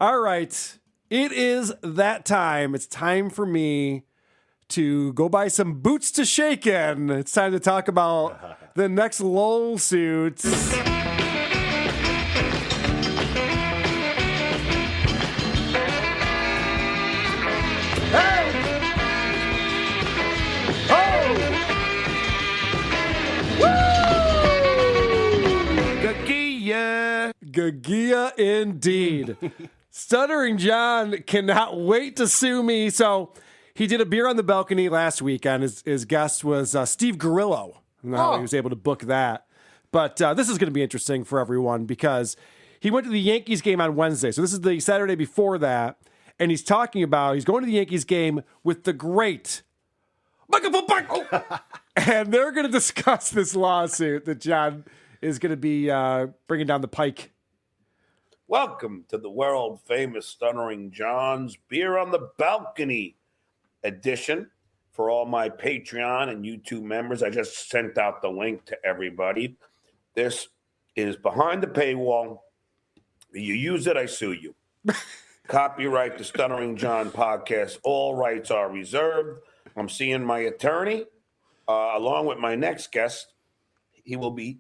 All right. It is that time. It's time for me to go buy some boots to shake in. It's time to talk about the next lawsuit. Gagia indeed. Stuttering John cannot wait to sue me. So he did a beer on the balcony last weekend. His guest was Steve Grillo. I don't know how he was able to book that. But this is going to be interesting for everyone because he went to the Yankees game on Wednesday. So this is the Saturday before that. And he's talking about he's going to the Yankees game with the great Michael Buck. And they're going to discuss this lawsuit that John is going to be bringing down the pike. Welcome to the world-famous Stuttering John's Beer on the Balcony edition. For all my Patreon and YouTube members, I just sent out the link to everybody. This is behind the paywall. You use it, I sue you. Copyright the Stuttering John podcast. All rights are reserved. I'm seeing my attorney along with my next guest. He will be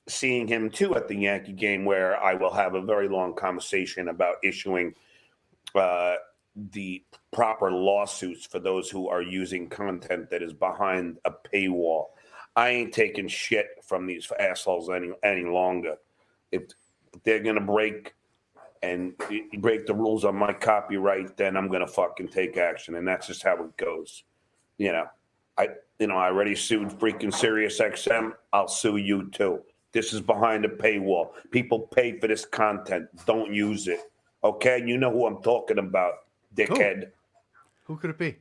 seeing him too at the Yankee game, where I will have a very long conversation about issuing the proper lawsuits for those who are using content that is behind a paywall. I ain't taking shit from these assholes any longer. If they're gonna break the rules on my copyright, then I'm gonna fucking take action, and that's just how it goes. I already sued freaking SiriusXM. I'll sue you too. This is behind a paywall. People pay for this content. Don't use it. Okay? You know who I'm talking about, dickhead. Who could it be?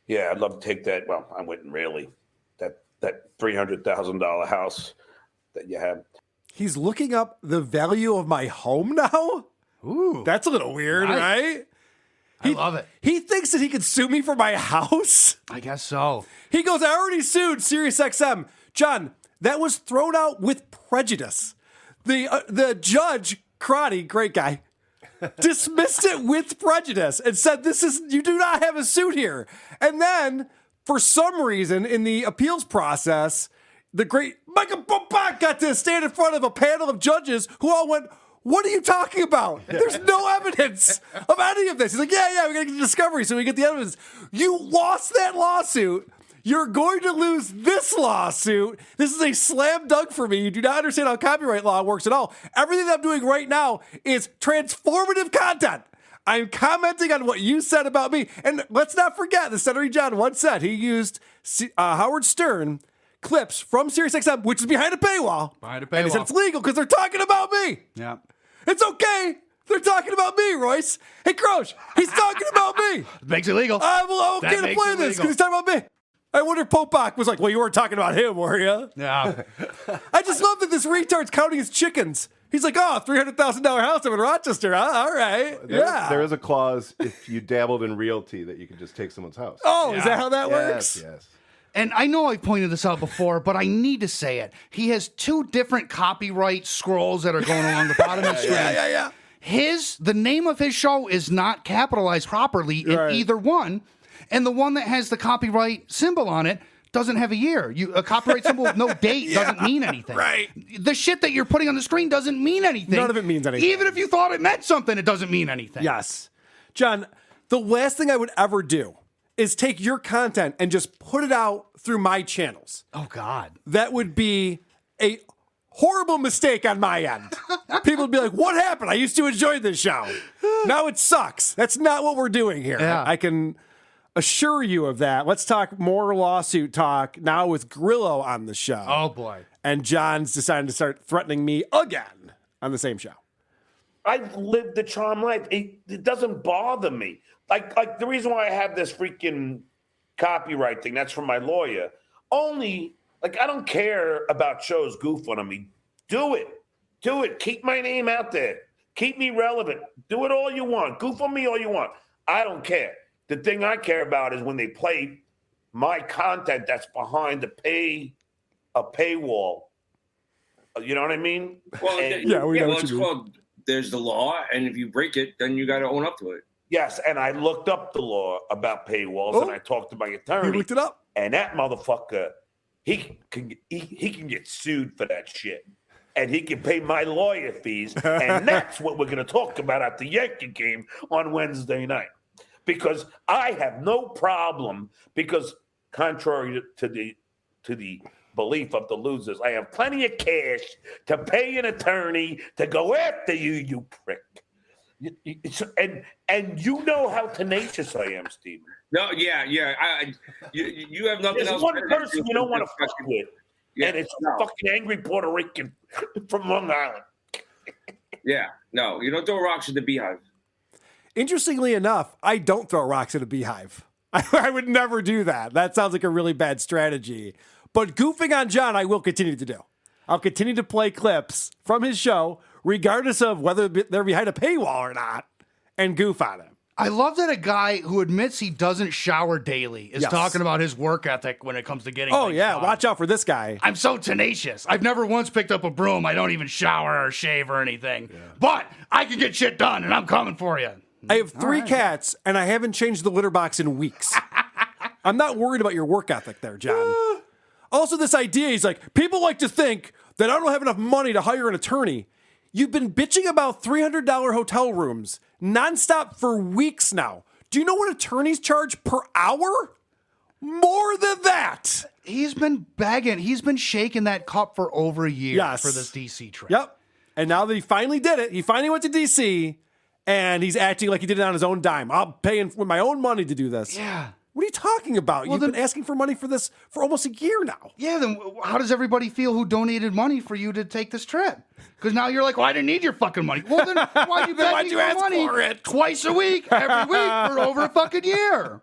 Yeah, I'd love to take that. Well, I wouldn't really. That $300,000 house that you have. He's looking up the value of my home now? Ooh. That's a little weird, right? I love it. He thinks that he can sue me for my house? I guess so. He goes, I already sued SiriusXM. John, that was thrown out with prejudice. The judge, Crotty, great guy, dismissed it with prejudice and said, you do not have a suit here. And then, for some reason, in the appeals process, the great Michael Bobak got to stand in front of a panel of judges who all went, what are you talking about? There's no evidence of any of this. He's like, yeah, we got to get the discovery so we get the evidence. You lost that lawsuit. You're going to lose this lawsuit. This is a slam dunk for me. You do not understand how copyright law works at all. Everything that I'm doing right now is transformative content. I'm commenting on what you said about me. And let's not forget, the Stuttering John once said he used Howard Stern clips from SiriusXM, which is behind a paywall. Behind a paywall. And he said it's legal because they're talking about me. Yeah. It's okay. They're talking about me, Royce. Hey, Croach, he's talking about me. Makes it legal. I'm okay to play this because he's talking about me. I wonder if Popok was like, well, you weren't talking about him, were you? Yeah. I just love that this retard's counting his chickens. He's like, $300,000 house up in Rochester, huh? All right. There is a clause if you dabbled in realty that you can just take someone's house. Oh, is that how that works? Yes. And I know I pointed this out before, but I need to say it. He has two different copyright scrolls that are going along the bottom of the screen. Yeah. The name of his show is not capitalized properly in either one. And the one that has the copyright symbol on it doesn't have a year. A copyright symbol with no date doesn't mean anything. Right. The shit that you're putting on the screen doesn't mean anything. None of it means anything. Even if you thought it meant something, it doesn't mean anything. Yes. John, the last thing I would ever do is take your content and just put it out through my channels. Oh, God. That would be a horrible mistake on my end. People would be like, what happened? I used to enjoy this show. Now it sucks. That's not what we're doing here. Yeah. I can assure you of that. Let's talk more lawsuit talk now with Grillo on the show. Oh, boy. And John's decided to start threatening me again on the same show. I've lived the charm life. It doesn't bother me. Like the reason why I have this freaking copyright thing, that's from my lawyer. Only, I don't care about shows goofing on me. Do it. Keep my name out there. Keep me relevant. Do it all you want. Goof on me all you want. I don't care. The thing I care about is when they play my content that's behind a paywall. You know what I mean? Well, And- we know well, what it's you mean. called. There's the law, and if you break it, then you got to own up to it. Yes, and I looked up the law about paywalls, and I talked to my You attorney. looked it up? And that motherfucker, he can get sued for that shit. And he can pay my lawyer fees. And that's what we're going to talk about at the Yankee game on Wednesday night. Because I have no problem, because contrary to the belief of the losers, I have plenty of cash to pay an attorney to go after you, you prick. And you know how tenacious I am, Steven. No, yeah. You have nothing There's else. one better than person you don't want to fuck with, Yeah, and it's no. a fucking angry Puerto Rican from Long Island. Yeah, no, you don't throw rocks at the beehive. Interestingly enough, I don't throw rocks at a beehive. I would never do that. That sounds like a really bad strategy. But goofing on John, I will continue to do. I'll continue to play clips from his show, regardless of whether they're behind a paywall or not, and goof on him. I love that a guy who admits he doesn't shower daily is Yes. talking about his work ethic when it comes to getting Oh, things yeah. done. Watch out for this guy. I'm so tenacious. I've never once picked up a broom. I don't even shower or shave or anything. But I can get shit done, and I'm coming for you. I have 3 cats, and I haven't changed the litter box in weeks. I'm not worried about your work ethic there, John. Also, this idea, he's like, people like to think that I don't have enough money to hire an attorney. You've been bitching about $300 hotel rooms nonstop for weeks now. Do you know what attorneys charge per hour? More than that. He's been begging. He's been shaking that cup for over a year Yes. for this DC trip. Yep. And now that he finally did it, he finally went to DC, and he's acting like he did it on his own dime. I'm paying with my own money to do this. Yeah. What are you talking about? Well, You've then- been asking for money for this for almost a year now. Yeah, then how does everybody feel who donated money for you to take this trip? Because now you're like, well, I didn't need your fucking money. Well, then why'd you beg Why'd me you for ask money for it? twice a week, every week for over a fucking year?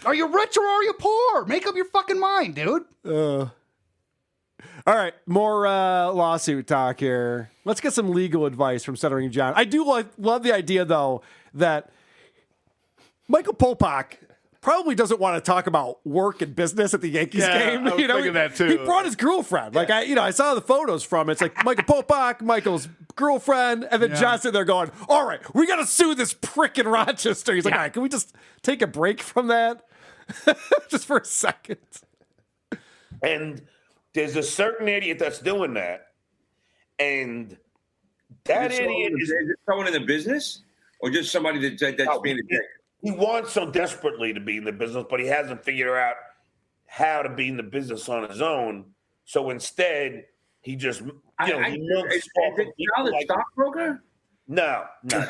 Are you rich or are you poor? Make up your fucking mind, dude. All right, more lawsuit talk here. Let's get some legal advice from Stuttering John. I do love the idea, though, that Michael Popok probably doesn't want to talk about work and business at the Yankees game. I was thinking that too. He brought his girlfriend. Like I saw the photos from it. It's like Michael Popok, Michael's girlfriend, and then John sitting there going, "All right, we got to sue this prick in Rochester." He's like, "All right, can we just take a break from that, just for a second?" And there's a certain idiot that's doing that, and that idiot is. Is it someone in the business, or just somebody that's being a dick? He wants so desperately to be in the business, but he hasn't figured out how to be in the business on his own. So instead, he just, he milks Is off of it people Sal, the like- stockbroker? No. Dude,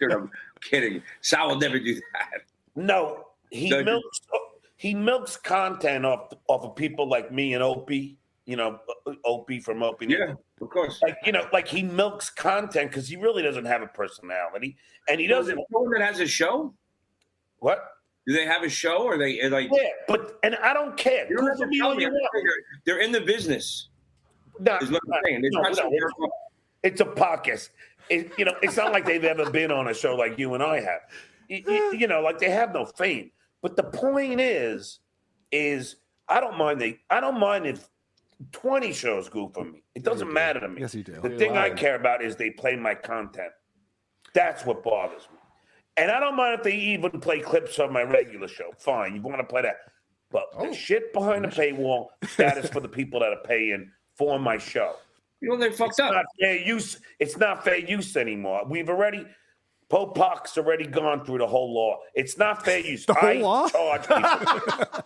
I'm kidding. Sal will never do that. No, he milks content off of people like me and Opie. Opie from Opie. Yeah, of course. Like he milks content because he really doesn't have a personality, and he doesn't. Someone that has a show? What? Do they have a show, or they like? Yeah, and I don't care. You don't have to Google me tell all me. you want. They're in the business. No, Is what I'm saying. It's not some jerk off. it's a podcast. It's not like they've ever been on a show like you and I have. Like they have no fame. But the point is I don't mind if 20 shows goof on me. It doesn't matter to me. Yes, you do. The thing I care about is they play my content. That's what bothers me. And I don't mind if they even play clips of my regular show. Fine, you want to play that. But the shit behind the paywall, that is for the people that are paying for my show. You know, they're fucked up. Not fair use. It's not fair use anymore. Popok's already gone through the whole law. It's not fair use. The whole law? Charge people.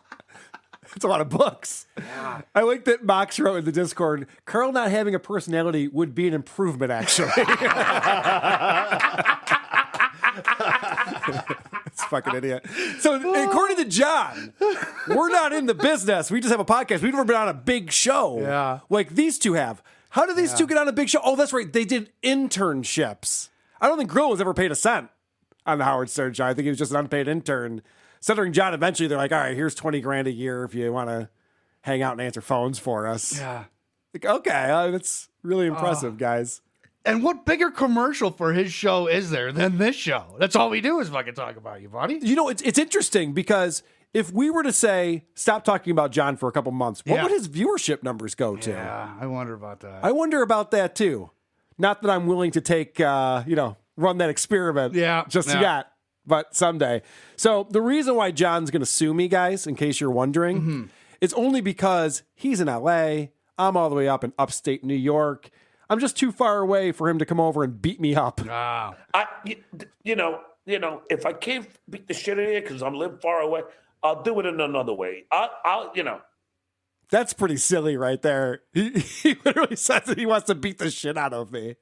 It's a lot of books. Yeah. I like that Mox wrote in the Discord, Carl not having a personality would be an improvement, actually. It's fucking idiot. So according to John, we're not in the business. We just have a podcast. We've never been on a big show. Yeah. Like these two have. How did these two get on a big show? Oh, that's right. They did internships. I don't think Grill was ever paid a cent on the Howard Stern show. I think he was just an unpaid intern. Stuttering John, eventually they're like, all right, here's $20,000 a year if you want to hang out and answer phones for us. Yeah. Like, okay, that's really impressive, guys. And what bigger commercial for his show is there than this show? That's all we do is fucking talk about you, buddy. You know, it's interesting because if we were to say, stop talking about John for a couple months, what Yeah. would his viewership numbers go to? Yeah, I wonder about that. I wonder about that too. Not that I'm willing to take, run that experiment just yet, but someday. So the reason why John's going to sue me, guys, in case you're wondering, is only because he's in LA. I'm all the way up in upstate New York. I'm just too far away for him to come over and beat me up. Wow. If I can't beat the shit out of you because I'm live far away, I'll do it in another way. I'll. That's pretty silly right there. He literally says that he wants to beat the shit out of me.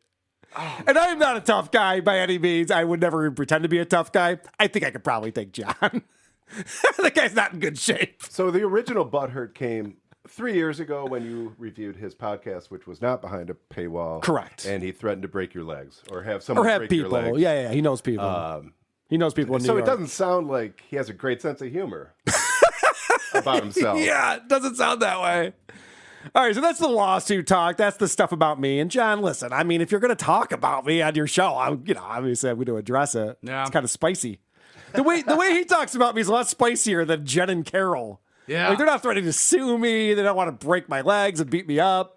Oh. And I am not a tough guy by any means. I would never even pretend to be a tough guy. I think I could probably take John. The guy's not in good shape. So the original Butthurt came 3 years ago when you reviewed his podcast, which was not behind a paywall. Correct. And he threatened to break your legs or have someone Or have break people. your legs. Yeah, he knows people. He knows people in New So York. it doesn't sound like he has a great sense of humor about himself. Yeah, it doesn't sound that way. All right, so that's the lawsuit talk. That's the stuff about me. And John, listen, I mean, if you're going to talk about me on your show, obviously I'm going to address it. Yeah. It's kind of spicy. The way he talks about me is a lot spicier than Jen and Carol. Yeah. Like, they're not threatening to sue me. They don't want to break my legs and beat me up.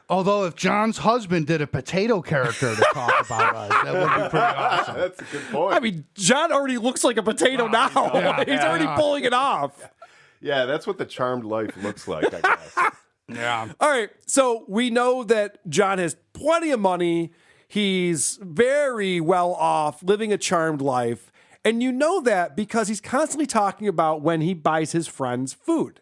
Although if John's husband did a potato character to talk about us, that would be pretty awesome. That's a good point. I mean, John already looks like a potato now. Yeah, He's already pulling it off. Yeah, that's what the charmed life looks like, I guess. Yeah. All right, so we know that John has plenty of money. He's very well off, living a charmed life. And you know that because he's constantly talking about when he buys his friends food,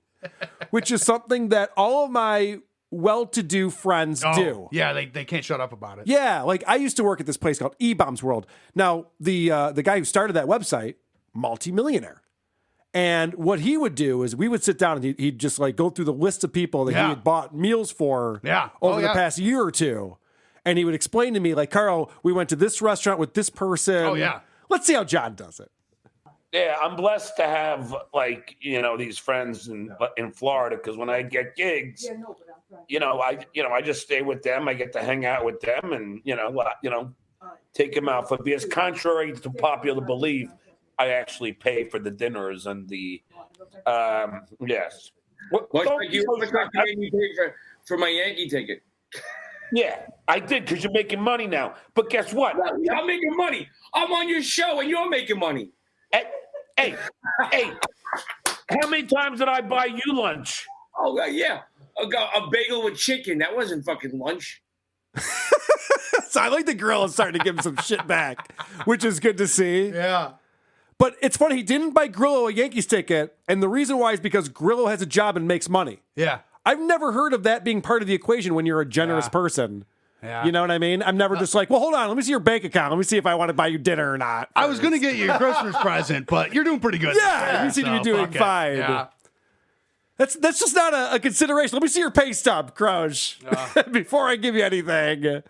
which is something that all of my well-to-do friends do. Yeah, they can't shut up about it. Yeah, like I used to work at this place called E-Bombs World. Now, the guy who started that website, multimillionaire. And what he would do is we would sit down and he'd just like go through the list of people that he had bought meals for over the past year or two. And he would explain to me, like, Carl, we went to this restaurant with this person. Oh, yeah. Let's see how John does it. Yeah, I'm blessed to have these friends in Florida because when I get gigs, I just stay with them. I get to hang out with them and take them out for beers. Contrary to popular belief, I actually pay for the dinners and the yes. You made me pay for my Yankee ticket. Yeah, I did because you're making money now. But guess what? I'm making money. I'm on your show and you're making money. Hey, how many times did I buy you lunch? Oh, yeah. A bagel with chicken. That wasn't fucking lunch. So I like the grill is starting to give him some shit back, which is good to see. Yeah. But it's funny, he didn't buy Grillo a Yankees ticket, and the reason why is because Grillo has a job and makes money. Yeah. I've never heard of that being part of the equation when you're a generous person. Yeah. You know what I mean? I'm never just like, well, hold on, let me see your bank account. Let me see if I want to buy you dinner or not. I was going to get you a Christmas present, but you're doing pretty good. Yeah, you seem to be doing fuck it. fine. Yeah. That's just not a consideration. Let me see your pay stub, Crouch, before I give you anything.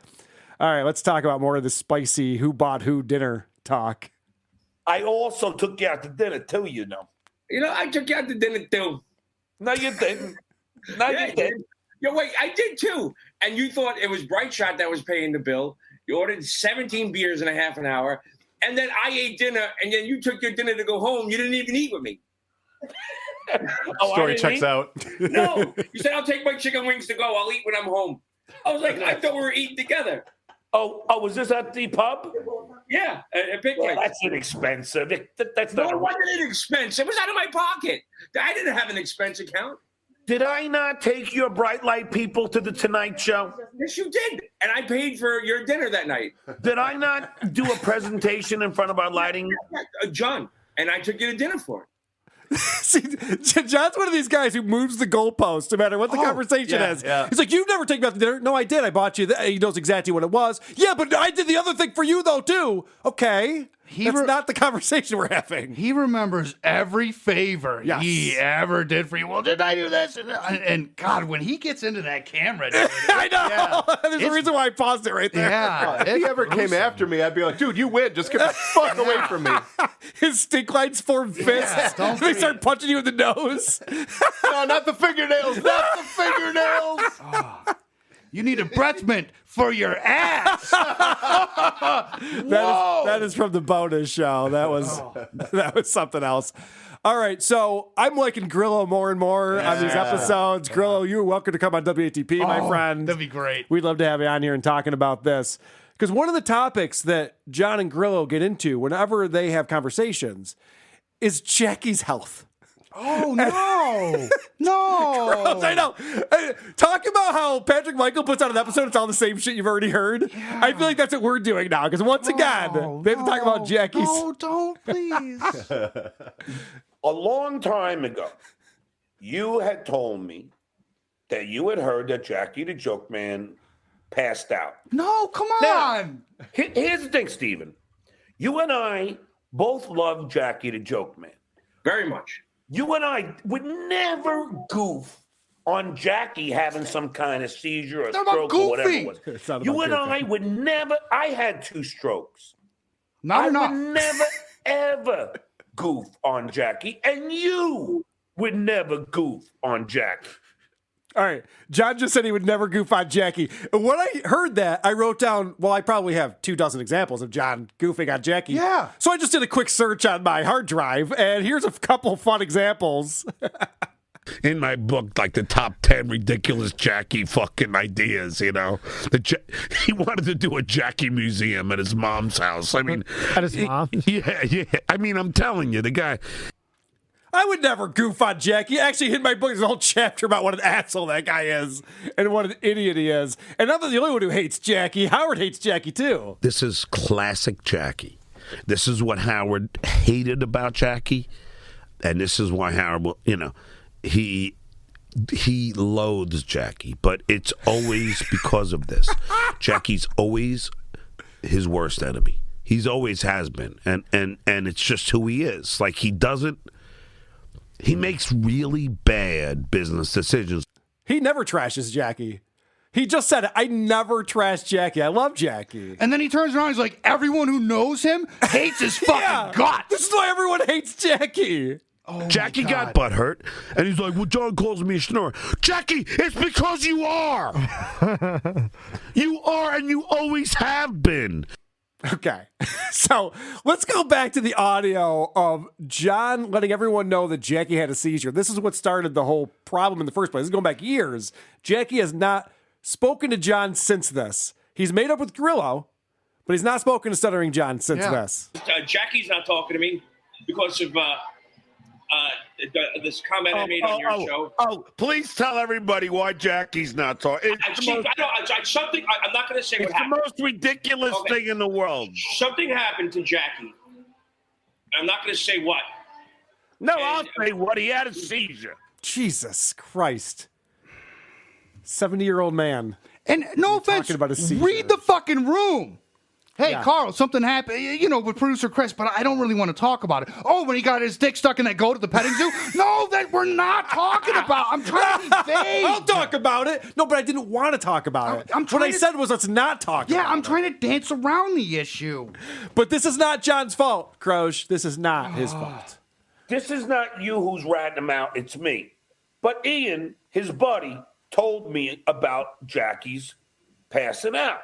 All right, let's talk about more of the spicy who bought who dinner talk. I also took you out to dinner too, I took you out to dinner too. No, you didn't. No, you didn't. Yeah, wait, I did too. And you thought it was Bright Shot that was paying the bill. You ordered 17 beers in a half an hour. And then I ate dinner, and then you took your dinner to go home. You didn't even eat with me. Story checks out. No. You said, I'll take my chicken wings to go. I'll eat when I'm home. I was like, I thought we were eating together. Oh, was this at the pub? Yeah, a picnic. Well, that's inexpensive. That's not. No, it wasn't an expense. It was out of my pocket. I didn't have an expense account. Did I not take your bright light people to the Tonight Show? Yes, you did. And I paid for your dinner that night. Did I not do a presentation in front of our lighting? John, and I took you to dinner for it. See, John's one of these guys who moves the goalpost no matter what the conversation is. Yeah. He's like, you've never taken me out to dinner. No, I did. I bought you that. He knows exactly what it was. Yeah, but I did the other thing for you, though, too. Okay. That's not the conversation we're having. He remembers every favor Yes. he ever did for you. Well, did I do this? And God, when he gets into that camera, dude, I know. There's a reason why I paused it right there. yeah. If he ever came after me, I'd be like, dude, you win. Just get the fuck away from me. His stink lines form fists. don't They be- start punching you in the nose. No, not the fingernails. Not the fingernails. You need a breath mint for your ass. That is from the bonus show. That was something else. All right, so I'm liking Grillo more and more on these episodes. Grillo, you're welcome to come on WATP, my friend. That'd be great. We'd love to have you on here and talking about this. Because one of the topics that John and Grillo get into whenever they have conversations is Jackie's health. Oh, no. No. I know. Talk about how Patrick Michael puts out an episode. It's all the same shit you've already heard. Yeah. I feel like that's what we're doing now. Because once again, we have to talk about Jackie's. No, don't, please. A long time ago, you had told me that you had heard that Jackie the Joke Man passed out. No, come on. Now, here's the thing, Steven. You and I both love Jackie the Joke Man. Very much. You and I would never goof on Jackie having some kind of seizure or stroke or whatever it was. You and I would never. I had 2 strokes. Not enough. I would never, ever goof on Jackie, and you would never goof on Jackie. All right. John just said he would never goof on Jackie. And when I heard that, I wrote down, well, I probably have 24 examples of John goofing on Jackie. Yeah. So I just did a quick search on my hard drive, and here's a couple fun examples. In my book, like the top 10 ridiculous Jackie fucking ideas, you know. He wanted to do a Jackie museum at his mom's house. I mean, at his mom? Yeah. I mean, I'm telling you, the guy. I would never goof on Jackie. Actually, in my book, there's a whole chapter about what an asshole that guy is and what an idiot he is. And I'm not the only one who hates Jackie. Howard hates Jackie, too. This is classic Jackie. This is what Howard hated about Jackie. And this is why Howard, you know, he loathes Jackie. But it's always because of this. Jackie's always his worst enemy. He's always has been. And it's just who he is. Like, he makes really bad business decisions. He never trashes Jackie. He just said it. I never trash Jackie. I love Jackie. And then he turns around and he's like, everyone who knows him hates his fucking guts. This is why everyone hates Jackie. Oh, Jackie got butthurt, and he's like, well, John calls me a schnorrer. Jackie, it's because you are. You are, and you always have been. Okay, so let's go back to the audio of John letting everyone know that Jackie had a seizure. This is what started the whole problem in the first place. This is going back years. Jackie has not spoken to John since this. He's made up with Grillo, but he's not spoken to Stuttering John since this. Jackie's not talking to me because of this comment I made on your show. Oh, please tell everybody why Jackie's not talking. I'm not going to say what happened. It's the most ridiculous thing in the world. Something happened to Jackie. I'm not going to say what. No, I'll say what. He had a seizure. Jesus Christ. 70-year-old man. And no offense, about a seizure. read the fucking room. Hey, Carl, something happened, you know, with producer Chris, but I don't really want to talk about it. Oh, when he got his dick stuck in that goat at the petting zoo? No, that we're not talking about. I'm trying to be vague. I'll talk about it. No, but I didn't want to talk about it. What I said was let's not talk about it. Yeah, I'm trying to dance around the issue. But this is not John's fault, Croce. This is not his fault. This is not you who's ratting him out. It's me. But Ian, his buddy, told me about Jackie's passing out.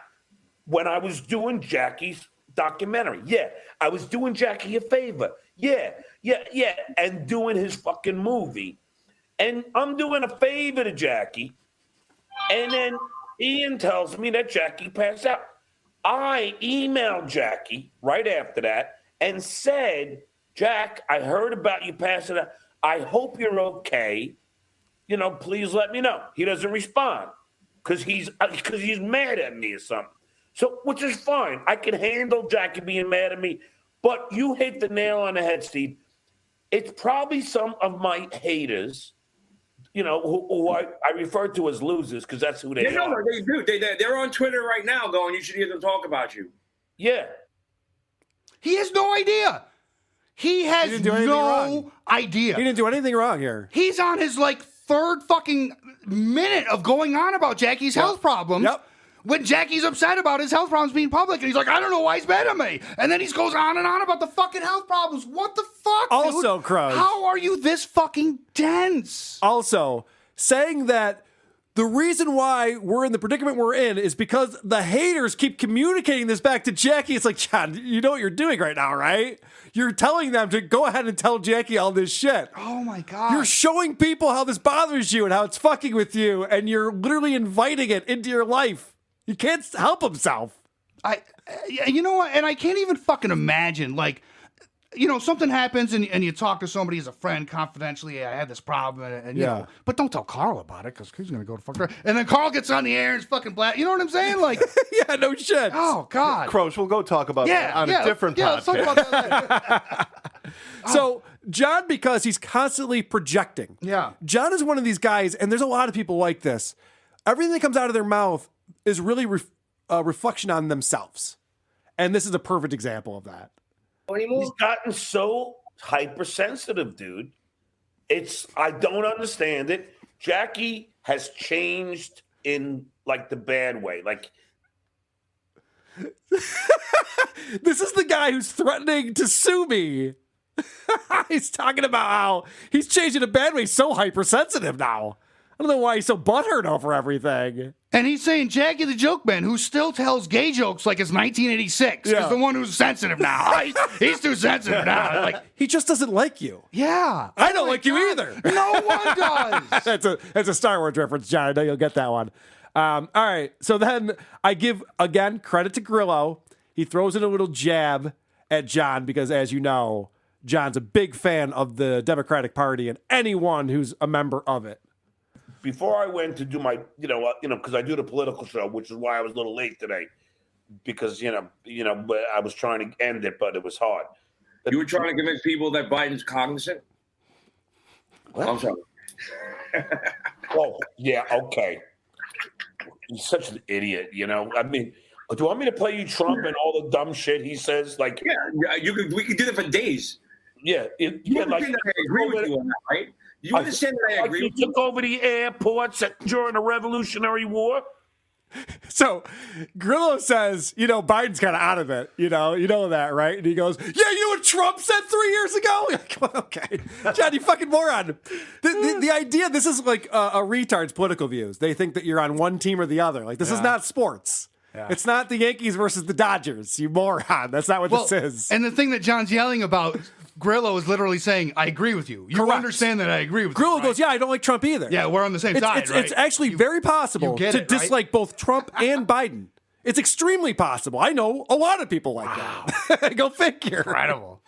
When I was doing Jackie's documentary. Yeah, I was doing Jackie a favor. Yeah, and doing his fucking movie. And I'm doing a favor to Jackie. And then Ian tells me that Jackie passed out. I emailed Jackie right after that and said, Jack, I heard about you passing out. I hope you're okay. You know, please let me know. He doesn't respond because he's mad at me or something. So, which is fine. I can handle Jackie being mad at me. But you hit the nail on the head, Steve. It's probably some of my haters, you know, who I refer to as losers because that's who they are. No, they do. They're on Twitter right now going, you should hear them talk about you. Yeah. He has no idea. He has no idea. He didn't do anything wrong here. He's on his, third fucking minute of going on about Jackie's health problems. Yep. When Jackie's upset about his health problems being public, and he's like, I don't know why he's mad at me. And then he goes on and on about the fucking health problems. What the fuck, Also, dude? Croce. How are you this fucking dense? Also, saying that The reason why we're in the predicament we're in is because the haters keep communicating this back to Jackie. It's like, John, you know what you're doing right now, right? You're telling them to go ahead and tell Jackie all this shit. Oh my God. You're showing people how this bothers you and how it's fucking with you, and you're literally inviting it into your life. He can't help himself. You know what? And I can't even fucking imagine, like, you know, something happens and you talk to somebody as a friend confidentially. Hey, I had this problem, and you know, but don't tell Carl about it because he's gonna go to fuck her. And then Carl gets on the air and it's fucking black. You know what I'm saying? Like, Yeah, no shit. oh God. Croach, we'll go talk about that on a different podcast. Let's talk about that later. So John, because he's constantly projecting. Yeah. John is one of these guys, and there's a lot of people like this. Everything that comes out of their mouth is really a reflection on themselves. And this is a perfect example of that. He's gotten so hypersensitive, dude. I don't understand it. Jackie has changed in like the bad way. Like, this is the guy who's threatening to sue me. He's talking about how he's changed in a bad way, so hypersensitive now. I don't know why he's so butthurt over everything. And he's saying Jackie the Joke Man, who still tells gay jokes like it's 1986, is the one who's sensitive now. He's too sensitive now. Like, He just doesn't like you. yeah. I don't like you either. No one does. That's a Star Wars reference, John. I know you'll get that one. All right. So then I give, again, credit to Grillo. He throws in a little jab at John because, as you know, John's a big fan of the Democratic Party and anyone who's a member of it. before I went to do my, because I do the political show, which is why I was a little late today, because but I was trying to end it, but it was hard. You were trying to convince people that Biden's cognizant? What? I'm sorry. Oh, yeah, okay. He's such an idiot, I mean, do you want me to play you Trump and all the dumb shit he says? Like, Yeah, we could do that for days. yeah, You understand that I agree with you on that, right? You understand that I agree with you you? took over the airports during the Revolutionary War. So Grillo says, Biden's kind of out of it. You know that, right? And he goes, yeah, you know what Trump said 3 years ago? Like, okay, John, you fucking moron. The idea, this is like a retard's political views. They think that you're on one team or the other. Like, this is not sports. Yeah. It's not the Yankees versus the Dodgers, you moron. That's not what this is. And the thing that John's yelling about, Grillo is literally saying, I agree with you. You Correct. understand that I agree with Grillo you, goes, yeah, I don't like Trump either. Yeah, we're on the same side, right? It's actually very possible to dislike both Trump and Biden. It's extremely possible. I know a lot of people like that. Go figure. Incredible.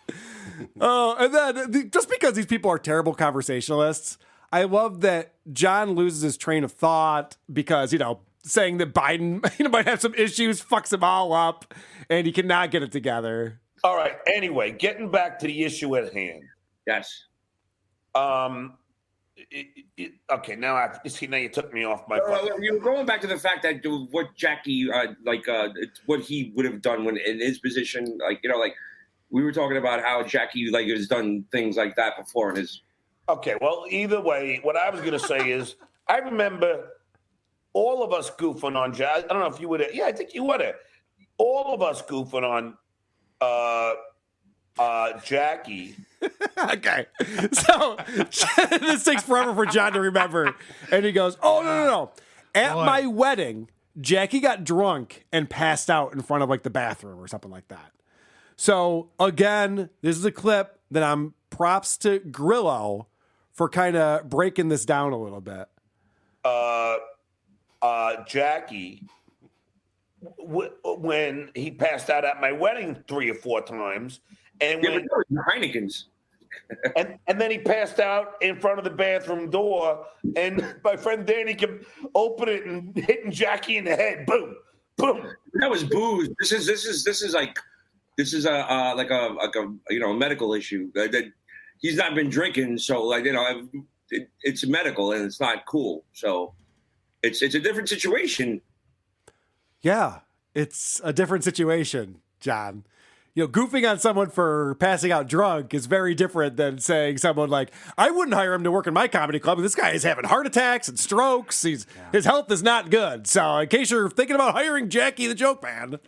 Oh, and then just because these people are terrible conversationalists, I love that John loses his train of thought because, saying that Biden might have some issues, fucks him all up, and he cannot get it together. All right. Anyway, getting back to the issue at hand. Yes. Okay. Now you took me off my. You were going back to the fact that what Jackie, what he would have done when in his position, we were talking about how Jackie has done things like that before in his. Okay. Well, either way, what I was going to say is I remember all of us goofing on Jazz. I don't know if you would have. Yeah, I think you would have. All of us goofing on Jackie. Okay. So this takes forever for John to remember. And he goes, oh, no. At my wedding, Jackie got drunk and passed out in front of the bathroom or something like that. So again, this is a clip that I'm props to Grillo for kind of breaking this down a little bit. Jackie, when he passed out at my wedding 3 or 4 times, and when Heineken's, and then he passed out in front of the bathroom door, and my friend Danny kept opening it and hitting Jackie in the head. Boom, boom. That was booze. This is a medical issue that he's not been drinking, so it's medical and it's not cool. So it's a different situation. Yeah, it's a different situation, John. Goofing on someone for passing out drunk is very different than saying someone like, I wouldn't hire him to work in my comedy club. This guy is having heart attacks and strokes. His health is not good. So in case you're thinking about hiring Jackie the Joke Man,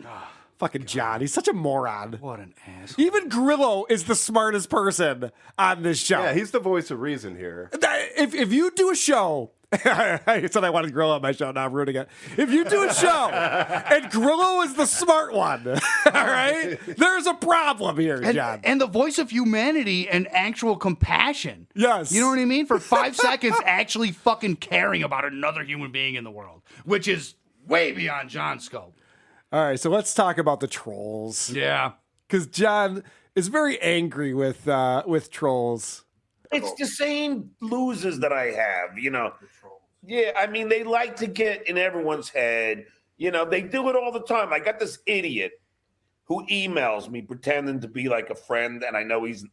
fucking John, he's such a moron. What an asshole. Even Grillo is the smartest person on this show. Yeah, he's the voice of reason here. If you do a show I said I wanted Grillo on my show. Now I'm ruining it. If you do a show and Grillo is the smart one, all right, there's a problem here, John. And the voice of humanity and actual compassion. Yes. You know what I mean? For 5 seconds, actually fucking caring about another human being in the world, which is way beyond John's scope. All right, so let's talk about the trolls. Yeah. Because John is very angry with trolls. It's the same losers that I have, you know. Yeah, I mean, they like to get in everyone's head. You know, they do it all the time. I got this idiot who emails me pretending to be like a friend, and I know he's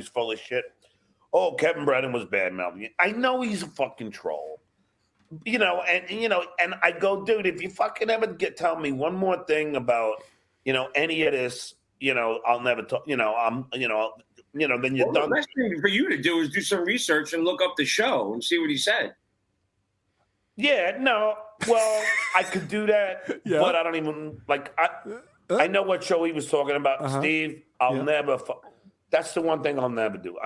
full of shit. Oh, Kevin Brennan was bad mouthing. I know he's a fucking troll. And I go, dude, if you fucking ever tell me one more thing about, any of this, I'll never talk. Then you're done. The best thing for you to do is do some research and look up the show and see what he said. Yeah, no. Well, I could do that, Yeah. but I don't even I know what show he was talking about, Steve. I'll never. That's the one thing I'll never do.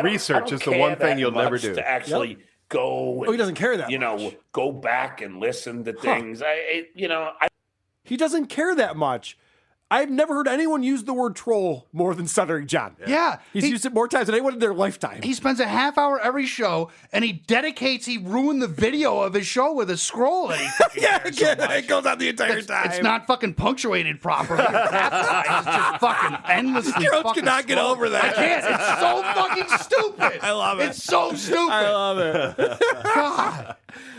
Research is the one thing you'll never do. To actually go. He doesn't care that much. Go back and listen to things. He doesn't care that much. I've never heard anyone use the word troll more than Stuttering John. Yeah. He's used it more times than anyone in their lifetime. He spends a half hour every show, and he ruined the video of his show with a scroll that he fucking it goes on the entire time. It's not fucking punctuated properly. It's just fucking endlessly Jones fucking cannot get scroll. over that. I can't. It's so fucking stupid. I love it. It's so stupid. I love it. God.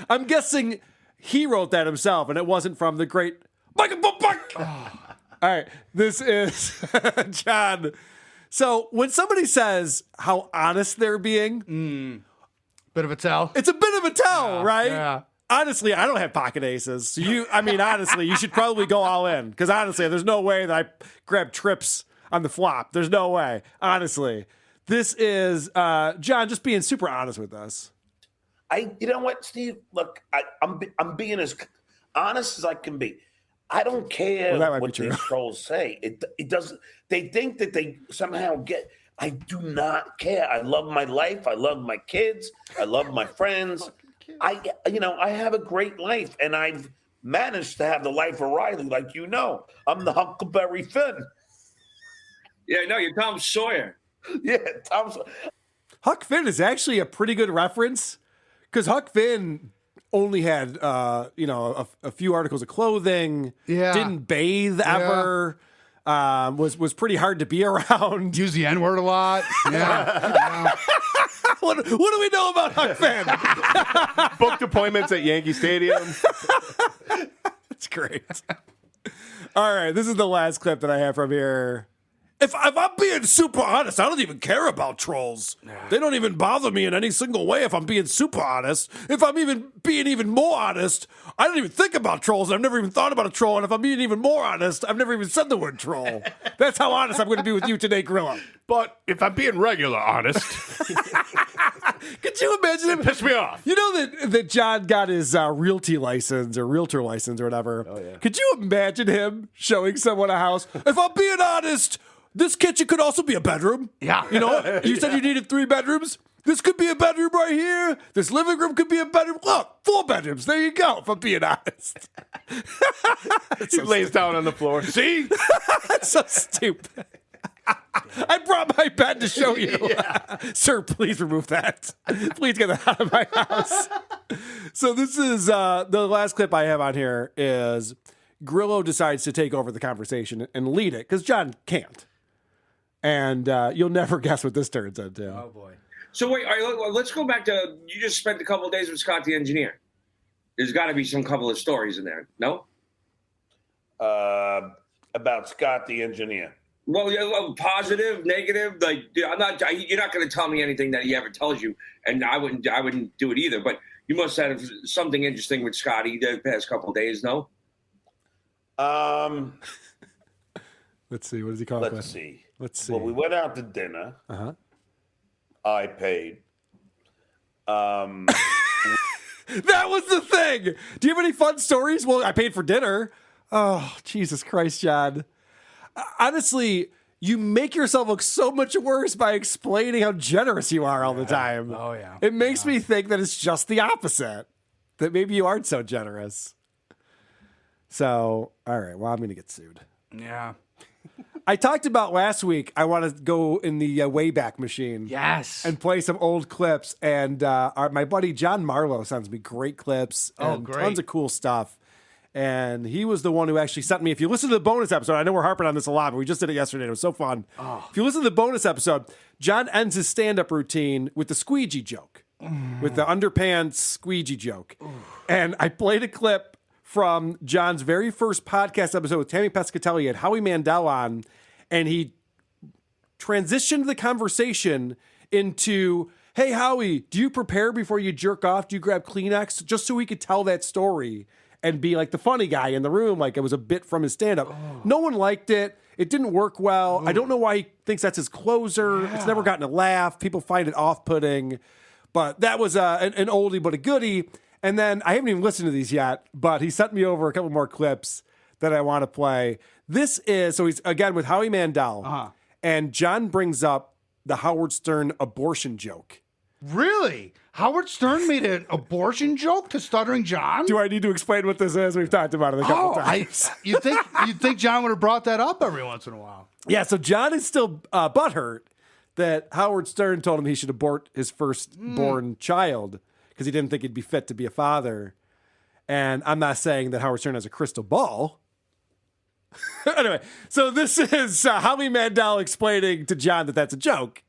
I'm guessing he wrote that himself, and it wasn't from the great Michael Buck. All right, this is John. So when somebody says how honest they're being, Bit of a tell. it's a bit of a tell, right? Yeah. Honestly, I don't have pocket aces. So honestly, you should probably go all in. Because honestly, there's no way that I grab trips on the flop. There's no way. Honestly. This is John just being super honest with us. You know what, Steve? Look, I'm being as honest as I can be. I don't care what these trolls say. It doesn't. They think that they somehow get. I do not care. I love my life. I love my kids. I love my friends. I have a great life, and I've managed to have the life of Riley, like you know. I'm the Huckleberry Finn. Yeah, no, you're Tom Sawyer. Yeah, Tom Sawyer. Huck Finn is actually a pretty good reference because Huck Finn only had a few articles of clothing. Yeah. Didn't bathe ever. Was pretty hard to be around. Use the N-word a lot. Yeah. What do we know about Huck Finn? Booked appointments at Yankee Stadium. That's great. All right, this is the last clip that I have from here. If I'm being super honest, I don't even care about trolls. They don't even bother me in any single way if I'm being super honest. If I'm being even more honest, I don't even think about trolls. I've never even thought about a troll. And if I'm being even more honest, I've never even said the word troll. That's how honest I'm going to be with you today, Grillo. But if I'm being regular honest, Could you imagine him? piss me off. You know that John got his realty license or realtor license or whatever. Oh, yeah. Could you imagine him showing someone a house? If I'm being honest, this kitchen could also be a bedroom. Yeah. You said you needed 3 bedrooms. This could be a bedroom right here. This living room could be a bedroom. Look, 4 bedrooms. There you go, if I'm being honest. He lays down on the floor. See? That's so stupid. I brought my bed to show you. Sir, please remove that. Please get that out of my house. So this is the last clip I have on here is Grillo decides to take over the conversation and lead it because John can't. And you'll never guess what this turns into. Oh, boy. So wait, all right, let's go back to, you just spent a couple of days with Scott the engineer. There's got to be some couple of stories in there, no? About Scott the engineer. Well, positive, negative. Like, you're not going to tell me anything that he ever tells you, and I wouldn't do it either. But you must have something interesting with Scotty the past couple of days, no? Let's see. What does he call it? Let's see. Let's see. Well, we went out to dinner. Uh-huh. I paid. That was the thing. Do you have any fun stories? Well, I paid for dinner. Oh, Jesus Christ, John. Honestly, you make yourself look so much worse by explaining how generous you are all the time. Oh, yeah. It makes me think that it's just the opposite, that maybe you aren't so generous. So, all right, well, I'm going to get sued. Yeah. I talked about last week, I want to go in the Wayback Machine. Yes. And play some old clips. And my buddy John Marlowe sends me great clips and great. tons of cool stuff. And he was the one who actually sent me, if you listen to the bonus episode, I know we're harping on this a lot, but we just did it yesterday. It was so fun. If you listen to the bonus episode, John ends his stand-up routine with the squeegee joke, with the underpants squeegee joke. And I played a clip from John's very first podcast episode with Tammy Pescatelli and Howie Mandel on, and he transitioned the conversation into, hey, Howie, do you prepare before you jerk off? Do you grab Kleenex? Just so he could tell that story and be like the funny guy in the room, like it was a bit from his stand-up. No one liked it. It didn't work well. I don't know why he thinks that's his closer. It's never gotten a laugh. People find it off-putting. But that was an oldie but a goodie. And then I haven't even listened to these yet, but he sent me over a couple more clips that I want to play. This is, so he's again with Howie Mandel, and John brings up the Howard Stern abortion joke. Really? Howard Stern made an abortion joke to Stuttering John? Do I need to explain what this is? We've talked about it a couple times. You'd think John would have brought that up every once in a while. Yeah, so John is still butthurt that Howard Stern told him he should abort his firstborn child because he didn't think he'd be fit to be a father. And I'm not saying that Howard Stern has a crystal ball. Anyway, so this is Howie Mandel explaining to John that that's a joke.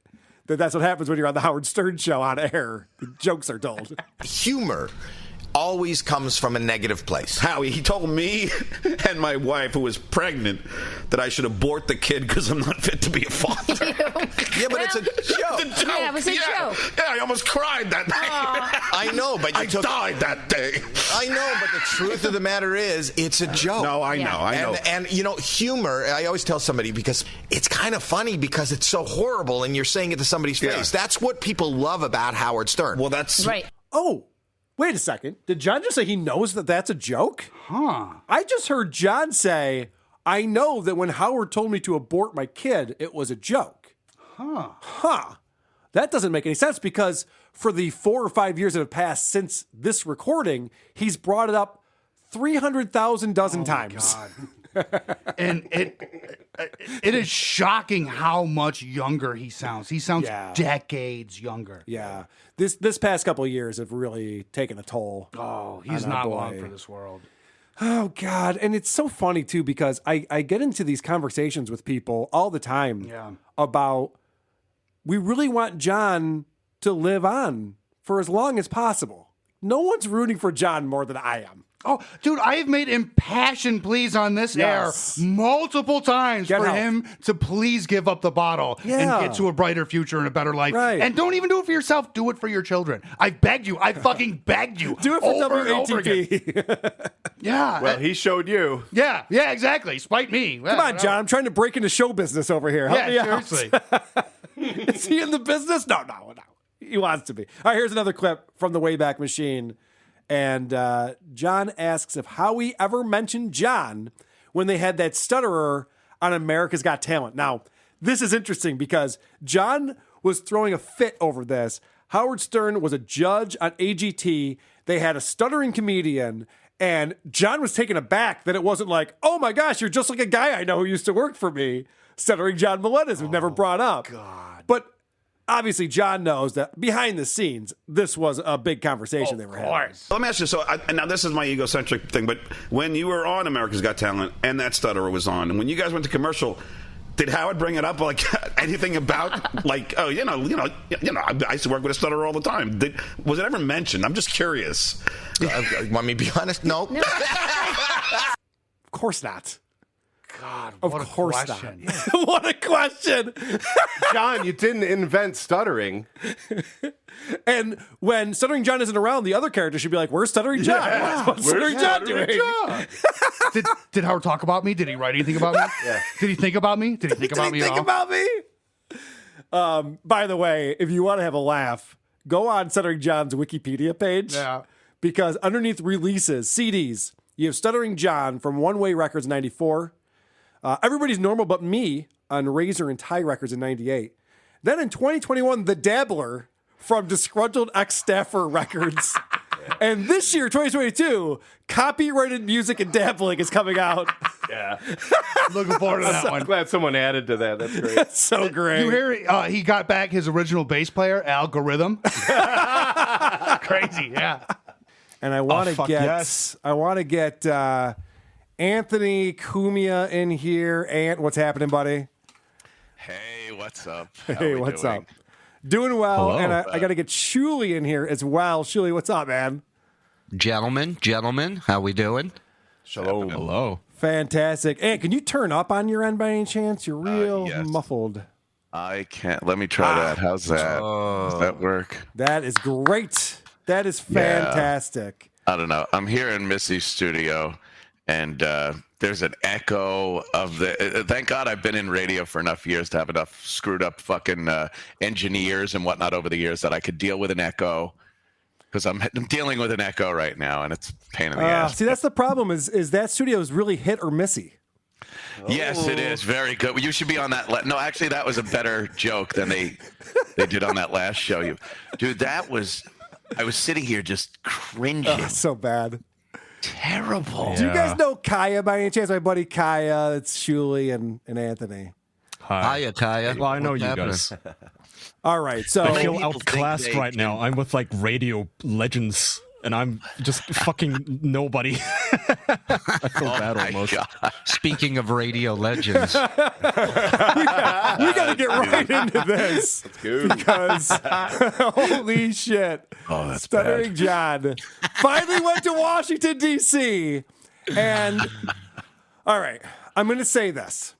That's what happens when you're on the Howard Stern show on air. The jokes are told. Humor always comes from a negative place. Howie, he told me and my wife, who was pregnant, that I should abort the kid because I'm not fit to be a father. Yeah, but it's a joke. It's a joke. Yeah, it was a joke. Yeah, I almost cried that day. I know, but I died that day. I know, but the truth of the matter is, it's a joke. No, I know. And you know, humor, I always tell somebody, because it's kind of funny because it's so horrible and you're saying it to somebody's face. That's what people love about Howard Stern. Well, that's... Right. Oh, wait a second. Did John just say he knows that that's a joke? Huh. I just heard John say, I know that when Howard told me to abort my kid, it was a joke. Huh. That doesn't make any sense because for the 4 or 5 years that have passed since this recording, he's brought it up 300,000 dozen times. And it is shocking how much younger he sounds. He sounds decades younger. Yeah. This past couple of years have really taken a toll. Oh, he's on our not boy. long for this world. Oh, God. And it's so funny, too, because I get into these conversations with people all the time about we really want John to live on for as long as possible. No one's rooting for John more than I am. Oh, dude, I have made impassioned pleas on this Yes. air multiple times Get for help. him to please give up the bottle and get to a brighter future and a better life. Right. And don't even do it for yourself. Do it for your children. I begged you. I fucking begged you. Do it for over and over again. WATP. Yeah. Well, he showed you. Yeah, exactly. Spite me. Come on, John. I'm trying to break into show business over here. Help me out. seriously. Is he in the business? No. He wants to be. All right, here's another clip from the Wayback Machine. And John asks if Howie ever mentioned John when they had that stutterer on America's Got Talent. Now, this is interesting because John was throwing a fit over this. Howard Stern was a judge on AGT. They had a stuttering comedian. And John was taken aback that it wasn't like, oh my gosh, you're just like a guy I know who used to work for me. Stuttering John Melendez was never brought up. God. But obviously, John knows that behind the scenes, this was a big conversation they were having. Let me ask you, now this is my egocentric thing, but when you were on America's Got Talent and that stutterer was on, and when you guys went to commercial, did Howard bring it up, like anything about, like, oh, you know, I used to work with a stutterer all the time. Was it ever mentioned? I'm just curious. Want me to be honest? No. Of course not. God, Of what course a question. not. What a question. John, you didn't invent stuttering. And when Stuttering John isn't around, the other character should be like, where's Stuttering John? What's Stuttering John doing? Did Howard talk about me? Did he write anything about me? Did he think about me? Did he think about me at all? About me? By the way, if you want to have a laugh, go on Stuttering John's Wikipedia page. Yeah. Because underneath releases, CDs, you have Stuttering John from One Way Records 94. Everybody's Normal But Me on Razor and Tie Records in 98. Then in 2021, The Dabbler from Disgruntled Ex-Staffer Records. And this year, 2022, Copyrighted Music and Dabbling is coming out. Yeah. Looking forward to that I'm one. glad someone added to that. That's great. That's so great. You hear he got back his original bass player, Algorithm. Crazy, yeah. And I want to fuck get yes. Anthony Cumia in here. Ant, what's happening, buddy? Hey, what's up? Hey, what's up? Doing well. Hello. And I got to get Shuli in here as well. Shuli, what's up, man? Gentlemen, how we doing? Shalom. Hello. Fantastic. Ant, can you turn up on your end by any chance? You're real yes. muffled. I can't. Let me try that. How's that? Does that work? That is great. That is fantastic. I don't know. I'm here in Missy's studio, and there's an echo of the. Thank God I've been in radio for enough years to have enough screwed up fucking engineers and whatnot over the years that I could deal with an echo. Because I'm dealing with an echo right now, and it's a pain in the ass. See, that's the problem is that studio is really hit or missy. Yes, it is very good. You should be on that. No, actually, that was a better joke than they did on that last show. Dude, that was. I was sitting here just cringing. Oh, so bad. Terrible. Do you guys know Kaya by any chance? My buddy Kaya, it's Shuli and Anthony. Hi. Hiya, Kaya. Well, I know What's you happening? guys. All right, so I feel people think outclassed they right now. I'm with like radio legends, and I'm just fucking nobody. I feel bad My almost. God. Speaking of radio legends, we got to get right into this because holy shit. Oh, that's Stuttering John finally went to Washington, D.C. And all right, I'm going to say this.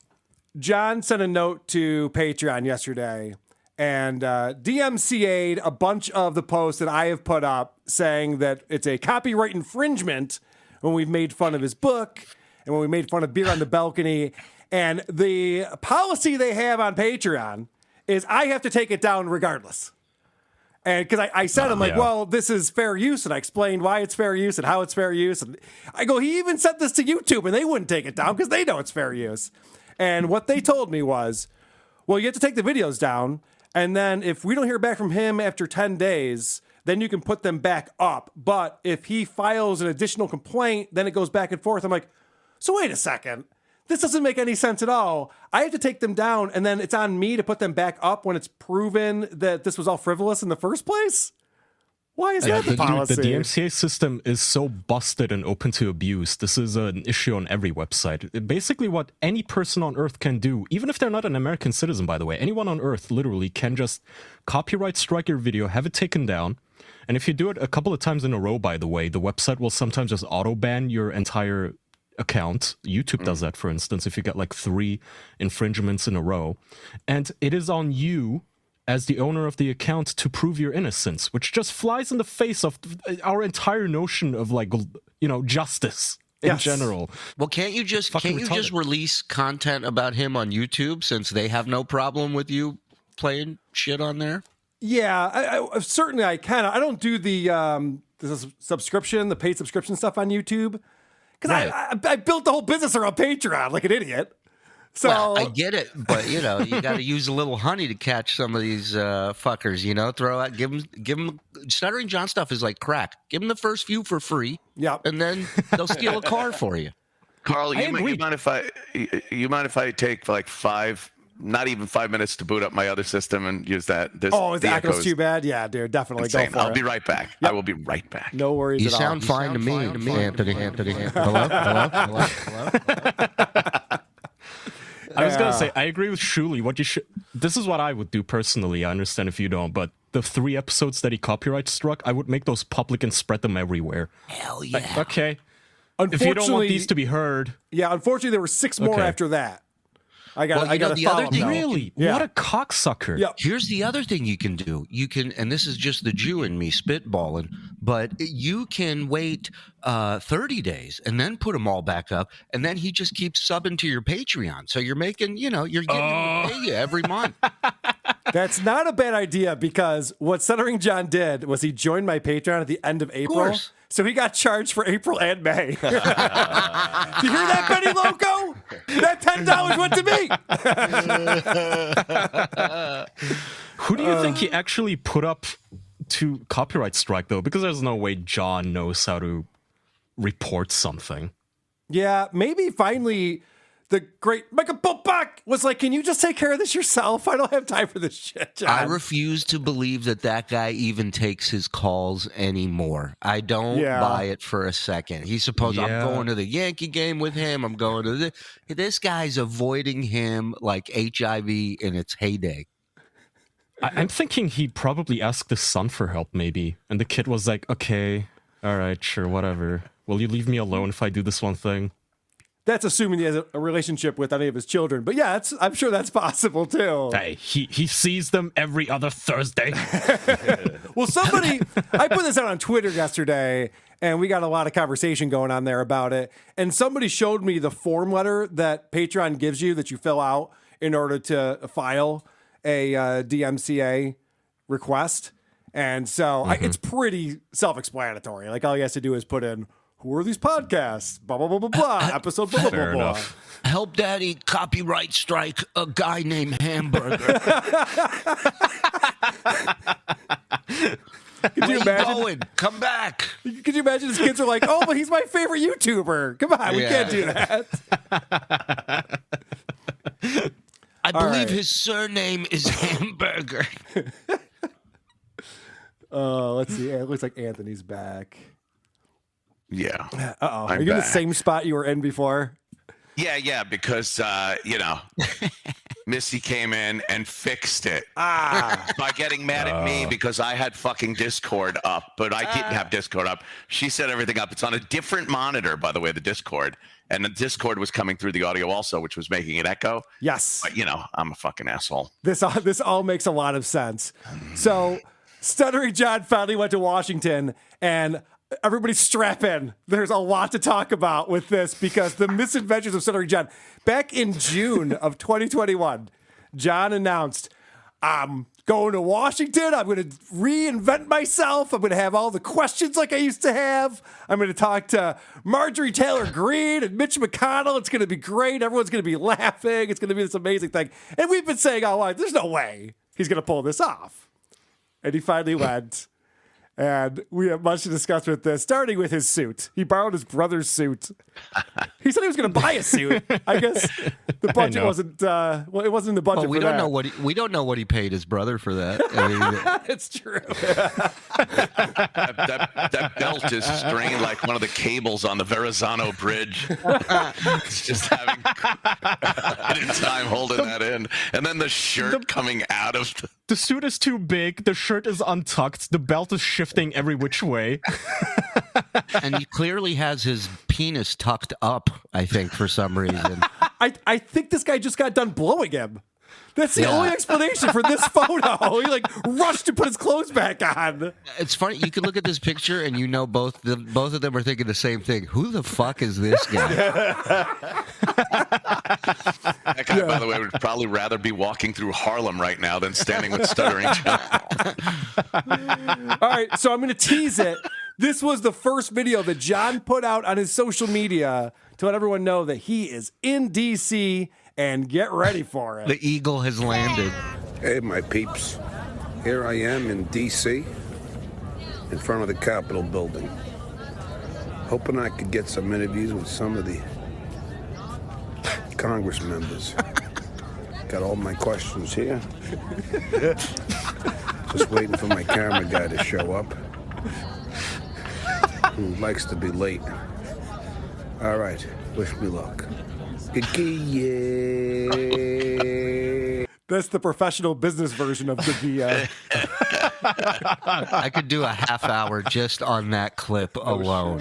John sent a note to Patreon yesterday and DMCA'd a bunch of the posts that I have put up saying that it's a copyright infringement when we've made fun of his book and when we made fun of Beer on the Balcony. And the policy they have on Patreon is I have to take it down regardless. And because I said, I'm like, well, this is fair use. And I explained why it's fair use and how it's fair use. And I go, he even sent this to YouTube and they wouldn't take it down because they know it's fair use. And what they told me was, well, you have to take the videos down. And then if we don't hear back from him after 10 days, then you can put them back up. But if he files an additional complaint, then it goes back and forth. I'm like, so wait a second. This doesn't make any sense at all. I have to take them down, and then it's on me to put them back up when it's proven that this was all frivolous in the first place? Why is that the policy? The DMCA system is so busted and open to abuse. This is an issue on every website. Basically, what any person on Earth can do, even if they're not an American citizen, by the way, anyone on Earth literally can just copyright strike your video, have it taken down. And if you do it a couple of times in a row, by the way, the website will sometimes just auto-ban your entire account. YouTube does that, for instance, if you get like 3 infringements in a row. And it is on you as the owner of the account to prove your innocence, which just flies in the face of our entire notion of like, you know, justice in general. well, can't you just release content about him on YouTube since they have no problem with you playing shit on there? Yeah, I certainly I can. I don't do the subscription, the paid subscription stuff on YouTube because I built the whole business around Patreon like an idiot. So well, I get it, but you know, you got to use a little honey to catch some of these fuckers. You know, give them. Stuttering John stuff is like crack. Give them the first few for free. Yeah, and then they'll steal a car for you. Carl, you mind if I take like 5, not even 5 minutes to boot up my other system and use that? Is the echoes too bad? Yeah, dude, definitely go for it. I'll be right back. Yep. I will be right back. No worries. You at all. sound fine to me, Anthony. Hello. I was gonna say I agree with Shuli. This is what I would do personally. I understand if you don't, but the 3 episodes that he copyright struck, I would make those public and spread them everywhere. Hell yeah. Like, okay. If you don't want these to be heard, unfortunately, there were 6 more after that. I got the other thing. Really? Yeah. What a cocksucker. Yep. Here's the other thing you can do. You can, and this is just the Jew in me spitballing, but you can wait 30 days and then put them all back up, and then he just keeps subbing to your Patreon. So you're making, you're getting him to pay you every month. That's not a bad idea because what Stuttering John did was he joined my Patreon at the end of April. Course. So he got charged for April and May. Do you hear that, Benny Loco? That $10 went to me. Who do you think he actually put up to copyright strike, though? Because there's no way John knows how to report something. Yeah, maybe finally the great Michael Popak was like, can you just take care of this yourself? I don't have time for this shit, John. I refuse to believe that guy even takes his calls anymore. I don't buy it for a second. He's supposed, I'm going to the Yankee game with him. I'm going to this guy's avoiding him like HIV in its heyday. I'm thinking he probably asked his son for help, maybe. And the kid was like, okay, all right, sure, whatever. Will you leave me alone if I do this one thing? That's assuming he has a relationship with any of his children. But yeah, I'm sure that's possible, too. Hey, he sees them every other Thursday. Well, I put this out on Twitter yesterday, and we got a lot of conversation going on there about it. And somebody showed me the form letter that Patreon gives you that you fill out in order to file a DMCA request. And so it's pretty self-explanatory. Like, all he has to do is put in, who are these podcasts? Blah, blah, blah, blah, blah. Episode blah, blah, blah, blah. Help Daddy copyright strike a guy named Hamburger. Could you imagine? Going? Come back. Could you imagine his kids are like, oh, but he's my favorite YouTuber. Come on, we can't do that. I believe his surname is Hamburger. Let's see. It looks like Anthony's back. Yeah. Uh-oh. Are you in the same spot you were in before? Yeah, because, Missy came in and fixed it by getting mad at me because I had fucking Discord up, but I didn't have Discord up. She set everything up. It's on a different monitor, by the way, the Discord. And the Discord was coming through the audio also, which was making it echo. Yes. But, I'm a fucking asshole. This all makes a lot of sense. So Stuttering John finally went to Washington, and everybody strap in. There's a lot to talk about with this because the misadventures of Stuttering John. Back in June of 2021, John announced, I'm going to Washington. I'm going to reinvent myself. I'm going to have all the questions like I used to have. I'm going to talk to Marjorie Taylor Greene and Mitch McConnell. It's going to be great. Everyone's going to be laughing. It's going to be this amazing thing. And we've been saying all along, there's no way he's going to pull this off. And he finally went. And we have much to discuss with this, starting with his suit. He borrowed his brother's suit. He said he was going to buy a suit. I guess the budget wasn't. It wasn't in the budget. We don't know we don't know what he paid his brother for that. I mean, it's true. that belt is strained like one of the cables on the Verrazano Bridge. It's just having time holding that in, and then the shirt coming out of the suit is too big. The shirt is untucked. The belt is shifting every which way. And he clearly has his penis tucked up, I think, for some reason. I think this guy just got done blowing him. That's the only explanation for this photo. He rushed to put his clothes back on. It's funny. You can look at this picture and both of them are thinking the same thing. Who the fuck is this guy? That guy, by the way, would probably rather be walking through Harlem right now than standing with Stuttering John. All right, so I'm going to tease it. This was the first video that John put out on his social media to let everyone know that he is in D.C., and get ready for it. The eagle has landed. Hey, my peeps. Here I am in D.C., in front of the Capitol building. Hoping I could get some interviews with some of the Congress members. Got all my questions here. Just waiting for my camera guy to show up. Who likes to be late. All right, wish me luck. That's the professional business version of the I could do a half hour just on that clip alone.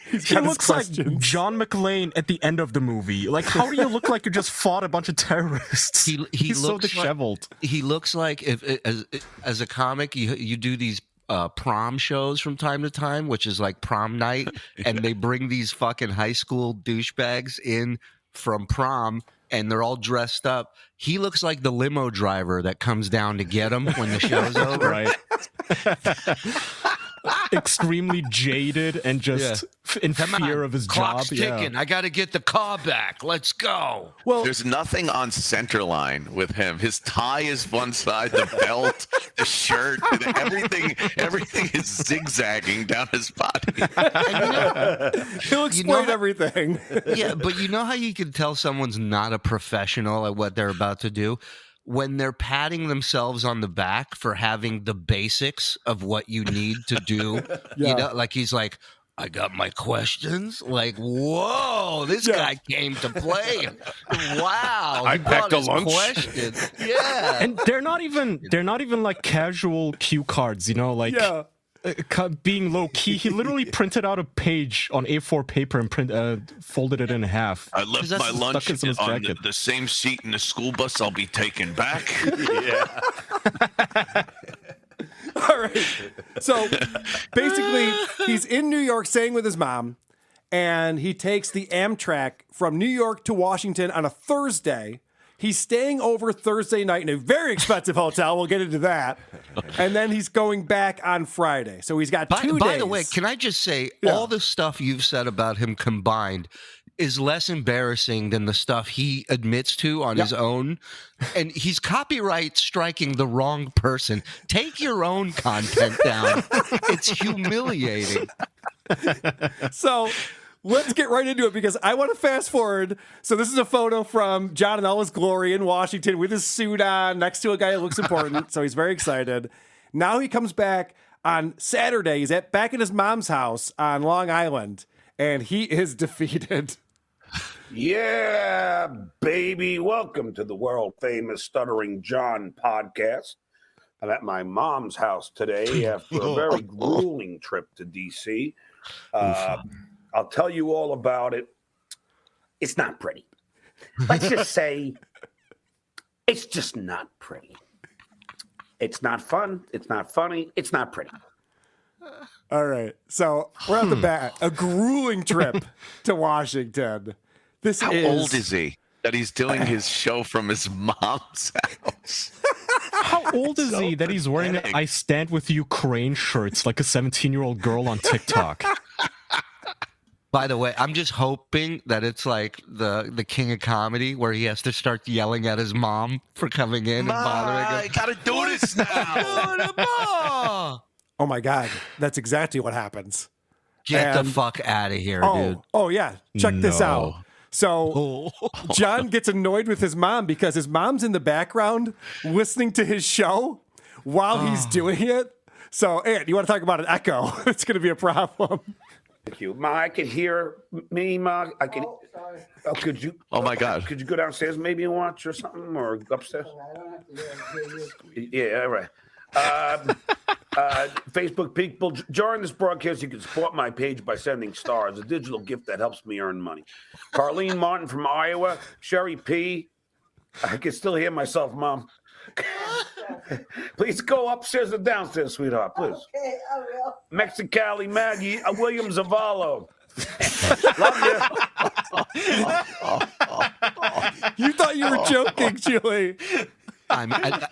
He looks like John McClane at the end of the movie. Like, how do you look like you just fought a bunch of terrorists? He's so disheveled. He looks like if as a comic, you do these prom shows from time to time, which is like prom night, and they bring these fucking high school douchebags in from prom, and they're all dressed up. He looks like the limo driver that comes down to get him when the show's over. Right. extremely jaded and just in fear of his Clock's job. ticking. I got to get the car back. Let's go. Well, There's nothing on center line with him. His tie is one side, the belt, the shirt, everything is zigzagging down his body. he'll explain everything. Yeah, but you know how you can tell someone's not a professional at what they're about to do? When they're patting themselves on the back for having the basics of what you need to do. Yeah. You know, like he's like, I got my questions. Like, whoa, this guy came to play. Wow. I packed a lunch. Questions. Yeah. And they're not even like casual cue cards, you know, like being low key. He literally printed out a page on A4 paper and folded it in half. I left my lunch on the same seat in the school bus I'll be taking back. Yeah. All right. So basically, he's in New York staying with his mom, and he takes the Amtrak from New York to Washington on a Thursday. He's staying over Thursday night in a very expensive hotel. We'll get into that. And then he's going back on Friday. So he's got 2 days. By the way, can I just say, all the stuff you've said about him combined is less embarrassing than the stuff he admits to on his own. And he's copyright striking the wrong person. Take your own content down. It's humiliating. So let's get right into it because I want to fast forward. So this is a photo from John in all his glory in Washington with his suit on next to a guy who looks important. So he's very excited. Now he comes back on Saturday. He's back at his mom's house on Long Island, and he is defeated. Yeah, baby. Welcome to the world famous Stuttering John podcast. I'm at my mom's house today after a very grueling trip to D.C. I'll tell you all about it. It's not pretty. Let's just say it's just not pretty. It's not fun. It's not funny. It's not pretty. All right. So we're at the bat. A grueling trip to Washington. How old is he that he's doing his show from his mom's house? How old is he that he's wearing I Stand With Ukraine shirts like a 17-year-old girl on TikTok? By the way, I'm just hoping that it's like the King of Comedy where he has to start yelling at his mom for coming in and bothering him. I gotta do this now. Oh my God. That's exactly what happens. Get the fuck out of here, dude. Oh, yeah. Check this out. So John gets annoyed with his mom because his mom's in the background listening to his show while he's doing it. So, Ant, you want to talk about an echo? It's going to be a problem. Thank you. Ma, I can hear me, Ma. I can. Oh, sorry. Oh, could you? Oh, my God. Could you go downstairs maybe and watch or something, or go upstairs? I don't have to. Yeah, all right. Facebook people, during this broadcast, you can support my page by sending stars, a digital gift that helps me earn money. Carlene Martin from Iowa, Sherry P. I can still hear myself, Mom. Please go upstairs and downstairs, sweetheart, please. Okay, I will. Mexicali Maggie, William Zavallo. Love You thought you were joking, Julie.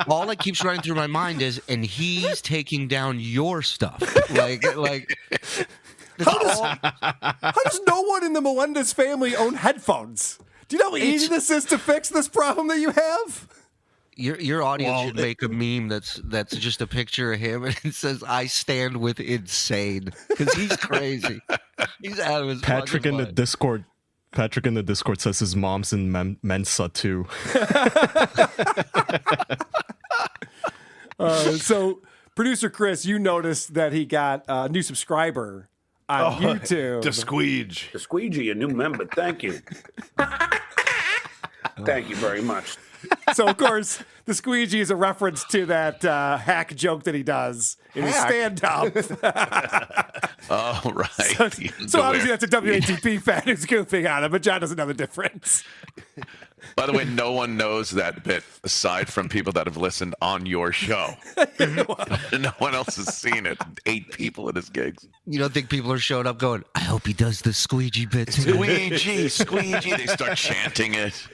All that keeps running through my mind is, and he's taking down your stuff. Like. How does no one in the Melendez family own headphones? Do you know how easy this is to fix this problem that you have? Your audience should make a meme that's just a picture of him and it says "I stand with insane" because he's crazy. He's out of his Patrick in mind. the Discord says his mom's in Mensa too. So, producer Chris, you noticed that he got a new subscriber on YouTube. The Squeege. The Squeegee, a new member. Thank you. Thank you very much. So, of course, the squeegee is a reference to that hack joke that he does in his stand-up. Oh, right. So obviously that's a WATP fan who's goofing on him, but John doesn't know the difference. By the way, no one knows that bit aside from people that have listened on your show. No one else has seen it. 8 people at his gigs. You don't think people are showing up going, I hope he does the squeegee bit too. Squeegee, squeegee. They start chanting it.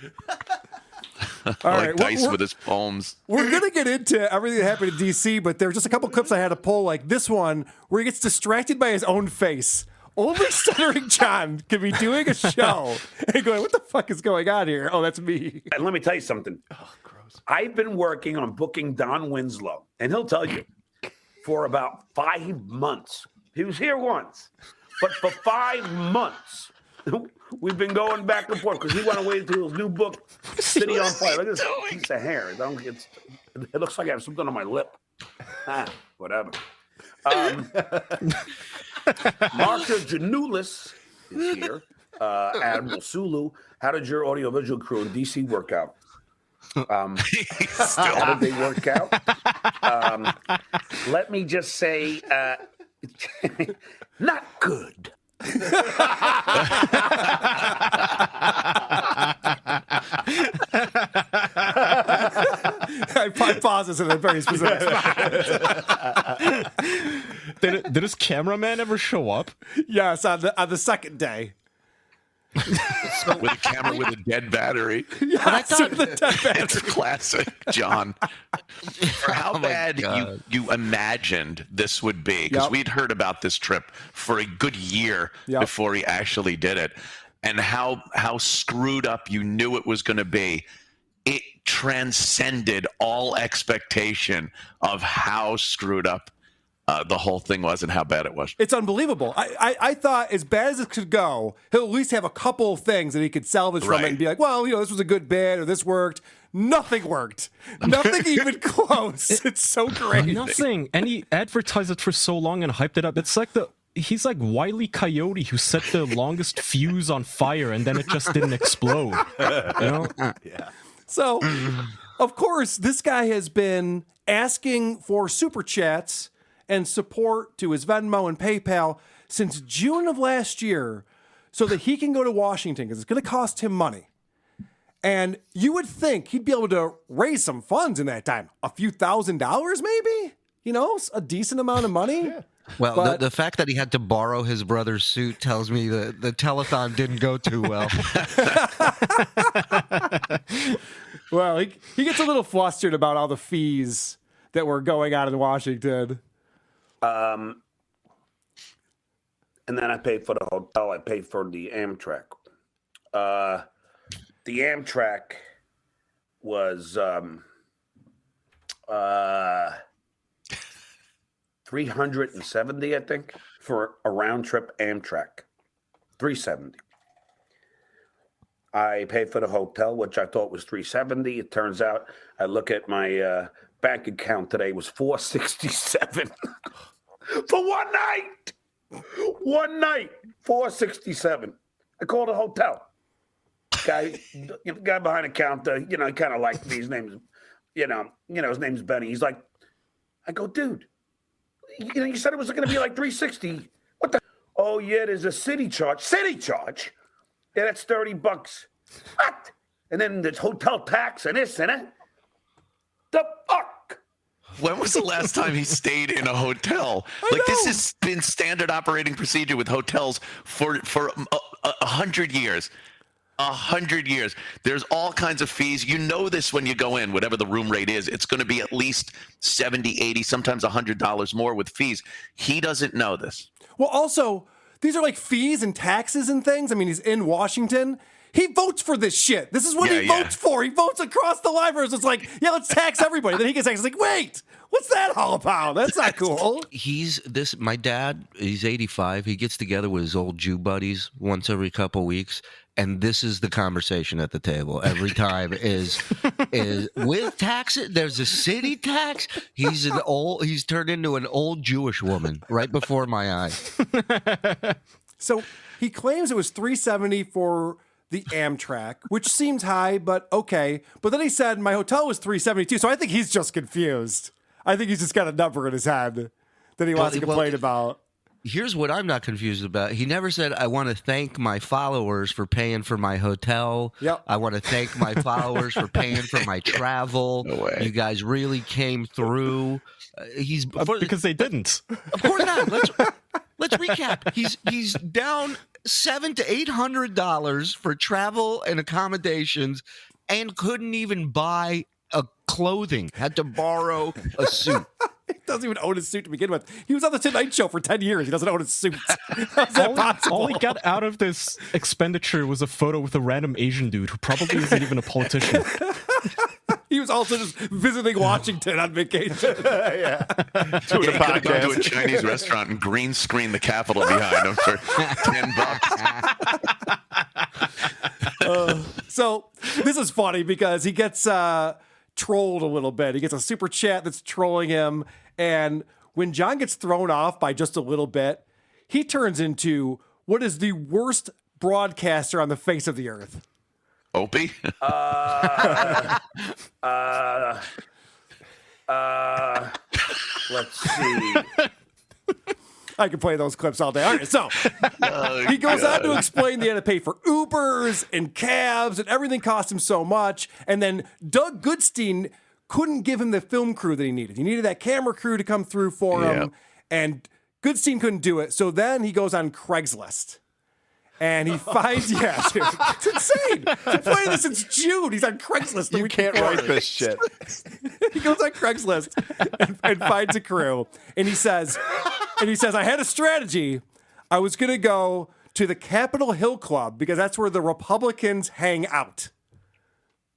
Like Dice with his poems. We're going to get into everything that happened in D.C., but there's just a couple clips I had to pull, like this one, where he gets distracted by his own face. Only Stuttering John can be doing a show and going, what the fuck is going on here? Oh, that's me. And let me tell you something. Oh, gross. I've been working on booking Don Winslow, and he'll tell you, for about 5 months. He was here once, but for 5 months, we've been going back and forth because he went away to his new book, City on Fire. Look at this piece of hair. It looks like I have something on my lip. Whatever. Martha Janulis is here. Admiral Sulu. How did your audiovisual crew in DC work out? How did they work out? Let me just say, not good. I pause this in a very specific spot. Did his cameraman ever show up? Yes, on the second day. With a camera with a dead battery. Yes, with the dead battery. It's classic, John. For how bad you imagined this would be, because we'd heard about this trip for a good year before he actually did it, and how screwed up you knew it was going to be. It transcended all expectation of how screwed up the whole thing was and how bad it was. It's unbelievable. I thought as bad as it could go, he'll at least have a couple of things that he could salvage from it and be like, well, this was a good bit or this worked. Nothing worked. Nothing even close. It's so great. Nothing. And he advertised it for so long and hyped it up. It's like he's like Wile E. Coyote who set the longest fuse on fire and then it just didn't explode. Yeah. So, of course, this guy has been asking for super chats and support to his Venmo and PayPal since June of last year so that he can go to Washington because it's going to cost him money. And you would think he'd be able to raise some funds in that time. A few $1,000s maybe? A decent amount of money? Yeah. Well, the fact that he had to borrow his brother's suit tells me the telethon didn't go too well. Well, he gets a little flustered about all the fees that were going on in Washington. And then I paid for the hotel. I paid for the Amtrak. The Amtrak was $370, I think, for a round trip Amtrak. $370. I paid for the hotel, which I thought was $370. It turns out I look at my bank account today was $467 for one night. One night, $467. I called a hotel. Guy behind the counter, he kind of liked me. His name's, his name's Benny. He's like, I go, dude, you said it was going to be like $360. What the? Oh yeah, there's a city charge. City charge? Yeah, that's $30. What? And then there's hotel tax and this and that. The fuck? When was the last time he stayed in a hotel? This has been standard operating procedure with hotels for 100 years. 100 years. There's all kinds of fees. You know this when you go in, whatever the room rate is. It's going to be at least $70, $80, sometimes $100 more with fees. He doesn't know this. Well, also, these are like fees and taxes and things. I mean, he's in Washington. He votes for this shit. This is what he votes for. He votes across the line. It's like, let's tax everybody. Then he gets taxed. It's like, wait, what's that all about? That's not cool. My dad, he's 85. He gets together with his old Jew buddies once every couple weeks. And this is the conversation at the table every time is with taxes. There's a city tax. He's turned into an old Jewish woman right before my eyes. So he claims it was $370 for the Amtrak, which seems high, but okay. But then he said my hotel was $372. So I think he's just confused. I think he's just got a number in his head that he wants to complain about. Here's what I'm not confused about. He never said, I want to thank my followers for paying for my hotel. Yep. I want to thank my followers for paying for my travel. No way. You guys really came through. Because they didn't. Of course not. Let's recap. He's down $700 to $800 for travel and accommodations, and couldn't even buy a clothing. Had to borrow a suit. He doesn't even own his suit to begin with. He was on the Tonight Show for 10 years. He doesn't own his suit. How's that possible? All he got out of this expenditure was a photo with a random Asian dude who probably isn't even a politician. He was also just visiting Washington on vacation. Yeah. Doing a He could have gone to a podcast. Chinese restaurant and green screen the Capitol behind him for $10. So this is funny because he gets trolled a little bit. He gets a super chat that's trolling him. And when John gets thrown off by just a little bit, he turns into what is the worst broadcaster on the face of the earth. Opie? Let's see. I can play those clips all day. All right, so he goes on to explain they had to pay for Ubers and cabs and everything cost him so much. And then Doug Goodstein couldn't give him the film crew that he needed. He needed that camera crew to come through for him, and Goodstein couldn't do it. So then he goes on Craigslist. And he finds, dude, it's insane. He's been playing this since June. He's on Craigslist. You can't write this shit. He goes on Craigslist and finds a crew. And he says, I had a strategy. I was going to go to the Capitol Hill Club because that's where the Republicans hang out.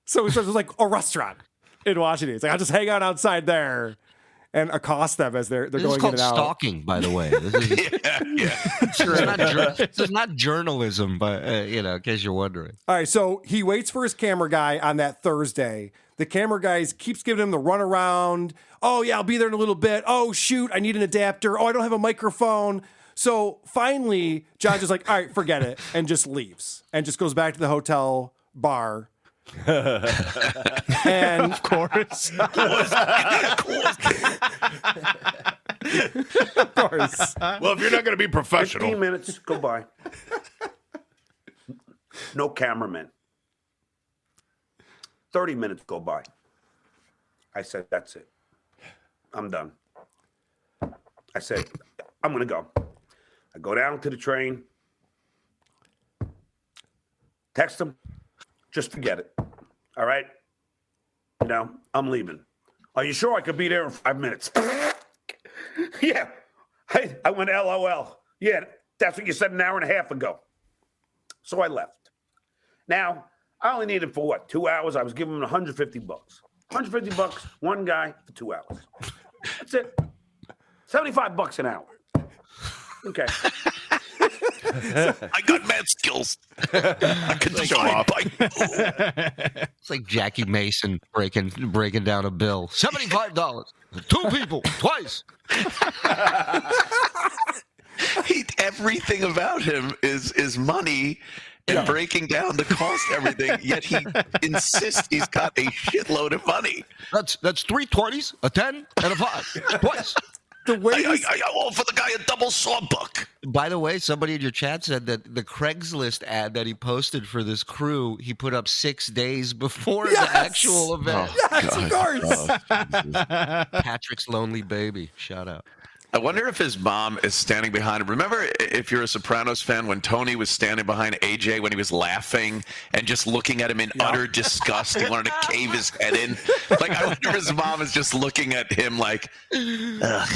So he says it was like a restaurant in Washington. He's like, I'll just hang out outside there and accost them as they're This going is called in and out. stalking, by the way. This is not journalism, but in case you're wondering. All right, so he waits for his camera guy on that Thursday. The camera guy keeps giving him the runaround. Oh, yeah, I'll be there in a little bit. Oh, shoot, I need an adapter. Oh, I don't have a microphone. So finally, John's just like, all right, forget it, and just leaves and just goes back to the hotel bar. And Of course. of course. Well, if you're not going to be professional. 15 minutes go by. No cameraman. 30 minutes go by. I said, that's it. I'm done. I said, I'm going to go. I go down to the train. Text him. Just forget it. All right? I'm leaving. Are you sure I could be there in 5 minutes? Yeah. I went LOL. Yeah, that's what you said an hour and a half ago. So I left. Now, I only needed for 2 hours? I was giving him $150. $150, one guy for 2 hours. That's it. $75 an hour. Okay. I got mad skills. I can show off. It's like Jackie Mason breaking down a bill. $75. 2 people, twice. Everything about him is money and breaking down the cost of everything, yet he insists he's got a shitload of money. That's 3 20s, a 10, and a 5. Twice. The way I offer the guy a double sawbuck. By the way, somebody in your chat said that the Craigslist ad that he posted for this crew, he put up 6 days before the actual event. Yes, of course. Patrick's lonely baby. Shout out. I wonder if his mom is standing behind him. Remember, if you're a Sopranos fan, when Tony was standing behind AJ when he was laughing and just looking at him in utter disgust, he wanted to cave his head in. Like, I wonder if his mom is just looking at him like, ugh,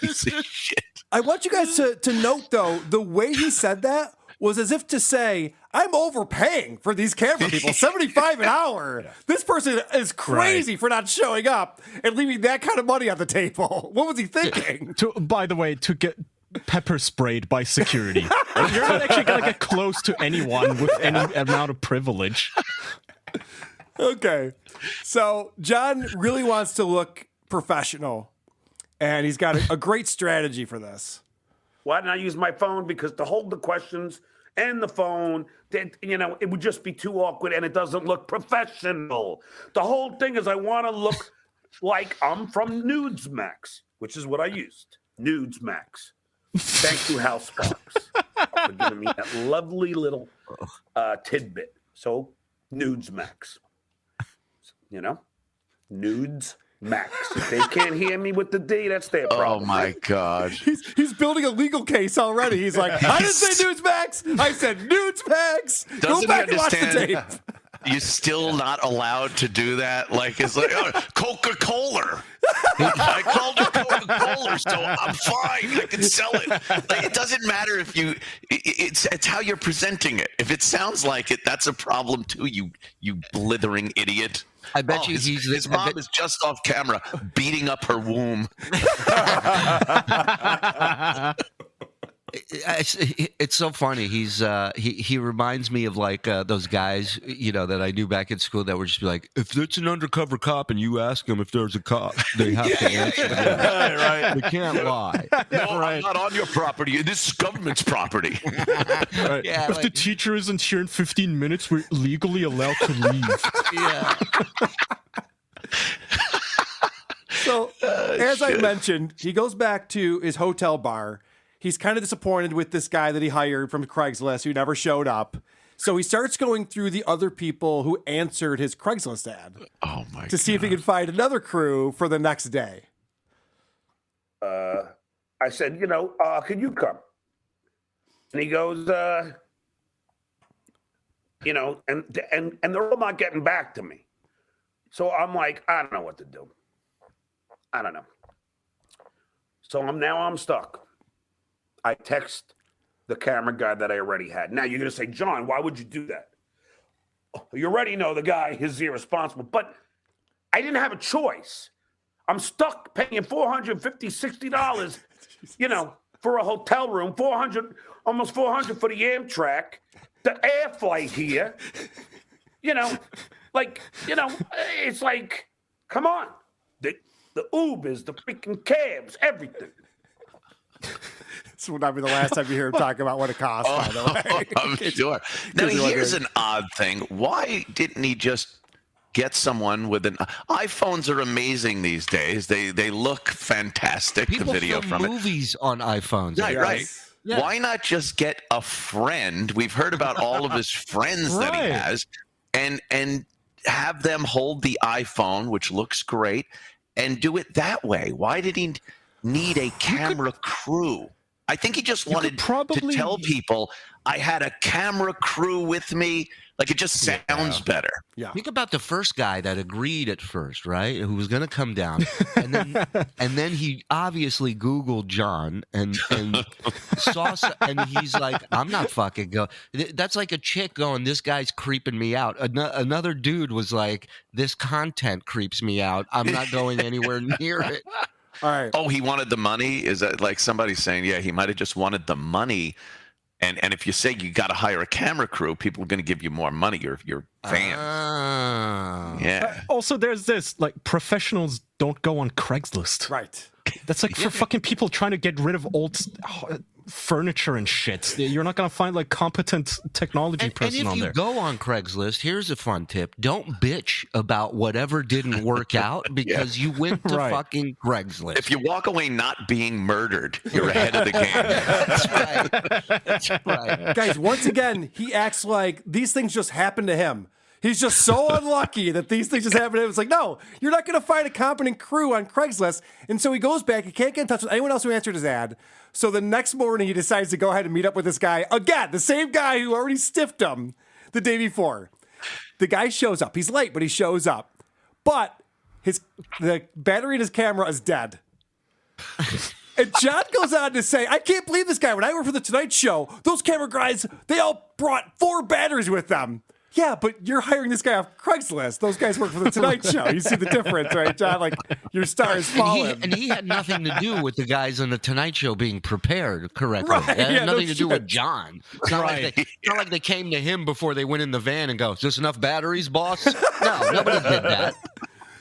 piece of shit. I want you guys to note, though, the way he said that was as if to say, I'm overpaying for these camera people, $75 an hour. This person is crazy for not showing up and leaving that kind of money on the table. What was he thinking? By the way, to get pepper sprayed by security. You're not actually going to get close to anyone with any amount of privilege. Okay. So John really wants to look professional, and he's got a great strategy for this. Why didn't I use my phone? Because to hold the questions and the phone, it would just be too awkward and it doesn't look professional. The whole thing is I want to look like I'm from Nudesmax, which is what I used. Nudesmax. Thank you, Hal Sparks, for giving me that lovely little tidbit. So, Nudesmax. Nudes Max. If they can't hear me with the D, that's their problem. Oh my God. He's building a legal case already. He's like, I didn't say Nudes Max. I said Nudes Max. Go back and watch the tape. You're still not allowed to do that. Like it's like Coca-Cola. I called it Coca-Cola, so I'm fine. I can sell it. Like, it doesn't matter if you. It's how you're presenting it. If it sounds like it, that's a problem too. You blithering idiot. I bet you his mom is just off camera beating up her womb. It's so funny. He reminds me of like those guys, that I knew back in school that were just be like, if it's an undercover cop and you ask them if there's a cop, they have to answer. Right. They can't lie. No, I'm not on your property. This is government's property. Right. Yeah, if the teacher isn't here in 15 minutes, we're legally allowed to leave. Yeah. So, as I mentioned, he goes back to his hotel bar. He's kind of disappointed with this guy that he hired from Craigslist who never showed up. So he starts going through the other people who answered his Craigslist ad to see if he can find another crew for the next day. I said, can you come? And he goes, and they're all not getting back to me. So I'm like, I don't know what to do. I don't know. So I'm stuck. I text the camera guy that I already had. Now you're going to say, John, why would you do that? You already know the guy is irresponsible, but I didn't have a choice. I'm stuck paying $450, $60, for a hotel room, almost $400 for the Amtrak, the air flight here. It's like, come on. The Ubers, the freaking cabs, everything. This will not be the last time you hear him talk about what it costs, by the way. I'm sure. Now, here's an odd thing. Why didn't he just get someone with an... iPhones are amazing these days. They look fantastic, People the video film from movies on iPhones. Right. Yeah. Why not just get a friend? We've heard about all of his friends that he has, and have them hold the iPhone, which looks great, and do it that way. Why did he need a camera crew? I think he just wanted to tell people, I had a camera crew with me. Like, it just sounds better. Yeah. Think about the first guy that agreed at first, right? Who was going to come down, and then he obviously Googled John and saw, and he's like, "I'm not fucking going." That's like a chick going, "This guy's creeping me out." Another dude was like, "This content creeps me out. I'm not going anywhere near it." All right. Oh, he wanted the money? Is that like somebody saying, yeah, he might have just wanted the money? And if you say you got to hire a camera crew, people are going to give you more money. Your fans. Yeah. Also, there's this, like, professionals don't go on Craigslist. Right. That's like for fucking people trying to get rid of old furniture and shit. You're not going to find, like, competent technology person on there. And if you go on Craigslist, here's a fun tip. Don't bitch about whatever didn't work out because you went to fucking Craigslist. If you walk away not being murdered, you're ahead of the game. That's right. Guys, once again, he acts like these things just happen to him. He's just so unlucky that these things just happen to him. It's like, no, you're not going to find a competent crew on Craigslist. And so he goes back. He can't get in touch with anyone else who answered his ad. So the next morning, he decides to go ahead and meet up with this guy. Again, the same guy who already stiffed him the day before. The guy shows up. He's late, but he shows up. But the battery in his camera is dead. And John goes on to say, I can't believe this guy. When I worked for The Tonight Show, those camera guys, they all brought 4 batteries with them. Yeah, but you're hiring this guy off Craigslist. Those guys work for The Tonight Show. You see the difference, right, John? Like, your star is falling. And he had nothing to do with the guys on The Tonight Show being prepared correctly. Right, It had yeah, nothing no to do shit. with John. It's not, like they came to him before they went in the van and go, is this enough batteries, boss? No, nobody did that.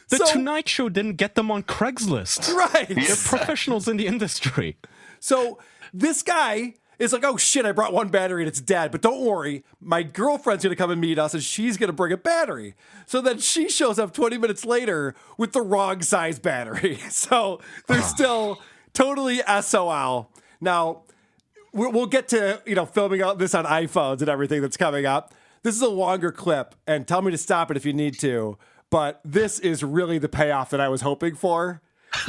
The Tonight Show didn't get them on Craigslist. Right. They're professionals in the industry. So this guy is like, oh shit, I brought 1 battery and it's dead. But don't worry, my girlfriend's going to come and meet us and she's going to bring a battery. So then she shows up 20 minutes later with the wrong size battery. So they're still totally SOL. Now, we'll get to, filming out this on iPhones and everything that's coming up. This is a longer clip, and tell me to stop it if you need to. But this is really the payoff that I was hoping for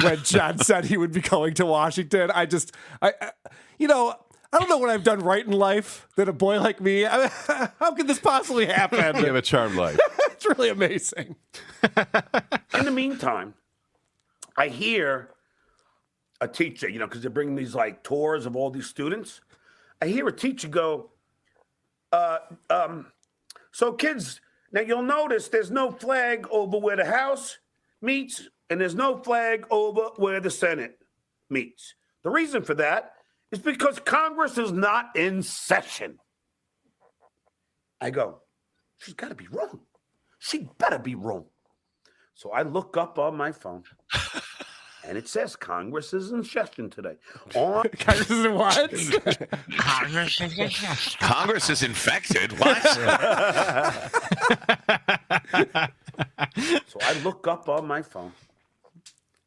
when John said he would be going to Washington. I don't know what I've done right in life that a boy like me, how could this possibly happen? You have a charmed life. It's really amazing. In the meantime, I hear a teacher, because they're bringing these like tours of all these students. I hear a teacher go, so kids, now you'll notice there's no flag over where the House meets, and there's no flag over where the Senate meets. The reason for that is because Congress is not in session. I go, she's got to be wrong. She better be wrong. So I look up on my phone, and it says Congress is in session today. Congress is in what? Congress is infected. What? So I look up on my phone,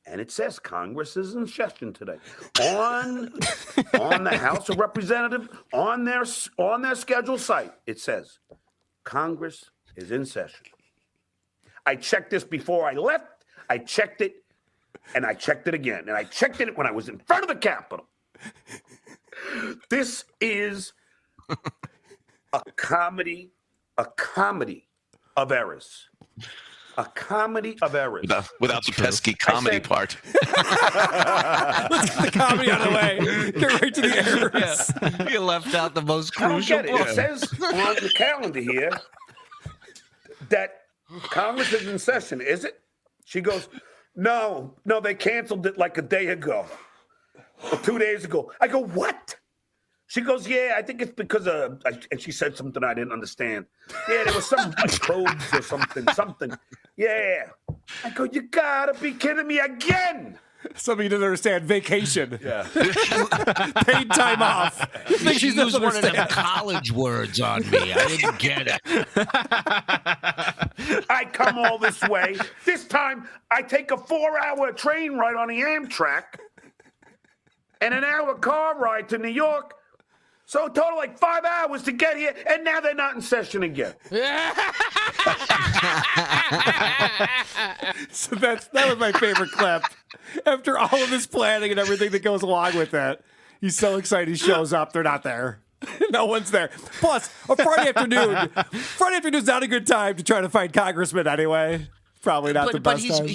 and it says Congress is in session today. On the House of Representatives, on their scheduled site, it says Congress is in session. I checked this before I left. I checked it, and I checked it again. And I checked it when I was in front of the Capitol. This is a comedy of errors. A comedy of errors. Without the pesky comedy part. Let's get the comedy out of the way. Get right to the errors. Yeah. You left out the most I don't crucial get it. part. It says on the calendar here that Congress is in session. Is it? She goes, no, they canceled it like a day ago or 2 days ago. I go, what? She goes, yeah, I think it's because and she said something I didn't understand. Yeah, there was some like probes or something. Yeah. I go, you gotta be kidding me again. Something you didn't understand. Vacation. Yeah. Paid time off. You think She she's used one of them understand? college words on me. I didn't get it. I come all this way. This time, I take a 4-hour train ride on the Amtrak and an hour car ride to New York. So total like 5 hours to get here, and now they're not in session again. So that was my favorite clip. After all of this planning and everything that goes along with it, he's so excited he shows up. They're not there. No one's there. Plus, a Friday afternoon. Friday afternoon's not a good time to try to find congressmen anyway. Probably not the best time.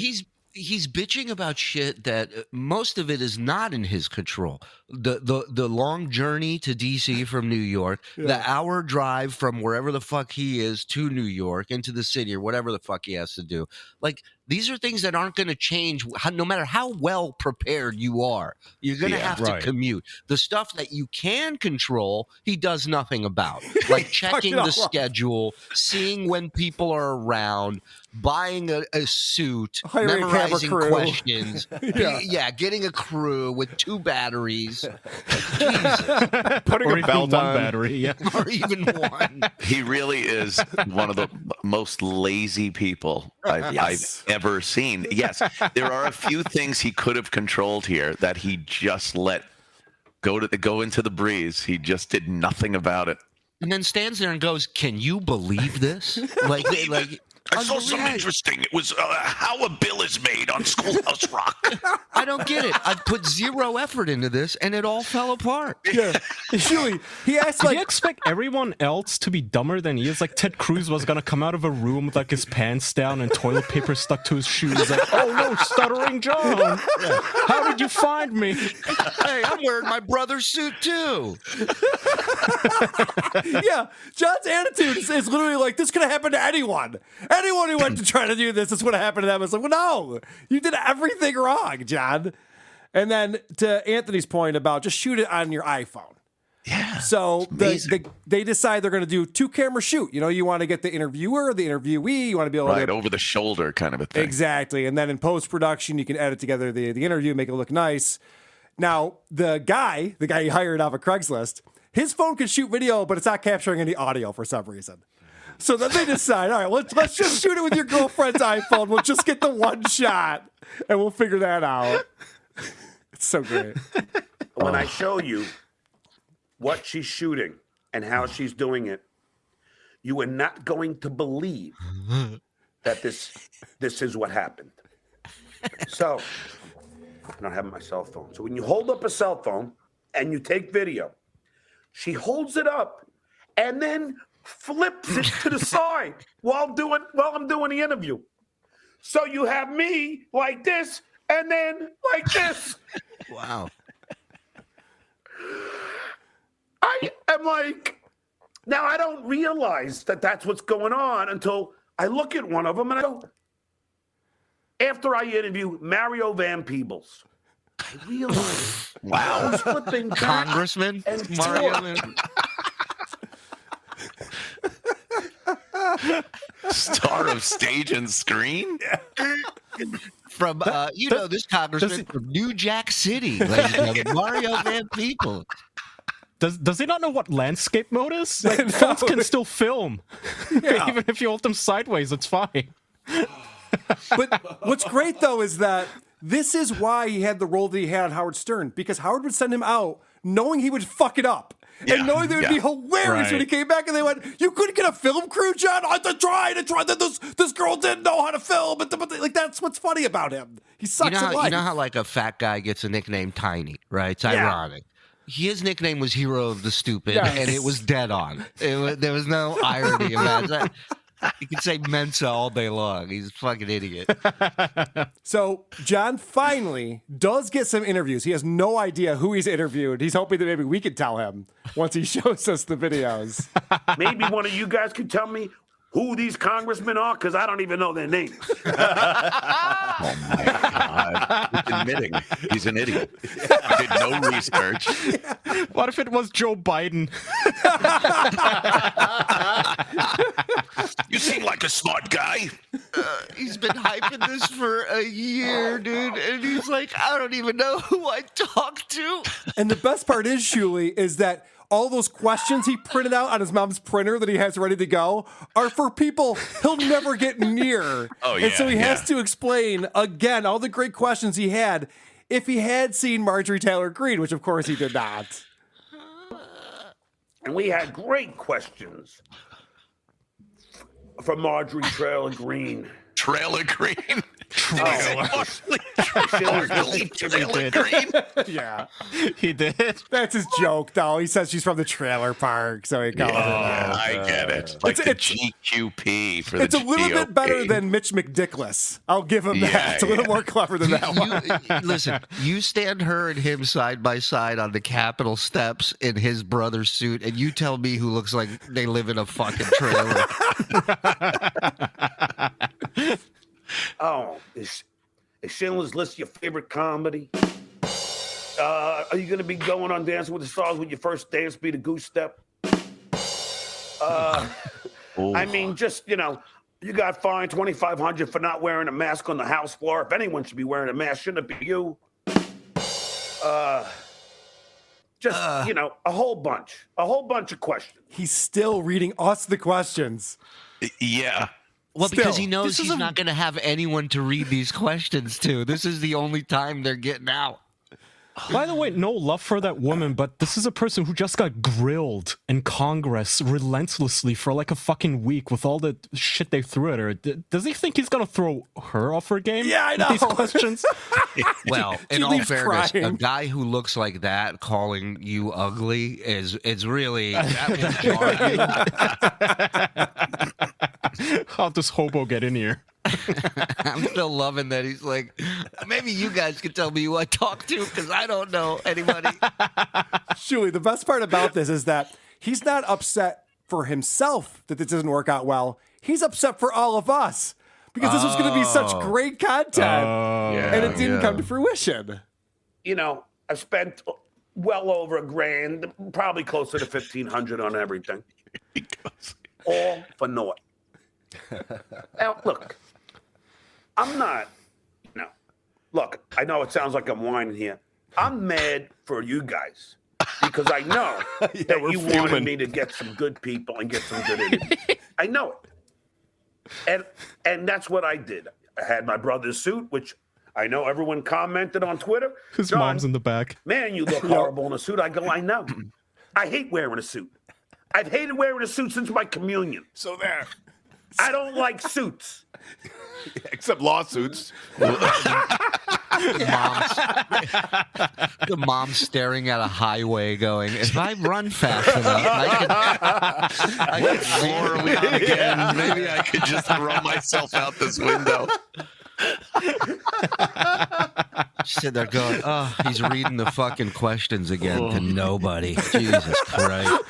He's bitching about shit that most of it is not in his control. The long journey to DC from New York, the hour drive from wherever the fuck he is to New York into the city or whatever the fuck he has to do. Like, these are things that aren't going to change no matter how well prepared you are. You're going to have to commute. The stuff that you can control, he does nothing about. Like checking the schedule, seeing when people are around, buying a suit, Hiring memorizing a questions. Getting a crew with 2 batteries. Putting Or a even belt one on. battery. Yeah. Or even one. He really is one of the most lazy people I've ever seen. Yes, there are a few things he could have controlled here that he just let go into the breeze. He just did nothing about it. And then stands there and goes, "Can you believe this?" Like I saw something interesting. It was how a bill is made on Schoolhouse Rock. I don't get it. I put 0 effort into this, and it all fell apart. Yeah. Julie, he asked Do you expect everyone else to be dumber than he is? Like Ted Cruz was gonna come out of a room with like his pants down and toilet paper stuck to his shoes. Like, oh no, Stuttering John! How did you find me? Hey, I'm wearing my brother's suit too. yeah, John's attitude is literally like, this could have happened to anyone. Anyone who went to try to do this would have happened to them. It's like, well, no, you did everything wrong, John. And then to Anthony's point about just shoot it on your iPhone. Yeah. So they decide they're going to do 2-camera shoot. You want to get the interviewer, the interviewee. You want to be able to over the shoulder kind of a thing. Exactly. And then in post-production, you can edit together the interview, make it look nice. Now, the guy you hired off of Craigslist, his phone can shoot video, but it's not capturing any audio for some reason. So then they decide, all right, let's just shoot it with your girlfriend's iPhone. We'll just get the one shot, and we'll figure that out. It's so great. When I show you what she's shooting and how she's doing it, you are not going to believe that this is what happened. So, I don't have my cell phone. So when you hold up a cell phone and you take video, She holds it up and then flips it to the side while I'm doing the interview. So you have me like this and then like this. Wow. I am like, now I don't realize that that's what's going on until I look at one of them and I go, after I interview Mario Van Peebles, I realize I was flipping back Congressman and Mario forth. Star of stage and screen. from this congressman from New Jack City, ladies and gentlemen, Mario Van Peebles. Does he not know what landscape mode is? Like, phones can still film. Even if you hold them sideways, it's fine. But what's great, though, is that this is why he had the role that he had on Howard Stern, because Howard would send him out knowing he would fuck it up. And knowing that it would be hilarious when he came back and they went, you couldn't get a film crew, John? I tried. This girl didn't know how to film. But like, that's what's funny about him. He sucks at life. You know how like a fat guy gets a nickname Tiny, right? It's ironic. His nickname was Hero of the Stupid, and it was dead on. There was no irony about that. You could say Mensa all day long. He's a fucking idiot. So John finally does get some interviews. He has no idea who he's interviewed. He's hoping that maybe we could tell him once he shows us the videos. Maybe one of you guys could tell me who these congressmen are, because I don't even know their names. Oh my God! He's admitting he's an idiot. He did no research. What if it was Joe Biden? You seem like a smart guy. He's been hyping this for a year, dude, and he's like, I don't even know who I talked to. And the best part is, Shuli, is that all those questions he printed out on his mom's printer that he has ready to go are for people he'll never get near. And so he has to explain, again, all the great questions he had if he had seen Marjorie Taylor Greene, which of course he did not. And we had great questions from Marjorie Taylor Greene. Trailer Green. Trailer Green. Yeah, he did. That's his joke, though. He says she's from the trailer park, so he calls it that. I get it. Like the GQP for the It's a little bit better than Mitch McDickless. I'll give him that. It's a little more clever than that one. Listen, you stand her and him side by side on the Capitol steps in his brother's suit, and you tell me who looks like they live in a fucking trailer. Oh, is Schindler's List your favorite comedy? Are you going to be going on Dancing with the Stars with your first dance be the goose step? I mean, just, you got fined $2,500 for not wearing a mask on the house floor. If anyone should be wearing a mask, shouldn't it be you? A whole bunch of questions. He's still reading us the questions. Yeah. Well, Still, because he knows this is he's not going to have anyone to read these questions to. This is the only time they're getting out. By the way, no love for that woman, but this is a person who just got grilled in Congress relentlessly for like a fucking week with all the shit they threw at her. Does he think he's going to throw her off her game? Yeah, I know. With these questions? Well, She in all leaves fairness, crying. a guy who looks like that calling you ugly is really that will jar you. How'd this hobo get in here? I'm still loving that he's like, maybe you guys can tell me who I talk to because I don't know anybody. Shuli, the best part about this is that he's not upset for himself that this doesn't work out well. He's upset for all of us because this was going to be such great content and it didn't come to fruition. I spent well over $1,000, probably closer to $1,500 on everything. All for naught. Now, look, I'm not, look, I know it sounds like I'm whining here. I'm mad for you guys because I know that you wanted me to get some good people and get some good interviews. I know it. And that's what I did. I had my brother's suit, which I know everyone commented on Twitter. His mom's in the back. Man, you look horrible in a suit. I go, I know. I hate wearing a suit. I've hated wearing a suit since my communion. So there. I don't like suits. Except lawsuits. The mom's staring at a highway going, if I run fast enough, I could floor me out again. Maybe I could just throw myself out this window. Sit there going, oh, he's reading the fucking questions again to nobody. Jesus Christ.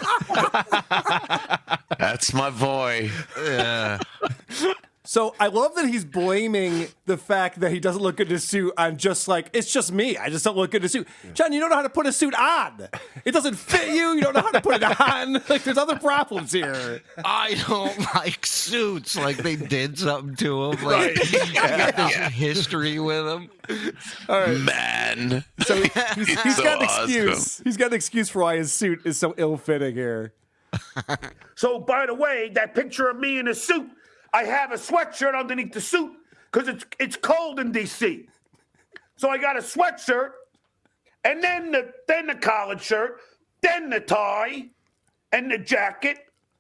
That's my boy. Yeah. So I love that he's blaming the fact that he doesn't look good in a suit on just like, it's just me. I just don't look good in a suit. John, you don't know how to put a suit on. It doesn't fit you. You don't know how to put it on. Like, there's other problems here. I don't like suits. Like they did something to him. Like you got this history with him. All right. Man. So he's so got an awesome. excuse. He's got an excuse for why his suit is so ill-fitting here. So, by the way, that picture of me in a suit, I have a sweatshirt underneath the suit because it's cold in D.C. So I got a sweatshirt, and then the collared shirt, then the tie, and the jacket.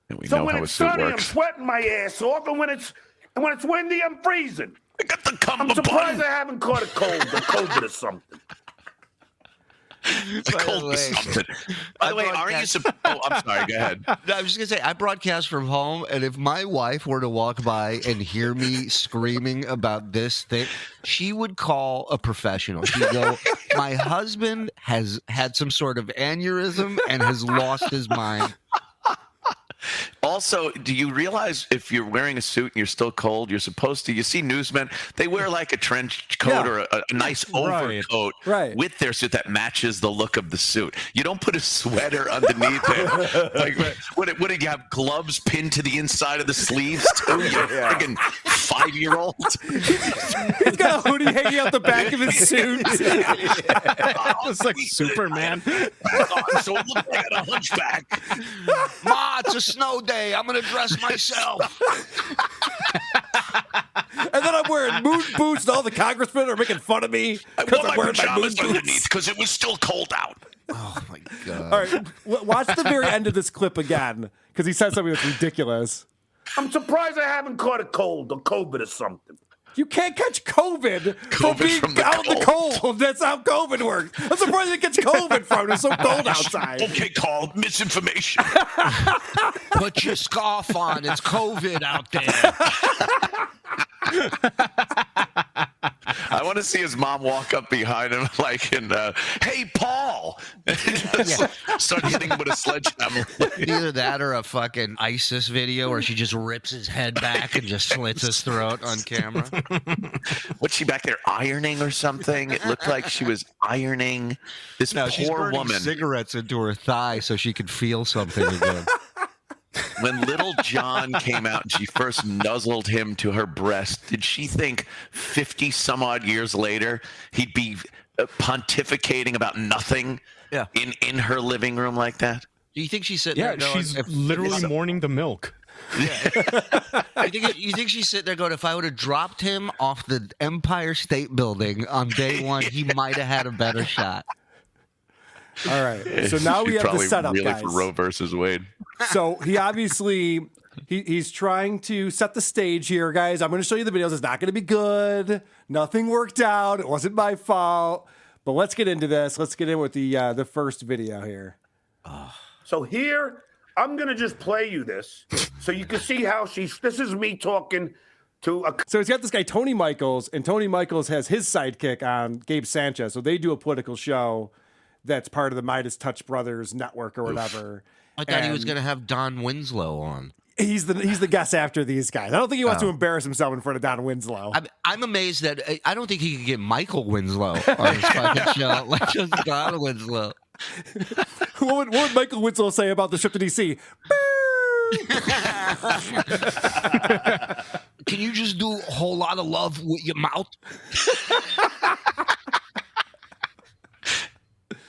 And we So know when how a it's suit sunny, I'm works. sweating my ass off, and when it's windy, I'm freezing. I got the I'm cummerbund. surprised I haven't caught a cold, or COVID or something. The cold or something. By the way, aren't you supposed... Oh, I'm sorry. Go ahead. No, I was just going to say, I broadcast from home, and if my wife were to walk by and hear me screaming about this thing, she would call a professional. She'd go, my husband has had some sort of aneurysm and has lost his mind. Also, do you realize if you're wearing a suit and you're still cold, you're supposed to, you see newsmen, they wear like a trench coat or a nice overcoat with their suit that matches the look of the suit. You don't put a sweater underneath it. Like, what do you have, gloves pinned to the inside of the sleeves too? You friggin' 5-year-old. He's got a hoodie hanging out the back of his suit. It's like Superman. So it looks like a hunchback. Ma, it's a snow day. I'm going to dress myself. And then I'm wearing moon boots, and all the congressmen are making fun of me because I'm wearing my moon boots. Because it was still cold out. Oh, my God. All right, watch the very end of this clip again, because he said something that's ridiculous. I'm surprised I haven't caught a cold or COVID or something. You can't catch COVID from being out in the cold. That's how COVID works. I'm surprised it gets COVID from it. It's so cold outside. Okay, Carl, misinformation. Put your scarf on. It's COVID out there. I want to see his mom walk up behind him like in, hey, Paul. Start hitting him with a sledgehammer. Either that or a fucking ISIS video where she just rips his head back and just slits his throat on camera. What's she back there ironing or something? It looked like she was ironing this she's poor burning woman. cigarettes into her thigh so she could feel something again. When little John came out and she first nuzzled him to her breast, did she think 50 some odd years later he'd be pontificating about nothing in her living room like that? Do you think she's sitting there going, she's literally mourning the milk. You think she's sitting there going, if I would have dropped him off the Empire State Building on day one, he might have had a better shot. All right, so now we have the setup, guys. For Roe versus Wade. So he obviously he's trying to set the stage here, guys. I'm going to show you the videos. It's not going to be good. Nothing worked out. It wasn't my fault. But let's get into this. Let's get in with the first video here. So here, I'm going to just play you this so you can see how this is me talking to a... So he's got this guy, Tony Michaels, and Tony Michaels has his sidekick on Gabe Sanchez. So they do a political show that's part of the Midas Touch Brothers network or whatever. I thought he was going to have Don Winslow on. He's the guest after these guys. I don't think he wants to embarrass himself in front of Don Winslow. I'm amazed that I don't think he could get Michael Winslow on his fucking show. Like just Don Winslow. What would Michael Winslow say about the trip to DC? Can you just do a whole lot of love with your mouth?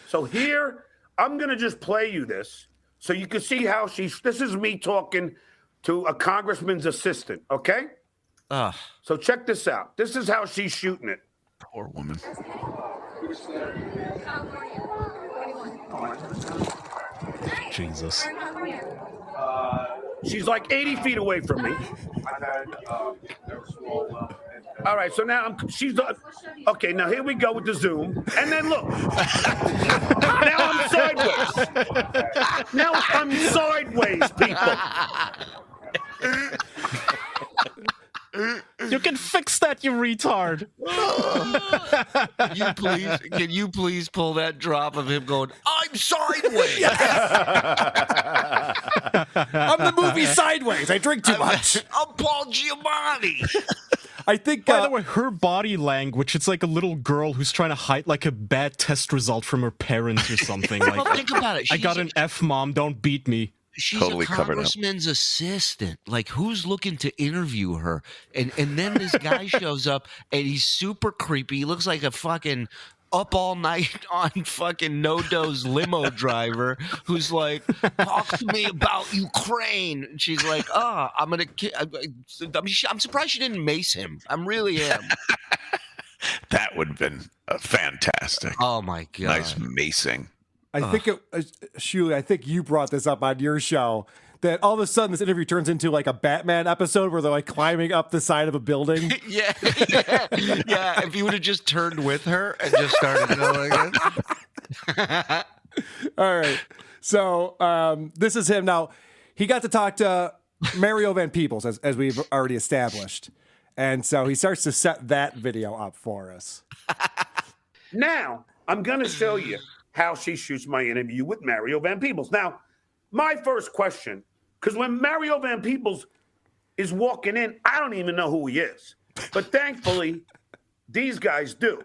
So here, I'm going to just play you this so you can see how this is me talking to a congressman's assistant, okay? So check this out. This is how she's shooting it. Poor woman. Jesus. She's like 80 feet away from me. All right, so now she's done. Okay, now here we go with the Zoom. And then look. Now I'm sideways. Now I'm sideways, people. You can fix that, you retard. Can you please pull that drop of him going, I'm sideways. I'm the movie Sideways. I drink too much. I'm Paul Giamatti. I think. By the way, her body language, it's like a little girl who's trying to hide like a bad test result from her parents or something. Like, well, think about it. I got an F, Mom. Don't beat me. She's Totally a covered up. congressman's assistant. Like, who's looking to interview her? And then this guy shows up, and he's super creepy. He looks like a fucking up all night on fucking no-dose limo driver who's like, talk to me about Ukraine. And she's like, I'm surprised she didn't mace him. I really am. That would have been fantastic. Oh, my God. Nice macing. I think, Shuli, I think you brought this up on your show, that all of a sudden this interview turns into like a Batman episode where they're like climbing up the side of a building. Yeah. If you would have just turned with her and just started going. All right. So this is him. Now, he got to talk to Mario Van Peebles, as we've already established. And so he starts to set that video up for us. Now, I'm going to show you how she shoots my interview with Mario Van Peebles. Now, my first question, because when Mario Van Peebles is walking in, I don't even know who he is. But thankfully, these guys do.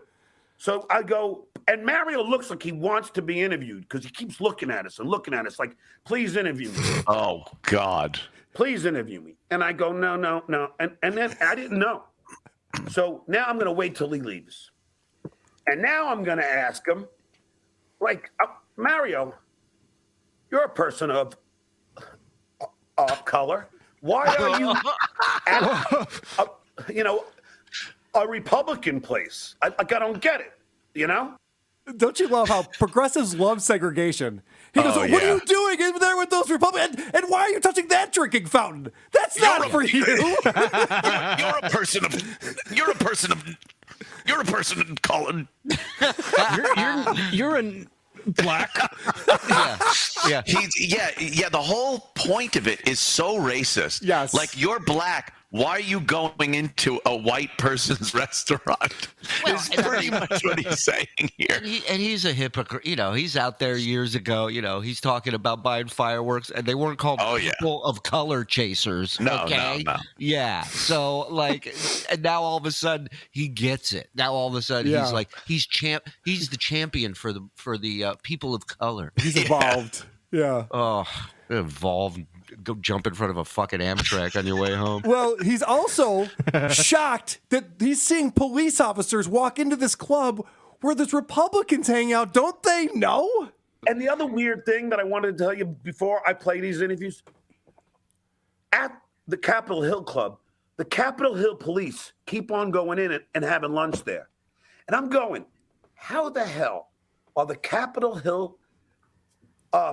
So I go, and Mario looks like he wants to be interviewed because he keeps looking at us like, please interview me. Oh, God. Please interview me. And I go, no. And then I didn't know. So now I'm going to wait till he leaves. And now I'm going to ask him, like, Mario, you're a person of color. Why are you at a Republican place? I don't get it, you know? Don't you love how progressives love segregation? He goes, what are you doing in there with those Republicans? And why are you touching that drinking fountain? That's not for you. You're a person of color. You're in black. Yeah. The whole point of it is so racist. Yes. Like, you're black. Why are you going into a white person's restaurant? Well, is pretty much what he's saying here. And he's a hypocrite. You know, he's out there years ago. You know, he's talking about buying fireworks, and they weren't called people of color chasers. No. Yeah. So, like, and now all of a sudden he gets it. Now all of a sudden he's like, he's the champion for the people of color. He's evolved. Yeah. Oh, evolved. Go jump in front of a fucking Amtrak on your way home. Well, he's also shocked that he's seeing police officers walk into this club where there's Republicans hanging out. Don't they know? And the other weird thing that I wanted to tell you before I play these interviews, at the Capitol Hill Club, the Capitol Hill police keep on going in and having lunch there. And I'm going, how the hell are the Capitol Hill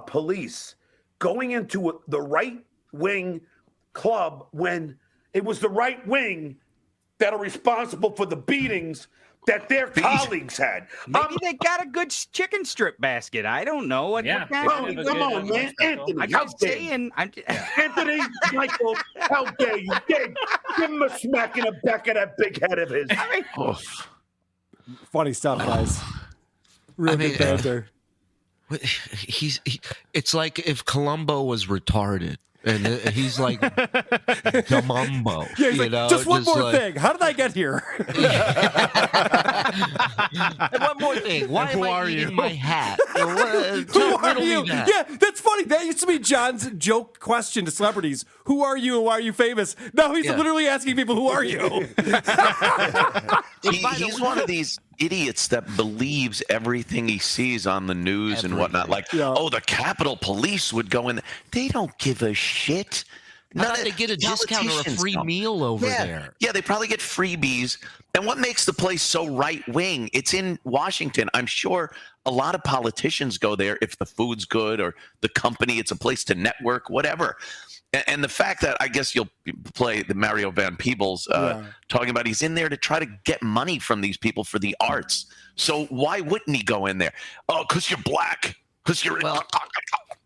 police going into the right-wing club when it was the right wing that are responsible for the beatings that their colleagues had? Maybe they got a good chicken strip basket. I don't know. What Come on, man. Anthony, I'm just saying. Anthony, Michael, how dare you? Give him a smack in the back of that big head of his. Funny stuff, guys. Really good banter. It's like if Columbo was retarded, and he's like Dumumbo. Yeah, he's like, just one more thing. How did I get here? And one more thing. Why am I eating my hat? Who are you? Yeah, that's funny. That used to be John's joke question to celebrities. Who are you and why are you famous? Now he's literally asking people, who are you? He's one of these idiots that believes everything he sees on the news and whatnot. Like, the Capitol Police would go in. They don't give a shit. How about they get a discount or a free meal over there? Yeah, they probably get freebies. And what makes the place so right-wing? It's in Washington. I'm sure a lot of politicians go there if the food's good or the company, it's a place to network, whatever. And the fact that I guess you'll play the Mario Van Peebles talking about he's in there to try to get money from these people for the arts. So why wouldn't he go in there? Oh, because you're black. Because you're. Well,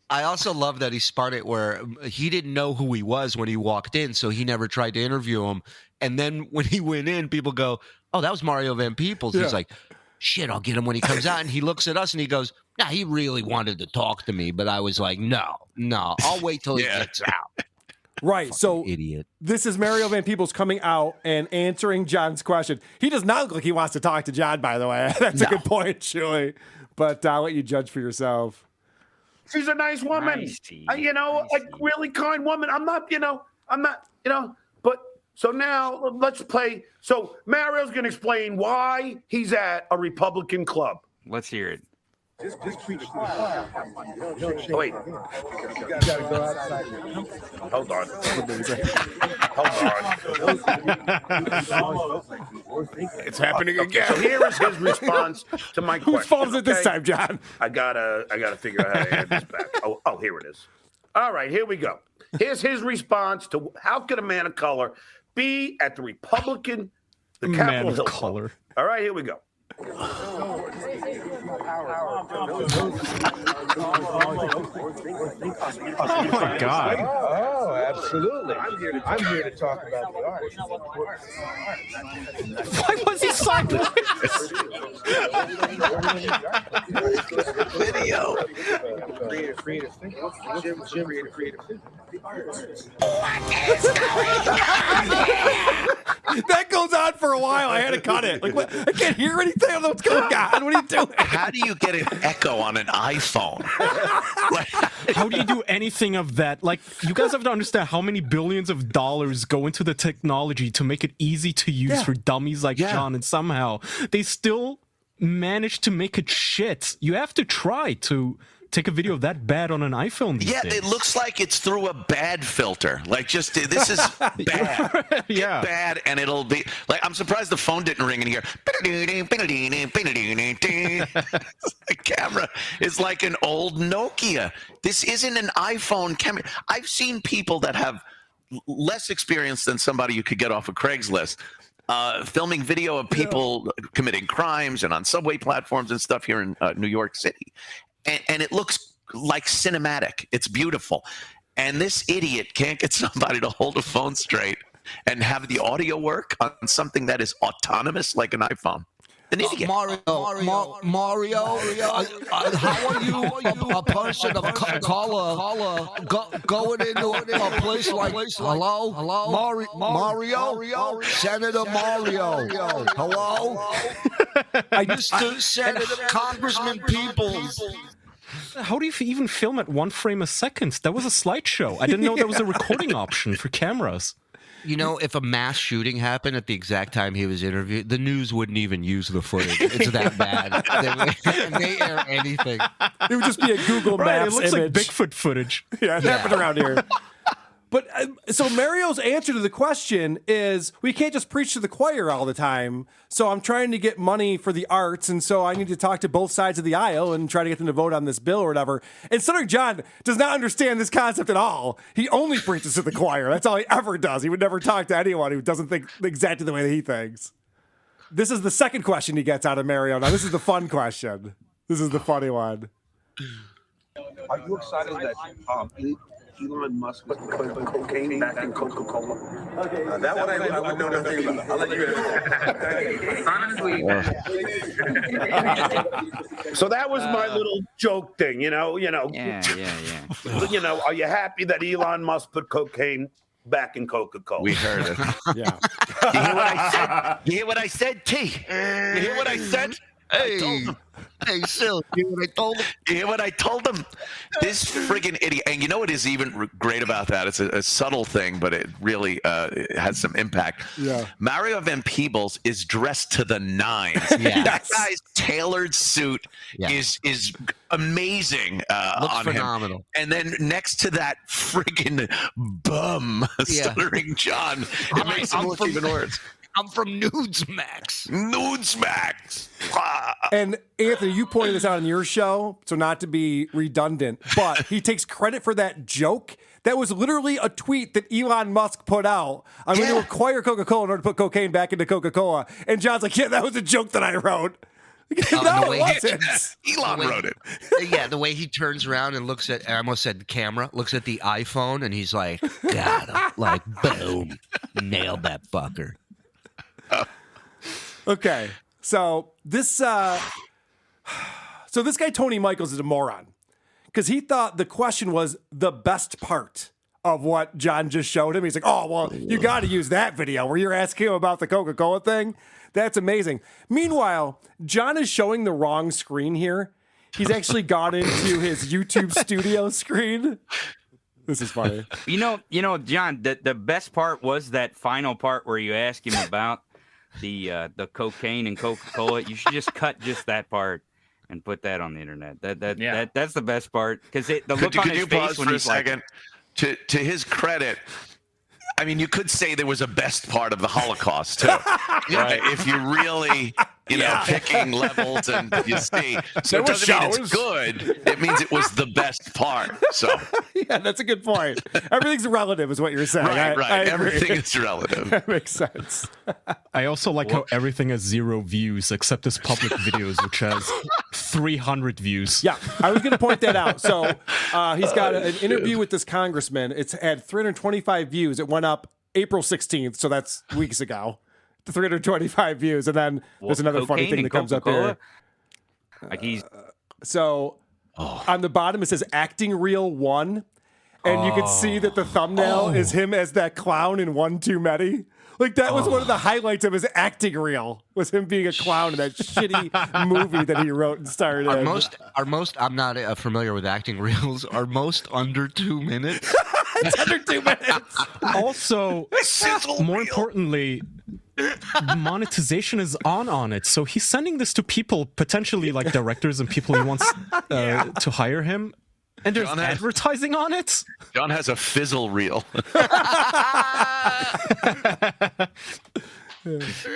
I also love that he started where he didn't know who he was when he walked in, so he never tried to interview him. And then when he went in, people go, "Oh, that was Mario Van Peebles." Yeah. He's like, "Shit, I'll get him when he comes out." And he looks at us and he goes, "Nah, he really wanted to talk to me, but I was like, no, I'll wait till he gets out." Right. So idiot. This is Mario Van Peebles coming out and answering John's question. He does not look like he wants to talk to John, by the way. That's a good point, Chewy. But I'll let you judge for yourself. She's a nice woman. Really kind woman. I'm not, but so now let's play. So Mario's going to explain why he's at a Republican club. Let's hear it. Just preach. Oh, wait. Hold on. It's happening again. So here is his response to my question. Whose fault is it this time, John? I gotta figure out how to add this back. Oh, here it is. All right, here we go. Here's his response to how could a man of color be at the Republican, the Capitol Hill color. All right, here we go. Oh my God. Oh, absolutely. I'm here to talk about the arts. Why was he sideways? Video. Creative thinking. That goes on for a while. I had to cut it. Like, what? I can't hear anything. I don't know what's going on. What are you doing? How do you get an echo on an iPhone? How do you do anything of that? Like, you guys have to understand how many billions of dollars go into the technology to make it easy to use for dummies like John, and somehow they still manage to make it shit. You have to try to take a video that bad on an iPhone these days. It looks like it's through a bad filter. Like, just this is bad. Yeah, bad, and it'll be like, I'm surprised the phone didn't ring in here. The camera is like an old Nokia. This isn't an iPhone camera. I've seen people that have less experience than somebody you could get off of Craigslist filming video of people committing crimes and on subway platforms and stuff here in New York City. And it looks like cinematic. It's beautiful. And this idiot can't get somebody to hold a phone straight and have the audio work on something that is autonomous like an iPhone. An idiot. Mario, how are you a person of color going into a place like, hello? Mario? Senator Mario. Hello? Mr. Senator Congressman Peoples. How do you even film at 1 frame a second? That was a slideshow. I didn't know there was a recording option for cameras. You know, if a mass shooting happened at the exact time he was interviewed, the news wouldn't even use the footage. It's that bad. They air anything. It would just be a Google Maps It looks image. like Bigfoot footage. Yeah, it happened around here. But so Mario's answer to the question is, we can't just preach to the choir all the time. So I'm trying to get money for the arts, and so I need to talk to both sides of the aisle and try to get them to vote on this bill or whatever. And Stuttering John does not understand this concept at all. He only preaches to the choir. That's all he ever does. He would never talk to anyone who doesn't think exactly the way that he thinks. This is the second question he gets out of Mario. Now, this is the fun question. This is the funny one. Are you excited that Elon Musk put cocaine back in Coca-Cola? That one I would know nothing about. I'll let you So that was my little joke thing, Yeah. You know, are you happy that Elon Musk put cocaine back in Coca-Cola? We heard it. Yeah. You hear what I said? You hear what I said, T? You hear what I said? I told him. Hey, Sil, you hear what I told him? You hear what I told him? This friggin' idiot. And you know what is even great about that? It's a subtle thing, but it really has some impact. Yeah. Mario Van Peebles is dressed to the nines. Yeah. That guy's tailored suit is amazing Looks on phenomenal. him. And then next to that friggin' bum, Stuttering John, it makes him look even worse. I'm from Newsmax. Newsmax. And Anthony, you pointed this out on your show, so not to be redundant, but he takes credit for that joke. That was literally a tweet that Elon Musk put out. I'm going to acquire Coca-Cola in order to put cocaine back into Coca-Cola. And John's like, yeah, that was a joke that I wrote. No, it wasn't. Elon wrote it. Yeah, the way he turns around and looks at, I almost said the camera, looks at the iPhone, and he's like, got him. Like, boom. Nailed that fucker. Okay. So this guy, Tony Michaels, is a moron. Because he thought the question was the best part of what John just showed him. He's like, oh, well, you got to use that video where you're asking him about the Coca-Cola thing. That's amazing. Meanwhile, John is showing the wrong screen here. He's actually gone into his YouTube studio screen. This is funny. You know, John, the best part was that final part where you ask him about the cocaine and Coca-Cola. You should just cut just that part and put that on the internet. That's the best part, because the look on his face when he's like, to his credit, I mean, you could say there was a best part of the Holocaust too. Right? If you really, picking levels, and you see, so it doesn't mean it's good. It means it was the best part. So yeah, that's a good point. Everything's relative, is what you're saying. Right. Everything is relative. That makes sense. I also like how everything has 0 views except his public videos, which has 300 views. Yeah, I was going to point that out. So he's got an interview with this congressman. It's had 325 views. It went up April 16th, so that's weeks ago. 325 views, and then there's another funny thing that comes up here. Like he's on the bottom it says acting reel 1, and you can see that the thumbnail is him as that clown in One Too Many. Like that was one of the highlights of his acting reel, was him being a clown in that shitty movie that he wrote and starred in. Our most, I'm not familiar with acting reels, are most under 2 minutes. It's under 2 minutes. Also, more importantly, monetization is on it. So he's sending this to people, potentially like directors and people he wants to hire him. And there's advertising on it? John has a fizzle reel.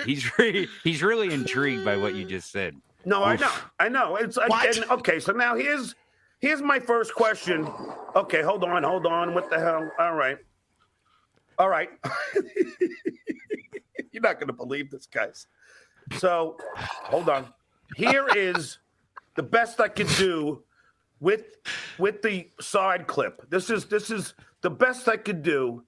He's really intrigued by what you just said. No, I know. It's okay. So now here's my first question. Okay, hold on. What the hell? All right. You're not going to believe this, guys. So, hold on. Here is the best I can do with the side clip. This is the best I could do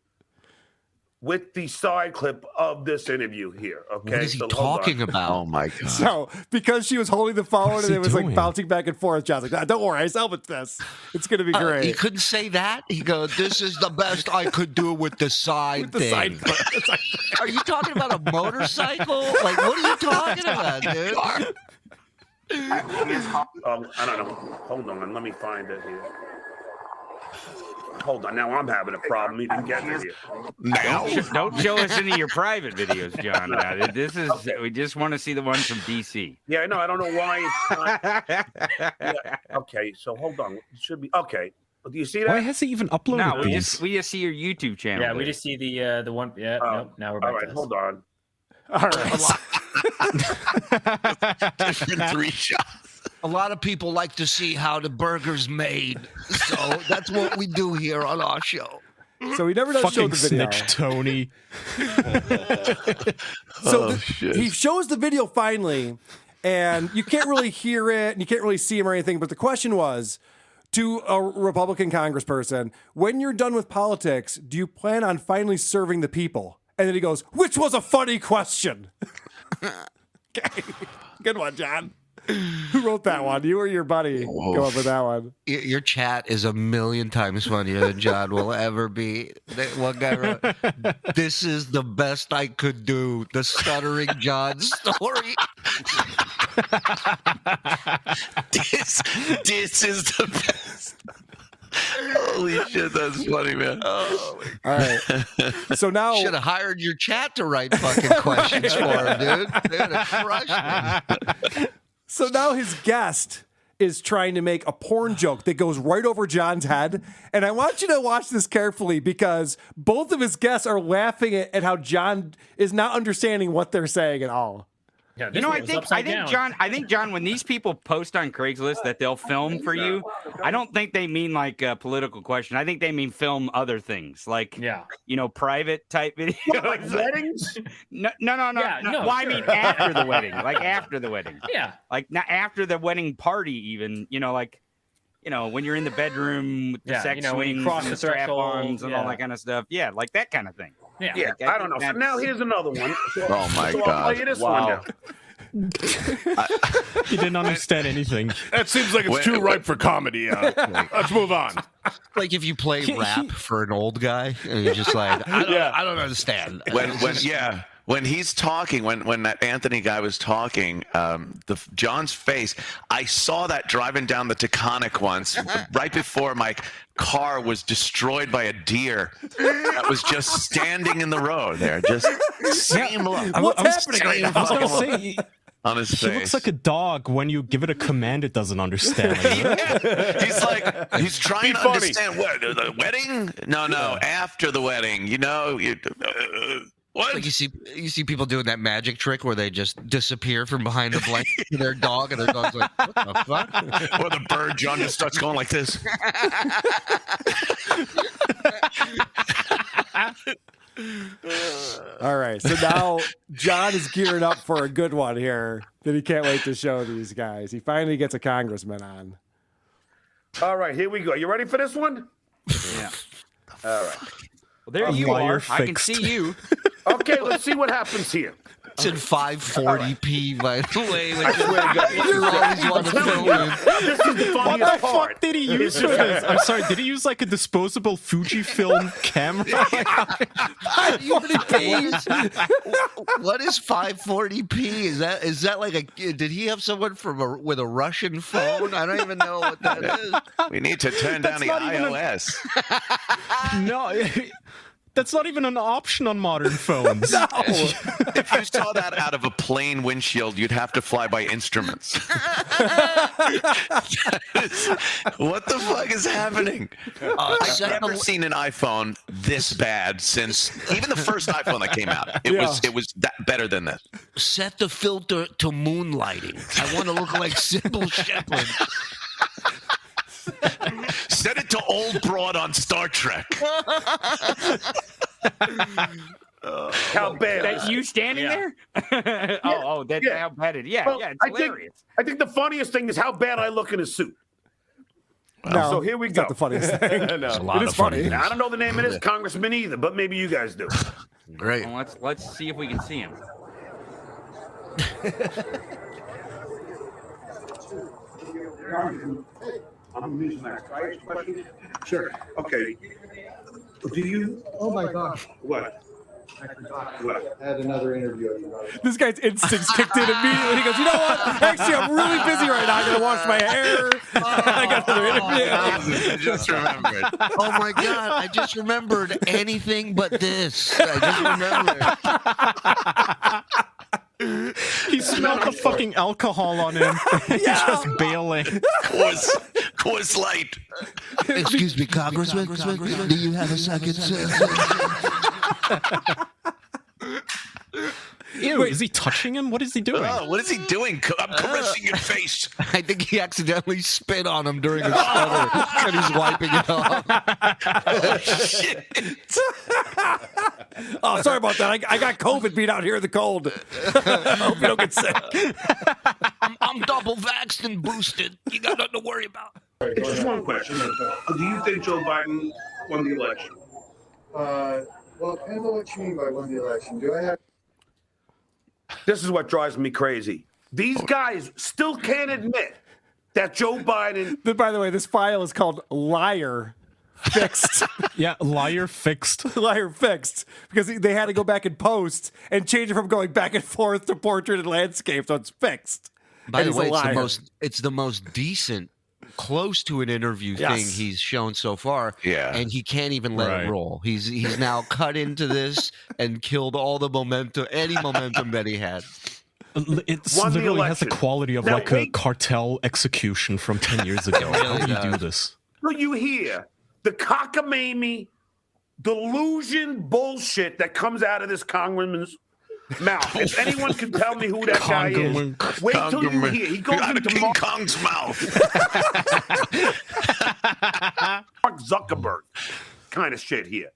with the side clip of this interview here. Okay. What is he talking about? Oh my God. So because she was holding the phone and it was like bouncing back and forth, John's like, don't worry, I salvaged this. It's gonna be great. He couldn't say that. He goes, "This is the best I could do with the side thing." Are you talking about a motorcycle? Like, what are you talking about, dude? I don't know. Hold on, let me find it here. Hold on, now I'm having a problem even getting it here. Now, don't show us any of your private videos, John. This is we just want to see the ones from DC. Yeah, I know. I don't know why it's not. Okay, so hold on. It should be okay. Do you see that? Why has he even uploaded No, these? we just see your YouTube channel. Yeah, we just see the one. Yeah, nope, now we're back. All right, hold on. All right. Different 3 shots. A lot of people like to see how the burger's made, so that's what we do here on our show. So he never does show the video. Snitch Tony. He shows the video finally, and you can't really hear it, and you can't really see him or anything. But the question was, to a Republican congressperson, when you're done with politics, do you plan on finally serving the people? And then he goes, which was a funny question. Okay. Good one, John. Who wrote that one? You or your buddy go up with that one? Your chat is a million times funnier than John will ever be. One guy wrote, "This is the best I could do. The Stuttering John story." This is the best. Holy shit, that's funny, man. All right. So now should have hired your chat to write fucking questions for him, dude. They would have crushed him. So now his guest is trying to make a porn joke that goes right over John's head. And I want you to watch this carefully because both of his guests are laughing at how John is not understanding what they're saying at all. Yeah, You know, I think John, when these people post on Craigslist that they'll film for you, I don't think they mean like a political question. I think they mean film other things, like private type videos. Like weddings? No. Yeah, no, Well, I mean sure. after the wedding, like after the wedding. Yeah. Like not after the wedding party, even. When you're in the bedroom with the sex when you swings cross and the the strap-ons threshold, and all that kind of stuff. Yeah, like that kind of thing. Yeah. I don't know. So now here's another one. Oh my I'll God! play you this one now. He didn't understand anything. That seems like it's too ripe for comedy. Let's move on. Like if you play rap for an old guy, and you're just like, I don't understand. When he's talking, when that Anthony guy was talking, John's face, I saw that driving down the Taconic once, right before my car was destroyed by a deer that was just standing in the road there, just same look. What's happening right now? I was going to say, on his face. He looks like a dog. When you give it a command, it doesn't understand. He's trying to understand what the wedding. No, after the wedding. What? Like you see people doing that magic trick where they just disappear from behind the blanket to their dog, and their dog's like, "What the fuck?" Or the bird, John, just starts going like this. All right, so now John is gearing up for a good one here that he can't wait to show these guys. He finally gets a congressman on. All right, here we go. You ready for this one? Yeah. All right. Well, there you are. I can see you. Okay, let's see what happens here. It's in 540p, by the way. Like, I swear to God. you always want to film it. This is the What funniest the fuck part. did he use for this? I'm sorry, did he use like a disposable Fujifilm camera? 540p. What is 540p? Is that like a? Did he have someone with a Russian phone? I don't even know what that is. We need to turn down the iOS. No. That's not even an option on modern phones. No. If you saw that out of a plane windshield, you'd have to fly by instruments. What the fuck is happening? I've never seen an iPhone this bad since even the first iPhone that came out. It was that better than this. Set the filter to moonlighting. I want to look like Sybil Shepherd. Set it to old broad on Star Trek. How bad? That you standing there? That's how bad it is. Yeah, Well, it's I hilarious. I think the funniest thing is how bad I look in a suit. No, so here we it's go. not the funniest thing. No. It is funny. Now, I don't know the name of this congressman either, but maybe you guys do. Great. Well, let's see if we can see him. I'm using that. Can I ask a question? Sure. Okay. Do you? Oh my gosh. What? I forgot. What? I had another interview. This guy's instincts kicked in immediately. He goes, you know what? Actually, I'm really busy right now. I'm going to wash my hair. I got another interview. I just remembered. Oh my God! I just remembered anything but this. I just remembered. He smelled the fucking alcohol on him. He's just bailing. Coors Light. Excuse me, Congressman. Do you have a second, sir? Ew, is he touching him? What is he doing? Oh, what is he doing? I'm caressing your face. I think he accidentally spit on him during his stutter, and he's wiping it off. Oh, shit. Oh, sorry about that. I got COVID being out here in the cold. I hope you don't get sick. I'm double vaxxed and boosted. You got nothing to worry about. It's just one question. Do you think Joe Biden won the election? Well, depends on what you mean by won the election. Do I have? This is what drives me crazy. These guys still can't admit that Joe Biden. By the way, this file is called Liar Fixed. Yeah, Liar Fixed. Liar Fixed. Because they had to go back and post and change it from going back and forth to portrait and landscape, so it's fixed. By the way, it's the most decent, close to an interview thing he's shown so far. Yeah. And he can't even let it roll. He's now cut into this and killed all the momentum, any momentum that he had. It literally has the quality of like a cartel execution from 10 years ago. How do you do this? So you hear the cockamamie delusion bullshit that comes out of this congressman's mouth. If anyone can tell me who that guy is, wait till you hear. He goes out of into King Kong's mouth. Mark Zuckerberg kind of shit here.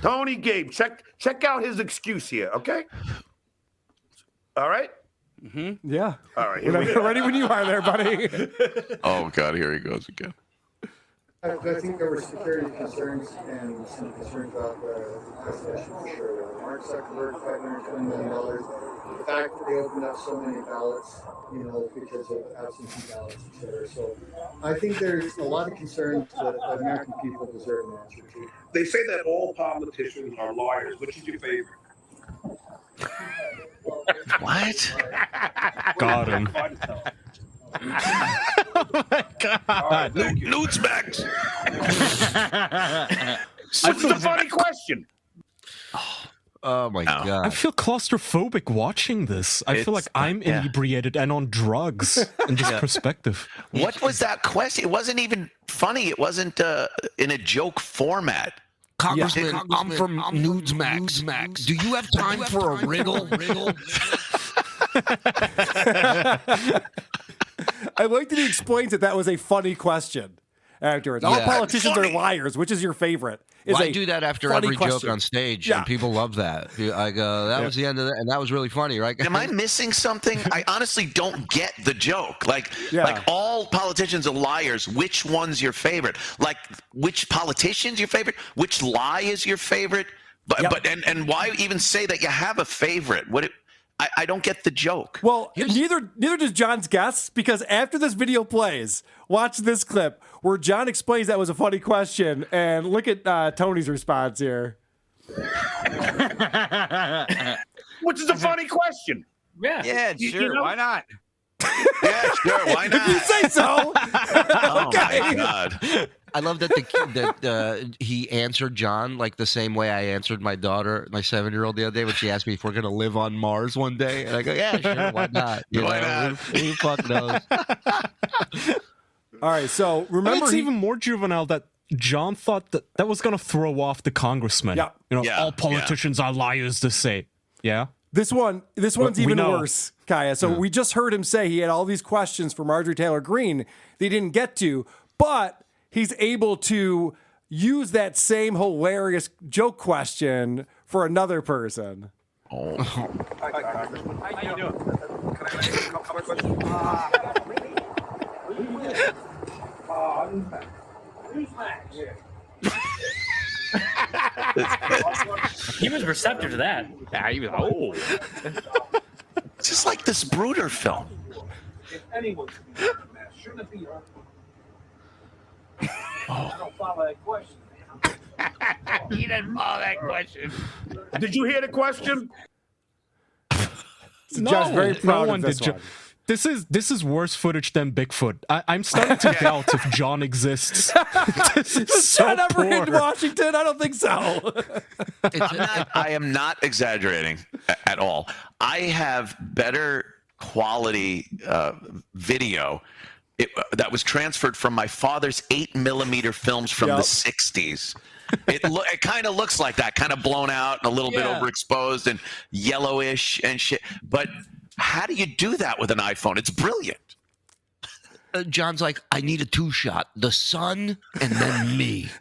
Tony Gabe, check out his excuse here, okay? All right? Mm-hmm. Yeah. All right. Here we go. Ready when you are there, buddy. Oh, God, here he goes again. I think there were security concerns and some concerns about the investigation for sure. Mark Zuckerberg, $520 million. The fact that they opened up so many ballots, because of absentee ballots, et cetera. So I think there's a lot of concerns that the American people deserve an answer to. They say that all politicians are liars. Which is your favorite? What? Got him. Oh my God. Newsmax. What's the funny question? Oh my God. I feel claustrophobic watching this. I feel like I'm inebriated and on drugs in this perspective. What was that question? It wasn't even funny. It wasn't in a joke format. Congressman, I'm from Newsmax. Do you have time for a riddle? I like that he explains that was a funny question afterwards. All politicians are liars. Which is your favorite? I do that after every joke on stage, and people love that. I go, that was the end of that, and that was really funny, right? Am I missing something? I honestly don't get the joke. Like all politicians are liars. Which one's your favorite? Like, which politician's your favorite? Which lie is your favorite? But why even say that you have a favorite? I don't get the joke. Well, neither does John's guess, because after this video plays, watch this clip where John explains that was a funny question, and look at Tony's response here. Which is a funny question. Yeah, sure. Why not? Yeah, sure. Why not? If you say so. Oh my God. I love that he answered John like the same way I answered my daughter, my 7-year-old, the other day when she asked me if we're going to live on Mars one day. And I go, yeah, sure, why not? Why not? Who fuck knows? All right, so remember, it's even more juvenile that John thought that was going to throw off the congressman. Yeah. All politicians are liars to say. Yeah. This one's even worse, Kaya. So we just heard him say he had all these questions for Marjorie Taylor Greene that he didn't get to, but he's able to use that same hilarious joke question for another person. Hi, Congressman. How you doing? Can I ask you a couple of questions? He was receptive to that. Yeah, he was. It's just like this Bruder film. If anyone should be wearing a mask, shouldn't it be her? I don't follow that question. He didn't follow that question. Did you hear the question? John's very proud of this one. This is worse footage than Bigfoot. I'm starting to doubt if John exists. This is Has so John ever poor. hit Washington? I don't think so. I am not exaggerating at all. I have better quality video that was transferred from my father's 8mm films from the 60s. It kind of looks like that, kind of blown out and a little bit overexposed and yellowish and shit. But how do you do that with an iPhone? It's brilliant. John's like, I need a 2-shot. The sun and then me.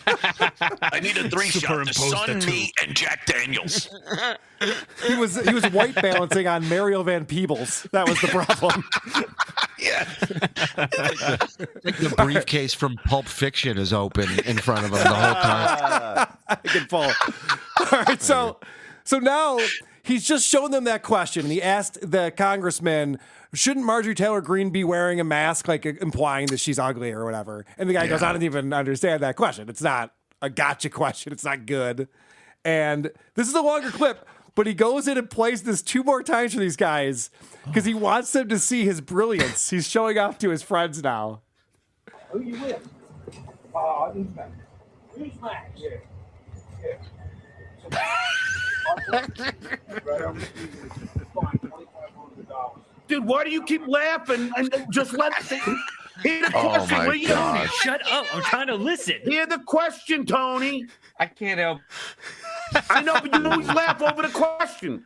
I need a 3-shot. The sun, me, and Jack Daniels. He was white balancing on Mario Van Peebles. That was the problem. Yeah. Like the briefcase from Pulp Fiction is open in front of him the whole time. Good pull. All right, so now he's just shown them that question. And he asked the congressman, shouldn't Marjorie Taylor Greene be wearing a mask, like implying that she's ugly or whatever? And the guy goes, I don't even understand that question. It's not a gotcha question. It's not good. And this is a longer clip, but he goes in and plays this 2 more times for these guys because he wants them to see his brilliance. He's showing off to his friends now. Who you with? Newsmax. Newsmax. Yeah. Dude, why do you keep laughing and just let hear the question? My Will you? God. Shut up! I'm trying to listen. Hear the question, Tony. I can't help. I know, but you always laugh over the question.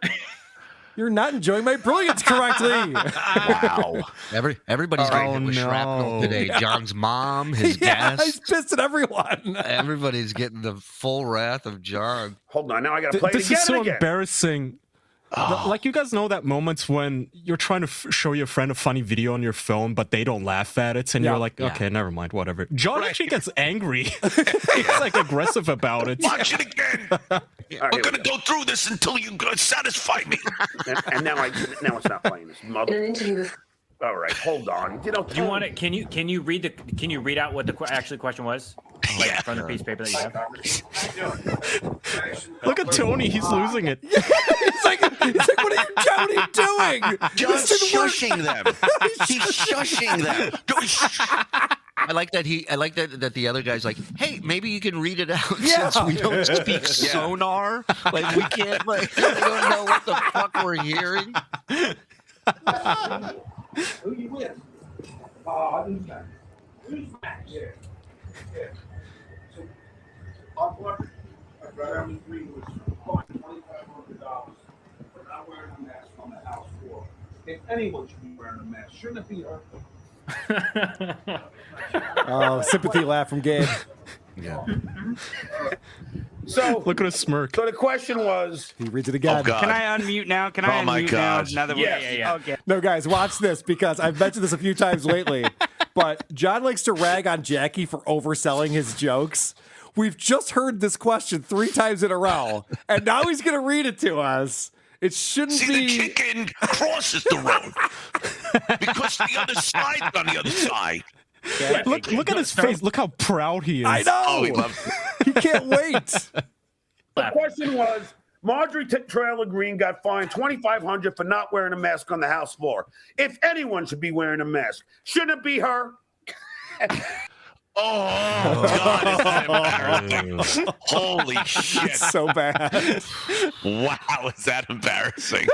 You're not enjoying my brilliance correctly. Wow. Everybody's getting hit with shrapnel today. Yeah. John's mom, his Yeah, he's guest. pissed at everyone. Everybody's getting the full wrath of John. Hold on, now I got to play it This again is so and again. embarrassing. Like, you guys know that moments when you're trying to show your friend a funny video on your phone, but they don't laugh at it, and Yeah. you're like, okay, never mind, whatever. John actually gets angry. He's like aggressive about it. Watch it again. We're going to go through this until you satisfy me. And now it's not playing this. Mother. All right, hold on. Do you want it? Can you read out what the actual question was? Like from the piece of paper that you have. Look at Tony, he's losing it. He's like, what are you doing? John's shushing them. He's shushing them. I like that that the other guy's like, hey, maybe you can read it out Yeah. since we don't speak sonar. Like we can't we don't know what the fuck we're hearing. Who you with? Who's Max? Who's Max? Yeah. So, our brother Jeremy Green was fined $2,500 for not wearing a mask on the house floor. If anyone should be wearing a mask, shouldn't it be her? Oh, sympathy laugh from Gabe. Yeah. So look at his smirk. So the question was, he reads it again. Oh, God. Can I unmute now? Can I unmute now? Now that Yeah. Okay. No, guys, watch this because I've mentioned this a few times lately. But John likes to rag on Jackie for overselling his jokes. We've just heard this question 3 times in a row, and now he's going to read it to us. It shouldn't be. The chicken crosses the road because the other side's on the other side. Look at his face. Look how proud he is. I know. Oh, he loves it. He can't wait. The question was, Marjorie Trailer Green got fined $2,500 for not wearing a mask on the house floor. If anyone should be wearing a mask, shouldn't it be her? Oh, God, is that embarrassing? Holy shit. It's so bad. Wow, is that embarrassing?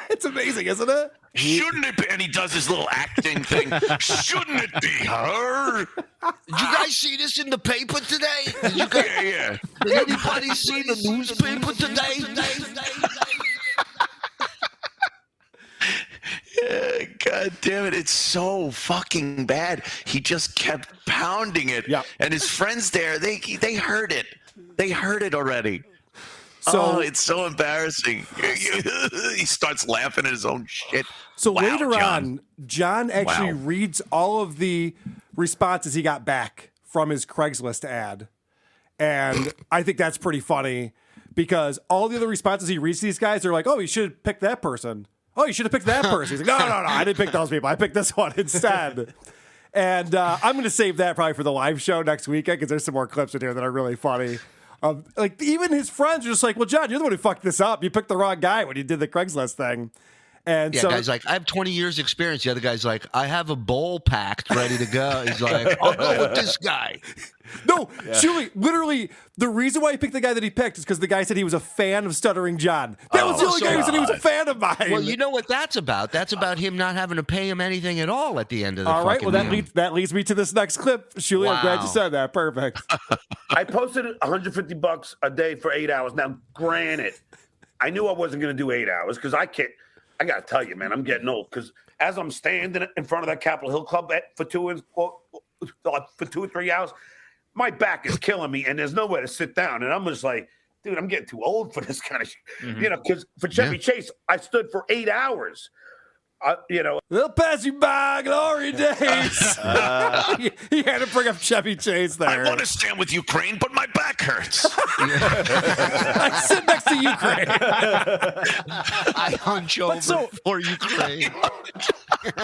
It's amazing, isn't it? Shouldn't it be? And he does his little acting thing. Shouldn't it be her? Did you guys see this in the paper today? Yeah. Did anybody see the newspaper today? God damn it, it's so fucking bad. He just kept pounding it. Yeah. And his friends there, they heard it. They heard it already. So it's so embarrassing. He starts laughing at his own shit. So Wow, later John. on, John actually reads all of the responses he got back from his Craigslist ad. And I think that's pretty funny because all the other responses he reads to these guys are like, oh, you should have picked that person. Oh, you should have picked that person. He's like, no, I didn't pick those people. I picked this one instead. And I'm going to save that probably for the live show next weekend because there's some more clips in here that are really funny. Like even his friends are just like, well, John, you're the one who fucked this up. You picked the wrong guy when you did the Craigslist thing. And Yeah, so guy's like, I have 20 years experience. The other guy's like, I have a bowl packed ready to go. He's like, I'll go with this guy. No, Julie, literally, the reason why he picked the guy that he picked is because the guy said he was a fan of Stuttering John. That was the only guy who said he was a fan of mine. Well, you know what that's about? That's about him not having to pay him anything at all at the end of the all right, well, fucking that leads me to this next clip. Julie, I'm glad you Wow. said that. Perfect. I posted $150 a day for 8 hours. Now, granted, I knew I wasn't going to do 8 hours because I can't. I got to tell you, man, I'm getting old because as I'm standing in front of that Capitol Hill Club for 2 or 3 hours, my back is killing me and there's nowhere to sit down. And I'm just like, dude, I'm getting too old for this kind of shit. Mm-hmm. You know, because for Chevy Chase, I stood for 8 hours. You know, They'll pass you by, glory days. He had to bring up Chevy Chase there. I want to stand with Ukraine, but my back hurts. I sit next to Ukraine. I hunch over for Ukraine.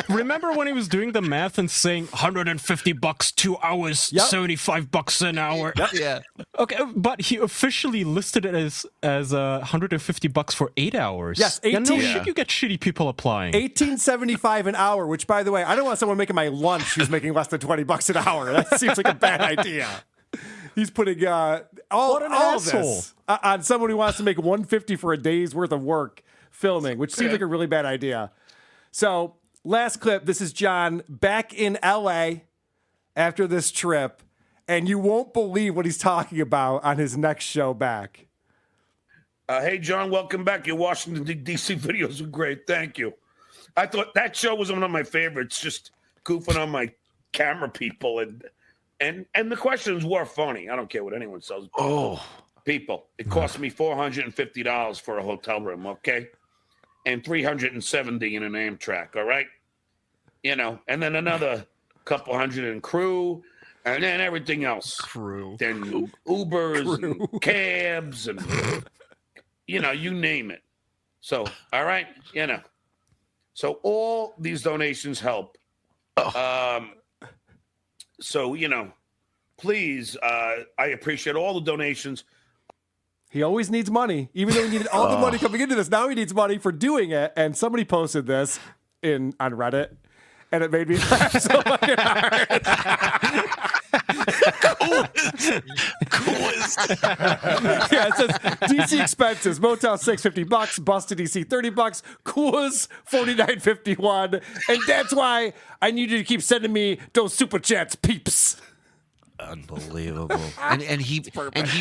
Remember when he was doing the math and saying $150 2 hours, Yep. $75 an hour? Yeah. Okay, but he officially listed it as $150 for 8 hours. Yes, Yeah, no 18 shit, you get shitty people applying. $18.75 an hour, which, by the way, I don't want someone making my lunch who's making less than $20 an hour. That seems like a bad idea. He's putting all of asshole. this on someone who wants to make $150 for a day's worth of work filming, which seems like a really bad idea. So, last clip. This is John back in L.A. after this trip, and you won't believe what he's talking about on his next show back. Hey, John, welcome back. Your Washington, D.C. videos were great. Thank you. I thought that show was one of my favorites, just goofing on my camera people. And the questions were funny. I don't care what anyone says. Oh. People, it cost me $450 for a hotel room, okay? And $370 in an Amtrak, all right? You know, and then another couple hundred in crew, and then everything else. Crew. Then Ubers and cabs and, you know, you name it. So, all right, you know. So all these donations help. So, you know, please, I appreciate all the donations. He always needs money, even though he needed all the money coming into this. Now he needs money for doing it. And somebody posted this on Reddit, and it made me laugh so fucking hard. Yeah, it says DC expenses: Motel 6 $50, bus to DC $30, Coors $49.51, and that's why I need you to keep sending me those super chats, peeps. Unbelievable. And he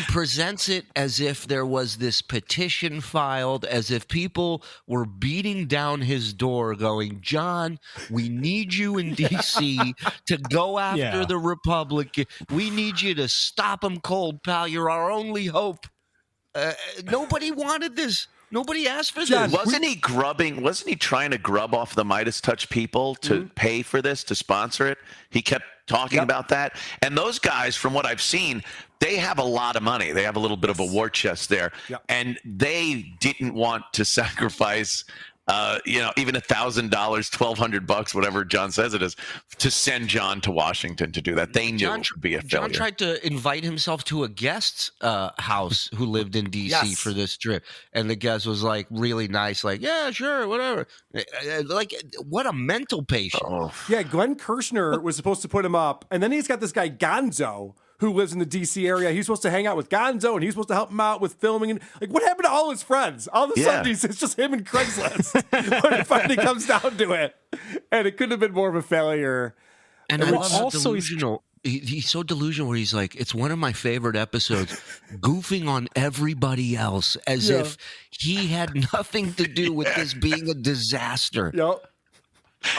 presents it as if there was this petition filed, as if people were beating down his door going, John, we need you in D.C. to go after the Republican. We need you to stop them cold, pal. You're our only hope. Nobody wanted this. Nobody asked for this. Wasn't he trying to grub off the Midas Touch people to pay for this, to sponsor it? He kept talking about that. And those guys, from what I've seen, they have a lot of money. They have a little bit of a war chest there. And they didn't want to sacrifice, even $1,000, $1,200, whatever John says it is, to send John to Washington to do that. They knew it would be a failure. John tried to invite himself to a guest's house who lived in D.C. for this trip. And the guest was like really nice, like, yeah, sure, whatever. Like, what a mental patient. Yeah, Glenn Kirshner was supposed to put him up. And then he's got this guy, Gonzo, who lives in the D.C. area. He's supposed to hang out with Gonzo, and he's supposed to help him out with filming. And like, what happened to all his friends? All of a sudden, it's just him and Craigslist when it finally comes down to it. And it couldn't have been more of a failure. And I love delusional. He's so delusional where he's like, it's one of my favorite episodes, goofing on everybody else as if he had nothing to do with this being a disaster. Yep.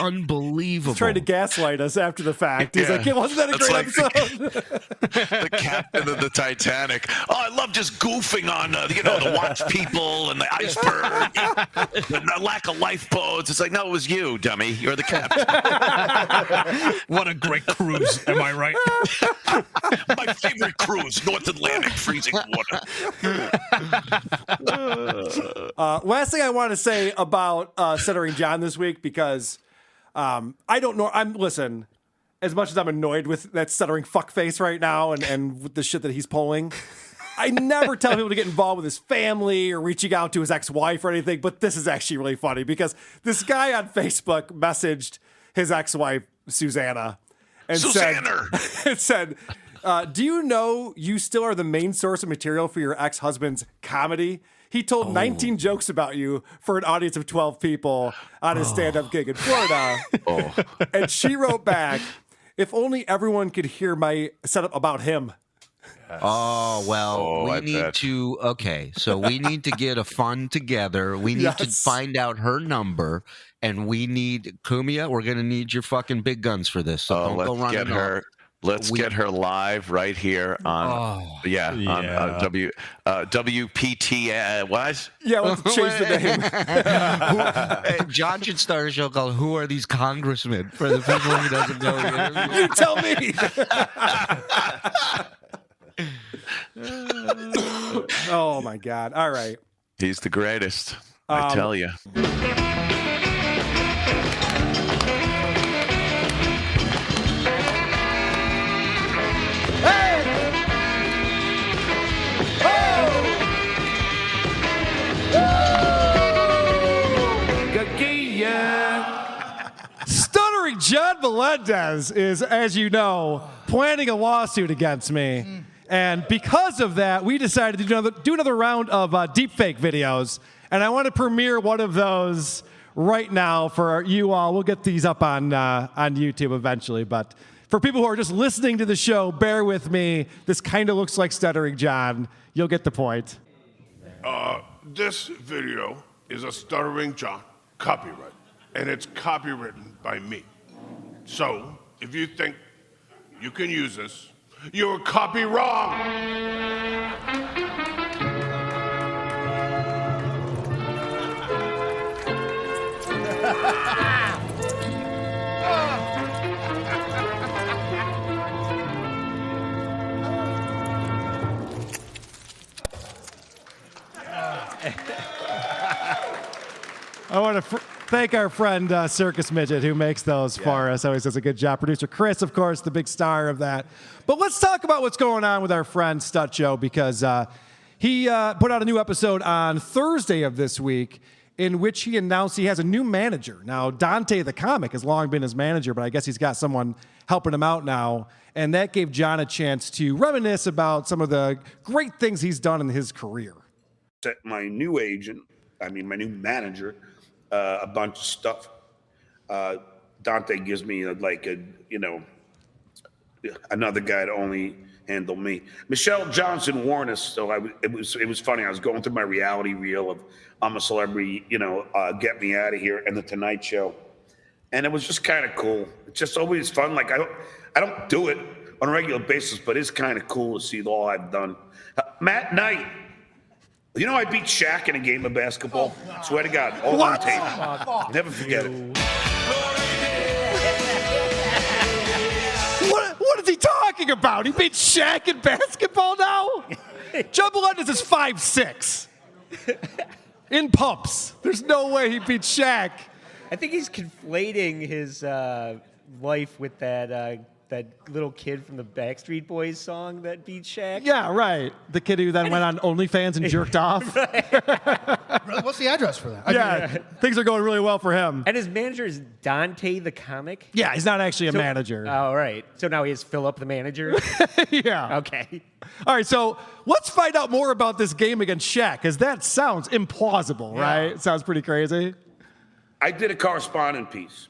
Unbelievable. He's trying to gaslight us after the fact. He's like, wasn't that a great episode? The captain of the Titanic. Oh, I love just goofing on, the watch people and the iceberg, the lack of lifeboats. It's like, no, it was you, dummy. You're the captain. What a great cruise. Am I right? My favorite cruise, North Atlantic, freezing water. Last thing I want to say about Stuttering John this week, because I don't know. Listen, as much as I'm annoyed with that stuttering fuckface right now and with the shit that he's pulling, I never tell people to get involved with his family or reaching out to his ex-wife or anything. But this is actually really funny because this guy on Facebook messaged his ex-wife, Susanna, and said, do you know you still are the main source of material for your ex-husband's comedy? He told 19 jokes about you for an audience of 12 people on his stand-up gig in Florida. And she wrote back, if only everyone could hear my setup about him. Oh, well, we need to, so we need to get a fund together. We need to find out her number, and we need, Kumia, we're going to need your fucking big guns for this. So don't go running get her. Let's get her live right here on WPT. What? Yeah, let's change the name. John should start a show called "Who Are These Congressmen?" for the people who doesn't know. You tell me. Oh my God! All right, he's the greatest. I tell you. Stuttering John Melendez is, as you know, planning a lawsuit against me. And because of that, we decided to do another round of deepfake videos. And I want to premiere one of those right now for you all. We'll get these up on YouTube eventually. But for people who are just listening to the show, bear with me. This kind of looks like Stuttering John. You'll get the point. This video is a Stuttering John copyright, and it's copywritten by me. So, if you think you can use this, you're copy wrong. I want to thank our friend Circus Midget who makes those for us. Always does a good job. Producer Chris, of course, the big star of that. But let's talk about what's going on with our friend Stut Joe, because he put out a new episode on Thursday of this week in which he announced he has a new manager. Now, Dante the comic has long been his manager, but I guess he's got someone helping him out now. And that gave John a chance to reminisce about some of the great things he's done in his career. My new agent, my new manager, a bunch of stuff. Dante gives me another guy to only handle me. Michelle Johnson warned us, so it was funny. I was going through my reality reel of I'm a celebrity, get me out of here, and the Tonight Show, and it was just kind of cool. It's just always fun. Like I don't do it on a regular basis, but it's kind of cool to see all I've done. Matt Knight. I beat Shaq in a game of basketball. Swear to God, all on tape. Never forget it. What is he talking about? He beat Shaq in basketball now? John Melendez is 5'6". In pumps. There's no way he beat Shaq. I think he's conflating his life with that little kid from the Backstreet Boys song that beat Shaq. Yeah, right. The kid who then went on OnlyFans and jerked off. What's the address for that? Things are going really well for him. And his manager is Dante the comic? Yeah, he's not actually a manager. Oh, right. So now he has Philip the manager? Yeah. Okay. All right, so let's find out more about this game against Shaq, because that sounds implausible, right? It sounds pretty crazy. I did a correspondent piece.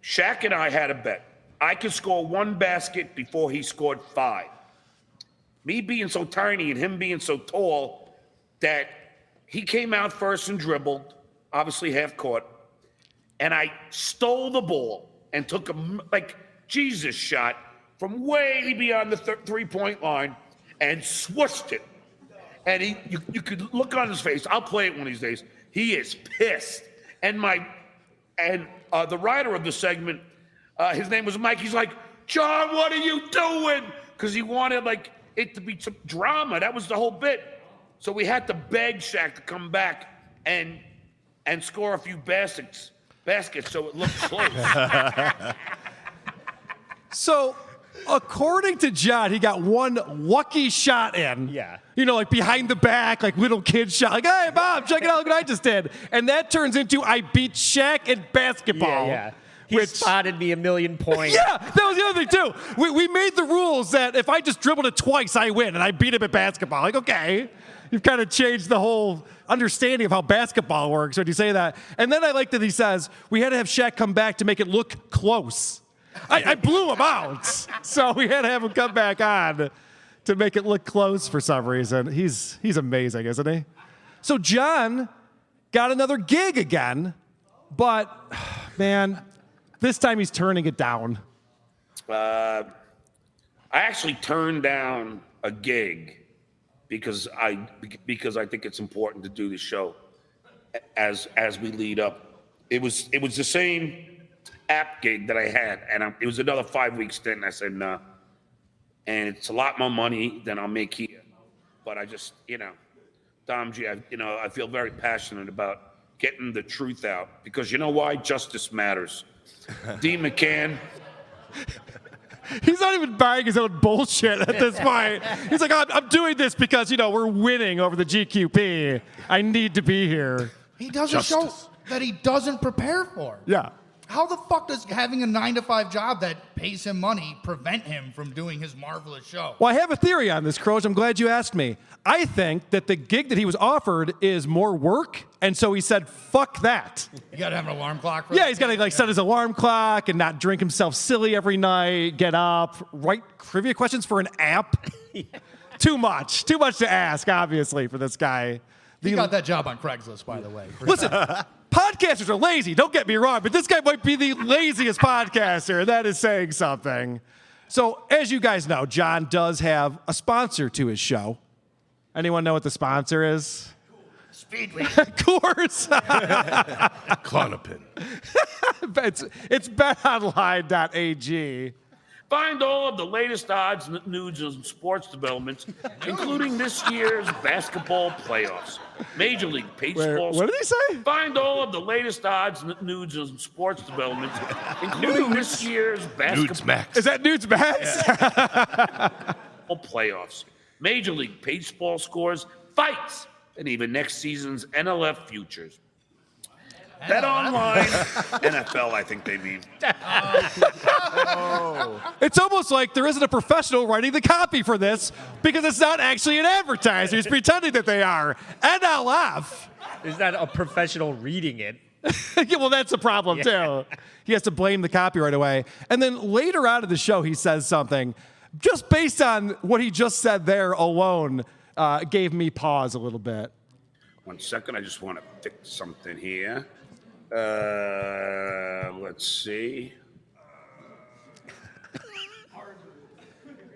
Shaq and I had a bet. I could score one basket before he scored 5. Me being so tiny and him being so tall that he came out first and dribbled, obviously half court, and I stole the ball and took a Jesus shot from way beyond the three-point line and swooshed it. And you could look on his face. I'll play it one of these days. He is pissed. And the writer of the segment, his name was Mike. He's like, John, what are you doing? Because he wanted it to be some drama. That was the whole bit. So we had to beg Shaq to come back and score a few baskets so it looked close. So, according to John, he got one lucky shot in. Yeah. Behind the back, little kid shot. Hey, Bob, check it out. Look what I just did. And that turns into I beat Shaq in basketball. Yeah. He spotted me 1,000,000 points. Yeah, that was the other thing, too. We made the rules that if I just dribbled it twice, I win, and I beat him at basketball. Okay. You've kind of changed the whole understanding of how basketball works when you say that. And then I like that he says, we had to have Shaq come back to make it look close. I blew him out, so we had to have him come back on to make it look close for some reason. He's amazing, isn't he? So John got another gig again, but, man, this time he's turning it down. I actually turned down a gig because I think it's important to do the show as we lead up. It was the same app gig that I had, and it was another 5-week stint. And I said no, and it's a lot more money than I'll make here. But I just, Dom G, I feel very passionate about getting the truth out, because you know why? Justice matters. Dean McCann. He's not even buying his own bullshit at this point. He's like, I'm doing this because, we're winning over the GQP. I need to be here. He does a show that he doesn't prepare for. Yeah. How the fuck does having a 9-to-5 job that pays him money prevent him from doing his marvelous show? Well, I have a theory on this, Croge. I'm glad you asked me. I think that the gig that he was offered is more work, and so he said, fuck that. You gotta have an alarm clock for Yeah, he's gotta set his alarm clock and not drink himself silly every night, get up, write trivia questions for an app. Too much to ask, obviously, for this guy. He got that job on Craigslist, by the way. Listen, podcasters are lazy. Don't get me wrong, but this guy might be the laziest podcaster, and that is saying something. So, as you guys know, John does have a sponsor to his show. Anyone know what the sponsor is? Speedweed. Of course. Clonopin. it's betonline.ag. Find all of the latest odds, news, and sports developments, including this year's basketball playoffs. Major League Baseball. What did he say? Find all of the latest odds, news, and sports developments, including this year's basketball. Is that Nudes Max? Playoffs. Major League Baseball scores, fights, and even next season's NLF futures. Bet online, NFL, I think they mean. It's almost like there isn't a professional writing the copy for this because it's not actually an advertiser. He's pretending that they are. NLF. There's not a professional reading it. Yeah, well, that's a problem, too. He has to blame the copy right away. And then later on in the show, he says something. Just based on what he just said there alone, gave me pause a little bit. 1 second, I just want to fix something here. Let's see.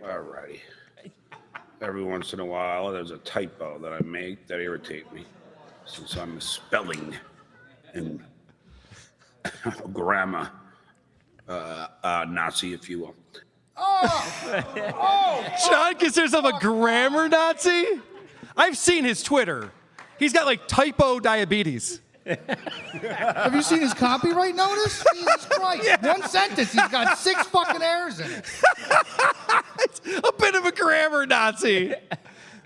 All righty. Every once in a while, there's a typo that I make that irritates me, since I'm misspelling and grammar Nazi, if you will. John considers himself a grammar Nazi? I've seen his Twitter. He's got like typo diabetes. Have you seen his copyright notice? Jesus Christ. Yeah. One sentence, he's got 6 fucking errors in it. It's a bit of a grammar Nazi.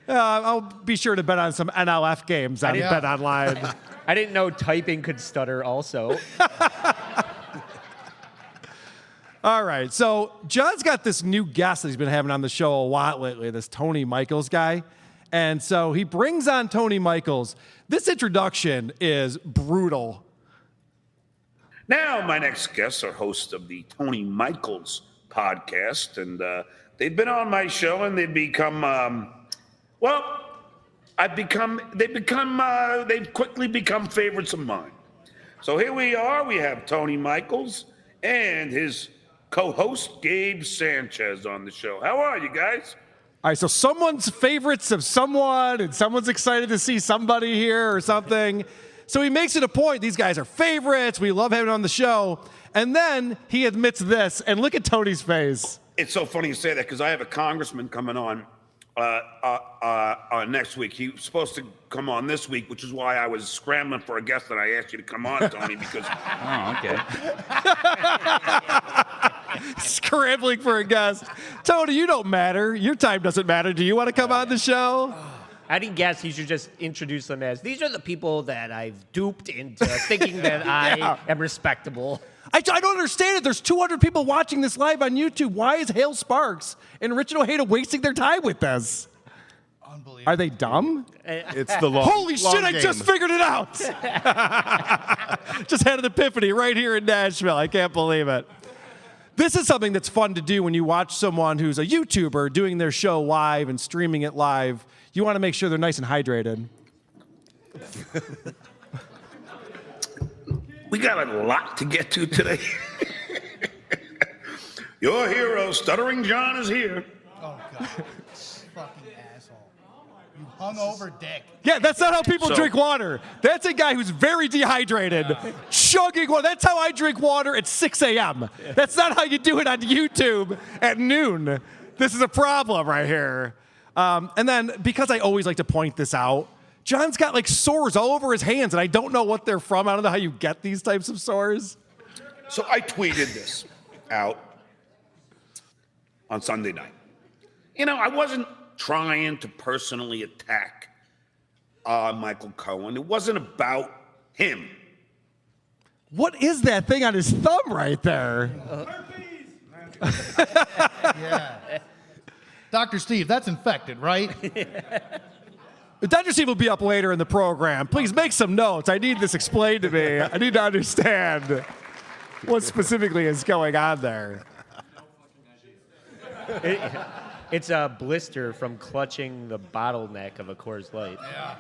I'll be sure to bet on some NLF games on Bet Online. I didn't know typing could stutter also. All right, so John's got this new guest that he's been having on the show a lot lately, this Tony Michaels guy. And so he brings on Tony Michaels. This introduction is brutal. Now, my next guests are hosts of the Tony Michaels podcast, and they've been on my show, and they've become, they've quickly become favorites of mine. So here we are. We have Tony Michaels and his co-host Gabe Sanchez on the show. How are you guys? All right, so someone's favorites of someone, and someone's excited to see somebody here or something. So he makes it a point. These guys are favorites. We love having on the show. And then he admits this, and look at Tony's face. It's so funny you say that because I have a congressman coming on next week. He was supposed to come on this week, which is why I was scrambling for a guest that I asked you to come on, Tony, because... Oh, okay. Scrambling for a guest. Tony, you don't matter. Your time doesn't matter. Do you want to come on the show? I didn't guess he should just introduce them as, these are the people that I've duped into thinking that I am respectable. I don't understand it. There's 200 people watching this live on YouTube. Why is Hale Sparks and Richard Ojeda wasting their time with this? Are they dumb? It's the long Holy shit, game. I just figured it out. Just had an epiphany right here in Nashville. I can't believe it. This is something that's fun to do when you watch someone who's a YouTuber doing their show live and streaming it live. You want to make sure they're nice and hydrated. We got a lot to get to today. Your hero, Stuttering John, is here. Oh, God. Fucking asshole. You hungover dick. Yeah, that's not how people drink water. That's a guy who's very dehydrated, chugging water. That's how I drink water at 6 a.m. That's not how you do it on YouTube at noon. This is a problem right here. And then, because I always like to point this out, John's got like sores all over his hands, and I don't know what they're from. I don't know how you get these types of sores. So I tweeted this out on Sunday night. You know, I wasn't trying to personally attack Michael Cohen. It wasn't about him. What is that thing on his thumb right there? Yeah. Dr. Steve, that's infected, right? Dr. Steve will be up later in the program. Please make some notes. I need this explained to me. I need to understand what specifically is going on there. It's a blister from clutching the bottleneck of a Coors Light. Yeah.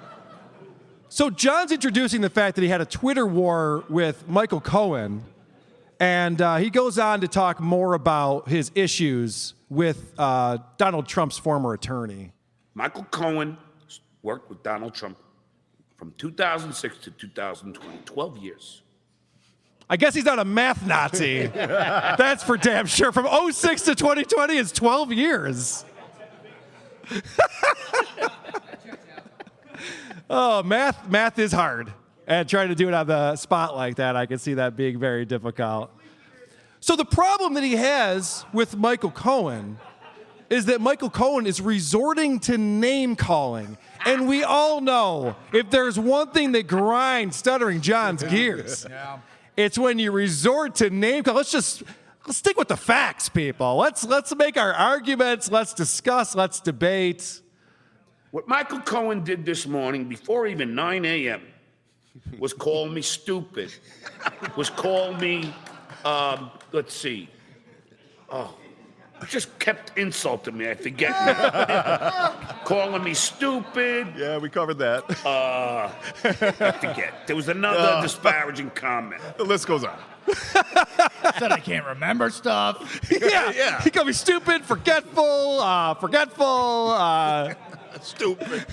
So John's introducing the fact that he had a Twitter war with Michael Cohen, and he goes on to talk more about his issues with Donald Trump's former attorney. Michael Cohen worked with Donald Trump from 2006 to 2020, 12 years. I guess he's not a math Nazi. That's for damn sure. From 06 to 2020 is 12 years. Oh, math is hard. And trying to do it on the spot like that, I can see that being very difficult. So the problem that he has with Michael Cohen is that Michael Cohen is resorting to name calling. And we all know if there's one thing that grinds Stuttering John's gears, it's when you resort to name call. Let's stick with the facts, people. Let's make our arguments. Let's discuss. Let's debate. What Michael Cohen did this morning before even 9 a.m. was call me stupid, was call me, let's see, just kept insulting me. I forget now. Calling me stupid. Yeah, we covered that. I forget. There was another disparaging comment. The list goes on. Said I can't remember stuff. Yeah. He called me stupid, forgetful. Stupid.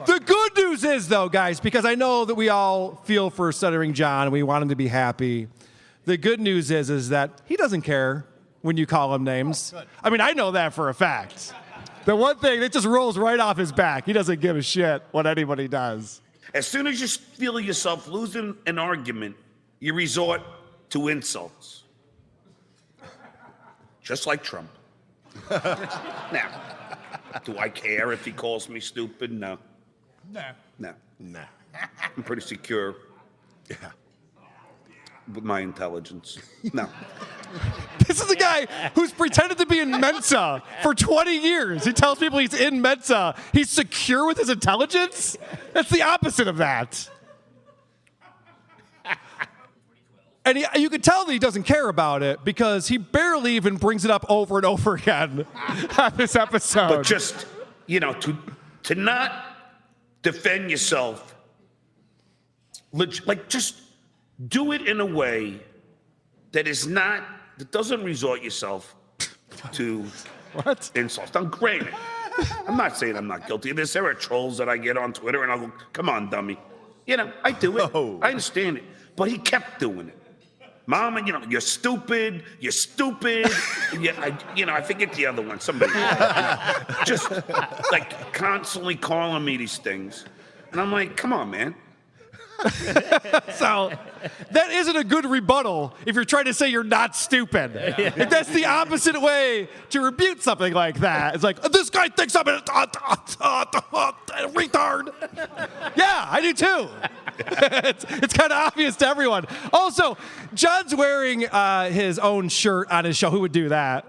The good news is, though, guys, because I know that we all feel for Stuttering John and we want him to be happy. The good news is that he doesn't care when you call him names. I mean, I know that for a fact. The one thing that just rolls right off his back, he doesn't give a shit what anybody does. As soon as you feel yourself losing an argument, you resort to insults. Just like Trump. Now, do I care if he calls me stupid? No. No. I'm pretty secure. Yeah. With my intelligence. No. This is the guy who's pretended to be in Mensa for 20 years. He tells people he's in Mensa. He's secure with his intelligence? That's the opposite of that. And you can tell that he doesn't care about it because he barely even brings it up over and over again on this episode. But just, to not defend yourself, just do it in a way that doesn't resort yourself to insults. Now, granted, I'm not saying I'm not guilty of this. There are trolls that I get on Twitter and I'll go, come on, dummy. I do it. I understand it. But he kept doing it. Mama, you're stupid. You're stupid. I forget the other one. Somebody just constantly calling me these things, and I'm like, come on, man. So that isn't a good rebuttal if you're trying to say you're not stupid. If that's the opposite way to rebuke something like that. It's like, this guy thinks I'm a retard. Yeah, I do too. It's kind of obvious to everyone. Also, John's wearing his own shirt on his show. Who would do that?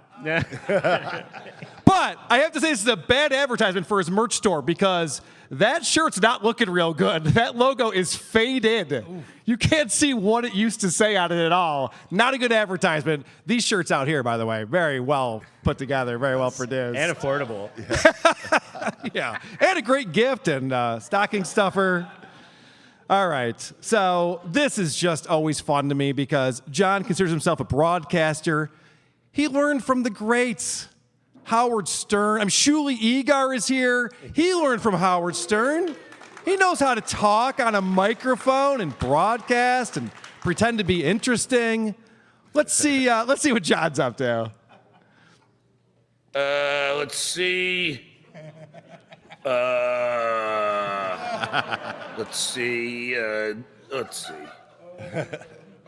But I have to say this is a bad advertisement for his merch store because that shirt's not looking real good. That logo is faded. You can't see what it used to say on it at all. Not a good advertisement. These shirts out here, by the way, very well put together, very well produced. And affordable. Yeah. And a great gift and stocking stuffer. All right. So this is just always fun to me because John considers himself a broadcaster. He learned from the greats. Howard Stern. Shuli Egar is here. He learned from Howard Stern. He knows how to talk on a microphone and broadcast and pretend to be interesting. Let's see what John's up to. Let's see. Let's see.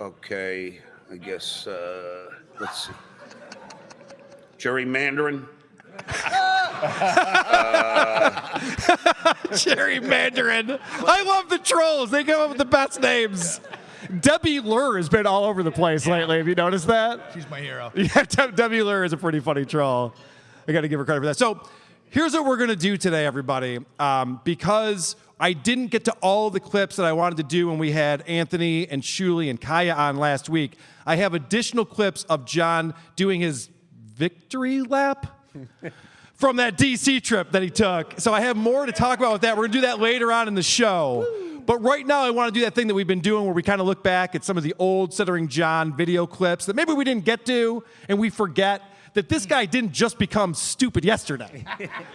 Okay, I guess. Let's see. Gerrymandering. Gerrymandering. I love the trolls. They come up with the best names. Debbie Lure has been all over the place lately. Have you noticed that? She's my hero. Yeah, Debbie Lure is a pretty funny troll. I got to give her credit for that. So here's what we're going to do today, everybody. Because I didn't get to all the clips that I wanted to do when we had Anthony and Shuli and Kaya on last week, I have additional clips of John doing his victory lap from that DC trip that he took. So I have more to talk about with that. We're going to do that later on in the show. But right now I want to do that thing that we've been doing where we kind of look back at some of the old Stuttering John video clips that maybe we didn't get to, and we forget that this guy didn't just become stupid yesterday.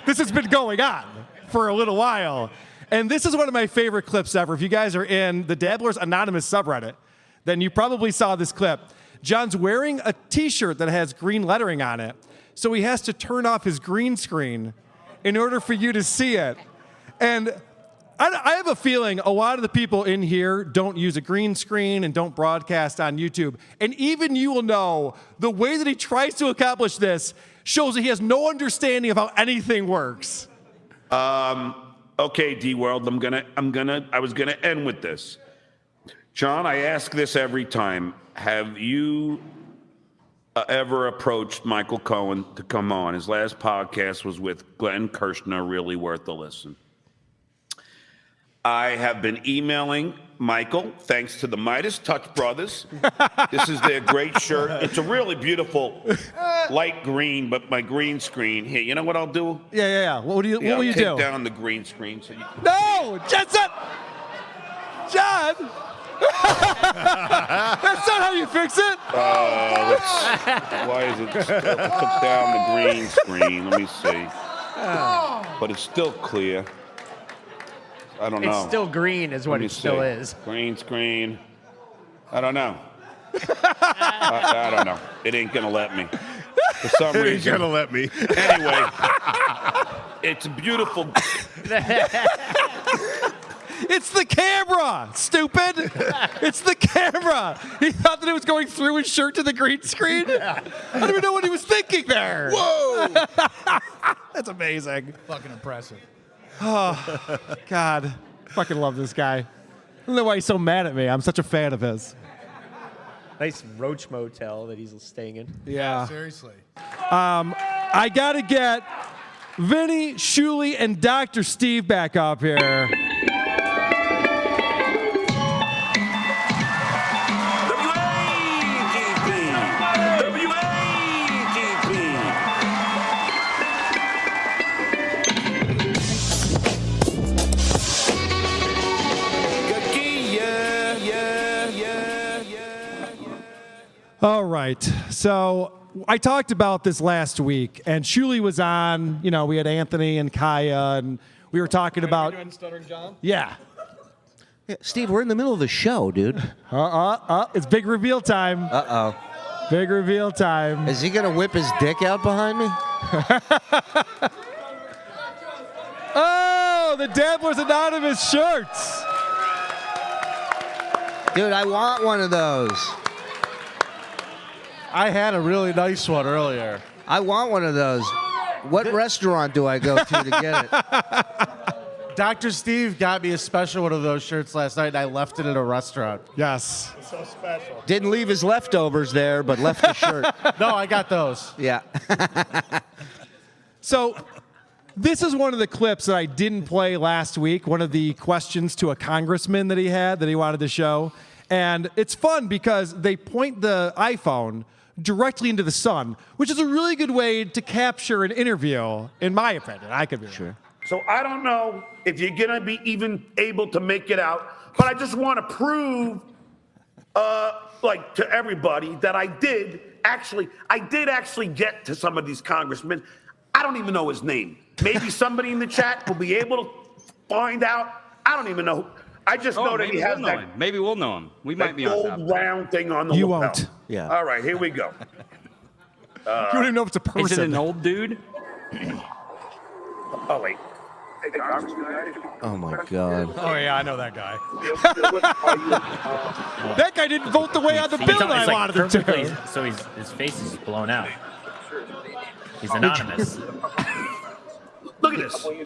This has been going on for a little while. And this is one of my favorite clips ever. If you guys are in the Dabblers Anonymous subreddit, then you probably saw this clip. John's wearing a t-shirt that has green lettering on it, so he has to turn off his green screen in order for you to see it. And I have a feeling a lot of the people in here don't use a green screen and don't broadcast on YouTube. And even you will know the way that he tries to accomplish this shows that he has no understanding of how anything works. Okay, D-World, I was gonna end with this. John, I ask this every time. Have you ever approached Michael Cohen to come on? His last podcast was with Glenn Kirshner, really worth a listen. I have been emailing Michael, thanks to the Midas Touch Brothers. This is their great shirt. It's a really beautiful light green, but my green screen here. You know what I'll do? Yeah. What will you do? Take down the green screen so you can... No, Jensen! John! That's not how you fix it. Why is it? Took down the green screen. Let me see. But it's still clear. I don't know. It's still green, is what it still is. Green screen. I don't know. I don't know. It ain't gonna let me. For some reason. It ain't gonna let me. Anyway, it's beautiful. It's the camera, stupid. It's the camera. He thought that it was going through his shirt to the green screen. I don't even know what he was thinking there. Whoa. That's amazing. Fucking impressive. Oh, God. Fucking love this guy. I don't know why he's so mad at me. I'm such a fan of his. Nice roach motel that he's staying in. Yeah. Seriously. I got to get Vinny, Shuley, and Dr. Steve back up here. All right. So I talked about this last week, and Shuley was on. You know, we had Anthony and Kaya, and we were talking about. Stuttering John? Yeah. Steve, we're in the middle of the show, dude. It's big reveal time. Uh-oh. Big reveal time. Is he going to whip his dick out behind me? Oh, the Dabblers Anonymous shirts. Dude, I want one of those. I had a really nice one earlier. I want one of those. What restaurant do I go to get it? Dr. Steve got me a special one of those shirts last night, and I left it at a restaurant. Yes. It's so special. Didn't leave his leftovers there, but left the shirt. No, I got those. Yeah. So this is one of the clips that I didn't play last week, one of the questions to a congressman that he had that he wanted to show. And it's fun because they point the iPhone directly into the sun, which is a really good way to capture an interview, in my opinion. I could be sure. So I don't know if you're gonna be even able to make it out, but I just want to prove, like to everybody, that I did actually get to some of these congressmen. I don't even know his name. Maybe somebody in the chat will be able to find out. I don't even know. I just know that he has that. Maybe we'll know him. We might be on top. Gold round thing on the You lapel. won't. Yeah. All right, here we go. You don't even know if it's a person. Is it an old dude? Oh wait. Oh, my God. Oh, yeah, I know that guy. That guy didn't vote the way on the bill that I wanted him to. So his face is blown out. He's anonymous. Look at this. When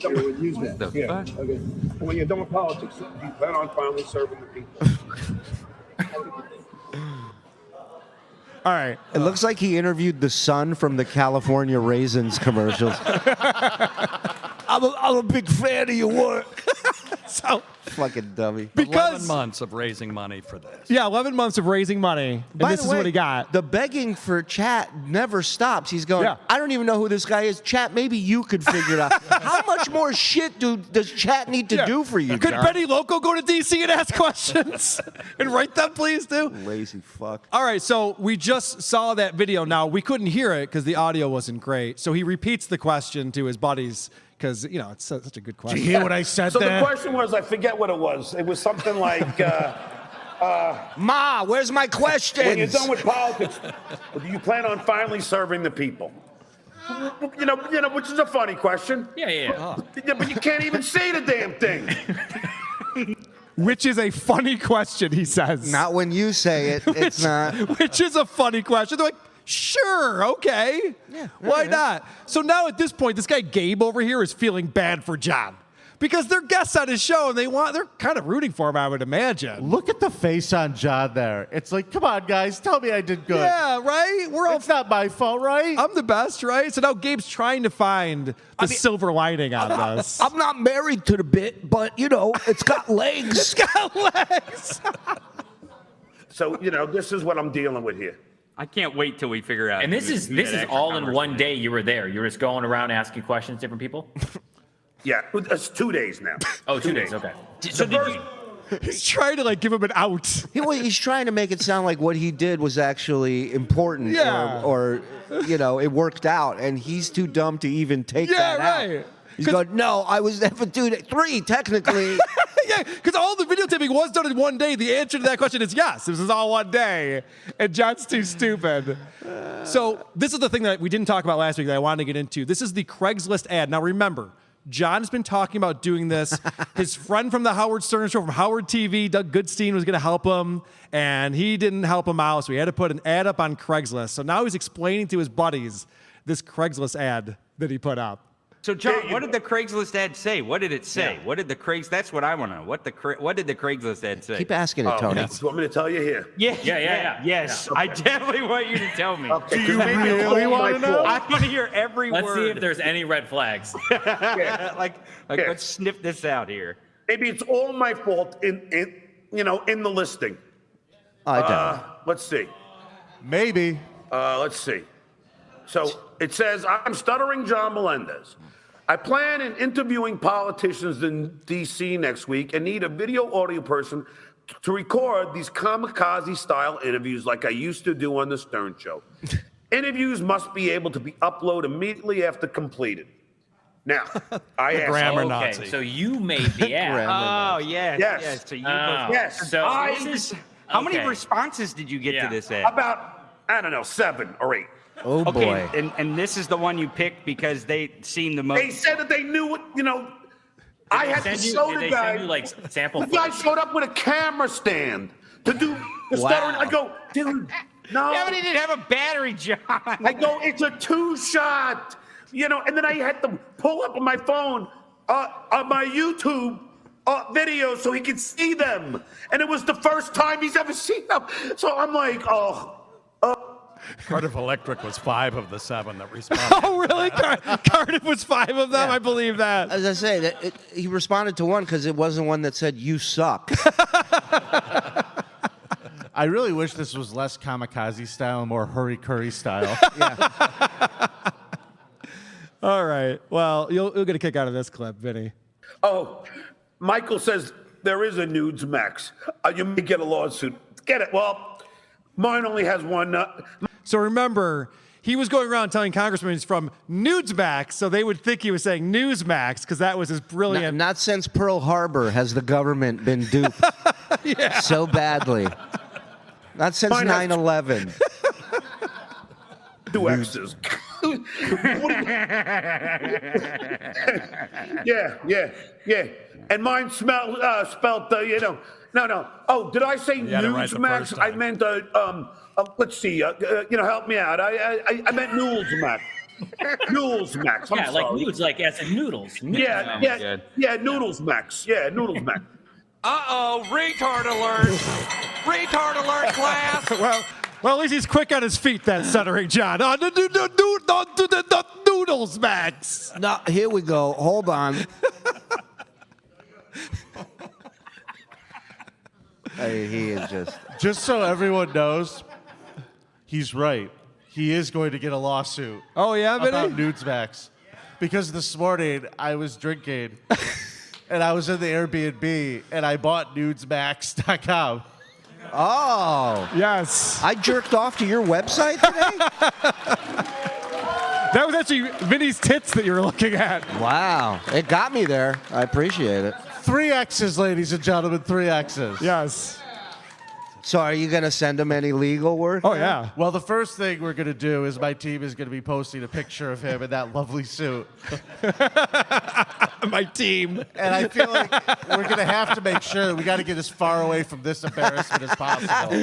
you're done with politics, you plan on finally serving the people. All right. It looks like he interviewed the son from the California Raisins commercials. I'm a big fan of your work. So So fucking dummy. Because 11 months of raising money for this. Yeah, 11 months of raising money. And By this the is way, what he got. The begging for chat never stops. He's going, Yeah. I don't even know who this guy is. Chat, maybe you could figure it out. How much more shit does chat need to do for you, Could John? Benny Loco go to DC and ask questions? And write them, please, do? Lazy fuck. All right, so we just saw that video. Now, we couldn't hear it because the audio wasn't great. So he repeats the question to his buddies because, you know, it's such a good question. Did you hear what I said So there? the question was, I forget what it was. It was something like, Ma, where's my question? when you're done with politics, do you plan on finally serving the people? You know, which is a funny question. Yeah. But you can't even say the damn thing. Which is a funny question, he says. Not when you say it. It's not. Which is a funny question. They're like, sure, okay. Yeah, Why not? So now at this point, this guy Gabe over here is feeling bad for John. Because they're guests on his show and they're kind of rooting for him, I would imagine. Look at the face on John there. It's like, come on, guys, tell me I did good. Yeah, right? It's not my fault, right? I'm the best, right? So now Gabe's trying to find the silver lining on this. I'm not married to the bit, but you know, it's got legs. It's got legs. So, this is what I'm dealing with here. I can't wait till we figure out. And this is all in one day. You were there. You were just going around asking questions to different people. Yeah, it's 2 days now. Oh, 2 days. Okay. So did you? He's trying to give him an out. He's trying to make it sound like what he did was actually important, Yeah. or it worked out, and he's too dumb to even take that right. out. He's going, no, I was there for 2 days, 3 technically. Yeah, because all the videotaping was done in one day. The answer to that question is yes. This is all one day. And John's too stupid. So this is the thing that we didn't talk about last week that I wanted to get into. This is the Craigslist ad. Now remember, John's been talking about doing this. His friend from the Howard Stern Show from Howard TV, Doug Goodstein, was going to help him, and he didn't help him out, so he had to put an ad up on Craigslist. So now he's explaining to his buddies this Craigslist ad that he put up. So John, what did the Craigslist ad say? What did it say? Yeah. What did the Craigs? That's what I want to know. What did the Craigslist ad say? Keep asking it, Tony. Do you want me to tell you here? Yes. Yeah. I definitely want you to tell me. Do you really want to know? I want to hear every Let's word. see if there's any red flags. Let's sniff this out here. Maybe it's all my fault in the listing. I don't. Let's see. Maybe. Let's see. So it says, I'm Stuttering John Melendez. I plan on interviewing politicians in D.C. next week and need a video audio person to record these kamikaze-style interviews like I used to do on the Stern Show. Interviews must be able to be uploaded immediately after completed. Now, I asked... grammar Nazi. Okay, so you made the ad. Oh, yes. So you Yes. So how many okay. responses did you get to this ad? About, I don't know, 7 or 8. Oh, boy. And this is the one you picked because they seemed the most. They said that they knew what, I had to show the guy. Send you sample The guy showed up with a camera stand to do the stuttering. I go, dude, no. Yeah, but he didn't have a battery, John. I go, it's a 2-shot. And then I had to pull up on my phone on my YouTube videos so he could see them. And it was the first time he's ever seen them. So I'm like, Cardiff Electric was 5 of the 7 that responded. Oh, really? Cardiff was 5 of them? I believe that. As I say, he responded to one because it wasn't one that said, you suck. I really wish this was less kamikaze style and more hurry curry style. All right. Well, you'll get a kick out of this clip, Vinny. oh, Michael says there is a nudes max. You may get a lawsuit. Get it. Well, mine only has one. So remember, he was going around telling congressmen he's from Newsmax, so they would think he was saying Newsmax because that was his brilliant. Not since Pearl Harbor has the government been duped so badly. Not since 9/11. 2 X's. Yeah. And mine spelled, no. Oh, did I say Newsmax? I meant, let's see, help me out. I meant Newsmax. Newsmax. I'm yeah, sorry. like nudes, like as in noodles. Yeah, Noodles Max. Yeah, Noodles Max. Uh-oh, retard alert. Retard alert, class. Well, at least he's quick on his feet, that Stuttering John. Noodles Max. No, here we go. Hold on. I mean, he is just. Just so everyone knows, he's right. He is going to get a lawsuit. Oh, yeah, about Vinny? Newsmax. Because this morning I was drinking and I was in the Airbnb and I bought nudesmax.com. Oh. Yes. I jerked off to your website today? That was actually Vinny's tits that you were looking at. Wow. It got me there. I appreciate it. 3 X's, ladies and gentlemen, 3 X's. Yes. So are you going to send him any legal work? Oh, yeah. Well, the first thing we're going to do is my team is going to be posting a picture of him in that lovely suit. My team. And I feel like we're going to have to make sure that we got to get as far away from this embarrassment as possible.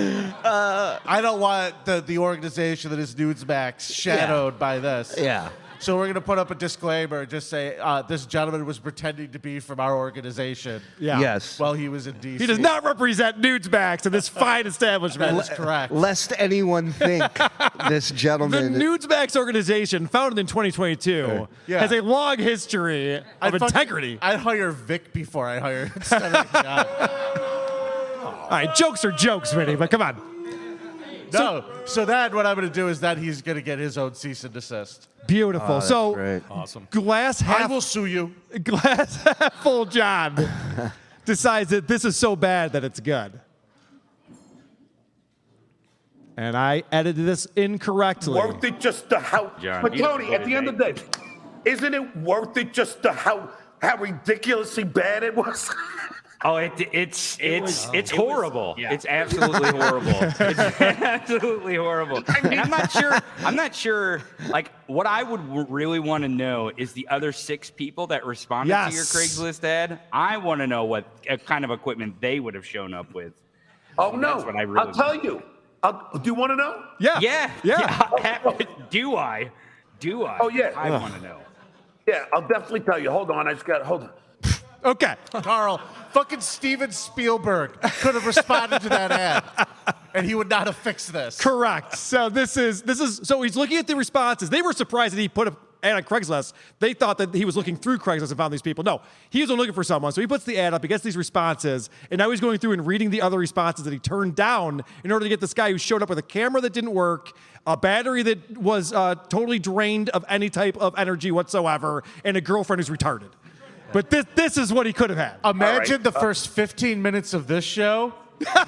I don't want the organization that is Newsmax shadowed by this. Yeah. So we're going to put up a disclaimer and just say this gentleman was pretending to be from our organization. Yeah. Yes. While he was in D.C. He does not represent Newsmax in this fine establishment. That is correct. Lest anyone think this The gentleman. Newsmax organization, founded in 2022, Yeah. has a long history of integrity. I'd hire Vic before I hire Stuttering John. All right, jokes are jokes, Vinny, but come on. No. So that what I'm going to do is that he's going to get his own cease and desist. Beautiful. that's So, great. Awesome. glass half I will sue you. glass half full John decides that this is so bad that it's good. And I edited this incorrectly. Worth it just to how. John, But you Tony, put at the it end of the day, isn't it worth it just to how ridiculously bad it was? Oh, it's horrible. It's absolutely horrible. It's absolutely horrible. And I'm not sure. Like, what I would really want to know is the other 6 people that responded to your Craigslist ad. I want to know what kind of equipment they would have shown up with. Oh That's no! what I really I'll tell you. Do you want to know? Yeah. Do I? Oh yeah. I want to know. Yeah, I'll definitely tell you. Hold on. Hold on. Okay. Carl, fucking Steven Spielberg could have responded to that ad, and he would not have fixed this. Correct. So this is so he's looking at the responses. They were surprised that he put an ad on Craigslist. They thought that he was looking through Craigslist and found these people. No, he was looking for someone. So he puts the ad up, he gets these responses, and now he's going through and reading the other responses that he turned down in order to get this guy who showed up with a camera that didn't work, a battery that was totally drained of any type of energy whatsoever, and a girlfriend who's retarded. But this is what he could have had. Imagine the first 15 minutes of this show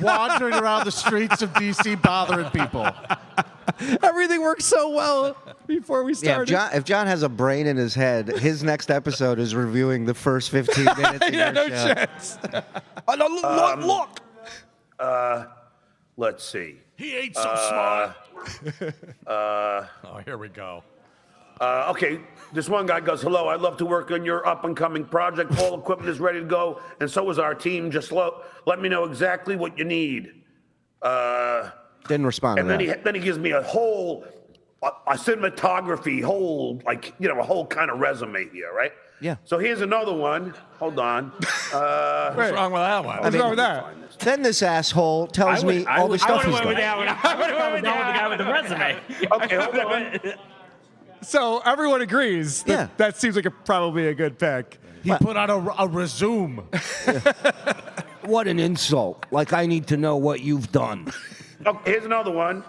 wandering around the streets of D.C. bothering people. Everything worked so well before we started. Yeah, if John has a brain in his head, his next episode is reviewing the first 15 minutes of Yeah, your no show. chance. Look. Let's see. He ain't so smart. Oh, here we go. Okay, this one guy goes, "Hello, I'd love to work on your up-and-coming project. All equipment is ready to go, and so is our team. Just let me know exactly what you need." Didn't respond to And that. then he gives me a whole, a cinematography, a whole kind of resume here, right? Yeah. So here's another one. Hold on. What's wrong with that one? What's wrong with that? Then this asshole tells me all the stuff he's done. I would have went with the guy with the resume. Okay, hold on. So everyone agrees that that seems like probably a good pick. He put on a resume. What an insult. Like, I need to know what you've done. Okay, here's another one.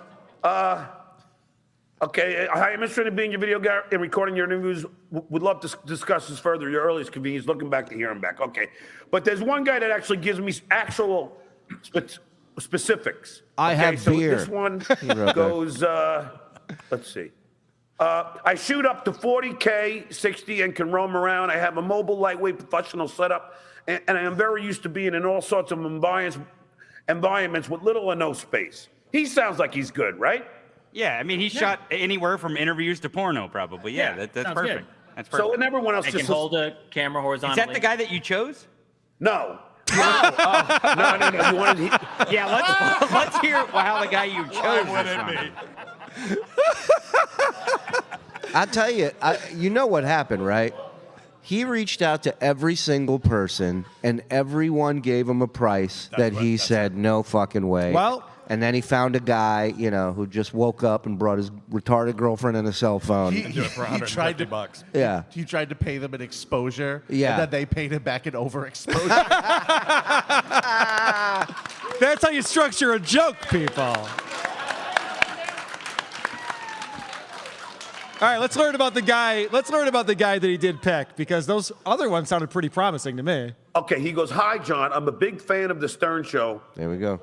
Okay, hi, I'm interested in being your video guy and recording your interviews. Would love to discuss this further. Your earliest convenience. Looking back to hear him back. Okay, but there's one guy that actually gives me actual specifics. I have so beer. This one He wrote goes. Let's see. I shoot up to 40K, 60, and can roam around. I have a mobile, lightweight, professional setup, and I am very used to being in all sorts of environments with little or no space. He sounds like he's good, right? Yeah, I mean, he shot anywhere from interviews to porno, probably. Yeah, that's sounds perfect. good. That's perfect. So and everyone else I just can hold a camera Is horizontally. that the guy that you chose? No. No. No. You wanted. Yeah, let's hear how the guy you chose responded. I'll tell you, you know what happened, right? He reached out to every single person, and everyone gave him a price that he said, no fucking way. Well, and then he found a guy, who just woke up and brought his retarded girlfriend and a cell phone. He tried to $150. Yeah. He tried to pay them an exposure. Yeah. And then they paid him back an overexposure. That's how you structure a joke, people. All right, let's learn about the guy. Let's learn about the guy that he did pick, because those other ones sounded pretty promising to me. Okay, he goes, "Hi, John. I'm a big fan of the Stern Show. There we go.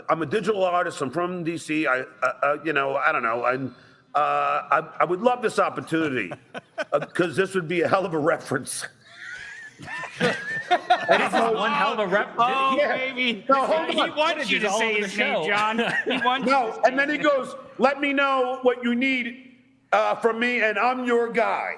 I'm a digital artist. I'm from DC. I don't know. I would love this opportunity because this would be a hell of a reference." That is one hell of a rep. Oh, Yeah. baby. No, hold He on. wanted you to say his name, John. He wants No, and then he goes, "Let me know what you need from me, and I'm your guy."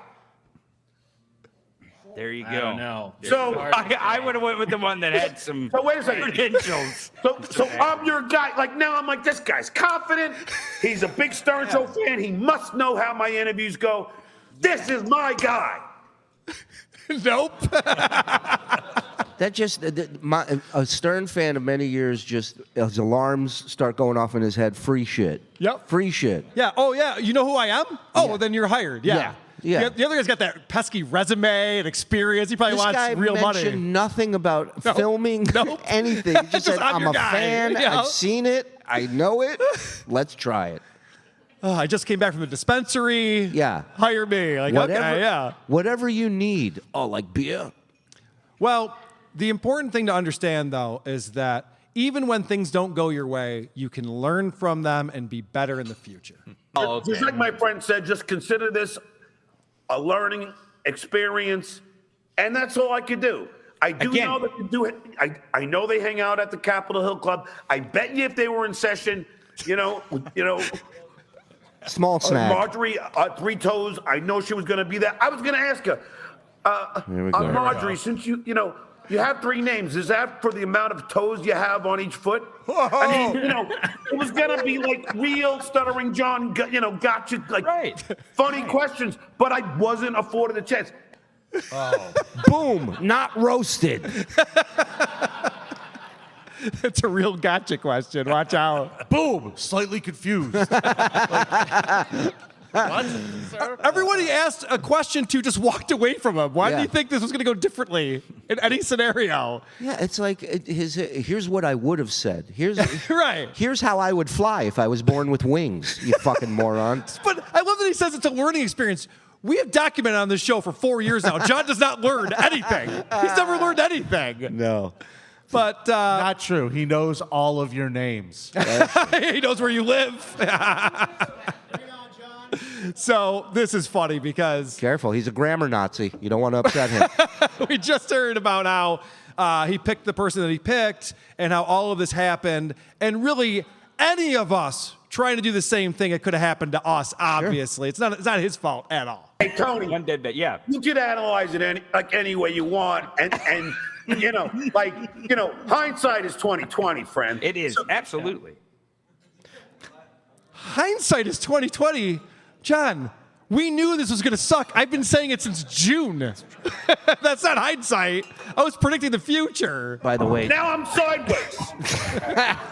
There you go. I don't know. So I would have went with the one that had some So wait a second. credentials. So I'm your guy. Like now, I'm like, this guy's confident. He's a big Stern Show fan. He must know how my interviews go. This is my guy. Nope. That just a Stern fan of many years. Just his alarms start going off in his head. Free shit. Yep. Free shit. Yeah. Oh, yeah. You know who I am? Oh, well, then you're hired. Yeah. Yeah. The other guy's got that pesky resume and experience. He probably This wants guy real mentioned money. nothing about filming anything. He just said, I'm "I'm your a guy." fan. Yeah. I've seen it. I know it. Let's try it." I just came back from the dispensary. Yeah. Hire me. Like, okay, yeah. Whatever you need. Oh, like beer? Well, the important thing to understand, though, is that even when things don't go your way, you can learn from them and be better in the future. Just like my friend said, just consider this a learning experience, and that's all I could do. I do know that you do it. I know they hang out at the Capitol Hill Club. I bet you if they were in session, Small snack. Marjorie, Three Toes. I know she was going to be there. I was going to ask her, Here we go. Marjorie, since you have three names, is that for the amount of toes you have on each foot? I mean, it was going to be like real Stuttering John, gotcha, like funny questions, but I wasn't afforded a chance. Boom. Not roasted. It's a real gotcha question. Watch out. Boom. Slightly confused. What? Sir? Everyone he asked a question to just walked away from him. Why did Yeah. he think this was going to go differently in any scenario? Yeah, it's like here's what I would have said. Here's right. Here's how I would fly if I was born with wings. You fucking moron. But I love that he says it's a learning experience. We have documented on this show for 4 years now. John does not learn anything. He's never learned anything. No. But not true. He knows all of your names. He knows where you live. So this is funny because Careful, he's a grammar Nazi. You don't want to upset him. we just heard about how he picked the person that he picked and how all of this happened. And really, any of us trying to do the same thing, it could have happened to us, obviously. Sure. It's not his fault at all. Hey, Tony. One did that, yeah. You could analyze it any way you want. And hindsight is 20/20, friend. It is, absolutely. Hindsight is 20/20. John, we knew this was going to suck. I've been saying it since June. That's not hindsight. I was predicting the future. By the way, Now I'm sideways.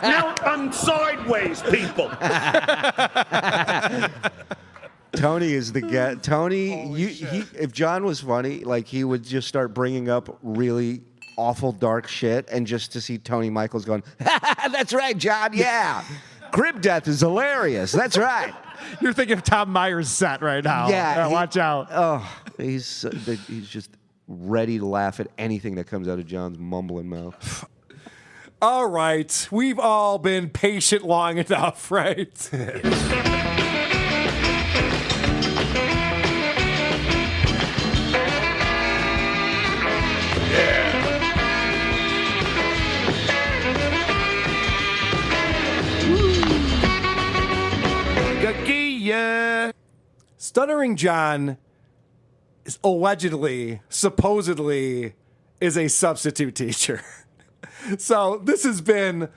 Now I'm sideways, people. Tony is the guy. Tony, if John was funny, like he would just start bringing up really awful dark shit, and just to see Tony Michaels going, "That's right, John. Yeah, crib death is hilarious. That's right." You're thinking of Tom Myers' set right now. Yeah, watch out. Oh, he's just ready to laugh at anything that comes out of John's mumbling mouth. All right, we've all been patient long enough, right? Stuttering John is supposedly is a substitute teacher. So this has been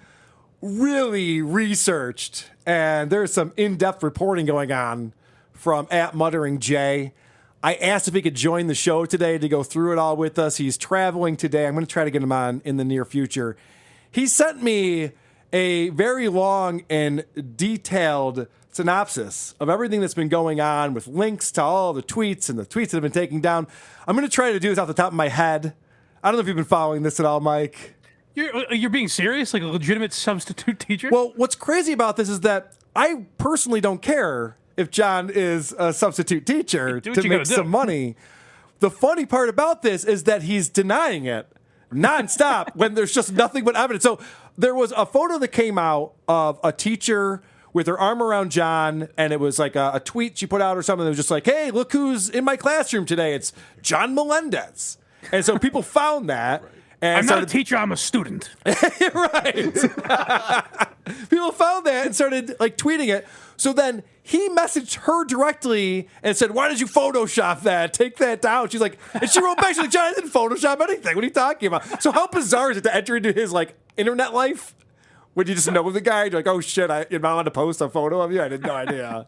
really researched, and there's some in-depth reporting going on from @MutteringJ. I asked if he could join the show today to go through it all with us. He's traveling today. I'm going to try to get him on in the near future. He sent me a very long and detailed synopsis of everything that's been going on with links to all the tweets and the tweets that have been taken down. I'm going to try to do this off the top of my head. I don't know if you've been following this at all, Mike. You're being serious? Like a legitimate substitute teacher? Well, what's crazy about this is that I personally don't care if John is a substitute teacher Do what to you make gotta do. some money. The funny part about this is that he's denying it nonstop when there's just nothing but evidence. So there was a photo that came out of a teacher with her arm around John, and it was like a tweet she put out or something that was just like, hey, look who's in my classroom today. It's John Melendez. And so people found that. And I'm not a teacher, I'm a student. Right. People found that and started like tweeting it. So then he messaged her directly and said, why did you Photoshop that? Take that down. She's like, and she wrote back, she's like, John, I didn't Photoshop anything. What are you talking about? So how bizarre is it to enter into his like internet life when you just know the guy? You're like, oh shit, you're not allowed to post a photo of you? I had no idea.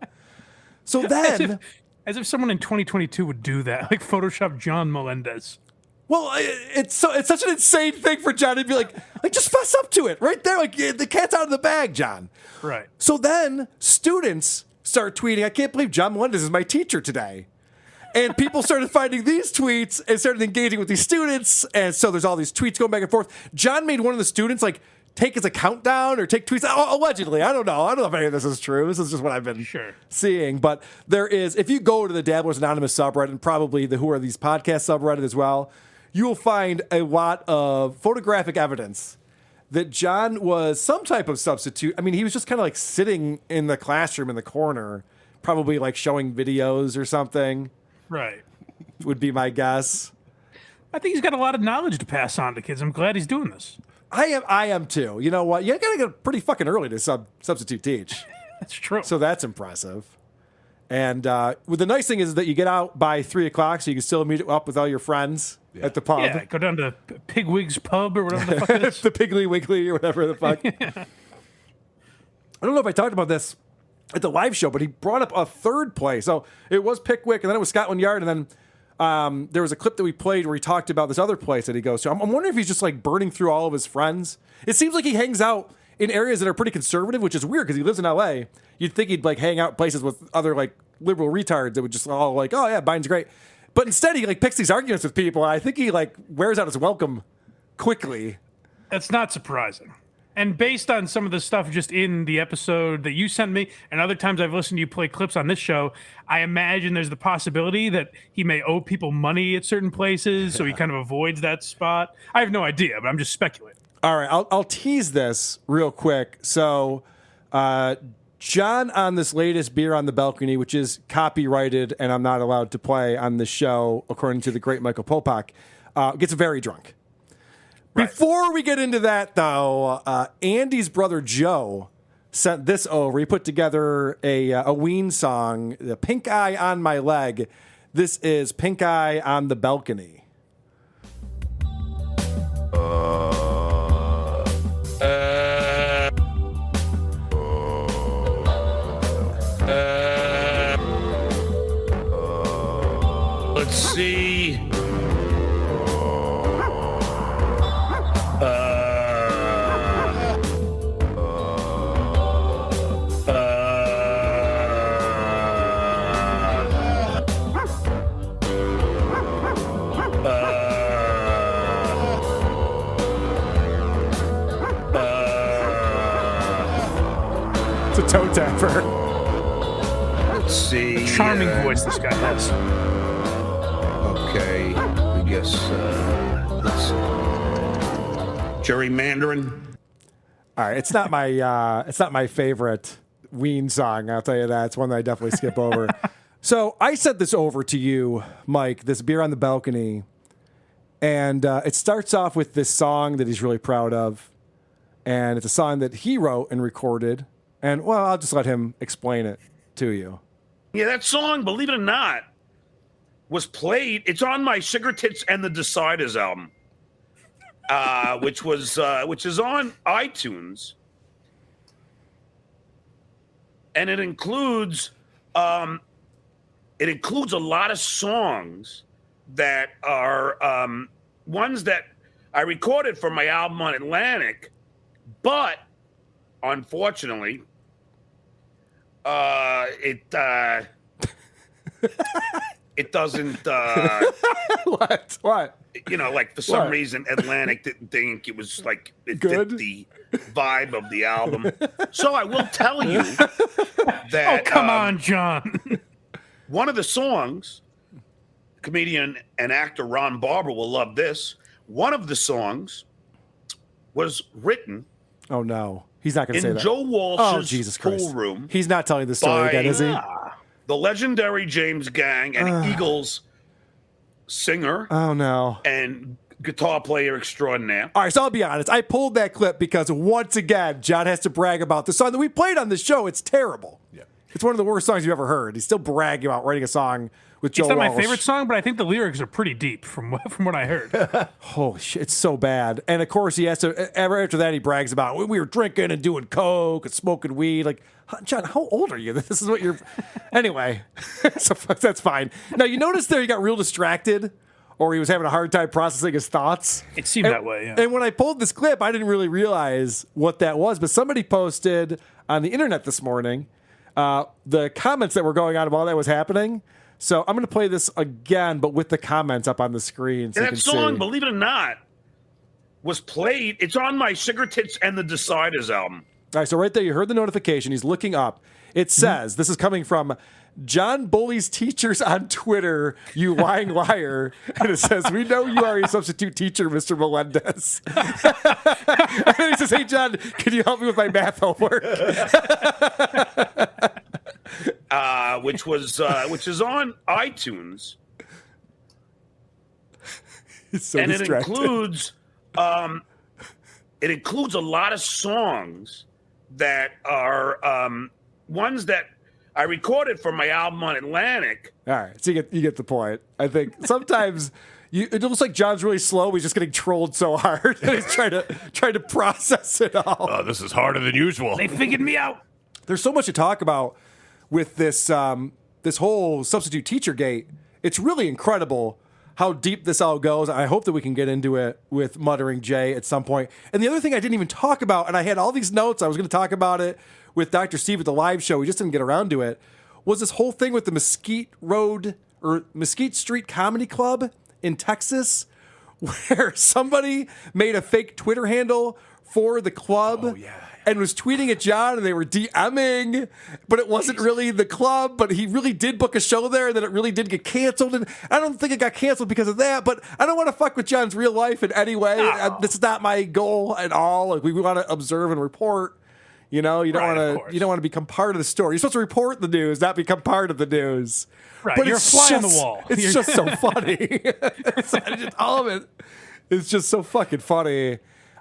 So then. As if someone in 2022 would do that, like Photoshop John Melendez. Well, it's such an insane thing for John to be like just fess up to it right there. Like the cat's out of the bag, John. Right. So then students start tweeting, I can't believe John Melendez is my teacher today. And people started finding these tweets and started engaging with these students. And so there's all these tweets going back and forth. John made one of the students like take his account down or take tweets. Allegedly. I don't know. I don't know if any of this is true. This is just what I've been seeing. But there is, if you go to the Dabblers Anonymous subreddit and probably the Who Are These Podcasts subreddit as well, you will find a lot of photographic evidence that John was some type of substitute. I mean, he was just kind of like sitting in the classroom in the corner, probably like showing videos or something. Right. Would be my guess. I think he's got a lot of knowledge to pass on to kids. I'm glad he's doing this. I am too. You know what? You gotta get pretty fucking early to substitute teach. That's true. So that's impressive. And well, the nice thing is that you get out by 3:00, so you can still meet up with all your friends at the pub. Yeah, go down to Pigwig's Pub or whatever the fuck it is. The Piggly Wiggly or whatever the fuck. I don't know if I talked about this at the live show, but he brought up a third play. So it was Pickwick, and then it was Scotland Yard, and then there was a clip that we played where he talked about this other place that he goes to. I'm wondering if he's just like burning through all of his friends. It seems like he hangs out in areas that are pretty conservative, which is weird because he lives in LA. You'd think he'd like hang out places with other like liberal retards that would just all like, oh yeah, Biden's great. But instead he like picks these arguments with people, and I think he like wears out his welcome quickly. That's not surprising. And based on some of the stuff just in the episode that you sent me, and other times I've listened to you play clips on this show, I imagine there's the possibility that he may owe people money at certain places, so he kind of avoids that spot. I have no idea, but I'm just speculating. All right, I'll tease this real quick. So, John on this latest Beer on the Balcony, which is copyrighted and I'm not allowed to play on the show, according to the great Michael Popak, gets very drunk. Right. Before we get into that, though, Andy's brother Joe sent this over. He put together a Ween song, the Pink Eye on My Leg. This is Pink Eye on the Balcony. Let's see. It's a toe tapper. Let's see. Charming voice this guy has. Okay, I guess let's see. Gerrymandering. All right, it's not my favorite Ween song. I'll tell you that. It's one that I definitely skip over. So I sent this over to you, Mike. This Beer on the Balcony, and it starts off with this song that he's really proud of, and it's a song that he wrote and recorded. And well, I'll just let him explain it to you. Yeah, that song, believe it or not, was played. It's on my Sugar Tits and the Deciders album, which is on iTunes, and it includes a lot of songs that are ones that I recorded for my album on Atlantic, but unfortunately, it it doesn't. What? You know, like for some What? reason, Atlantic didn't think it was like it Good? fit the vibe of the album. So I will tell you that. Oh, come on, John. One of the songs, comedian and actor Ron Barber will love this. One of the songs was written Oh no, he's not going to say in that. Joe Walsh's Oh Jesus Christ! pool room. He's not telling the story by again, is he? the legendary James Gang and Eagles singer Oh no. and guitar player extraordinaire. All right, so I'll be honest. I pulled that clip because once again, John has to brag about the song that we played on the show. It's terrible. Yeah. It's one of the worst songs you've ever heard. He's still bragging about writing a song with Joe It's not Walsh. my favorite song, but I think the lyrics are pretty deep from what I heard. Holy shit, it's so bad. And of course, he has to. Ever after that, he brags about we were drinking and doing coke and smoking weed. Like, John, how old are you? This is what you're. Anyway, so that's fine. Now you notice there he got real distracted, or he was having a hard time processing his thoughts. It seemed that way. Yeah. And when I pulled this clip, I didn't really realize what that was. But somebody posted on the internet this morning the comments that were going on while that was happening. So I'm going to play this again, but with the comments up on the screen. So And you that can song, see. believe it or not, was played. It's on my Cigarette Tits and the Deciders album. All right, so right there, you heard the notification. He's looking up. It says, this is coming from John Bully's teachers on Twitter, you lying liar. And it says, we know you are a substitute teacher, Mr. Melendez. And then he says, hey, John, can you help me with my math homework? Which is on iTunes. It's so and distracted. It includes a lot of songs that are ones that I recorded for my album on Atlantic. All right, so you get the point. I think sometimes it looks like John's really slow. He's just getting trolled so hard, and he's trying to process it all. This is harder than usual. They figured me out. There's so much to talk about with this this whole substitute teacher gate. It's really incredible how deep this all goes. I hope that we can get into it with Muttering Jay at some point. And the other thing I didn't even talk about, and I had all these notes, I was going to talk about it with Dr. Steve at the live show, we just didn't get around to it, was this whole thing with the Mesquite Street Comedy Club in Texas, where somebody made a fake Twitter handle for the club and was tweeting at John, and they were DMing, but it wasn't really the club, but he really did book a show there, and then it really did get canceled. And I don't think it got canceled because of that, but I don't want to fuck with John's real life in any way. This is not my goal at all. Like, we want to observe and report. You know, you don't want to become part of the story. You're supposed to report the news, not become part of the news. Right, But you're a it's fly on the just- wall. It's just so funny. All of it is just so fucking funny.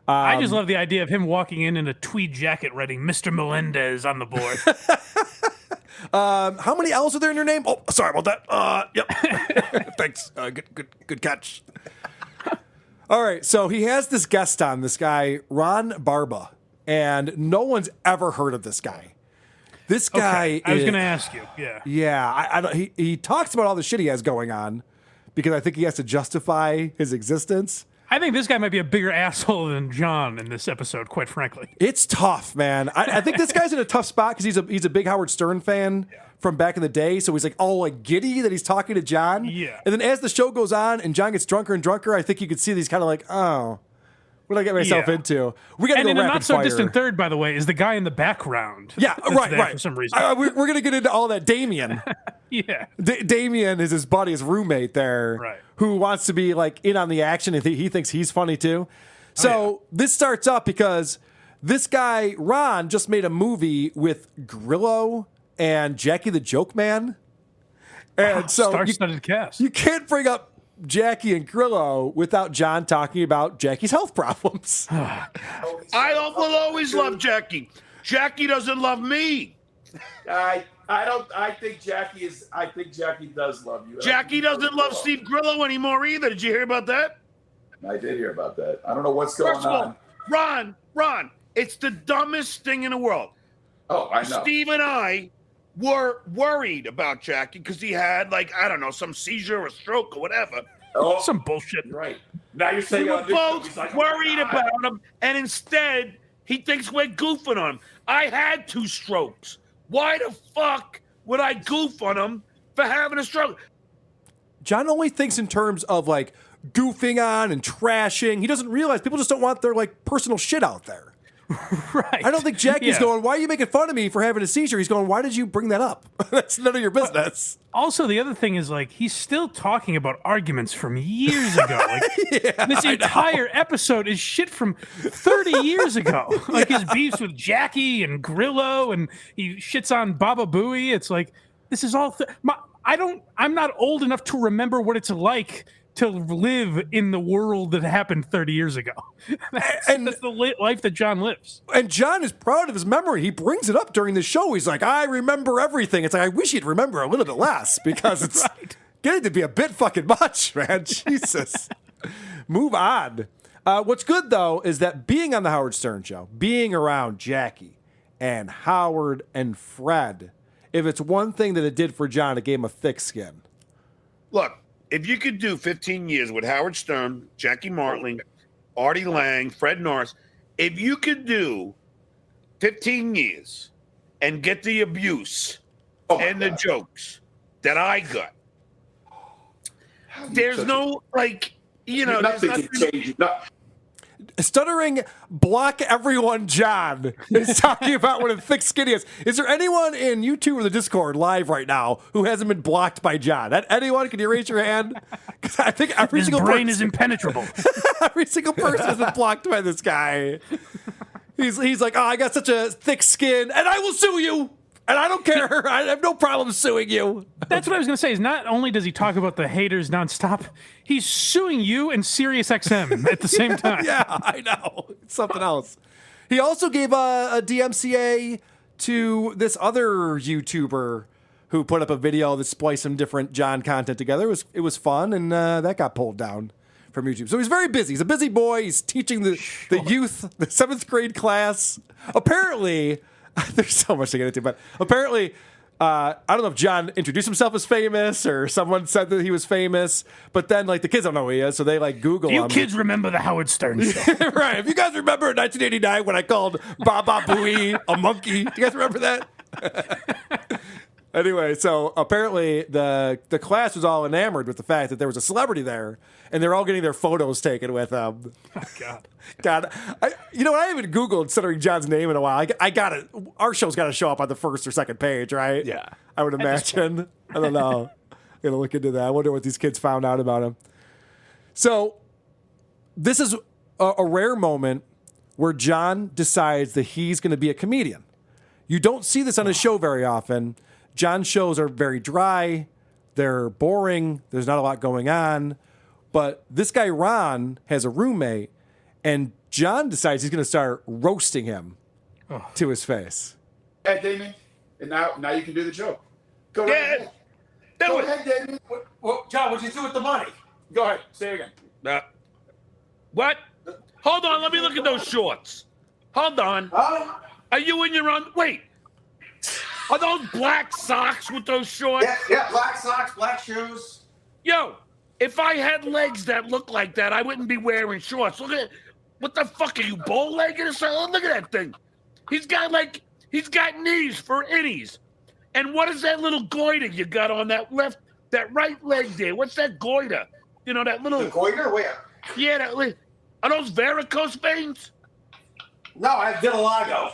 I just love the idea of him walking in a tweed jacket writing Mr. Melendez on the board. How many L's are there in your name? Oh, sorry about that. Yep. Thanks. Good catch. All right, so he has this guest on, this guy, Ron Barba, and no one's ever heard of this guy. This guy Okay, I was going to ask you. Yeah. Yeah, I don't, he talks about all the shit he has going on because I think he has to justify his existence. I think this guy might be a bigger asshole than John in this episode, quite frankly. It's tough, man. I think this guy's in a tough spot because he's a big Howard Stern fan from back in the day. So he's like, giddy that he's talking to John. Yeah. And then as the show goes on and John gets drunker and drunker, I think you could see that he's kind of like, oh, what did I get myself Yeah. into? We got to And go in a rapid not so fire. distant third, by the way, is the guy in the background. Yeah, that's right, there right. For some reason. We're going to get into all that. Damien. Yeah. Damien is his buddy, his roommate there, Right. who wants to be like in on the action and he thinks he's funny too. So this starts up because this guy, Ron, just made a movie with Grillo and Jackie the Joke Man. And so star-studded cast. You can't bring up Jackie and Grillo without John talking about Jackie's health problems. I will always love Jackie. Jackie doesn't love me. I think Jackie does love you. Jackie doesn't love Steve Grillo anymore either. Did you hear about that? I did hear about that. I don't know what's First of all, Ron, it's the dumbest thing in the world. Oh, I know. Steve and I were worried about Jackie because he had, like, I don't know, some seizure or stroke or whatever. Oh, some bullshit. You're right. Now you're saying We were both worried about him, and instead, he thinks we're goofing on him. I had 2 strokes. Why the fuck would I goof on him for having a stroke? John only thinks in terms of like goofing on and trashing. He doesn't realize people just don't want their like personal shit out there. Right. I don't think Jackie's going, why are you making fun of me for having a seizure? He's going, why did you bring that up? That's none of your business. Also, the other thing is like he's still talking about arguments from years ago. Like this entire episode is shit from 30 years ago. Like his beefs with Jackie and Grillo, and he shits on Baba Booey. It's like this is all. I'm not old enough to remember what it's like to live in the world that happened 30 years ago. That's the life that John lives. And John is proud of his memory. He brings it up during the show. He's like, I remember everything. It's like, I wish he'd remember a little bit less because it's getting to be a bit fucking much, man. Jesus. Move on. What's good, though, is that being on the Howard Stern Show, being around Jackie and Howard and Fred, if it's one thing that it did for John, it gave him a thick skin. Look, if you could do 15 years with Howard Stern, Jackie Martling, Artie Lang, Fred Norris, if you could do 15 years and get the abuse and the jokes that I got, there's no, like, you know, nothing can change. Stuttering block everyone John is talking about what a thick skin he is. Is there anyone in YouTube or the Discord live right now who hasn't been blocked by John? Anyone? Can you raise your hand? Because I think every single brain person is impenetrable. every single person has been blocked by this guy. He's like, oh, I got such a thick skin, and I will sue you. And I don't care. I have no problem suing you. That's what I was going to say. Is not only does he talk about the haters nonstop, he's suing you and Sirius XM at the same time. Yeah, I know. It's something else. He also gave a DMCA to this other YouTuber who put up a video that spliced some different John content together. It was fun, and that got pulled down from YouTube. So he's very busy. He's a busy boy. He's teaching the youth, the 7th grade class. Apparently, there's so much to get into, but apparently, I don't know if John introduced himself as famous or someone said that he was famous, but then like the kids don't know who he is, so they like Google him. You kids remember the Howard Stern Show. Right. If you guys remember in 1989 when I called Baba Booey a monkey, do you guys remember that? Anyway, so apparently the class was all enamored with the fact that there was a celebrity there, and they're all getting their photos taken with him. Oh, God. God, you know what? I haven't Googled Stuttering John's name in a while. I got it. Our show's got to show up on the first or second page, right? Yeah. I would imagine. I don't know. I'm going to look into that. I wonder what these kids found out about him. So this is a rare moment where John decides that he's going to be a comedian. You don't see this on his show very often. John's shows are very dry. They're boring. There's not a lot going on. But this guy, Ron, has a roommate, and John decides he's going to start roasting him to his face. Hey, Damien, and now you can do the joke. Go ahead. Go ahead, Damien. John, what'd you do with the money? Go ahead. Say it again. What? Hold on. Let me look at those shorts. Hold on. Are you in your own? Wait. Are those black socks with those shorts? Yeah, black socks, black shoes. Yo, if I had legs that look like that, I wouldn't be wearing shorts. Look at what the fuck are you, bow-legged or something? Look at that thing. He's got knees for innies. And what is that little goiter you got on that right leg there? What's that goiter? You know, that little... The goiter? Where? Yeah, are those varicose veins? No, I have vitiligo.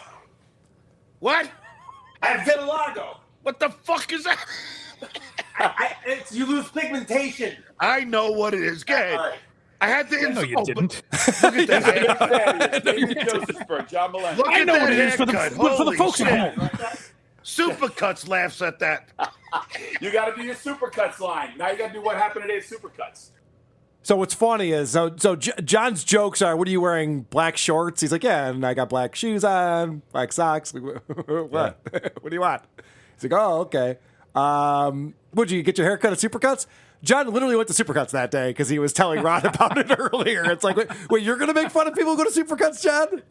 What? I have vitiligo. What the fuck is that? You lose pigmentation. I know what it is. Go ahead. Right. I had to... No, you didn't. Look at that. John Mulaney. Look I at know that what it is for the haircut. folks Holy at shit. home. Supercuts laughs at that. You got to do your Supercuts line. Now you got to do what happened today at Supercuts. So what's funny is, John's jokes are, what are you wearing, black shorts? He's like, yeah, and I got black shoes on, black socks. What? What do you want? He's like, oh, okay. Would you get your hair cut at Supercuts? John literally went to Supercuts that day because he was telling Ron about it earlier. It's like, wait, you're going to make fun of people who go to Supercuts, John?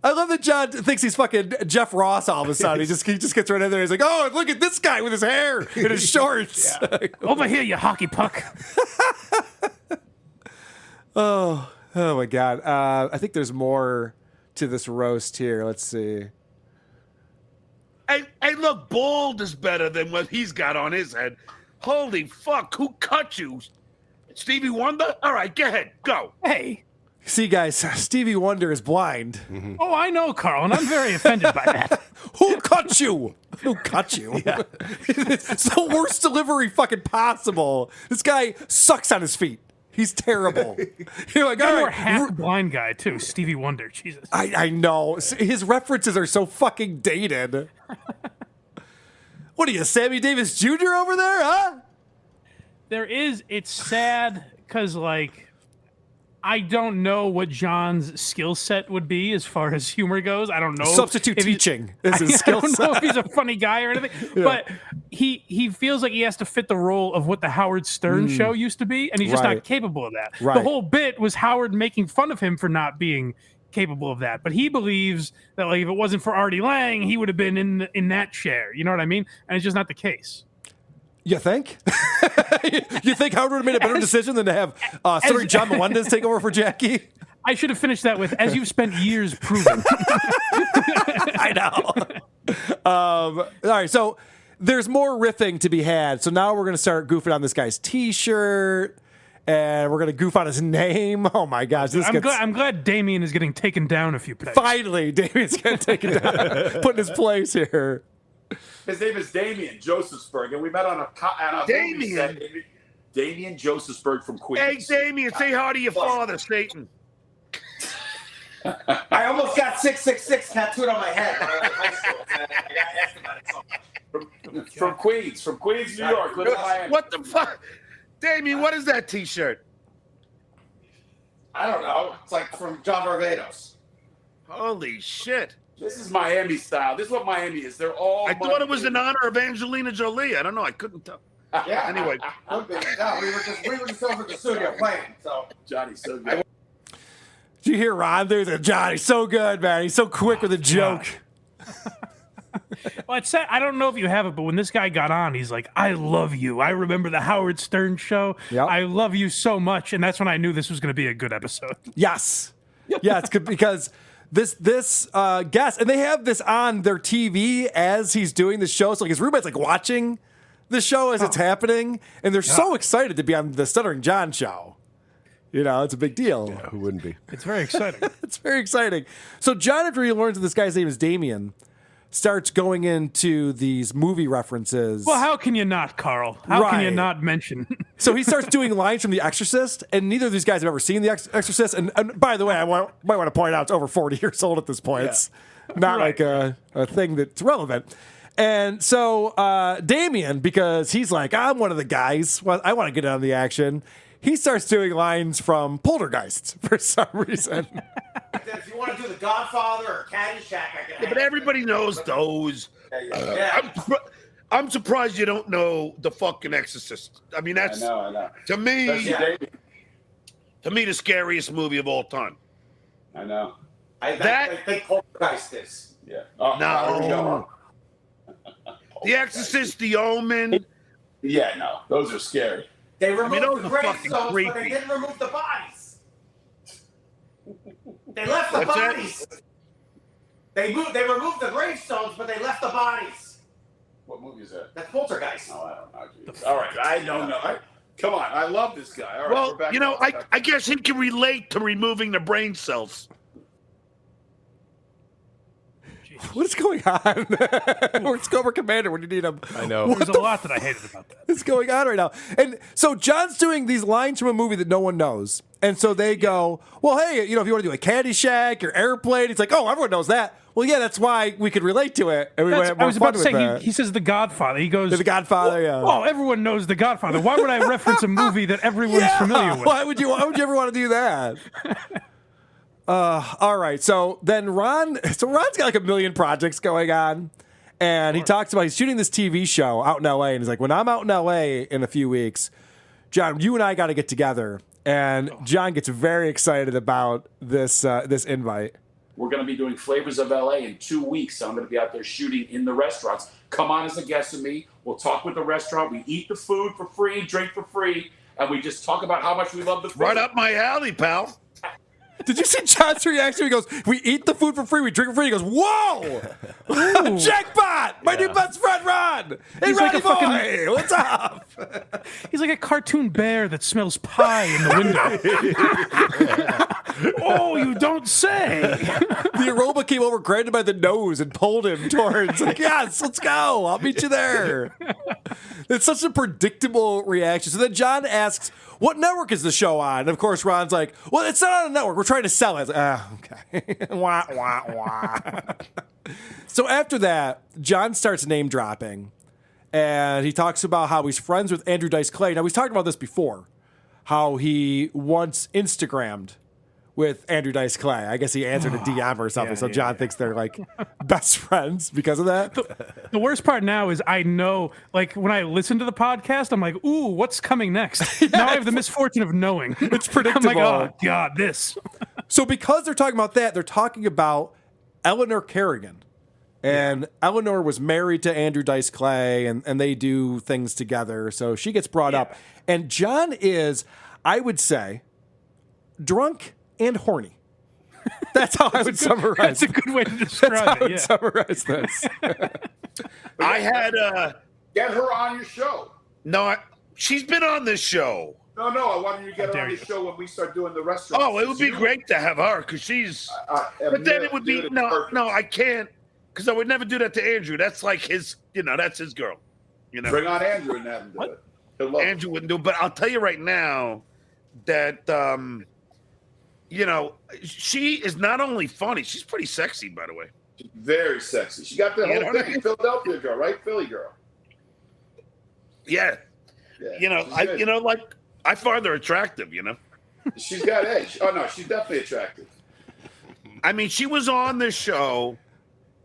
I love that John thinks he's fucking Jeff Ross all of a sudden. He just gets right in there. He's like, oh, look at this guy with his hair and his shorts. Over here, you hockey puck. Oh my God. I think there's more to this roast here. Let's see. Hey, look, bald is better than what he's got on his head. Holy fuck! Who cut you? Stevie Wonder? All right, go ahead, go. Hey. See, guys, Stevie Wonder is blind. Oh, I know, Carl, and I'm very offended by that. Who cut you? Who cut you? Yeah. It's the worst delivery fucking possible. This guy sucks on his feet. He's terrible. You're like, all You're right. half blind guy too, Stevie Wonder. Jesus. I know. His references are so fucking dated. What are you, Sammy Davis Jr. over there, huh? It's sad because, like, I don't know what John's skill set would be as far as humor goes. I don't know. Substitute teaching is his skill set. I don't know if he's a funny guy or anything, but he feels like he has to fit the role of what the Howard Stern show used to be, and he's just not capable of that. Right. The whole bit was Howard making fun of him for not being capable of that, but he believes that, like, if it wasn't for Artie Lang, he would have been in that chair. You know what I mean? And it's just not the case. You think? You think Howard would have made a better decision than to have Stuttering John Melendez take over for Jackie? I should have finished that with, as you've spent years proving. I know. All right, so there's more riffing to be had. So now we're going to start goofing on this guy's T-shirt, and we're going to goof on his name. Oh, my gosh. I'm glad Damien is getting taken down a few pegs. Finally, Damien's getting taken down, put in his place here. His name is Damien Josephsberg, and we met on a movie set. Damien Josephsberg from Queens. Hey, Damien, say hi to your father, Satan. I almost got 666 tattooed on my head when I was in high school. I got asked about it. From Queens, New York. What the fuck? Damien, what is that T-shirt? I don't know. It's like from John Barbados. Holy shit. This is Miami style. This is what Miami is. They're all. I thought it was in honor of Angelina Jolie. I don't know. I couldn't tell. Yeah. Anyway. No, we were just over at the studio playing. So Johnny's so good. Did you hear Ron? There's a John. He's so good, man. He's so quick with a joke. Well, it's sad. I don't know if you have it, but when this guy got on, he's like, "I love you. I remember the Howard Stern show. Yep. I love you so much," and that's when I knew this was going to be a good episode. Yes. Yeah, it's good because this guest, and they have this on their TV as he's doing the show. So like his roommate's like watching the show as it's happening, and they're so excited to be on the Stuttering John show. You know, it's a big deal. Yeah, who wouldn't be? It's very exciting. It's very exciting. So John, after he learns that this guy's name is Damien, starts going into these movie references. Well, how can you not, Carl? How can you not mention? So he starts doing lines from The Exorcist, and neither of these guys have ever seen The Exorcist. And by the way, I might want to point out it's over 40 years old at this point. Yeah. It's not like a thing that's relevant. And so Damien, because he's like, I'm one of the guys, well, I want to get in on the action. He starts doing lines from Poltergeist for some reason. if you want to do The Godfather or Caddyshack, I can. Yeah, but everybody knows those. I'm surprised you don't know the fucking Exorcist. I mean, that's I know. To me the scariest movie of all time. I know. I think Poltergeist is. Yeah. No. The Exorcist, The Omen. Yeah, no, those are scary. They removed those the are fucking gravestones, but they creepy. didn't remove the bodies. They left the What's that? bodies. They removed the gravestones, but they left the bodies. What movie is that? That's Poltergeist. Oh, I don't know. Jesus. All right, I don't know. Come on, I love this guy. All right, Well, we're back you know, on track. I guess he can relate to removing the brain cells. What is going on? Where's Cobra Commander when you need him? I know. There's a lot that I hated about that. What's going on right now? And so John's doing these lines from a movie that no one knows. And so they go, well, hey, you know, if you want to do a Caddyshack or Airplane, it's like, oh, everyone knows that. Well, yeah, that's why we could relate to it. And we would have more I was fun about to with say, that. he says The Godfather. He goes, The Godfather, yeah. Oh, everyone knows The Godfather. Why would I reference a movie that everyone's familiar with? Why would you ever want to do that? All right. So then Ron's got like a million projects going on. And he talks about he's shooting this TV show out in LA. And he's like, when I'm out in LA in a few weeks, John, you and I got to get together. And John gets very excited about this invite. We're going to be doing Flavors of LA in 2 weeks. So I'm going to be out there shooting in the restaurants. Come on as a guest with me. We'll talk with the restaurant. We eat the food for free, drink for free, and we just talk about how much we love the food. Right up my alley, pal. Did you see John's reaction? He goes, "We eat the food for free, we drink for free." He goes, "Whoa, jackpot! My new best friend, Ron. Hey, He's Ronnie like a fucking- boy, what's up?" He's like a cartoon bear that smells pie in the window. Oh, you don't say. The aroma came over, grabbed him by the nose, and pulled him towards. Like, yes, let's go. I'll meet you there. It's such a predictable reaction. So then John asks, "What network is the show on?" And of course, Ron's like, "Well, it's not on a network. We're trying to sell it." Okay. Wah, wah, wah. So after that, John starts name dropping, and he talks about how he's friends with Andrew Dice Clay. Now, we've talked about this before, how he once Instagrammed with Andrew Dice Clay. I guess he answered a DM or something. So John thinks they're like best friends because of that. The worst part now is I know, like, when I listen to the podcast, I'm like, ooh, what's coming next? Now I have the misfortune of knowing. It's predictable. I'm like, oh, God, this. So because they're talking about that, they're talking about Eleanor Kerrigan. And Eleanor was married to Andrew Dice Clay, and they do things together. So she gets brought up. And John is, I would say, drunk and horny. That's how I would summarize. That's a good way to describe That's how I it. would Yeah. summarize this. I had Get her on your show. no. She's been on this show. No, I wanted you to get her on the show when we start doing the restaurant. Oh, it would be great to have her because she's. But then it would be no. I can't because I would never do that to Andrew. That's like his. That's his girl. Bring on Andrew and have him do it. He'll love Andrew wouldn't do it. But I'll tell you right now that she is not only funny, she's pretty sexy, by the way. She's very sexy. She got the You know whole what I thing. mean? Philadelphia girl, right? Philly girl. Yeah. she's good. I find her attractive, She's got edge. Oh, no, she's definitely attractive. I mean, she was on this show,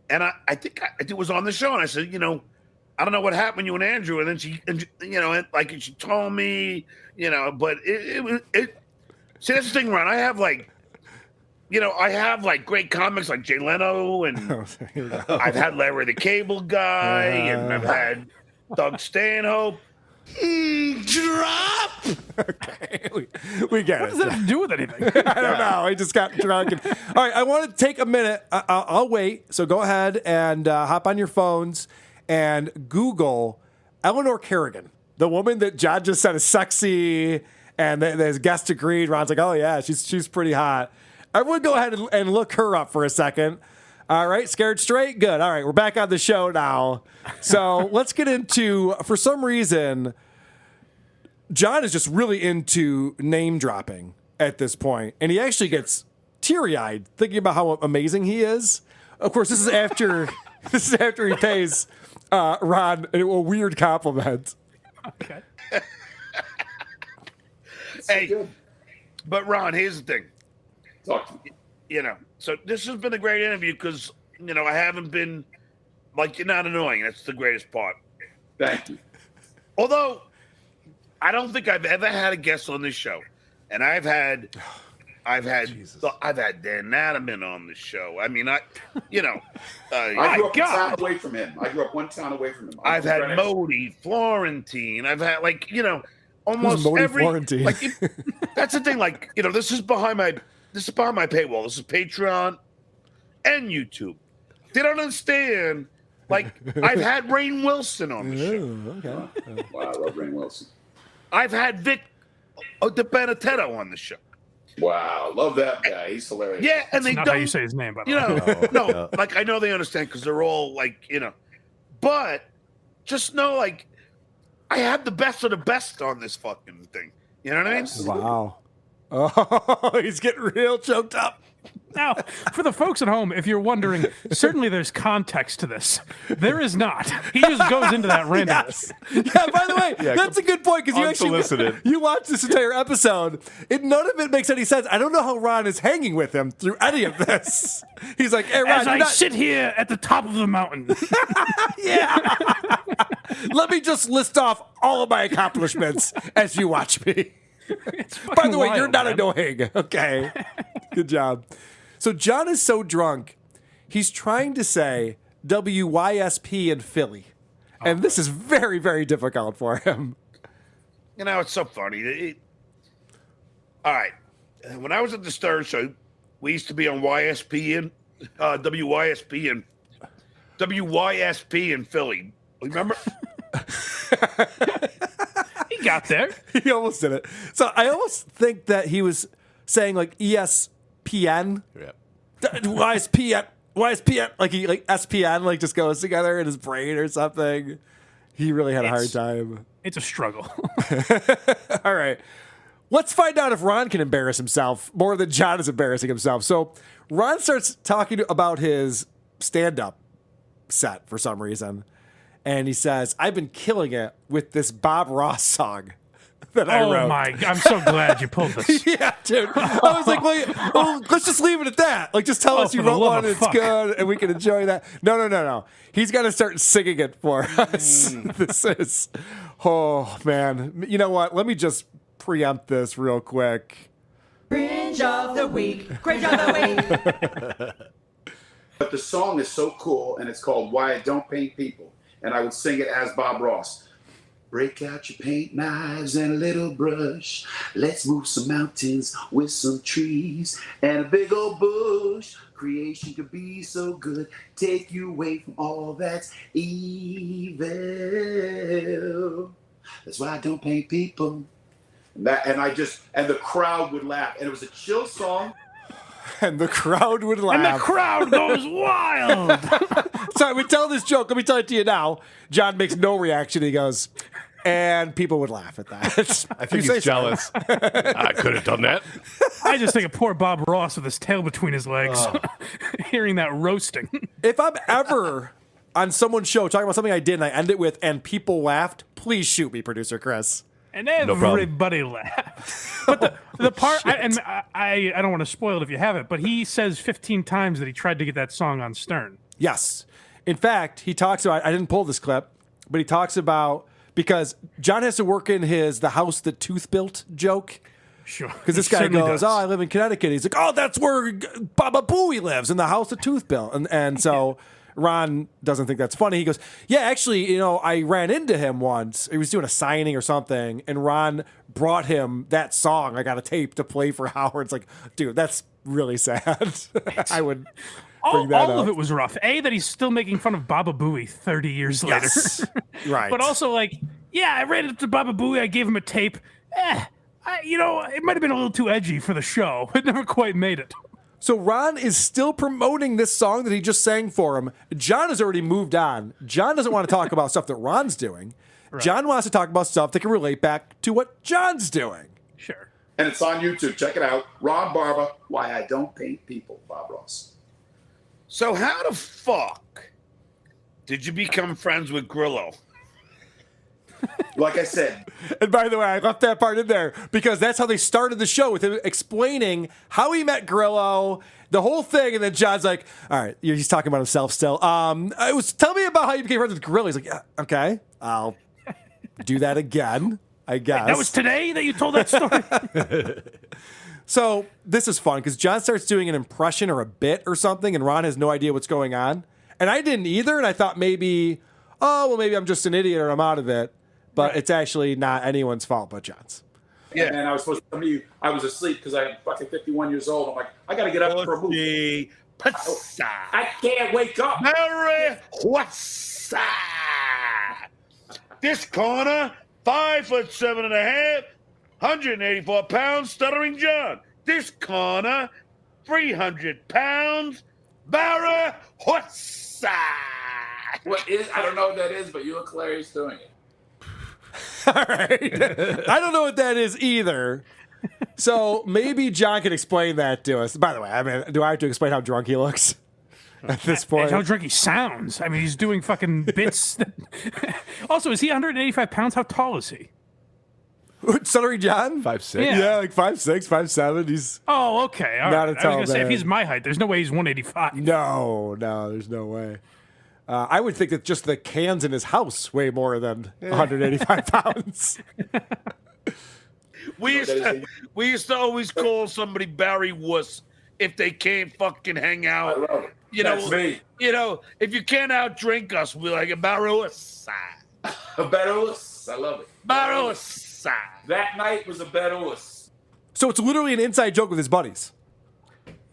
and I think it was on the show, and I said, I don't know what happened, you and Andrew, and then she told me, but it see, that's the thing, Ron. I have great comics like Jay Leno, and I've had Larry the Cable Guy, and I've had Doug Stanhope. Drop. Okay, we get it. What does that have to do with anything? I don't know. I just got drunk. All right, I want to take a minute. I'll wait. So go ahead and hop on your phones and Google Eleanor Kerrigan, the woman that John just said is sexy, and his guest agreed. Ron's like, "Oh yeah, she's pretty hot." Everyone, go ahead and look her up for a second. All right, scared straight? Good. All right, we're back on the show now. So let's get into, for some reason, John is just really into name dropping at this point, and he actually gets teary-eyed thinking about how amazing he is. Of course, this is after he pays Ron a weird compliment. Okay. Hey, but Ron, here's the thing. Talk to me. So this has been a great interview because, I haven't been, you're not annoying. That's the greatest part. Thank you. Although, I don't think I've ever had a guest on this show. And I've had Dan Natterman on the show. I mean, I grew up one town away from him. I've had Modi, Florentine. I've had, almost Modi every. Florentine? That's the thing. This is behind my paywall. This is Patreon and YouTube. They don't understand. I've had Rainn Wilson on the show. Okay. Wow, I love Rainn Wilson. I've had Vic De Benedetto on the show. Wow, love that guy. He's hilarious. Yeah, and they Not don't. how you say his name, by the way. No, I know they understand because they're all but just know I have the best of the best on this fucking thing. You know what I mean? Wow. Oh, he's getting real choked up. Now, for the folks at home, if you're wondering, certainly there's context to this. There is not. He just goes into that randomly. Yes. Yeah, by the way, that's a good point because you watched this entire episode. None of it makes any sense. I don't know how Ron is hanging with him through any of this. He's like, "Hey, Ron, As I sit here at the top of the mountain." Yeah. Let me just list off all of my accomplishments as you watch me. By the way, you're not annoying. Okay. Good job. So John is so drunk, he's trying to say WYSP in Philly. And this is very, very difficult for him. It's so funny. All right. When I was at the Stern Show, We used to be on WYSP in Philly. Remember? He got there. He almost did it. So I almost think that he was saying like ESPN. Yeah. YSPN. Like he like SPN like just goes together in his brain or something. He really had a hard time. It's a struggle. All right. Let's find out if Ron can embarrass himself more than John is embarrassing himself. So Ron starts talking about his stand-up set for some reason. And he says, I've been killing it with this Bob Ross song that I wrote. Oh my, I'm so glad you pulled this. Yeah, dude. I was like, well, let's just leave it at that. Like, just tell us you for the wrote love one of and it's fuck. good and we can enjoy that. No. He's got to start singing it for us. This is, oh, man. You know what? Let me just preempt this real quick. Cringe of the week. Cringe of the week. But the song is so cool, and it's called Why I Don't Paint People. And I would sing it as Bob Ross. Break out your paint knives and a little brush. Let's move some mountains with some trees and a big old bush. Creation could be so good. Take you away from all that's evil. That's why I don't paint people. And the crowd would laugh. And it was a chill song. And the crowd would laugh. And the crowd goes wild. So we tell this joke. Let me tell it to you now. John makes no reaction. He goes, and people would laugh at that. I think he's jealous. I could have done that. I just think of poor Bob Ross with his tail between his legs, hearing that roasting. If I'm ever on someone's show talking about something I did and I end it with, and people laughed, please shoot me, producer Chris. And everybody laughed. But the part, I don't want to spoil it if you haven't, but he says 15 times that he tried to get that song on Stern. Yes. In fact, he talks about, I didn't pull this clip, but he talks about, because John has to work in the house that Tooth built joke. Sure. Because this guy goes, I live in Connecticut. He's like, oh, that's where Baba Booey lives, in the house that Tooth built. And so Ron doesn't think that's funny. He goes, yeah, actually, I ran into him once. He was doing a signing or something, and Ron brought him that song. I got a tape to play for Howard. It's like, dude, that's really sad. I would bring that all up. of it was rough. That he's still making fun of Baba Booey 30 years later. Yes. Right. But also, like, yeah, I ran into Baba Booey. I gave him a tape. It might have been a little too edgy for the show. It never quite made it. So Ron is still promoting this song that he just sang for him. John has already moved on. John doesn't want to talk about stuff that Ron's doing. Right. John wants to talk about stuff that can relate back to what John's doing. Sure. And it's on YouTube. Check it out. Ron Barber, Why I Don't Paint People, Bob Ross. So how the fuck did you become friends with Grillo? Like I said. And by the way, I left that part in there because that's how they started the show, with him explaining how he met Grillo, the whole thing. And then John's like, all right, he's talking about himself still. Tell me about how you became friends with Grillo. He's like, yeah, okay, I'll do that again, I guess. That was today that you told that story? So this is fun because John starts doing an impression or a bit or something, and Ron has no idea what's going on. And I didn't either. And I thought maybe I'm just an idiot or I'm out of it. But It's actually not anyone's fault but John's. Yeah, and I was supposed to tell you I was asleep because I'm fucking 51 years old. I'm like, I got to get up for a movie. I can't wake up. This corner, 5'7.5", 184 pounds, Stuttering John. This corner, 300 pounds, Barra What's What is? I don't know what that is, but you look hilarious doing it. All right. I don't know what that is either. So maybe John can explain that to us. By the way, do I have to explain how drunk he looks at this point? And how drunk he sounds. I mean, he's doing fucking bits. Also, is he 185 pounds? How tall is he? Stuttering John? 5'6". Yeah, like 5'6", 5'7". He's okay. All not right. a tall I was going to say, if man. he's my height, there's no way he's 185. No, there's no way. I would think that just the cans in his house weigh more than 185 pounds. We used to always call somebody Barry Wuss if they can't fucking hang out. I love it. That's me. If you can't outdrink us, we're like a Barry Wuss. A better wuss. I love it. Barry Wuss. That night was a better wuss. So it's literally an inside joke with his buddies.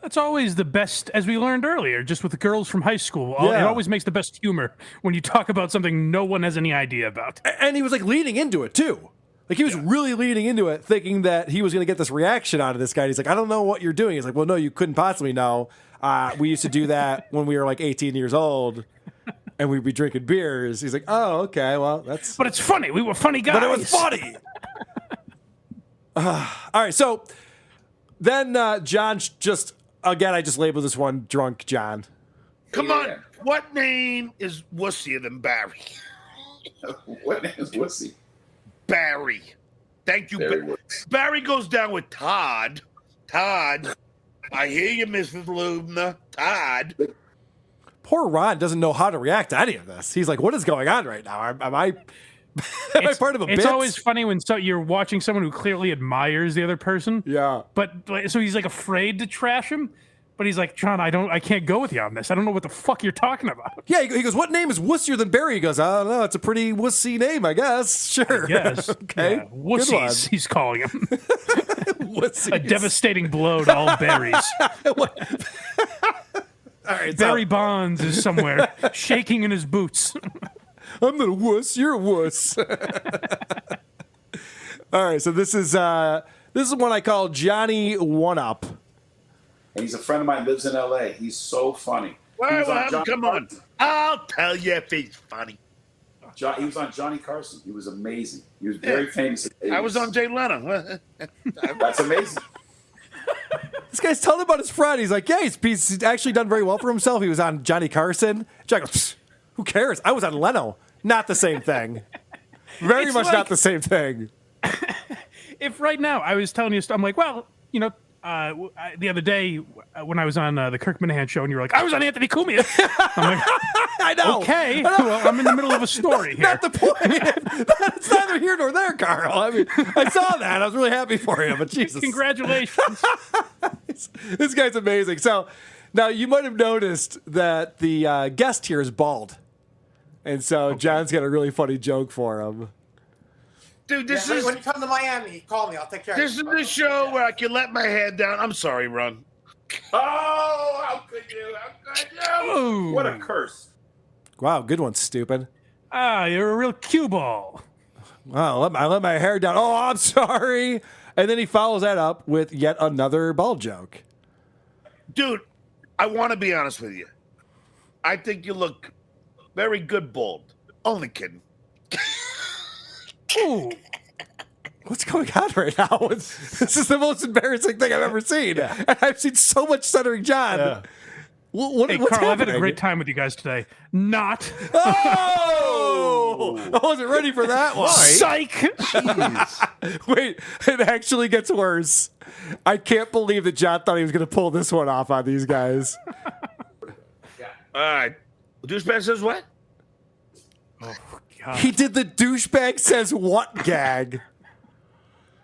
That's always the best, as we learned earlier, just with the girls from high school. It Yeah. always makes the best humor when you talk about something no one has any idea about. And he was like leading into it too. Like he was really leading into it, thinking that he was going to get this reaction out of this guy. He's like, I don't know what you're doing. He's like, well, no, you couldn't possibly know. We used to do that when we were like 18 years old, and we'd be drinking beers. He's like, oh, okay, well, that's. But it's funny. We were funny guys. But it was funny. All right, so then John just again. I just labeled this one drunk John. Come on. What name is wussier than Barry? What name is wussy? Barry. Thank you. Barry goes down with Todd. Todd. I hear you, Mrs. Lubna. Todd. Poor Ron doesn't know how to react to any of this. He's like, what is going on right now? Am I part of a bit? It's always funny when you're watching someone who clearly admires the other person. Yeah. But so he's like afraid to trash him. But he's like, John, I can't go with you on this. I don't know what the fuck you're talking about. Yeah, he goes, what name is wussier than Barry? He goes, I don't know. It's a pretty wussy name, I guess. Sure. Yes. Okay. Yeah. Wussies, he's calling him. Wussies. A devastating blow to all berries. All right, Barry Bonds is somewhere shaking in his boots. I'm not a wuss. You're a wuss. All right, so this is one I call Johnny One Up. And he's a friend of mine, lives in L.A. He's so funny. Well, come on. I'll tell you if he's funny. He was on Johnny Carson. He was amazing. He was very famous. I was on Jay Leno. That's amazing. This guy's telling about his friend. He's like, yeah, he's actually done very well for himself. He was on Johnny Carson. Jack goes, who cares? I was on Leno. Not the same thing. Very much not the same thing. If right now I was telling you, I'm like, well, the other day when I was on the Kirk Minahan show, and you were like, I was on Anthony Cumia. I'm like, I know. Okay, well, I'm in the middle of a story here. Not the point. It's neither here nor there, Carl. I mean, I saw that. I was really happy for you, but Jesus. Congratulations. This guy's amazing. So now you might have noticed that the guest here is bald. And so John's got a really funny joke for him. Dude, this when you come to Miami, call me. I'll take care of you. This is the show where I can let my head down. I'm sorry, Ron. Oh, how could you? How could you? Ooh. What a curse. Wow, good one, stupid. You're a real cue ball. Wow, I let my hair down. Oh, I'm sorry. And then he follows that up with yet another bald joke. Dude, I want to be honest with you. I think you look very good bald. Only kidding. Ooh. What's going on right now? This is the most embarrassing thing I've ever seen. Yeah. And I've seen so much Stuttering John. Yeah. Hey, what's Carl, happening? I've had a great time with you guys today. Not. Oh! I wasn't ready for that one. Psych! Jeez. Wait, it actually gets worse. I can't believe that John thought he was going to pull this one off on these guys. All right. Douchebag says what? Oh, God. He did the douchebag says what gag.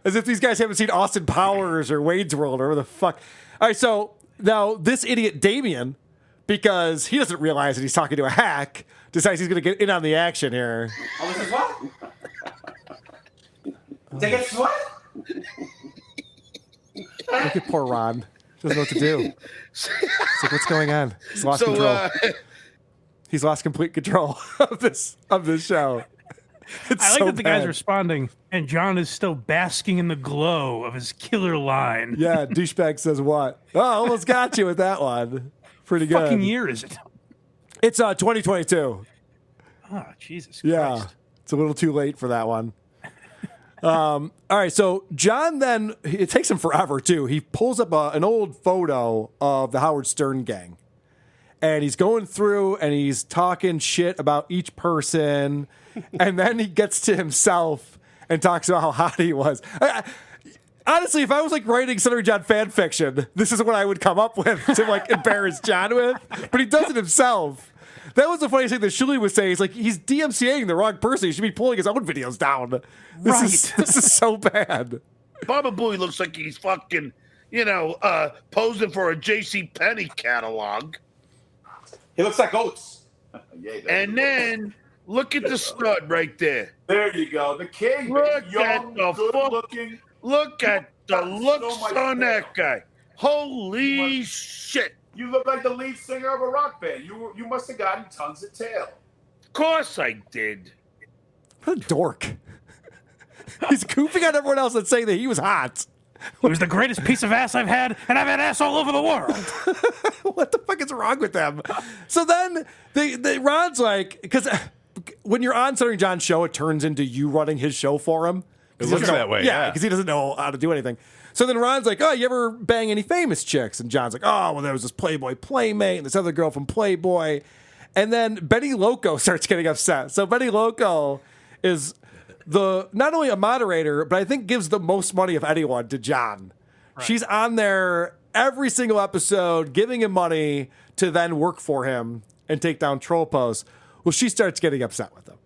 As if these guys haven't seen Austin Powers or Wayne's World or whatever the fuck. All right, so now this idiot Damien, because he doesn't realize that he's talking to a hack, decides he's going to get in on the action here. Oh, this is what? Tickets what? Look at poor Ron. Doesn't know what to do. It's like, what's going on? He's lost control. He's lost complete control of this show. It's I like so that the bad. guy's responding, and John is still basking in the glow of his killer line. Yeah, douchebag says what? Oh, almost got you with that one. Pretty good. Fucking year is it? It's 2022. Oh, Jesus Christ. Yeah, it's a little too late for that one. All right, so John then, it takes him forever too. He pulls up an old photo of the Howard Stern gang. And he's going through and he's talking shit about each person. And then he gets to himself and talks about how hot he was. Honestly, if I was like writing Stuttering John fan fiction, this is what I would come up with to like embarrass John with. But he does it himself. That was the funniest thing that Shuli was saying. He's like, he's DMCAing the wrong person. He should be pulling his own videos down. This is so bad. Baba Booey looks like he's fucking, posing for a J.C. Penney catalog. He looks like Oates. And then look at the stud right there. There you go. The king. Look young, at the good looking. Look at the looks on that guy. Holy shit! You look like the lead singer of a rock band. You must have gotten tons of tail. Of course I did. What a dork. He's goofing on everyone else and saying that he was hot. It was the greatest piece of ass I've had, and I've had ass all over the world. What the fuck is wrong with them? So then Ron's like, because when you're on Stuttering John's show, it turns into you running his show for him. It looks that way, yeah. Because he doesn't know how to do anything. So then Ron's like, oh, you ever bang any famous chicks? And John's like, oh, well, there was this Playboy Playmate and this other girl from Playboy. And then Benny Loco starts getting upset. So Benny Loco is not only a moderator, but I think gives the most money of anyone to John. Right. She's on there every single episode, giving him money to then work for him and take down troll posts. Well, she starts getting upset with him.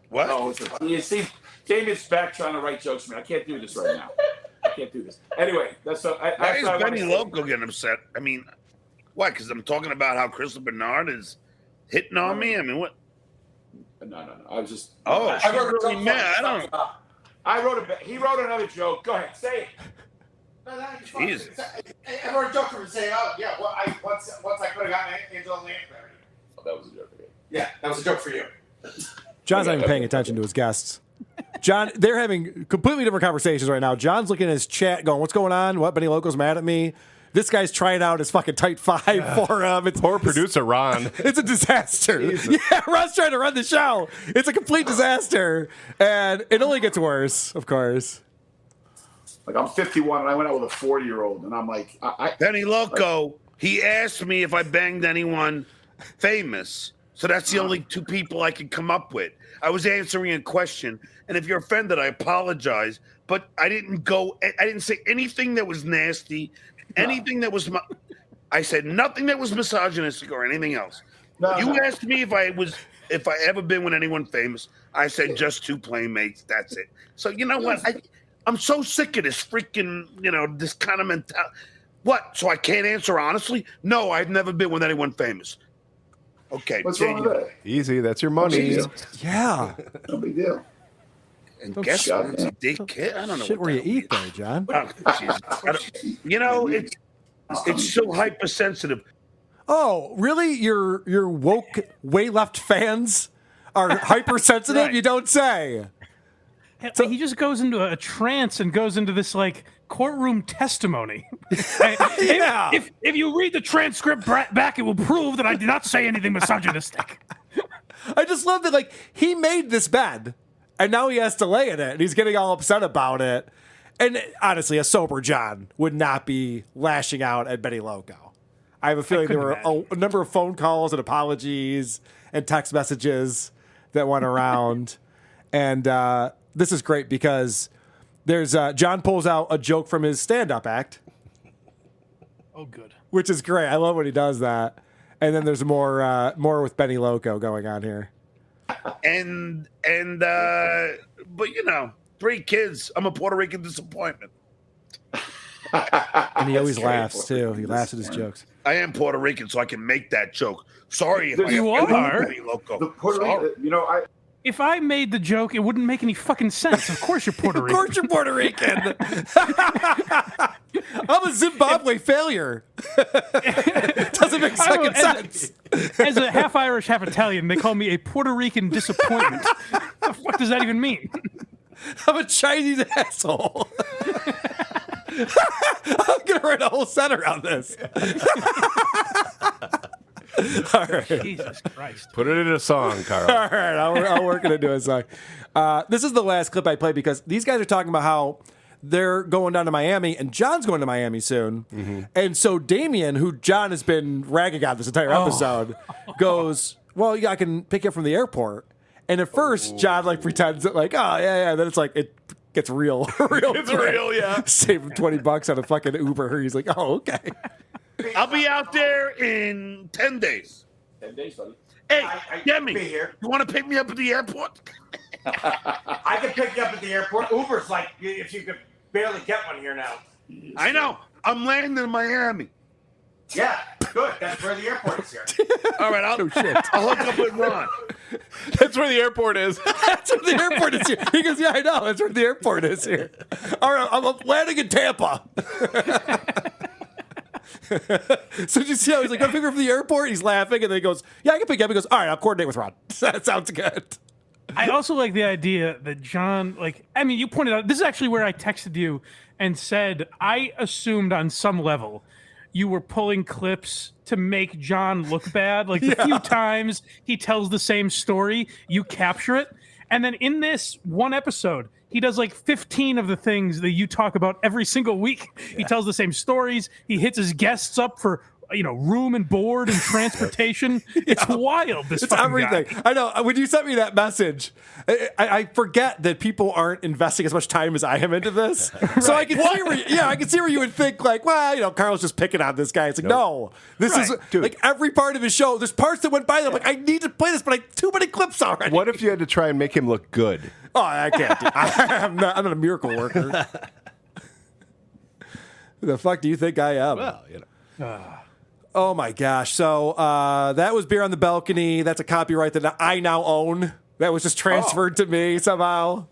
What? Oh, you see, David's back trying to write jokes for me. I can't do this right now. I can't do this. Anyway, why is Benny Loco getting upset? I mean, why? Because I'm talking about how Crystal Bernard is hitting on me? I mean, what? No. I was just. Oh, I wrote really mad. He wrote another joke. Go ahead, say it. No, that's Jesus. I wrote a joke for him to say, oh, yeah, well, once I could have gotten Angela Lansbury. Oh, that was a joke again. Yeah, that was a joke for you. John's not even paying attention to his guests. John, they're having completely different conversations right now. John's looking at his chat going, what's going on? What? Benny Loco's mad at me. This guy's trying out his fucking tight five for him. It's poor producer Ron. It's a disaster. Jesus. Yeah, Ron's trying to run the show. It's a complete disaster. And it only gets worse, of course. Like, I'm 51 and I went out with a 40-year-old and I'm like, Benny Loco, he asked me if I banged anyone famous. So that's the only two people I could come up with. I was answering a question, and if you're offended, I apologize. But I didn't say anything that was nasty, anything that was. I said nothing that was misogynistic or anything else. You asked me if I ever been with anyone famous. I said just two playmates. That's it. So you know what? I'm so sick of this freaking, this kind of mentality. What? So I can't answer honestly? No, I've never been with anyone famous. Okay. What's wrong with that? Easy. That's your money. Yeah. No big deal. And guess what? It's a dick kid. I don't know. Shit where you eat there, John. It's so hypersensitive. Oh, really? Your woke way left fans are hypersensitive? Right. You don't say. So he just goes into a trance and goes into this like courtroom testimony. Yeah. If you read the transcript back, it will prove that I did not say anything misogynistic. I just love that, like, he made this bed, and now he has to lay in it, and he's getting all upset about it. And honestly, a sober John would not be lashing out at Benny Loco. I have a feeling there were a number of phone calls and apologies and text messages that went around. And this is great because there's John pulls out a joke from his stand-up act. Oh, good. Which is great. I love when he does that. And then there's more with Benny Loco going on here. But 3 kids. I'm a Puerto Rican disappointment. And he always laughs too. He laughs at his jokes. I am Puerto Rican, so I can make that joke. Sorry if You I are? Benny Loco. The Puerto Rican, If I made the joke, it wouldn't make any fucking sense. Of course you're Puerto Rican. Of course you're Puerto Rican. I'm a Zimbabwe failure. Doesn't make second sense. As a half Irish, half Italian, they call me a Puerto Rican disappointment. What the fuck does that even mean? I'm a Chinese asshole. I'm going to write a whole set around this. All right. Jesus Christ. Put it in a song, Carl. All right, I'll work it into a song. This is the last clip I played because these guys are talking about how they're going down to Miami and John's going to Miami soon. Mm-hmm. And so Damien, who John has been ragging on this entire episode, goes, well, yeah, I can pick you up from the airport. And at first, John pretends that oh, yeah. Then it's it gets real. It's real, yeah. Save him $20 on a fucking Uber. He's like, oh, okay. I'll be out there in 10 days. 10 days, buddy. Hey, Demi, be here. You want to pick me up at the airport? I can pick you up at the airport. Uber's if you could barely get one here now. I know. I'm landing in Miami. Yeah, good. That's where the airport is here. All right, I'll hook up with Ron. That's where the airport is. That's where the airport is here. He goes, yeah, I know. That's where the airport is here. All right, I'm landing in Tampa. So did you see how he's like, "Got to pick her from the airport?" He's laughing, and then he goes, "Yeah, I can pick you up." He goes, "All right, I'll coordinate with Ron." That sounds good. I also like the idea that John, I mean, you pointed out, this is actually where I texted you and said, I assumed on some level you were pulling clips to make John look bad. Like the few times he tells the same story, you capture it. And then in this one episode, he does like 15 of the things that you talk about every single week. He tells the same stories. He hits his guests up for, room and board and transportation. It's wild. It's everything. Guy. I know. When you sent me that message, I forget that people aren't investing as much time as I am into this. So I can see where you would think like, well, Carl's just picking on this guy. It's like, no, this is like every part of his show. There's parts that went by that I'm like, I need to play this, but too many clips already. What if you had to try and make him look good? Oh, I can't. I'm not a miracle worker. Who the fuck do you think I am? Well, Oh my gosh. So that was Beer on the Balcony. That's a copyright that I now own. That was just transferred to me somehow.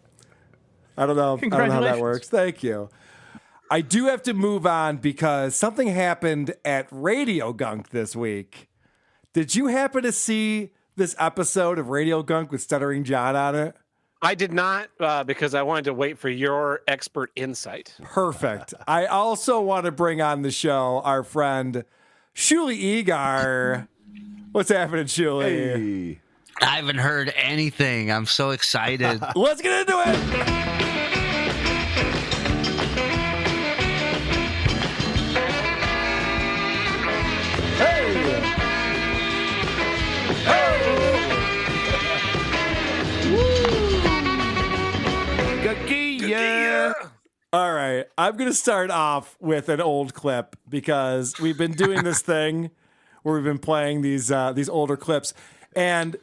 I don't know. I don't know how that works. Thank you. I do have to move on because something happened at Radio Gunk this week. Did you happen to see this episode of Radio Gunk with Stuttering John on it? I did not because I wanted to wait for your expert insight. Perfect. I also want to bring on the show our friend Shuli Egar. What's happening, Shuli? Hey. I haven't heard anything. I'm so excited. Let's get into it. All right, I'm going to start off with an old clip because we've been doing this thing where we've been playing these older clips. And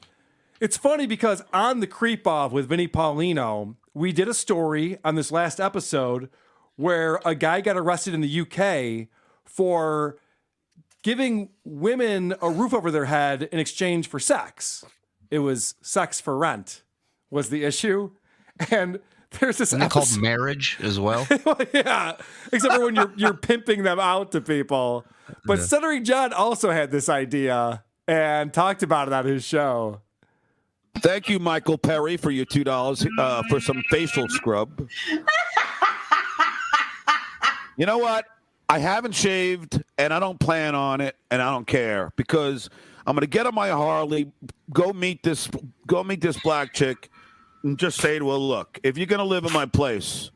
it's funny because on the Creep Off with Vinnie Paulino, we did a story on this last episode where a guy got arrested in the UK for giving women a roof over their head in exchange for sex. It was sex for rent was the issue. And there's this Isn't it called marriage as well? Yeah, except for when you're pimping them out to people. But Stuttering John also had this idea and talked about it on his show. Thank you, Michael Perry, for your $2 for some facial scrub. You know what? I haven't shaved, and I don't plan on it, and I don't care because I'm going to get on my Harley, go meet this black chick, and just say to her, look, if you're going to live in my place,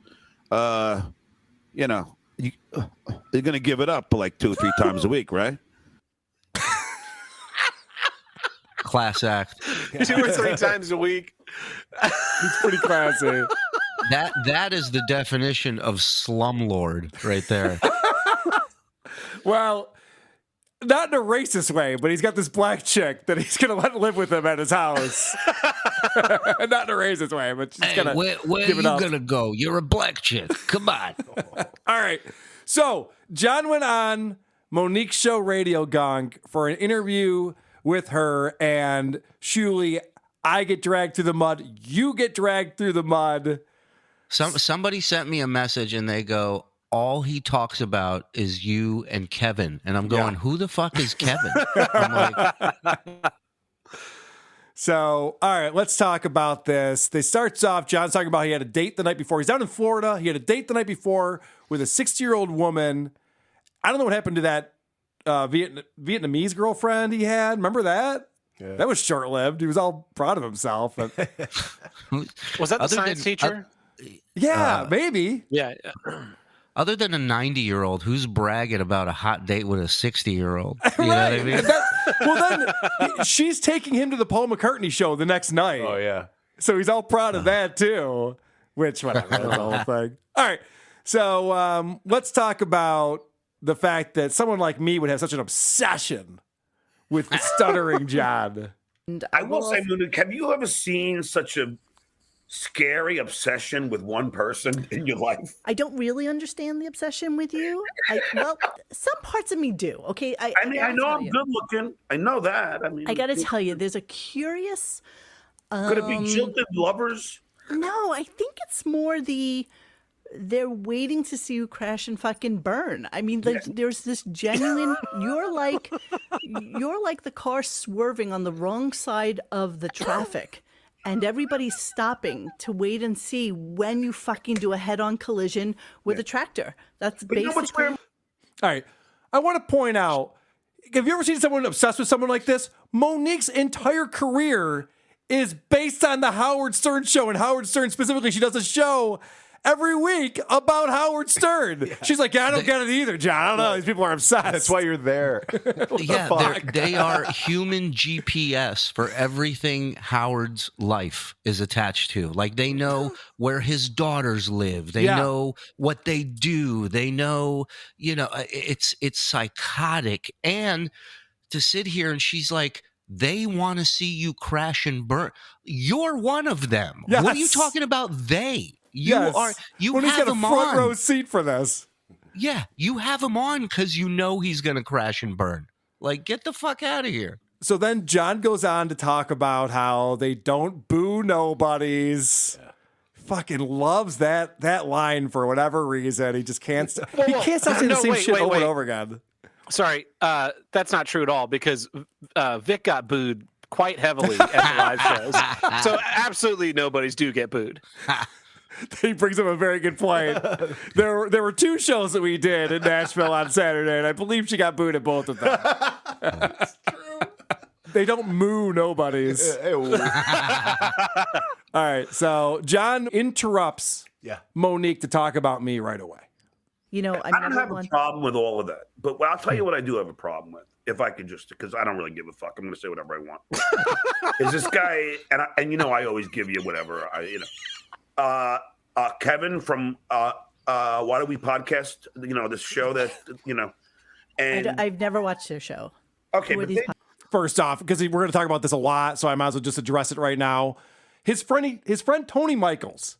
you're going to give it up like 2 or 3 times a week, right? Class act. 2 or 3 times a week. It's pretty classy. That is the definition of slumlord right there. Well, not in a racist way, but he's got this black chick that he's going to let live with him at his house. Not in a racist way, but she's going to where give it you up. gonna go? You're a black chick. Come on. All right. So John went on Monique's show Radio Gunk for an interview with her, and Shuli, I get dragged through the mud. You get dragged through the mud. Somebody sent me a message and they go, all he talks about is you and Kevin. And I'm going, who the fuck is Kevin? I'm like, So, all right, let's talk about this. They starts off, John's talking about he had a date the night before. He's down in Florida. He had a date the night before with a 60-year-old woman. I don't know what happened to that Vietnamese girlfriend he had. Remember that? Yeah. That was short-lived. He was all proud of himself. Was that the science teacher? Yeah, maybe. Yeah. Other than a 90-year-old, who's bragging about a hot date with a 60-year-old? You know what I mean? Well, then she's taking him to the Paul McCartney show the next night. Oh, yeah. So he's all proud of that, too. Which, whatever, that's the whole thing. All right. So let's talk about the fact that someone like me would have such an obsession with the Stuttering John. I will say, Monique, have you ever seen such a scary obsession with one person in your life? I don't really understand the obsession with you. Well, some parts of me do. Okay, I know I'm good looking. I know that. I mean, I got to tell you, there's a curious. Could it be jilted lovers? No, I think it's more the they're waiting to see you crash and fucking burn. I mean, there's this genuine. You're like the car swerving on the wrong side of the traffic, and everybody's stopping to wait and see when you fucking do a head-on collision with a tractor. That's basically. All right, I want to point out. Have you ever seen someone obsessed with someone like this? Monique's entire career is based on the Howard Stern show, and Howard Stern specifically, she does a show every week about Howard Stern. She's like, I don't get it either, John. I don't know. These people are obsessed. That's why you're there. They are human GPS for everything Howard's life is attached to. Like, they know where his daughters live. They know what they do. They know, it's psychotic. And to sit here and she's like, they want to see you crash and burn. You're one of them. Yes. What are you talking about? They. You When he's have got a him front on. row seat for this. Yeah, you have him on because you know he's going to crash and burn. Like, get the fuck out of here. So then John goes on to talk about how they don't boo nobodies. Fucking loves that line for whatever reason. He just can't. He can't stop saying the same shit over and over again. Sorry, that's not true at all because Vic got booed quite heavily at the live shows. So absolutely nobody's do get booed. He brings up a very good point. There were 2 shows that we did in Nashville on Saturday, and I believe she got booed at both of them. That's true. They don't moo nobodies. All right, so John interrupts Monique to talk about me right away. I don't have a problem with all of that, but I'll tell you what I do have a problem with. If I could just, because I don't really give a fuck, I'm going to say whatever I want. Is this guy, and I always give you whatever Kevin from Why Do We Podcast? This show that and I've never watched their show. Okay, Who are but these First off, because we're going to talk about this a lot, so I might as well just address it right now. His friend Tony Michaels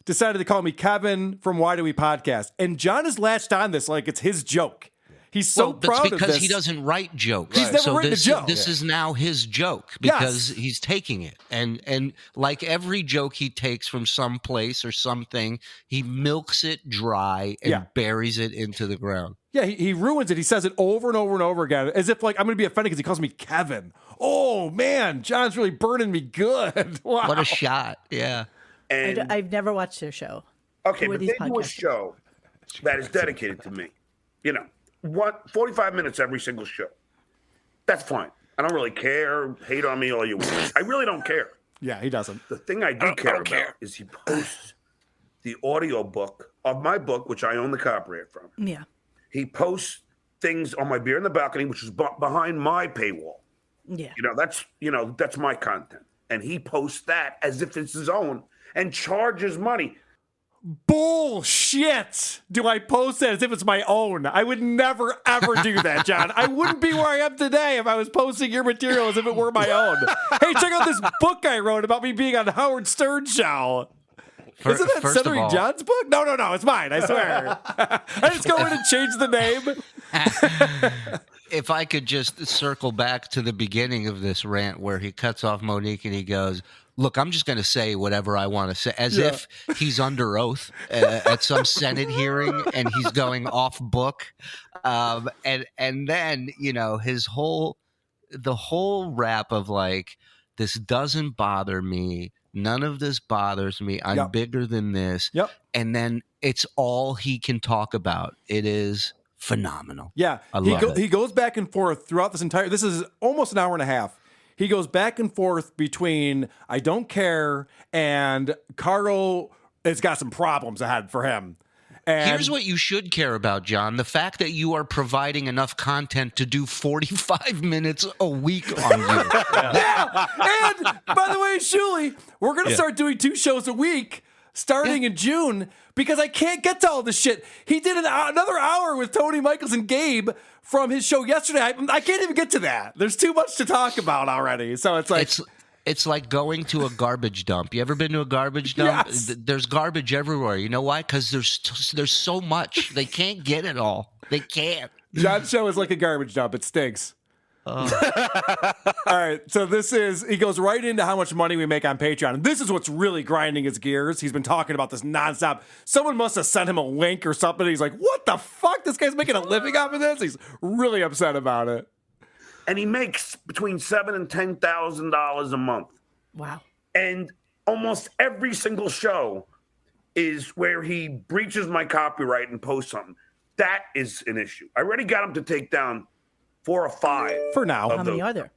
decided to call me Kevin from Why Do We Podcast, and John has latched on this like it's his joke. He's so proud of this. Because he doesn't write jokes. He's never written a joke. This is now his joke because he's taking it. And like every joke he takes from some place or something, he milks it dry and buries it into the ground. Yeah, he ruins it. He says it over and over and over again, as if like I'm going to be offended because he calls me Kevin. Oh, man, John's really burning me good. Wow. What a shot. Yeah. And I've never watched their show. Okay, Who are but these they do a podcasters? show that is dedicated to me. 45 minutes every single show. That's fine. I don't really care. Hate on me all you want. I really don't care. Yeah, he doesn't. The thing I do care about is he posts the audio book of my book, which I own the copyright from. Yeah. He posts things on my Beer in the Balcony, which is behind my paywall. Yeah. That's my content. And he posts that as if it's his own and charges money. Bullshit. Do I post that as if it's my own? I would never, ever do that, John. I wouldn't be where I am today if I was posting your material as if it were my own. Hey, check out this book I wrote about me being on Howard Stern show. Isn't that Stuttering John's book? No, it's mine, I swear. I just go in and change the name. If I could just circle back to the beginning of this rant where he cuts off Monique and he goes, look, I'm just going to say whatever I want to say, as if he's under oath at some Senate hearing and he's going off book. And then, the whole rap of like, this doesn't bother me. None of this bothers me. I'm bigger than this. Yep. And then it's all he can talk about. It is phenomenal. Yeah. I love it. He goes back and forth throughout this is almost an hour and a half. He goes back and forth between I don't care and Carl has got some problems ahead for him. And here's what you should care about, John. The fact that you are providing enough content to do 45 minutes a week on you. Yeah. And by the way, Shuli, we're going to start doing 2 shows a week starting in June because I can't get to all this shit. He did another hour with Tony Michaels and Gabe from his show yesterday. I can't even get to that. There's too much to talk about already. So it's like... It's like going to a garbage dump. You ever been to a garbage dump? Yes. There's garbage everywhere. You know why? Because there's so much. They can't get it all. They can't. John's show is like a garbage dump. It stinks. All right, so he goes right into how much money we make on Patreon. And this is what's really grinding his gears. He's been talking about this nonstop. Someone must have sent him a link or something. He's like, what the fuck? This guy's making a living off of this? He's really upset about it. And he makes between $7,000 and $10,000 a month. Wow. And almost every single show is where he breaches my copyright and posts something. That is an issue. I already got him to take down 4 or 5 for now. How many are there?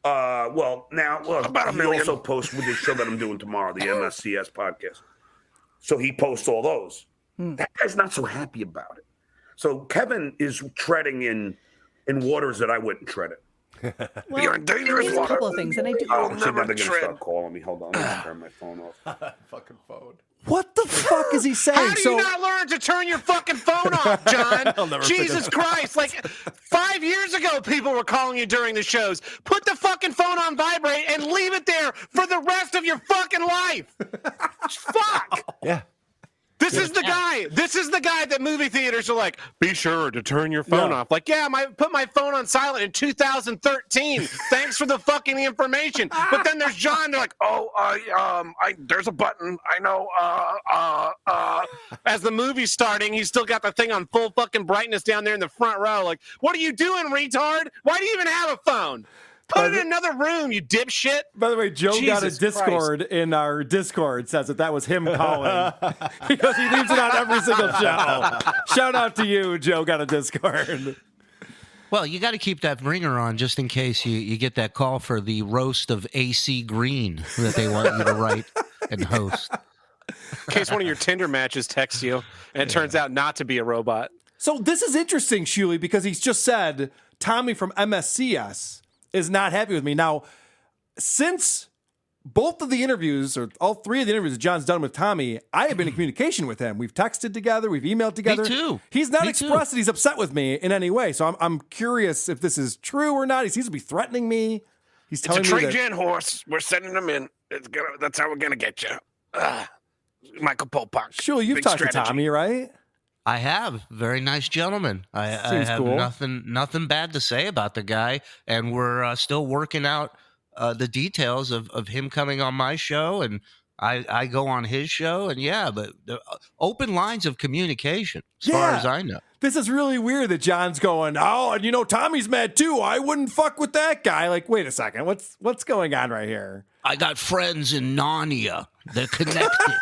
About a million. He also posts with the show that I'm doing tomorrow, the MSCS podcast. So he posts all those. That guy's not so happy about it. So Kevin is treading in waters that I wouldn't tread it. Well, You're in dangerous there's a water. couple of things, and I do. Oh, shit, now they're going to start calling me. Hold on, I'm going to turn my phone off. Fucking phone. What the fuck is he saying? How do you not learn to turn your fucking phone off, John? Jesus Christ. Like 5 years ago, people were calling you during the shows. Put the fucking phone on vibrate and leave it there for the rest of your fucking life. Fuck. Yeah. This is the guy. This is the guy that movie theaters are like, be sure to turn your phone off. Like, yeah, I put my phone on silent in 2013. Thanks for the fucking information. But then there's John. They're like, there's a button. I know. As the movie's starting, he's still got the thing on full fucking brightness down there in the front row. Like, what are you doing, retard? Why do you even have a phone? Put it in another room, you dipshit. By the way, Joe got a Discord in our Discord, says that was him calling. Because he leaves it on every single show. Shout out to you, Joe got a Discord. Well, you got to keep that ringer on just in case you get that call for the roast of AC Green that they want you to write and host. In case one of your Tinder matches texts you and it turns out not to be a robot. So this is interesting, Shuli, because he's just said Tommy from MSCS is not happy with me. Now, since both of the interviews, or all 3 of the interviews that John's done with Tommy, I have been in communication with him. We've texted together. We've emailed together. Me too. He's not Me expressed too. that he's upset with me in any way. So I'm curious if this is true or not. He seems to be threatening me. He's telling It's a me that... trade-gen horse. We're sending him in. That's how we're going to get you. Michael Popok. Shuli, you've Big talked strategy. to Tommy, right? I have. Very nice gentleman. I have cool. nothing bad to say about the guy, and we're still working out the details of him coming on my show, and I go on his show, and but the open lines of communication as far as I know. This is really weird that John's going, and Tommy's mad too. I wouldn't fuck with that guy. Like, wait a second. What's going on right here? I got friends in Narnia. They're connected.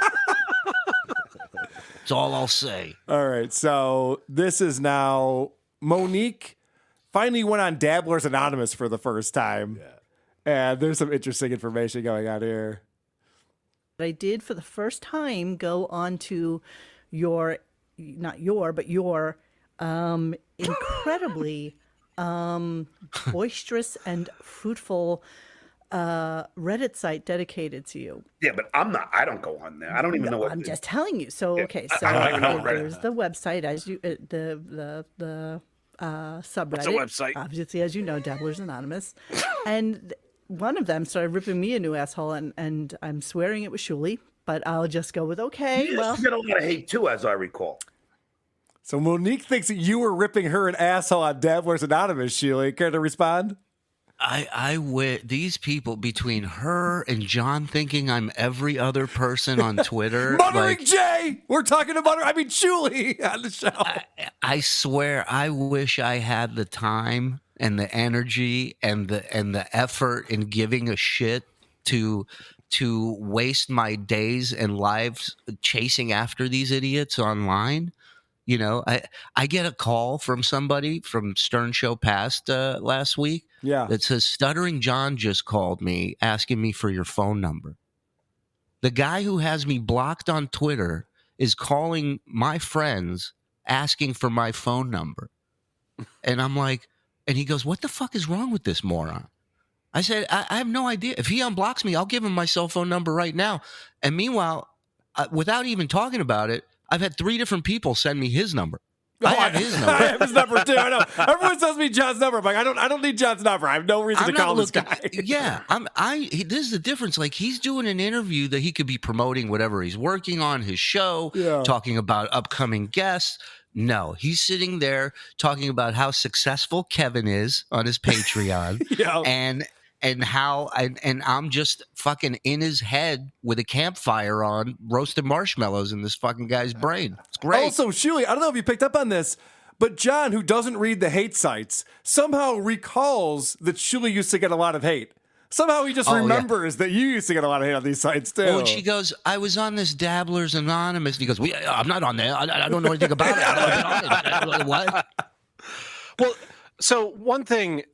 That's all I'll say. All right, so this is now Monique finally went on Dabblers Anonymous for the first time. Yeah. And there's some interesting information going on here. I did for the first time go on to your incredibly boisterous and fruitful Reddit site dedicated to you. Yeah, but I don't go on there. I don't even know what. I'm just telling you. So, okay. So I don't even know what Reddit there's the website as you, the subreddit. What's the website? Obviously, as you know, Dabblers Anonymous. And one of them started ripping me a new asshole, and I'm swearing it was Shuli, but I'll just go with okay. You Well, get a lot of hate too, as I recall. So Monique thinks that you were ripping her an asshole on Dabblers Anonymous, Shuli. Care to respond? These people between her and John thinking I'm every other person on Twitter. Muttering Jay! We're talking about Shuli on the show. I swear, I wish I had the time and the energy and the effort in giving a shit to waste my days and lives chasing after these idiots online. I get a call from somebody from Stern Show Past last week that says, Stuttering John just called me asking me for your phone number. The guy who has me blocked on Twitter is calling my friends asking for my phone number. And I'm like, and he goes, what the fuck is wrong with this moron? I said, I have no idea. If he unblocks me, I'll give him my cell phone number right now. And meanwhile, without even talking about it, I've had 3 different people send me his number. I have his number. I have his number too. I know. Everyone sends me John's number. I'm like, I don't need John's number. I have no reason to call this guy. Yeah, this is the difference. Like, he's doing an interview that he could be promoting whatever he's working on, his show, talking about upcoming guests. No, he's sitting there talking about how successful Kevin is on his Patreon, and how and I'm just fucking in his head with a campfire on, roasting marshmallows in this fucking guy's brain. It's great. Also, Shuli, I don't know if you picked up on this, but John, who doesn't read the hate sites, somehow recalls that Shuli used to get a lot of hate. Somehow he just remembers that you used to get a lot of hate on these sites too. Well, and she goes, I was on this Dabblers Anonymous. And he goes, I'm not on there. I don't know anything about it. I don't know what? Well, so one thing,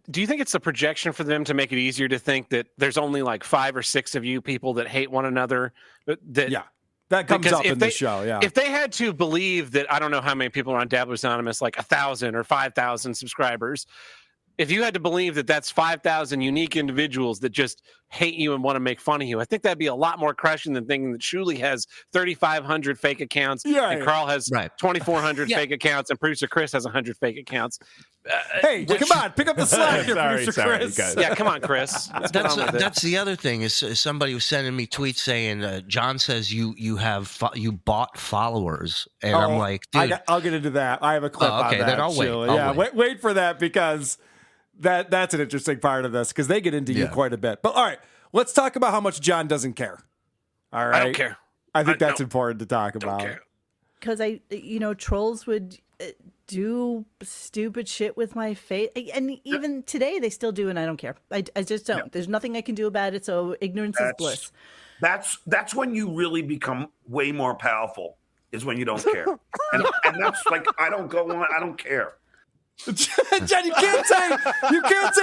do you think it's a projection for them to make it easier to think that there's only like 5 or 6 of you people that hate one another? That comes up in the show, yeah. If they had to believe that, I don't know how many people are on Dabblers Anonymous, like 1,000 or 5,000 subscribers, if you had to believe that that's 5,000 unique individuals that just hate you and want to make fun of you, I think that'd be a lot more crushing than thinking that Shuli has 3,500 fake accounts and Carl has 2,400 fake accounts and producer Chris has 100 fake accounts. Hey, come on, pick up the slack here, producer Chris. Yeah, come on, Chris. That's the other thing is somebody was sending me tweets saying, John says you bought followers, and I'm like, dude, I'll get into that. I have a clip on that. Then I'll wait. Wait for that because that's an interesting part of this because they get into you quite a bit. But all right, let's talk about how much John doesn't care. All right, I don't care. I think that's important to talk about. Because trolls would do stupid shit with my face, and even today they still do, and I don't care. I just don't. Yeah. There's nothing I can do about it. So ignorance is bliss. That's when you really become way more powerful. Is when you don't care, and that's like I don't go on. I don't care. Jen, you can't say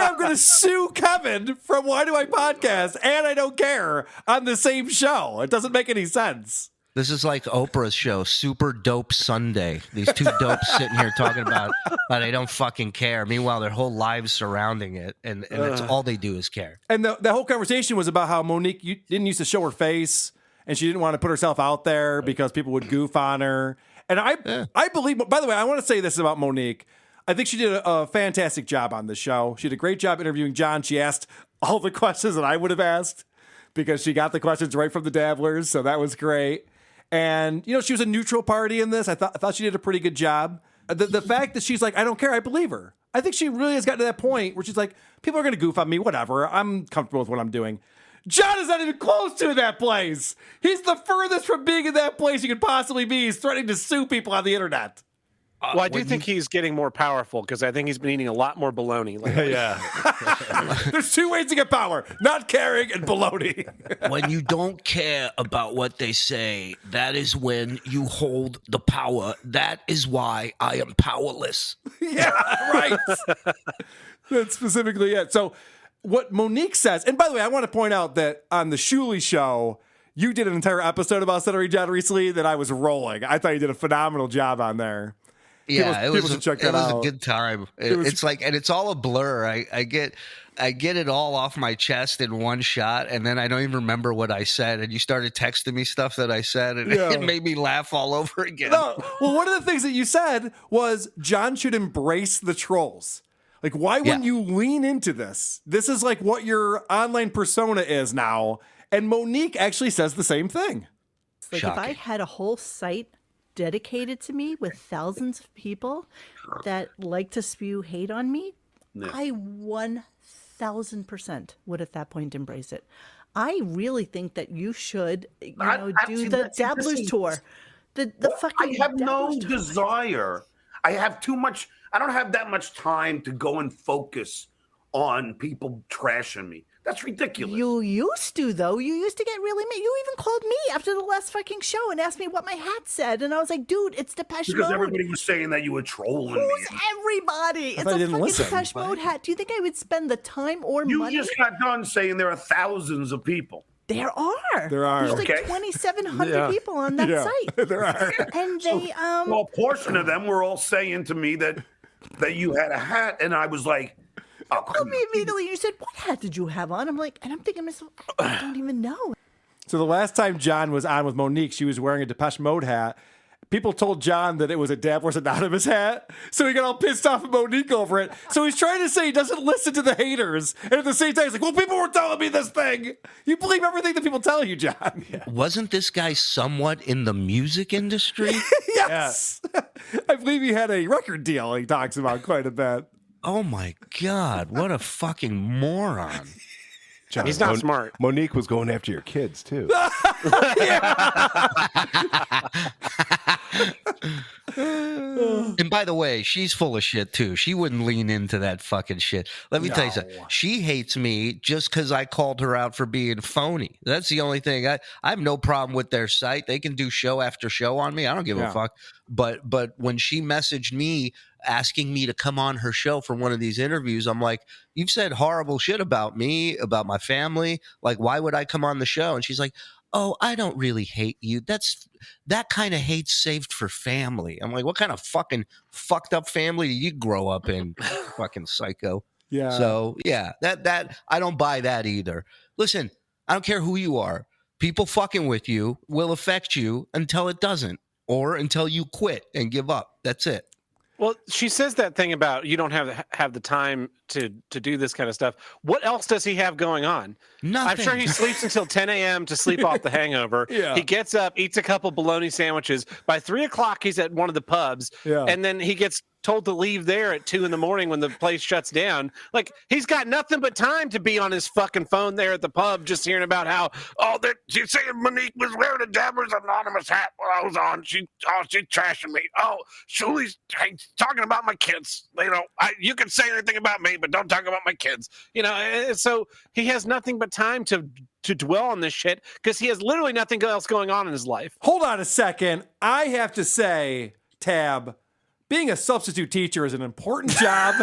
I'm going to sue Kevin from Why Do I Podcast and I don't care on the same show. It doesn't make any sense. This is like Oprah's show, Super Dope Sunday. These two dopes sitting here talking about I don't fucking care. Meanwhile, their whole lives surrounding it, and that's all they do is care. And the whole conversation was about how Monique didn't used to show her face, and she didn't want to put herself out there because people would goof on her. And I believe, by the way, I want to say this about Monique. I think she did a fantastic job on the show. She did a great job interviewing John. She asked all the questions that I would have asked because she got the questions right from the Dabblers, so that was great. And, she was a neutral party in this. I thought she did a pretty good job. The fact that she's like, I don't care, I believe her. I think she really has gotten to that point where she's like, people are going to goof on me, whatever. I'm comfortable with what I'm doing. John is not even close to that place. He's the furthest from being in that place you could possibly be. He's threatening to sue people on the internet. Well, I do think he's getting more powerful because I think he's been eating a lot more bologna lately. There's 2 ways to get power: not caring and bologna. When you don't care about what they say, that is when you hold the power. That is why I am powerless. Yeah, right. That's specifically it. So what Monique says, and by the way, I want to point out that on the Shuli show, you did an entire episode about Stuttering John recently that I was rolling. I thought you did a phenomenal job on there. Yeah, it was a good time. It's like, and it's all a blur. I get it all off my chest in one shot, and then I don't even remember what I said. And you started texting me stuff that I said, and it made me laugh all over again. No, well, one of the things that you said was John should embrace the trolls. Like, why wouldn't you lean into this? This is like what your online persona is now. And Monique actually says the same thing. Like if I had a whole site dedicated to me with thousands of people that like to spew hate on me, I 1,000% would at that point embrace it. I really think that you should, do the Dabblers tour. The fucking I have no Dabblers tour. desire. I have too much. I don't have that much time to go and focus on people trashing me. That's ridiculous. You used to, though. You used to get really mad. You even called me after the last fucking show and asked me what my hat said. And I was like, dude, it's Depeche Mode. Because everybody was saying that you were trolling me. Who's everybody? It's a fucking Depeche Mode hat. Do you think I would spend the time or money? You just got done saying there are thousands of people. There are. There's like 2,700 people on that site. There are. And they, well, a portion of them were all saying to me that you had a hat, and I was like, oh, come on. Immediately you said, what hat did you have on? I'm like, and I'm thinking to myself, I don't even know. So the last time John was on with Monique, she was wearing a Depeche Mode hat. people told John that it was a Dabblers Anonymous hat, so he got all pissed off at Monique over it. So he's trying to say he doesn't listen to the haters, and at the same time, he's like, well, people were telling me this thing. You believe everything that people tell you, John. Wasn't this guy somewhat in the music industry? Yes. I believe he had a record deal he talks about quite a bit. Oh, my God. What a fucking moron. John, He's not smart. Monique was going after your kids, too. And by the way, she's full of shit too. She wouldn't lean into that fucking shit. Let me tell you something. She hates me just because I called her out for being phony. That's the only thing. I have no problem with their site. They can do show after show on me. I don't give a fuck. But when she messaged me asking me to come on her show for one of these interviews, I'm like, you've said horrible shit about me, about my family. Like, why would I come on the show? And she's like, oh, I don't really hate you. That kind of hate's saved for family. I'm like, what kind of fucking fucked up family do you grow up in? Fucking psycho. Yeah. So yeah, that I don't buy that either. Listen, I don't care who you are. People fucking with you will affect you until it doesn't, or until you quit and give up. That's it. Well, she says that thing about you don't have the time to do this kind of stuff. What else does he have going on? Nothing. I'm sure he sleeps until 10 a.m. to sleep off the hangover. Yeah. He gets up, eats a couple bologna sandwiches. By 3 o'clock, he's at one of the pubs. Yeah. And then he gets told to leave there at 2 a.m. when the place shuts down. Like, he's got nothing but time to be on his fucking phone there at the pub just hearing about how, she's saying Monique was wearing a Dabblers Anonymous hat while I was on. She's trashing me. Oh, Shuley's talking about my kids. You know, you can say anything about me, but don't talk about my kids. You know, and so he has nothing but time to dwell on this shit because he has literally nothing else going on in his life. Hold on a second. I have to say, Tab, being a substitute teacher is an important job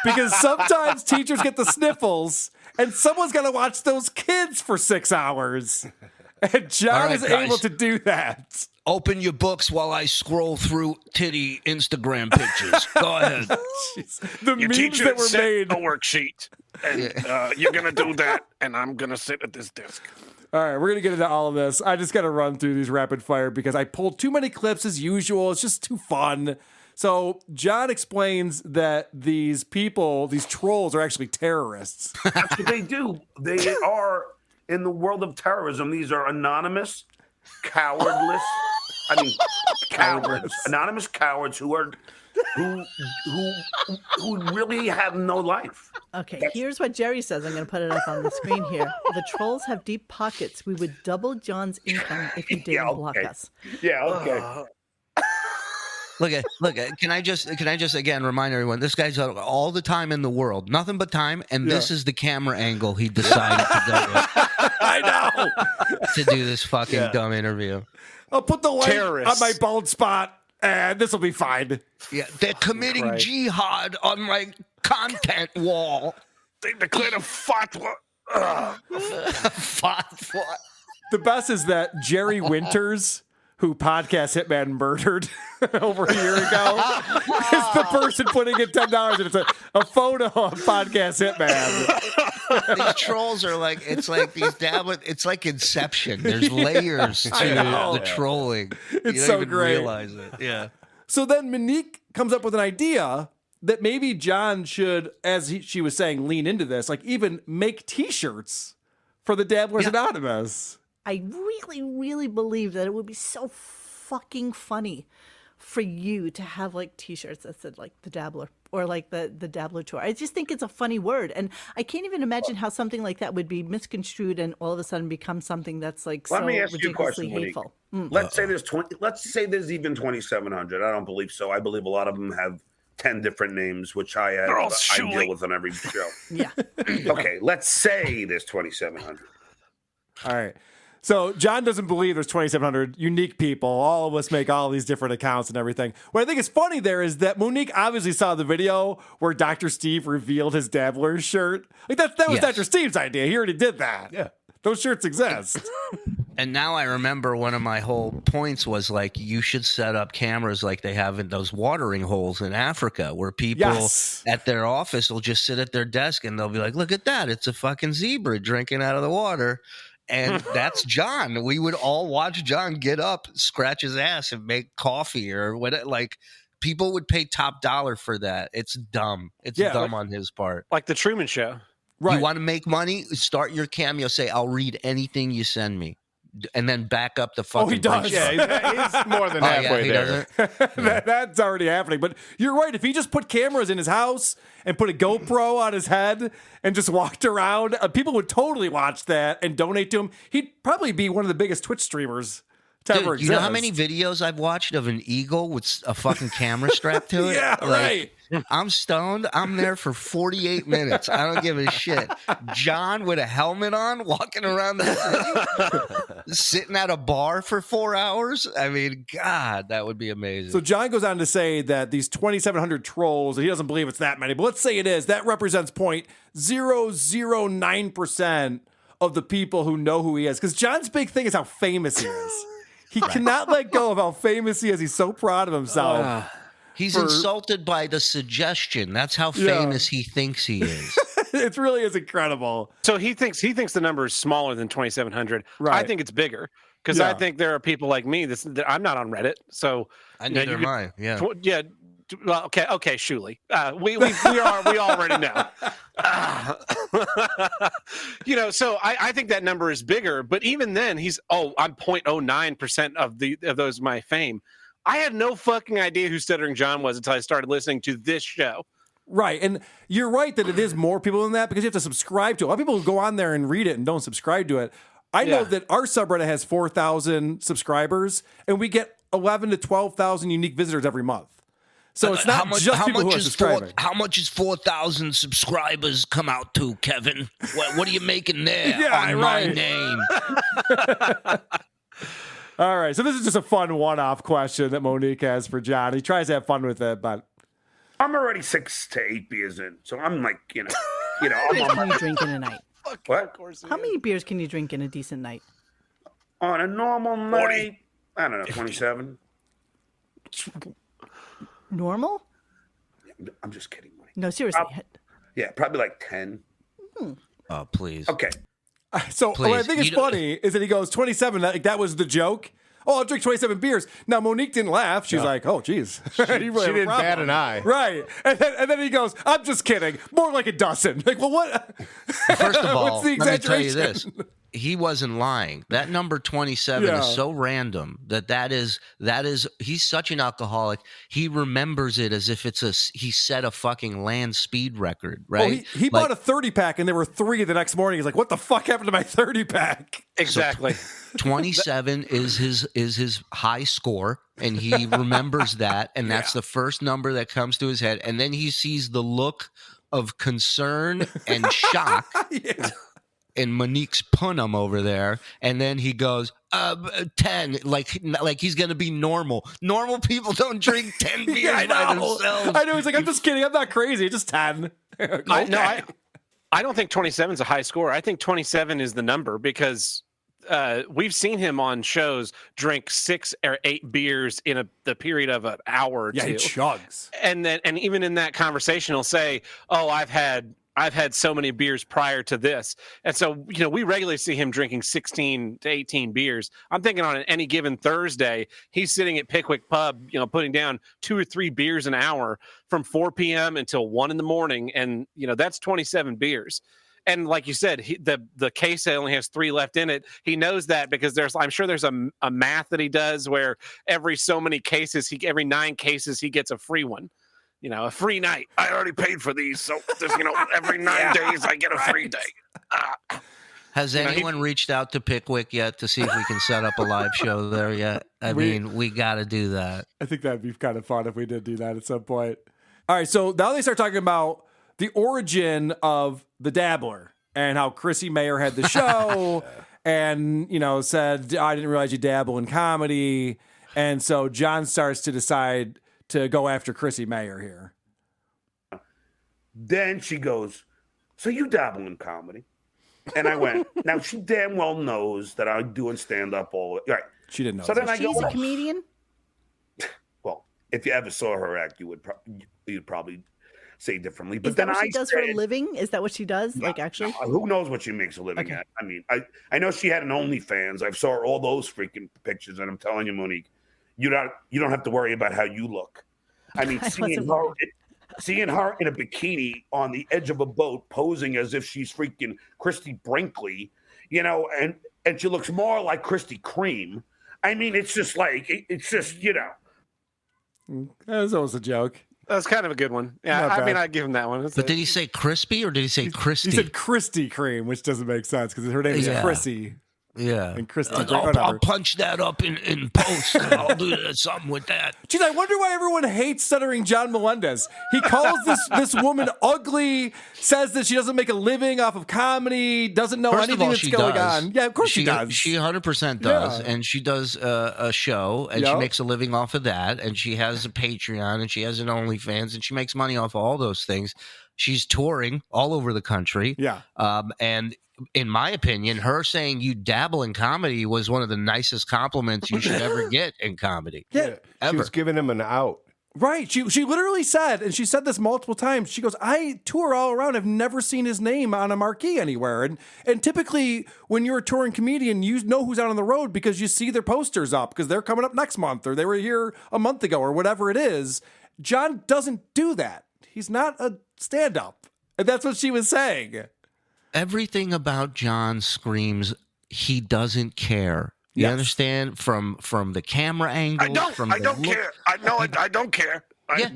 because sometimes teachers get the sniffles and someone's got to watch those kids for 6 hours. And John right, is guys. able to do that. Open your books while I scroll through titty Instagram pictures. Go ahead. The Your memes teacher that were sent made. a worksheet, and you're going to do that, and I'm going to sit at this desk. All right, we're going to get into all of this. I just got to run through these rapid fire because I pulled too many clips as usual. It's just too fun. So John explains that these people, these trolls, are actually terrorists. That's what they do. They are, in the world of terrorism, these are anonymous, cowardless, cowards, anonymous cowards who really have no life. Okay, here's what Jerry says. I'm going to put it up on the screen here. The trolls have deep pockets. We would double John's income if he didn't block us. Yeah, okay. Look at. Can I just again remind everyone? This guy's got all the time in the world, nothing but time, and this is the camera angle he decided to go with. I know. To do this fucking dumb interview. I'll put the light on my bald spot, and this will be fine. Yeah, they're committing jihad on my content wall. They declared a fatwa. Fatwa. The best is that Jerry Winters, who Podcast Hitman murdered over a year ago, is the person putting in $10, and it's a photo of Podcast Hitman. These trolls are like, it's like these it's like Inception. There's layers to the trolling. It's you don't so even great. realize it. Yeah. So then Monique comes up with an idea that maybe John should, as she was saying, lean into this, like even make T-shirts for the Dabblers Anonymous. I really, really believe that it would be so fucking funny for you to have like T-shirts that said like the Dabbler or like the Dabbler Tour. I just think it's a funny word, and I can't even imagine how something like that would be misconstrued and all of a sudden become something that's like so Let me ask you a ridiculously question, hateful. Let's say there's 20. Let's say there's even 2,700. I don't believe so. I believe a lot of them have 10 different names, which I deal with on every show. Yeah. Okay, let's say there's 2,700. All right. So John doesn't believe there's 2,700 unique people. All of us make all these different accounts and everything. What I think is funny there is that Monique obviously saw the video where Dr. Steve revealed his Dabbler's shirt. Like that was Dr. Steve's idea. He already did that. Yeah. Those shirts exist. And now I remember one of my whole points was like, you should set up cameras like they have in those watering holes in Africa where people at their office will just sit at their desk and they'll be like, look at that. It's a fucking zebra drinking out of the water. And that's John. We would all watch John get up, scratch his ass, and make coffee or what. Like, people would pay top dollar for that. It's dumb. It's dumb on his part. Like the Truman Show. Right. You want to make money? Start your Cameo. Say, I'll read anything you send me. And then back up the fucking. Oh, he does. Yeah, he's more than halfway there. That's already happening. But you're right. If he just put cameras in his house and put a GoPro on his head and just walked around, people would totally watch that and donate to him. He'd probably be one of the biggest Twitch streamers to ever exist. You know how many videos I've watched of an eagle with a fucking camera strapped to it? Yeah, right. I'm stoned. I'm there for 48 minutes. I don't give a shit. John with a helmet on, walking around the city, sitting at a bar for 4 hours. I mean, God, that would be amazing. So John goes on to say that these 2,700 trolls, and he doesn't believe it's that many, but let's say it is, that represents 0.009% of the people who know who he is. Because John's big thing is how famous he is. He cannot let go of how famous he is. He's so proud of himself. He's insulted by the suggestion. That's how famous he thinks he is. It really is incredible. So he thinks the number is smaller than 2,700. Right. I think it's bigger because I think there are people like me. That I'm not on Reddit, so neither am I. Yeah. Well, okay, Shuli. We already know. So I think that number is bigger. But even then, I'm 0.09% of those my fame. I had no fucking idea who Stuttering John was until I started listening to this show. Right. And you're right that it is more people than that because you have to subscribe to it. A lot of people go on there and read it and don't subscribe to it. I know that our subreddit has 4,000 subscribers and we get 11 to 12,000 unique visitors every month. So it's not just people who are subscribing. How much is 4,000 subscribers come out to, Kevin? What are you making there on my name? All right, so this is just a fun one-off question that Monique has for John. He tries to have fun with it, but I'm already 6 to 8 beers in, so I'm like, How many beers can you drink in a night? What? How many beers can you drink in a decent night? On a normal night, I don't know, 27. Normal? I'm just kidding, Mike. No, seriously. Probably like 10. Oh, please. Okay. So what I think is funny is that he goes 27. That was the joke. Oh, I'll drink 27 beers. Now Monique didn't laugh. She's like, "Oh, geez." She didn't bat an eye. Right. And then he goes, "I'm just kidding. More like a dozen." Like, well, what? First of all, what's the let me tell you exaggeration? this. He wasn't lying. That number 27 is so random that is he's such an alcoholic. He remembers it as if he set a fucking land speed record, right? Well, he bought a 30-pack and there were 3 the next morning. He's like, "What the fuck happened to my 30-pack?" Exactly. 27 is his high score, and he remembers that, and that's the first number that comes to his head. And then he sees the look of concern and shock. And Monique's punum over there, and then he goes 10, like he's gonna be normal. Normal people don't drink 10 beers by themselves. I know. He's like, "I'm just kidding. I'm not crazy. Just 10." I don't think 27 is a high score. I think 27 is the number because we've seen him on shows drink 6 or 8 beers in the period of an hour or two. Yeah, he chugs. And even in that conversation, he'll say, "Oh, I've had so many beers prior to this." And so, we regularly see him drinking 16 to 18 beers. I'm thinking on any given Thursday, he's sitting at Pickwick Pub, putting down 2 or 3 beers an hour from 4 p.m. until 1 in the morning. And, that's 27 beers. And like you said, the case only has 3 left in it. He knows that because I'm sure there's a math that he does where every so many cases, every 9 cases, he gets a free one. A free night. I already paid for these, so there's, every 9 days I get a free day. Has anyone reached out to Pickwick yet to see if we can set up a live show there yet? I mean, we got to do that. I think that'd be kind of fun if we did do that at some point. All right, so now they start talking about the origin of the Dabbler and how Chrissy Mayer had the show and, said, "I didn't realize you dabble in comedy." And so John starts to decide to go after Chrissy Mayer here. Then she goes, "So you dabble in comedy?" And I went, now she damn well knows that I'm doing stand-up all right. She didn't know. So then I go, She's a comedian? well, if you ever saw her act, you'd probably say differently. But Is that then what she I does said, for a living? Is that what she does? Like actually? who knows what she makes a living at? I mean, I know she had an OnlyFans. I saw all those freaking pictures, and I'm telling you, Monique, you don't have to worry about how you look. I mean, seeing her in a bikini on the edge of a boat posing as if she's freaking Christy Brinkley, you know, and she looks more like Krispy Kreme. I mean, it's just like, it's just, you know. That was almost a joke. That's kind of a good one. Yeah, Not I bad. mean, I'd give him that one. But did he say crispy or did he say Christy? He said Krispy Kreme, which doesn't make sense because her name is Chrissy. Yeah. And Krispy I'll punch that up in post. And I'll do something with that. Geez, I wonder why everyone hates Stuttering John Melendez. He calls this woman ugly, says that she doesn't make a living off of comedy, doesn't know First of anything all, that's she going does. on. Yeah, of course she does. She 100% does. Yeah. And she does a show, and she Yep. makes a living off of that. And she has a Patreon, and she has an OnlyFans, and she makes money off of all those things. She's touring all over the country. Yeah. And in my opinion, her saying you dabble in comedy was one of the nicest compliments you should ever get in comedy. Yeah. Ever. She was giving him an out. Right. She literally said, and she said this multiple times, she goes, I tour all around. I've never seen his name on a marquee anywhere. And typically when you're a touring comedian, you know who's out on the road because you see their posters up because they're coming up next month or they were here a month ago or whatever it is. John doesn't do that. He's not a stand-up. And that's what she was saying. Everything about John screams he doesn't care. You understand? From the camera angle. I don't care. I don't care.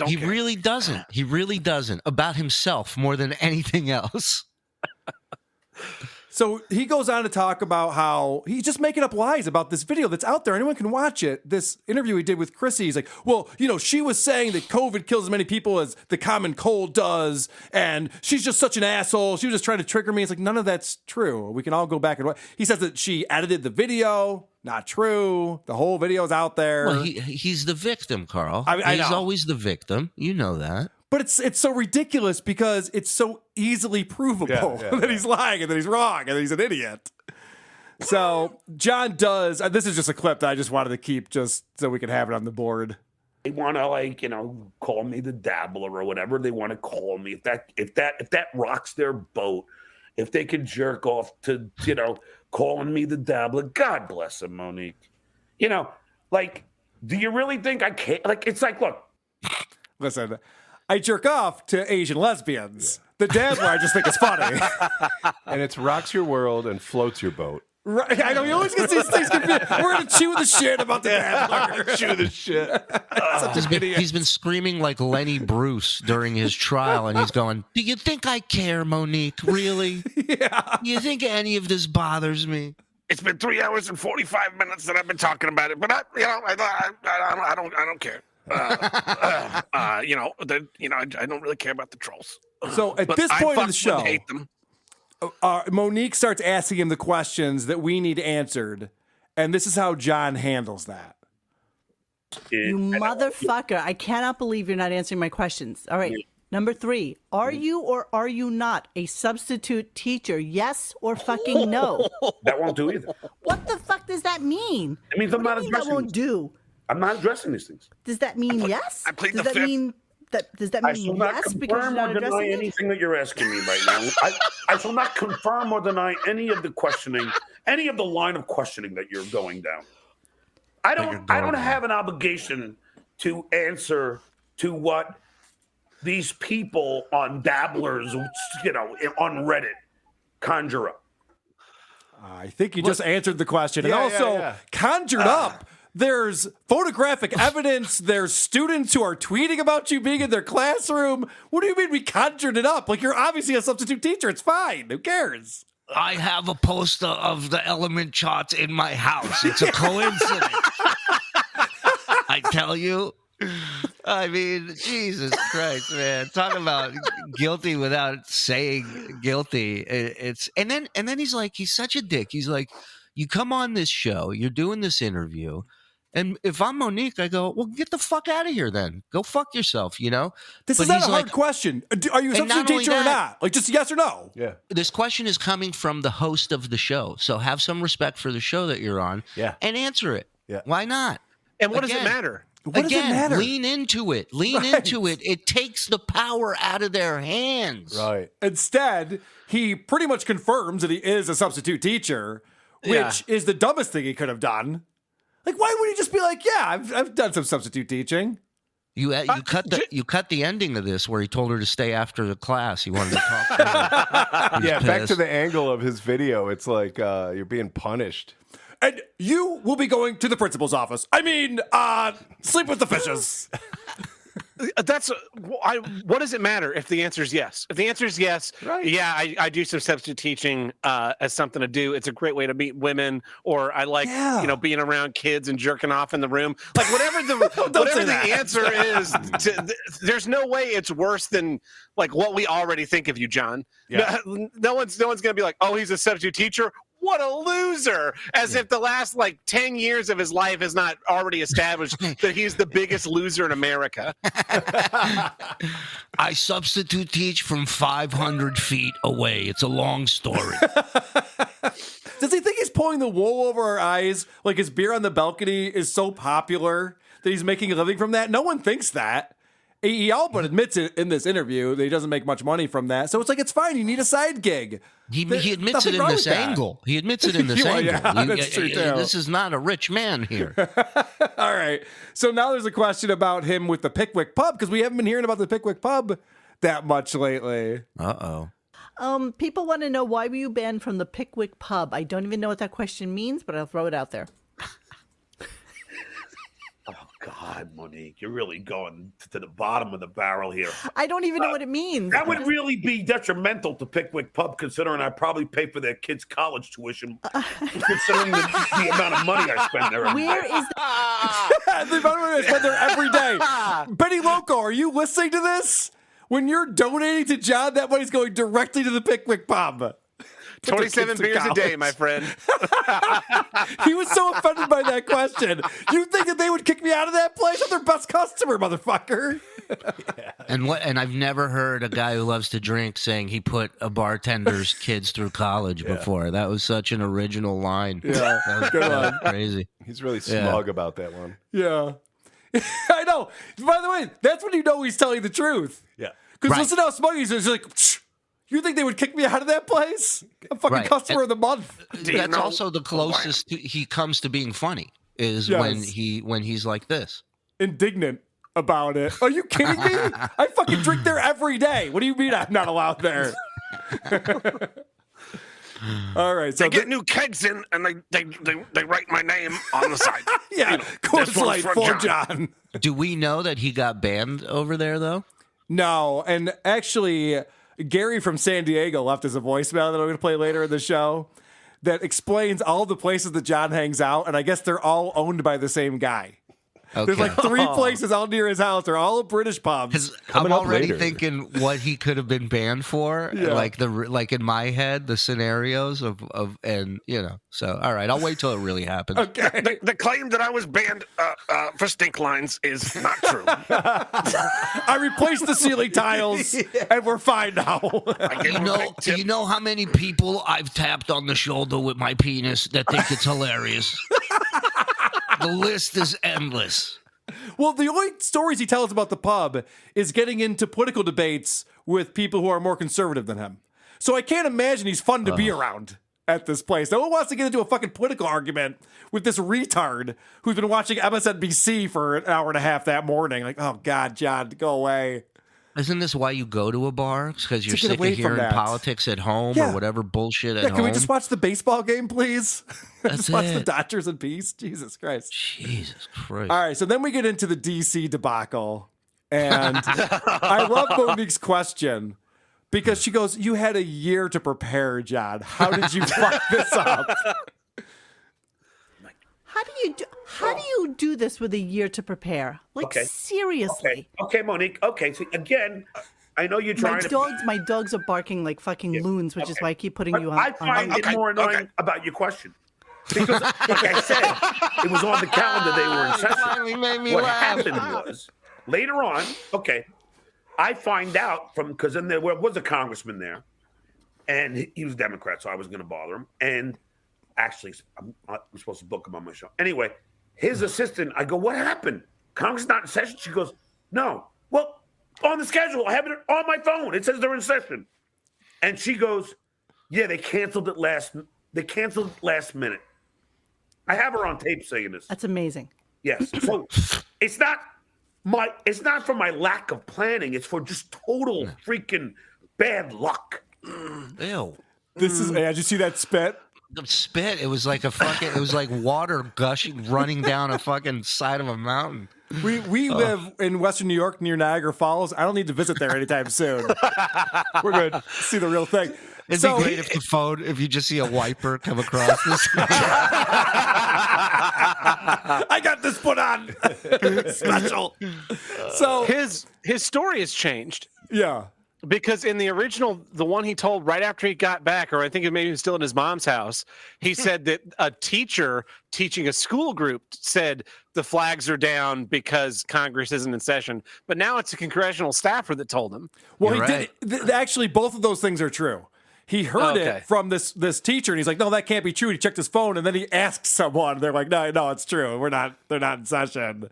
He really doesn't. He really doesn't. About himself more than anything else. So he goes on to talk about how he's just making up lies about this video that's out there. Anyone can watch it. This interview he did with Chrissy, he's like, well, you know, she was saying that COVID kills as many people as the common cold does, and she's just such an asshole. She was just trying to trigger me. It's like, none of that's true. We can all go back and watch. He says that she edited the video. Not true. The whole video's out there. Well, he's the victim, Carl. I he's know. always the victim. You know that. But it's so ridiculous because it's so easily provable that he's lying and that he's wrong and that he's an idiot. So John does. This is just a clip that I just wanted to keep just so we can have it on the board. They want to call me the dabbler or whatever they want to call me. If that rocks their boat, if they can jerk off to calling me the dabbler, God bless them, Monique. Do you really think I can't? It's like, look. Listen, I jerk off to Asian lesbians. The dabbler I just think is funny. And it's rocks your world and floats your boat. Right, I know you always get these things confused. We're gonna chew the shit about the dabbler. Chew the shit. He's been screaming like Lenny Bruce during his trial, and he's going, "Do you think I care, Monique? Really? Yeah. Do you think any of this bothers me?" It's been 3 hours and 45 minutes that I've been talking about it, but I don't care. I don't really care about the trolls. So at But this I point in the fucking show, hate them. Monique starts asking him the questions that we need answered, and this is how John handles that. You motherfucker. I cannot believe you're not answering my questions. All right. Number 3. Are you or are you not a substitute teacher? Yes or fucking no? That won't do either. What the fuck does that mean? It means I'm not That addressing won't do. I'm not addressing these things. Does that mean yes? I plead does the that fifth. mean does that I mean shall not yes because you're confirm not or deny addressing it? anything that you're asking me right now. I shall not confirm or deny any of the questioning, any of the line of questioning that you're going down. I don't have an obligation to answer to what these people on Dabblers, on Reddit conjure up. I think you just answered the question, and also conjured up. There's photographic evidence. There's students who are tweeting about you being in their classroom. What do you mean we conjured it up? Like, you're obviously a substitute teacher. It's fine. Who cares? I have a poster of the element charts in my house. It's a coincidence. I tell you. I mean, Jesus Christ, man! Talk about guilty without saying guilty. And then he's like, he's such a dick. He's like, you come on this show, you're doing this interview, and if I'm Monique, I go, well, get the fuck out of here. Then go fuck yourself. This But is not he's a hard question. Are you a And not substitute only teacher or that- not? Like, just yes or no. Yeah. This question is coming from the host of the show, so have some respect for the show that you're on. Yeah. And answer it. Yeah. Why not? And what does it Again, matter? What does it Again, matter? lean into it. Lean into it. It takes the power out of their hands. Right. Instead, he pretty much confirms that he is a substitute teacher, which is the dumbest thing he could have done. Like, why would he just be like, yeah, I've done some substitute teaching? You cut the ending of this where he told her to stay after the class. He wanted to talk to her. He's Yeah, back to pissed. the angle of his video. It's like you're being punished. And you will be going to the principal's office. I mean, sleep with the fishes. What does it matter if the answer is yes? If the answer is yes, yeah, I do some substitute teaching as something to do. It's a great way to meet women, or I like being around kids and jerking off in the room. Like whatever the answer is, there's no way it's worse than like what we already think of you, John. Yeah. No one's gonna be like, oh, he's a substitute teacher. What a loser! As if the last 10 years of his life has not already established that he's the biggest loser in America. I substitute teach from 500 feet away. It's a long story. Does he think he's pulling the wool over our eyes? Like his beer on the balcony is so popular that he's making a living from that? No one thinks that. He all but admits it in this interview that he doesn't make much money from that. So it's like, it's fine. You need a side gig. He admits it in this angle. He admits it in this angle. Yeah, that's true too. This is not a rich man here. All right. So now there's a question about him with the Pickwick Pub, because we haven't been hearing about the Pickwick Pub that much lately. Uh-oh. People want to know, why were you banned from the Pickwick Pub? I don't even know what that question means, but I'll throw it out there. God, Monique, you're really going to the bottom of the barrel here. I don't even know what it means. That would really be detrimental to Pickwick Pub, considering I probably pay for their kids' college tuition, considering the amount of money I spend there. Where is the amount of money I spend there every day? Benny Loco, are you listening to this? When you're donating to John, that money's going directly to the Pickwick Pub. 27 beers a day, my friend. He was so offended by that question. You think that they would kick me out of that place? I'm their best customer, motherfucker. And I've never heard a guy who loves to drink saying he put a bartender's kids through college before. That was such an original line. Yeah, that was, good that was one. crazy. He's really smug about that one. Yeah. I know. By the way, that's when you know he's telling the truth. Yeah. Because listen how smug he is. He's like, you think they would kick me out of that place? I'm fucking customer of the month. That's also the closest he comes to being funny is when he's like this. Indignant about it. Are you kidding me? I fucking drink there every day. What do you mean I'm not allowed there? All right. So they get new kegs in and they write my name on the side. Yeah, Coors Light for John. Do we know that he got banned over there though? No, and actually, Gary from San Diego left us a voicemail that I'm going to play later in the show that explains all the places that John hangs out, and I guess they're all owned by the same guy. Okay. There's like 3 places out near his house. They're all British pubs. I'm already thinking what he could have been banned for. Yeah. Like in my head, the scenarios of and you know. So all right, I'll wait till it really happens. Okay. The claim that I was banned for stink lines is not true. I replaced the ceiling tiles, and we're fine now. Do you know how many people I've tapped on the shoulder with my penis that think it's hilarious? The list is endless. Well, the only stories he tells about the pub is getting into political debates with people who are more conservative than him. So I can't imagine he's fun to be around at this place. No one wants to get into a fucking political argument with this retard who's been watching MSNBC for an hour and a half that morning. Like, oh, God, John, go away. Isn't this why you go to a bar? Because you're To get sick away of from hearing that. politics at home Yeah. or whatever bullshit at Yeah, home? can we just watch the baseball game, please? That's just watch the it. Dodgers in peace? Jesus Christ. Jesus Christ. All right, so then we get into the DC debacle. And I love Monique's question because she goes, you had a year to prepare, John. How did you fuck this up? How do you do this with a year to prepare? Like, seriously. Okay, Monique. Okay, so again, I know you're trying My dogs are barking like fucking loons, which is why I keep putting you on. I find it more annoying about your question. Because, like I said, it was on the calendar. They were in session. finally made me What laugh. happened was, later on, I find out from, because then there was a congressman there, and he was a Democrat, so I was going to bother him. And actually, I'm supposed to book him on my show. Anyway, his assistant, I go, what happened? Congress is not in session. She goes, no. Well, on the schedule, I have it on my phone. It says they're in session. And she goes, yeah, they canceled it last minute. I have her on tape saying this. That's amazing. Yes. So it's not for my lack of planning. It's for just total freaking bad luck. Ew. This is. Did you see that spit? The spit. It was like it was like water gushing, running down a fucking side of a mountain. We live in Western New York near Niagara Falls. I don't need to visit there anytime soon. We're good. See the real thing. It'd be great if the phone, if you just see a wiper come across this. I got this put on special. So his story has changed. Yeah. Because in the original, the one he told right after he got back, or I think it maybe he was still in his mom's house, he said that a teacher teaching a school group said the flags are down because Congress isn't in session. But now it's a congressional staffer that told him. Well, did. Actually, both of those things are true. He heard it from this teacher, and he's like, "No, that can't be true." He checked his phone, and then he asked someone. They're like, "No, it's true. They're not in session."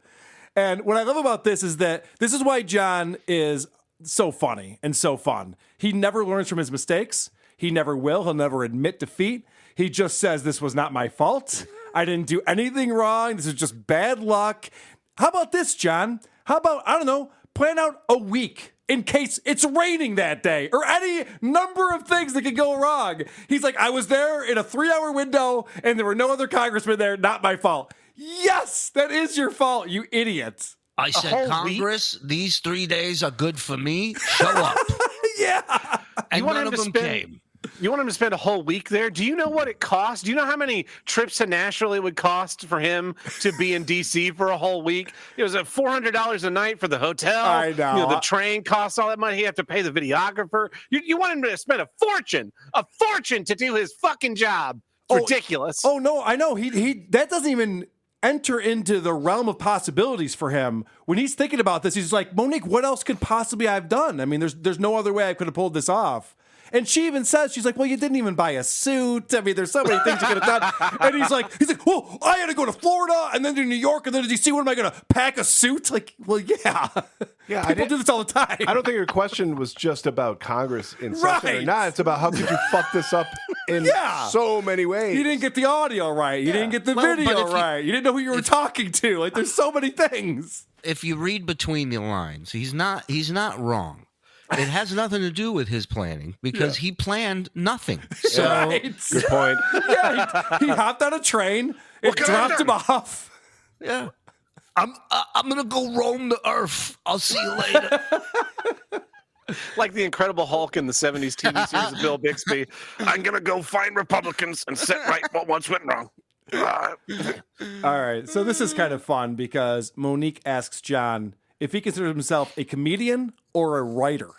And what I love about this is that this is why John is so funny and so fun. He never learns from his mistakes. He never will. He'll never admit defeat. He just says, this was not my fault. I didn't do anything wrong. This is just bad luck. How about this, John? How about, I don't know, plan out a week in case it's raining that day or any number of things that could go wrong. He's like, I was there in a 3-hour window and there were no other congressmen there. Not my fault. Yes, that is your fault, you idiots. I said, Congress, these 3 days are good for me. Show up. Yeah. And none of them came. You want him to spend a whole week there? Do you know what it costs? Do you know how many trips to Nashville it would cost for him to be in D.C. for a whole week? It was $400 a night for the hotel. I know. You know, the train costs all that money. He have to pay the videographer. You want him to spend a fortune to do his fucking job. It's ridiculous. Oh no, I know. He that doesn't even enter into the realm of possibilities for him. When he's thinking about this, he's like, Monique, what else could possibly I have done? I mean, there's no other way I could have pulled this off. And she even says, she's like, well, you didn't even buy a suit. I mean, there's so many things you could have done. And he's like, well, I had to go to Florida and then to New York and then to DC. When am I going to pack a suit? Like, well, yeah. Yeah, People do this all the time. I don't think your question was just about Congress in session or not. It's about how could you fuck this up in so many ways. You didn't get the audio right. You didn't get the video right. You didn't know who you were talking to. Like, there's so many things. If you read between the lines, he's not wrong. It has nothing to do with his planning because he planned nothing. So good point. Yeah, he hopped on a train. It dropped him off. Yeah. I'm gonna go roam the earth. I'll see you later. Like the Incredible Hulk in the 70s TV series of Bill Bixby. I'm gonna go find Republicans and set right what once went wrong. All right, so this is kind of fun because Monique asks John if he considers himself a comedian or a writer.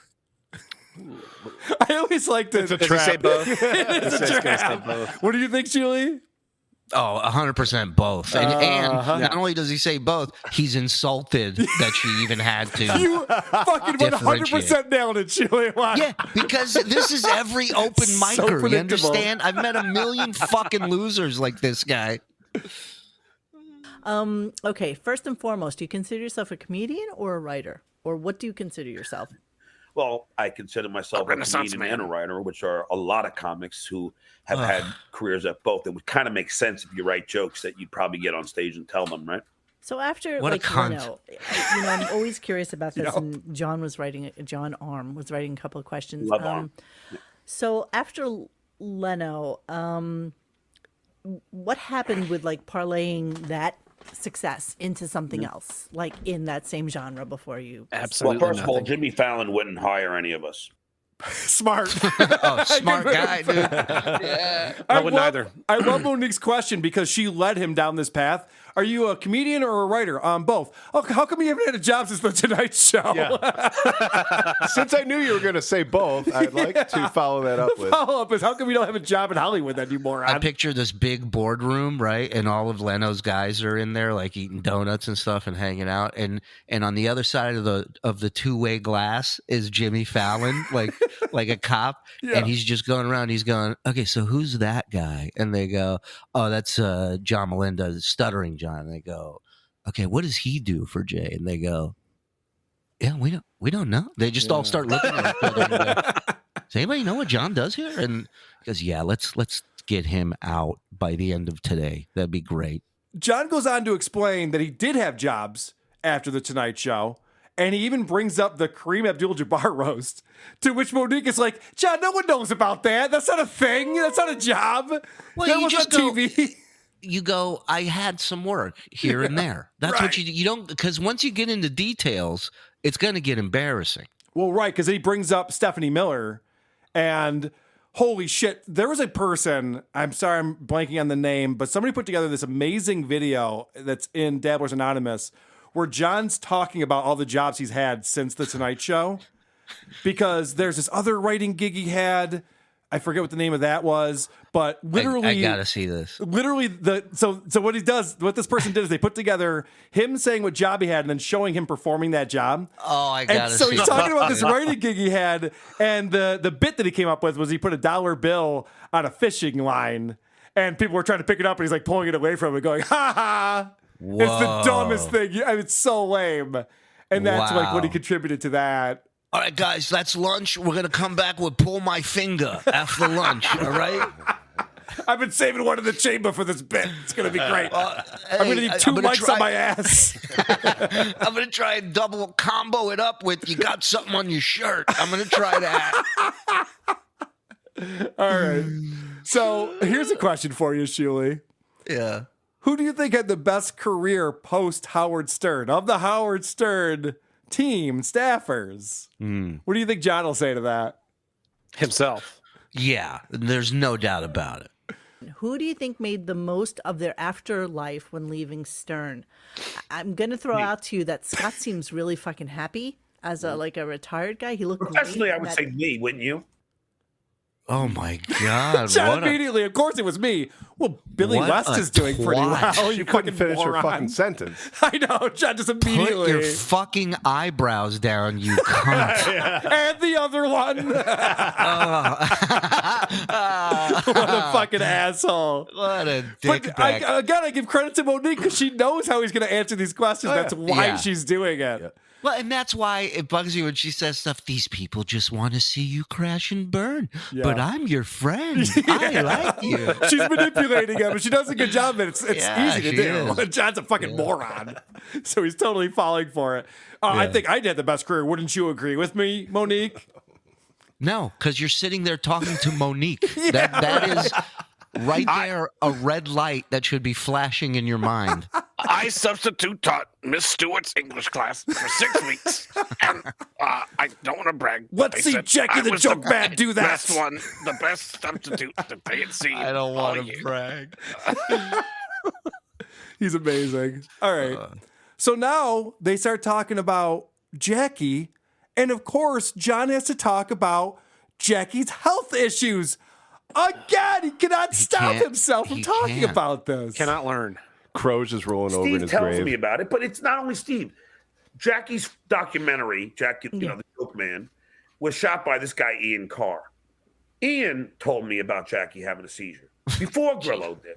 I always like to say both. It's a trap. What do you think, Julie? Oh, 100% both. And not only does he say both, he's insulted that she even had to. You fucking 100% nailed it, Julie. Wow. Yeah, because this is every open micer. You understand? I've met a million fucking losers like this guy. Okay, first and foremost, do you consider yourself a comedian or a writer? Or what do you consider yourself? Well, I consider myself a comedian and a writer, which are a lot of comics who have had careers at both. It would kind of make sense if you write jokes that you'd probably get on stage and tell them, right? So after, what like, a cunt. I'm always curious about this. And John Arm was writing a couple of questions. Love Arm. So after Leno, what happened with like parlaying that success into something else, like in that same genre before you? Absolutely. Well, first of all, Jimmy Fallon wouldn't hire any of us. Smart. Smart guy, dude. Yeah. I wouldn't either. I love Monique's question because she led him down this path. Are you a comedian or a writer? Both. How come you haven't had a job since the Tonight Show? Yeah. Since I knew you were going to say both, I'd like to follow that up with. Follow up is how come you don't have a job in Hollywood anymore? I picture this big boardroom, right? And all of Leno's guys are in there, like eating donuts and stuff and hanging out. And on the other side of the two-way glass is Jimmy Fallon, like a cop. Yeah. And he's just going around. He's going, okay, so who's that guy? And they go, oh, that's John Melinda, Stuttering John. And they go, okay, what does he do for Jay? And they go, yeah, we don't know. They just all start looking at each other. And go, does anybody know what John does here? And he goes, yeah, let's get him out by the end of today. That'd be great. John goes on to explain that he did have jobs after the Tonight Show, and he even brings up the Kareem Abdul-Jabbar roast, to which Monique is like, John, no one knows about that. That's not a thing. That's not a job. Well, that you was just on TV. You go, I had some work here and there. That's what you don't, because once you get into details, it's going to get embarrassing. Well, right, because he brings up Stephanie Miller, and holy shit, there was a person, I'm sorry I'm blanking on the name, but somebody put together this amazing video that's in Dabblers Anonymous where John's talking about all the jobs he's had since the Tonight Show, because there's this other writing gig he had. I forget what the name of that was, but literally, I gotta see this. Literally, so what he does, what this person did is they put together him saying what job he had and then showing him performing that job. Oh, I gotta see. So he's talking about this writing gig he had, and the bit that he came up with was he put a $1 bill on a fishing line, and people were trying to pick it up, and he's like pulling it away from him and going, "Ha ha!" Whoa. It's the dumbest thing. I mean, it's so lame, and that's like what he Wow. contributed to that. All right, guys, that's lunch. We're going to come back with Pull My Finger after lunch, all right? I've been saving one in the chamber for this bit. It's going to be great. I'm going to Hey, need 2 I'm gonna mics try- on my ass. I'm going to try and double combo it up with you got something on your shirt. I'm going to try that. All right. So here's a question for you, Shuli. Yeah. Who do you think had the best career post Howard Stern? Of the Howard Stern team staffers. What do you think John will say to that? Himself. Yeah, there's no doubt about it. Who do you think made the most of their afterlife when leaving Stern? I'm gonna throw out to you that Scott seems really fucking happy as a retired guy. He looked Professionally, great I in would that- say me, wouldn't you? Oh my God! John what a- immediately, of course it was me. Well, Billy What West a is doing pretty twat. well. She You couldn't fucking finish her moron. fucking sentence. I know, John just Put immediately. your fucking eyebrows down, you cunt. And the other one. What a fucking asshole. What a But dickbag. I give credit to Monique because she knows how he's going to answer these questions. Oh, yeah. That's why Yeah. she's doing it. Well, and that's why it bugs you when she says stuff. These people just want to see you crash and burn. Yeah. But I'm your friend. I like you. She's manipulating him, and she does a good job. And it's Yeah, easy to she do. is. John's a fucking moron, so he's totally falling for it. I think I had the best career. Wouldn't you agree with me, Monique? No, because you're sitting there talking to Monique. That is right there a red light that should be flashing in your mind. I substitute taught Miss Stewart's English class for 6 weeks, and I don't want to brag. but Let's they see said Jackie I the was Joke Man do that. Best one, the best substitute that they had seen. I don't all want to year. brag. He's amazing. All right. So now they start talking about Jackie. And of course, John has to talk about Jackie's health issues. Again, he cannot stop can't. himself from He talking can't. about this. Cannot learn. Crows is rolling over in Steve his tells grave. me about it, but it's not only Steve. Jackie's documentary, Jackie, the Joke Man, was shot by this guy Ian Carr. Ian told me about Jackie having a seizure before Grillo did.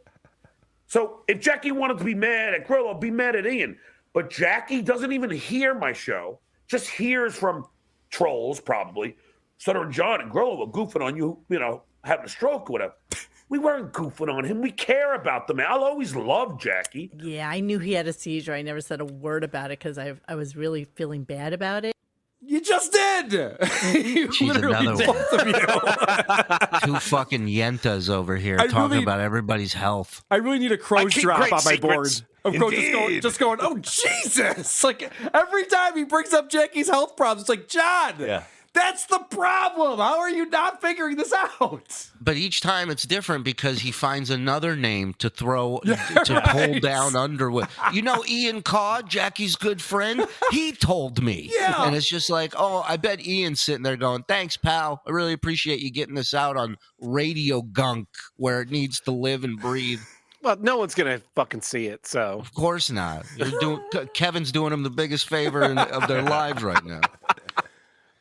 So if Jackie wanted to be mad at Grillo, be mad at Ian. But Jackie doesn't even hear my show; just hears from trolls, probably. Stuttering John and Grillo were goofing on you, having a stroke or whatever. We weren't goofing on him. We care about the man. I'll always love Jackie. Yeah, I knew he had a seizure. I never said a word about it because I was really feeling bad about it. You just did. You She's literally another both of you. Two fucking yentas over here I talking really- about everybody's health. I really need a crow's keep drop great on my board. secrets. Of Crow just going, oh, Jesus. Like, every time he brings up Jackie's health problems, it's like, John, that's the problem. How are you not figuring this out? But each time it's different because he finds another name to throw to pull right. down under with. You know Ian Carr, Jackie's good friend? He told me. Yeah. And it's just like, oh, I bet Ian's sitting there going, thanks, pal. I really appreciate you getting this out on Radio Gunk where it needs to live and breathe. Well, no one's gonna fucking see it, so Of course not. Kevin's doing them the biggest favor of their lives right now.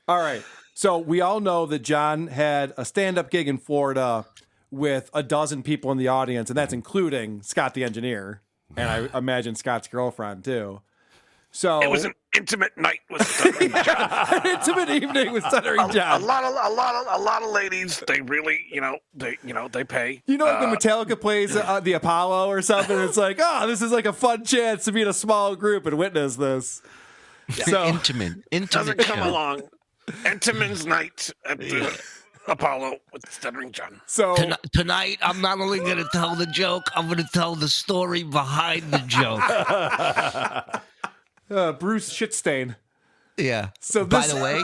All right. So we all know that John had a stand-up gig in Florida with a dozen people in the audience, and that's including Scott the engineer. and I imagine Scott's girlfriend too. So It was an intimate night with Stuttering John. intimate evening with Stuttering John. A lot of ladies. They really, they pay. You know, like when Metallica plays the Apollo or something, it's like, oh, this is like a fun chance to be in a small group and witness this. So intimate doesn't come show. along. Intimate's night at the Apollo with Stuttering John. So Tonight, I'm not only going to tell the joke, I'm going to tell the story behind the joke. Bruce Shitstain. Yeah. So by this- the way,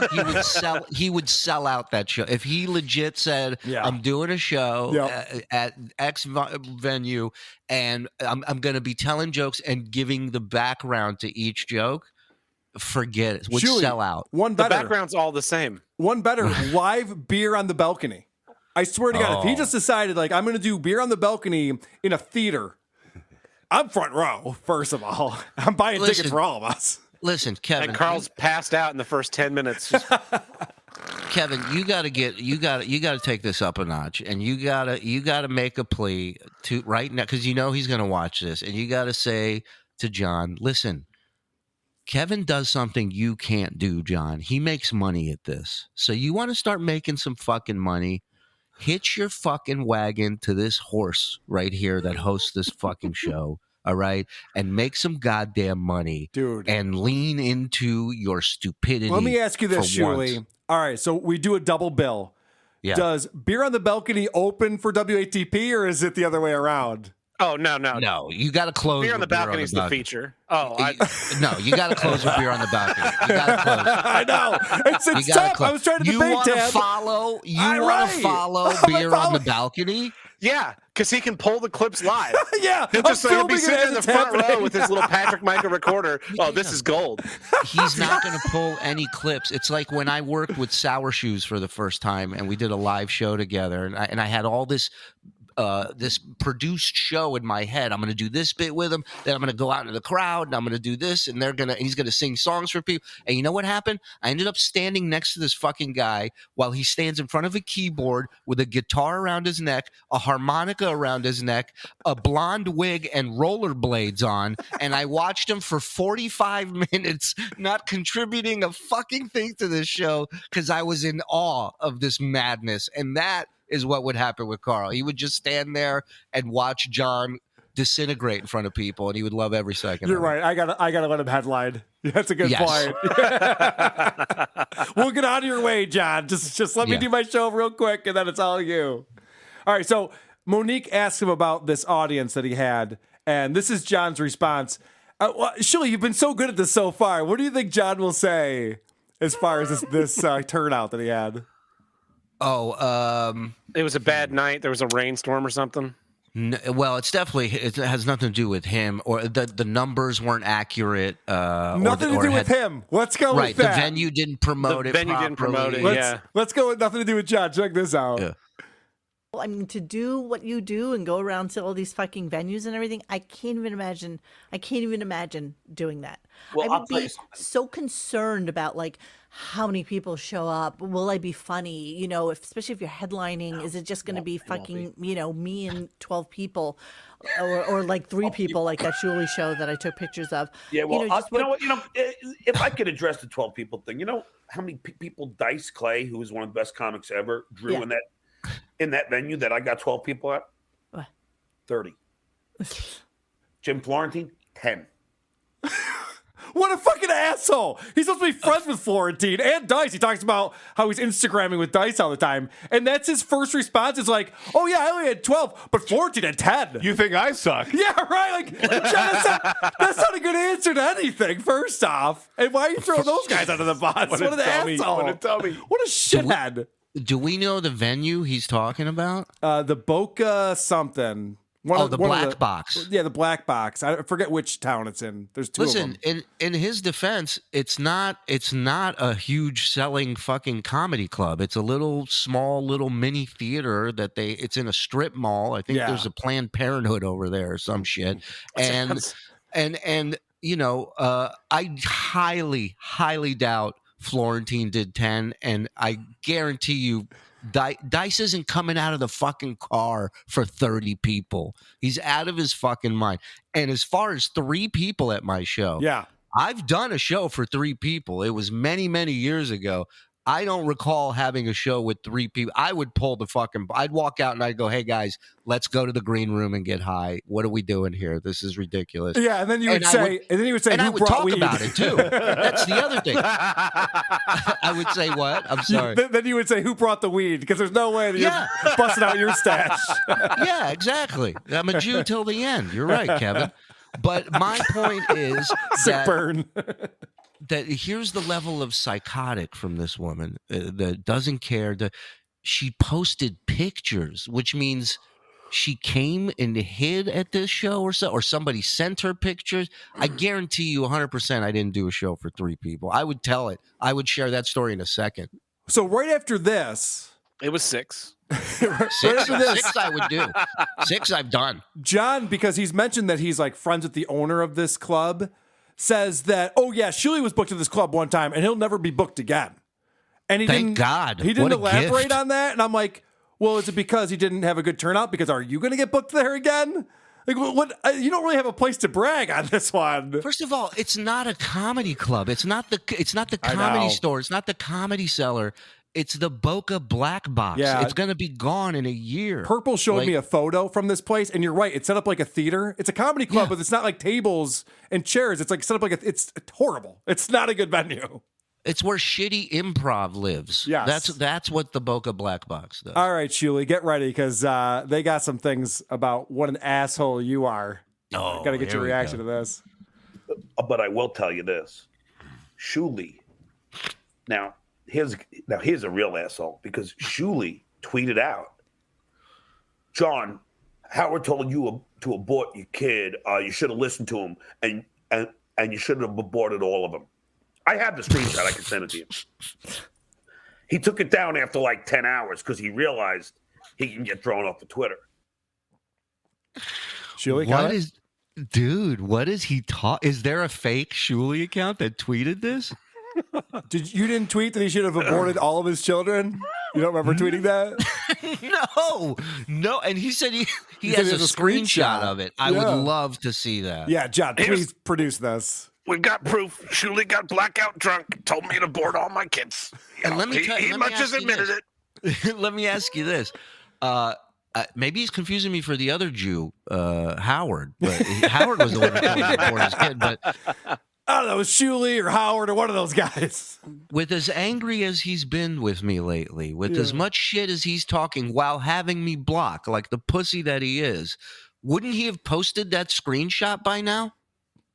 he would sell out that show if he legit said, "I'm doing a show at X venue, and I'm going to be telling jokes and giving the background to each joke." Forget it. Would Julie, sell out. One The better. background's all the same. One better. Live beer on the balcony. I swear to God, if he just decided, like, I'm going to do beer on the balcony in a theater, I'm front row, first of all. I'm buying tickets for all of us. Listen, Kevin. And Carl's passed out in the first 10 minutes. Kevin, you got to take this up a notch, and you got to make a plea to right now, because you know he's going to watch this, and you got to say to John, listen, Kevin does something you can't do, John. He makes money at this, so you want to start making some fucking money. Hitch your fucking wagon to this horse right here that hosts this fucking show. All right, and make some goddamn money, dude, and lean into your stupidity. Let me ask you this, for Julie. once. All right, so we do a double bill. Yeah. Does beer on the balcony open for WATP, or is it the other way around? Oh, no. No, you got to close. Beer on the with beer balcony is the balcony. feature. Oh, No, you got to close with beer on the balcony. You got to close. I know. It's You gotta tough. close. I was trying to You debate wanna Tab. follow? You All want right. to follow I'm beer on following- the balcony? Yeah, because he can pull the clips live. Yeah, He'll I'm just he'll be filming it sitting as in the it's front happening. row with his little Patrick Micah recorder. Oh, this is gold. He's not going to pull any clips. It's like when I worked with Sour Shoes for the first time, and we did a live show together, and I had all this produced show in my head. I'm going to do this bit with him, then I'm going to go out into the crowd, and I'm going to do this, and he's going to sing songs for people. And you know what happened? I ended up standing next to this fucking guy while he stands in front of a keyboard with a guitar around his neck, a harmonica around his neck, a blonde wig, and rollerblades on. And I watched him for 45 minutes, not contributing a fucking thing to this show because I was in awe of this madness. And that is what would happen with Carl. He would just stand there and watch John disintegrate in front of people, and he would love every second. You're of it. right. I gotta let him headline. That's a good Yes. point. We'll get out of your way, John. Just let me Yeah. do my show real quick, and then it's all you. All right. So Monique asked him about this audience that he had, and this is John's response. Shirley, you've been so good at this so far. What do you think John will say as far as this turnout that he had? It was a bad night. There was a rainstorm or something. Well, it has nothing to do with him, or the numbers weren't accurate. Nothing to do with him. Let's go right, with that. the venue didn't promote it. venue didn't promote it, properly. Let's go with nothing to do with John. Check this out. Yeah. I mean, to do what you do and go around to all these fucking venues and everything, I can't even imagine doing that. Well, I I'll would tell you be something. so concerned about like how many people show up. Will I be funny? You know, especially if you're headlining, is it just going to be fucking, me and 12 people, or like 3 people, like that Julie show that I took pictures of? Yeah, well, just if I could address the 12 people thing, you know how many people Dice Clay, who was one of the best comics ever, drew Yeah. in that venue that I got 12 people at? What? 30. Jim Florentine, 10. What a fucking asshole. He's supposed to be friends with Florentine and Dice. He talks about how he's Instagramming with Dice all the time. And that's his first response is like, oh, yeah, I only had 12, but Florentine had 10. You think I suck? Yeah, right. Like, John, that's not a good answer to anything, first off. And why are you throwing those guys under the bus? What an dummy. asshole. What a dummy. What a shithead. Do we know the venue he's talking about? The Boca something. The Black Box. Yeah, the Black Box. I forget which town it's in. There's 2 of Listen, them. in his defense, it's not a huge selling fucking comedy club. It's a small little mini theater that it's in a strip mall. I think Yeah. there's a Planned Parenthood over there or some shit. And I highly, highly doubt Florentine did 10, and I guarantee you Dice isn't coming out of the fucking car for 30 people. He's out of his fucking mind. And as far as 3 people at my show, yeah, I've done a show for 3 people. It was many, many years ago. I don't recall having a show with 3 people. I would pull the fucking. I'd walk out and I'd go, "Hey guys, let's go to the green room and get high. What are we doing here? This is ridiculous." Yeah, and then you would say, and I "Who would brought talk weed?" about it too. That's the other thing. I would say what? I'm sorry. Then you would say, "Who brought the weed?" Because there's no way that you're busting out your stash. Yeah, exactly. I'm a Jew till the end. You're right, Kevin. But my point is Sick burn. that here's the level of psychotic from this woman that doesn't care. She posted pictures, which means she came and hid at this show or somebody sent her pictures. I guarantee you 100% I didn't do a show for 3 people. I would tell it. I would share that story in a second. So right after this, it was 6. Six I would do. 6 I've done. John, because he's mentioned that he's like friends with the owner of this club, says that, oh yeah, Shuli was booked to this club one time and he'll never be booked again. And he Thank didn't, God. He didn't What a elaborate gift. on that. And I'm like, well, is it because he didn't have a good turnout? Because are you going to get booked there again? Like, what? You don't really have a place to brag on this one. First of all, it's not a comedy club. It's not the comedy store. It's not the Comedy Cellar. It's the Boca Black Box. Yeah. It's going to be gone in a year. Purple showed me a photo from this place, and you're right. It's set up like a theater. It's a comedy club, but it's not like tables and chairs. It's like set up like it's horrible. It's not a good venue. It's where shitty improv lives. Yes. That's what the Boca Black Box does. All right, Shuli, get ready because they got some things about what an asshole you are. Oh, got to get here your we reaction go. to this. But I will tell you this, Shuli. Now here's a real asshole because Shuli tweeted out, John, Howard told you to abort your kid. You should have listened to him, and you should have aborted all of them. I have the screenshot. I can send it to you. He took it down after like 10 hours because he realized he can get thrown off the Twitter. Shuli, what is he talk? Is there a fake Shuli account that tweeted this? You didn't tweet that he should have aborted all of his children? You don't remember tweeting that? No. And he said he said has a screenshot of it. I would love to see that. Yeah, John, please produce this. We've got proof. Shuli got blackout drunk, told me to abort all my kids. And let me He much as admitted it. Let me ask you this. Maybe he's confusing me for the other Jew, Howard. But Howard was the one who told me to abort his kid. But I don't know, it was Shuli or Howard or one of those guys. with as angry as he's been with me lately, with as much shit as he's talking while having me block, like the pussy that he is, wouldn't he have posted that screenshot by now?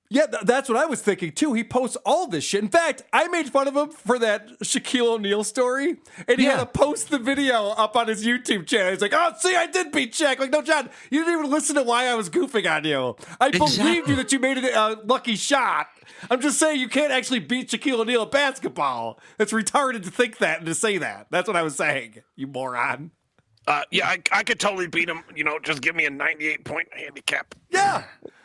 Yeah, that's what I was thinking too. He posts all this shit. In fact, I made fun of him for that Shaquille O'Neal story, and he had to post the video up on his YouTube channel. He's like, "Oh, see, I did beat Shaq." Like, no, John, you didn't even listen to why I was goofing on you. I believed you that you made it a lucky shot. I'm just saying you can't actually beat Shaquille O'Neal at basketball. It's retarded to think that and to say that. That's what I was saying, you moron. Yeah, I could totally beat him. Just give me a 98-point handicap. Yeah.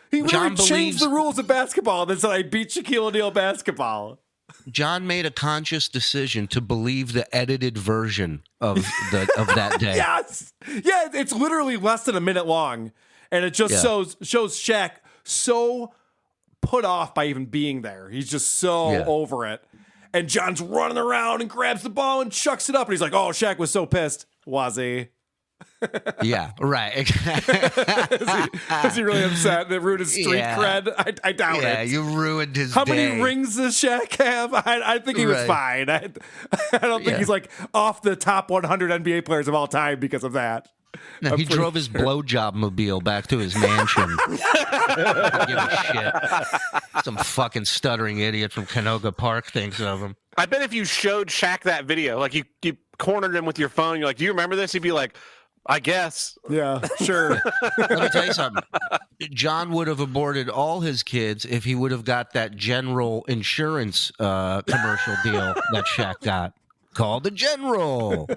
He literally John changed believes- the rules of basketball and said I beat Shaquille O'Neal basketball. John made a conscious decision to believe the edited version of that day. Yes. Yeah, it's literally less than a minute long. And it just shows Shaq so put off by even being there. He's just so over it. And John's running around and grabs the ball and chucks it up. And he's like, oh, Shaq was so pissed. Was he? Yeah, right. Is he really upset that ruined his street cred? I doubt it. Yeah, you ruined his How day. many rings does Shaq have? I think he was fine. I don't think he's like off the top 100 NBA players of all time because of that. No, he drove his blowjob mobile back to his mansion. Don't give a shit. Some fucking stuttering idiot from Canoga Park thinks of him. I bet if you showed Shaq that video, like you cornered him with your phone, you're like, "Do you remember this?" He'd be like, "I guess." Yeah, sure. Let me tell you something. John would have aborted all his kids if he would have got that General Insurance commercial deal that Shaq got. Call the General.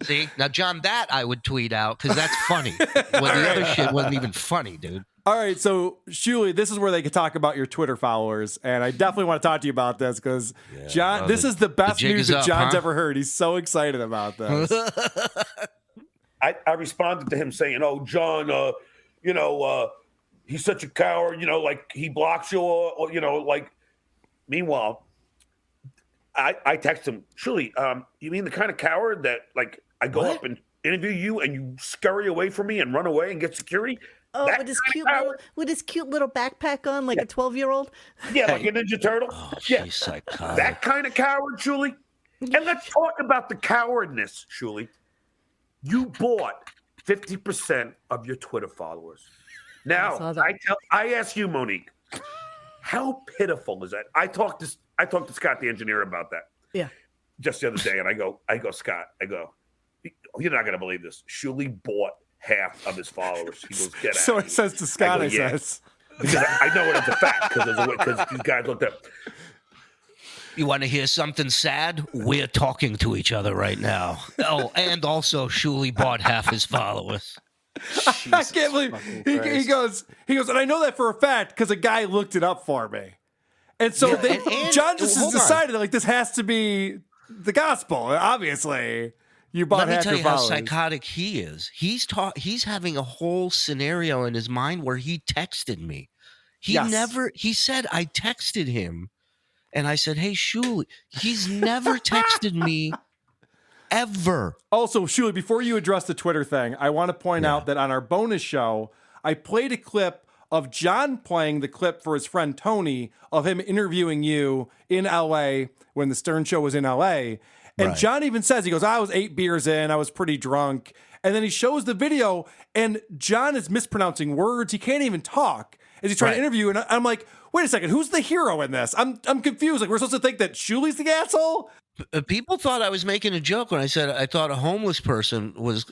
See? Now, John, that I would tweet out because that's funny. When the other shit wasn't even funny, dude. All right, so Shuli, this is where they can talk about your Twitter followers, and I definitely want to talk to you about this because John, this is the best jig news is that up, John's huh? ever heard. He's so excited about this. I responded to him saying, "Oh, John, he's such a coward. Like he blocks you, or like." Meanwhile, I text him, "Surely, you mean the kind of coward that like I go up and interview you and you scurry away from me and run away and get security?" Oh, That with his kind of cute little backpack on, like a 12-year-old. Yeah, like a Ninja Turtle. Yeah, psychotic. that kind of coward, Shuli. And let's talk about the cowardness, Shuli. You bought 50% of your Twitter followers. Now, I ask you, Monique, how pitiful is that? I talked to Scott, the engineer, about that. Yeah. Just the other day, and I go, Scott, you're not going to believe this. Shuli bought half of his followers. He goes, get out. So he says to Scott, yeah. says. Because I know it's a fact because these guys looked up. You want to hear something sad? We're talking to each other right now. Oh, and also Shuli bought half his followers. I can't believe he goes, and I know that for a fact because a guy looked it up for me. And so John just has decided that like this has to be the gospel. Obviously, you bought Let me half tell your you how followers. psychotic he is. He's having a whole scenario in his mind where he texted me. He said I texted him, and I said, "Hey, Shuli." He's never texted me ever. Also, Shuli, before you address the Twitter thing, I want to point out that on our bonus show, I played a clip of John playing the clip for his friend Tony of him interviewing you in LA when the Stern Show was in LA. And John even says, he goes, I was 8 beers in, I was pretty drunk. And then he shows the video, and John is mispronouncing words. He can't even talk as he's trying to interview. And I'm like, wait a second, who's the hero in this? I'm confused. Like, we're supposed to think that Shuli's the asshole? People thought I was making a joke when I said I thought a homeless person was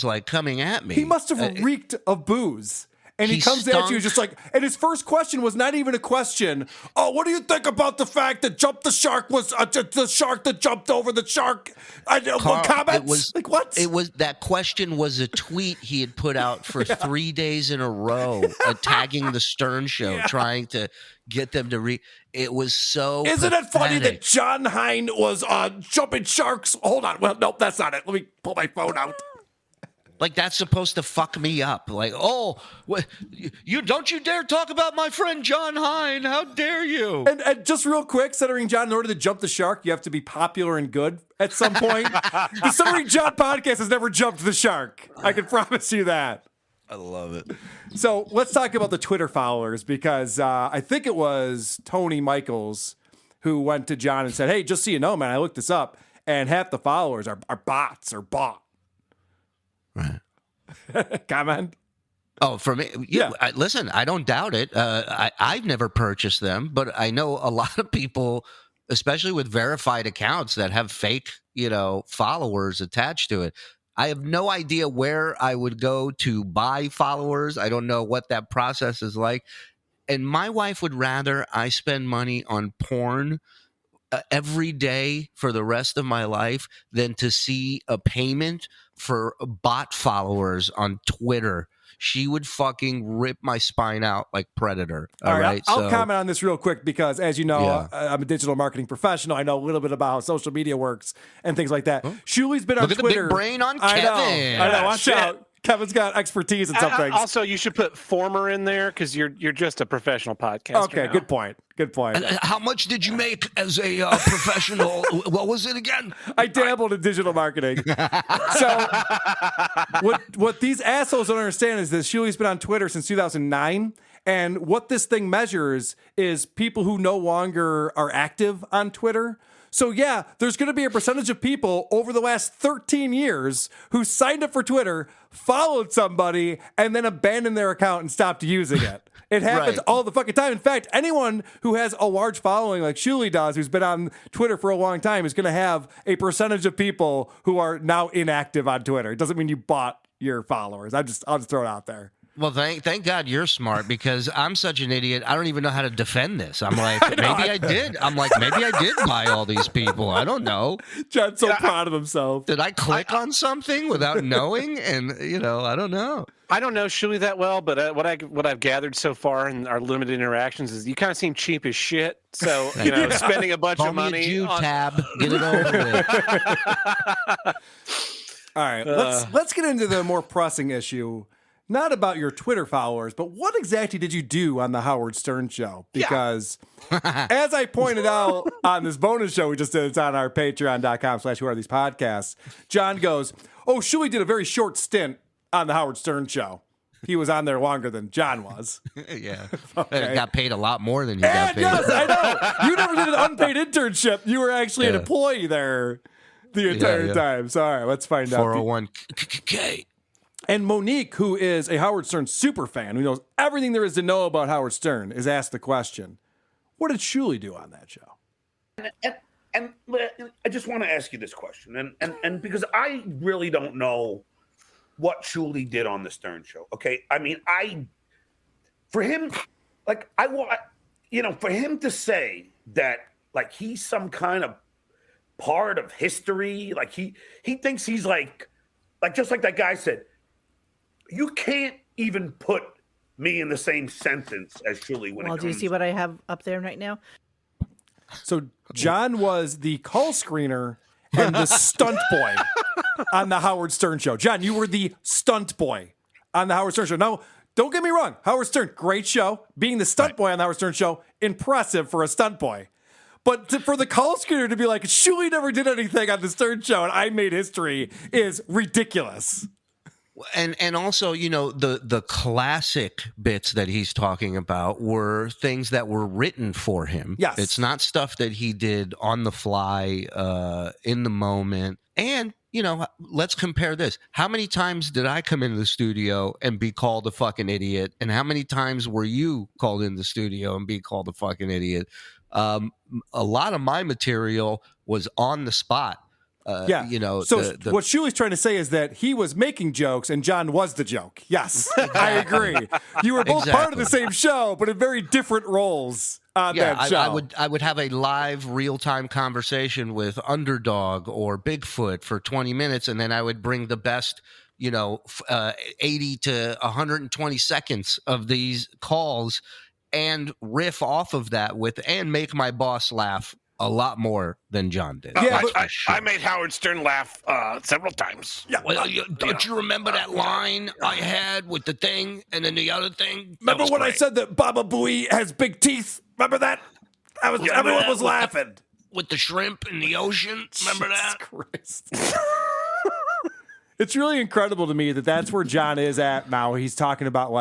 like coming at me. He must have reeked of booze. And he comes at you just like, and his first question was not even a question. Oh, what do you think about the fact that the shark was the shark that jumped over the shark? What comments? That question was a tweet he had put out for 3 days in a row, tagging the Stern Show, trying to get them to read. It was so. Isn't it funny pathetic. that John Hine was jumping sharks? Hold on. Well, nope, that's not it. Let me pull my phone out. Like that's supposed to fuck me up. Like, oh, you don't you dare talk about my friend John Hine. How dare you? And just real quick, Stuttering John, in order to jump the shark, you have to be popular and good at some point. The Stuttering John podcast has never jumped the shark. I can promise you that. I love it. So let's talk about the Twitter followers because I think it was Tony Michaels who went to John and said, hey, just so you know, man, I looked this up and half the followers are bots or bought. Right. Comment? Oh, for me, yeah. Listen, I don't doubt it. I've never purchased them, but I know a lot of people, especially with verified accounts that have fake, followers attached to it. I have no idea where I would go to buy followers. I don't know what that process is like. And my wife would rather I spend money on porn every day for the rest of my life than to see a payment for bot followers on Twitter. She would fucking rip my spine out like Predator. All right. I'll comment on this real quick because, as you know, I'm a digital marketing professional. I know a little bit about how social media works and things like that. Shuli's been on Look Twitter. Look at the big brain on Kevin. I know. Watch out. Kevin's got expertise in some things. Also, you should put former in there because you're just a professional podcaster. Okay, now. Good point. Good point. And how much did you make as a professional? What was it again? I dabbled in digital marketing. So what these assholes don't understand is that Shuli's been on Twitter since 2009. And what this thing measures is people who no longer are active on Twitter. So yeah, there's going to be a percentage of people over the last 13 years who signed up for Twitter, followed somebody, and then abandoned their account and stopped using it. It happens all the fucking time. In fact, anyone who has a large following like Shuli does, who's been on Twitter for a long time, is going to have a percentage of people who are now inactive on Twitter. It doesn't mean you bought your followers. I'll just throw it out there. Well, thank God you're smart, because I'm such an idiot. I don't even know how to defend this. I'm like, maybe I did. I'm like, maybe I did buy all these people. I don't know. John's so proud of himself. Did I click on something without knowing? And I don't know. I don't know Shuli that well, but what I've gathered so far in our limited interactions is you kind of seem cheap as shit. So spending a bunch of money. Jew tab, get it over with. All right, let's get into the more pressing issue. Not about your Twitter followers, but what exactly did you do on the Howard Stern show? Because as I pointed out on this bonus show we just did, it's on our patreon.com/whoarethespodcasts. John goes, Shuli did a very short stint on the Howard Stern show. He was on there longer than John was. Yeah. Okay. Got paid a lot more than he got paid. Yes, I know. You never did an unpaid internship. You were actually an employee there the entire time. So, all right, let's find out. 401k. And Monique, who is a Howard Stern super fan, who knows everything there is to know about Howard Stern, is asked the question, what did Shuli do on that show? And I just want to ask you this question, and because I really don't know what Shuli did on the Stern show. Okay, I mean, for him to say that like he's some kind of part of history, like he thinks he's like just like that guy said, you can't even put me in the same sentence as Shuli. Well, do you see what I have up there right now? So John was the call screener and the stunt boy on the Howard Stern show. John, you were the stunt boy on the Howard Stern show. Now, don't get me wrong. Howard Stern, great show. Being the stunt boy on the Howard Stern show, impressive for a stunt boy. But for the call screener to be like, Shuli never did anything on the Stern show and I made history is ridiculous. And also, the classic bits that he's talking about were things that were written for him. Yes. It's not stuff that he did on the fly, in the moment. And, let's compare this. How many times did I come into the studio and be called a fucking idiot? And how many times were you called in the studio and be called a fucking idiot? A lot of my material was on the spot. So what what Shuli's trying to say is that he was making jokes and John was the joke. Yes, I agree. You were both part of the same show, but in very different roles on that show. I would have a live, real-time conversation with Underdog or Bigfoot for 20 minutes, and then I would bring the best 80 to 120 seconds of these calls and riff off of that and make my boss laugh a lot more than John did. Yeah, I made Howard Stern laugh several times. Yeah, well, don't you remember that line I had with the thing and then the other thing? Remember when I said that Baba Booey has big teeth? Remember that? Everyone was laughing. With the shrimp in the ocean? Remember that? Christ. It's really incredible to me that that's where John is at now. He's talking about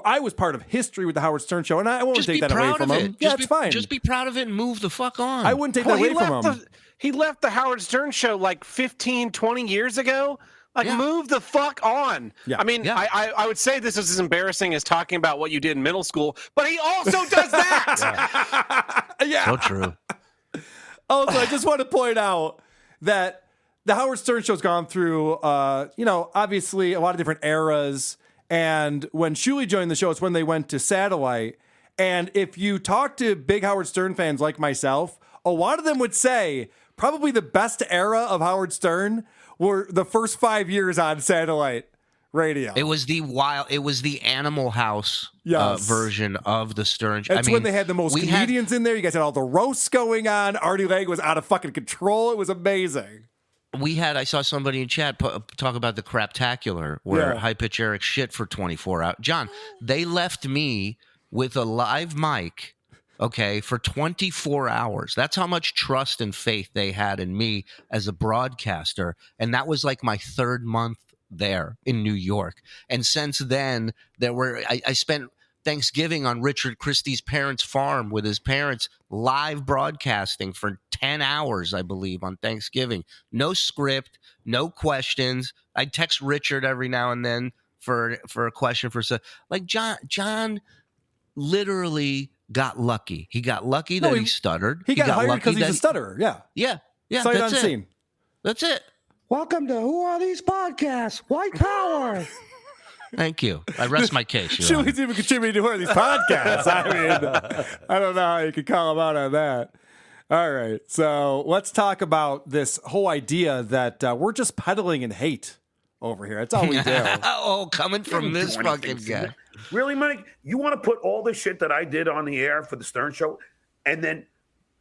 I was part of history with the Howard Stern show, and I won't take that away from him. Yeah, it's fine. Just be proud of it and move the fuck on. I wouldn't take that away from him. He left the Howard Stern show like 15, 20 years ago. Move the fuck on. Yeah. I mean, I would say this is as embarrassing as talking about what you did in middle school, but he also does that. Yeah. So true. Also, I just want to point out that the Howard Stern show's gone through, obviously a lot of different eras. And when Shuli joined the show, it's when they went to satellite. And if you talk to big Howard Stern fans like myself, a lot of them would say probably the best era of Howard Stern were the first 5 years on satellite radio. It was the Animal House version of the Stern show. It's when they had the most comedians in there. You guys had all the roasts going on. Artie Legg was out of fucking control. It was amazing. I saw somebody in chat talk about the Craptacular, where High Pitch Eric shit for 24 hours. John, they left me with a live mic, for 24 hours. That's how much trust and faith they had in me as a broadcaster. And that was like my third month there in New York. And since then, I spent Thanksgiving on Richard Christie's parents' farm with his parents, live broadcasting for 10 hours, I believe, on Thanksgiving. No script, no questions. I'd text Richard every now and then for a question John literally got lucky. He got lucky that he stuttered. He got hired because he's a stutterer. Yeah. Yeah. Sight unseen. That's it. Welcome to Who Are These Podcasts? White Power. Thank you. I rest my case. Your Honor. Julie's even contributing to one of these podcasts. I mean, I don't know how you could call him out on that. All right, so let's talk about this whole idea that we're just peddling in hate over here. That's all we do. Oh, coming from this fucking guy. Really, Mike? You want to put all the shit that I did on the air for the Stern Show, and then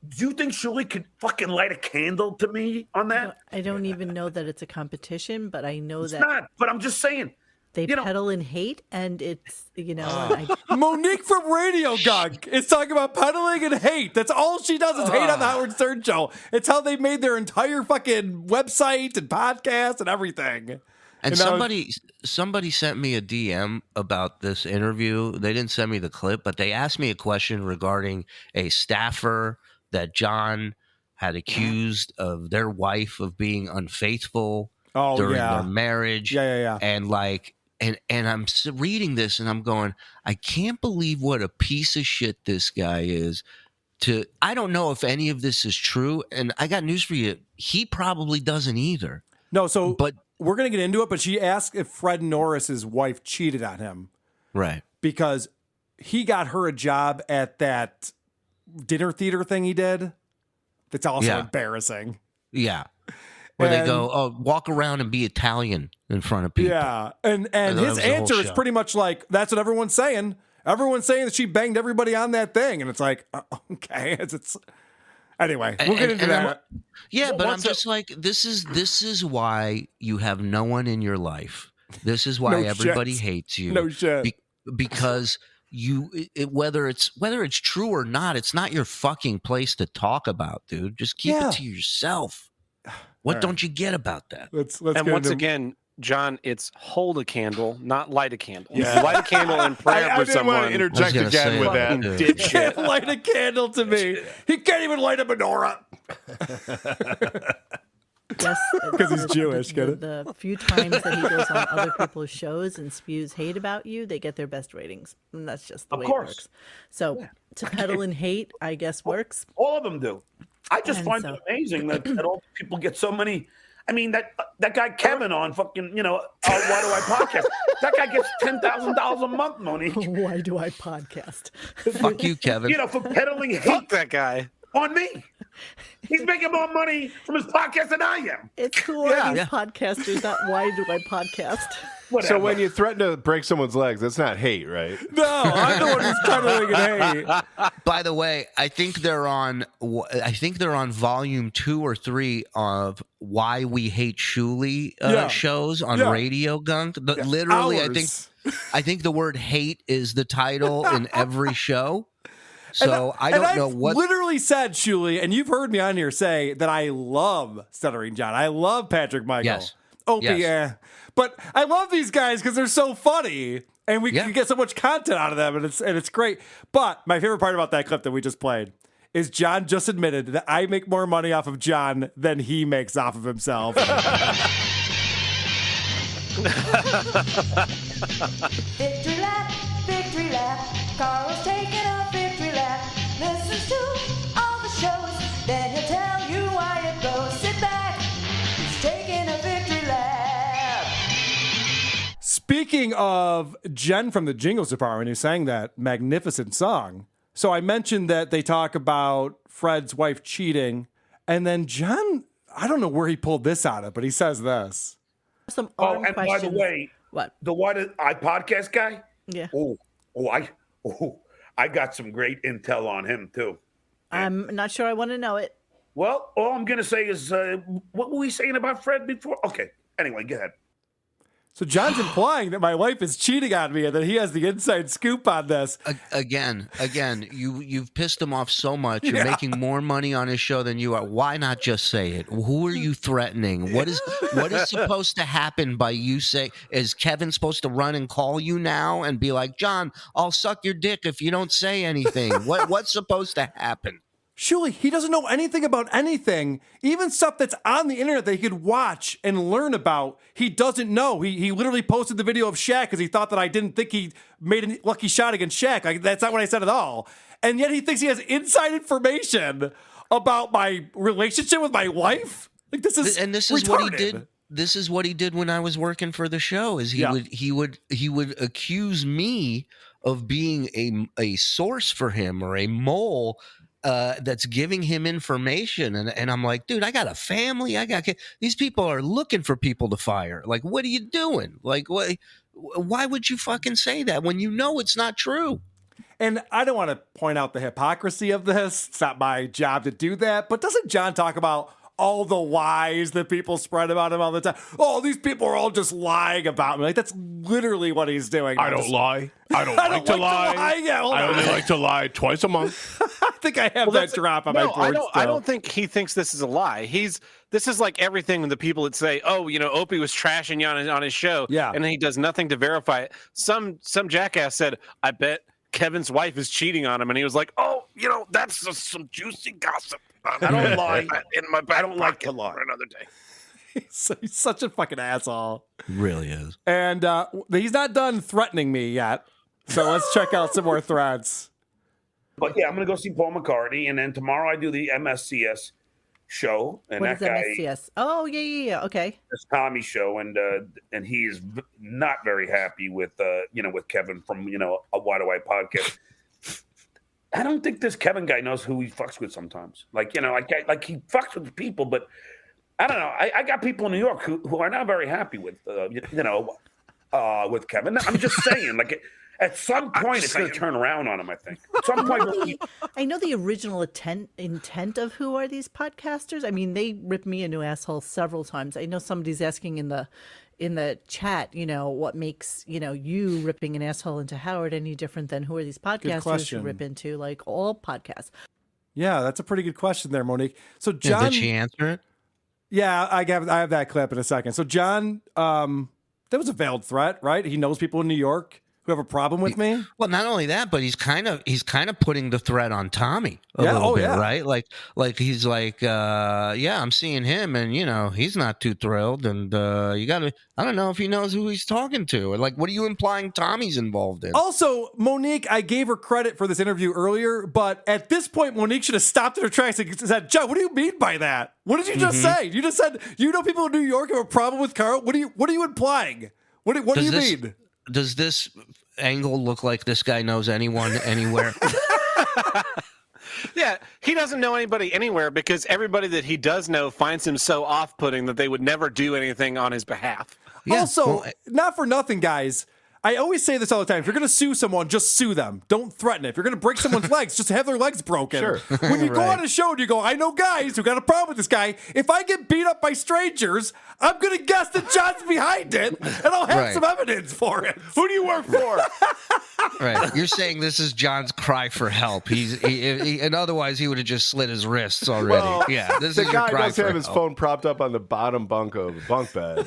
do you think Shirley could fucking light a candle to me on that? I don't even know that it's a competition, but I know It's that not. But I'm just saying. they peddle in hate, and it's and I, Monique from Radio Gunk is talking about peddling and hate. That's all she does is hate on the Howard Stern Show. It's how they made their entire fucking website and podcast and everything. And now- somebody sent me a DM about this interview. They didn't send me the clip, but they asked me a question regarding a staffer that John had accused of their wife of being unfaithful during their marriage. Yeah. And and I'm reading this and I'm going, I can't believe what a piece of shit this guy is. I don't know if any of this is true. And I got news for you. He probably doesn't either. No, but we're going to get into it, but she asked if Fred Norris's wife cheated on him. Right. Because he got her a job at that dinner theater thing he did. That's also embarrassing. Yeah. Where they go, oh, walk around and be Italian in front of people. Yeah. And his answer is pretty much like, that's what everyone's saying. Everyone's saying that she banged everybody on that thing. And it's like, okay. It's anyway, we'll get into that. I'm just like, this is why you have no one in your life. This is why everybody hates you. No shit. Because whether it's true or not, it's not your fucking place to talk about, dude. Just keep it to yourself. What don't you get about that? Let's and once again, John, it's hold a candle, not light a candle. Yeah. Light a candle in prayer for someone. I didn't want to interject again with that. He can't light a candle to me. He can't even light a menorah. yes, because he's Jewish. Get it? The few times that he goes on other people's shows and spews hate about you, they get their best ratings, and that's just the way it works. So to peddle in hate, I guess works. All of them do. I just find it amazing that all people get so many. I mean, that guy Kevin on fucking, Why Do I Podcast? That guy gets $10,000 a month, Monique. Why do I podcast? Fuck you, Kevin. For peddling hate. Fuck that guy. On me. He's making more money from his podcast than I am. It's who are these podcasters, not why do I podcast? Whatever. So when you threaten to break someone's legs, that's not hate, right? No, I'm the one who's peddling and hate. By the way, I think they're on volume 2 or 3 of Why We Hate Shuli shows on Radio Gunk. Literally, Hours. I think the word hate is the title in every show. So I don't know what. Literally said, Shuli, and you've heard me on here say that I love Stuttering John. I love Patrick Michael. Yes. Opie, yeah. But I love these guys because they're so funny, and we can get so much content out of them, and it's great. But my favorite part about that clip that we just played is John just admitted that I make more money off of John than he makes off of himself. Victory lap, victory lap. Carl's taking a victory lap. Listens to all the shows, then he'll tell you why it goes. Sit back, he's taking a victory lap. Speaking of Jen from the Jingles Department who sang that magnificent song, so I mentioned that they talk about Fred's wife cheating, and then John, I don't know where he pulled this out of, but he says this. Some and by the way, what? The Why Do I Podcast guy? Yeah. I got some great intel on him too. I'm not sure I want to know it. Well, all I'm going to say is, what were we saying about Fred before? Okay. Anyway, go ahead. So John's implying that my wife is cheating on me and that he has the inside scoop on this. Again, you've pissed him off so much. You're making more money on his show than you are. Why not just say it? Who are you threatening? What is supposed to happen by you say? Is Kevin supposed to run and call you now and be like, John, I'll suck your dick if you don't say anything? What's supposed to happen? Surely he doesn't know anything about anything, even stuff that's on the internet that he could watch and learn about. He doesn't know. He literally posted the video of Shaq because he thought that I didn't think he made a lucky shot against Shaq. Like, that's not what I said at all. And yet he thinks he has inside information about my relationship with my wife. Like, this is and this retarded. is what he did. this is what he did when I was working for the show. Is he would accuse me of being a source for him or a mole that's giving him information, and I'm like, dude, I got a family, I got kids. These people are looking for people to fire. Like, what are you doing? Like, what? Why would you fucking say that when you know it's not true? And I don't want to point out the hypocrisy of this. It's not my job to do that. But doesn't John talk about all the lies that people spread about him all the time? Oh, these people are all just lying about me. Like, that's literally what he's doing. I don't lie. I don't like to lie. Yeah, I only like to lie twice a month. I think I have that drop on my board. I don't think he thinks this is a lie. This is like everything with the people that say, oh, Opie was trashing you on his show. Yeah. And then he does nothing to verify it. Some jackass said, I bet Kevin's wife is cheating on him. And he was like, oh, that's just some juicy gossip. I don't lie. I don't like to lie. For another day. He's such a fucking asshole. Really is. And he's not done threatening me yet. So let's check out some more threats. But yeah, I'm going to go see Paul McCartney. And then tomorrow I do the MSCS show. And What that is guy, MSCS? Oh, yeah. Okay. it's Tommy show. And he's not very happy with, with Kevin from, a Why Do I podcast. I don't think this Kevin guy knows who he fucks with sometimes. Like he fucks with people, but I don't know. I got people in New York who are not very happy with, with Kevin. I'm just saying, like, at some point it's going to turn around on him, I think. At some point. I know the original intent of who are these podcasters. I mean, they ripped me a new asshole several times. I know somebody's asking in the chat, what makes, you ripping an asshole into Howard any different than who are these podcasters who rip into, like, all podcasts? Yeah, that's a pretty good question there, Monique. So John, did she answer it? Yeah, I have that clip in a second. So John, that was a veiled threat, right? He knows people in New York who have a problem with me. Well, not only that, but he's kind of putting the threat on Tommy a little bit, right? Like he's like, I'm seeing him, and he's not too thrilled, and I don't know if he knows who he's talking to. Like, what are you implying Tommy's involved in? Also, Monique, I gave her credit for this interview earlier, but at this point, Monique should have stopped in her tracks and said, "John, what do you mean by that? What did you just say? You just said people in New York have a problem with Carl. What are you implying? What do you mean?" Does this angle look like this guy knows anyone anywhere? Yeah, he doesn't know anybody anywhere because everybody that he does know finds him so off-putting that they would never do anything on his behalf. Yeah, also, not for nothing, guys. I always say this all the time. If you're going to sue someone, just sue them. Don't threaten it. If you're going to break someone's legs, just have their legs broken. Sure. When you go on a show and you go, I know guys who got a problem with this guy. If I get beat up by strangers, I'm going to guess that John's behind it, and I'll have some evidence for it. Who do you work for? Right. You're saying this is John's cry for help. And otherwise he would have just slit his wrists already. Well, yeah. This the is your guy cry does for have his help. phone propped up on the bottom bunk of a bunk bed.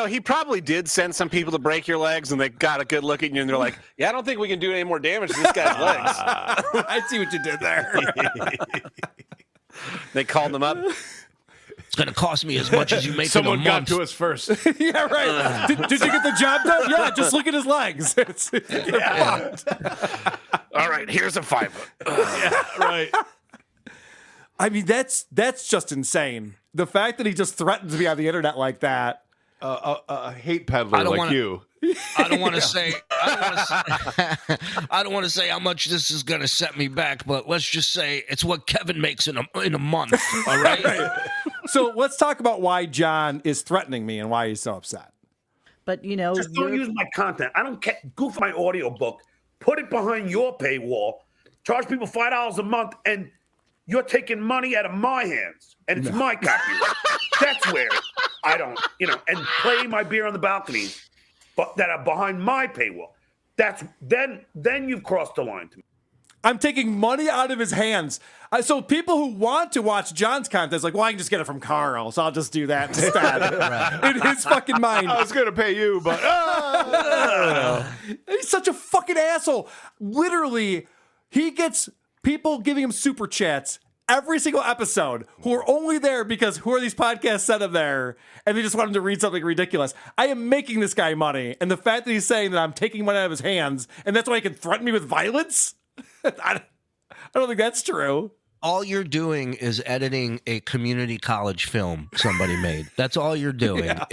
He probably did send some people to break your legs, and they got a good look at you, and they're like, "Yeah, I don't think we can do any more damage to this guy's legs." I see what you did there. They called him up. It's going to cost me as much as you make Someone in a month. got to us first. Yeah, right. Did you get the job done? Yeah, just look at his legs. All right, here's a $5. Yeah, right. I mean, that's just insane. The fact that he just threatens me on the internet like that. A hate peddler like you. I don't want to say. I don't want to say how much this is going to set me back, but let's just say it's what Kevin makes in a month. All right. So let's talk about why John is threatening me and why he's so upset. But just don't use my content. I don't care. Goof my audiobook. Put it behind your paywall. Charge people $5 a month, and you're taking money out of my hands, and it's my copyright. That's where I don't, and play my beer on the balconies, but that are behind my paywall. That's then you've crossed the line to me. I'm taking money out of his hands. So people who want to watch John's content is like, well, I can just get it from Carl, so I'll just do that instead. In his fucking mind. I was going to pay you, but... He's such a fucking asshole. Literally, he gets people giving him super chats every single episode who are only there because who are these podcasts sent him there, and they just want him to read something ridiculous. I am making this guy money, and the fact that he's saying that I'm taking money out of his hands, and that's why he can threaten me with violence, I don't think that's true. All you're doing is editing a community college film somebody made. That's all you're doing. Yeah.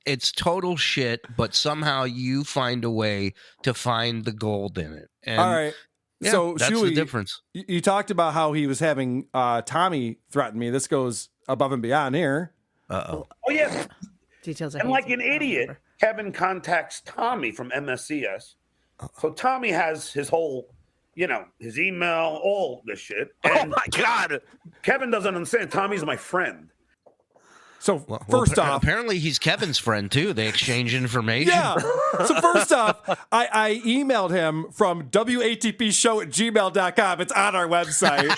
It's total shit, but somehow you find a way to find the gold in it. And All right. yeah, So, that's Shuey, the difference. You talked about how he was having Tommy threaten me. This goes above and beyond here. Uh-oh. Oh, yeah. Details. And like an idiot, Kevin contacts Tommy from MSCS. So Tommy has his whole, his email, all this shit. And oh my God. Kevin doesn't understand. Tommy's my friend. So first off, apparently he's Kevin's friend too. They exchange information. Yeah. So first off, I emailed him from WATPshow@gmail.com. It's on our website.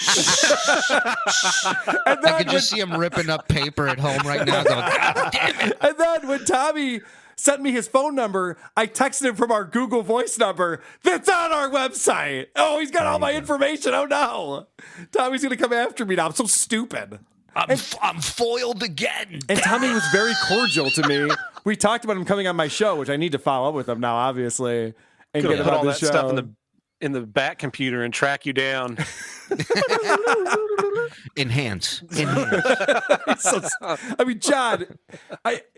And then I could just see him ripping up paper at home right now. Going, God damn it. And then when Tommy sent me his phone number, I texted him from our Google Voice number. That's on our website. Oh, he's got all my information. Oh no, Tommy's gonna come after me now. I'm so stupid. I'm foiled again. And Tommy was very cordial to me. We talked about him coming on my show, which I need to follow up with him now, obviously, and Could get have him put on all the that show. stuff in the back computer and track you down. Enhance. I mean, John,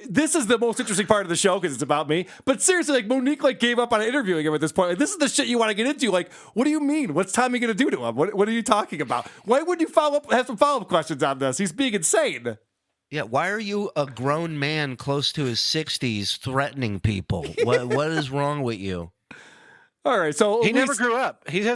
this is the most interesting part of the show because it's about me. But seriously, like Monique, gave up on interviewing him at this point. Like, this is the shit you want to get into. Like, what do you mean? What's Tommy going to do to him? What are you talking about? Why would you have some follow up questions on this? He's being insane. Yeah, why are you a grown man close to his 60s threatening people? What is wrong with you? All right, so he never grew up. He's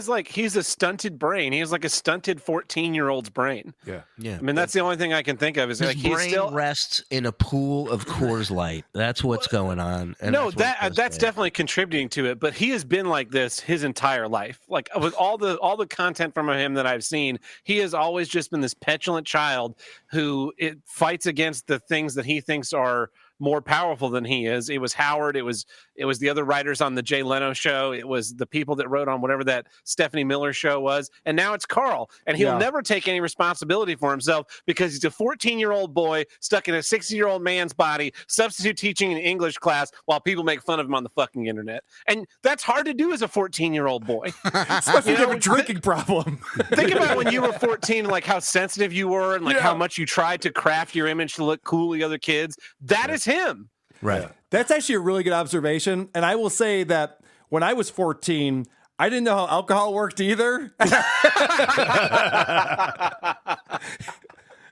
a stunted brain. He has like a stunted 14-year-old's brain. Yeah. Yeah. I mean, that's the only thing I can think of is His like he's brain still rests in a pool of Coors Light. That's what's going on. And no, that's that's definitely contributing to it. But he has been like this his entire life. Like with all the content from him that I've seen, he has always just been this petulant child who fights against the things that he thinks are more powerful than he is. It was Howard. It was the other writers on the Jay Leno show. It was the people that wrote on whatever that Stephanie Miller show was. And now it's Carl. And he'll never take any responsibility for himself because he's a 14-year-old boy stuck in a 60-year-old man's body, substitute teaching an English class while people make fun of him on the fucking internet. And that's hard to do as a 14-year-old boy. Especially if you have a drinking problem. Think about when you were 14, like how sensitive you were and like how much you tried to craft your image to look cool to the other kids. That is him. Right. That's actually a really good observation. And I will say that when I was 14, I didn't know how alcohol worked either.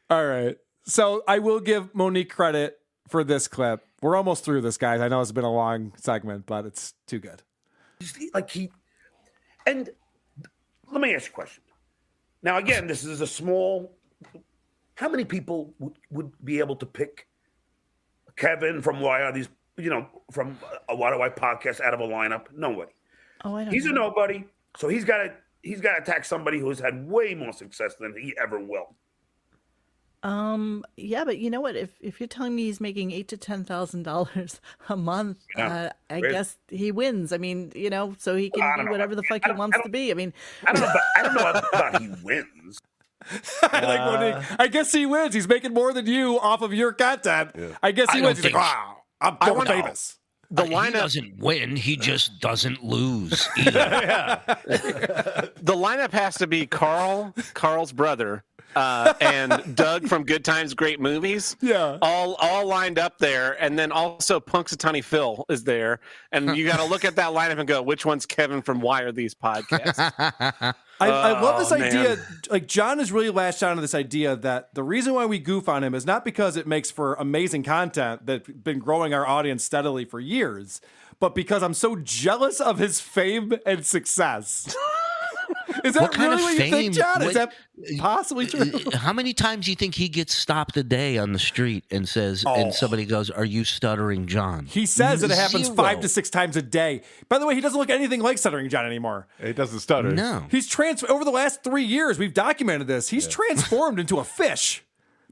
All right. So I will give Monique credit for this clip. We're almost through this, guys. I know it's been a long segment, but it's too good. And let me ask you a question. Now, again, this is a small. How many people would be able to pick Kevin from Why Are These, from a Why Do I podcast out of a lineup? Nobody. Oh, I don't He's know. a nobody, so he's got to attack somebody who's had way more success than he ever will. Yeah, but you know what? If you're telling me he's making $8,000 to $10,000 a month, Yeah. I Great. guess he wins. I mean, so he can be whatever the fuck he wants to be. I mean, I don't know about he wins. Monique, I guess he wins. He's making more than you off of your content. I guess he I wins. don't He's like, think- wow, I'm so famous. The He lineup doesn't win. He just doesn't lose either. the lineup has to be Carl's brother, and Doug from Good Times, Great Movies. Yeah. All lined up there, and then also Punxsutawney Phil is there, and you got to look at that lineup and go, which one's Kevin from Why Are These Podcasts? I love this Oh, idea. man. Like, John has really latched on to this idea that the reason why we goof on him is not because it makes for amazing content that's been growing our audience steadily for years, but because I'm so jealous of his fame and success. Is that What kind really of what you think, fame? John? Is What- that possibly true? How many times do you think he gets stopped a day on the street and says, Oh. and somebody goes, "Are you Stuttering John?" He says that it happens Zero. 5 to 6 times a day. By the way, he doesn't look anything like Stuttering John anymore. He doesn't stutter. No. He's over the last 3 years, we've documented this. He's transformed into a fish.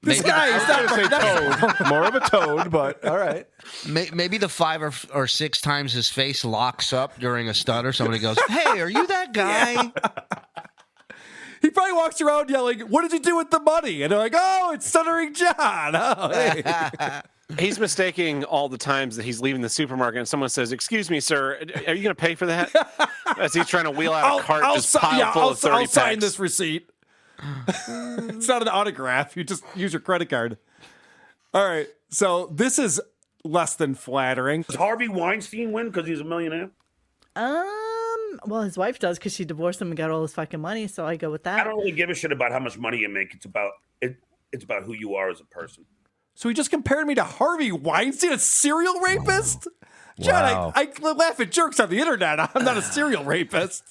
This guy is I was gonna say toad, more of a toad, but all right. Maybe the 5 or 6 times his face locks up during a stutter, somebody goes, "Hey, are you that guy?" He probably walks around yelling, "What did you do with the money?" And they're like, "Oh, it's Stuttering John." Oh, hey. He's mistaking all the times that he's leaving the supermarket and someone says, "Excuse me, sir, are you going to pay for that?" As he's trying to wheel out a cart just piled full of 30 I'll sign packs. this receipt. It's not an autograph. You just use your credit card. All right. So this is less than flattering. Does Harvey Weinstein win because he's a millionaire? Well, his wife does because she divorced him and got all his fucking money. So I go with that. I don't really give a shit about how much money you make. It's about who you are as a person. So he just compared me to Harvey Weinstein, a serial rapist? John, Wow. I laugh at jerks on the internet. I'm not a serial rapist.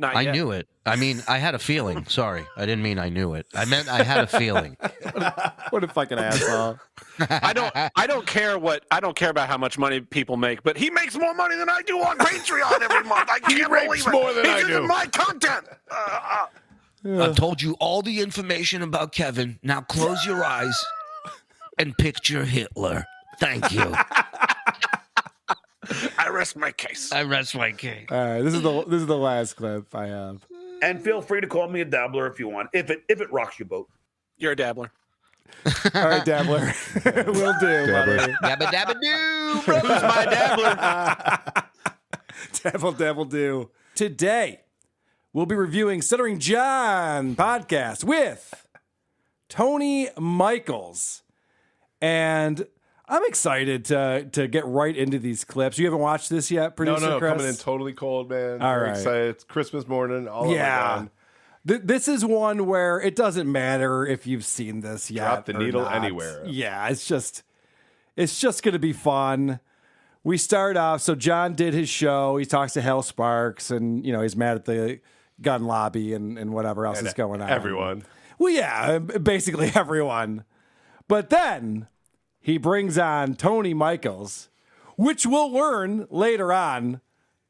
I knew it. I mean, I had a feeling. Sorry, I didn't mean I knew it. I meant I had a feeling. What a fucking asshole! I don't care about how much money people make, but he makes more money than I do on Patreon every month. I can't believe it. more than I He's do. using my content. I told you all the information about Kevin. Now close your eyes and picture Hitler. Thank you. I rest my case. I rest my case. All right, this is the last clip I have. And feel free to call me a dabbler if you want. If it rocks your boat. You're a dabbler. All right, dabbler. Will do, buddy. Dabba dabba doo. Who's my dabbler? Dabble do. Today, we'll be reviewing Stuttering John podcast with Tony Michaels. And I'm excited to get right into these clips. You haven't watched this yet, producer No, Chris? coming in totally cold, man. All Very right. excited. It's Christmas morning. All Yeah. on. This is one where it doesn't matter if you've seen this yet. Drop the or needle not. anywhere. Yeah, it's just going to be fun. We start off. So John did his show. He talks to Hal Sparks, and he's mad at the gun lobby and whatever else is going on. Everyone. Well, yeah, basically everyone. But then he brings on Tony Michaels, which we'll learn later on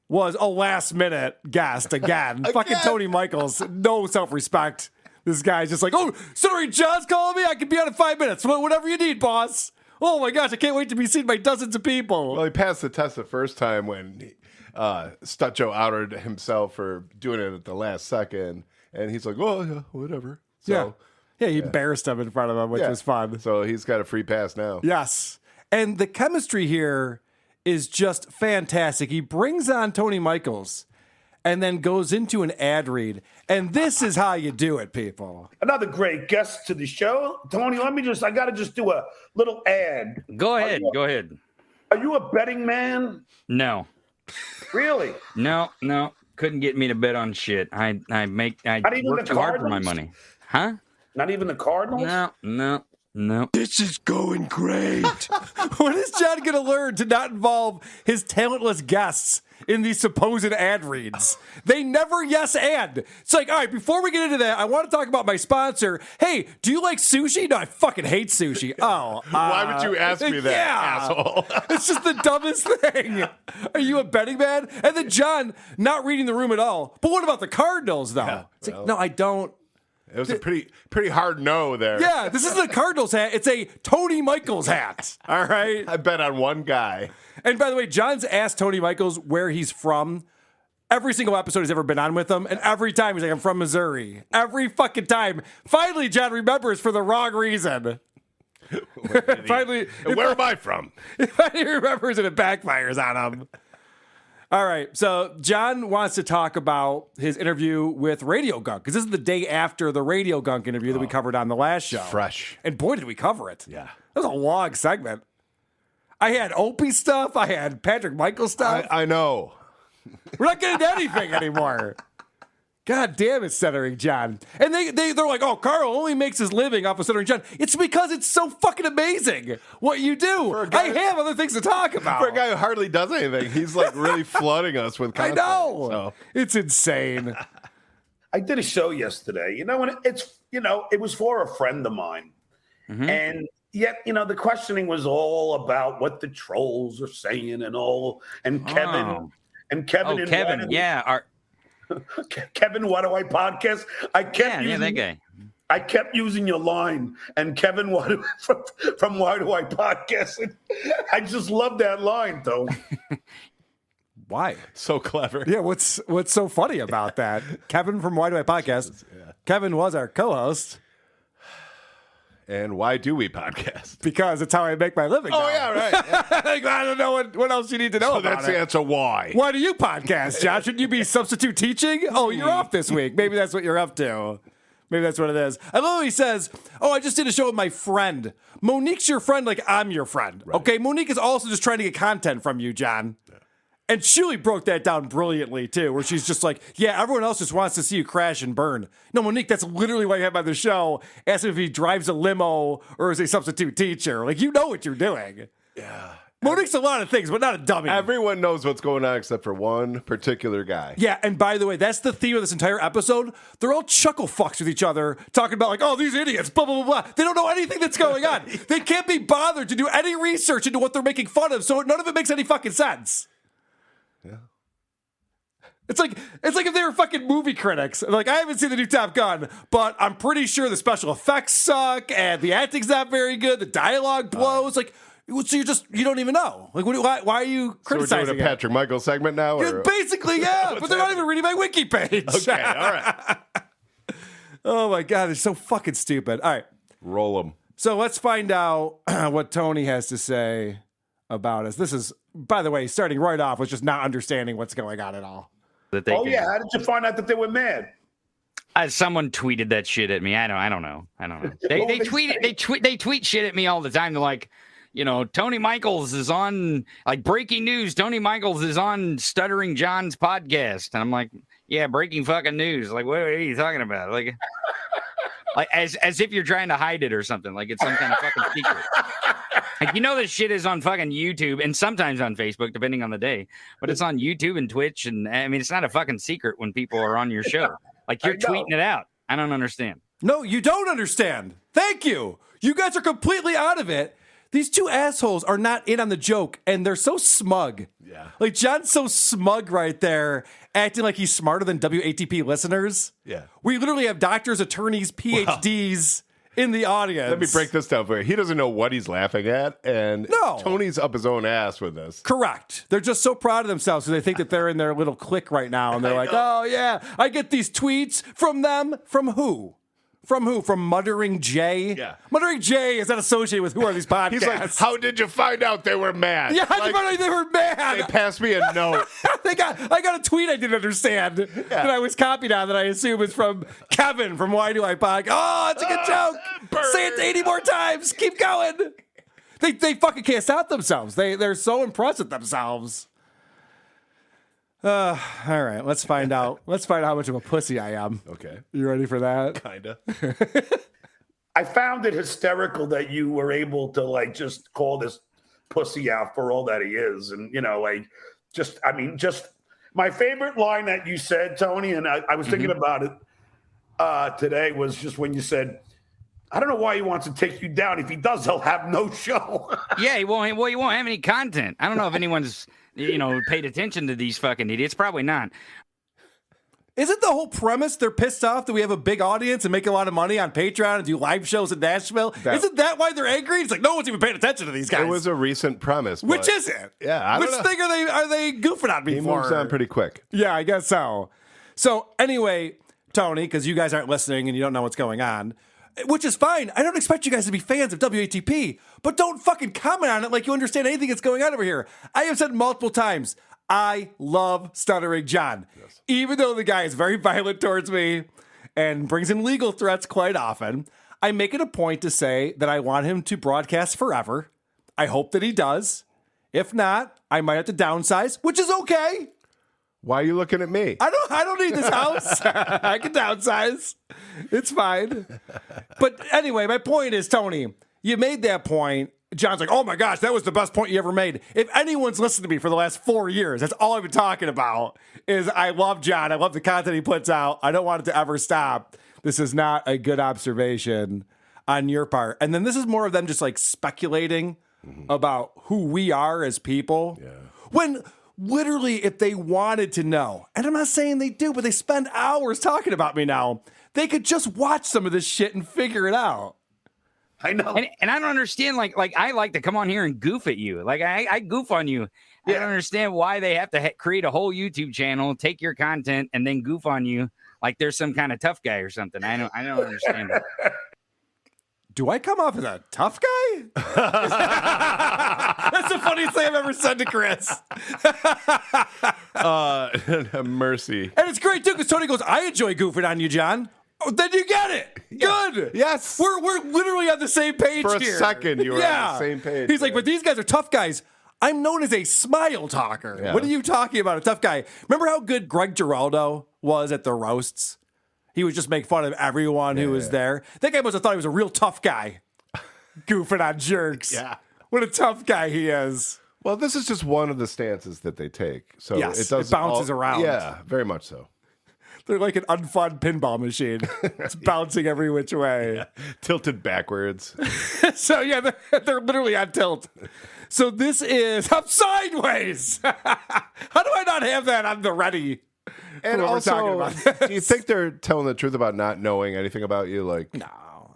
was a last-minute guest again. Fucking Tony Michaels, no self-respect. This guy's just like, oh, sorry, John's calling me. I can be on in 5 minutes. Whatever you need, boss. Oh, my gosh, I can't wait to be seen by dozens of people. Well, he passed the test the first time when Stutt Joe outed himself for doing it at the last second. And he's like, oh, yeah, whatever. So, yeah, he embarrassed him in front of him, which was fun. So he's got a free pass now. Yes. And the chemistry here is just fantastic. He brings on Tony Michaels and then goes into an ad read. And this is how you do it, people. Another great guest to the show. Tony, I got to just do a little ad. Go ahead. Go ahead. Are you a betting man? No. Really? No. Couldn't get me to bet on shit. I Not even work the too hard for my Cardinals? money. Huh? Not even the Cardinals? No. This is going great. When is John going to learn to not involve his talentless guests in these supposed ad reads? They never yes and. It's like, all right, before we get into that, I want to talk about my sponsor. Hey, do you like sushi? No, I fucking hate sushi. Oh. Why would you ask me that, asshole? It's just the dumbest thing. Are you a betting man? And then John not reading the room at all. But what about the Cardinals, though? Yeah, it's like, no, I don't. It was a pretty hard no there. Yeah, this isn't a Cardinals hat. It's a Tony Michaels hat. All right. I bet on one guy. And by the way, John's asked Tony Michaels where he's from. Every single episode he's ever been on with him. And every time he's like, I'm from Missouri. Every fucking time. Finally, John remembers for the wrong reason. Finally. Where am I from? He remembers and it backfires on him. All right, so John wants to talk about his interview with Radio Gunk, because this is the day after the Radio Gunk interview that we covered on the last show. Fresh. And boy, did we cover it. Yeah. That was a long segment. I had Opie stuff. I had Patrick Michael stuff. I know. We're not getting anything anymore. God damn it, Stuttering John. And they're like, oh, Carl only makes his living off of Stuttering John. It's because it's so fucking amazing what you do. I have other things to talk about. For a guy who hardly does anything, he's like really flooding us with content. I know. So. It's insane. I did a show yesterday, and it was for a friend of mine. Mm-hmm. And yet, the questioning was all about what the trolls are saying and all. And Kevin. Kevin. Yeah. Kevin, What Do I Podcast? I kept using that guy. I kept using your line, and Kevin from Why Do I Podcast? And I just love that line, though. Why? So clever. Yeah, what's so funny about that? Kevin from Why Do I Podcast? Kevin was our co-host. And why do we podcast? Because it's how I make my living. Oh, now. yeah, right. Yeah. Like, I don't know what else you need to know So about that's the answer why. Why do you podcast, Josh? Shouldn't you be substitute teaching? Oh, you're off this week. Maybe that's what you're up to. Maybe that's what it is. I love how he says, "Oh, I just did a show with my friend. Monique's your friend like I'm your friend." Right. Okay, Monique is also just trying to get content from you, John. Yeah. And Julie broke that down brilliantly, too, where she's just like, yeah, everyone else just wants to see you crash and burn. No, Monique, that's literally why you have him on the show. Ask him if he drives a limo or is a substitute teacher. Like, you know what you're doing. Yeah. Monique's a lot of things, but not a dummy. Everyone knows what's going on except for one particular guy. Yeah, and by the way, that's the theme of this entire episode. They're all chuckle fucks with each other, talking about like, oh, these idiots, blah, blah, blah, blah. They don't know anything that's going on. They can't be bothered to do any research into what they're making fun of, so none of it makes any fucking sense. Yeah. It's like if they were fucking movie critics. Like, I haven't seen the new Top Gun, but I'm pretty sure the special effects suck, and the acting's not very good, the dialogue blows, so you don't even know. Like, why are you criticizing So we're doing a Patrick Michaels segment now? Or? Yeah, basically, yeah. But they're not even reading my wiki page. Okay, all right. Oh, my God. They're so fucking stupid. All right. Roll them. So let's find out what Tony has to say about us. This is, by the way, starting right off with just not understanding what's going on at all. Oh, yeah. How did you find out that they were mad? Someone tweeted that shit at me. I don't know. They tweet shit at me all the time. They're like, Tony Michaels is on, like, breaking news. Tony Michaels is on Stuttering John's podcast. And I'm like, yeah, breaking fucking news. Like, what are you talking about? Like as if you're trying to hide it or something. Like it's some kind of fucking secret. Like, this shit is on fucking YouTube and sometimes on Facebook, depending on the day. But it's on YouTube and Twitch. And I mean, it's not a fucking secret when people are on your show. Like, you're tweeting it out. I don't understand. No, you don't understand. Thank you. You guys are completely out of it. These two assholes are not in on the joke, and they're so smug. Yeah. Like, John's so smug right there, acting like he's smarter than WATP listeners. Yeah. We literally have doctors, attorneys, PhDs in the audience. Let me break this down for you. He doesn't know what he's laughing at, and Tony's up his own ass with this. Correct. They're just so proud of themselves because they think that they're in their little clique right now, and they're like, oh, yeah, I get these tweets from them. From who? From who? From Muttering Jay? Yeah. Muttering Jay is not associated with who are these podcasts. He's like, how did you find out they were mad? Yeah, how did you find out they were mad? They passed me a note. I got a tweet I didn't understand that I was copied on that I assume is from Kevin from Why Do I Podcast. Oh, it's a good joke. Say it 80 more times. Keep going. They fucking can't stop themselves. They're so impressed with themselves. All right, let's find out. Let's find out how much of a pussy I am. Okay. You ready for that? Kinda. I found it hysterical that you were able to like just call this pussy out for all that he is. And, just my favorite line that you said, Tony, and I was thinking about it today, was just when you said, I don't know why he wants to take you down. If he does, he'll have no show. Yeah, he won't have any content. I don't know if anyone's paid attention to these fucking idiots. Probably not. Isn't the whole premise they're pissed off that we have a big audience and make a lot of money on Patreon and do live shows in Nashville? Isn't that why they're angry? It's like no one's even paying attention to these guys. It was a recent premise. Which is it? Yeah, Which thing are they goofing on me he for? moves on pretty quick. Yeah, I guess so. So anyway, Tony, because you guys aren't listening and you don't know what's going on, which is fine. I don't expect you guys to be fans of WATP, but don't fucking comment on it like you understand anything that's going on over here. I have said multiple times, I love Stuttering John. Yes. Even though the guy is very violent towards me and brings in legal threats quite often, I make it a point to say that I want him to broadcast forever. I hope that he does. If not, I might have to downsize, which is okay. Why are you looking at me? I don't need this house. I can downsize. It's fine. But anyway, my point is, Tony, you made that point. John's like, oh my gosh, that was the best point you ever made. If anyone's listened to me for the last 4 years, that's all I've been talking about is I love John. I love the content he puts out. I don't want it to ever stop. This is not a good observation on your part. And then this is more of them just like speculating about who we are as people. Yeah. When literally, if they wanted to know, and I'm not saying they do, but they spend hours talking about me now, they could just watch some of this shit and figure it out. I know. And I don't understand, like I like to come on here and goof at you. Like, I goof on you. Yeah. I don't understand why they have to create a whole YouTube channel, take your content, and then goof on you like there's some kind of tough guy or something. I don't understand it. Do I come off as a tough guy? That's the funniest thing I've ever said to Chris. Mercy. And it's great, too, because Tony goes, I enjoy goofing on you, John. Oh, then you get it. Good. Yes. We're literally on the same page For a here. second, you were on the same page. He's like, but these guys are tough guys. I'm known as a smile talker. Yeah. What are you talking about? A tough guy. Remember how good Greg Giraldo was at the roasts? He would just make fun of everyone who was there. That guy must have thought he was a real tough guy. Goofing on jerks. Yeah. What a tough guy he is. Well, this is just one of the stances that they take. So Yes, it does it bounces around. Yeah, very much so. They're like an unfun pinball machine. It's bouncing every which way. Yeah. Tilted backwards. So, yeah, they're literally on tilt. So this is, I'm sideways. How do I not have that on the ready? And when we're also, talking about do you think they're telling the truth about not knowing anything about you? Like, no.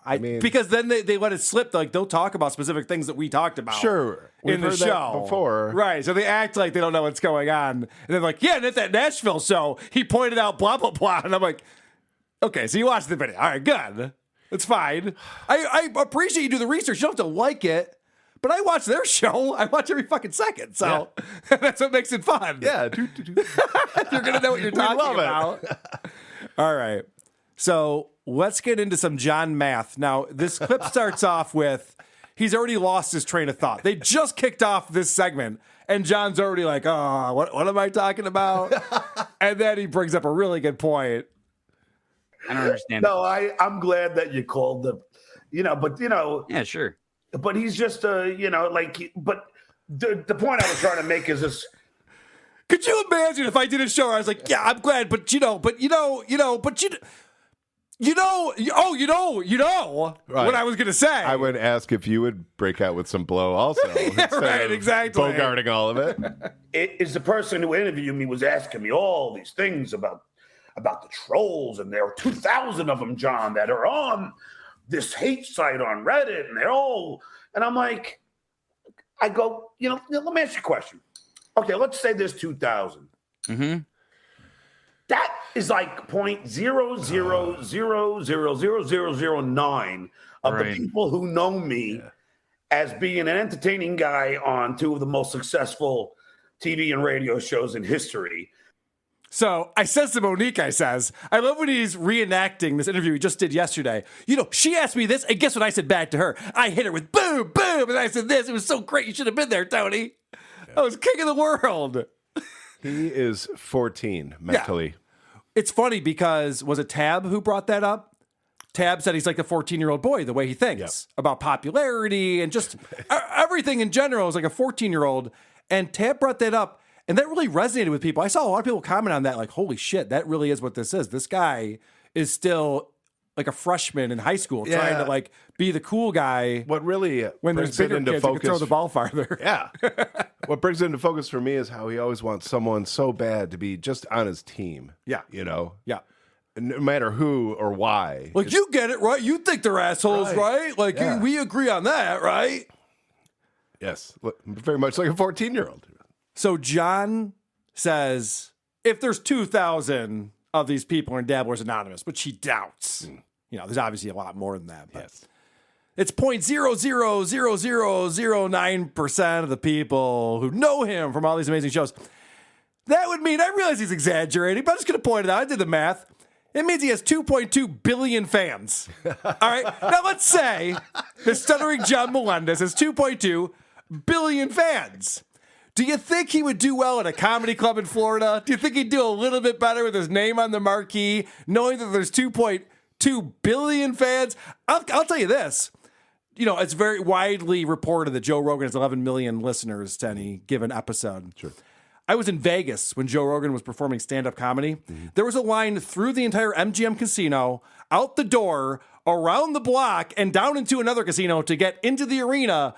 I mean, because then they let it slip. Like, they'll talk about specific things that we talked about. Sure. We've In the heard that show. before. Right. So they act like they don't know what's going on. And they're like, yeah, and at that Nashville show, he pointed out blah, blah, blah. And I'm like, okay, so you watched the video. All right, good. It's fine. I appreciate you do the research. You don't have to like it. But I watch their show. I watch every fucking second. So that's what makes it fun. Yeah. You're going to know what you're talking about. All right. So let's get into some John math. Now, this clip starts off with he's already lost his train of thought. They just kicked off this segment, and John's already like, oh, what am I talking about? And then he brings up a really good point. I don't understand. No, I'm glad that you called the, Yeah, sure. But he's just, but the point I was trying to make is this. Could you imagine if I did a show where I was like, yeah, I'm glad, what I was going to say. I would ask if you would break out with some blow also. Right, exactly. Bogarting all of it. It is the person who interviewed me was asking me all these things about the trolls, and there are 2,000 of them, John, that are on this hate site on Reddit, and I'm like, I go, let me ask you a question. Okay, let's say there's 2,000. Mm-hmm. That is like 0.00000009 of the people who know me as being an entertaining guy on two of the most successful TV and radio shows in history. So I says to Monique, I love when he's reenacting this interview we just did yesterday. She asked me this, and guess what I said back to her? I hit her with boom, boom, and I said this. It was so great. You should have been there, Tony. I was king of the world. He is 14 mentally. Yeah. It's funny because was it Tab who brought that up? Tab said he's like a 14-year-old boy, the way he thinks about popularity and just everything in general is like a 14-year-old. And Tab brought that up. And that really resonated with people. I saw a lot of people comment on that, like, holy shit, that really is what this is. This guy is still like a freshman in high school trying to like be the cool guy. What really when there's bigger kids who can throw the ball farther. Yeah. What brings it into focus for me is how he always wants someone so bad to be just on his team. Yeah. Yeah. No matter who or why. Like, you get it, right? You think they're assholes, right? Like, we agree on that, right? Yes. Very much like a 14-year-old. So John says, if there's 2,000 of these people in Dabblers Anonymous, which he doubts, there's obviously a lot more than that. But yes. It's 0.000009% of the people who know him from all these amazing shows. That would mean, I realize he's exaggerating, but I'm just going to point it out. I did the math. It means he has 2.2 billion fans. All right. Now let's say the Stuttering John Melendez has 2.2 billion fans. Do you think he would do well at a comedy club in Florida? Do you think he'd do a little bit better with his name on the marquee, knowing that there's 2.2 billion fans? I'll tell you this. It's very widely reported that Joe Rogan has 11 million listeners to any given episode. Sure. I was in Vegas when Joe Rogan was performing stand-up comedy. Mm-hmm. There was a line through the entire MGM casino, out the door, around the block, and down into another casino to get into the arena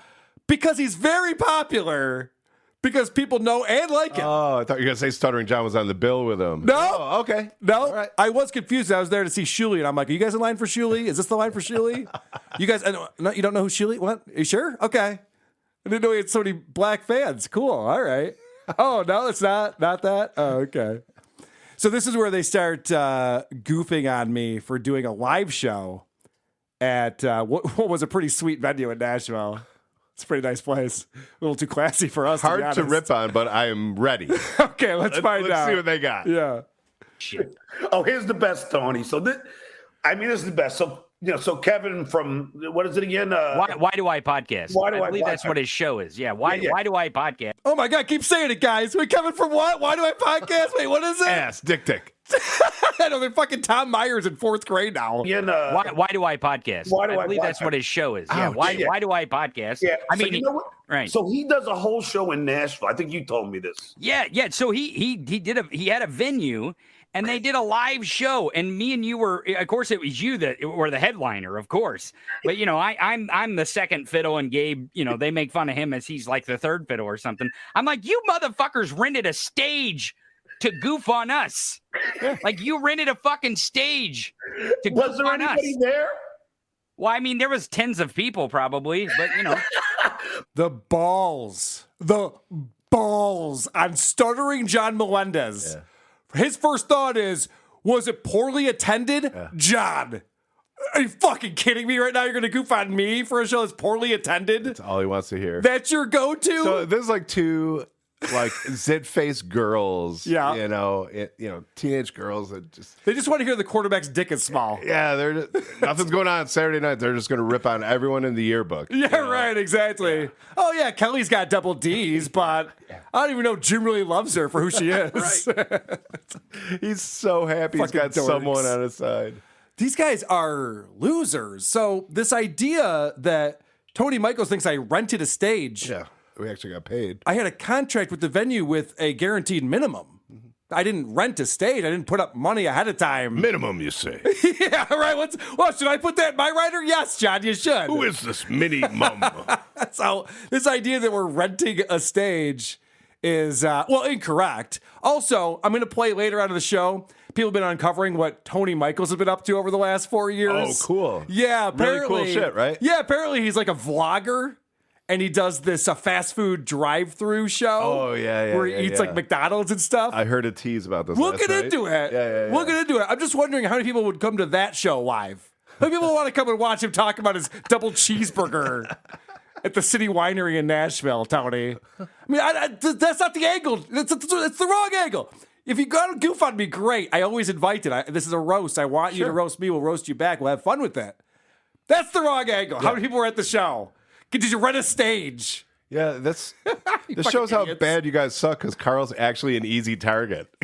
because he's very popular. Because people know and like him. Oh, I thought you were going to say Stuttering John was on the bill with him. No. Oh, okay. No. All right. I was confused. I was there to see Shuli, and I'm like, are you guys in line for Shuli? Is this the line for Shuli? You guys, no, you don't know who Shuli? What? Are you sure? Okay. I didn't know he had so many black fans. Cool. All right. Oh, no, it's not that? Oh, okay. So this is where they start goofing on me for doing a live show at what was a pretty sweet venue in Nashville. It's a pretty nice place. A little too classy for us. Hard to rip on, but I am ready. Okay, let's find out. Let's see what they got. Yeah. Shit. Oh, here's the best, Tony. So I mean, this is the best. So, so Kevin from, what is it again? Why do I podcast? Why do I believe that's what his show is. Yeah. Why do I podcast? Oh my God, keep saying it, guys. Wait, coming from what? Why do I podcast? Wait, what is it? Ass, dick. I know they're fucking Tom Myers in 4th grade now. Why do I podcast? Why do I believe that's podcast? what his show is. Yeah. Ouch. Why Yeah. do I podcast? Yeah. I So mean, you know what? right. So he does a whole show in Nashville. I think you told me this. Yeah. So he had a venue. And they did a live show, and me and you were, of course, it was you that were the headliner, of course. But I'm the second fiddle, and Gabe, they make fun of him as he's like the third fiddle or something. I'm like, you motherfuckers rented a stage to goof on us. Like you rented a fucking stage to goof on us. Was there anybody there? Well, I mean, there was tens of people probably, but The balls on Stuttering John Melendez. Yeah. His first thought is, was it poorly attended? Yeah. John, are you fucking kidding me right now? You're going to goof on me for a show that's poorly attended? That's all he wants to hear. That's your go-to? So there's like two zit-faced girls, teenage girls that they just want to hear the quarterback's dick is small. Yeah, nothing's going on Saturday night. They're just going to rip on everyone in the yearbook. Yeah, right, exactly. Yeah. Oh, yeah, Kelly's got double D's, but I don't even know Jim really loves her for who she is. Right. He's so happy he's got someone on his side. These guys are losers. So this idea that Tony Michaels thinks I rented a stage. Yeah. We actually got paid. I had a contract with the venue with a guaranteed minimum. I didn't rent a stage. I didn't put up money ahead of time. Minimum, you say? Yeah, right. Should I put that in my writer? Yes, John, you should. Who is this minimum? So this idea that we're renting a stage is, incorrect. Also, I'm going to play later out of the show. People have been uncovering what Tony Michaels has been up to over the last 4 years. Oh, cool. Yeah, apparently. Really cool shit, right? Yeah, apparently he's like a vlogger. And he does this fast food drive-through show. Oh, yeah. Where he eats like McDonald's and stuff. I heard a tease about this. We'll get into it. Yeah. We'll get into it. I'm just wondering how many people would come to that show live. How many people want to come and watch him talk about his double cheeseburger at the City Winery in Nashville, Tony? I mean, that's not the angle. It's the wrong angle. If you got to goof on me, great. I always invite it. This is a roast. I want you to roast me. We'll roast you back. We'll have fun with it. That's the wrong angle. Yeah. How many people were at the show? Did you rent a stage? Yeah, this shows how bad you guys suck because Carl's actually an easy target.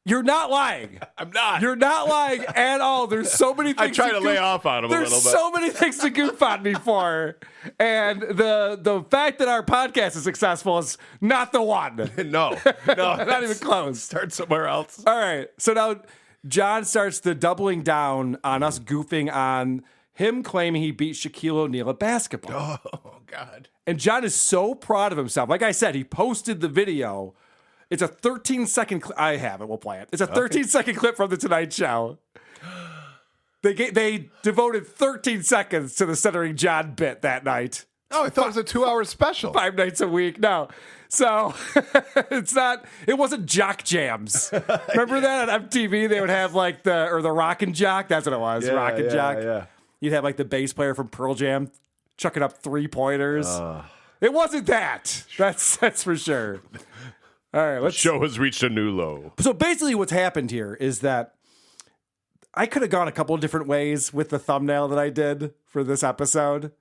You're not lying. I'm not. You're not lying at all. There's so many things. I try to lay off on him a little bit. There's so many things to goof on me for. And the fact that our podcast is successful is not the one. No, not even close. Start somewhere else. All right. So now John starts the doubling down on us goofing on him claiming he beat Shaquille O'Neal at basketball. Oh, God. And John is so proud of himself. Like I said, he posted the video. It's a 13-second clip. I have it. We'll play it. It's a 13-second clip from The Tonight Show. They devoted 13 seconds to the Stuttering John bit that night. Oh, I thought it was a 2-hour special. 5 nights a week. No. So it wasn't Jock Jams. Remember that on MTV? They would have like the Rockin' Jock. That's what it was. Rockin' Jock. Yeah. You'd have like the bass player from Pearl Jam chucking up 3-pointers. It wasn't that. That's for sure. All right, The show has reached a new low. So basically what's happened here is that I could have gone a couple of different ways with the thumbnail that I did for this episode.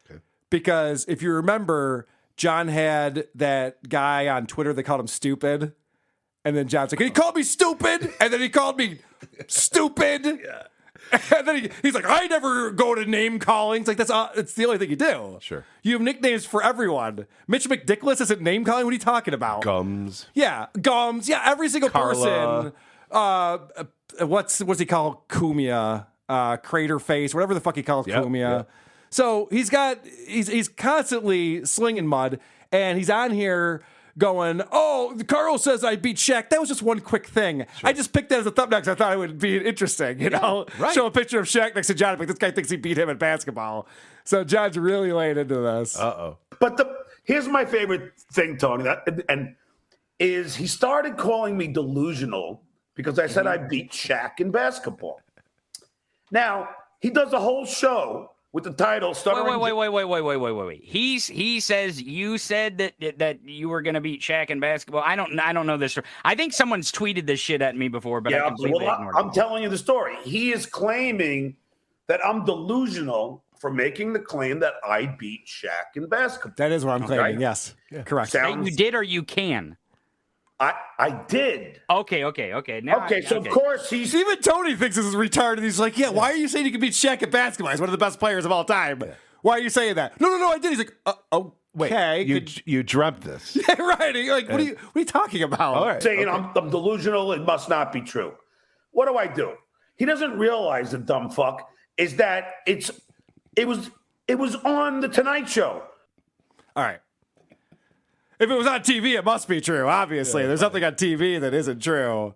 Okay. Because if you remember, John had that guy on Twitter that called him stupid. And then John's like, he called me stupid. And then he called me stupid. Yeah. And then he's like, I never go to name calling. It's like, it's the only thing you do. Sure. You have nicknames for everyone. Mitch McDickless isn't name calling. What are you talking about? Gums. Yeah. Gums. Yeah. Every single Carla. person. What's he called? Kumia. Crater Face. Whatever the fuck he calls Kumia. Yep. So he's constantly slinging mud. And he's on here going, oh, Carl says I beat Shaq. That was just one quick thing. Sure. I just picked that as a thumbnail because I thought it would be interesting, you know? Right. Show a picture of Shaq next to John. Like, this guy thinks he beat him at basketball. So John's really laying into this. Uh-oh. But here's my favorite thing, Tony, is he started calling me delusional because I said I beat Shaq in basketball. Now, he does a whole show with the title Stuttering. Wait. He says you said that you were going to beat Shaq in basketball. I don't know this. I think someone's tweeted this shit at me before, but I completely ignored it. I'm telling you the story. He is claiming that I'm delusional for making the claim that I beat Shaq in basketball. That is what I'm claiming. Yes, correct. You did or you can. I did. Okay. Now of course even Tony thinks this is retarded. He's like, why are you saying you can beat Shaq at basketball? He's one of the best players of all time. Yeah. Why are you saying that? No, I did. He's like, okay. Wait, you dreamt this. Yeah, right. You're like, what are you talking about? All right. Saying I'm delusional, it must not be true. What do? He doesn't realize, the dumb fuck, is that it was on the Tonight Show. All right. If it was on TV, it must be true, obviously. There's nothing on TV that isn't true.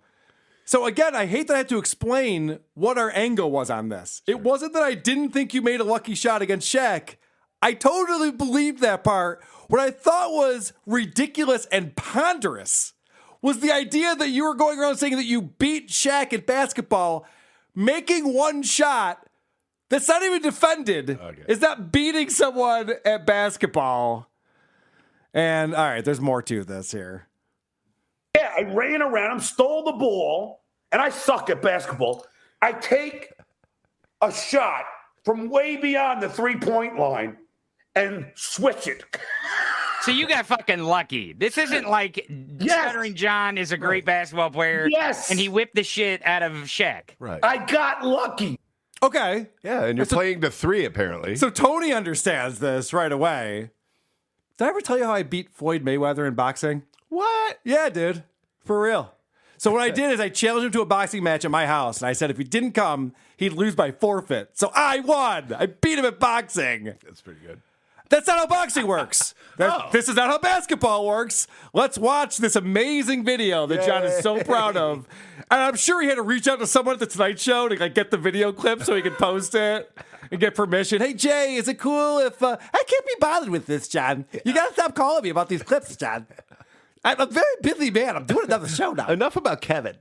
So again, I hate that I have to explain what our angle was on this. It wasn't that I didn't think you made a lucky shot against Shaq. I totally believed that part. What I thought was ridiculous and ponderous was the idea that you were going around saying that you beat Shaq at basketball, making one shot that's not even defended. Is that beating someone at basketball? And all right, there's more to this here. Yeah, I ran around him, stole the ball, and I suck at basketball. I take a shot from way beyond the 3-point line and switch it. So you got fucking lucky. This isn't like Stuttering John is a great basketball player. Yes. And he whipped the shit out of Shaq. Right. I got lucky. Okay. Yeah, and you're playing to 3, apparently. So Tony understands this right away. Did I ever tell you how I beat Floyd Mayweather in boxing? What? Yeah, dude. For real. So what I did is I challenged him to a boxing match at my house, and I said if he didn't come, he'd lose by forfeit. So I won. I beat him at boxing. That's pretty good. That's not how boxing works. This is not how basketball works. Let's watch this amazing video that John is so proud of. And I'm sure he had to reach out to someone at the Tonight Show to get the video clip so he could post it and get permission. Hey, Jay, is it cool if I can't be bothered with this, John? You got to stop calling me about these clips, John. I'm a very busy man. I'm doing another show now. Enough about Kevin.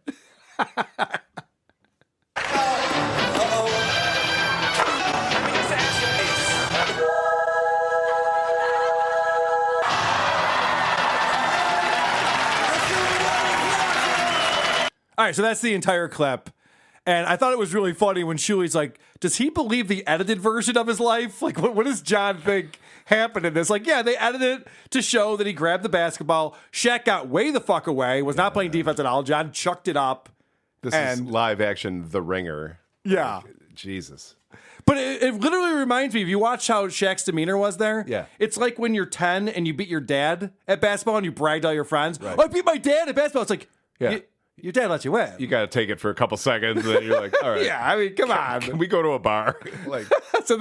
All right, so that's the entire clip. And I thought it was really funny when Shuey's like, does he believe the edited version of his life? Like, what does John think happened in this? Like, yeah, they edited it to show that he grabbed the basketball. Shaq got way the fuck away, was not playing defense at all. John chucked it up. This is live action The Ringer. Yeah. Like, Jesus. But it literally reminds me, if you watch how Shaq's demeanor was there, yeah, it's like when you're 10 and you beat your dad at basketball and you bragged to all your friends. Right. Oh, I beat my dad at basketball. It's like, your dad lets you win. You got to take it for a couple seconds, and then you're like, all right. Yeah, I mean, come on. Can we go to a bar? Like, so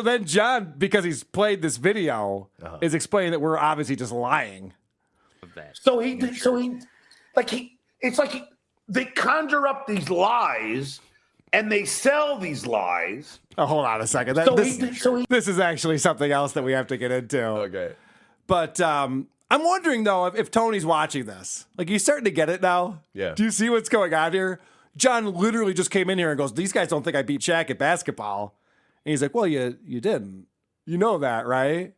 then John, because he's played this video, is explaining that we're obviously just lying. They conjure up these lies and they sell these lies. Oh, hold on a second. This is actually something else that we have to get into. Okay. But I'm wondering, though, if Tony's watching this. Like, he's starting to get it now. Yeah. Do you see what's going on here? John literally just came in here and goes, these guys don't think I beat Shaq at basketball. And he's like, well, you didn't. You know that, right?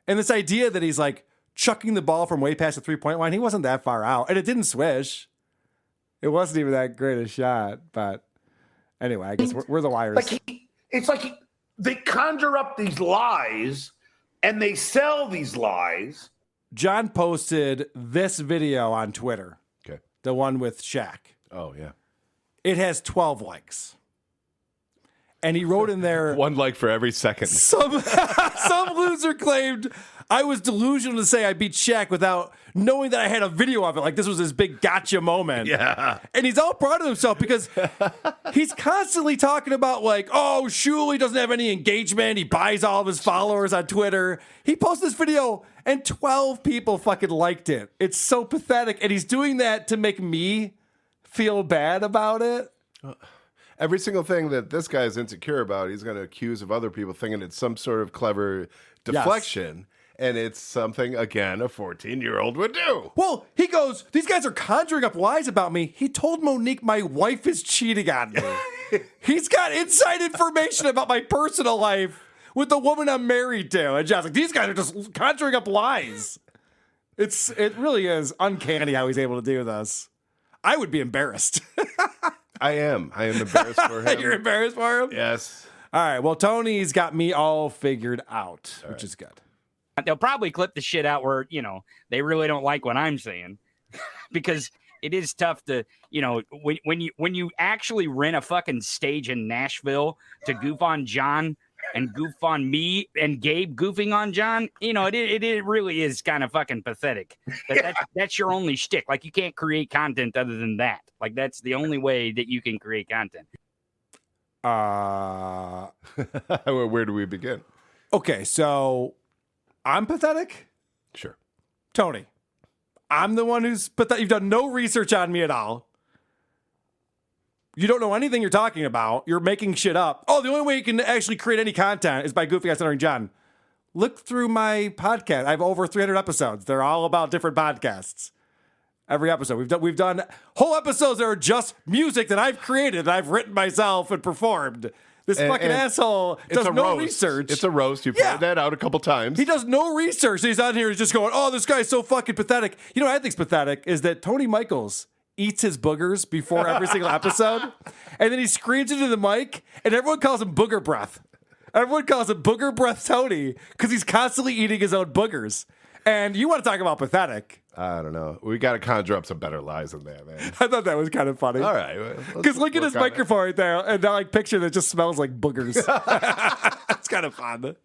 And this idea that he's, like, chucking the ball from way past the three-point line, he wasn't that far out. And it didn't swish. It wasn't even that great a shot. But anyway, I guess we're the liars. They conjure up these lies and they sell these lies. John posted this video on Twitter. Okay. The one with Shaq. Oh, yeah. It has 12 likes. And he wrote in there... One like for every second. Some loser claimed I was delusional to say I beat Shaq without knowing that I had a video of it. Like, this was his big gotcha moment. Yeah. And he's all proud of himself because he's constantly talking about, like, oh, Shuley doesn't have any engagement. He buys all of his followers on Twitter. He posted this video, and 12 people fucking liked it. It's so pathetic. And he's doing that to make me feel bad about it. Every single thing that this guy is insecure about, he's going to accuse of other people thinking it's some sort of clever deflection. Yes. And it's something, again, a 14-year-old would do. Well, he goes, these guys are conjuring up lies about me. He told Monique my wife is cheating on me. He's got inside information about my personal life with the woman I'm married to. And John's like, these guys are just conjuring up lies. It really is uncanny how he's able to do this. I would be embarrassed. I am embarrassed for him. You're embarrassed for him? Yes. All right. Well, Tony's got me all figured out, which is good. They'll probably clip the shit out where, they really don't like what I'm saying because it is tough to, when you actually rent a fucking stage in Nashville to goof on John and goof on me and Gabe goofing on John, it really is kind of fucking pathetic. That's your only shtick. Like, you can't create content other than that. Like, that's the only way that you can create content. Where do we begin? Okay, so I'm pathetic? Sure. Tony, I'm the one who's pathetic. You've done no research on me at all. You don't know anything you're talking about. You're making shit up. Oh, the only way you can actually create any content is by goofing on Stuttering John. Look through my podcast. I have over 300 episodes. They're all about different podcasts. Every episode. We've done whole episodes that are just music that I've created, that I've written myself and performed. This fucking asshole does no research. It's a roast. You've pointed that out a couple times. He does no research. He's on here just going, oh, this guy's so fucking pathetic. You know what I think's pathetic is that Tony Michaels eats his boogers before every single episode, and then he screams into the mic, and everyone calls him booger breath. Everyone calls him booger breath Tony because he's constantly eating his own boogers. And you want to talk about pathetic. I don't know. We got to conjure up some better lies than that, man. I thought that was kind of funny. All right. Because look at his microphone right there, and that picture that just smells like boogers. It's kind of fun.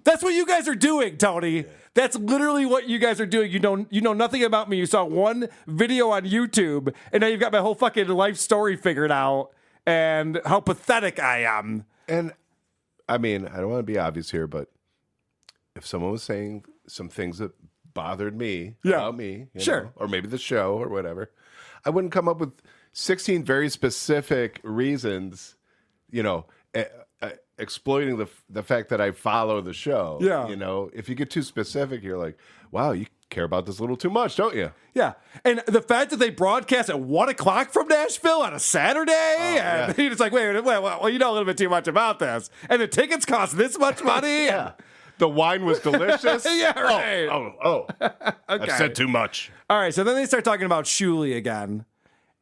That's what you guys are doing, Tony. Yeah. That's literally what you guys are doing. You know nothing about me. You saw one video on YouTube, and now you've got my whole fucking life story figured out and how pathetic I am. And I mean, I don't want to be obvious here, but if someone was saying some things that bothered me about me, sure, or maybe the show or whatever, I wouldn't come up with 16 very specific reasons, exploiting the fact that I follow the show. Yeah. If you get too specific, you're like, wow, you care about this a little too much, don't you? Yeah. And the fact that they broadcast at 1:00 from Nashville on a Saturday, and it's like, wait, well, you know a little bit too much about this. And the tickets cost this much money. Yeah. The wine was delicious. Yeah, right. Oh. Okay. I've said too much. All right. So then they start talking about Shuli again.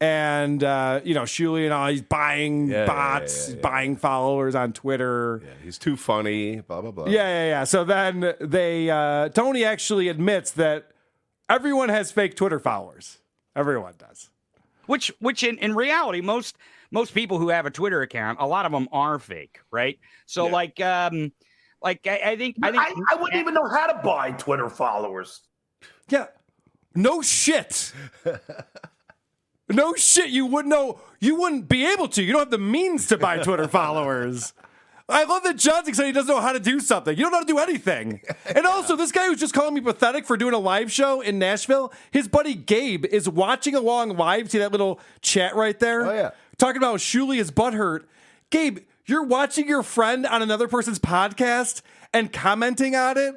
And, Shuli and all, he's buying bots, buying followers on Twitter. Yeah, he's too funny, blah, blah, blah. Yeah. So then Tony actually admits that everyone has fake Twitter followers. Everyone does. Which in reality, most people who have a Twitter account, a lot of them are fake, right? So I think I wouldn't even know how to buy Twitter followers. Yeah. No shit. No shit, you wouldn't know. You wouldn't be able to. You don't have the means to buy Twitter followers. I love that Johnson said he doesn't know how to do something. You don't know how to do anything. And also, this guy who's just calling me pathetic for doing a live show in Nashville, his buddy Gabe is watching along live. See that little chat right there? Oh, yeah. Talking about Shuli is butthurt. Gabe, you're watching your friend on another person's podcast and commenting on it?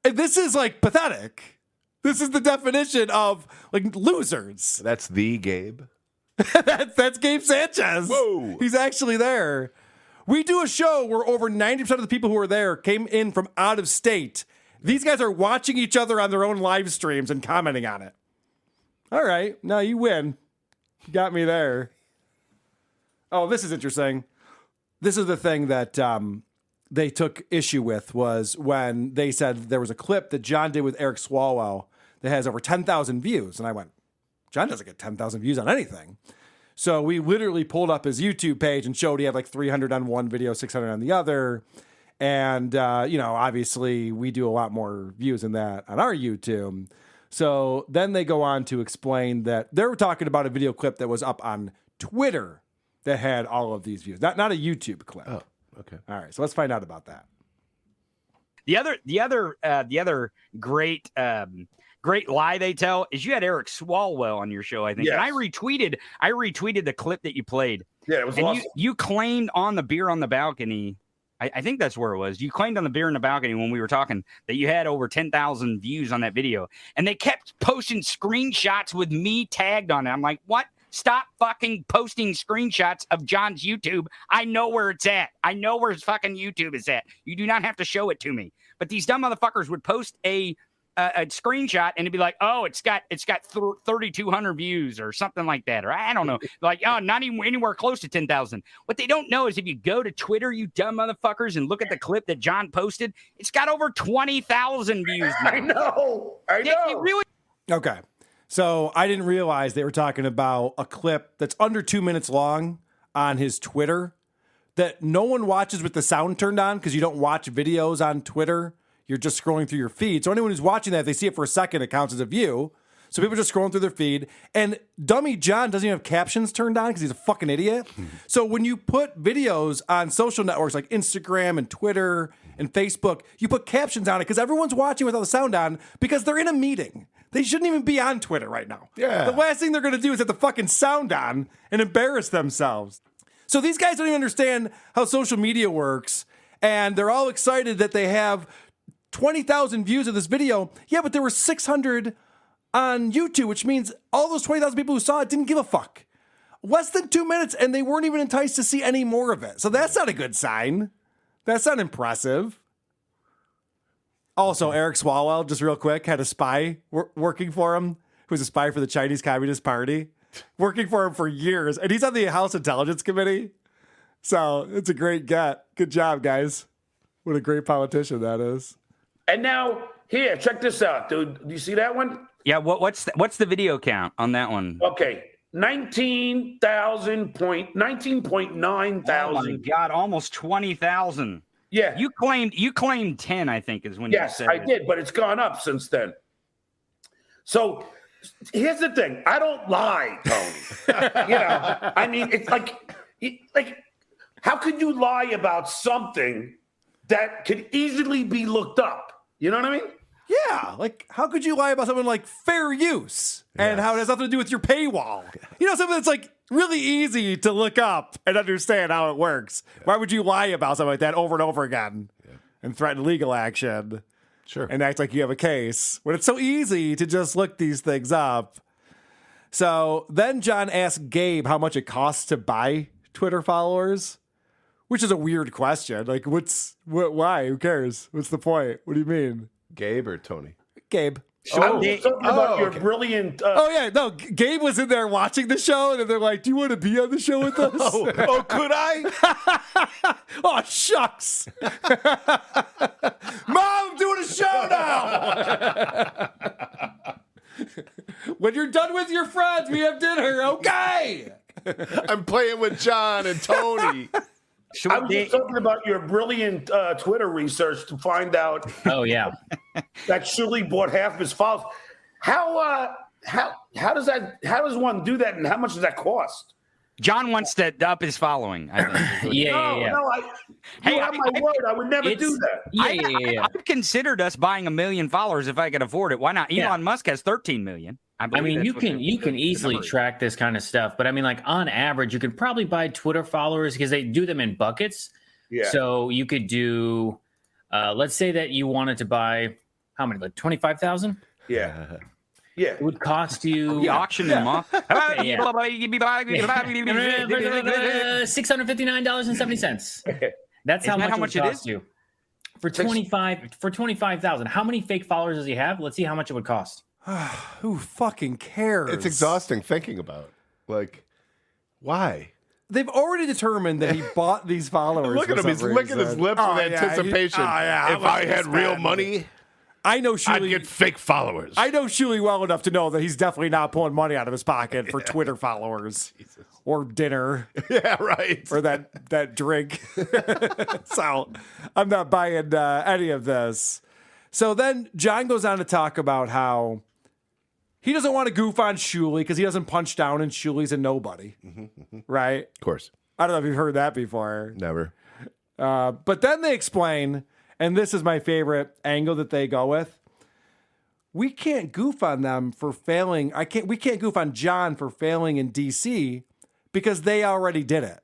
And this is like pathetic. This is the definition of like losers. That's the Gabe. That's Gabe Sanchez. Whoa. He's actually there. We do a show where over 90% of the people who are there came in from out of state. These guys are watching each other on their own live streams and commenting on it. All right. Now you win. You got me there. Oh, this is interesting. This is the thing that they took issue with was when they said there was a clip that John did with Eric Swalwell that has over 10,000 views. And I went, John doesn't get 10,000 views on anything. So we literally pulled up his YouTube page and showed he had like 300 on one video, 600 on the other. And, obviously we do a lot more views than that on our YouTube. So then they go on to explain that they were talking about a video clip that was up on Twitter that had all of these views, not a YouTube clip. Oh, okay. All right. So let's find out about that. The other great lie they tell is you had Eric Swalwell on your show, I think. Yes. And I retweeted the clip that you played. Yeah, it was and awesome. You claimed on the Beer on the Balcony, I think that's where it was. You claimed on the Beer on the Balcony when we were talking that you had over 10,000 views on that video. And they kept posting screenshots with me tagged on it. I'm like, what Stop fucking posting screenshots of John's YouTube. I know where it's at. I know where his fucking YouTube is at. You do not have to show it to me. But these dumb motherfuckers would post a screenshot and it'd be like, oh, it's got 3,200 views or something like that, or I don't know, like, oh, not even anywhere close to 10,000. What they don't know is if you go to Twitter, you dumb motherfuckers, and look at the clip that John posted, it's got over 20,000 views now. I know. It really. Okay. So I didn't realize they were talking about a clip that's under 2 minutes long on his Twitter that no one watches with the sound turned on because you don't watch videos on Twitter. You're just scrolling through your feed. So anyone who's watching that, if they see it for a second, it counts as a view. So people are just scrolling through their feed. And dummy John doesn't even have captions turned on because he's a fucking idiot. So when you put videos on social networks like Instagram and Twitter and Facebook, you put captions on it because everyone's watching without the sound on because they're in a meeting. They shouldn't even be on Twitter right now. Yeah. The last thing they're going to do is have the fucking sound on and embarrass themselves. So these guys don't even understand how social media works. And they're all excited that they have 20,000 views of this video. Yeah, but there were 600 on YouTube, which means all those 20,000 people who saw it didn't give a fuck. Less than 2 minutes, and they weren't even enticed to see any more of it. So that's not a good sign. That's not impressive. Also, Eric Swalwell, just real quick, had a spy working for him who was a spy for the Chinese Communist Party, working for him for years. And he's on the House Intelligence Committee. So it's a great get. Good job, guys. What a great politician that is. And now, here, check this out, dude. Do you see that one? Yeah, what's the video count on that one? Okay, 19.9 thousand. Oh my God, almost 20,000. Yeah. You claimed 10, I think, is when you said I did, but it's gone up since then. So here's the thing. I don't lie, Tony. I mean, it's like, how could you lie about something that could easily be looked up? You know what I mean? Yeah, like how could you lie about something like fair use and how it has nothing to do with your paywall? You know, something that's like really easy to look up and understand how it works. Why would you lie about something like that over and over again and threaten legal action? Sure. And act like you have a case when it's so easy to just look these things up. So then John asked Gabe how much it costs to buy Twitter followers, which is a weird question. Like, why? Who cares? What's the point? What do you mean? Gabe or Tony? Gabe. I was talking about your brilliant. Gabe was in there watching the show, and they're like, "Do you want to be on the show with us?" Could I? Oh, shucks. Mom, I'm doing a show now. When you're done with your friends, we have dinner. Okay. I'm playing with John and Tony. I was just talking about your brilliant Twitter research to find out. Oh yeah, that Shuli bought half his followers. How does one do that, and how much does that cost? John wants to up his following. I think. No, you have my word. I would never do that. I've considered us buying 1 million followers if I could afford it. Why not? Elon Musk has 13 million. I mean, you can easily track this kind of stuff, but I mean, like on average, you could probably buy Twitter followers because they do them in buckets. Yeah. So you could do, let's say that you wanted to buy how many, like 25,000? Yeah. Yeah. It would cost you. We auction them off. $659.70. That's how much it would cost you. For 25,000. How many fake followers does he have? Let's see how much it would cost. Who fucking cares? It's exhausting thinking about. Like, why? They've already determined that he bought these followers. Look at him. He's licking his lips with anticipation. If I had real money, I know Shuli. I'd get fake followers. I know Shuli well enough to know that he's definitely not pulling money out of his pocket for Twitter followers or dinner. Yeah, right. Or that drink. So I'm not buying any of this. So then John goes on to talk about how he doesn't want to goof on Shuli because he doesn't punch down and Shuli's a nobody. Right? Of course. I don't know if you've heard that before. Never. But then they explain, and this is my favorite angle that they go with. We can't goof on them for failing. We can't goof on John for failing in DC because they already did it.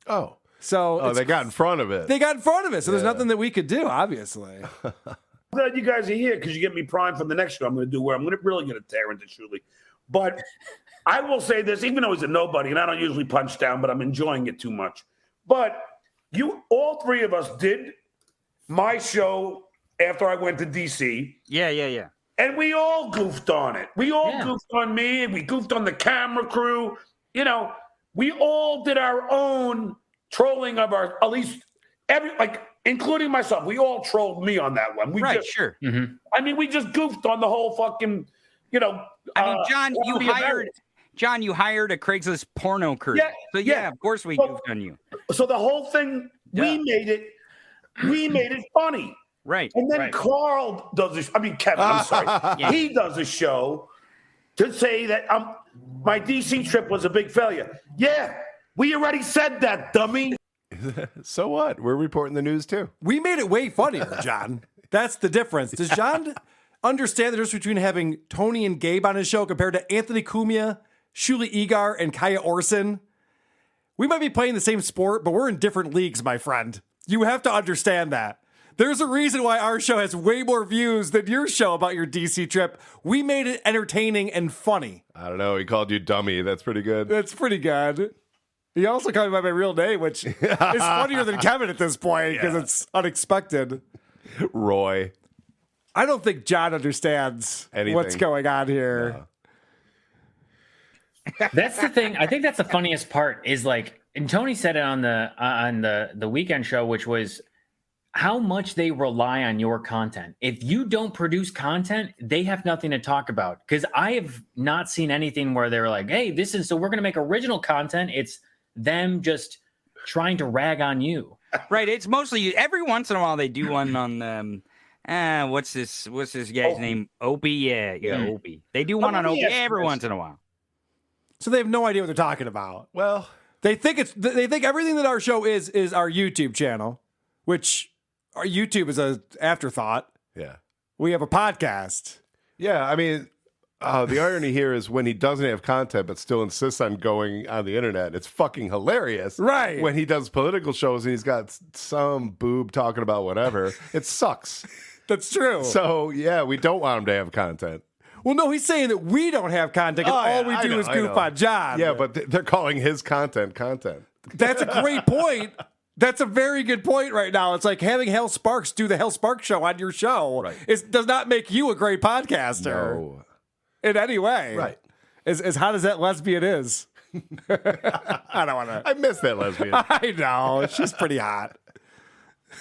Oh. So they got in front of it. They got in front of it. So there's nothing that we could do, obviously. I'm glad you guys are here because you get me primed for the next show I'm going to do where I'm really going to tear into Shuli. But I will say this, even though he's a nobody, and I don't usually punch down, but I'm enjoying it too much. But all three of us did my show after I went to DC. Yeah. And we all goofed on it. We all goofed on me, and we goofed on the camera crew. You know, we all did our own trolling of our, at least including myself. We all trolled me on that one. We sure. I mean, we just goofed on the whole fucking, John, you hired a Craigslist porno crew. Yeah, so of course we goofed on you. So the whole thing, we made it funny. Right. And then Carl does this. I mean, Kevin, I'm sorry. He does a show to say that my DC trip was a big failure. Yeah, we already said that, dummy. So what? We're reporting the news too. We made it way funnier, John. That's the difference. Does John understand the difference between having Tony and Gabe on his show compared to Anthony Cumia, Shuli Egar, and Kaya Orson? We might be playing the same sport, but we're in different leagues, my friend. You have to understand that. There's a reason why our show has way more views than your show about your DC trip. We made it entertaining and funny. I don't know. He called you dummy. That's pretty good. That's pretty good. He also called me by my real name, which is funnier than Kevin at this point because it's unexpected. Roy. I don't think John understands what's going on here. No. That's the thing. I think that's the funniest part is and Tony said it on the weekend show, which was how much they rely on your content. If you don't produce content, they have nothing to talk about. Because I have not seen anything where they're like, hey, so we're going to make original content. It's them just trying to rag on you. Right. It's mostly every once in a while they do one on what's this guy's name? Opie. Yeah, Opie. They do one on Opie every once in a while. So they have no idea what they're talking about. Well, they think everything that our show is our YouTube channel, which our YouTube is an afterthought. Yeah. We have a podcast. Yeah, I mean, the irony here is when he doesn't have content but still insists on going on the internet, it's fucking hilarious. Right. When he does political shows and he's got some boob talking about whatever, it sucks. That's true. So, yeah, we don't want him to have content. Well, no, he's saying that we don't have content. All we do is goof on John. Yeah, but they're calling his content. That's a great point. That's a very good point right now. It's like having Hal Sparks do the Hal Sparks show on your show does not make you a great podcaster. No. In any way. Right. As hot as that lesbian is. I don't want to. I miss that lesbian. I know. She's pretty hot.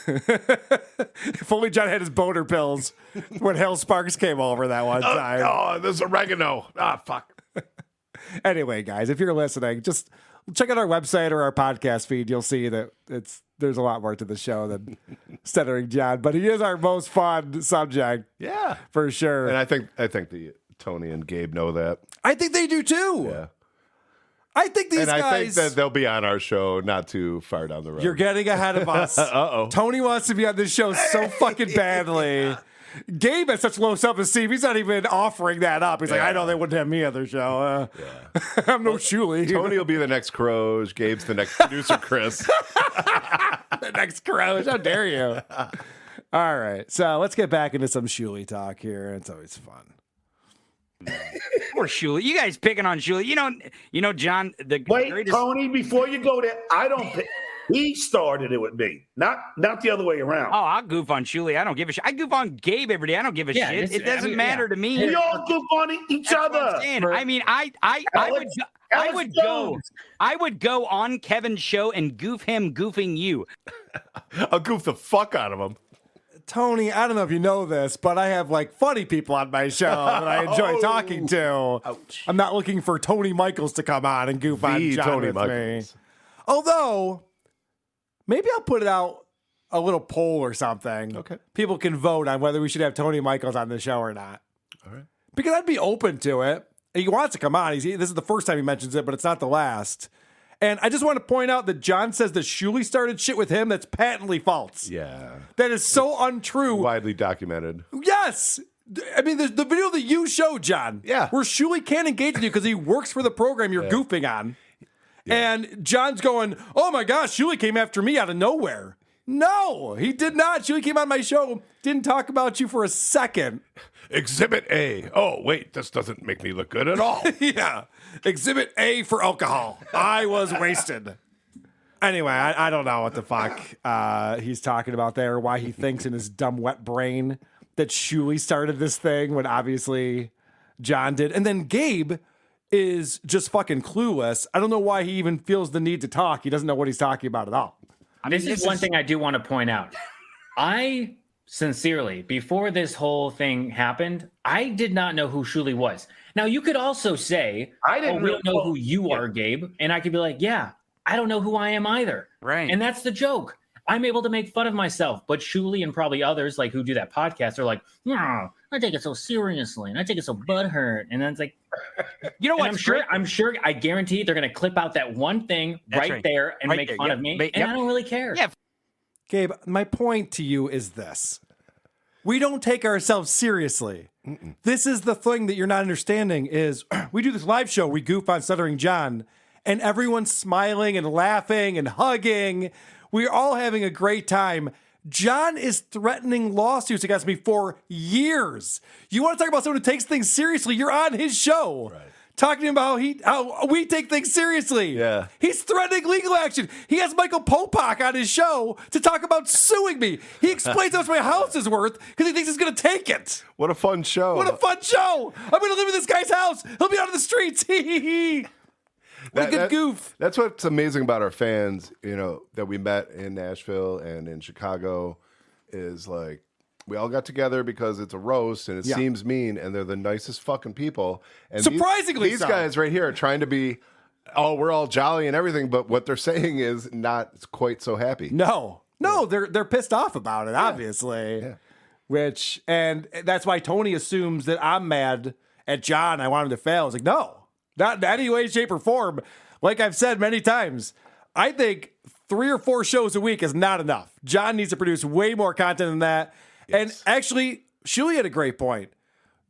If only John had his boner pills when Hal Sparks came over that one time. Oh, this is oregano. Fuck. Anyway, guys, if you're listening, just check out our website or our podcast feed. You'll see that there's a lot more to the show than Stuttering John, but he is our most fun subject. Yeah, for sure. And I think the Tony and Gabe know that. I think they do too. Yeah. I think these guys. I think that they'll be on our show not too far down the road. You're getting ahead of us. Uh-oh. Tony wants to be on this show so fucking badly. Gabe has such low self-esteem. He's not even offering that up. He's like, I know they wouldn't have me on their show. I'm no Shuli. Tony will be the next Croge. Gabe's the next producer, Chris. The next Croge. How dare you? All right. So let's get back into some Shuli talk here. It's always fun. Poor Shuli. You guys picking on Shuli. You know, John, the greatest... Tony, before you go there, I don't pick. He started it with me, not the other way around. Oh, I'll goof on Shuli. I don't give a shit. I goof on Gabe every day. I don't give a shit. It doesn't matter to me. We all goof on each other. I mean, I would go on Kevin's show and goof him goofing you. I'll goof the fuck out of him. Tony, I don't know if you know this, but I have funny people on my show that I enjoy talking to. Ouch. I'm not looking for Tony Michaels to come on and goof on John Tony with Michaels. me. Although, maybe I'll put it out a little poll or something. Okay. People can vote on whether we should have Tony Michaels on the show or not. All right. Because I'd be open to it. He wants to come on. This is the first time he mentions it, but it's not the last. And I just want to point out that John says that Shuli started shit with him. That's patently false. Yeah. That is so untrue. Widely documented. Yes. I mean, the video that you showed, John. Yeah. Where Shuli can't engage with you because he works for the program you're goofing on. Yeah. And John's going, oh my gosh, Shuli came after me out of nowhere. No, he did not. Shuli came on my show, didn't talk about you for a second. Exhibit A. Oh, wait, this doesn't make me look good at all. Yeah. Exhibit A for alcohol. I was wasted. Anyway, I don't know what the fuck he's talking about there, why he thinks in his dumb, wet brain that Shuli started this thing when obviously John did. And then Gabe is just fucking clueless. I don't know why he even feels the need to talk. He doesn't know what he's talking about at all. This is one thing I do want to point out. I sincerely, before this whole thing happened, I did not know who Shuli was. Now, you could also say, I didn't we don't know who you are, Gabe. And I could be like, yeah, I don't know who I am either. Right. And that's the joke. I'm able to make fun of myself. But Shuli and probably others like who do that podcast are like, I take it so seriously and I take it so butthurt. And then it's like, you know what? I'm sure, I guarantee they're going to clip out that one thing right there and make fun of me. And I don't really care. Yeah. Gabe, my point to you is this. We don't take ourselves seriously. This is the thing that you're not understanding is we do this live show, we goof on Stuttering John, and everyone's smiling and laughing and hugging. We're all having a great time. John is threatening lawsuits against me for years. You want to talk about someone who takes things seriously? You're on his show. Right. Talking about how we take things seriously. Yeah. He's threatening legal action. He has Michael Popak on his show to talk about suing me. He explains how much my house is worth because he thinks he's going to take it. What a fun show. What a fun show. I'm going to live in this guy's house. He'll be out on the streets. What a good goof. That's what's amazing about our fans, that we met in Nashville and in Chicago is like, we all got together because it's a roast and it seems mean and they're the nicest fucking people. And surprisingly these so. guys right here are trying to be, we're all jolly and everything, but what they're saying is not quite so happy. No, they're pissed off about it, obviously. Yeah. And that's why Tony assumes that I'm mad at John. I want him to fail. It's like, no, not in any way, shape, or form. Like I've said many times, I think 3 or 4 shows a week is not enough. John needs to produce way more content than that. Yes. And actually, Shuli had a great point.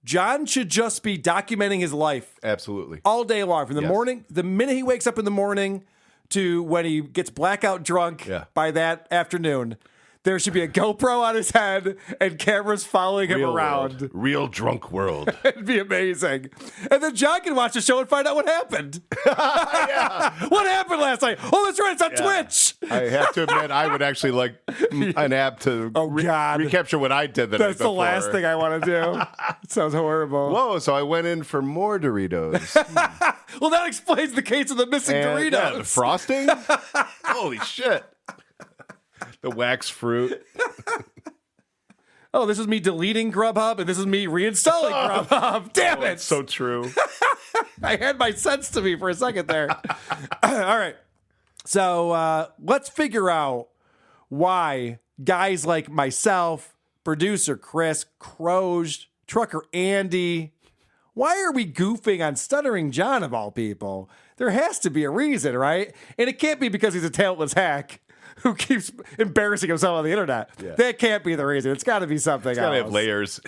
John should just be documenting his life. Absolutely. All day long. From the morning, the minute he wakes up in the morning to when he gets blackout drunk by that afternoon. There should be a GoPro on his head and cameras following him around. Real drunk world. It'd be amazing. And then John can watch the show and find out what happened. What happened last night? Oh, that's right. It's on Twitch. I have to admit, I would actually like an app to recapture what I did. That's the last thing I want to do. It sounds horrible. Whoa, so I went in for more Doritos. Well, that explains the case of the missing Doritos. Yeah, the frosting? Holy shit. The wax fruit. Oh, this is me deleting Grubhub, and this is me reinstalling Grubhub. Damn it. It's so true. I had my sense to me for a second there. All right. So let's figure out why guys like myself, producer Chris, Croge, trucker Andy, why are we goofing on Stuttering John of all people? There has to be a reason, right? And it can't be because he's a talentless hack who keeps embarrassing himself on the internet. Yeah. That can't be the reason. It's got to be something else. It's got to have layers.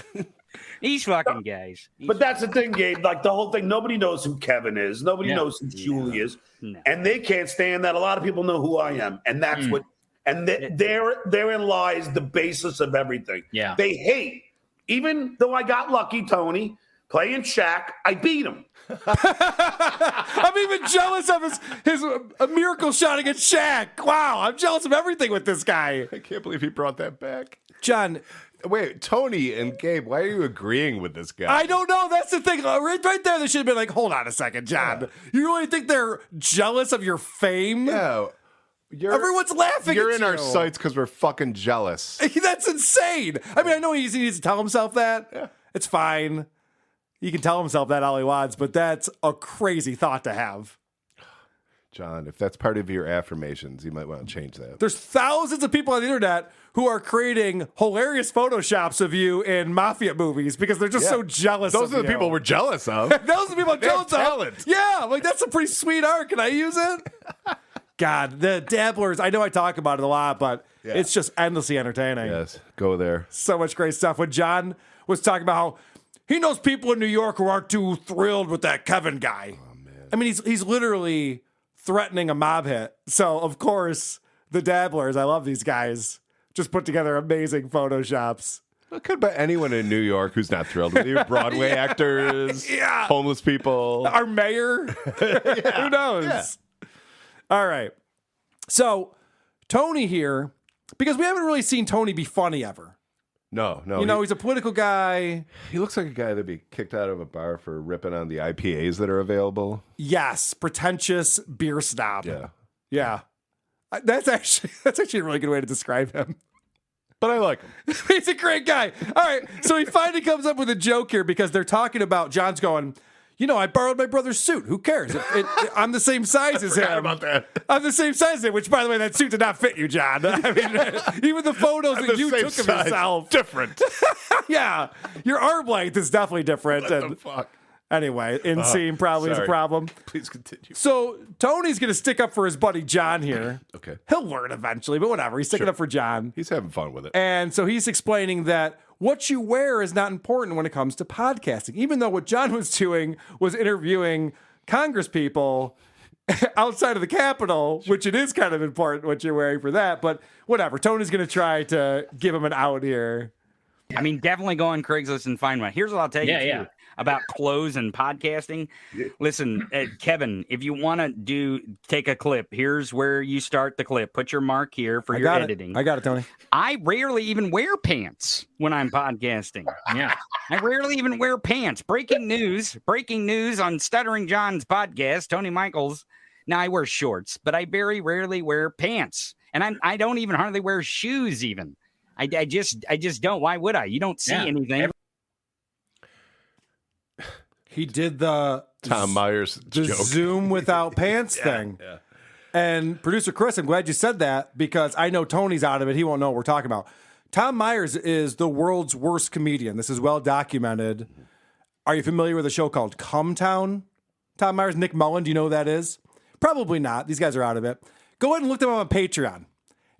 These fucking guys. But that's the thing, Gabe. Like the whole thing, nobody knows who Kevin is. Nobody knows who Julie is. No. And they can't stand that. A lot of people know who I am. And that's what, and therein lies the basis of everything. Yeah. They hate, even though I got lucky, Tony, playing Shaq, I beat him. I'm even jealous of his a miracle shot against Shaq. Wow, I'm jealous of everything with this guy. I can't believe he brought that back. John. Wait, Tony and Gabe, why are you agreeing with this guy? I don't know. That's the thing. Right there, they should have been like, hold on a second, John. Yeah. You really think they're jealous of your fame? No. Everyone's laughing You're at in you. our sights because we're fucking jealous. That's insane. I mean, I know he needs to tell himself that. Yeah. It's fine. He can tell himself that all he wants, but that's a crazy thought to have. John, if that's part of your affirmations, you might want to change that. There's thousands of people on the internet who are creating hilarious photoshops of you in mafia movies because they're just so jealous of you. Those are the people we're jealous of. Those are the people I'm jealous of. Talent. Yeah, like that's a pretty sweet art. Can I use it? God, the Dabblers, I know I talk about it a lot, but it's just endlessly entertaining. Yes, go there. So much great stuff. When John was talking about how he knows people in New York who aren't too thrilled with that Kevin guy. Oh, man. I mean, he's literally threatening a mob hit. So, of course, the Dabblers, I love these guys, just put together amazing photoshops. It could be anyone in New York who's not thrilled with you. Broadway actors, homeless people. Our mayor. Who knows? Yeah. All right. So Tony here, because we haven't really seen Tony be funny ever. No. He's a political guy. He looks like a guy that'd be kicked out of a bar for ripping on the IPAs that are available. Yes, pretentious beer snob. Yeah. That's actually a really good way to describe him. But I like him. He's a great guy. All right, so he finally comes up with a joke here because they're talking about John's going, I borrowed my brother's suit. Who cares? I'm the same size as him. About that. I'm the same size as him, which, by the way, that suit did not fit you, John. I mean, even the photos that you took of yourself. Different. Yeah. Your arm length is definitely different. What the fuck? Anyway, inseam probably is a problem. Please continue. So Tony's going to stick up for his buddy John here. Okay. He'll learn eventually, but whatever. He's sticking up for John. He's having fun with it. And so he's explaining that what you wear is not important when it comes to podcasting, even though what John was doing was interviewing Congress people outside of the Capitol, which it is kind of important what you're wearing for that. But whatever. Tony's going to try to give him an out here. I mean, definitely go on Craigslist and find one. Here's what I'll tell you too, about clothes and podcasting. Listen, Kevin, if you want to take a clip, here's where you start the clip. Put your mark here for your editing. I got it, Tony. I rarely even wear pants when I'm podcasting. Yeah. I rarely even wear pants. Breaking news on Stuttering John's podcast, Tony Michaels. Now I wear shorts, but I very rarely wear pants. And I don't even hardly wear shoes even. I just don't. Why would I? You don't see anything. He did the Tom Myers joke. Zoom without pants thing. Yeah. And producer Chris, I'm glad you said that because I know Tony's out of it. He won't know what we're talking about. Tom Myers is the world's worst comedian. This is well documented. Are you familiar with a show called Come Town? Tom Myers, Nick Mullen, do you know who that is? Probably not. These guys are out of it. Go ahead and look them up on Patreon.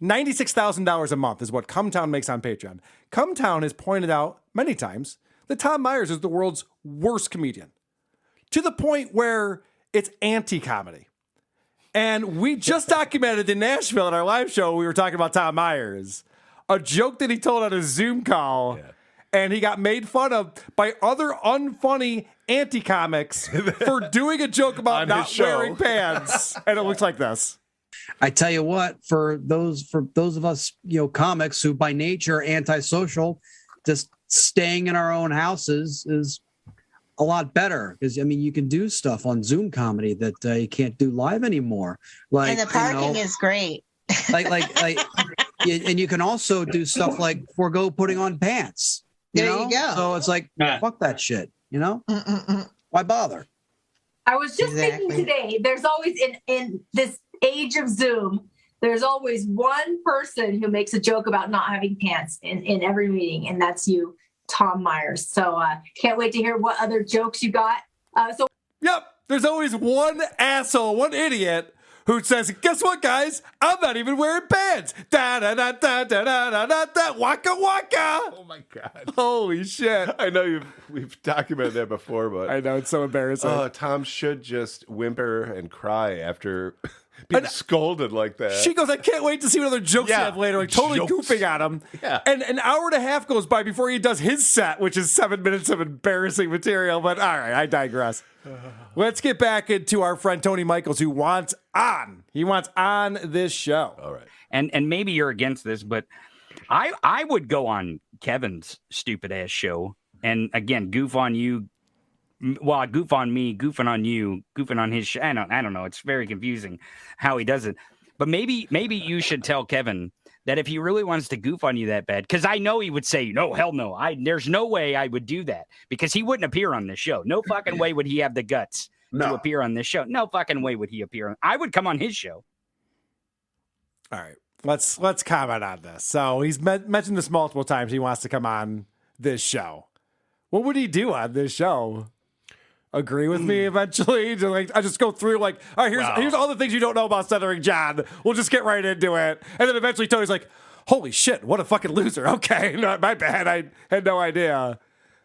$96,000 a month is what Come Town makes on Patreon. Come Town has pointed out many times that Tom Myers is the world's worst comedian to the point where it's anti-comedy. And we just documented in Nashville in our live show, we were talking about Tom Myers, a joke that he told on a Zoom call, and he got made fun of by other unfunny anti-comics for doing a joke about not wearing pants. And it looks like this. I tell you what, for those of us, comics who by nature are antisocial, just staying in our own houses is a lot better because you can do stuff on Zoom comedy that you can't do live anymore. Like, and the parking is great. And you can also do stuff like forego putting on pants. You go. So it's like, fuck that shit. Why bother? I was just thinking today, there's always in this age of Zoom, there's always one person who makes a joke about not having pants in every meeting, and that's you, Tom Myers. So can't wait to hear what other jokes you got. Yep, there's always one asshole, one idiot who says, guess what, guys? I'm not even wearing pants. Da-da-da-da-da-da-da-da, waka waka. Oh, my God. Holy shit. I know we've documented that before, but... I know, it's so embarrassing. Tom should just whimper and cry after... being scolded like that. She goes, I can't wait to see what other jokes you have later. Like totally goofing at him. Yeah. And an hour and a half goes by before he does his set, which is 7 minutes of embarrassing material. But all right, I digress. Let's get back into our friend Tony Michaels, who wants on. He wants on this show. All right. And maybe you're against this, but I would go on Kevin's stupid ass show and again goof on you. Well, goof on me, goofing on you, goofing on his show. I don't know. It's very confusing how he does it. But maybe you should tell Kevin that if he really wants to goof on you that bad, because I know he would say, no, hell no. There's no way I would do that because he wouldn't appear on this show. No fucking way would he have the guts to appear on this show. No fucking way would he appear on. I would come on his show. All right. Let's comment on this. So he's mentioned this multiple times. He wants to come on this show. What would he do on this show? Agree with me eventually? I just go through all right, here's all the things you don't know about Stuttering John. We'll just get right into it. And then eventually Tony's like, holy shit, what a fucking loser. Okay, no, my bad. I had no idea.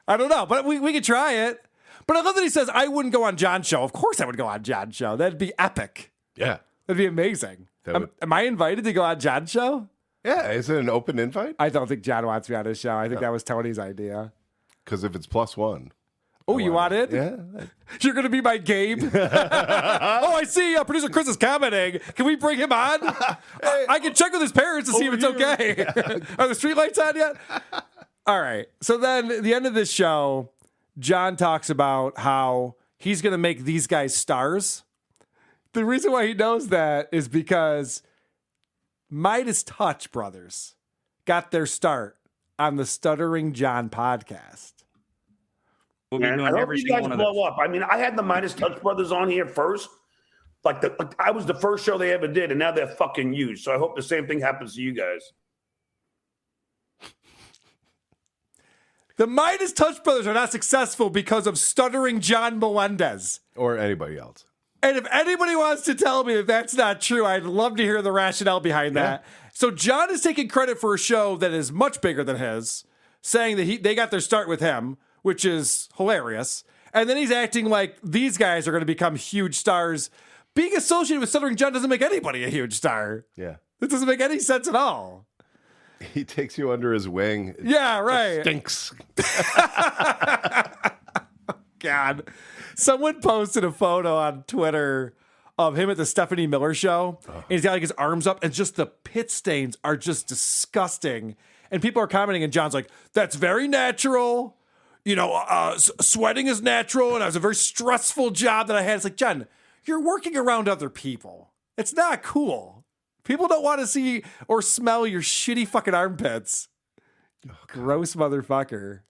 I don't know, but we could try it. But I love that he says, I wouldn't go on John's show. Of course I would go on John's show. That'd be epic. Yeah. That'd be amazing. Am I invited to go on John's show? Yeah, is it an open invite? I don't think John wants me on his show. I think that was Tony's idea. Because if it's +1. Oh, you want it? Yeah. You're going to be my Gabe? Oh, I see. Producer Chris is commenting. Can we bring him on? I can check with his parents to see if it's okay. Are the streetlights on yet? All right. So then at the end of this show, John talks about how he's going to make these guys stars. The reason why he knows that is because Midas Touch Brothers got their start on the Stuttering John podcast. We'll be And doing I hope every you single guys one of blow those. up. I mean, I had the Midas Touch Brothers on here first. I was the first show they ever did, and now they're fucking huge. So I hope the same thing happens to you guys. The Midas Touch Brothers are not successful because of Stuttering John Melendez. Or anybody else. And if anybody wants to tell me that that's not true, I'd love to hear the rationale behind that. So John is taking credit for a show that is much bigger than his, saying that they got their start with him, which is hilarious. And then he's acting like these guys are going to become huge stars. Being associated with Stuttering John doesn't make anybody a huge star. Yeah. It doesn't make any sense at all. He takes you under his wing. Yeah, right. Stinks. God. Someone posted a photo on Twitter of him at the Stephanie Miller show. And he's got like his arms up, and just the pit stains are just disgusting. And people are commenting, and John's like, that's very natural. You know, sweating is natural, and it was a very stressful job that I had. It's like, John, you're working around other people. It's not cool. People don't want to see or smell your shitty fucking armpits. Gross motherfucker.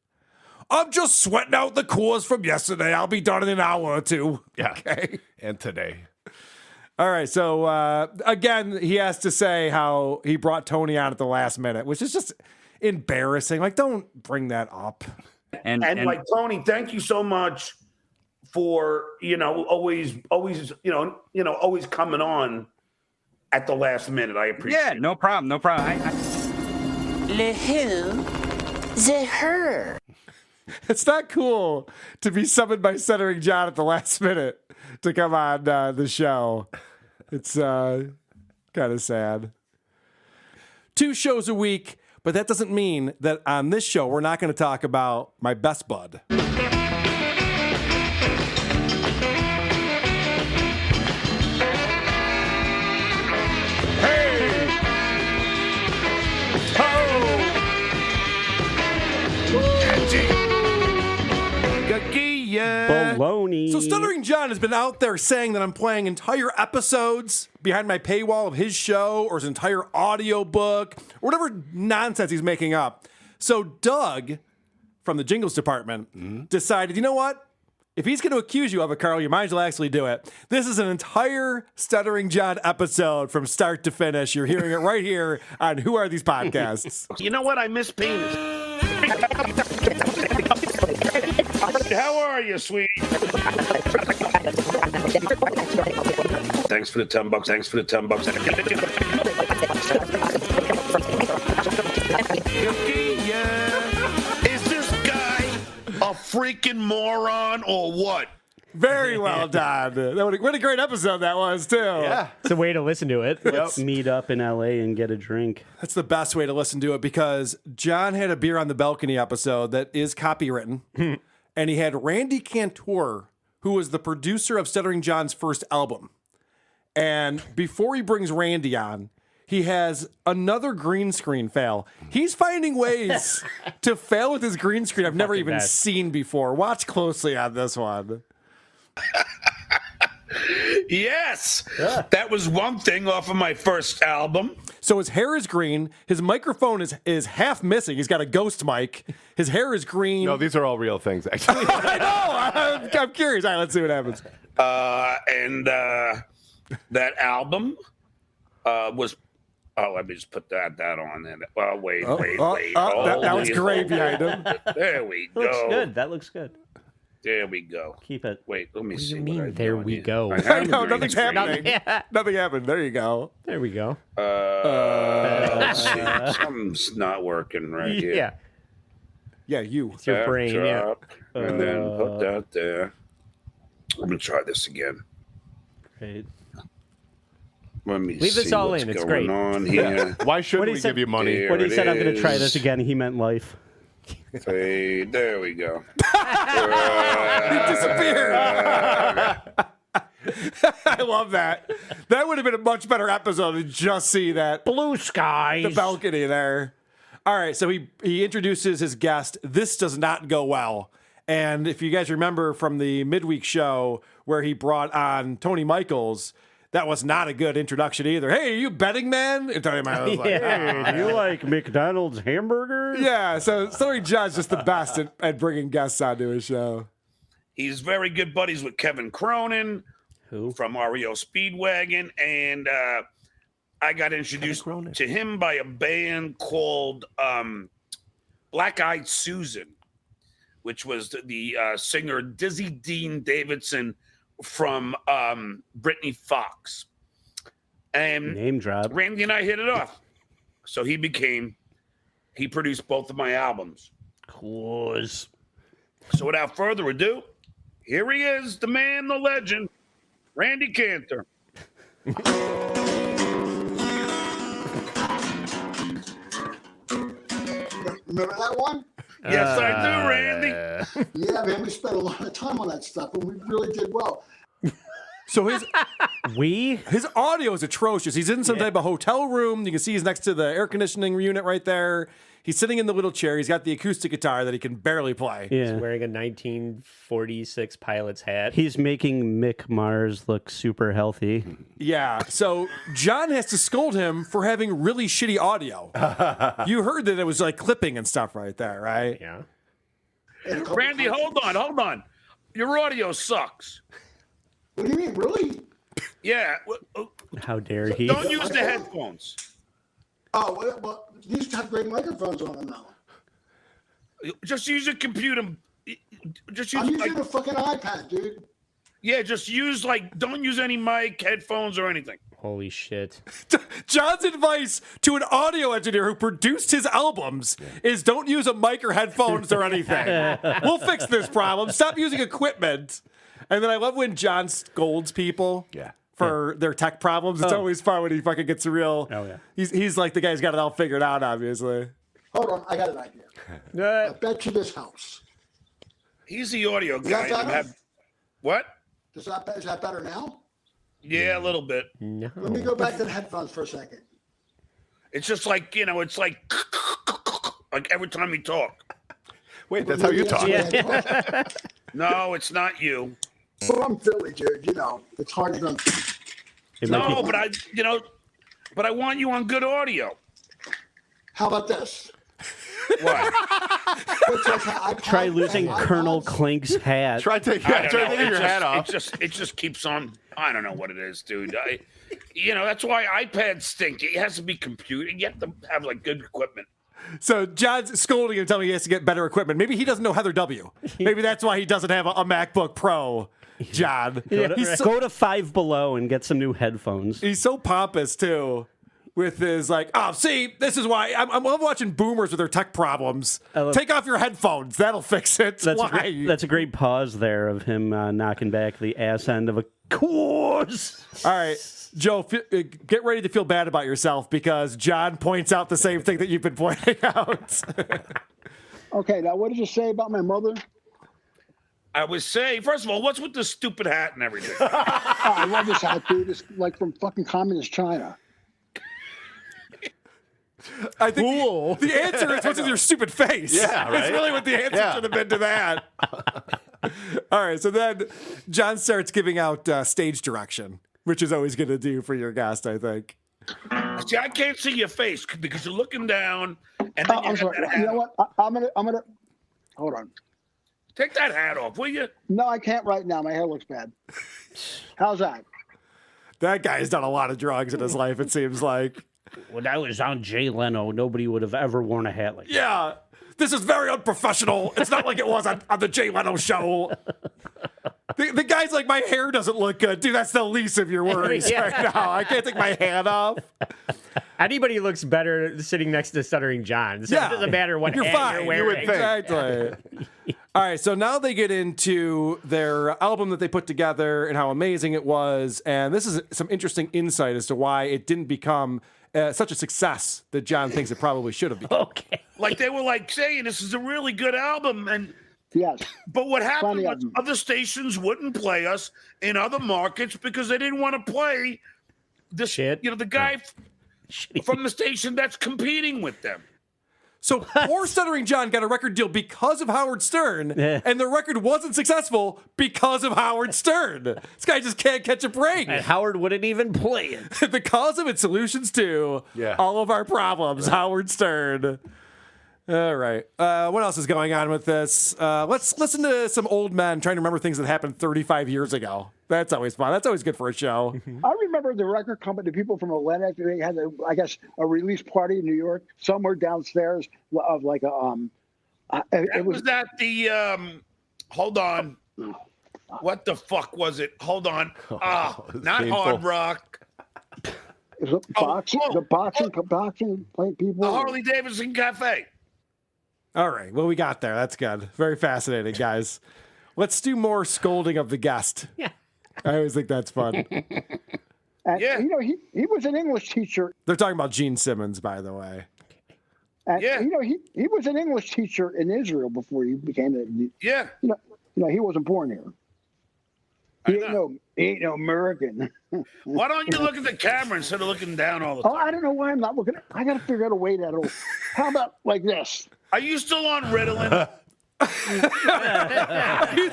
I'm just sweating out the cores from yesterday. I'll be done in an hour or two. Yeah. Okay. And today. All right. So, again, he has to say how he brought Tony on at the last minute, which is just embarrassing. Like, don't bring that up. And like, Tony, thank you so much for, always coming on at the last minute. I appreciate it. Yeah, no problem. No problem. Le who? The her. It's not cool to be summoned by Stuttering John at the last minute to come on the show. It's kind of sad. 2 shows a week, but that doesn't mean that on this show we're not going to talk about my best bud. Baloney. So Stuttering John has been out there saying that I'm playing entire episodes behind my paywall of his show or his entire audio book or whatever nonsense he's making up. So Doug from the Jingles department decided, you know what? If he's going to accuse you of it, Carl, you might as well actually do it. This is an entire Stuttering John episode from start to finish. You're hearing it right here on Who Are These Podcasts? You know what? I miss penis. How are you, sweetie? Thanks for the $10. Thanks for the $10. Is this guy a freaking moron or what? Very well done. What a great episode that was, too. Yeah. It's a way to listen to it. Let's meet up in LA and get a drink. That's the best way to listen to it because John had a beer on the balcony episode that is copywritten. And he had Randy Cantor, who was the producer of Stuttering John's first album. And before he brings Randy on, he has another green screen fail. He's finding ways to fail with his green screen I've never even seen before. Watch closely on this one. Yes, that was one thing off of my first album. So his hair is green. His microphone is half missing. He's got a ghost mic. His hair is green. No, these are all real things, actually. I know. I'm curious. All right, let's see what happens. And that album was. Oh, let me just put that on there. Well, wait. That was great behind him. There we go. Looks good. That looks good. There we go. Keep it. Wait, let me What do see. you what mean, I'm there doing we here. go? I know, nothing's happening. Nothing happened. There you go. There we go. Let's see. Something's not working right here. Yeah. Yeah, you. It's your brain, yeah. Backdrop, and then put that there. Let me try this again. Great. Let me Leave see this all what's in. It's going great. on here. Why should What he we said- give you money? There When he it said, I'm going to try is. this again, he meant life. Say, there we go. He disappeared. I love that. That would have been a much better episode to just see that blue skies, the balcony there. All right, so he introduces his guest. This does not go well. And if you guys remember from the midweek show where he brought on Tony Michaels, that was not a good introduction either. Hey, are you betting man? And Tony Michaels was like, Hey, do you like McDonald's hamburgers? yeah. So Stuttering John's just the best at bringing guests onto his show. He's very good buddies with Kevin Cronin from REO Speedwagon. And I got introduced to him by a band called Black Eyed Susan, which was the singer Dizzy Dean Davidson from Britney Fox. And name drop. Randy and I hit it off. So he produced both of my albums. Course. So without further ado, here he is, the man, the legend, Randy Cantor. Remember that one? Yes, I do, Randy. Yeah, man, we spent a lot of time on that stuff, and we really did well. So his audio is atrocious. He's in some type of hotel room. You can see he's next to the air conditioning unit right there. He's sitting in the little chair. He's got the acoustic guitar that he can barely play. Yeah. He's wearing a 1946 pilot's hat. He's making Mick Mars look super healthy. Yeah. So John has to scold him for having really shitty audio. You heard that it was like clipping and stuff right there, right? Yeah. Randy, hold on. Your audio sucks. What do you mean, really? Yeah. How dare he? Don't use the headphones. Oh, well, these have great microphones on them now. Just use a computer. Just use I'm using a fucking iPad, dude. Yeah, just use don't use any mic, headphones, or anything. Holy shit. John's advice to an audio engineer who produced his albums is don't use a mic or headphones or anything. We'll fix this problem. Stop using equipment. And then I love when John scolds people for their tech problems. It's always fun when he fucking gets real. Oh, yeah. He's like the guy's got it all figured out, obviously. Hold on, I got an idea. I bet you this house. He's the audio Is that guy. better? What? Is that better now? Yeah, a little bit. No. Let me go back to the headphones for a second. It's just it's like every time you talk. Wait, that's how you talk. Yeah. No, it's not you. Well, I'm Philly, dude. You know, it's hard to. No, but I want you on good audio. How about this? What? Try losing Colonel Clink's hat. I don't know. your hat off. It just keeps on. I don't know what it is, dude. That's why iPads stink. It has to be computer. You have to have good equipment. So John's scolding him, telling me he has to get better equipment. Maybe he doesn't know Heather W. Maybe that's why he doesn't have a MacBook Pro, John. Go to Five Below and get some new headphones. He's so pompous, too, with his see, this is why I'm watching boomers with their tech problems. Take off your headphones. That'll fix it. That's a great pause there of him knocking back the ass end of a course. All right. Joe, get ready to feel bad about yourself because John points out the same thing that you've been pointing out. Okay, now what did you say about my mother? I was saying, first of all, what's with this stupid hat and everything? I love this hat, dude. It's like from fucking communist China. I think the answer is what's with your stupid face. Yeah, right? That's really what the answer should have been to that. All right, so then John starts giving out stage direction, which is always going to do for your guest, I think. See, I can't see your face because you're looking down, and then I'm sorry. You know what? I'm gonna. Hold on. Take that hat off, will you? No, I can't right now. My hair looks bad. How's that? That guy's done a lot of drugs in his life, it seems like. When I was on Jay Leno, nobody would have ever worn a hat like that. Yeah, this is very unprofessional. It's not like it was on the Jay Leno show. The guy's like, my hair doesn't look good. Dude, that's the least of your worries right now. I can't take my hat off. Anybody looks better sitting next to Stuttering John. So it doesn't matter what you're hat fine. you're wearing. Exactly. All right, so now they get into their album that they put together and how amazing it was. And this is some interesting insight as to why it didn't become such a success that John thinks it probably should have become. Okay. Like they were like saying this is a really good album, and yes. But what happened Plenty of was them. other stations wouldn't play us in other markets because they didn't want to play this. Shit. You know, the guy from the station that's competing with them. So poor Stuttering John got a record deal because of Howard Stern, and the record wasn't successful because of Howard Stern. This guy just can't catch a break. And Howard wouldn't even play it. The cause of its solutions to all of our problems, Howard Stern. All right. What else is going on with this? Let's listen to some old men trying to remember things that happened 35 years ago. That's always fun. That's always good for a show. I remember the record company, the people from Atlantic, they had, a release party in New York, somewhere downstairs of like a. It was at the. Hold on. What the fuck was it? Hold on. Not painful. Hard Rock. Is it boxing? The boxing people. The Harley Davidson Cafe. All right. Well, we got there. That's good. Very fascinating, guys. Let's do more scolding of the guest. Yeah. I always think that's fun. And, you know, he was an English teacher. They're talking about Gene Simmons, by the way. And, you know, he was an English teacher in Israel before he became a. Yeah. You know, he wasn't born here. He ain't no American. Why don't you look at the camera instead of looking down all the time? Oh, I don't know why I'm not looking. I got to figure out a way that. How about like this? Are you still on Ritalin? You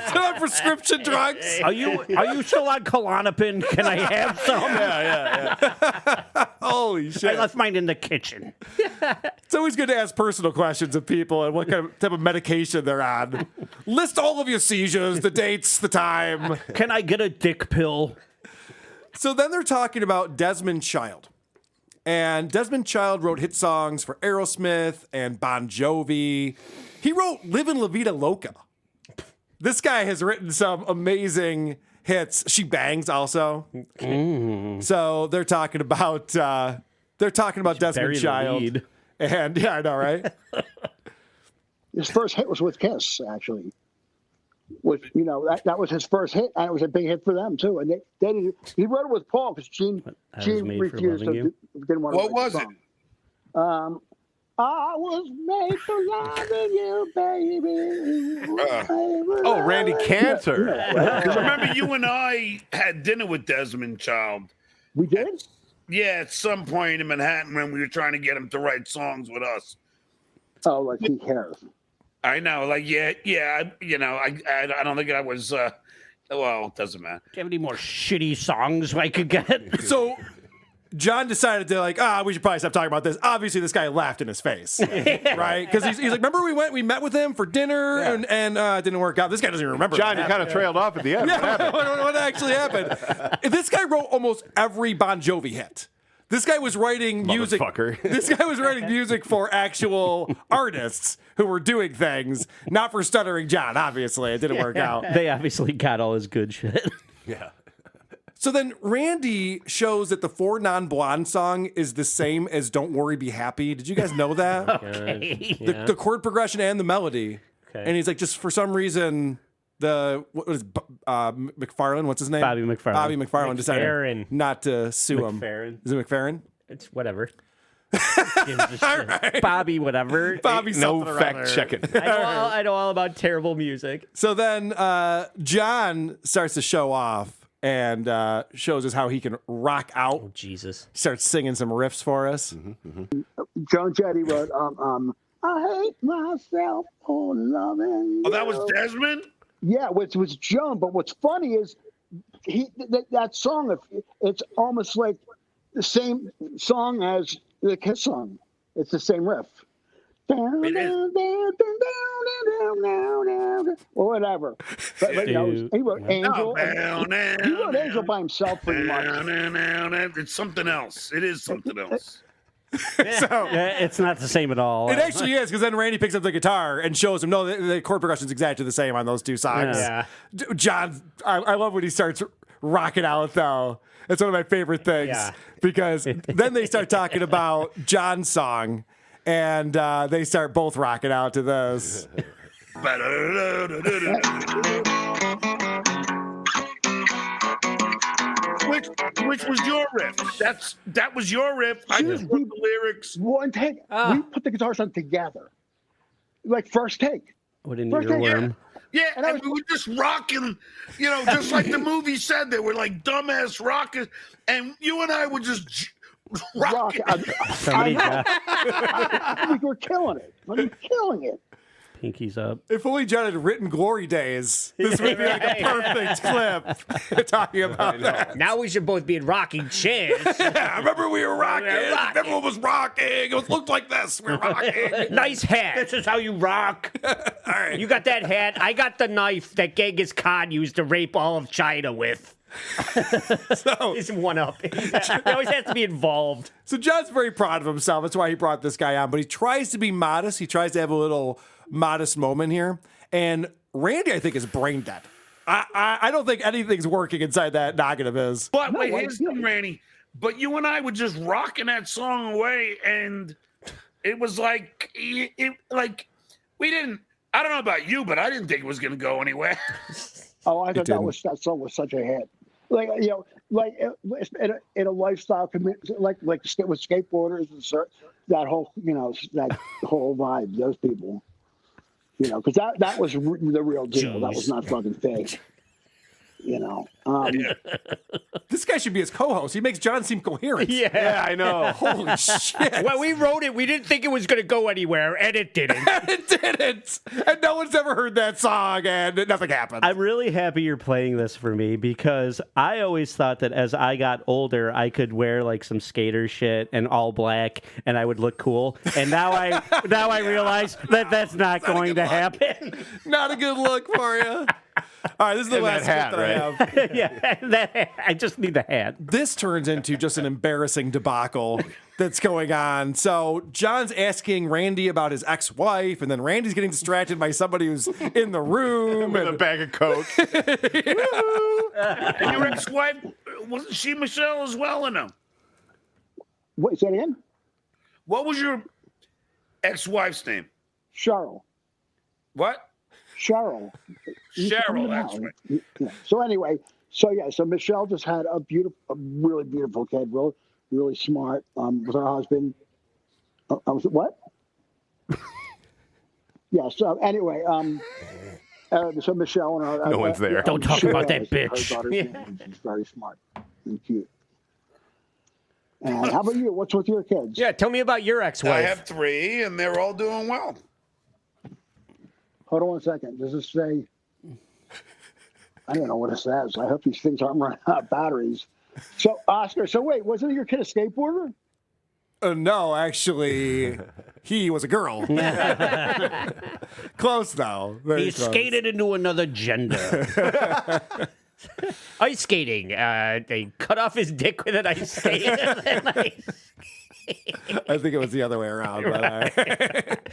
still have prescription drugs? Are you still on Klonopin? Can I have some? Yeah. Holy shit. I left mine in the kitchen. It's always good to ask personal questions of people and what kind of type of medication they're on. List all of your seizures, the dates, the time. Can I get a dick pill? So then they're talking about Desmond Child. And Desmond Child wrote hit songs for Aerosmith and Bon Jovi. He wrote Livin' La Vida Loca. This guy has written some amazing hits. She Bangs also. So they're talking about Desmond Child. Lead. And yeah, I know, right? His first hit was with Kiss, actually. That was his first hit, and it was a big hit for them too. And he wrote it with Paul because Gene refused to didn't want to. What was it? I was made for loving you, baby. Randy Cantor. Remember, you and I had dinner with Desmond Child. We did? Yeah, at some point in Manhattan when we were trying to get him to write songs with us. Oh, like he cares. I know, like, yeah. I don't think I was. Well, it doesn't matter. Do you have any more shitty songs I could get? So John decided to we should probably stop talking about this. Obviously, this guy laughed in his face, right? Because he's like, remember we met with him for dinner and it didn't work out. This guy doesn't even remember. John, you kind of trailed off at the end. Yeah, what actually happened? This guy wrote almost every Bon Jovi hit. This guy was writing music. This guy was writing music for actual artists who were doing things, not for Stuttering John. Obviously, it didn't work out. They obviously got all his good shit. Yeah. So then Randy shows that the Four Non-Blonde song is the same as Don't Worry, Be Happy. Did you guys know that? Okay. The chord progression and the melody. Okay. And he's like, just for some reason, McFarlane, what's his name? Bobby McFarlane decided not to sue him. Is it McFerrin? It's whatever. Right. Bobby, whatever. Bobby, no fact checking. I know all about terrible music. So then John starts to show off and shows us how he can rock out. Oh, Jesus. Starts singing some riffs for us. John Jetty wrote, I hate myself for loving. Oh, that was Desmond? Yeah, which was John. But what's funny is that song, it's almost like the same song as the Kiss song. It's the same riff. Or whatever. But, he wrote Angel. He wrote Angel by himself pretty much. It's something else. It is something else. So it's not the same at all. It actually is, because then Randy picks up the guitar and shows him, no, the chord progression is exactly the same on those two songs. Yeah. John, I love when he starts rocking out, though. It's one of my favorite things, because then they start talking about John's song, and they start both rocking out to this. Which was your riff? That was your riff. I just wrote the lyrics. One take. We put the guitars on together, like first take. What an First take. earworm. Yeah, and we were just rocking, just like the movie said. They were like dumbass rockers, and you and I were just rocking. We were killing it. I mean, killing it. Pinkies up. If only John had written Glory Days, this would be like a perfect clip talking about that. Now we should both be in rocking chairs. I remember we were rocking. Everyone was rocking. It looked like this. We're rocking. Nice hat. This is how you rock. All right. You got that hat. I got the knife that Genghis Khan used to rape all of China with. So he's one up. He always has to be involved. So John's very proud of himself. That's why he brought this guy on. But he tries to be modest. He tries to have a little modest moment here. And Randy, I think, is brain dead. I don't think anything's working inside that noggin of his. But wait, here's the thing, Randy. But you and I were just rocking that song away, and it was like, we didn't. I don't know about you, but I didn't think it was going to go anywhere. Oh, I thought that song was such a hit. Like in a lifestyle community, like with skateboarders and that whole that whole vibe. Those people. Because that was the real deal. Jeez. That was not fucking fake. This guy should be his co-host. He makes John seem coherent. Yeah, I know. Holy shit. When we wrote it, we didn't think it was going to go anywhere, and it didn't. It didn't. And no one's ever heard that song, and nothing happened. I'm really happy you're playing this for me because I always thought that as I got older, I could wear like some skater shit and all black, and I would look cool. And now I realize that that's not going to happen. Not a good look for you. All right, this is the last hat that I have. Yeah, I just need the hat. This turns into just an embarrassing debacle that's going on. So John's asking Randy about his ex-wife, and then Randy's getting distracted by somebody who's in the room. With a bag of Coke. And your ex-wife, wasn't she Michelle as well or no? Wait, say that again? What was your ex-wife's name? Cheryl. What? Cheryl. Cheryl, that's right. Yeah. So anyway, so Michelle just had a really beautiful kid, really smart. With her husband. What? Yeah. So anyway, so Michelle and her. No one's there. Don't talk about that bitch. She's very smart and cute. And how about you? What's with your kids? Yeah, tell me about your ex-wife. I have 3, and they're all doing well. Hold on 1 second. Does this say? I don't know what it says. I hope these things aren't running out of batteries. So, Oscar, wait, wasn't your kid a skateboarder? No, actually, he was a girl. Close, though. He skated into another gender. Ice skating. They cut off his dick with an ice skate. I think it was the other way around. But,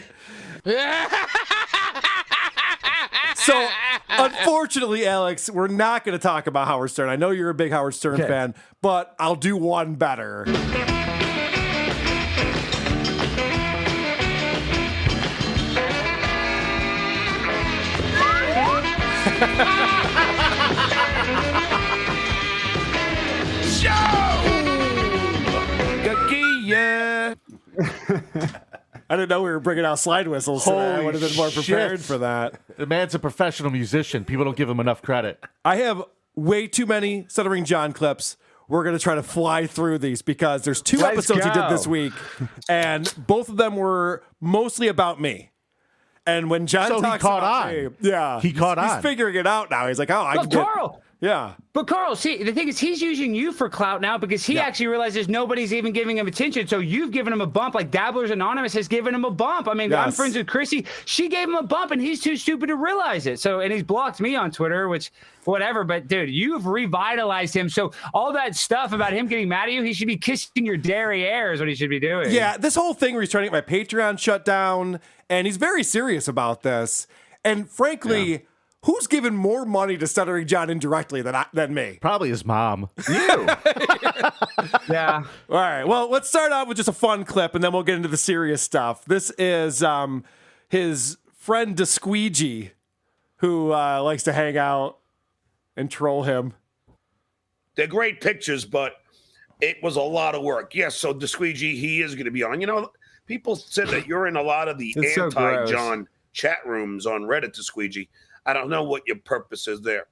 So, unfortunately, Alex, we're not going to talk about Howard Stern. I know you're a big Howard Stern fan, but I'll do one better. I didn't know we were bringing out slide whistles today. I would have been more prepared for that. The man's a professional musician. People don't give him enough credit. I have way too many Stuttering John clips. We're going to try to fly through these because there's 2 episodes he did this week, and both of them were mostly about me. And when John talks about me, he caught on. He's figuring it out now. He's like, I can get... Carl. Yeah. But Carl, see, the thing is, he's using you for clout now because he actually realizes nobody's even giving him attention. So you've given him a bump, like Dabblers Anonymous has given him a bump. I mean, I'm friends with Chrissy. She gave him a bump, and he's too stupid to realize it. So, and he's blocked me on Twitter, which, whatever. But, dude, you've revitalized him. So all that stuff about him getting mad at you, he should be kissing your derriere is what he should be doing. Yeah, this whole thing where he's trying to get my Patreon shut down, and he's very serious about this. And frankly... Who's given more money to Stuttering John indirectly than me? Probably his mom. You. Yeah. All right. Well, let's start off with just a fun clip, and then we'll get into the serious stuff. This is his friend DeSqueegee, who likes to hang out and troll him. They're great pictures, but it was a lot of work. Yes, so DeSqueegee, he is going to be on. You know, people said that you're in a lot of the It's so gross. anti-John chat rooms on Reddit, DeSqueegee. I don't know what your purpose is there.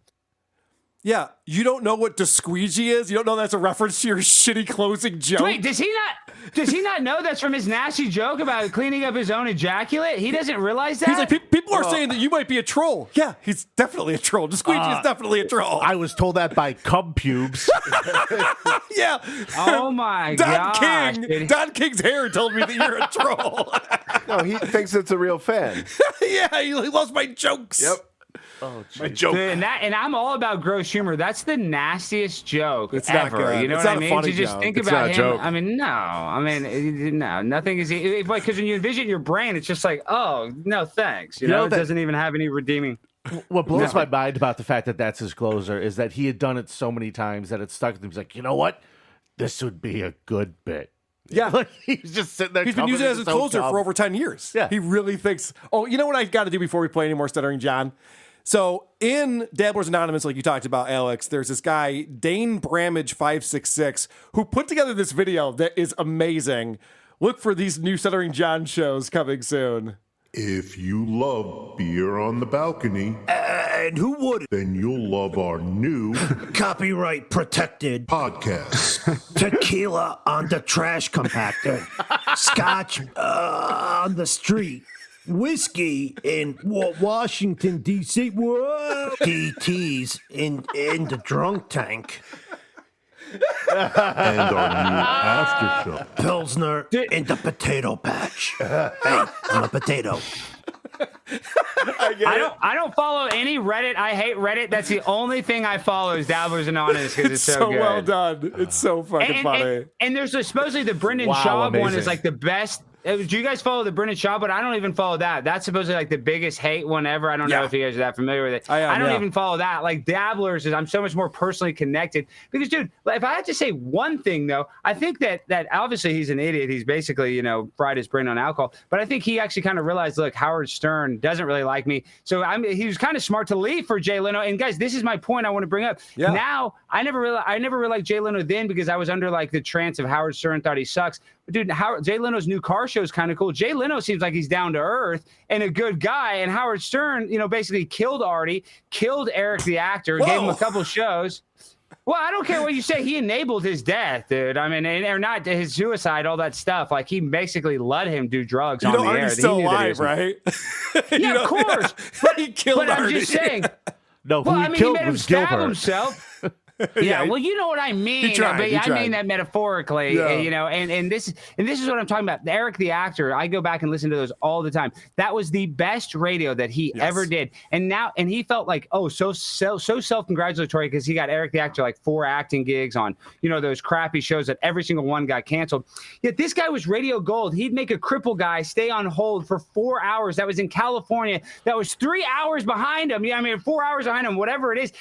Yeah, you don't know what DeSqueegee is? You don't know that's a reference to your shitty closing joke? Wait, does he not know that's from his nasty joke about cleaning up his own ejaculate? He doesn't realize that? He's like, people are saying that you might be a troll. Yeah, he's definitely a troll. DeSqueegee is definitely a troll. I was told that by cum pubes. Yeah. Oh my Don gosh. King. Don King's hair told me that you're a troll. No, he thinks it's a real fan. Yeah, he loves my jokes. Yep. Oh, my joke. And I'm all about gross humor. That's the nastiest joke It's not ever. good. You know It's what not I a mean? funny To just joke. think It's about not a him. joke. I mean, no. I mean, no. Nothing is because when you envision your brain, it's just like, oh no, thanks. You know, it doesn't even have any redeeming. What blows my mind about the fact that that's his closer is that he had done it so many times that it stuck with him. He's like, you know what? This would be a good bit. Yeah. Like, he's just sitting there. He's been using it as a closer for over 10 years. Yeah. He really thinks, oh, you know what I got to do before we play any more Stuttering John? So in Dabblers Anonymous, like you talked about, Alex, there's this guy, Dane Bramage 566, who put together this video that is amazing. Look for these new Stuttering John shows coming soon. If you love Beer on the Balcony, and who would? Then you'll love our new copyright protected podcast. Tequila on the trash compactor, Scotch on the street, whiskey in Washington D.C. Whoa. DTs in the drunk tank. And our new after show. Pilsner in the potato patch. Hey, I'm a potato. I don't follow any Reddit. I hate Reddit. That's the only thing I follow is Dabblers Anonymous because it's so good. well done. It's so fucking funny. And there's supposedly the Brendan Wow, Schaub one amazing. is like the best. Do you guys follow the Brendan Schaub? But I don't even follow that. That's supposedly like the biggest hate one ever. I don't know if you guys are that familiar with it. I don't even follow that. Like Dabblers is I'm so much more personally connected because, dude, if I had to say one thing though, I think that obviously he's an idiot. He's basically fried his brain on alcohol. But I think he actually kind of realized, look, Howard Stern doesn't really like me, so he was kind of smart to leave for Jay Leno. And guys, this is my point I want to bring up. Yeah. Now I never really liked Jay Leno then because I was under like the trance of Howard Stern thought he sucks. But dude, Jay Leno's new car show is kind of cool. Jay Leno seems like he's down to earth and a good guy. And Howard Stern, basically killed Artie, killed Eric the actor, gave him a couple shows. Well, I don't care what you say. He enabled his death, dude. I mean, or not his suicide, all that stuff. Like he basically let him do drugs on the air. Artie's still alive, right? Yeah, of course. But he killed I'm Artie. just saying. No, Well, who I he mean, killed he made him was stab Gilbert. himself. Yeah, well, you know what I mean. He tried, but he I tried. mean that metaphorically, Yeah. and this is what I'm talking about. Eric the actor, I go back and listen to those all the time. That was the best radio that he ever did. And he felt like, so self-congratulatory because he got Eric the actor like 4 acting gigs on, those crappy shows that every single one got canceled. Yet this guy was radio gold. He'd make a cripple guy stay on hold for 4 hours. That was in California. That was 3 hours behind him. 4 hours behind him, whatever it is.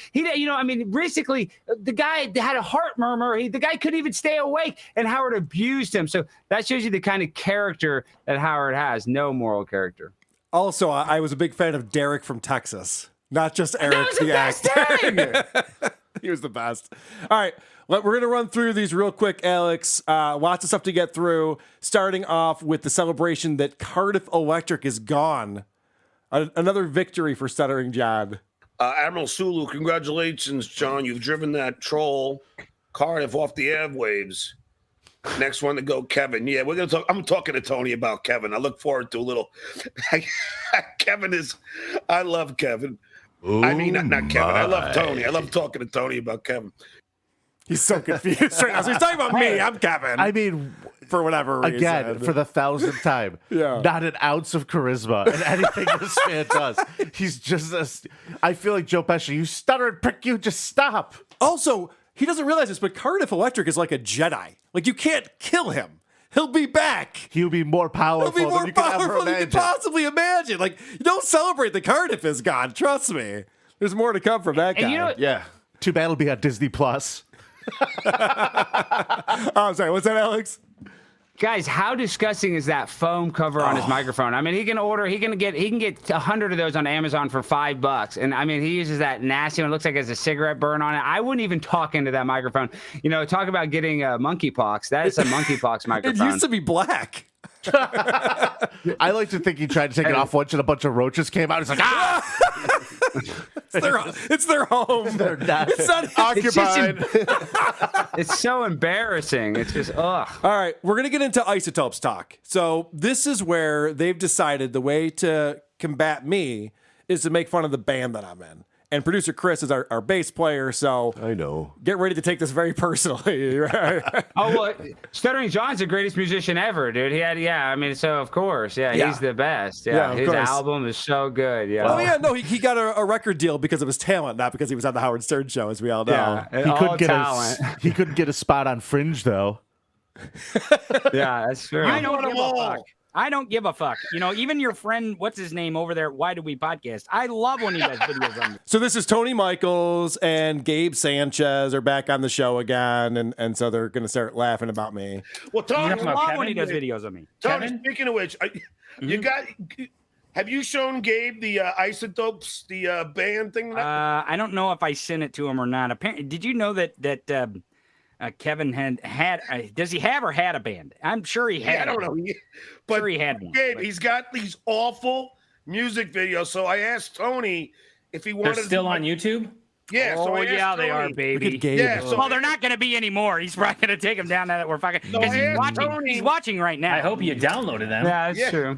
Basically the guy had a heart murmur. The guy couldn't even stay awake, and Howard abused him. So that shows you the kind of character that Howard has. No moral character. Also, I was a big fan of Derek from Texas, not just Eric was the best actor. He was the best. All right, we're going to run through these real quick, Alex. Lots of stuff to get through, starting off with the celebration that Cardiff Electric is gone. Another victory for Stuttering John. Admiral Sulu, congratulations, John. You've driven that troll Cardiff off the airwaves. Next one to go, Kevin. Yeah, we're gonna talk. I'm talking to Tony about Kevin. I look forward to a little. Kevin is. I love Kevin. I mean, not Kevin. I love Tony. I love talking to Tony about Kevin. He's so confused right now. So he's talking about me. I'm Kevin. I mean, for whatever reason. Again, for the 1,000th time, not an ounce of charisma in anything this man does. He's just I feel like Joe Pesci. You stuttered prick, you just stop. Also, he doesn't realize this, but Cardiff Electric is like a Jedi. Like, you can't kill him. He'll be back. He'll be more powerful He'll be more than you can ever powerful than you imagine. can possibly imagine. Like, you don't celebrate the Cardiff is gone. Trust me. There's more to come from that guy. Yeah. Too bad it'll be on Disney Plus. Oh, I'm sorry. What's that, Alex? Guys, how disgusting is that foam cover on his microphone? I mean, he can get 100 of those on Amazon for $5, and I mean, he uses that nasty one. It looks like it has a cigarette burn on it. I wouldn't even talk into that microphone. You know, talk about getting monkeypox. That is a monkeypox microphone. It used to be black. I like to think he tried to take it off once and a bunch of roaches came out. He's like, It's their home. It's not occupied. It's so embarrassing. It's just, ugh. All right, we're going to get into isotopes talk. So this is where they've decided the way to combat me is to make fun of the band that I'm in. And producer Chris is our bass player, so I know. Get ready to take this very personally. Right? Well, Stuttering John's the greatest musician ever, dude. I mean, so of course, he's the best. Yeah, his course. album is so good. Yeah. Oh yeah, no, he got a record deal because of his talent, not because he was on the Howard Stern show, as we all know. Yeah, he couldn't get a spot on Fringe though. Yeah, that's true. I don't give a fuck. I don't give a fuck. You know, even your friend, what's his name over there? Why Do We Podcast? I love when he does videos on me. So this is Tony Michaels and Gabe Sanchez are back on the show again, and so they're going to start laughing about me. Well, Tony, I love when he does videos of me. Tony, speaking of which, have you shown Gabe the Isotopes, the band thing? I don't know if I sent it to him or not. Apparently, did you know that Kevin had does he have or had a band? I'm sure he had. I don't know. But sure he had one. Gabe, he's got these awful music videos. So I asked Tony if he wanted. They're still on YouTube? Yeah. Oh, so I asked they are, Tony. baby. Yeah. So well, they're not going to be anymore. He's probably going to take them down now that we're fucking. No, He's watching right now. I hope you downloaded them. Yeah, that's true.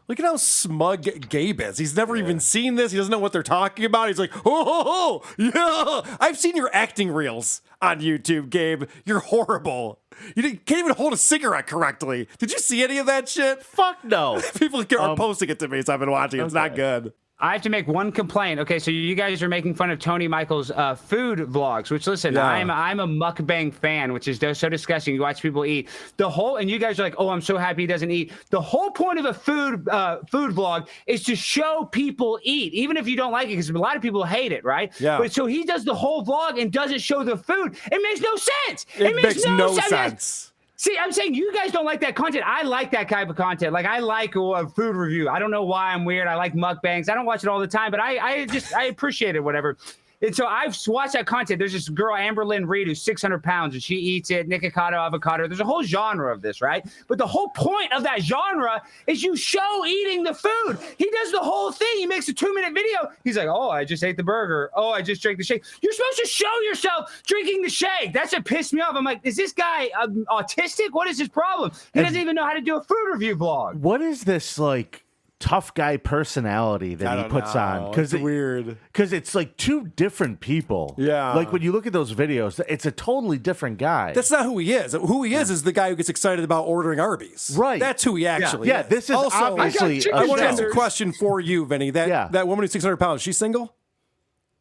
Look at how smug Gabe is. He's never even seen this. He doesn't know what they're talking about. He's like, oh, yeah. I've seen your acting reels on YouTube, Gabe. You're horrible. You can't even hold a cigarette correctly. Did you see any of that shit? Fuck no. People are posting it to me, so I've been watching it. It's not good. I have to make one complaint. Okay, so you guys are making fun of Tony Michael's food vlogs, which listen, I'm a mukbang fan, which is so disgusting. You watch people eat and you guys are like, oh, I'm so happy he doesn't eat. The whole point of a food vlog is to show people eat, even if you don't like it, because a lot of people hate it, right? Yeah. But so he does the whole vlog and doesn't show the food. It makes no sense. It makes no sense. See, I'm saying you guys don't like that content. I like that type of content. Like, I like a food review. I don't know why I'm weird. I like mukbangs. I don't watch it all the time, but I appreciate it, whatever. And so I've watched that content. There's this girl, Amber Lynn Reed, who's 600 pounds, and she eats it, Nikocado, avocado. There's a whole genre of this, right? But the whole point of that genre is you show eating the food. He does the whole thing. He makes a 2-minute video. He's like, oh, I just ate the burger. Oh, I just drank the shake. You're supposed to show yourself drinking the shake. That's what pissed me off. I'm like, is this guy autistic? What is his problem? He doesn't even know how to do a food review vlog. What is this, like, tough guy personality that he puts on? Because it's weird. Because it's like two different people. Yeah. Like when you look at those videos, it's a totally different guy. That's not who he is. Who he is the guy who gets excited about ordering Arby's. Right. That's who he actually is. Yeah, this is also, obviously I want to ask a question for you, Vinny. That woman who's 600 pounds, she's single?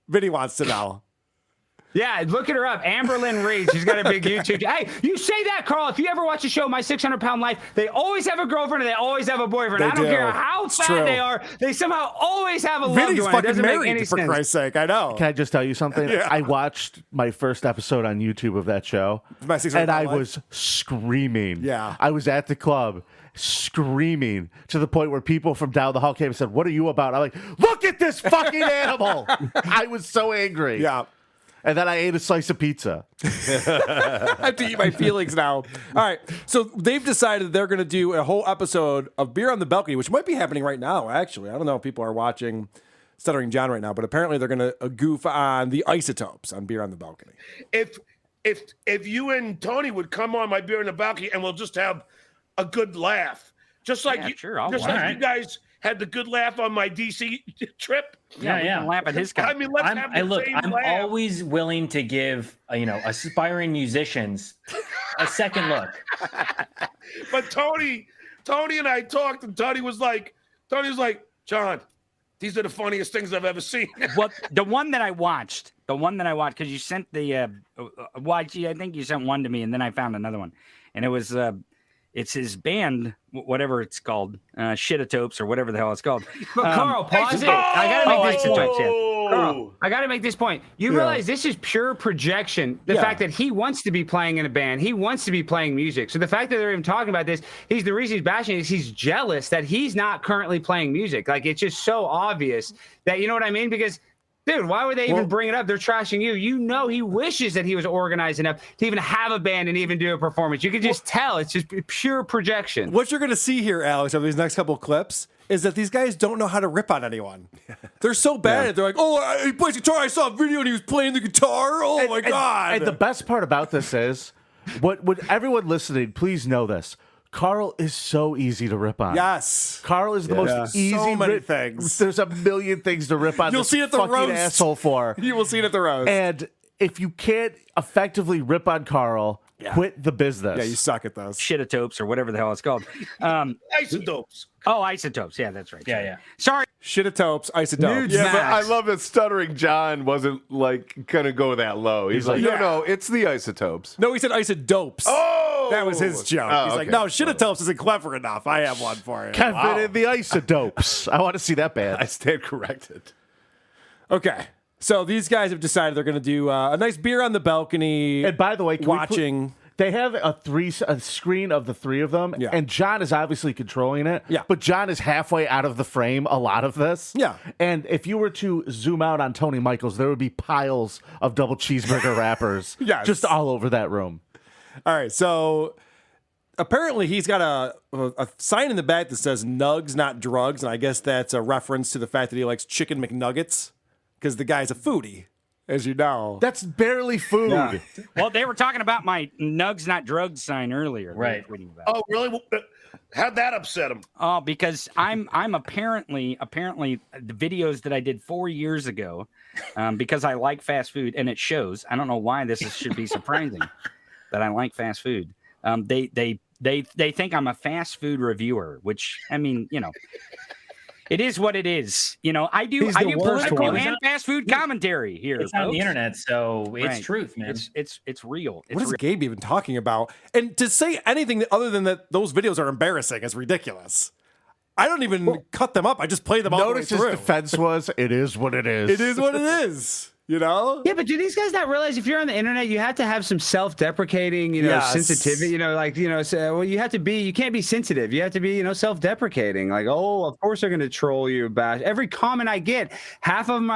Vinny wants to know. Yeah, look at her up. Amber Lynn Reed. She's got a big YouTube. Hey, you say that, Carl. If you ever watch the show, My 600-Pound Life, they always have a girlfriend and they always have a boyfriend. I don't care how fat they are. They somehow always have a loved Vinny's one. It fucking doesn't make any married, for sense. Christ's sake. I know. Can I just tell you something? Yeah. I watched my first episode on YouTube of that show, My 600 and I Pound Life? was screaming. Yeah. I was at the club screaming to the point where people from down the hall came and said, "What are you about?" I'm like, "Look at this fucking animal!" I was so angry. Yeah. And then I ate a slice of pizza. I have to eat my feelings now. All right. So they've decided they're going to do a whole episode of Beer on the Balcony, which might be happening right now, actually. I don't know if people are watching Stuttering John right now, but apparently they're going to goof on the isotopes on Beer on the Balcony. If you and Tony would come on my Beer on the Balcony and we'll just have a good laugh. Just like you guys had the good laugh on my DC trip. Yeah. We can laugh at his guy. I mean, let's have the same I'm laugh. always willing to give aspiring musicians a second look. But Tony and I talked, and Tony was like, John, these are the funniest things I've ever seen. What the one that I watched, because you sent the I think you sent one to me, and then I found another one, and it was it's his band, whatever it's called, Shitatopes or whatever the hell it's called. But Carl, pause it. I gotta make this point. Carl, I got to make this point. You realize this is pure projection. The fact that he wants to be playing in a band, he wants to be playing music. So the fact that they're even talking about this, the reason he's bashing is he's jealous that he's not currently playing music. Like, it's just so obvious that, you know what I mean? Because, dude, why would they even bring it up? They're trashing you. You know he wishes that he was organized enough to even have a band and even do a performance. You can just tell. It's just pure projection. What you're going to see here, Alex, over these next couple of clips is that these guys don't know how to rip on anyone. They're so bad at it. They're like, oh, he plays guitar. I saw a video and he was playing the guitar. Oh, my God. And the best part about this is, what everyone listening, please know this. Carl is so easy to rip on. Yes. Carl is the most easy. So many things. There's a million things to rip on. You'll this see it at the fucking roast. asshole for. You will see it at the roast. And if you can't effectively rip on Carl, quit the business. Yeah, you suck at those. Shitotopes or whatever the hell it's called. Isotopes. Oh, isotopes. Yeah, that's right. Yeah. Sorry. Shitotopes, isotopes. Yeah, but I love that Stuttering John wasn't like gonna go that low. He's like, no, it's the isotopes. No, he said isodopes. Oh, that was his joke. Oh, He's like, okay. no, shitotopes isn't clever enough. I have one for you. Kevin and the isotopes. I want to see that band. I stand corrected. Okay. So these guys have decided they're going to do a nice beer on the balcony. And by the way, watching. They have a screen of the three of them, and John is obviously controlling it. Yeah. But John is halfway out of the frame a lot of this. Yeah. And if you were to zoom out on Tony Michaels, there would be piles of double cheeseburger wrappers just all over that room. All right. So apparently he's got a sign in the back that says "Nugs, not drugs," and I guess that's a reference to the fact that he likes chicken McNuggets because the guy's a foodie. As you know. That's barely food. Yeah. Well, they were talking about my nugs, not drugs sign earlier. Right. Oh, really? How'd that upset him? Oh, because I'm apparently the videos that I did 4 years ago, because I like fast food and it shows. I don't know why should be surprising that I like fast food. They think I'm a fast food reviewer, which, I mean, you know. It is what it is. You know, I do political and fast food commentary here. It's on the internet, so it's truth, man. It's real. What is Gabe even talking about? And to say anything other than that those videos are embarrassing is ridiculous. I don't even cut them up. I just play them all the way Notice through. his defense was, it is what it is. It is what it is. You know? Yeah, but do these guys not realize if you're on the internet, you have to have some self-deprecating, sensitivity, you have to be, you can't be sensitive. You have to be, self-deprecating. Like, oh, of course they're going to troll you about every comment I get. Half of them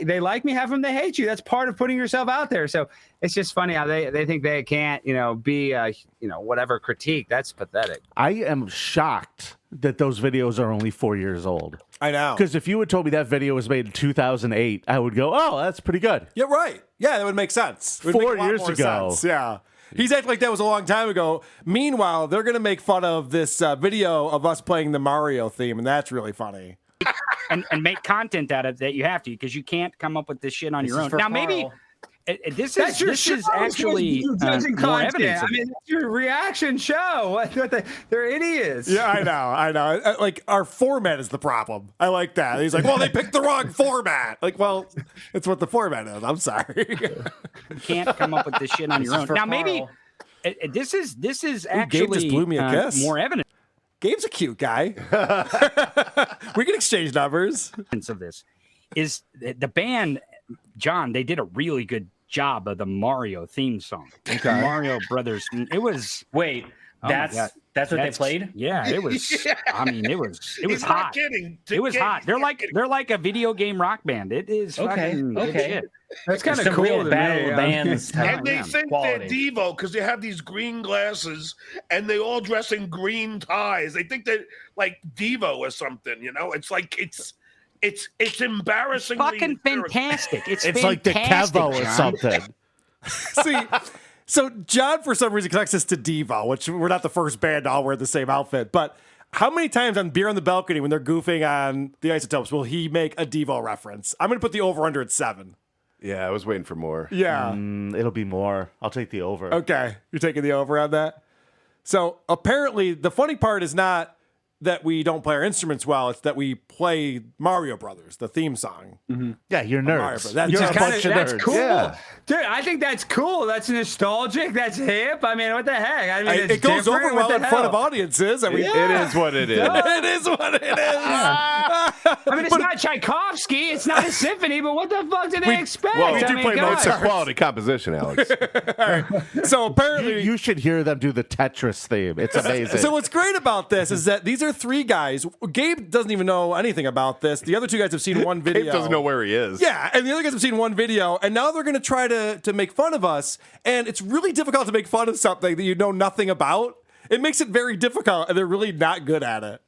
they like me, half of them they hate you. That's part of putting yourself out there. So it's just funny how they think they can't, be, whatever critique. That's pathetic. I am shocked that those videos are only 4 years old. I know. Because if you had told me that video was made in 2008, I would go, oh, that's pretty good. Yeah, right. Yeah, that would make sense. It would 4 make a lot years more ago. sense. Yeah. He's acting like that was a long time ago. Meanwhile, they're going to make fun of this video of us playing the Mario theme, and that's really funny. and make content out of that. You have to, because you can't come up with this shit on your own. Now, maybe this is actually more evidence. I mean, it's your reaction show. They're idiots. Yeah, I know. Like, our format is the problem. I like that. He's like, well, they picked the wrong format. Like, well, it's what the format is. I'm sorry. You can't come up with this shit on your own. Now, maybe this is actually Gabe just blew me a kiss. More evidence. Gabe's a cute guy. We can exchange numbers. Of this is the band, John. They did a really good job of the Mario theme song. Okay. Mario Brothers. It was that's what they played. Yeah, it was. I mean, it was He's hot. not kidding. It was hot. They're like a video game rock band. It is fucking good shit. That's kind of cool. Battle of bands. And they think they're Devo because they have these green glasses and they all dress in green ties. They think they're like Devo or something. It's like it's embarrassingly fucking fantastic. It's like the Kevo or something. See, so John for some reason connects us to Devo, which we're not the first band to all wear the same outfit, but how many times on Beer on the Balcony when they're goofing on the Isotopes will he make a Devo reference? I'm going to put the over-under at 7. Yeah, I was waiting for more. Yeah. It'll be more. I'll take the over. Okay. You're taking the over on that? So apparently the funny part is not that we don't play our instruments well, it's that we play Mario Brothers, the theme song. Mm-hmm. Yeah, you're nerds. That's You're a bunch of that's nerds. cool. Yeah. Dude, I think that's cool. That's nostalgic. That's hip. I mean, what the heck? I mean, it goes over different. well What in the front hell? of audiences. I mean, It is what it is. It is what it is. I mean, it's not Tchaikovsky. It's not a symphony. But what the fuck did they expect? Well, I mean, it's a quality composition, Alex. So apparently, you should hear them do the Tetris theme. It's amazing. So what's great about this is that these are three guys. Gabe doesn't even know anything about this. The other two guys have seen one video. Gabe doesn't know where he is. Yeah, and the other guys have seen one video, and now they're going to try to make fun of us. And it's really difficult to make fun of something that you know nothing about. It makes it very difficult, and they're really not good at it.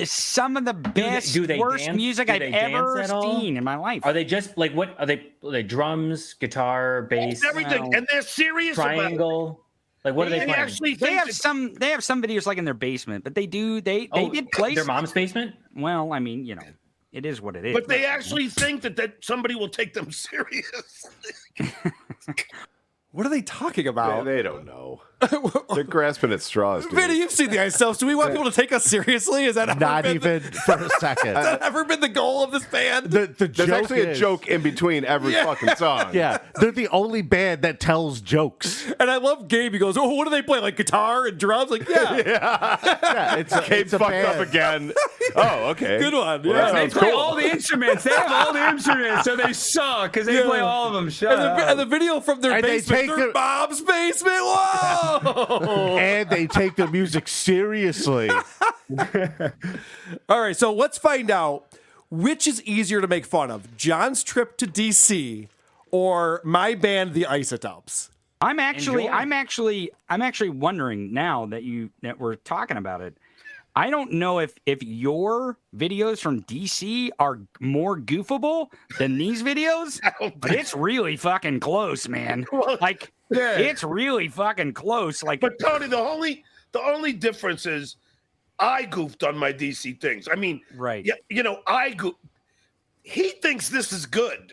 Some of the best, worst dance? music Do I've they dance ever at all? seen in my life. Are they just like what are they drums, guitar, bass, everything, and they're serious about it. triangle? Like what are they playing? They have some videos like in their basement, but they did play their mom's basement. Well, I mean, you know, it is what it is. But they actually think that somebody will take them seriously. What are they talking about? They don't know. They're grasping at straws, dude. Vinny, you've seen the isotopes. Do we want people to take us seriously? Is that ever Not been even for a second. Has that ever been the goal of this band? The There's joke actually a is- joke in between every fucking song. Yeah, they're the only band that tells jokes. And I love Gabe. He goes, "Oh, what do they play? Like guitar and drums?" Like, yeah, Yeah, it's Gabe it's a fucked band. up again. Oh, okay. good one. Well, Yeah. that They sounds play cool. all the instruments. They have all the instruments, so they suck because they Yeah. play all of them. Shut And up. the video from their And they basement, take their the- mom's basement. Whoa! And they take the music seriously. All right, so let's find out which is easier to make fun of: John's trip to DC or my band, the Isotopes. I'm actually wondering now that we're talking about it. I don't know if your videos from DC are more goofable than these videos, but it's really fucking close, man. Like, it's really fucking close. Like, But Tony, the only difference is I goofed on my DC things. I mean, right? Yeah, you know, he thinks this is good.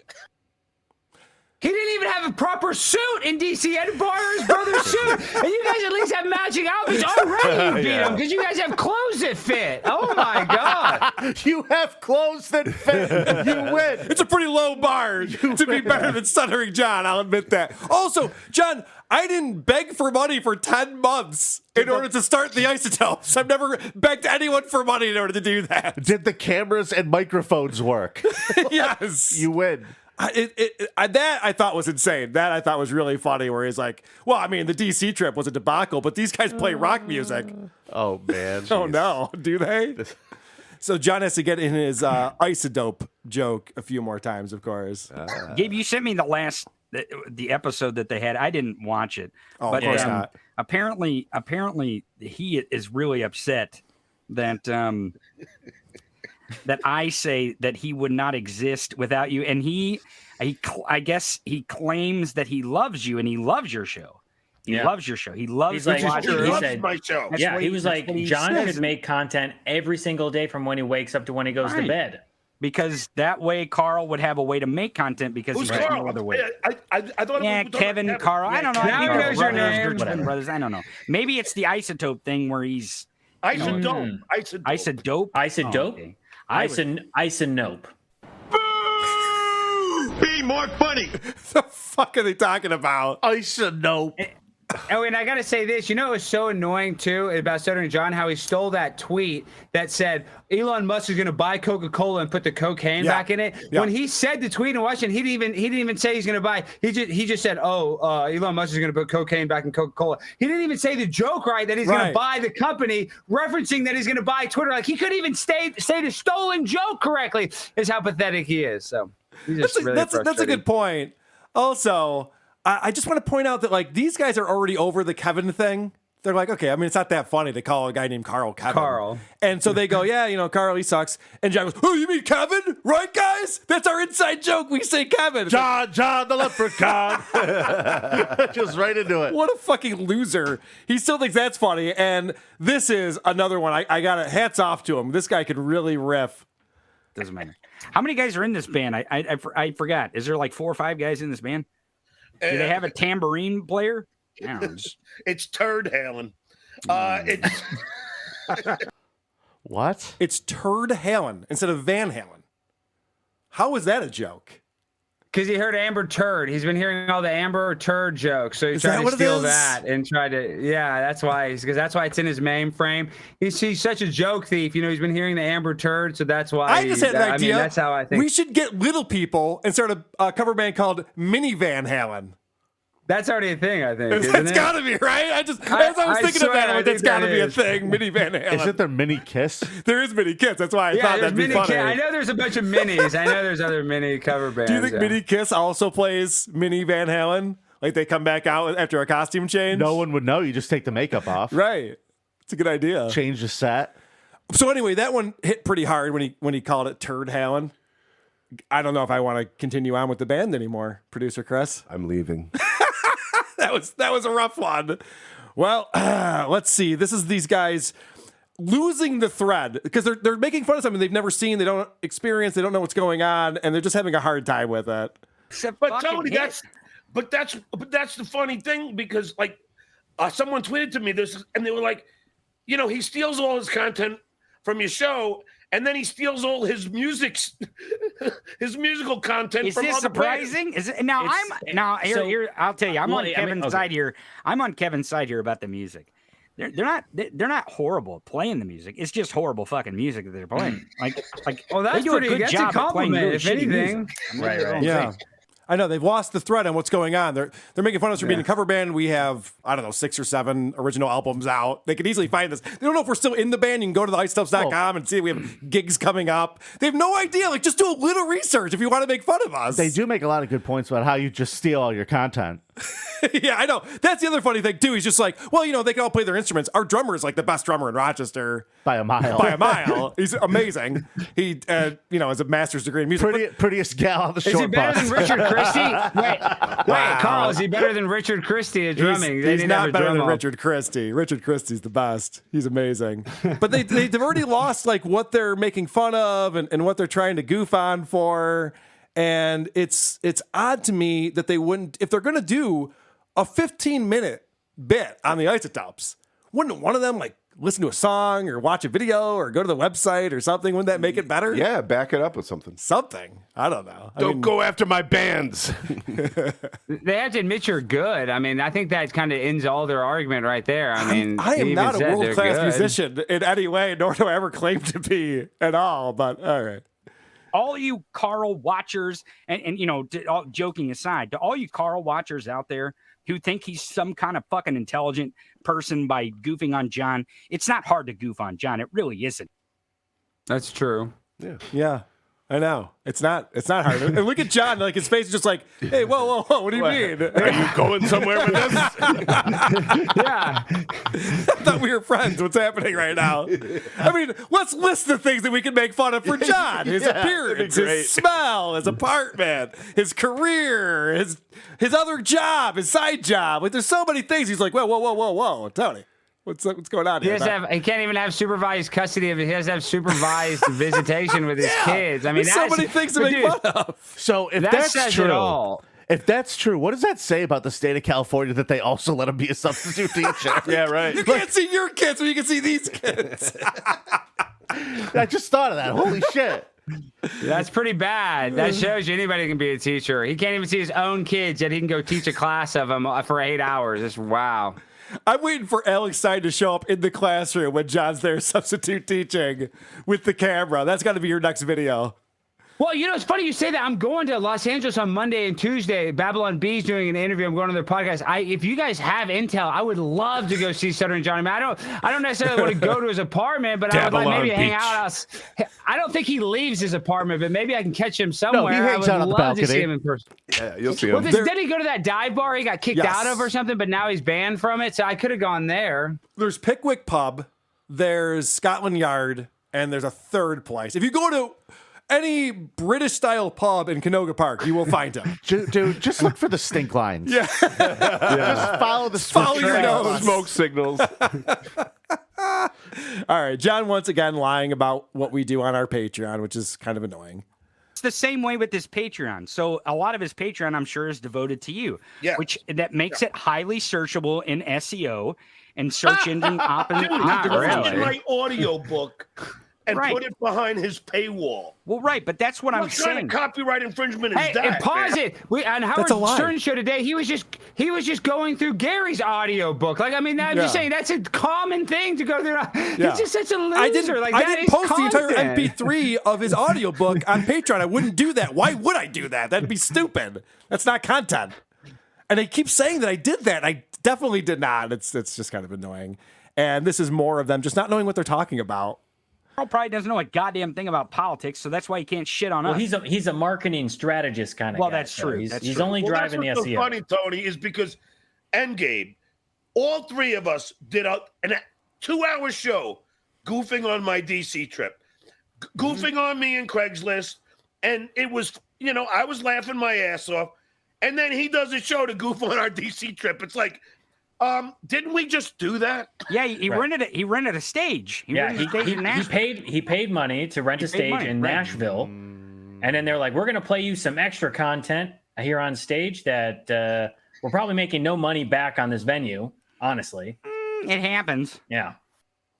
He didn't even have a proper suit in DC. He had to borrow his brother's suit. And you guys at least have matching outfits already. You beat him because you guys have clothes that fit. Oh my God. You have clothes that fit. You win. It's a pretty low bar to be better than Stuttering John. I'll admit that. Also, John, I didn't beg for money for 10 months in order to start the Isotopes. I've never begged anyone for money in order to do that. Did the cameras and microphones work? Yes. You win. That I thought was insane. That I thought was really funny. Where he's like, "Well, I mean, the DC trip was a debacle, but these guys play rock music." Oh man! Oh no, do they? So John has to get in his isodope joke a few more times, of course. Gabe, you sent me the episode that they had. I didn't watch it. Oh, but, of course not. Apparently, he is really upset that that I say that he would not exist without you, and I guess he claims that he loves you and he loves your show. He loves your show. He loves He's like, watching he it. said, my show. That's yeah, what he was like, that's what he John says. should make content every single day from when he wakes up to when he goes to Right. bed. Because that way Carl would have a way to make content because Who's he has Carl? no other way. I thought Yeah, it was Kevin, Carl. I don't know. Now I he think knows they're your brothers, name. they're twin brothers. I don't know. Maybe it's the isotope thing where he's Isodope. isodope. Isodope? Oh, okay. Isonope. Be more funny. The fuck are they talking about? Isonope. Oh, and I got to say this. You know, it was so annoying, too, about Stuttering John, how he stole that tweet that said Elon Musk is going to buy Coca-Cola and put the cocaine back in it. Yeah. When he said the tweet in Washington, he didn't even say he's going to buy. He just said, Elon Musk is going to put cocaine back in Coca-Cola. He didn't even say the joke right, that he's going Right. to buy the company, referencing that he's going to buy Twitter. Like, he couldn't even say the stolen joke correctly, is how pathetic he is. So he's just really That's a frustrating. good point. Also, I just want to point out that like these guys are already over the Kevin thing. They're like, okay, I mean, it's not that funny to call a guy named Carl Kevin. Carl. And so they go, yeah, you know, Carl, he sucks. And John goes, oh, you mean Kevin? Right, guys? That's our inside joke. We say Kevin. It's like, John the leprechaun. Just right into it. what a fucking loser. He still thinks that's funny. And this is another one. I got it. Hats off to him. This guy could really riff. Doesn't matter. How many guys are in this band? I forgot. Is there like 4 or 5 guys in this band? Do they have a tambourine player? I don't know. It's Turd Halen. It's What? It's Turd Halen instead of Van Halen. How is that a joke? Because he heard Amber Turd. He's been hearing all the Amber Turd jokes, so he's trying to steal that and try to. Yeah, that's why. Because that's why it's in his mainframe. He's such a joke thief. You know, he's been hearing the Amber Turd, so that's why. I just had an idea. That's how I think we should get Little People and start a cover band called Mini Van Halen. That's already a thing, I think. It's got to be, right? As I was thinking about it, that's got to be a thing. Mini Van Halen. Isn't there Mini Kiss? There is Mini Kiss. That's why I thought that'd be funny. I know there's a bunch of minis. I know there's other mini cover bands. Do you think Mini Kiss also plays Mini Van Halen? Like they come back out after a costume change? No one would know. You just take the makeup off. Right. It's a good idea. Change the set. So anyway, that one hit pretty hard when he called it Turd Halen. I don't know if I want to continue on with the band anymore, producer Chris. I'm leaving. That was a rough one. Well, let's see. This is these guys losing the thread because they're making fun of something they've never seen, they don't experience, they don't know what's going on, and they're just having a hard time with it. But Tony, that's the funny thing because like someone tweeted to me this, and they were like, you know, he steals all his content from your show. And then he steals all his musical content. Is from this other surprising? bands. Is it, now here? I'll tell you. I'm on Kevin's side here. I'm on Kevin's side here about the music. They're not horrible at playing the music. It's just horrible fucking music that they're playing. Like oh, that's they do pretty a good that's job a at playing compliment, really if shitty anything. music. Right. Yeah. I know they've lost the thread on what's going on. They're making fun of us for being a cover band. We have, I don't know, 6 or 7 original albums out. They could easily find us. They don't know if we're still in the band. You can go to theicetubs.com and see we have gigs coming up. They have no idea. Like, just do a little research if you want to make fun of us. They do make a lot of good points about how you just steal all your content. Yeah, I know. That's the other funny thing, too. He's just like, well, you know, they can all play their instruments. Our drummer is like the best drummer in Rochester. By a mile. He's amazing. He, has a master's degree in music. Prettiest gal on the short Is he better bus. than Richard Christie? Wait, Carl, is he better than Richard Christie at drumming? He's not better than Richard Christie. Richard Christie's the best. He's amazing. But they've already lost like what they're making fun of and what they're trying to goof on for. And it's odd to me that they wouldn't, if they're going to do a 15-minute bit on the Isotopes, wouldn't one of them like listen to a song or watch a video or go to the website or something? Wouldn't that make it better? Yeah, back it up with something. Something. I don't know. Don't go after my bands. They have to admit you're good. I mean, I think that kind of ends all their argument right there. I mean, I am not a world-class good. musician in any way, nor do I ever claim to be at all, but all right. All you Carl watchers, and all joking aside, to all you Carl watchers out there who think he's some kind of fucking intelligent person by goofing on John, it's not hard to goof on John. It really isn't. That's true. Yeah. I know. It's not hard. And look at John, like his face is just like, hey, whoa, what do you mean? Are you going somewhere with this? Yeah. I thought we were friends. What's happening right now? I mean, let's list the things that we can make fun of for John. His appearance, his smell, his apartment, his career, his other job, his side job. Like there's so many things. He's like, whoa, Tony. What's going on here? He can't even have supervised custody of it. He has to have supervised visitation with his kids. I mean, there's so many things to make fun of. So if that that's says true, it all. if that's true, what does that say about the state of California that they also let him be a substitute teacher? Yeah, right. You can't see your kids, but you can see these kids. I just thought of that. Holy shit. That's pretty bad. That shows you anybody can be a teacher. He can't even see his own kids, yet he can go teach a class of them for 8 hours. It's wow. I'm waiting for Alex Stein to show up in the classroom when John's there substitute teaching with the camera. That's got to be your next video. Well, it's funny you say that. I'm going to Los Angeles on Monday and Tuesday. Babylon B's doing an interview. I'm going on their podcast. If you guys have intel, I would love to go see Stuttering John. I mean, I don't necessarily want to go to his apartment, but I would like maybe hang out. I don't think he leaves his apartment, but maybe I can catch him somewhere. No, he hangs out on the love to balcony. see him in person. Yeah, you'll see him. Did he go to that dive bar he got kicked out of or something, but now he's banned from it? So I could have gone there. There's Pickwick Pub, there's Scotland Yard, and there's a third place. If you go to any British-style pub in Canoga Park, you will find him. Dude, just look for the stink lines. Yeah. Just follow the Follow your nose. Smoke signals. All right, John once again lying about what we do on our Patreon, which is kind of annoying. It's the same way with this Patreon. So a lot of his Patreon, I'm sure, is devoted to you, which that makes it highly searchable in SEO and search engine Dude, optimization. write audio book. and Right. put it behind his paywall. Well, right, but that's what I'm What kind saying. of copyright infringement is Hey, that? and pause man? it. On That's Howard a lie. Stern show today, he was just going through Gary's audio book. Like, I mean, I'm just Yeah. saying that's a common thing to go through. Yeah. He's just such a loser. I didn't, like, I that didn't is post the entire content. MP3 of his audiobook on Patreon. I wouldn't do that. Why would I do that? That'd be stupid. That's not content. And they keep saying that I did that. I definitely did not. It's just kind of annoying. And this is more of them just not knowing what they're talking about. Carl probably doesn't know a goddamn thing about politics, so that's why he can't shit on Well, us. he's a marketing strategist kind of Well, guy. that's so true. He's That's only Well, driving the that's what's SEO. so funny, Tony, is because Gabe, all three of us did a 2-hour show goofing on my DC trip, goofing on me and Craigslist, and it was, I was laughing my ass off, and then he does a show to goof on our DC trip. It's like, didn't we just do that? Yeah, he rented it. He rented a stage. Yeah, rented a stage in Nashville. he paid money to rent a He paid stage money, in right. Nashville, and then they're like, we're going to play you some extra content here on stage that we're probably making no money back on this venue. Honestly, It happens. yeah.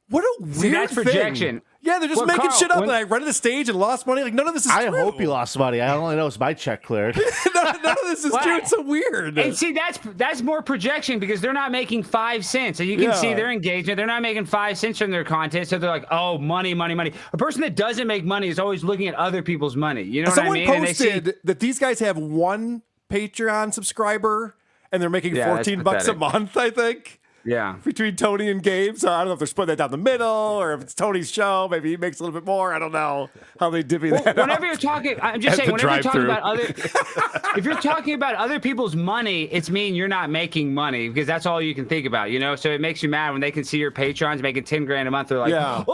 What a weird See, that's thing. projection. Yeah, they're just Well, making Carl, shit up, when- and I rented a stage and lost money. Like, none of this is I true. hope you lost money. I only know it's my check cleared. none of this is Why? true. It's so weird. And see, that's more projection because they're not making 5 cents. And you can see Yeah. their engagement. They're not making 5 cents from their content. So they're like, oh, money, money, money. A person that doesn't make money is always looking at other people's money. You know Someone what I mean? posted that these guys have one Patreon subscriber, and they're making Yeah, that's $14 a pathetic. month, I think. Yeah. Between Tony and Gabe. So I don't know if they're splitting that down the middle or if it's Tony's show. Maybe he makes a little bit more. I don't know how they divvy that Whenever up. you're talking, I'm just At saying, the whenever you're talking drive-thru. about if you're talking about other people's money, it's mean you're not making money because that's all you can think about, So it makes you mad when they can see your patrons making 10 grand a month. They're like, Yeah.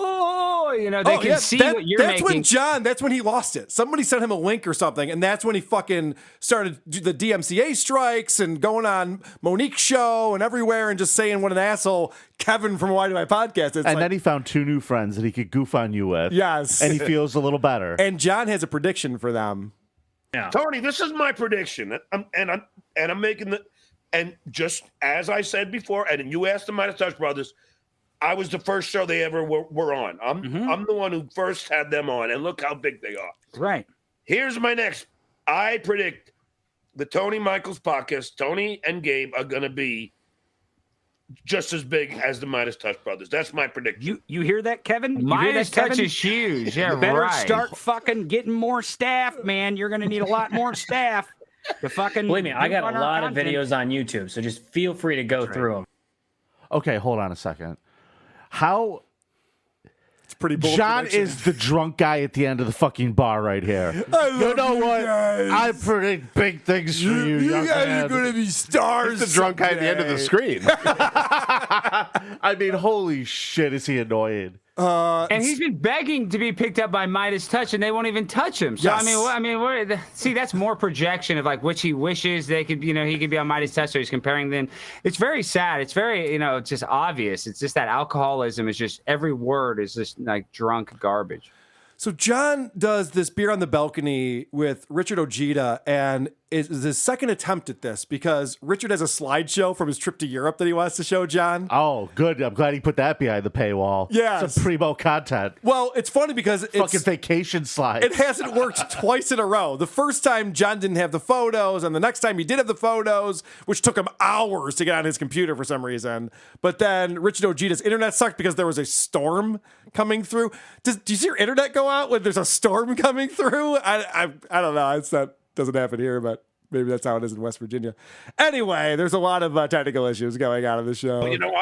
they can see what you're that's making. that's when he lost it. Somebody sent him a link or something, and that's when he fucking started the DMCA strikes and going on Monique's show and everywhere and just saying what an asshole Kevin from Why Do I Podcast is. And then he found 2 new friends that he could goof on you with. Yes. And he feels a little better. And John has a prediction for them. Yeah. Tony, this is my prediction, I'm making the, and just as I said before, and you asked the Midas Touch Brothers, I was the first show they ever were on. I'm the one who first had them on, and look how big they are. Right. Here's my next. I predict the Tony Michaels podcast, Tony and Gabe, are going to be just as big as the Midas Touch Brothers. That's my prediction. You hear that, Kevin? You hear Midas that, Kevin? Touch is huge. Yeah, You better right. start fucking getting more staff, man. You're going to need a lot more staff to fucking. Believe me, I got run a our lot of content. videos on YouTube, so just feel free to go through them. Okay, hold on a second. How It's pretty bold John prediction. is the drunk guy at the end of the fucking bar right here. You know what? I predict big things for you. You young guys man. are going to be stars. He's the drunk guy at the end of the someday. screen. I mean, holy shit, is he annoying? And he's been begging to be picked up by Midas Touch, and they won't even touch him. So Yes. see, that's more projection of like which he wishes they could, he could be on Midas Touch. So he's comparing them. It's very sad. It's very, it's just obvious. It's just that alcoholism is just every word is just like drunk garbage. So John does this beer on the balcony with Richard Ojeda, and it's his second attempt at this because Richard has a slideshow from his trip to Europe that he wants to show John. Oh, good. I'm glad he put that behind the paywall. Yes. Some primo content. Well, it's funny because Fucking vacation slides. it hasn't worked twice in a row. The first time John didn't have the photos, and the next time he did have the photos, which took him hours to get on his computer for some reason. But then Richard Ojeda's internet sucked because there was a storm coming through. Do you see your internet go out when there's a storm coming through? I don't know. It's not doesn't happen here, but maybe that's how it is in West Virginia. Anyway, there's a lot of technical issues going on in the show. Well,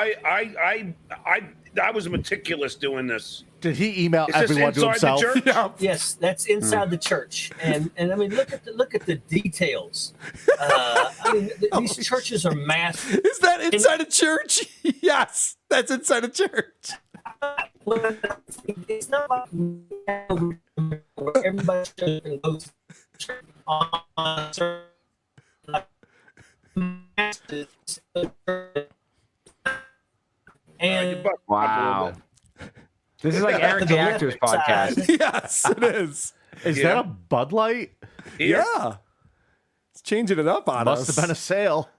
I was meticulous doing this. Did he email Is this everyone to inside the himself? church? Yes, that's inside the church, and I mean, look at the details. I mean, these churches are massive. Is that inside a church? Yes, that's inside a church. It's not like where everybody goes to church on certain, like, and Wow. This is like Eric the Actor's podcast. Yes, it is. Is that a Bud Light? Yeah. It's changing it up on Must us. have been a sale.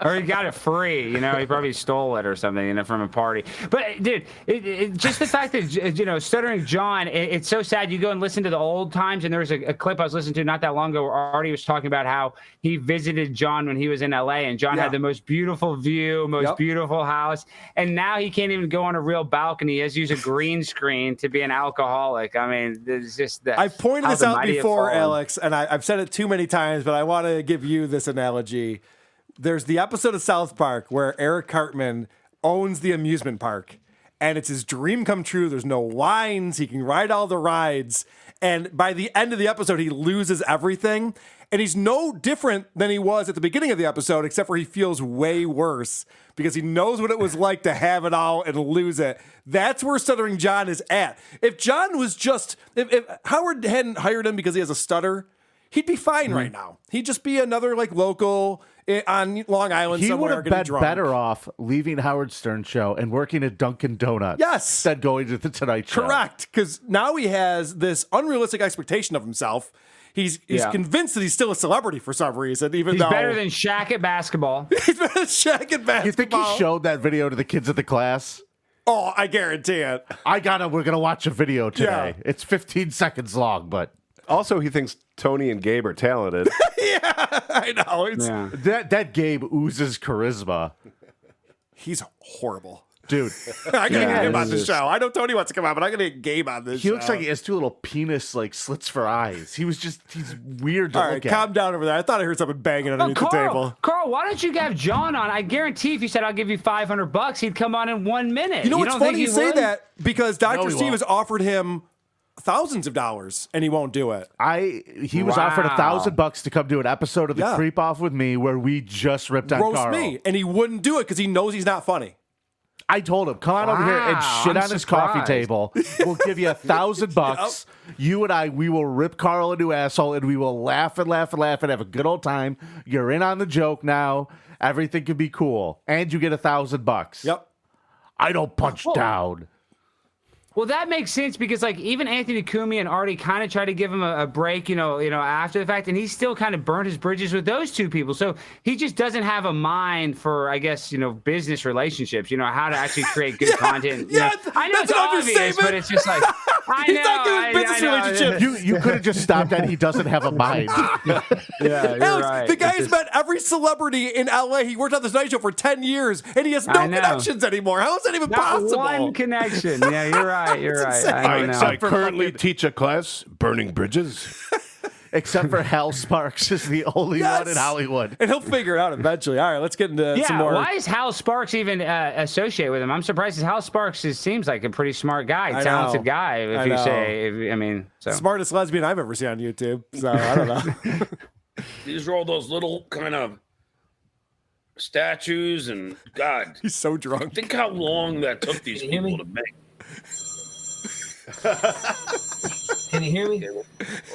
Or he got it free, you know, he probably stole it or something, you know, from a party. But dude, just the fact that, you know, Stuttering John, it's so sad. You go and listen to the old times, and there was a clip I was listening to not that long ago where Artie was talking about how he visited John when he was in LA, and John had the most beautiful view, most beautiful house, and now he can't even go on a real balcony. He has to use a green screen to be an alcoholic. I mean, there's just that. I've pointed this out before, Alex, and I've said it too many times, but I want to give you this analogy. There's the episode of South Park where Eric Cartman owns the amusement park, and it's his dream come true. There's no lines. He can ride all the rides. And by the end of the episode, he loses everything. And he's no different than he was at the beginning of the episode, except for he feels way worse because he knows what it was like to have it all and lose it. That's where Stuttering John is at. If John was just, if Howard hadn't hired him because he has a stutter, he'd be fine right now. He'd just be another like local on Long Island He would somewhere have getting been drunk. better off leaving Howard Stern show and working at Dunkin' Donuts. Yes. Than going to the Tonight Show. Correct, because now he has this unrealistic expectation of himself. He's convinced that he's still a celebrity for some reason, even He's though better than Shaq at basketball. he's better than Shaq at basketball. You think he showed that video to the kids at the class? Oh, I guarantee it. We're gonna watch a video today. Yeah. It's 15 seconds long, but also he thinks Tony and Gabe are talented. I know. It's, that Gabe oozes charisma. He's horrible. Dude. I gotta get him on the show. I know Tony wants to come on, but I gotta get Gabe on this show. He looks like he has two little penis like slits for eyes. He's weird to All right, look at. calm down over there. I thought I heard something banging underneath the table. Carl, why don't you have John on? I guarantee if you said I'll give you $500, he'd come on in 1 minute. You know what's don't think funny you he say would? that because Dr. he Steve won't. has offered him thousands of dollars and he won't do it. He was offered $1,000 to come do an episode of The Creep Off with me where we just ripped on Roast Carl. me, and he wouldn't do it because he knows he's not funny. I told him, come on over here and shit on his coffee table. We'll give you $1,000. You and I, we will rip Carl a new asshole, and we will laugh and laugh and laugh and have a good old time. You're in on the joke now. Everything can be cool, and you get $1,000. Yep. I don't punch down. Well, that makes sense because, like, even Anthony Cumia and Artie kind of tried to give him a break, you know, after the fact, and he still kind of burned his bridges with those two people. So he just doesn't have a mind for, I guess, business relationships. How to actually create good content. I know it's obvious, but it's just like He's not good at business relationships. You could have just stopped that. He doesn't have a mind. Yeah, you're Alex, right. the guy has met every celebrity in LA. He worked on this night show for 10 years, and he has no connections anymore. How is that even possible? One connection. Yeah, you're right. You're right. I don't know. I currently teach a class, Burning Bridges. Except for Hal Sparks is the only one in Hollywood. And he'll figure it out eventually. All right, let's get into some more. Why is Hal Sparks even associated with him? I'm surprised Hal Sparks seems like a pretty smart guy, talented guy, if you say, Smartest lesbian I've ever seen on YouTube. So I don't know. These are all those little kind of statues, and God. He's so drunk. Think how long that took these people to make. Can you hear me?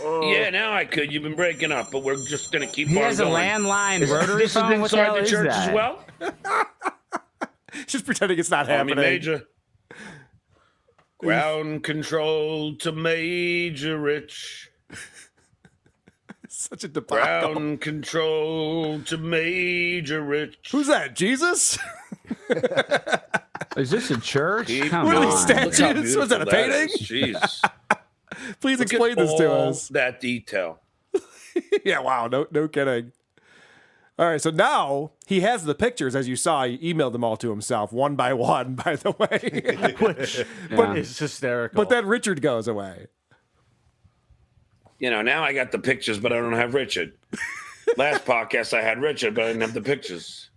Yeah, now I could. You've been breaking up, but we're just going to keep He on has a going. landline rotary This is phone? What the hell inside the is church that? as well? Just pretending it's not Army happening. Major. Ground control to Major Rich. Such a debacle. Ground control to Major Rich. Who's that? Jesus? Is this a church? Come What are these on. statues? Was that a painting? Jeez. Please Look explain at this to all us. That detail. Yeah, wow. No kidding. All right, so now he has the pictures, as you saw. He emailed them all to himself, one by one, by the way. Which is hysterical. But then Richard goes away. Now I got the pictures, but I don't have Richard. Last podcast I had Richard, but I didn't have the pictures.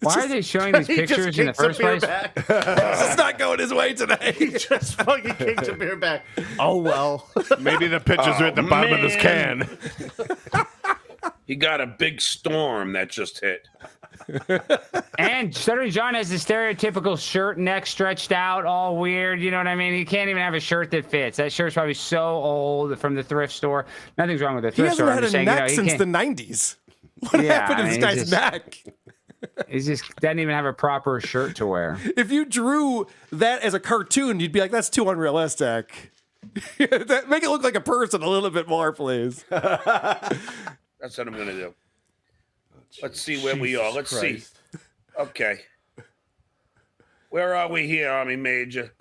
Why are they showing these pictures in the first place? This is not going his way today. He just fucking kicked a beer back. Oh, well. Maybe the pictures are at the bottom of this can. He got a big storm that just hit. And Stuttering John has the stereotypical shirt, neck stretched out, all weird. You know what I mean? He can't even have a shirt that fits. That shirt's probably so old from the thrift store. Nothing's wrong with the He thrift hasn't store. had a I'm neck just since saying, the 90s. What happened to this guy's neck? He just doesn't even have a proper shirt to wear. If you drew that as a cartoon, you'd be like, that's too unrealistic. Make it look like a person a little bit more, please. That's what I'm going to do. Let's see where we are. Let's Christ. see. Okay. Where are we here, Army Major?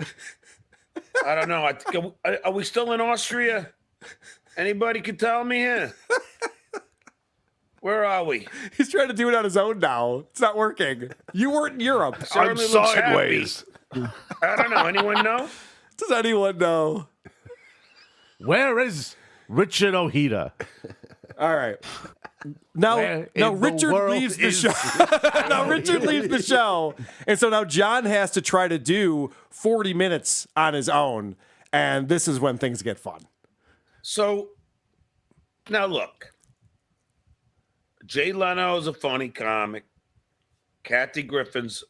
I don't know. I think, are we still in Austria? Anybody can tell me here? Where are we? He's trying to do it on his own now. It's not working. You weren't in Europe. Certainly I'm looks sideways. happy. I don't know. Anyone know? Does anyone know? Where is Richard Ojeda? All right. Now Where in the Richard world leaves the is show. Now Richard leaves the show. And so now John has to try to do 40 minutes on his own. And this is when things get fun. So, now look. Jay Leno is a funny comic. Kathy Griffin's.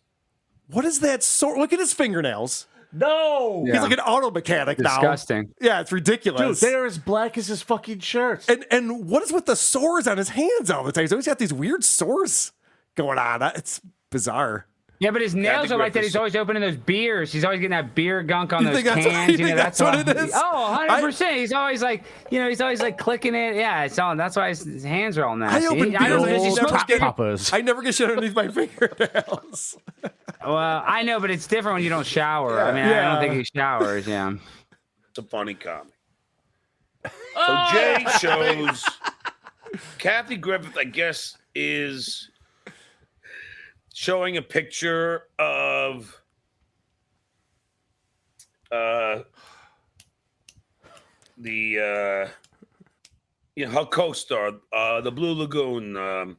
What is that sort? Look at his fingernails. No. He's like an auto mechanic now. Disgusting. Yeah, it's ridiculous. Dude, they're as black as his fucking shirts. And what is with the sores on his hands all the time? He's always got these weird sores going on. It's bizarre. Yeah, but his nails Kathy are like that. Griffiths. He's always opening those beers. He's always getting that beer gunk on You those think that's what- cans. you think that's what it is? Oh, 100%. He's always like, he's always like clicking it. Yeah, it's all. That's why his hands are all nasty. I open I don't know, does he beers, smoke never get- Poppers. I never get shit underneath my fingernails. Well, I know, but it's different when you don't shower. I mean, I Yeah. don't think he showers. Yeah. It's a funny comic. So Jay shows Kathy Griffith, I guess, is showing a picture of her co-star, the Blue Lagoon.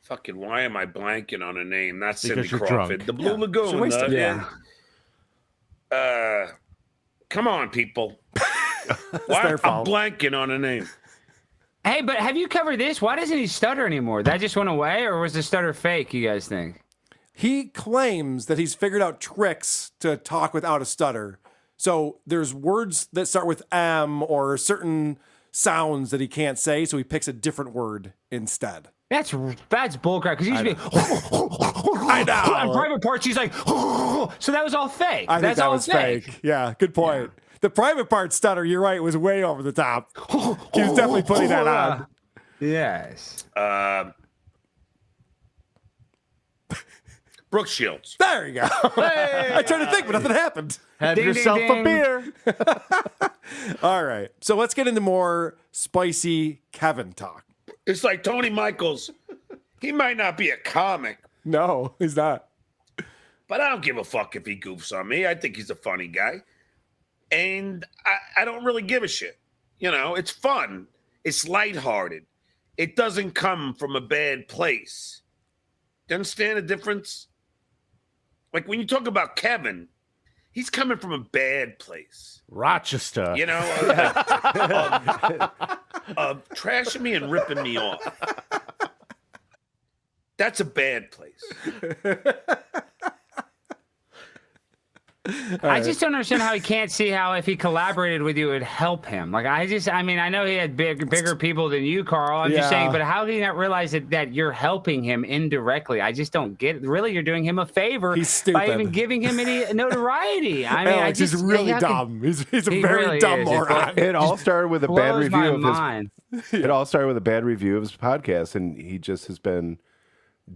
Fucking, why am I blanking on her name? Not Cindy Because you're Crawford. drunk. The Blue She's Lagoon. wasted. Come on, people. Why their I'm fault. blanking on her name. Hey, but have you covered this? Why doesn't he stutter anymore? That just went away, or was the stutter fake? You guys think? He claims that he's figured out tricks to talk without a stutter. So there's words that start with M or certain sounds that he can't say, so he picks a different word instead. That's bullcrap. Because he used to be. I know. On private parts, he's like. So that was all fake. I think That's that all was fake. Yeah, good point. The private part stutter, you're right, was way over the top. He was definitely putting that on. Yes. Brooke Shields. There you go. I tried to think, but nothing happened. Have Ding, ding, yourself ding. a beer. All right. So let's get into more spicy Kevin talk. It's like Tony Michaels. He might not be a comic, No, he's not. but I don't give a fuck if he goofs on me. I think he's a funny guy. And I don't really give a shit. It's fun. It's lighthearted. It doesn't come from a bad place. Do you understand the difference? Like when you talk about Kevin, he's coming from a bad place. Rochester. Trashing me and ripping me off. That's a bad place. I just don't understand how he can't see how if he collaborated with you, it would help him. Like I know he had bigger people than you, Carl. I'm just saying, but how do you not realize that you're helping him indirectly? I just don't get it. Really, you're doing him a favor by even giving him any notoriety. I mean, Alex, he's really dumb. He's a very really dumb is. moron. It all started with a bad blows review my of mind. It all started with a bad review of his podcast, and he just has been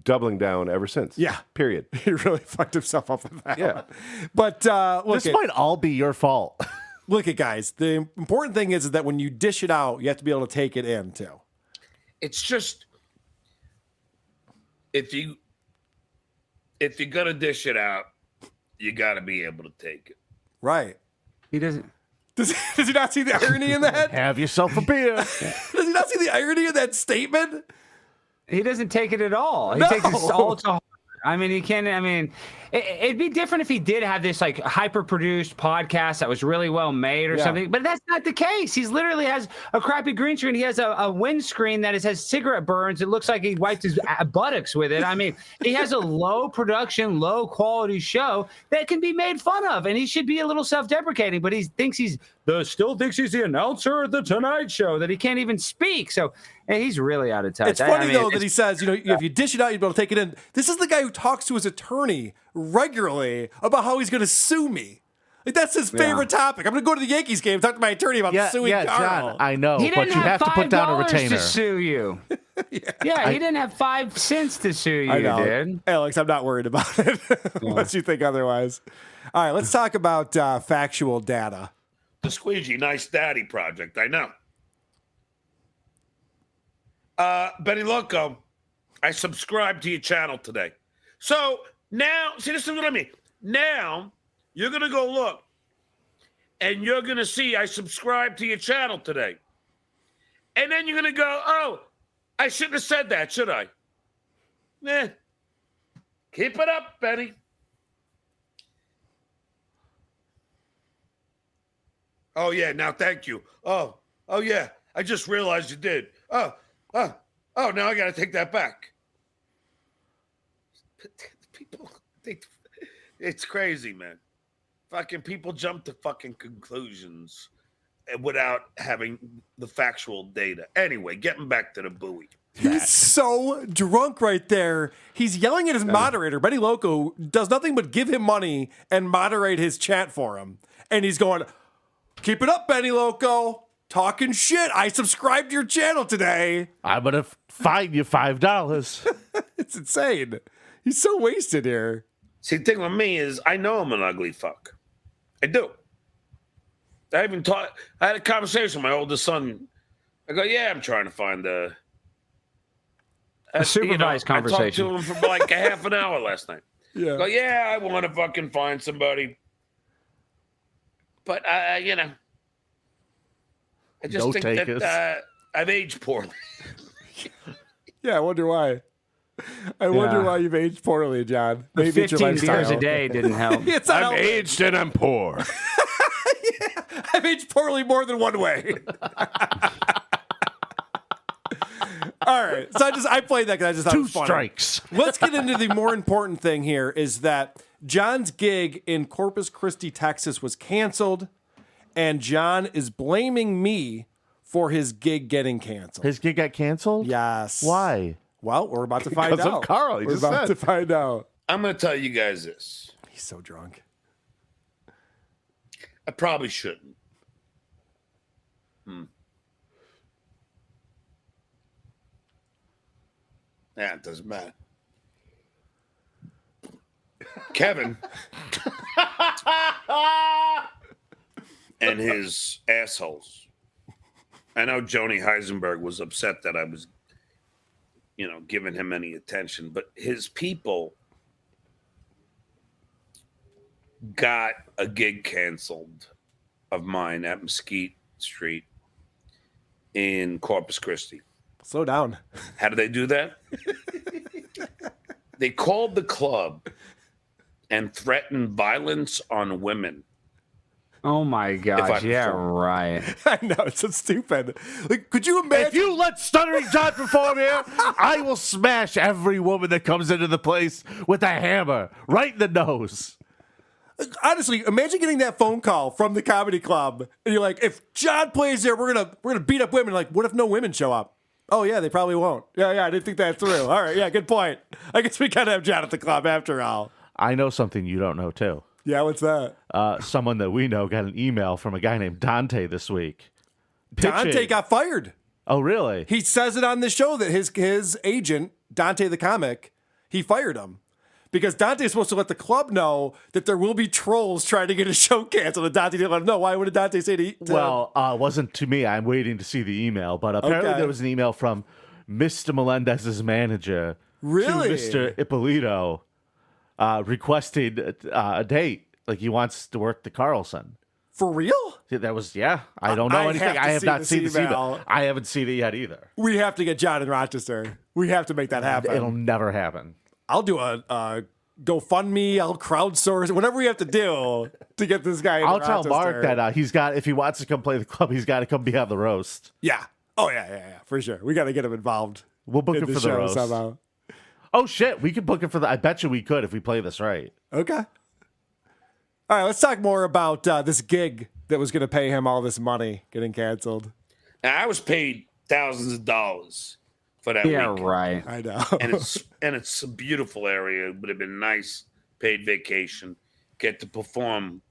doubling down ever since. Yeah. Period. He really fucked himself up with that. Yeah. one. But look, This might all be your fault. look at guys. The important thing is that when you dish it out, you have to be able to take it in too. It's just if you're gonna dish it out, you gotta be able to take it. Right. He doesn't. Does he not see the irony in that? Have yourself a beer. Does he not see the irony in that statement? He doesn't take it at all. He takes it all to heart. I mean, he can. I mean, it'd be different if he did have this like hyper-produced podcast that was really well made or something. But that's not the case. He's literally has a crappy green screen. He has a windscreen that has cigarette burns. It looks like he wiped his buttocks with it. I mean, he has a low production, low quality show that can be made fun of, and he should be a little self-deprecating. But he still thinks he's the announcer at the Tonight Show, that he can't even speak. So he's really out of touch. It's funny though that he says, if you dish it out, you'll be able to take it in. This is the guy who talks to his attorney regularly about how he's going to sue me. Like that's his favorite topic. I'm going to go to the Yankees game, talk to my attorney about suing Carl. John, I know, He but didn't you have to put down a $5 retainer. to sue you. Yeah, he didn't have 5 cents to sue you, I know. dude. Alex, I'm not worried about it unless you think otherwise. All right, let's talk about factual data. The Squeegee Nice Daddy Project. I know. Benny Loco, I subscribed to your channel today. So now, see, this is what I mean. Now, you're going to go look, and you're going to see I subscribed to your channel today. And then you're going to go, oh, I shouldn't have said that, should I? Keep it up, Benny. Oh, yeah, now thank you. Oh, yeah, I just realized you did. Oh, now I got to take that back. People, it's crazy, man. Fucking people jump to fucking conclusions without having the factual data. Anyway, getting back to the buoy. He's so drunk right there. He's yelling at his moderator. Benny Loco does nothing but give him money and moderate his chat for him. And he's going, keep it up, Benny Loco. Talking shit. I subscribed to your channel today. I'm going to fine you $5. It's insane. He's so wasted here. See, the thing with me is I know I'm an ugly fuck. I do. I had a conversation with my oldest son. I go, yeah, I'm trying to find a supervised conversation. I talked to him for like a half an hour last night. Yeah. I go, yeah, I want to fucking find somebody. But, I just think that I've aged poorly. Yeah, I wonder why. I wonder why you've aged poorly, John. Maybe it's your 15 lifestyle. beers a day didn't help. I'm aged and I'm poor. I've aged poorly more than one way. All right. So I played that because I just thought it was funny. 2 strikes. Let's get into the more important thing here is that John's gig in Corpus Christi, Texas was canceled, and John is blaming me for his gig getting canceled. His gig got canceled? Yes. Why? Well, we're about to find out. Because of Carl. He We're just about said. to find out. I'm going to tell you guys this. He's so drunk. I probably shouldn't. Yeah, it doesn't matter. Kevin and his assholes. I know Joni Heisenberg was upset that I was, giving him any attention, but his people got a gig canceled of mine at Mesquite Street in Corpus Christi. Slow down. How did they do that? They called the club and threatened violence on women. Oh my gosh! Yeah, right. I know, it's so stupid. Like, could you imagine? If you let Stuttering John perform here, I will smash every woman that comes into the place with a hammer right in the nose. Honestly, imagine getting that phone call from the comedy club, and you're like, "If John plays there, we're gonna beat up women." Like, what if no women show up? Oh yeah, they probably won't. Yeah, I didn't think that through. All right, yeah, good point. I guess we gotta have John at the club after all. I know something you don't know too. Yeah, what's that? Someone that we know got an email from a guy named Dante this week. Dante got fired. Oh, really? He says it on the show that his agent, Dante the comic, he fired him. Because Dante is supposed to let the club know that there will be trolls trying to get a show canceled, and Dante didn't let him know. Why would Dante say to Well, it wasn't to me. I'm waiting to see the email. But apparently there was an email from Mr. Melendez's manager to Mr. Ippolito requesting a date. Like he wants to work the Carlson. For real? That was, I don't know anything. I have not seen this email. either. I haven't seen it yet either. We have to get John in Rochester. We have to make that happen. It'll never happen. I'll do a GoFundMe. I'll crowdsource whatever we have to do to get this guy. I'll tell Mark that he's got. If he wants to come play the club, he's got to come be on the roast. Yeah. Oh yeah, for sure. We got to get him involved. We'll book him for the roast somehow. Oh shit, we could book him for the. I bet you we could if we play this right. Okay. All right, let's talk more about this gig that was going to pay him all this money getting canceled. Now, I was paid thousands of dollars for that weekend. Right. I know. and it's a beautiful area. It would have been nice, paid vacation, get to perform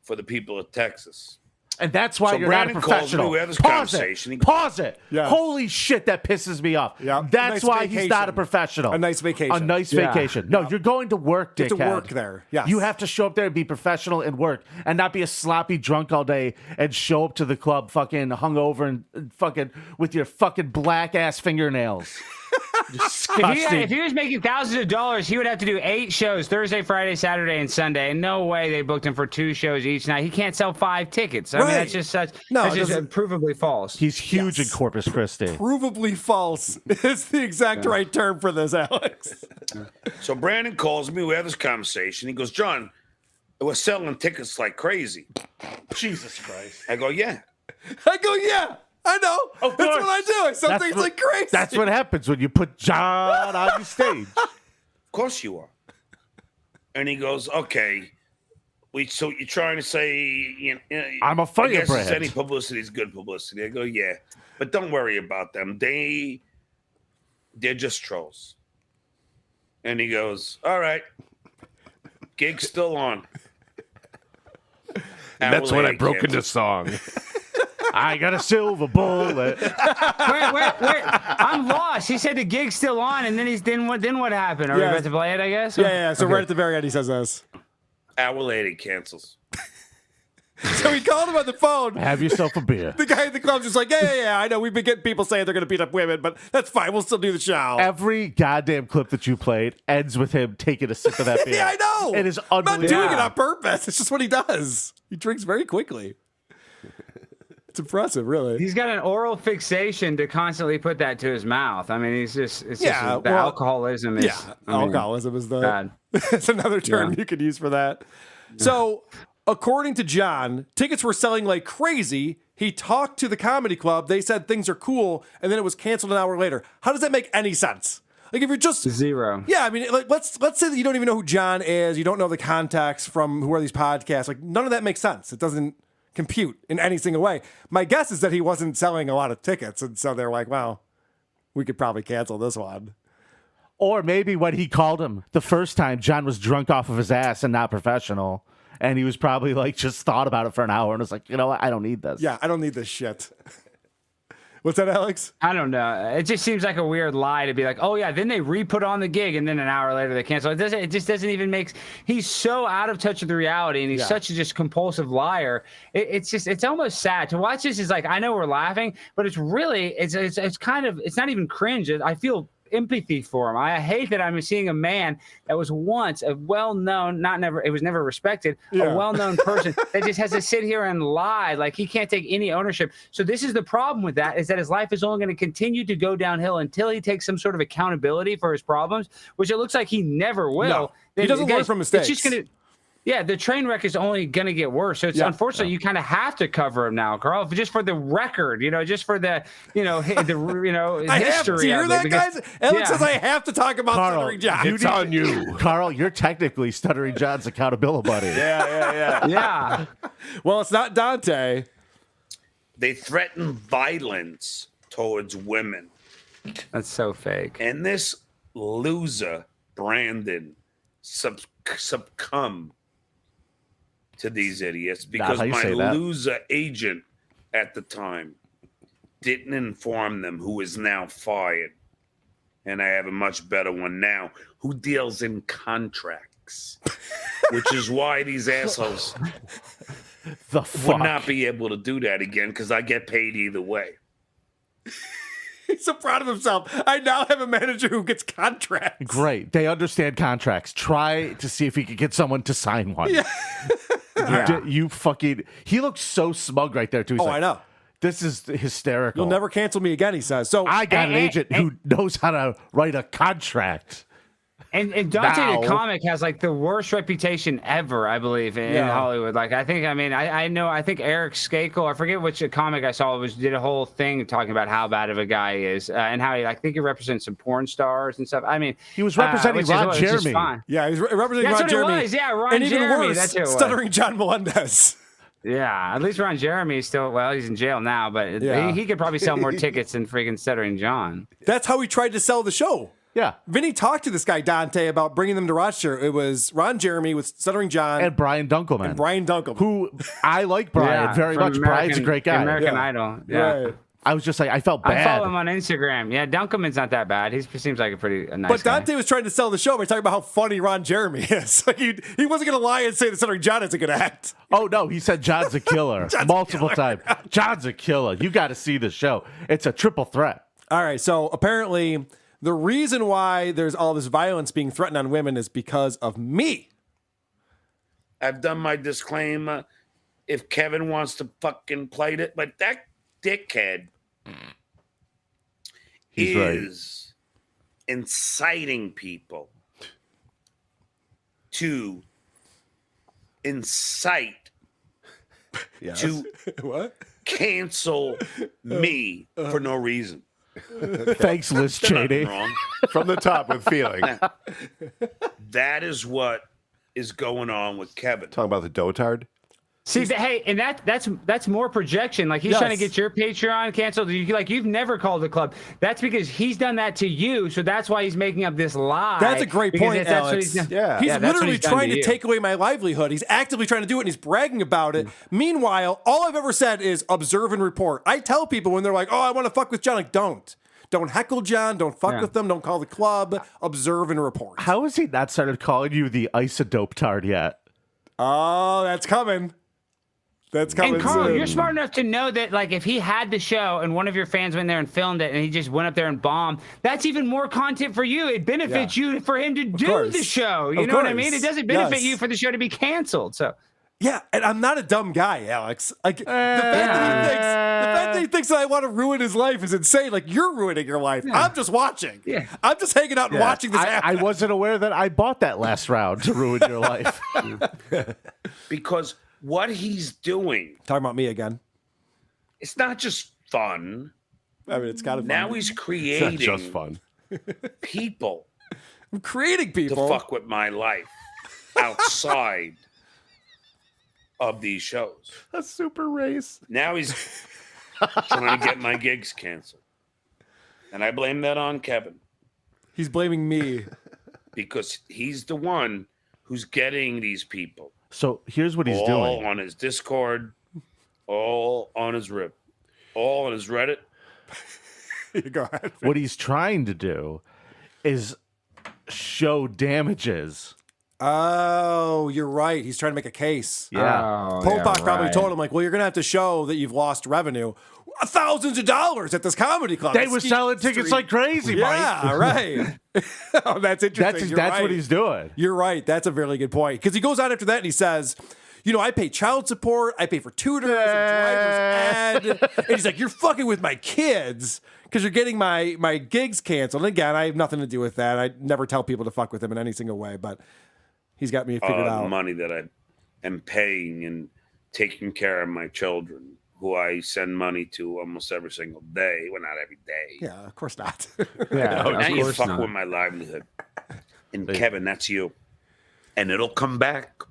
for the people of Texas. And that's why So you're Brandon not a calls me, professional. we have this Pause conversation. it. Pause it. Yeah. Holy shit, that pisses me off. Yeah. That's Nice why he's not a vacation. professional. A nice vacation. A nice Yeah. vacation. No, you're going to work, You dickhead. have to work there. Yes. You have to show up there and be professional and work and not be a sloppy drunk all day and show up to the club fucking hungover and fucking with your fucking black ass fingernails. If he was making thousands of dollars, he would have to do 8 shows Thursday, Friday, Saturday, and Sunday. And no way they booked him for 2 shows each night. He can't sell 5 tickets. I mean, that's just such. No, that's it just doesn't- provably false. He's huge in Corpus Christi. Provably false is the exact right term for this, Alex. So Brandon calls me. We have this conversation. He goes, John, we're selling tickets like crazy. Jesus Christ. I go, yeah. I go, yeah. I know. Of That's course. what I do. I sell That's things what- like crazy. That's what happens when you put John on your stage. Of course you are. And he goes, okay. So you're trying to say, you know, I'm a I guess firebrand. any publicity is good publicity. I go, yeah, but don't worry about them. They're just trolls. And he goes, all right, gig's still on. And that's when I Hourly broke into canceled. song. I got a silver bullet. wait. I'm lost. He said the gig's still on, and then what happened? Are we Yeah. about to play it, I guess? Yeah. So Okay. right at the very end, he says this. Hour later, he cancels. So he called him on the phone. Have yourself a beer. The guy at the club's just like, yeah. I know we've been getting people saying they're going to beat up women, but that's fine. We'll still do the show. Every goddamn clip that you played ends with him taking a sip of that beer. Yeah, I know. It is I'm not unbelievable. doing it on purpose. It's just what he does. He drinks very quickly. It's impressive, really. He's got an oral fixation to constantly put that to his mouth. I mean, it's just the well, alcoholism is. Yeah, I mean, alcoholism is the. bad. It's another term you could use for that. So, according to John, tickets were selling like crazy. He talked to the comedy club. They said things are cool, and then it was canceled an hour later. How does that make any sense? Like if you're just zero. Yeah, I mean, like let's say that you don't even know who John is. You don't know the context from who are these podcasts. Like none of that makes sense. It doesn't compute in any single way. My guess is that he wasn't selling a lot of tickets, and so they're like, "Well, we could probably cancel this one." Or maybe when he called him the first time, John was drunk off of his ass and not professional. And he was probably like just thought about it for an hour and was like, you know what? I don't need this. Yeah, I don't need this shit. What's that, Alex? I don't know. It just seems like a weird lie to be like, oh yeah, then they re-put on the gig, and then an hour later they cancel. It just doesn't even make. He's so out of touch with the reality, and he's such a just compulsive liar. It's almost sad to watch this. Is like, I know we're laughing, but it's really it's kind of, it's not even cringe. I feel empathy for him. I hate that I'm seeing a man that was once a well-known, it was never respected, a well-known person that just has to sit here and lie. Like he can't take any ownership. So this is the problem with that, is that his life is only going to continue to go downhill until he takes some sort of accountability for his problems, which it looks like he never will. No, he Then, doesn't learn from mistakes. It's just going to. Yeah, the train wreck is only going to get worse. So it's unfortunately you kind of have to cover him now, Carl, just for the record, just for the, I have to history. hear of that, it, guys. Alex says I have to talk about Stuttering John. It's on you. Carl, you're technically Stuttering John's accountability buddy. Yeah. Well, it's not Dante. They threaten violence towards women. That's so fake. And this loser, Brandon, succumb to these idiots because how you my say that. loser agent at the time didn't inform them, who is now fired. And I have a much better one now who deals in contracts, which is why these assholes would not be able to do that again, because I get paid either way. He's so proud of himself. I now have a manager who gets contracts. Great. They understand contracts. Try to see if you can get someone to sign one. You fucking. He looks so smug right there, too. He's like, I know. This is hysterical. You'll never cancel me again, he says. So I got an agent who knows how to write a contract. And Dante Now. the comic has like the worst reputation ever, I believe, in Hollywood. Like I think Eric Skakel, I forget which comic I saw, did a whole thing talking about how bad of a guy he is, and how I think he represents some porn stars and stuff. I mean, he was representing Ron which is Jeremy. fine. Yeah, he's representing That's Ron what Jeremy. it was. Yeah, Ron and even Jeremy. worse, That's who it was. Stuttering John Melendez. Yeah, at least Ron Jeremy is still, he's in jail now, but Yeah. he could probably sell more tickets than freaking Stuttering John. That's how he tried to sell the show. Yeah. Vinny talked to this guy, Dante, about bringing them to Rochester. It was Ron Jeremy with Stuttering John. And Brian Dunkelman. Who I like Brian very from much. Brian's a great guy. American Idol. Yeah. Right. I was just like, I felt bad. I follow him on Instagram. Yeah, Dunkelman's not that bad. He seems like a nice But Dante was trying to sell the show by talking about how funny Ron Jeremy is. Like he wasn't going to lie and say that Stuttering John is a good act. Oh, no. He said John's a killer multiple times. John's a killer. You got to see the show. It's a triple threat. All right. So apparently the reason why there's all this violence being threatened on women is because of me. I've done my disclaimer. If Kevin wants to fucking play it, but that dickhead is inciting people to incite to what? Cancel me for no reason. Thanks, Liz There's nothing Cheney. wrong. From the top with feeling. That is what is going on with Kevin. Talking about the dotard? See, hey, and that's more projection. Like he's trying to get your Patreon canceled. You've never called the club. That's because he's done that to you. So that's why he's making up this lie. That's a great point, That's what Alex. he's done. He's literally trying to take away my livelihood. He's actively trying to do it, and he's bragging about it. Meanwhile, all I've ever said is observe and report. I tell people when they're like, "Oh, I want to fuck with John," like, don't heckle John. Don't fuck with them. Don't call the club. Observe and report. How has he not started calling you the isodope tard yet? Oh, that's coming. That's coming And Carl, soon. you're smart enough to know that, like, if he had the show and one of your fans went there and filmed it, and he just went up there and bombed, that's even more content for you. It benefits you for him to do the show. You know what I mean? It doesn't benefit you for the show to be canceled. So. Yeah, and I'm not a dumb guy, Alex. Like the fact that he thinks that I want to ruin his life is insane. Like you're ruining your life. I'm just watching. I'm just hanging out and watching this happen. I wasn't aware that I bought that last round to ruin your life. Because what he's doing, talking about me again, it's not just fun. I mean, it's kind of fun. Now he's creating It's not just fun. people. I'm creating people to fuck with my life outside of these shows. A super race. Now he's trying to get my gigs canceled. And I blame that on Kevin. He's blaming me. Because he's the one who's getting these people. So here's what he's doing. All on his Discord, all on his Rip, all on his Reddit. Go ahead. What he's trying to do is show damages. Oh, you're right. He's trying to make a case. Yeah. Popak probably told him, like, well, you're going to have to show that you've lost revenue. Thousands of dollars at this comedy club. They were selling tickets like crazy, Mike. Yeah, right. Oh, that's interesting. That's what he's doing. You're right. That's a really good point. Because he goes on after that and he says, you know, I pay child support, I pay for tutors and driver's ed. And he's like, you're fucking with my kids because you're getting my gigs canceled. And again, I have nothing to do with that. I never tell people to fuck with him in any single way, but he's got me figured out. The money that I am paying and taking care of my children, who I send money to almost every single day. Well, not every day. Yeah, of course not. Now you fuck with my livelihood. And Kevin, that's you. And it'll come back.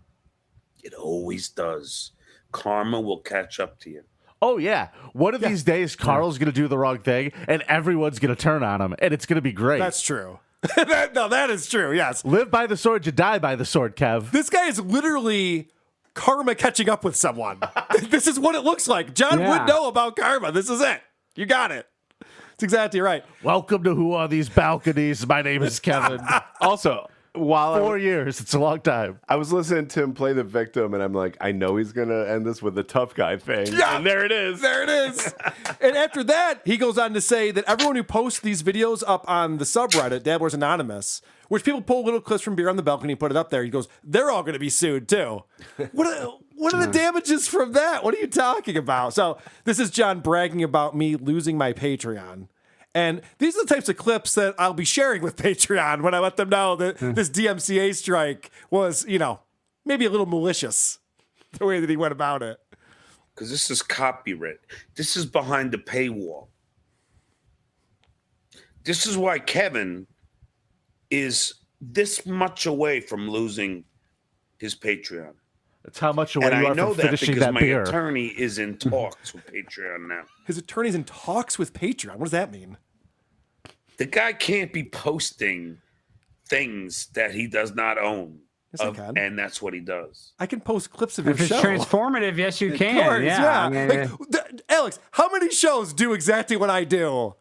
It always does. Karma will catch up to you. Oh, yeah. One of these days, Carl's going to do the wrong thing, and everyone's going to turn on him, and it's going to be great. That's true. that is true, yes. Live by the sword, you die by the sword, Kev. This guy is literally karma catching up with someone. This is what it looks like. John would know about karma. This is it. You got it. That's exactly right. Welcome to Who Are These Balconies? My name is Kevin. Also, while 4 years, it's a long time. I was listening to him play the victim, and I'm like, I know he's going to end this with the tough guy thing. Yeah, and there it is. There it is. And after that, he goes on to say that everyone who posts these videos up on the subreddit, Dabblers Anonymous, which people pull little clips from Beer on the Balcony, put it up there. He goes, they're all going to be sued too. What are the damages from that? What are you talking about? So this is John bragging about me losing my Patreon. And these are the types of clips that I'll be sharing with Patreon when I let them know that this DMCA strike was, you know, maybe a little malicious, the way that he went about it. Because this is copyright. This is behind the paywall. This is why Kevin is this much away from losing his Patreon. That's how much away and you I are know from that finishing because that my beer. attorney is in talks with Patreon now. His attorney's in talks with Patreon. What does that mean? The guy can't be posting things that he does not own. Yes, I can. And that's what he does. I can post clips of your If it's show. transformative, yes, you Of can. course, yeah. I mean, Alex, how many shows do exactly what I do?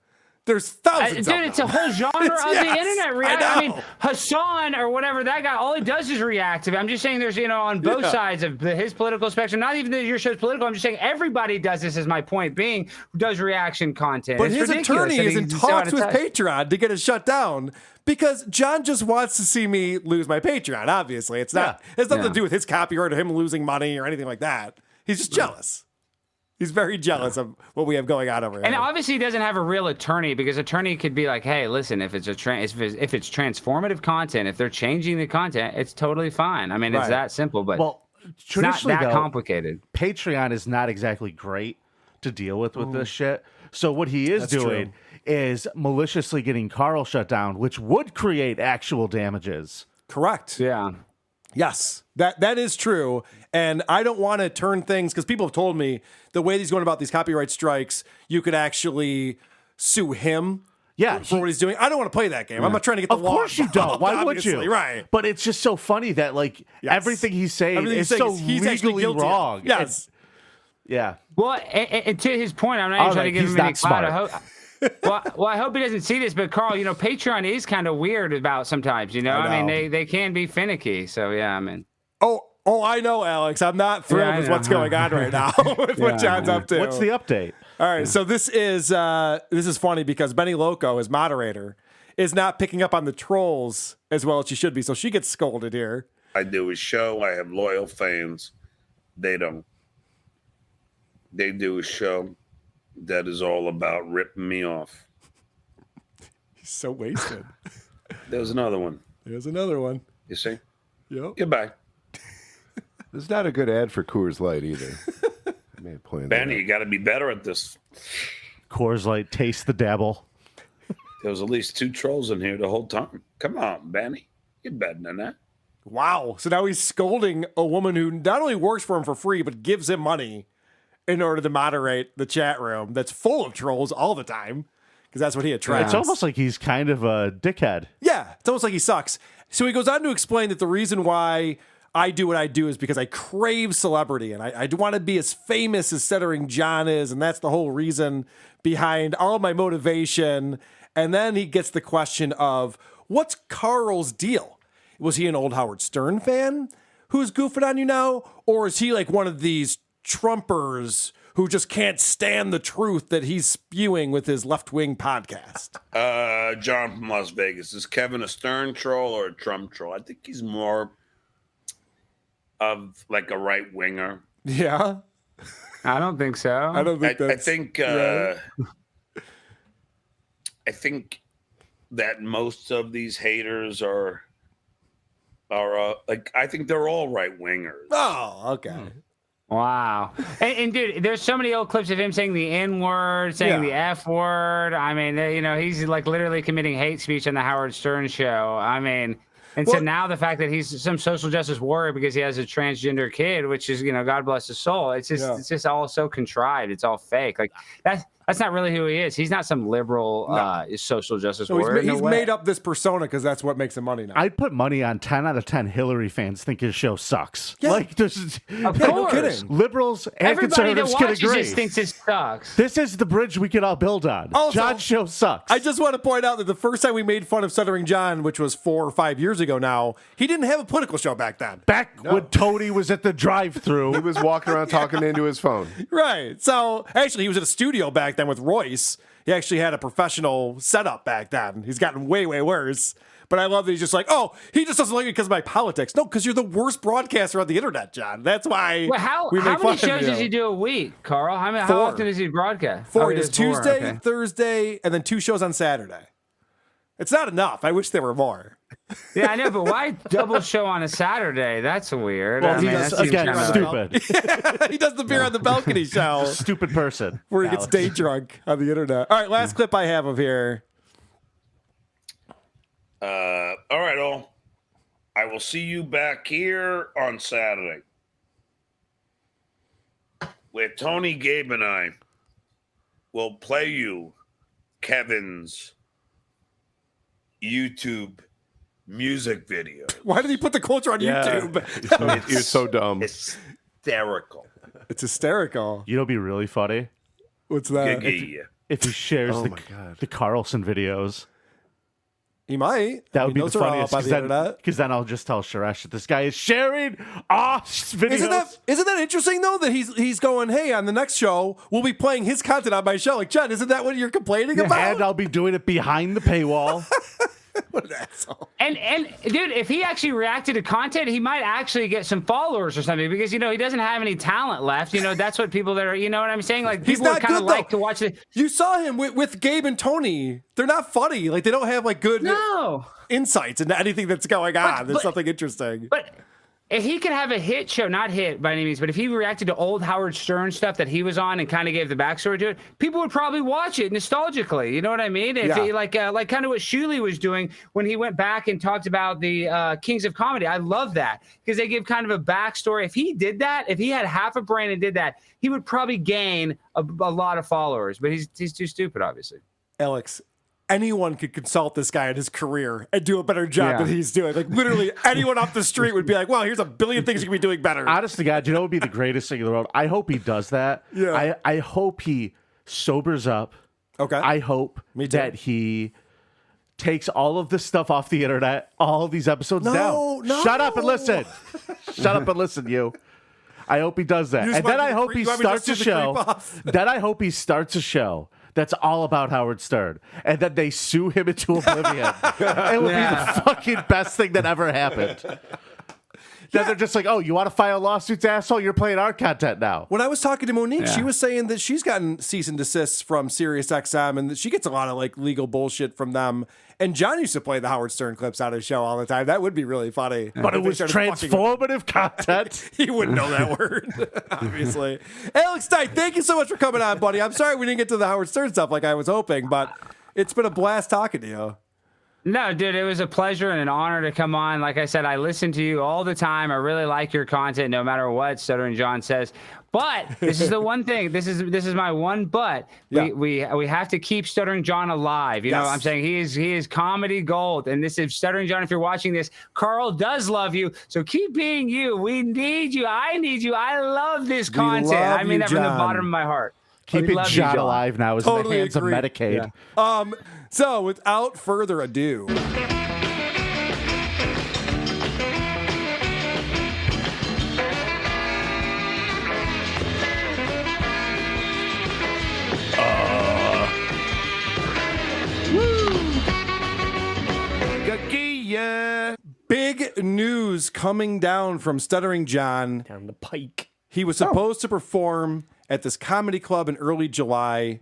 There's thousands. Dude, it's a whole genre of the internet. I mean, know. Hassan or whatever, that guy, all he does is react to it. I'm just saying there's, on both sides of his political spectrum, not even that your show's political. I'm just saying everybody does this, is my point being, who does reaction content. But It's his ridiculous. attorney I is mean, in he's so out talks of with touch. Patreon to get it shut down because John just wants to see me lose my Patreon. Obviously, it's not. It has nothing to do with his copyright or him losing money or anything like that. He's just jealous. He's very jealous of what we have going on over here. And obviously, he doesn't have a real attorney because attorney could be like, "Hey, listen, if it's if it's transformative content, if they're changing the content, it's totally fine. I mean, it's that simple." But it's not traditionally, that though, complicated. Patreon is not exactly great to deal with this shit. So what he is doing is maliciously getting Carl shut down, which would create actual damages. Correct. Yeah. Yes, that is true. And I don't want to turn things, because people have told me the way he's going about these copyright strikes, you could actually sue him for what he's doing. I don't want to play that game. I'm not trying to get the Of law course you don't. involved, Why would you? obviously, Right. But it's just so funny that everything he's saying Everything is he's saying so is he's actually legally guilty of. wrong. Yes. Yeah. Well, and to his point, I'm not even trying to give him any clout. I hope. Well, I hope he doesn't see this, but Carl, Patreon is kind of weird about sometimes. I mean, they can be finicky. So yeah, I mean. Oh, I know, Alex. I'm not thrilled with what's going on right now with what John's up to. What's the update? All right, so this is funny because Benny Loco, as moderator, is not picking up on the trolls as well as she should be, so she gets scolded here. I do a show. I have loyal fans. They don't. They do a show that is all about ripping me off. He's so wasted. There's another one. There's another one. You see? Yep. Goodbye. This is not a good ad for Coors Light either. I may have pointed that Benny, out. you got to be better at this. Coors Light, taste the dabble. There was at least 2 trolls in here the whole time. Come on, Benny. You're better than that. Wow. So now he's scolding a woman who not only works for him for free, but gives him money in order to moderate the chat room that's full of trolls all the time, because that's what he attracts. It's almost like he's kind of a dickhead. Yeah, it's almost like he sucks. So he goes on to explain that the reason why I do what I do is because I crave celebrity, and I want to be as famous as Stuttering John is, and that's the whole reason behind all of my motivation. And then he gets the question of, what's Carl's deal? Was he an old Howard Stern fan who's goofing on you now? Or is he like one of these Trumpers who just can't stand the truth that he's spewing with his left-wing podcast? John from Las Vegas. Is Kevin a Stern troll or a Trump troll? I think he's more of like a right winger. Yeah. I don't think so. I don't think I that's think right. I think that most of these haters are like, I think they're all right wingers. Oh, okay. Wow. And dude, there's so many old clips of him saying the N word, saying the F word. I mean, he's like literally committing hate speech on the Howard Stern show. I mean, and so now the fact that he's some social justice warrior because he has a transgender kid, which is, God bless his soul. It's just all so contrived. It's all fake. Like that's not really who he is. He's not some liberal social justice warrior. He's made up this persona because that's what makes him money now. I'd put money on 10 out of 10 Hillary fans think his show sucks. Yeah. Like, this Of no course. kidding. liberals and Everybody that conservatives can watches agree. this thinks it sucks. This is the bridge we can all build on. Also, John's show sucks. I just want to point out that the first time we made fun of Stuttering John, which was 4 or 5 years ago now, he didn't have a political show back then. Back when Tony was at the drive-thru. He was walking around talking into his phone. Right. So actually, he was at a studio back then with Royce. He actually had a professional setup back then. He's gotten way, way worse. But I love that he's just like, oh, he just doesn't like me because of my politics. No, because you're the worst broadcaster on the internet, John. That's why Well, we how make many fun of shows you. does he do a week, Carl? How 4. often does he broadcast? 4. Oh, He he does does 4, Tuesday, okay. Thursday, and then 2 shows on Saturday. It's not enough. I wish there were more. Yeah, I know, but why double show on a Saturday? That's weird. Well, I he mean, does, that seems again, kinda- stupid. He does the beer on the balcony show Stupid person. where he gets day drunk on the internet. All right, last clip I have of here. All right, all. I will see you back here on Saturday, where Tony, Gabe, and I will play you Kevin's YouTube music video. Why did he put the culture on YouTube? You're so dumb. Hysterical. It's hysterical. You know, what'd be really funny. What's that? If he shares Oh my God. the Carlson videos. He might. That would be the those are all funniest up on the internet. because then I'll just tell Suresh that this guy is sharing videos. Isn't that interesting though that he's going, hey, on the next show we'll be playing his content on my show? Like, John, isn't that what you're complaining about? And I'll be doing it behind the paywall. What an asshole. And dude, if he actually reacted to content, he might actually get some followers or something because he doesn't have any talent left. That's what people that are, you know what I'm saying? Like He's people not kind of good, like though. to watch it. You saw him with Gabe and Tony. They're not funny. Like they don't have like good insights into anything that's going on. There's something interesting. But if he could have a hit show, not hit by any means, but if he reacted to old Howard Stern stuff that he was on and kind of gave the backstory to it, people would probably watch it nostalgically. You know what I mean? If he, like kind of what Shuley was doing when he went back and talked about the Kings of Comedy. I love that because they give kind of a backstory. If he did that, if he had half a brain and did that, he would probably gain a lot of followers. But he's too stupid, obviously. Alex, anyone could consult this guy in his career and do a better job than he's doing. Like literally anyone off the street would be like, wow, here's a billion things you could be doing better. Honest to God, you know what would be the greatest thing in the world? I hope he does that. Yeah. I hope he sobers up. Okay. I hope that he takes all of this stuff off the internet, all of these episodes down. No. Shut up and listen. Shut up and listen, you. I hope he does that. And then I hope he starts a show. Then I hope he starts a show that's all about Howard Stern, and then they sue him into oblivion. It would be the fucking best thing that ever happened. Then they're just like, oh, you want to file lawsuits, asshole? You're playing our content now. When I was talking to Monique, she was saying that she's gotten cease and desists from SiriusXM and that she gets a lot of like legal bullshit from them. And John used to play the Howard Stern clips on his show all the time. That would be really funny. But it was transformative content. He wouldn't know that word, obviously. Alex Knight, thank you so much for coming on, buddy. I'm sorry we didn't get to the Howard Stern stuff like I was hoping, but it's been a blast talking to you. No, dude, it was a pleasure and an honor to come on. Like I said, I listen to you all the time. I really like your content, no matter what Stuttering John says. But this is the one thing. This is my one but. We have to keep Stuttering John alive. You know what I'm saying? He is comedy gold. And this is Stuttering John. If you're watching this, Carl does love you. So keep being you. We need you. I need you. I love this content. I mean that from the bottom of my heart. Keeping John alive now is in the hands of Medicaid. Yeah. So without further ado. Big news coming down from Stuttering John. Down the pike. He was supposed to perform at this comedy club in early July.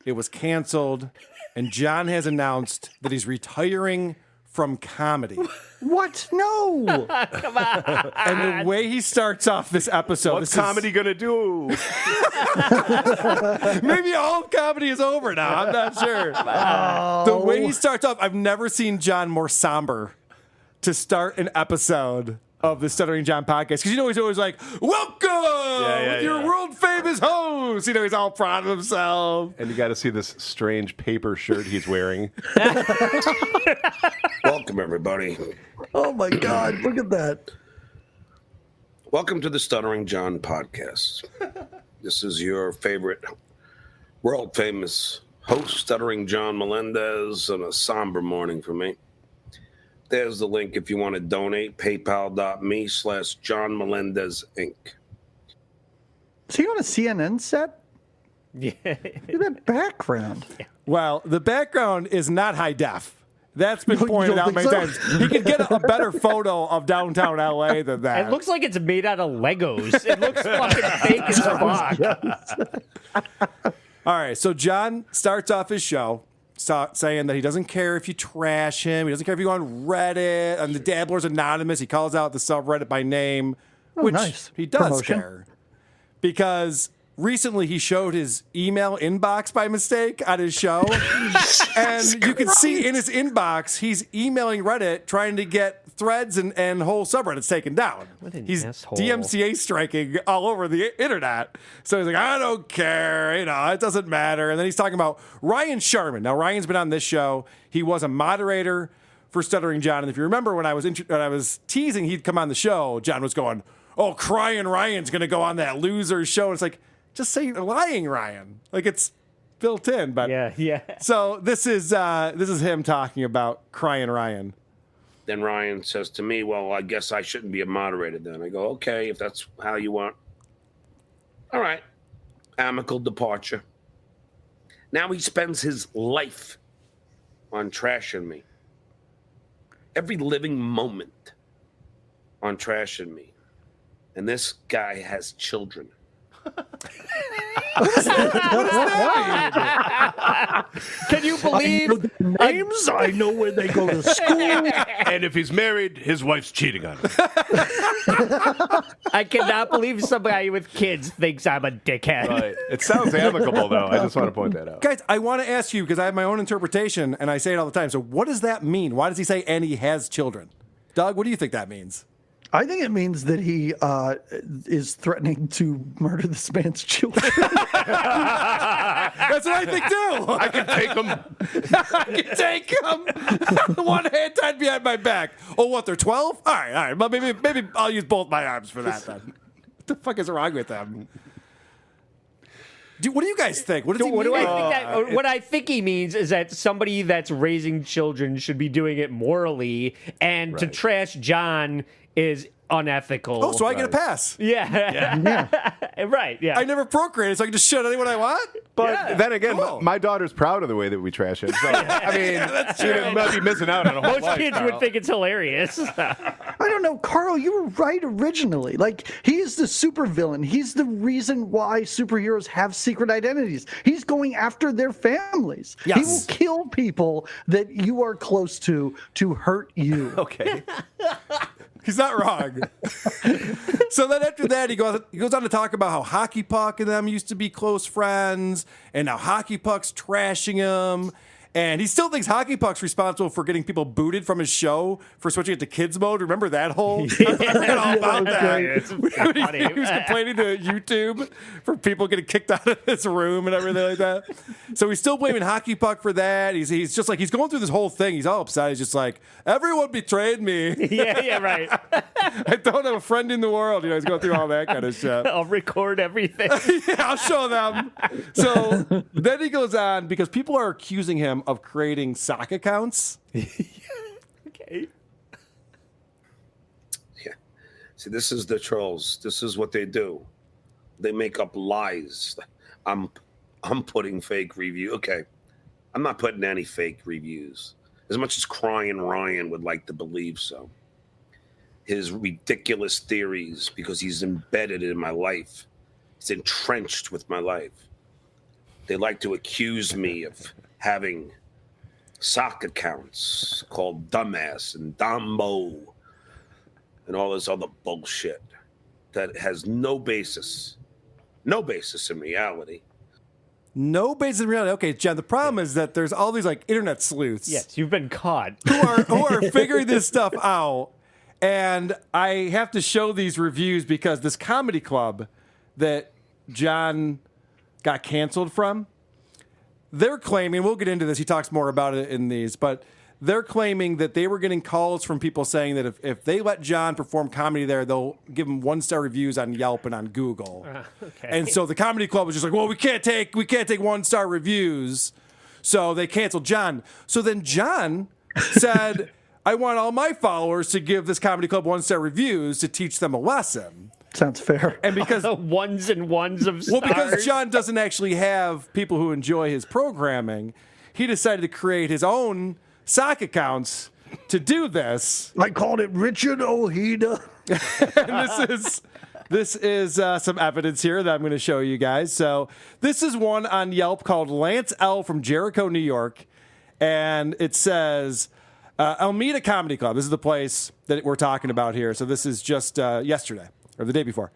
It was canceled. And John has announced that he's retiring from comedy. What? No. Come on. And the way he starts off this episode. What's comedy gonna do? Maybe all of comedy is over now. I'm not sure. The way he starts off, I've never seen John more somber to start an episode of the Stuttering John podcast. Because he's always like, welcome with your world famous host. He's all proud of himself. And you got to see this strange paper shirt he's wearing. Welcome, everybody. Oh, my God. Look at that. Welcome to the Stuttering John podcast. This is your favorite world famous host, Stuttering John Melendez, on a somber morning for me. There's the link if you want to donate, paypal.me/John Melendez Inc. Is he on a CNN set? Yeah. Look at that background. Well, the background is not high def. That's been You pointed don't out many think so? times. He could get a better photo of downtown LA than that. It looks like it's made out of Legos. It looks fucking fake as fuck. All right, so John starts off his show saying that he doesn't care if you trash him. He doesn't care if you go on Reddit. And the Dabbler's anonymous. He calls out the subreddit by name, which he does Promotion. care. Because recently he showed his email inbox by mistake on his show. And you can see in his inbox, he's emailing Reddit trying to get threads and whole subreddits taken down. He's asshole. DMCA striking all over the internet. So he's like, I don't care. It doesn't matter. And then he's talking about Ryan Sharman. Now, Ryan's been on this show. He was a moderator for Stuttering John. And if you remember when I was teasing he'd come on the show, John was going, "Oh, Crying Ryan's going to go on that loser show." And it's like, just say Lying Ryan. Like it's built in. But yeah. So this is him talking about Crying Ryan. Then Ryan says to me, "Well, I guess I shouldn't be a moderator then." I go, "Okay, if that's how you want." All right. Amicable departure. Now he spends his life on trashing me. Every living moment on trashing me. And this guy has children. Can you believe names? I know where they go to school. And if he's married, his wife's cheating on him. I cannot believe somebody with kids thinks I'm a dickhead. Right. It sounds amicable, though. I just want to point that out. Guys, I want to ask you, because I have my own interpretation, and I say it all the time. So what does that mean? Why does he say, and he has children? Doug, what do you think that means? I think it means that he is threatening to murder this man's children. That's what I think too. I can take him. I can take him. One hand tied behind my back. Oh, what? They're 12? All right. Well, maybe I'll use both my arms for that then. What the fuck is wrong with them? What do you guys think? What does he mean? What I think he means is that somebody that's raising children should be doing it morally, and to trash John is unethical. Oh, so I get a pass. Yeah. Right, yeah. I never procreated, so I can just shit anyone I want? But then again, my daughter's proud of the way that we trash it. So, I mean, you might be missing out on a whole Most life, kids Carl. would think it's hilarious. I don't know, Carl, you were right originally. Like, he is the supervillain. He's the reason why superheroes have secret identities. He's going after their families. Yes. He will kill people that you are close to hurt you. Okay. He's not wrong. So then after that, he goes on to talk about how Hockey Puck and them used to be close friends, and now Hockey Puck's trashing him. And he still thinks Hockey Puck's responsible for getting people booted from his show for switching it to kids mode. Remember that whole? I forget all about that. He was complaining to YouTube for people getting kicked out of his room and everything like that. So he's still blaming Hockey Puck for that. He's just like, he's going through this whole thing. He's all upset. He's just like, everyone betrayed me. Yeah, right. I don't have a friend in the world. He's going through all that kind of shit. I'll record everything. Yeah, I'll show them. So then he goes on, because people are accusing him of creating sock accounts. Okay. Yeah. See, this is the trolls. This is what they do. They make up lies. I'm putting fake review. Okay. I'm not putting any fake reviews. As much as Crying Ryan would like to believe so. His ridiculous theories, because he's embedded in my life. He's entrenched with my life. They like to accuse me of having sock accounts called Dumbass and Dumbo and all this other bullshit that has no basis in reality. No basis in reality. Okay, John, the problem is that there's all these like internet sleuths. Yes, you've been caught. Who are figuring this stuff out. And I have to show these reviews because this comedy club that John got canceled from, they're claiming, we'll get into this, he talks more about it in these, but they're claiming that they were getting calls from people saying that if they let John perform comedy there, they'll give him 1-star reviews on Yelp and on Google. Okay. And so the comedy club was just like, well, we can't take 1-star reviews. So they canceled John. So then John said, I want all my followers to give this comedy club 1-star reviews to teach them a lesson. Sounds fair. And because the ones and ones of stars. Well, because John doesn't actually have people who enjoy his programming, he decided to create his own sock accounts to do this. I called it Richard Ojeda. And this is some evidence here that I'm going to show you guys. So this is one on Yelp called Lance L. from Jericho, New York. And it says, Almeida Comedy Club. This is the place that we're talking about here. So this is just yesterday or the day before.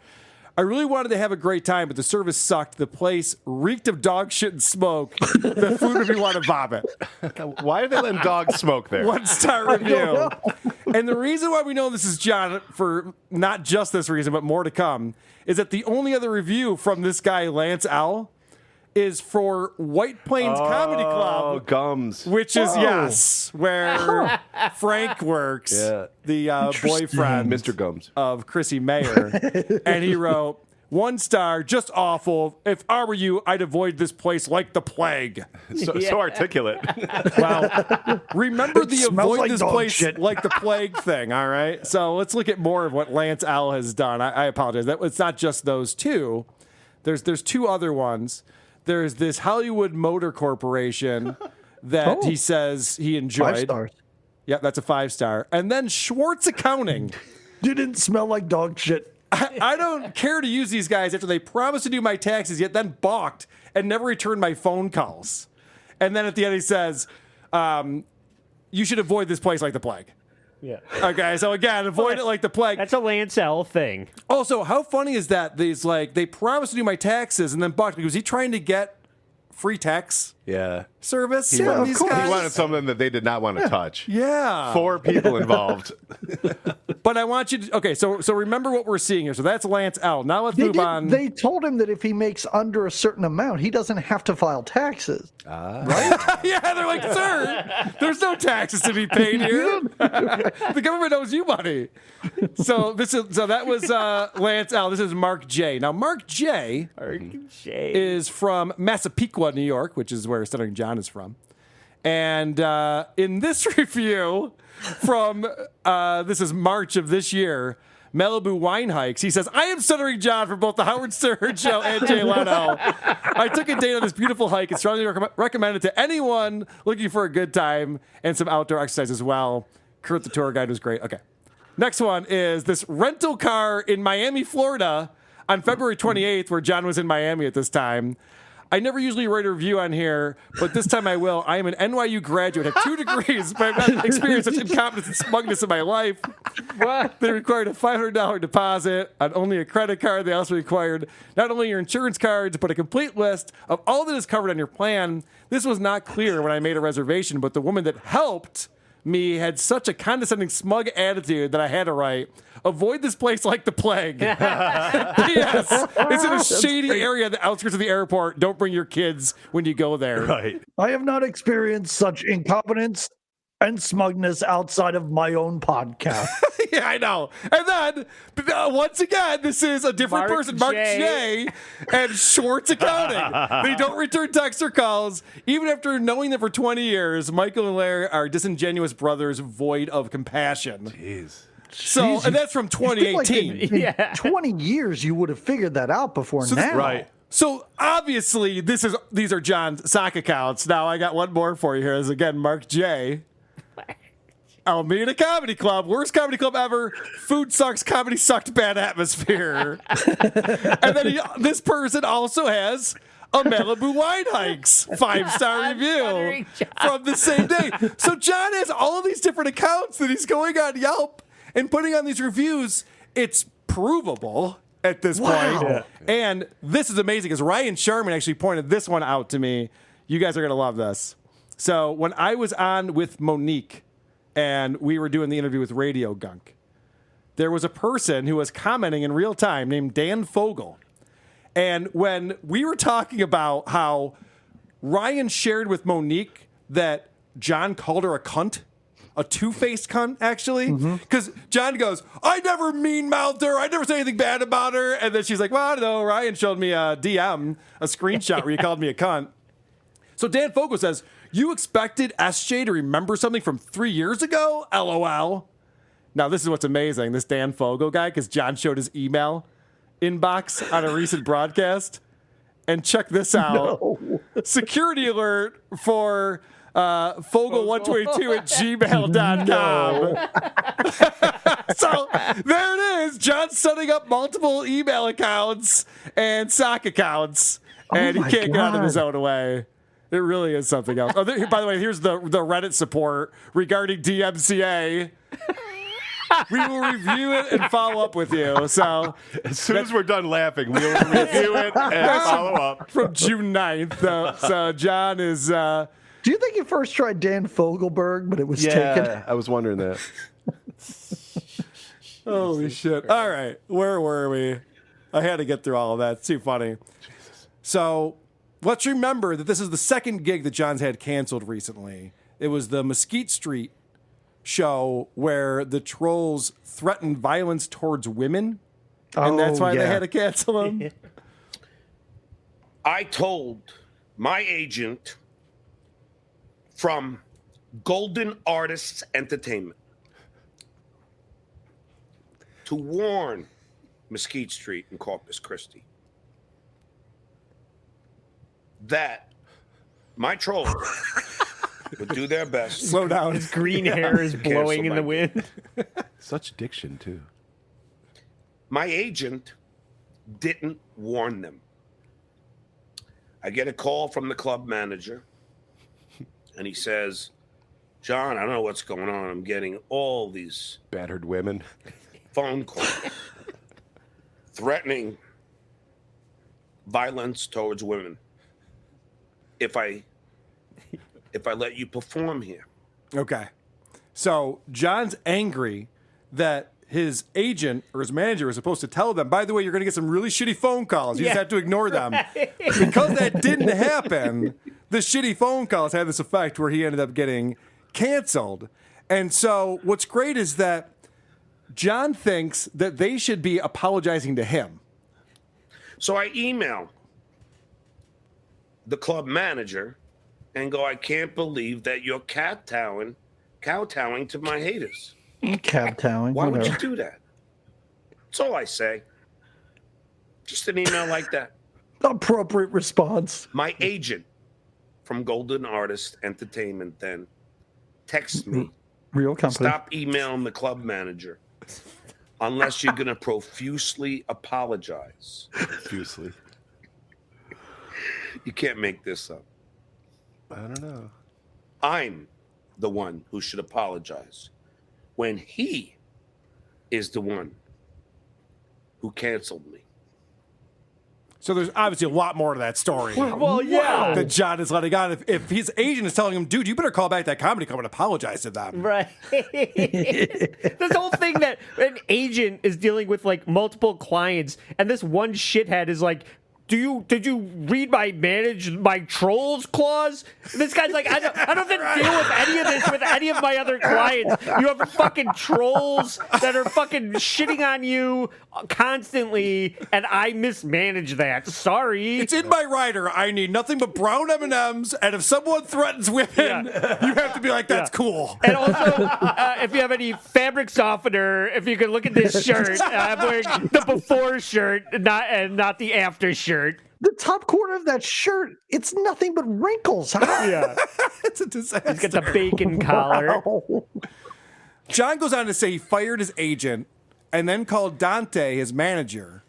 I really wanted to have a great time, but the service sucked. The place reeked of dog shit and smoke. The food made me want to vomit. Why are they letting dogs smoke there? 1-star review. And the reason why we know this is John, for not just this reason, but more to come, is that the only other review from this guy, Lance L., is for White Plains Comedy Club. Gums. Which is, yes, where Frank works, the boyfriend Mr. Gums. of Chrissy Mayer. And he wrote, 1 star, just awful. If I were you, I'd avoid this place like the plague. So articulate. Well, remember the smells avoid like this dog place shit. like the plague thing, all right? So let's look at more of what Lance L. has done. I apologize. It's not just those two. There's 2 other ones. There's this Hollywood Motor Corporation that he says he enjoyed. 5 stars. Yeah, that's a 5-star. And then Schwartz Accounting. Didn't smell like dog shit. I don't care to use these guys after they promised to do my taxes, yet then balked and never returned my phone calls. And then at the end he says, you should avoid this place like the plague. Yeah. Okay, so again, avoid it like the plague. That's a Lance L thing. Also, how funny is that? They promised to do my taxes and then balked. Was he trying to get free tax service from these guys? He wanted something that they did not want to touch. Yeah. 4 people involved. But I want you to, okay, so remember what we're seeing here. So that's Lance L. Now let's move on. They told him that if he makes under a certain amount, he doesn't have to file taxes. Right? Yeah, they're like, sir, there's no taxes to be paid here. The government owes you money. So that was Lance L. This is Mark J. Now, Mark J. is from Massapequa, New York, which is where Stuttering John is from. And in this review from this is March of this year, Malibu Wine Hikes, he says, I am Stuttering John for both the Howard Stern Show and Jay Leno. I took a date on this beautiful hike and strongly recommend it to anyone looking for a good time and some outdoor exercise as well. Kurt, the tour guide, was great. Okay. Next one is this rental car in Miami, Florida on February 28th, where John was in Miami at this time. I never usually write a review on here, but this time I will. I am an NYU graduate, have 2 degrees, but I've not experienced such incompetence and smugness in my life. They required a $500 deposit on only a credit card. They also required not only your insurance cards, but a complete list of all that is covered on your plan. This was not clear when I made a reservation, but the woman that helped me had such a condescending, smug attitude that I had to write, avoid this place like the plague. Yes, it's in a shady area, the outskirts of the airport. Don't bring your kids when you go there. Right. I have not experienced such incompetence and smugness outside of my own podcast. Yeah, I know. And then, once again, this is a different person, Mark J. and Schwartz Accounting. They don't return texts or calls. Even after knowing them for 20 years, Michael and Larry are disingenuous brothers void of compassion. Jeez. So, and that's from 2018. In 20 years, you would have figured that out before now. Right. So obviously, these are John's sock accounts. Now I got one more for you here. Is again Mark J. Alameda Comedy Club, worst comedy club ever. Food sucks, comedy sucked, bad atmosphere. And then this person also has a Malibu Wine Hikes 5-star review from the same day. So John has all of these different accounts that he's going on Yelp and putting on these reviews. It's provable at this point. Yeah. And this is amazing because Ryan Sharman actually pointed this one out to me. You guys are going to love this. So when I was on with Monique and we were doing the interview with Radio Gunk, there was a person who was commenting in real time named Dan Fogel. And when we were talking about how Ryan shared with Monique that John called her a cunt, a two-faced cunt, actually, because John goes, I never mean-mouthed her. I never said anything bad about her. And then she's like, well, I don't know. Ryan showed me a DM, a screenshot where he called me a cunt. So Dan Fogel says, you expected SJ to remember something from 3 years ago? LOL. Now, this is what's amazing. This Dan Fogel guy, because John showed his email inbox on a recent broadcast. And check this out. No. Security alert for Fogel122 at gmail.com. So there it is. John's setting up multiple email accounts and sock accounts. And he can't get out of his own way. It really is something else. Oh, by the way, here's the Reddit support regarding DMCA. We will review it and follow up with you. So as soon as we're done laughing, we will review it and follow up. From June 9th. So John is... Do you think you first tried Dan Fogelberg, but it was taken? Yeah, I was wondering that. Holy shit. All right. Where were we? I had to get through all of that. It's too funny. Jesus. So let's remember that this is the second gig that John's had canceled recently. It was the Mesquite Street show where the trolls threatened violence towards women, and that's why they had to cancel him. I told my agent from Golden Artists Entertainment to warn Mesquite Street and Corpus Christi that my trolls would do their best. Slow down. His green hair is blowing in the wind. Such diction, too. My agent didn't warn them. I get a call from the club manager, and he says, John, I don't know what's going on. I'm getting all these battered women phone calls threatening violence towards women if I let you perform here. Okay. So John's angry that his agent or his manager is supposed to tell them, by the way, you're going to get some really shitty phone calls. You just have to ignore them. Because that didn't happen, the shitty phone calls had this effect where he ended up getting canceled. And so what's great is that John thinks that they should be apologizing to him. So I email the club manager and go, I can't believe that you're kowtowing to my haters. Kowtowing. Why would you whatever. do that? That's all I say. Just an email like that. Appropriate response. My agent from Golden Artist Entertainment then texts me, Real company. stop emailing the club manager unless you're going to profusely apologize. Profusely. You can't make this up. I don't know. I'm the one who should apologize when he is the one who canceled me. So there's obviously a lot more to that story. Well, yeah. That John is letting on. If his agent is telling him, dude, you better call back that comedy club and apologize to them. Right. This whole thing that an agent is dealing with like multiple clients, and this one shithead is like, did you read my trolls clause? This guy's like, I don't have to deal with any of this with any of my other clients. You have fucking trolls that are fucking shitting on you constantly, and I mismanage that. Sorry. It's in my rider. I need nothing but brown M&Ms, and if someone threatens women, you have to be like, that's cool. And also, if you have any fabric softener, if you can look at this shirt, I'm wearing the before shirt, not the after shirt. The top corner of that shirt, it's nothing but wrinkles. Huh? Yeah. It's a disaster. He's got the bacon collar. Wow. John goes on to say he fired his agent and then called Dante, his manager.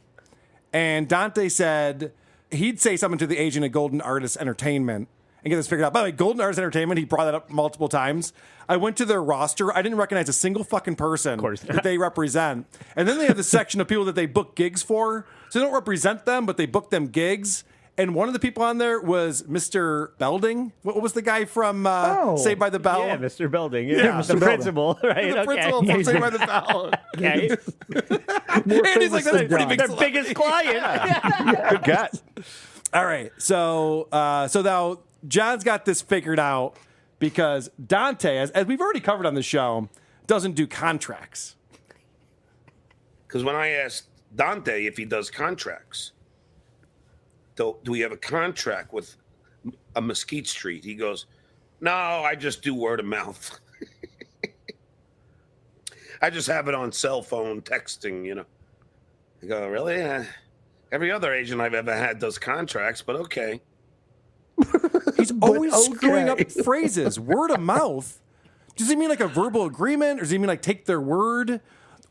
And Dante said he'd say something to the agent at Golden Artists Entertainment and get this figured out. By the way, Golden Artists Entertainment, he brought that up multiple times. I went to their roster. I didn't recognize a single fucking person that they represent. And then they have this section of people that they book gigs for. So they don't represent them, but they book them gigs. And one of the people on there was Mr. Belding. What was the guy from Saved by the Bell? Yeah, Mr. Belding. Yeah, the principal, right? The principal from Saved by the Bell. Okay. And he's like, that's a pretty big Their biggest client. Good gut. All right. So now John's got this figured out because Dante, as we've already covered on the show, doesn't do contracts. Because when I asked Dante if he does contracts, do we have a contract with a Mesquite Street? He goes, no, I just do word of mouth. I just have it on cell phone texting, you know. I go, really? Every other agent I've ever had does contracts, but okay. He's always screwing up phrases. Word of mouth. Does he mean like a verbal agreement, or does he mean like take their word?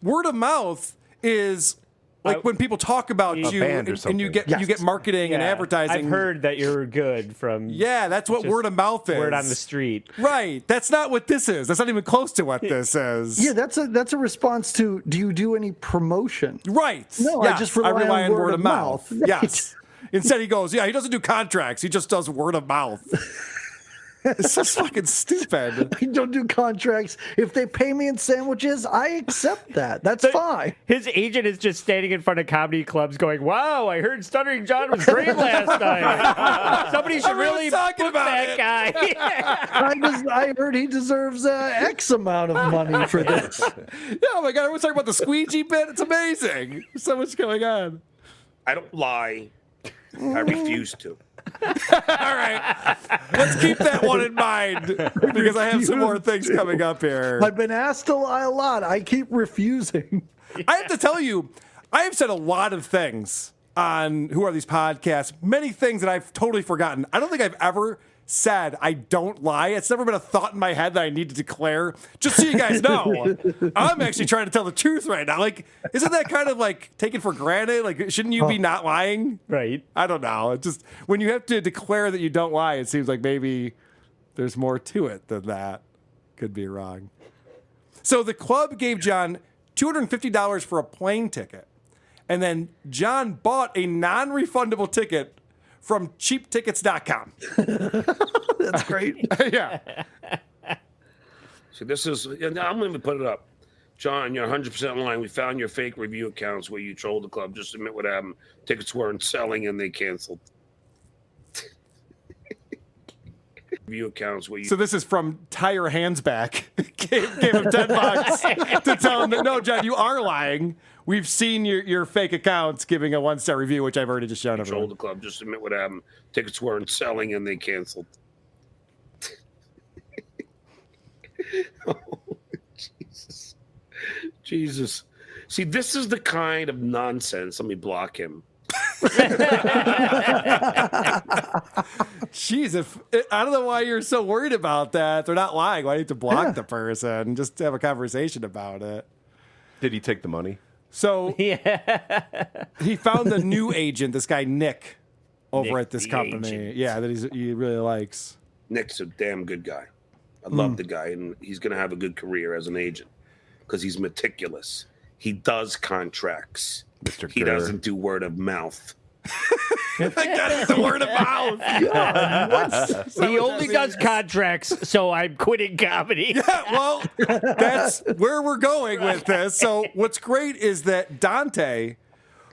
Word of mouth is like when people talk about you and you get marketing and advertising. I've heard that you're good from. Yeah, that's what word of mouth is. Word on the street. Right. That's not what this is. That's not even close to what this is. Yeah, that's a response to, do you do any promotion? Right. No, yes. I just rely on word of mouth. Right. Yes. Instead, he goes, he doesn't do contracts. He just does word of mouth. It's just fucking stupid. I don't do contracts. If they pay me in sandwiches, I accept that. That's fine. His agent is just standing in front of comedy clubs going, wow, I heard Stuttering John was great last night. Somebody should really book that guy. I heard he deserves X amount of money for this. Yeah, oh my God, everyone's talking about the squeegee bit. It's amazing. There's so much going on. I don't lie. I refuse to. All right. Let's keep that one in mind because I have some more things coming up here. I've been asked to lie a lot. I keep refusing. I have to tell you, I have said a lot of things on Who Are These Podcasts, many things that I've totally forgotten. I don't think I've ever said I don't lie. It's never been a thought in my head that I need to declare. Just so you guys know, I'm actually trying to tell the truth right now. Like, isn't that kind of like taken for granted? Like, shouldn't you be not lying? Right. I don't know. It just when you have to declare that you don't lie, it seems like maybe there's more to it than that. Could be wrong. So the club gave John $250 for a plane ticket, and then John bought a non-refundable ticket from cheaptickets.com. That's great. Yeah. So this is, and I'm going to put it up. John, you're 100% lying. We found your fake review accounts where you trolled the club. Just admit what happened. Tickets weren't selling and they canceled. Review accounts where you. So this is from Tire Hands Back. gave him $10 to tell him that, no, John, you are lying. We've seen your fake accounts giving a 1-star review, which I've already just shown everyone. Trolled the club. Just admit what happened. Tickets weren't selling and they canceled. Oh, Jesus. Jesus. See, this is the kind of nonsense. Let me block him. Jeez, I don't know why you're so worried about that. They're not lying. Why do you have to block the person? Just have a conversation about it. Did he take the money? So he found the new agent, this guy Nick, over at this company. Agent. Yeah, that he really likes. Nick's a damn good guy. I love the guy, and he's going to have a good career as an agent because he's meticulous. He does contracts. Mr. He doesn't do word of mouth. That is the word of mouth. He only does contracts, so I'm quitting comedy. Yeah, well, that's where we're going with this. So what's great is that Dante,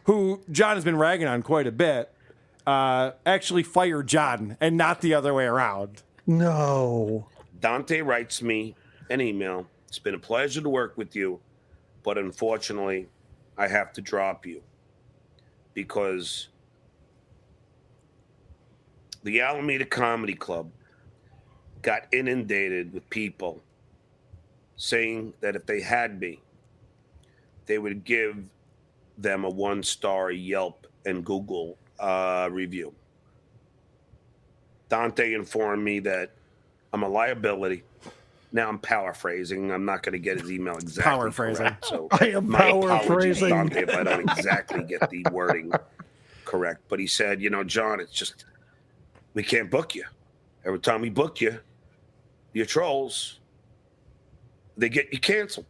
who John has been ragging on quite a bit, actually fired John and not the other way around. No. Dante writes me an email. It's been a pleasure to work with you, but unfortunately, I have to drop you because the Alameda Comedy Club got inundated with people saying that if they had me, they would give them a 1-star Yelp and Google review. Dante informed me that I'm a liability. Now I'm paraphrasing. I'm not going to get his email exactly Paraphrasing. correct. So I am my apologies, paraphrasing. Dante, if I don't exactly get the wording correct. But he said, John, it's just, we can't book you. Every time we book you, your trolls, they get you canceled.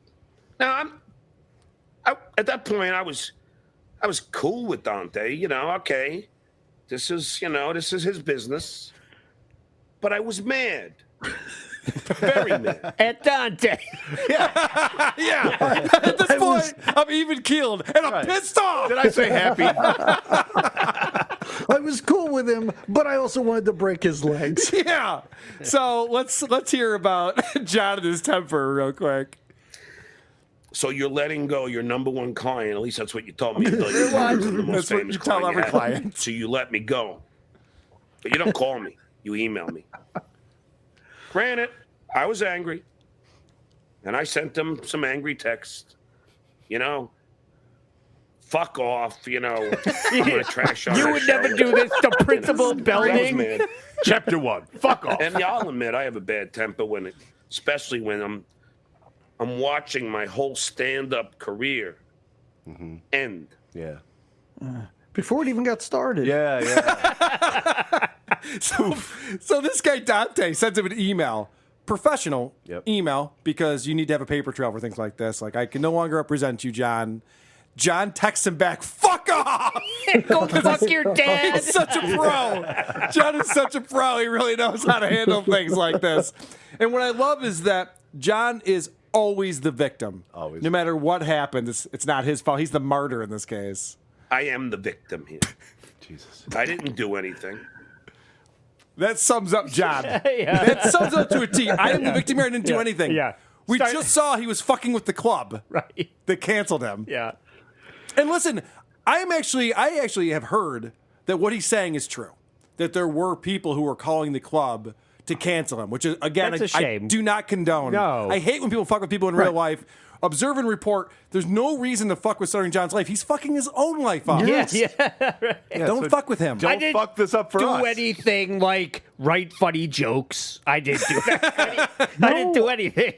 Now, at that point, I was cool with Dante. Okay, this is his business. But I was mad. Very mad. At Dante. Yeah. At this point, I'm even keeled and I'm pissed off. Did I say happy? I was cool with him, but I also wanted to break his legs. Yeah. So let's hear about John and his temper real quick. So you're letting go your number one client. At least that's what you told me. You're the most That's what famous you tell client every had. client. So you let me go. But you don't call me. You email me. Granted, I was angry. And I sent them some angry text. Fuck off, I'm going to trash on You our would show. never do this to Principal I was Belding. mad. Chapter 1. Fuck off. And I'll admit, I have a bad temper especially when I'm watching my whole stand-up career end. Yeah. Before it even got started. Yeah. So this guy Dante sends him an email, professional email, because you need to have a paper trail for things like this. Like, I can no longer represent you, John. John texts him back, fuck off! Go fuck your dad! He's such a pro. John is such a pro. He really knows how to handle things like this. And what I love is that John is always the victim. Always. No matter what happens, it's not his fault. He's the martyr in this case. I am the victim here. Jesus. I didn't do anything. That sums up John. Yeah. That sums up to a T. I am the victim here. I didn't do anything. Yeah. We just saw he was fucking with the club. Right. That canceled him. Yeah. And listen, I actually have heard that what he's saying is true. That there were people who were calling the club to cancel him, which is, again, That's a shame. I do not condone. No. I hate when people fuck with people in real life. Observe and report. There's no reason to fuck with Stuttering John's life. He's fucking his own life up. Yes. Yeah. Right. Yeah, don't fuck with him. Don't fuck this up for do us. anything like write funny jokes. I didn't do that. I didn't do anything.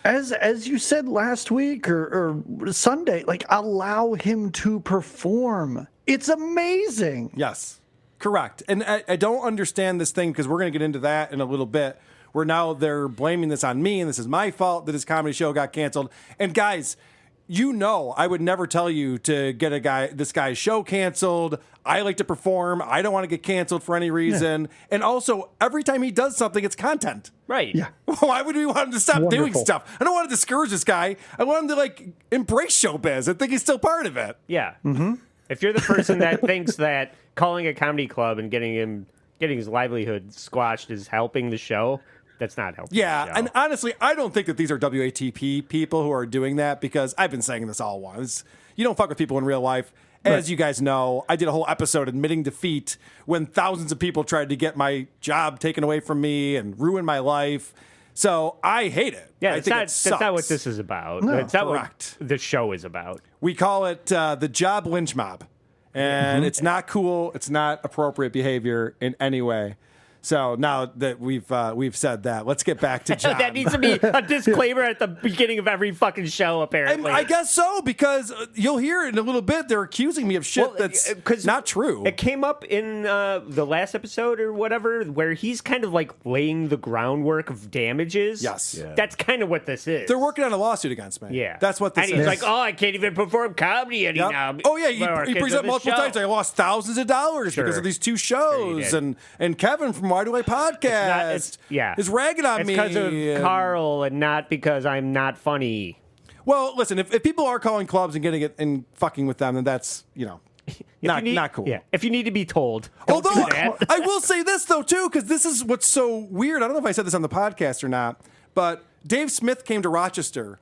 As you said last week or Sunday, like allow him to perform. It's amazing. Yes, correct. And I don't understand this thing because we're going to get into that in a little bit. Where now they're blaming this on me and this is my fault that his comedy show got canceled. And guys, you know I would never tell you to get this guy's show canceled. I like to perform. I don't want to get canceled for any reason. Yeah. And also, every time he does something, it's content. Right. Yeah. Why would we want him to stop doing stuff? I don't want to discourage this guy. I want him to like embrace showbiz. I think he's still part of it. Yeah. Mm-hmm. If you're the person that thinks that calling a comedy club and getting his livelihood squashed is helping the show, that's not helping. Yeah, and honestly, I don't think that these are WATP people who are doing that because I've been saying this all along. You don't fuck with people in real life. As you guys know, I did a whole episode admitting defeat when thousands of people tried to get my job taken away from me and ruin my life. So I hate it. Yeah, that's not what this is about. No, that's not correct. what the show is about. We call it the job lynch mob. And it's not cool. It's not appropriate behavior in any way. So now that we've said that, let's get back to John. That needs to be a disclaimer at the beginning of every fucking show, apparently. I guess so, because you'll hear it in a little bit. They're accusing me of shit that's not true. It came up in the last episode or whatever, where he's kind of like laying the groundwork of damages. Yes. Yeah. That's kind of what this is. They're working on a lawsuit against me. Yeah. That's what this and is. he's like, oh, I can't even perform comedy anymore. Yep. Oh, yeah. He brings up multiple times. I lost thousands of dollars because of these two shows. Sure and Kevin from Why Do I Podcast is ragging on me. It's because of Carl and not because I'm not funny. Well, listen, if people are calling clubs and getting it and fucking with them, then that's, not cool. Yeah. If you need to be told. Although I will say this, though, too, because this is what's so weird. I don't know if I said this on the podcast or not, but Dave Smith came to Rochester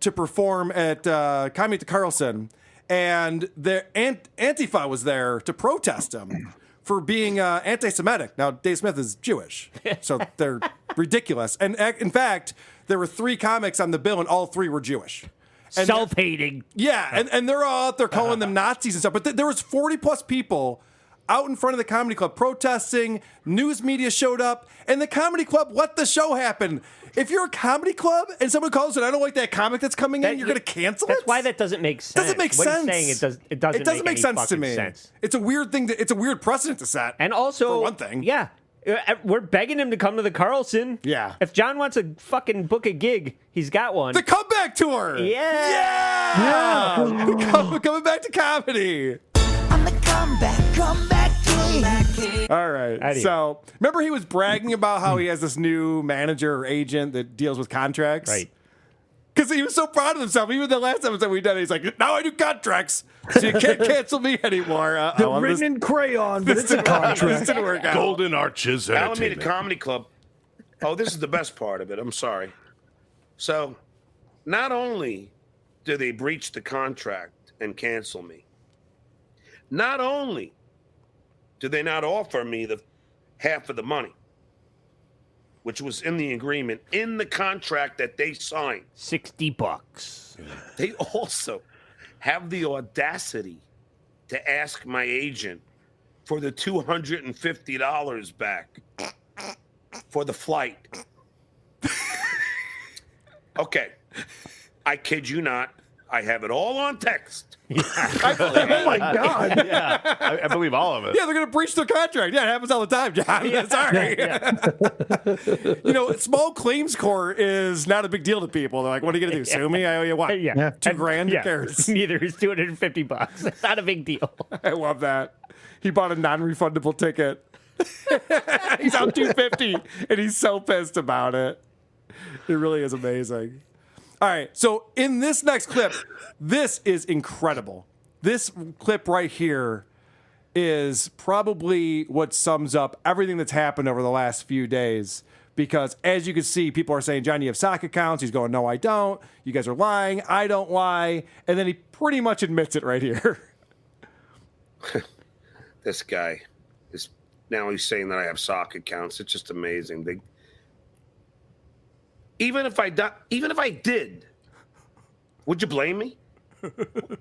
to perform at Comedy at the Carlson, and Antifa was there to protest him for being anti-Semitic. Now, Dave Smith is Jewish, so they're ridiculous. And in fact, there were 3 comics on the bill, and all 3 were Jewish. And self-hating. Yeah, and they're all out there calling them Nazis and stuff. But there was 40-plus people out in front of the comedy club protesting. News media showed up, and the comedy club let the show happen. If you're a comedy club and someone calls it, I don't like that comic that's coming in, you're going to cancel it? That's why that doesn't make sense. Doesn't make what sense. He's saying it doesn't make sense to me. Sense. It's a weird thing. It's a weird precedent to set. And also, for one thing, yeah, we're begging him to come to the Carlson. Yeah. If John wants to fucking book a gig, he's got one. The comeback tour. Yeah. Coming back to comedy. I'm the comeback king. All right. Anyway. So remember he was bragging about how he has this new manager or agent that deals with contracts? Right. Because he was so proud of himself. Even the last episode we did, he's like, now I do contracts. So you can't cancel me anymore. They're written in crayon, but it's a contract. This didn't work out. Golden Arches Alameda Entertainment. Comedy Club. Oh, this is the best part of it. I'm sorry. So, not only do they breach the contract and cancel me, not only do they not offer me the half of the money, which was in the agreement, in the contract that they signed. $60. They also have the audacity to ask my agent for the $250 back for the flight. Okay. I kid you not. I have it all on text. Oh my God. Yeah, I believe all of it. Yeah, they're going to breach their contract. Yeah, it happens all the time, John. Sorry. You know, small claims court is not a big deal to people. They're like, what are you going to do? Sue me? I owe you what? $2,000? Who cares? Neither is $250. It's not a big deal. I love that. He bought a non-refundable ticket. He's out $250, and he's so pissed about it. It really is amazing. All right, so in this next clip, this is incredible. This clip right here is probably what sums up everything that's happened over the last few days. Because as you can see, people are saying, John, you have sock accounts. He's going, no, I don't. You guys are lying. I don't lie. And then he pretty much admits it right here. This guy is now he's saying that I have sock accounts. It's just amazing. Even if I did, would you blame me?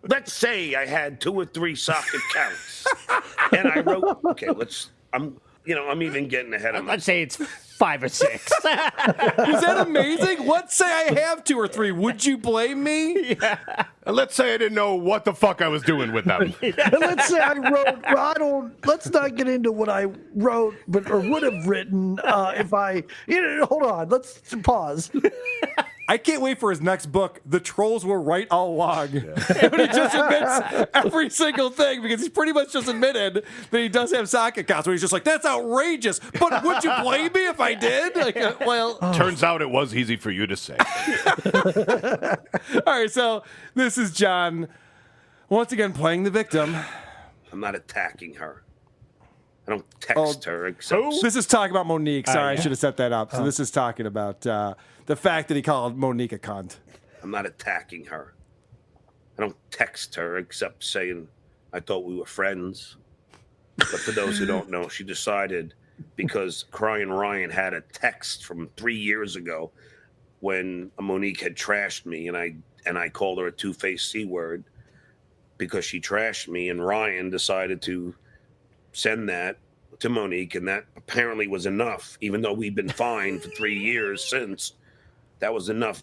Let's say I had 2 or 3 sock accounts, and I wrote. Okay, I'm even getting ahead of myself. Let's say it's 5 or 6. Is that amazing? Let's say I have 2 or 3. Would you blame me? Yeah. And let's say I didn't know what the fuck I was doing with them. And let's say I wrote. Well, let's not get into what I wrote, or would have written if I. Hold on. Let's pause. I can't wait for his next book. The trolls were right all along. Yeah. When he just admits every single thing, because he's pretty much just admitted that he does have sock accounts. Where he's just like, "That's outrageous." But would you blame me if I did? Like, Turns out it was easy for you to say. All right, so this is John once again playing the victim. I'm not attacking her. I don't text her. Except This is talking about Monique. Sorry, I should have set that up. So this is talking about the fact that he called Monique a cunt. I'm not attacking her. I don't text her except saying I thought we were friends. But for those who don't know, she decided because Crying Ryan had a text from 3 years ago when Monique had trashed me, and I called her a two-faced C-word because she trashed me, and Ryan decided to send that to Monique, and that apparently was enough, even though we'd been fine for 3 years since. That was enough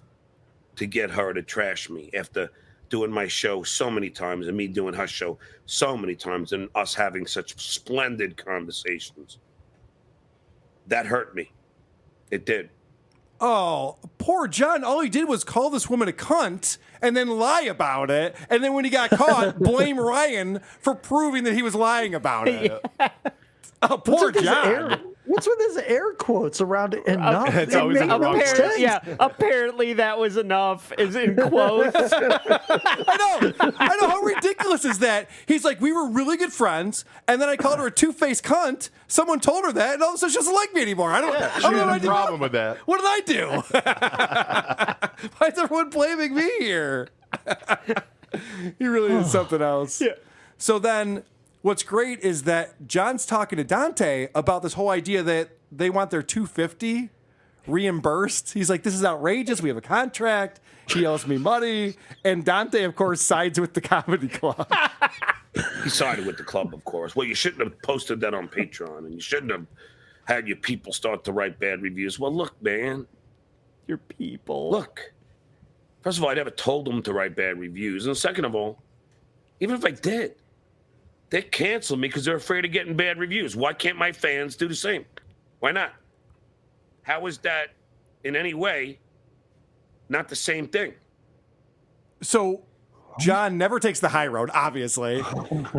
to get her to trash me after doing my show so many times and me doing her show so many times and us having such splendid conversations. That hurt me. It did. Oh, poor John. All he did was call this woman a cunt and then lie about it. And then when he got caught, blame Ryan for proving that he was lying about it. Yeah. Oh, poor John. What's with his air quotes around enough? It's always in the wrong sense. Yeah, apparently that was enough. Is in quotes. I know. How ridiculous is that? He's like, we were really good friends, and then I called her a two-faced cunt. Someone told her that, and all of a sudden she doesn't like me anymore. I don't know what I did. Problem with that. What did I do? Why is everyone blaming me here? He really is something else. Yeah. So then what's great is that John's talking to Dante about this whole idea that they want their $250 reimbursed. He's like, this is outrageous. We have a contract. He owes me money. And Dante, of course, sides with the comedy club. He sided with the club, of course. Well, you shouldn't have posted that on Patreon, and you shouldn't have had your people start to write bad reviews. Well, look, man. Your people. Look. First of all, I never told them to write bad reviews. And second of all, even if I did, they canceled me because they're afraid of getting bad reviews. Why can't my fans do the same? Why not? How is that in any way not the same thing? So John never takes the high road, obviously.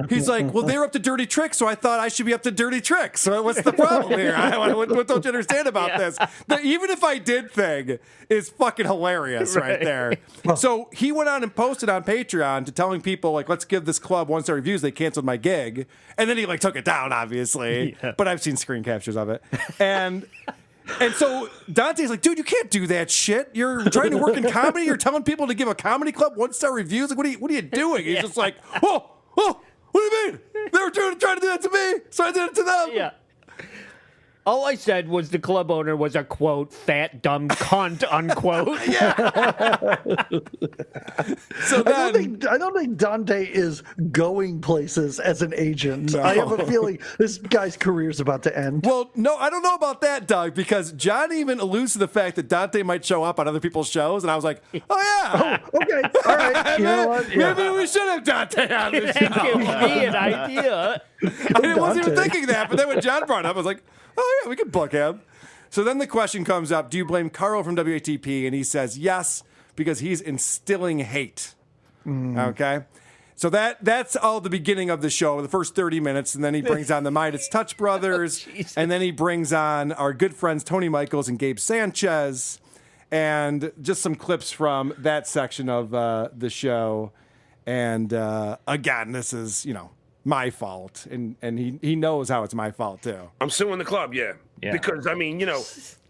He's like, well, they're up to dirty tricks, so I thought I should be up to dirty tricks. So what's the problem here? What don't you understand about this? The even if I did thing is fucking hilarious right there. So he went on and posted on Patreon to telling people, like, let's give this club 1-star reviews. They canceled my gig. And then he, like, took it down, obviously. Yeah. But I've seen screen captures of it. And so Dante's like, dude, you can't do that shit. You're trying to work in comedy. You're telling people to give a comedy club 1-star reviews. Like, what are you doing? He's just like, oh, what do you mean? They were trying to do that to me, so I did it to them. Yeah. All I said was the club owner was a, quote, fat, dumb cunt, unquote. So I don't think Dante is going places as an agent. No. I have a feeling this guy's career is about to end. Well, no, I don't know about that, Doug, because John even alludes to the fact that Dante might show up on other people's shows, and I was like, oh, yeah. Okay, all right. You know what? Yeah. Maybe we should have Dante on the show. That gives me an idea. I wasn't even thinking that, but then when John brought it up, I was like, oh, yeah, we could book him. So then the question comes up, do you blame Carl from WATP? And he says yes, because he's instilling hate. Okay? So that's all the beginning of the show, the first 30 minutes, and then he brings on the Midas Touch Brothers, and then he brings on our good friends Tony Michaels and Gabe Sanchez, and just some clips from that section of the show. And again, this is, my fault, and he knows how it's my fault too. I'm suing the club, yeah. Because I mean,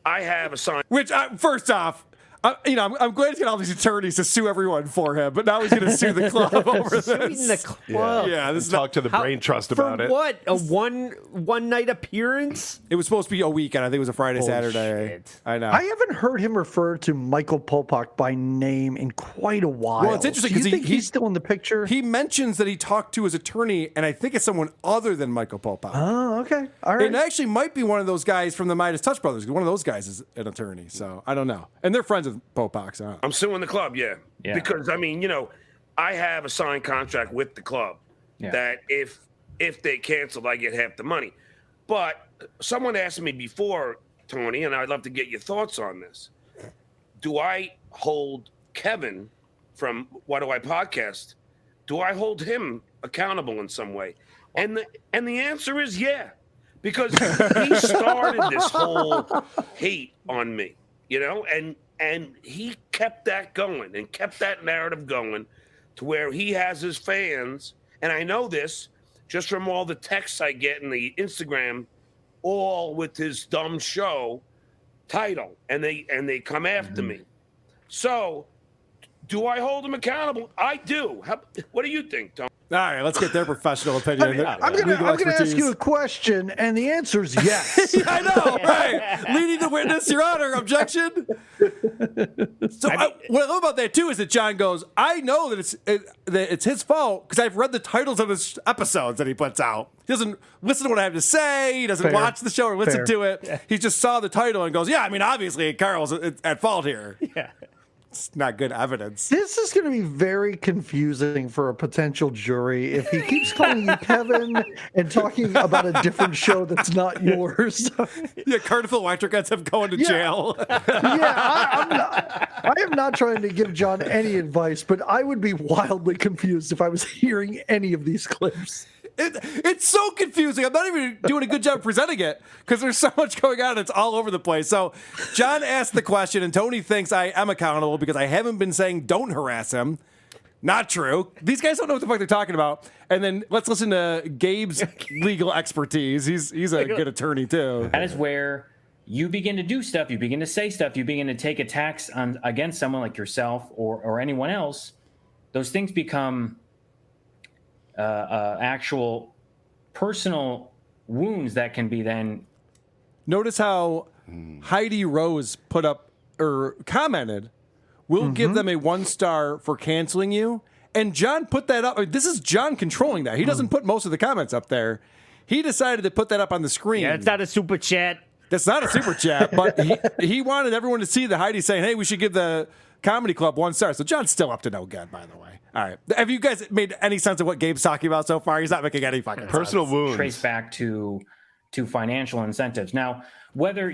I have a sign. Which first off, I'm glad he's got all these attorneys to sue everyone for him, but now he's going to sue the club over this. Suing the club. Yeah, this is Talk to the Brain Trust about for it. What? A one night appearance? It was supposed to be a weekend. I think it was a Friday, Bullshit. Saturday. I know. I haven't heard him refer to Michael Popok by name in quite a while. Well, it's interesting Do you because think he's still in the picture. He mentions that he talked to his attorney, and I think it's someone other than Michael Popok. Oh, okay. All right. It actually might be one of those guys from the Midas Touch Brothers. One of those guys is an attorney, so I don't know. And they're friends with Popok, so. I'm suing the club, yeah. Because I mean, I have a signed contract with the club that if they cancel, I get half the money. But someone asked me before, Tony, and I'd love to get your thoughts on this. Do I hold Kevin from Why Do I Podcast? Do I hold him accountable in some way? And the answer is yeah, because he started this whole hate on me, and he kept that going and kept that narrative going to where he has his fans. And I know this just from all the texts I get in the Instagram, all with his dumb show title. And they come after me. So do I hold him accountable? I do. What do you think, Tom? All right, let's get their professional opinion. I'm going to ask you a question, and the answer is yes. I know, right? Leading the witness, Your Honor, objection. So what I love about that too is that John goes, I know that it's his fault because I've read the titles of his episodes that he puts out. He doesn't listen to what I have to say. He doesn't watch the show or listen to it. Yeah. He just saw the title and goes, yeah, I mean, obviously Carl's at fault here. Yeah. It's not good evidence. This is going to be very confusing for a potential jury if he keeps calling you Kevin and talking about a different show that's not yours. Yeah, Carnival Electric ends up going to jail. I am not trying to give John any advice, but I would be wildly confused if I was hearing any of these clips. It's so confusing. I'm not even doing a good job presenting it because there's so much going on. It's all over the place. So John asked the question, and Tony thinks I am accountable because I haven't been saying don't harass him. Not true. These guys don't know what the fuck they're talking about. And then let's listen to Gabe's legal expertise. He's a good attorney, too. That is where you begin to do stuff. You begin to say stuff. You begin to take attacks against someone like yourself or anyone else. Those things become actual personal wounds that can be then. Notice how Heidi Rose put up or commented, we'll give them a 1-star for canceling you. And John put that up. This is John controlling that. He doesn't put most of the comments up there. He decided to put that up on the screen. Yeah, it's not a super chat. That's not a super chat, but he wanted everyone to see that Heidi saying, hey, we should give the comedy club 1 star. So John's still up to no good, by the way. All right. Have you guys made any sense of what Gabe's talking about so far? He's not making any fucking personal wounds. Trace back to financial incentives. Now, whether,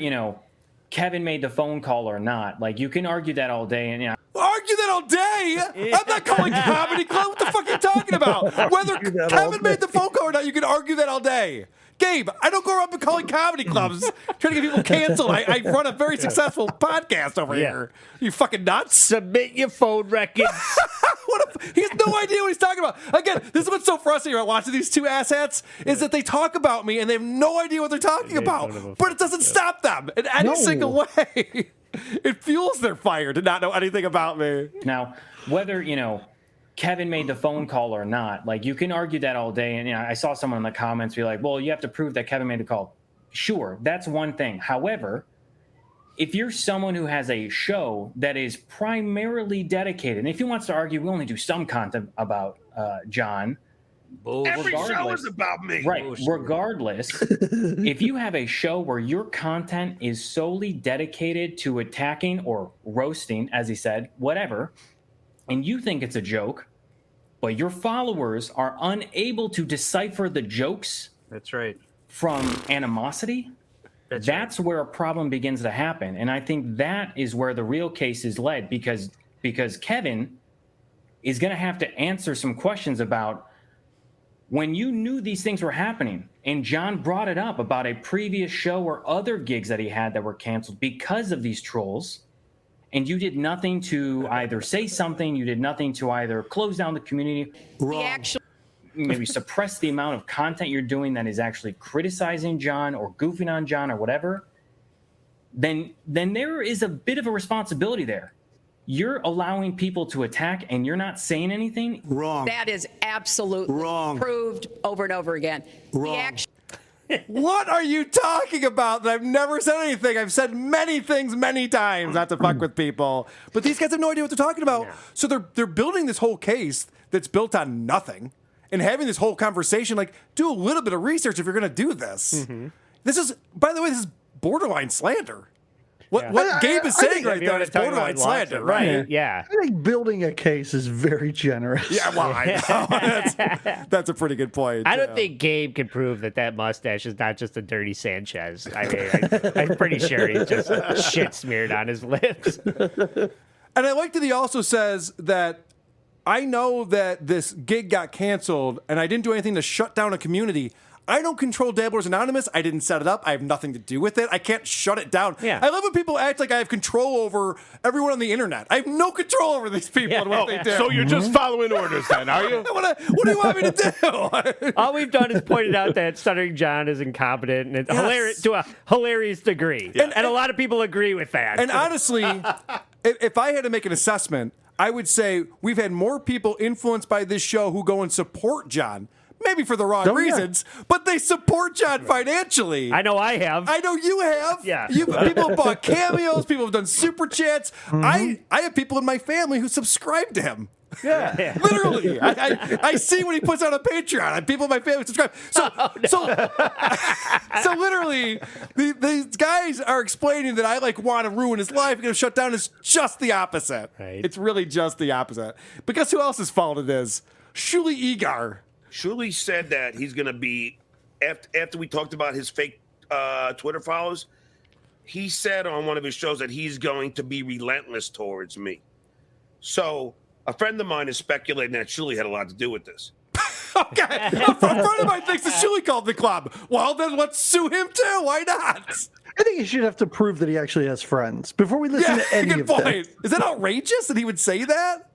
Kevin made the phone call or not, like you can argue that all day and argue that all day? I'm not calling comedy club. What the fuck are you talking about? Whether Kevin made the phone call or not, you can argue that all day. Gabe, I don't go around and calling comedy clubs trying to get people canceled. I run a very successful podcast over here. You fucking nuts? Submit your phone records. He has no idea what he's talking about. Again, this is what's so frustrating about watching these two asshats is that they talk about me and they have no idea what they're talking about. But it doesn't stop them in any single way. It fuels their fire to not know anything about me. Now, whether, Kevin made the phone call or not, like you can argue that all day. And I saw someone in the comments be like, well, you have to prove that Kevin made the call. sure, that's one thing. However, if you're someone who has a show that is primarily dedicated, and if he wants to argue, we only do some content about John. Every show is about me. Right. Regardless, if you have a show where your content is solely dedicated to attacking or roasting, as he said, whatever, and you think it's a joke, but your followers are unable to decipher the jokes. That's right. From animosity. That's where a problem begins to happen. And I think that is where the real case is led because Kevin is going to have to answer some questions about when you knew these things were happening and John brought it up about a previous show or other gigs that he had that were canceled because of these trolls, and you did nothing to either say something, you did nothing to either close down the community, maybe suppress the amount of content you're doing that is actually criticizing John or goofing on John or whatever, then there is a bit of a responsibility there. You're allowing people to attack and you're not saying anything. Wrong. That is absolutely wrong. Proved over and over again. Wrong. What are you talking about? I've never said anything. I've said many things many times not to fuck with people. But these guys have no idea what they're talking about. Yeah. So they're building this whole case that's built on nothing and having this whole conversation. Like, do a little bit of research if you're going to do this. Mm-hmm. This is, by the way, this is borderline slander. What Gabe is saying right there is borderline slander, right? Yeah. I think building a case is very generous. Yeah, well, I know. That's a pretty good point. I don't think Gabe can prove that mustache is not just a dirty Sanchez. I mean, I'm pretty sure he's just shit smeared on his lips. And I like that he also says that I know that this gig got canceled and I didn't do anything to shut down a community. I don't control Dabblers Anonymous. I didn't set it up. I have nothing to do with it. I can't shut it down. Yeah. I love when people act like I have control over everyone on the internet. I have no control over these people and what they do. So you're just following orders then, are you? What do you want me to do? All we've done is pointed out that Stuttering John is incompetent and it's hilarious to a hilarious degree. Yeah. And a lot of people agree with that. And honestly, if I had to make an assessment, I would say we've had more people influenced by this show who go and support John. Maybe for the wrong reasons, but they support John financially. I know I have. I know you have. Yeah. People have bought cameos. People have done super chats. Mm-hmm. I have people in my family who subscribe to him. Yeah. Literally. I see when he puts out a Patreon. People in my family subscribe. So literally, these guys are explaining that I want to ruin his life. Going to shut down. It's just the opposite. Right. It's really just the opposite. But guess who else's fault it is? Shuli Egar. Shuli said that he's going to be, after we talked about his fake Twitter followers, he said on one of his shows that he's going to be relentless towards me. So a friend of mine is speculating that Shuli had a lot to do with this. Okay. A friend of mine thinks that Shuli called the club. Well, then let's sue him too. Why not? I think he should have to prove that he actually has friends before we listen to any good of point. that. Is that outrageous that he would say that?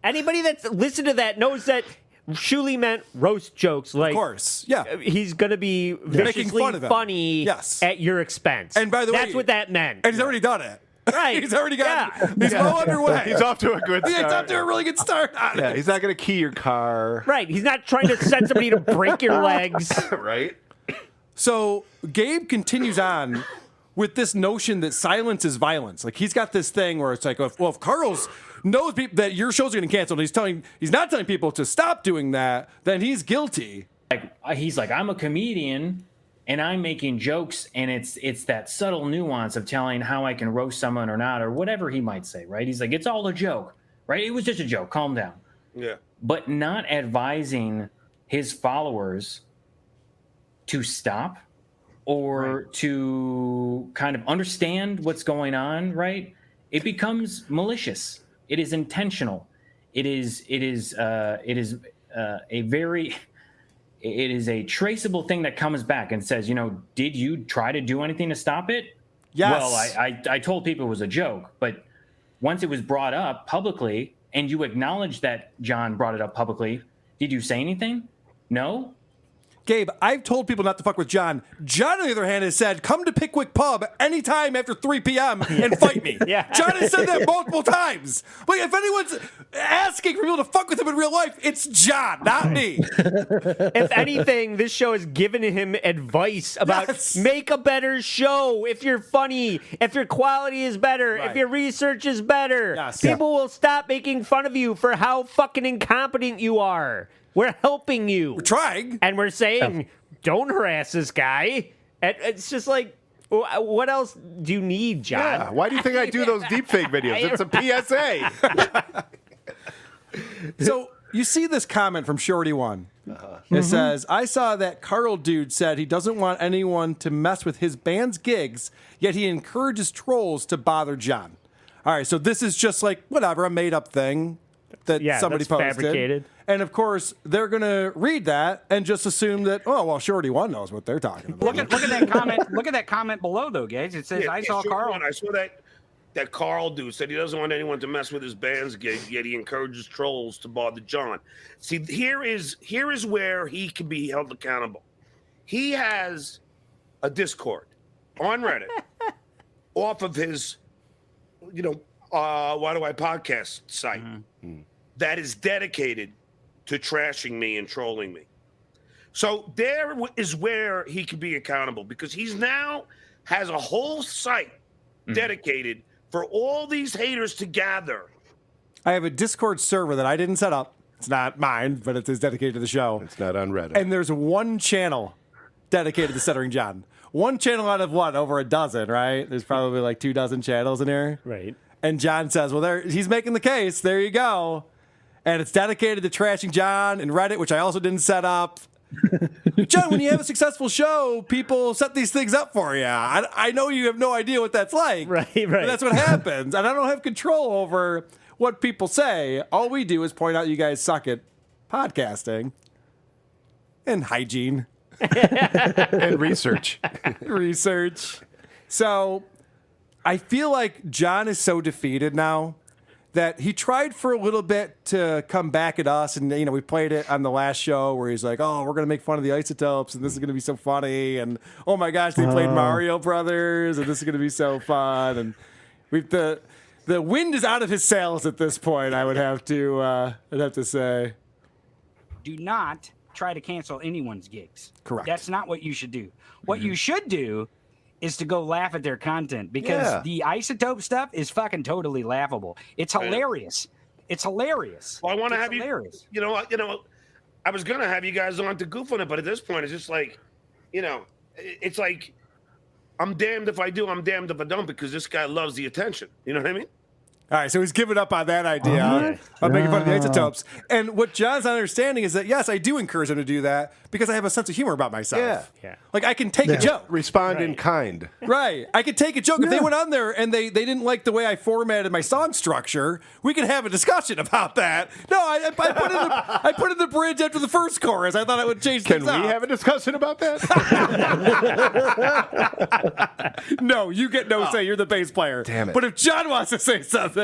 Anybody that's listened to that knows that Shuli meant roast jokes. Like, of course, yeah. He's going to be viciously funny at your expense. And by the way, that's what that meant. And he's already done it. Right. He's already got He's well underway. He's off to a good start. Yeah, he's off to a really good start. Yeah, he's not going to key your car. Right. He's not trying to send somebody to break your legs. Right. So Gabe continues on with this notion that silence is violence. Like, he's got this thing where it's like, if Carl's knows that your show's getting canceled, and he's not telling people to stop doing that, then he's guilty. He's like, I'm a comedian and I'm making jokes, and it's that subtle nuance of telling how I can roast someone or not, or whatever he might say, right? He's like, it's all a joke, right? It was just a joke. Calm down. Yeah. But not advising his followers to stop or to kind of understand what's going on, right? It becomes malicious. It is intentional. It is a traceable thing that comes back and says, did you try to do anything to stop it? Yes. Well, I told people it was a joke, but once it was brought up publicly and you acknowledged that John brought it up publicly, did you say anything? No. Gabe, I've told people not to fuck with John. John, on the other hand, has said, come to Pickwick Pub anytime after 3 p.m. and fight me. Yeah. John has said that multiple times. Like, if anyone's asking for people to fuck with him in real life, it's John, not me. If anything, this show has given him advice about make a better show. If you're funny, if your quality is better, if your research is better, people will stop making fun of you for how fucking incompetent you are. We're helping you. We're trying. And we're saying, don't harass this guy. And it's just like, what else do you need, John? Yeah. Why do you think I do those deepfake videos? It's a PSA. So you see this comment from Shorty One. It says, I saw that Carl dude said he doesn't want anyone to mess with his band's gigs, yet he encourages trolls to bother John. All right, so this is just like, whatever, a made-up thing that somebody that's posted. fabricated. And, of course, they're going to read that and just assume that, oh, well, Shorty One knows what they're talking about. Look at that comment. Look at that comment below, though, guys. It says, "I saw Carl." I saw that Carl dude said he doesn't want anyone to mess with his band's gig, yet he encourages trolls to bother John. See, here is where he can be held accountable. He has a Discord on Reddit off of his, Why Do I Podcast site that is dedicated to trashing me and trolling me. So there is where he can be accountable, because he's now has a whole site dedicated for all these haters to gather. I have a Discord server that I didn't set up. It's not mine, but it is dedicated to the show. It's not on Reddit. And there's one channel dedicated to Stuttering John. One channel out of what? Over a dozen, right? There's probably like 24 channels in here. Right. And John says, well, he's making the case. There you go. And it's dedicated to trashing John and Reddit, which I also didn't set up. John, when you have a successful show, people set these things up for you. I know you have no idea what that's like. Right. But that's what happens. And I don't have control over what people say. All we do is point out you guys suck at podcasting and hygiene. And research. So I feel like John is so defeated now that he tried for a little bit to come back at us. And, we played it on the last show where he's like, oh, we're going to make fun of the Isotopes and this is going to be so funny. And, oh, my gosh, they played Mario Brothers and this is going to be so fun. And the wind is out of his sails at this point, I'd have to say. Do not try to cancel anyone's gigs. Correct. That's not what you should do. What you should do is to go laugh at their content, because the Isotope stuff is fucking totally laughable. It's hilarious. It's hilarious. Well, I want to have hilarious. I was gonna have you guys on to goof on it, but at this point, it's just like, it's like, I'm damned if I do, I'm damned if I don't, because this guy loves the attention. You know what I mean? All right, so he's given up on that idea of making fun of the Isotopes. And what John's understanding is that, yes, I do encourage him to do that because I have a sense of humor about myself. Yeah. Like, I can take a joke. Respond in kind. Right. I could take a joke. If they went on there and they didn't like the way I formatted my song structure, we could have a discussion about that. No, I put in the bridge after the first chorus. I thought I would change things up. Can we have a discussion about that? No, you get no say. You're the bass player. Damn it. But if John wants to say something.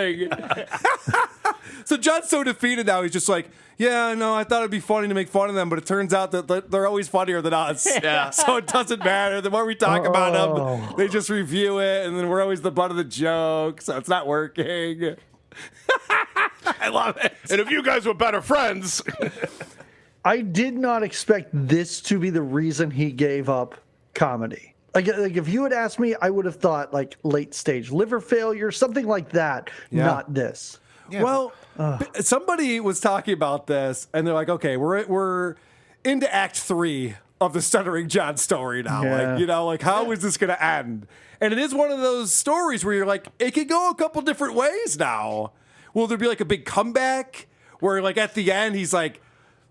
So John's so defeated now. He's just like, yeah, no, I thought it'd be funny to make fun of them, but it turns out that they're always funnier than us. Yeah. So it doesn't matter. The more we talk about them, they just review it, and then we're always the butt of the joke. So it's not working. I love it. And if you guys were better friends. I did not expect this to be the reason he gave up comedy. Like if you had asked me, I would have thought like late stage liver failure, something like that. Yeah. Not this. Yeah. Well, somebody was talking about this, and they're like, "Okay, we're into Act 3 of the Stuttering John story now. Yeah. How is this going to end?" And it is one of those stories where you're like, it could go a couple different ways now. Will there be like a big comeback where, like, at the end he's like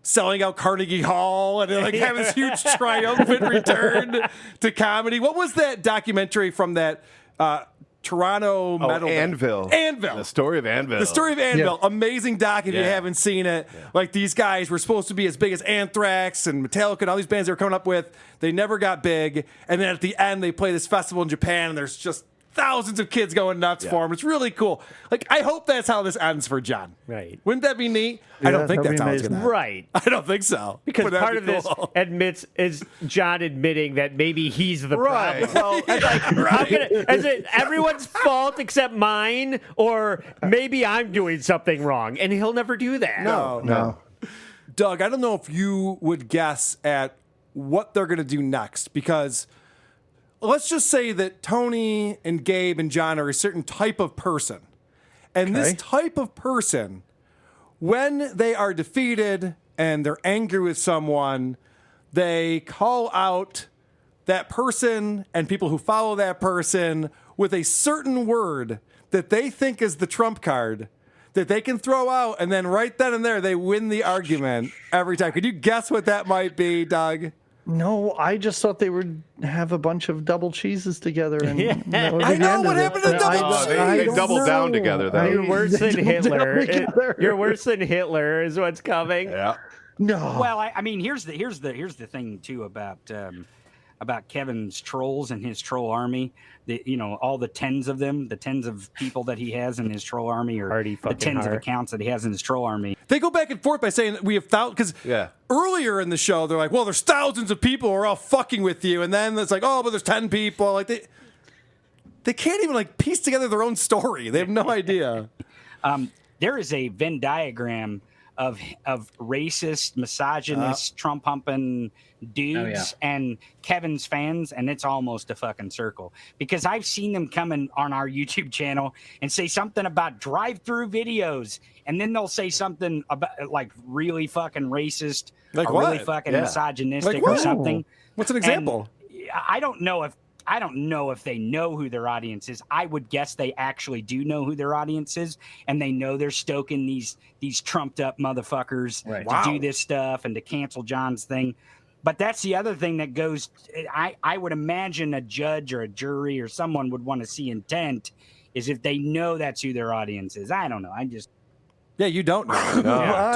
selling out Carnegie Hall and like have this huge triumphant return to comedy? What was that documentary from that Toronto metal Anvil. Anvil. The story of Anvil. The story of Anvil. Yeah. Amazing doc if you haven't seen it. Yeah. Like, these guys were supposed to be as big as Anthrax and Metallica and all these bands they were coming up with. They never got big. And then at the end, they play this festival in Japan, and there's just thousands of kids going nuts for him. It's really cool. Like, I hope that's how this ends for John. Right. Wouldn't that be neat? I don't think that's how it's going to end. Right. I don't think so. Because But part of that'd be this cool. is John admitting that maybe he's the Right. problem. Well, is it everyone's fault except mine, or maybe I'm doing something wrong, and he'll never do that. No. Doug, I don't know if you would guess at what they're going to do next, because let's just say that Tony and Gabe and John are a certain type of person. And this type of person, when they are defeated and they're angry with someone, they call out that person and people who follow that person with a certain word that they think is the trump card that they can throw out, and then right then and there, they win the argument every time. Could you guess what that might be, Doug? No, I just thought they would have a bunch of double cheeses together. And that would be I the know end what of happened it. to double cheese. They don't doubled down know. together, though. You're worse than They doubled down Hitler. together. You're worse than Hitler is what's coming. Yeah. No. Well, I mean, here's the thing too about Kevin's trolls and his troll army. All the tens of them, the tens of people that he has in his troll army, or the tens of accounts that he has in his troll army. They go back and forth by saying that we have thousands, because earlier in the show, they're like, well, there's thousands of people who are all fucking with you. And then it's like, oh, but there's 10 people. Like, they can't even like piece together their own story. They have no idea. There is a Venn diagram of racist, misogynist, Trump humping dudes and Kevin's fans, and it's almost a fucking circle, because I've seen them coming on our YouTube channel and say something about drive-through videos, and then they'll say something about like really fucking racist, Like or what? really fucking Yeah. misogynistic Like or what? something. What's an example? And I don't know if they know who their audience is. I would guess they actually do know who their audience is, and they know they're stoking these trumped up motherfuckers to do this stuff and to cancel John's thing. But that's the other thing that goes. I would imagine a judge or a jury or someone would want to see intent, is if they know that's who their audience is. I don't know. Yeah, you don't know. I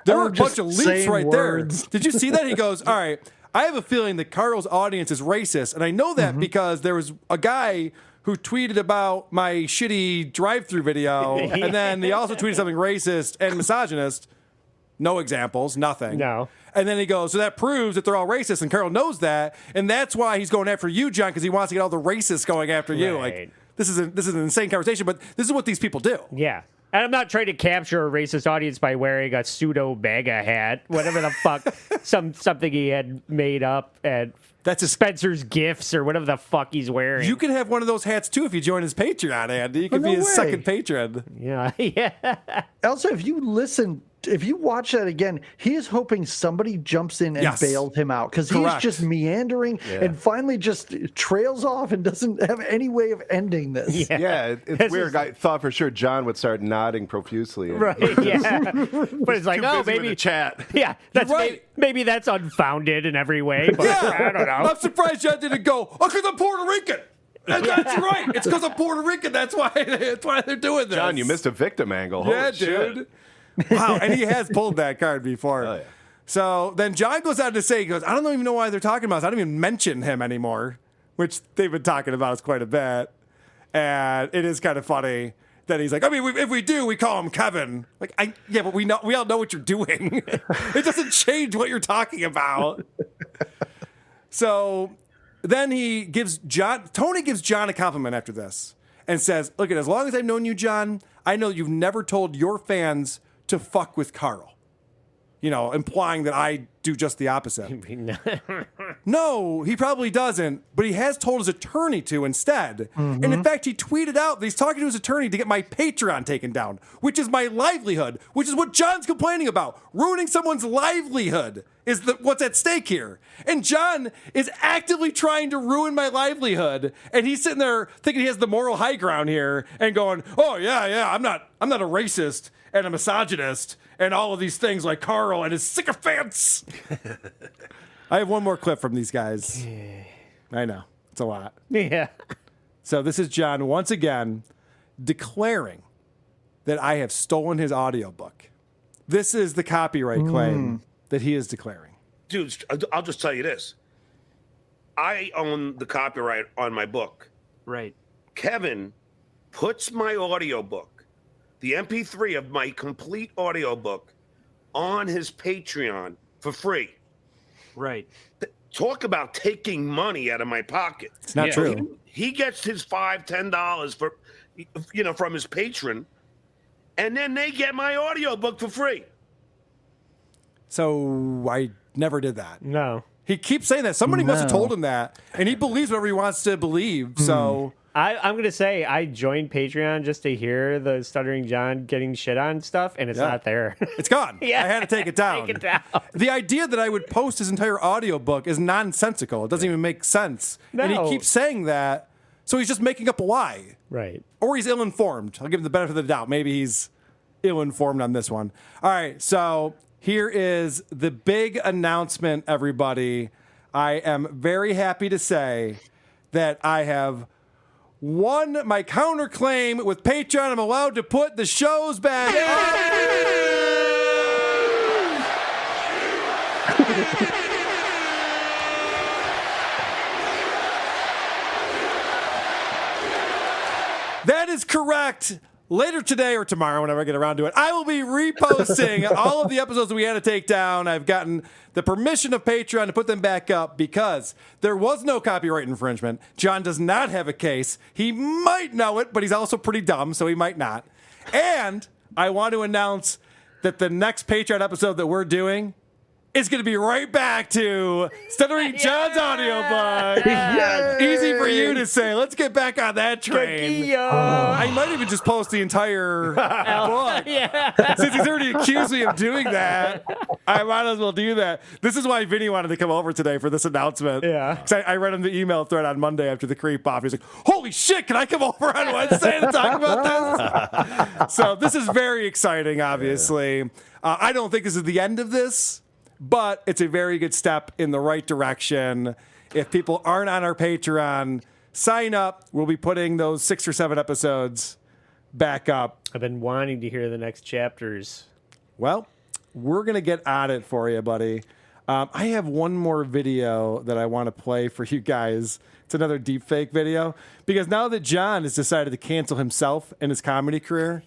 There were a don't bunch just of leaks saying right words. there. Did you see that? He goes, all right, I have a feeling that Carl's audience is racist. And I know that because there was a guy who tweeted about my shitty drive-through video. And then he also tweeted something racist and misogynist. No examples, nothing. No. And then he goes, so that proves that they're all racist. And Carl knows that. And that's why he's going after you, John, because he wants to get all the racists going after you. Like, this is an insane conversation, but this is what these people do. Yeah. And I'm not trying to capture a racist audience by wearing a pseudo MAGA hat, whatever the fuck, something he had made up at Spencer's Gifts or whatever the fuck he's wearing. You can have one of those hats too if you join his Patreon, Andy. You can be his second patron. Yeah, yeah. Also, if you watch that again, he is hoping somebody jumps in and bails him out, because he's Correct. just meandering and finally just trails off and doesn't have any way of ending this. Yeah, it's weird. I thought for sure John would start nodding profusely. Right, yeah. But it's like, Too oh, busy with maybe the chat. Yeah, that's right. maybe that's unfounded in every way. But I don't know. I'm surprised John didn't go, oh, because I'm Puerto Rican. That's right. It's because I'm Puerto Rican. That's why they're doing this. John, you missed a victim angle. Yeah, Holy shit. dude. Wow, and he has pulled that card before. Oh, yeah. So then John goes out to say, he goes, I don't even know why they're talking about this. I don't even mention him anymore, which they've been talking about us quite a bit. And it is kind of funny that he's like, I mean, if we do, we call him Kevin. Like, but we all know what you're doing. It doesn't change what you're talking about. So then Tony gives John a compliment after this and says, look, as long as I've known you, John, I know you've never told your fans to fuck with Carl. Implying that I do just the opposite. No, he probably doesn't, but he has told his attorney to instead. Mm-hmm. And in fact, he tweeted out that he's talking to his attorney to get my Patreon taken down, which is my livelihood, which is what John's complaining about. Ruining someone's livelihood is what's at stake here. And John is actively trying to ruin my livelihood, and he's sitting there thinking he has the moral high ground here and going, oh, yeah, I'm not a racist and a misogynist and all of these things like Carl and his sycophants. I have one more clip from these guys. I know. It's a lot. Yeah. So this is John once again declaring that I have stolen his audiobook. This is the copyright claim that he is declaring. Dude, I'll just tell you this. I own the copyright on my book. Right. Kevin puts my audiobook, the MP3 of my complete audiobook, on his Patreon for free. Right. Talk about taking money out of my pocket. It's not true. He gets his $5, $10 for, from his patron, and then they get my audiobook for free. So I never did that. No. He keeps saying that. Somebody must have told him that, and he believes whatever he wants to believe. So I'm going to say I joined Patreon just to hear the Stuttering John getting shit on stuff, and it's not there. It's gone. Yeah. I had to take it down. Take it down. The idea that I would post his entire audiobook is nonsensical. It doesn't even make sense. And he No. keeps saying that, so he's just making up a lie. Right. Or he's ill-informed. I'll give him the benefit of the doubt. Maybe he's ill-informed on this one. All right, so here is the big announcement, everybody. I am very happy to say that I have won my counterclaim with Patreon. I'm allowed to put the shows back up. That is correct. Later today or tomorrow, whenever I get around to it, I will be reposting all of the episodes that we had to take down. I've gotten the permission of Patreon to put them back up because there was no copyright infringement. John does not have a case. He might know it, but he's also pretty dumb, so he might not. And I want to announce that the next Patreon episode that we're doing is going to be right back to Stuttering John's audiobook. Easy for you to say. Let's get back on that train. I might even just post the entire book. Since he's already accused me of doing that, I might as well do that. This is why Vinny wanted to come over today for this announcement. Yeah. Because I read him the email thread on Monday after the creep off. He's like, holy shit, can I come over on Wednesday to talk about this? So this is very exciting, obviously. I don't think this is the end of this, but it's a very good step in the right direction. If people aren't on our Patreon, sign up. We'll be putting those 6 or 7 episodes back up. I've been wanting to hear the next chapters. Well, we're going to get on it for you, buddy. I have one more video that I want to play for you guys. It's another deepfake video. Because now that John has decided to cancel himself and his comedy career,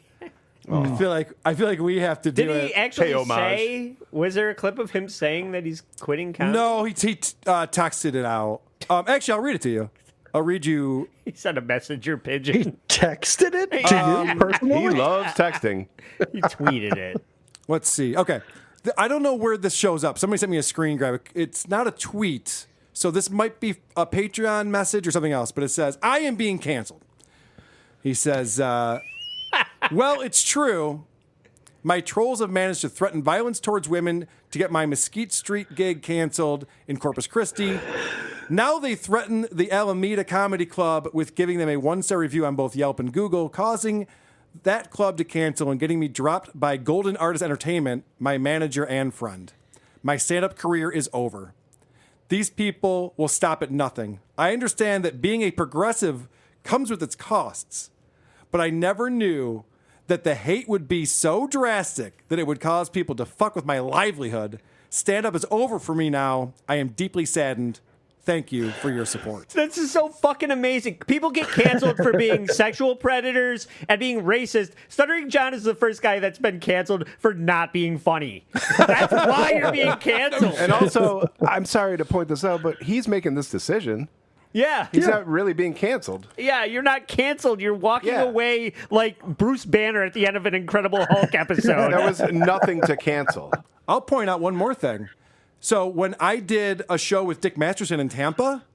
I feel like we have to do it. Did he actually say? Was there a clip of him saying that he's quitting comedy? No, he texted it out. Actually, I'll read it to you. I'll read you. He sent a messenger pigeon. He texted it to you personally? He loves texting. He tweeted it. Let's see. Okay. I don't know where this shows up. Somebody sent me a screen grab. It's not a tweet, so this might be a Patreon message or something else, but it says, I am being canceled. He says, well, it's true. My trolls have managed to threaten violence towards women to get my Mesquite Street gig canceled in Corpus Christi. Now they threaten the Alameda Comedy Club with giving them a 1-star review on both Yelp and Google, causing that club to cancel and getting me dropped by Golden Artist Entertainment, my manager and friend. My stand-up career is over. These people will stop at nothing. I understand that being a progressive comes with its costs, but I never knew that the hate would be so drastic that it would cause people to fuck with my livelihood. Stand-up is over for me now. I am deeply saddened. Thank you for your support. This is so fucking amazing. People get canceled for being sexual predators and being racist. Stuttering John is the first guy that's been canceled for not being funny. That's why you're being canceled. And also, I'm sorry to point this out, but he's making this decision. Yeah. He's not really being canceled. Yeah, you're not canceled. You're walking away like Bruce Banner at the end of an Incredible Hulk episode. There was nothing to cancel. I'll point out one more thing. So when I did a show with Dick Masterson in Tampa,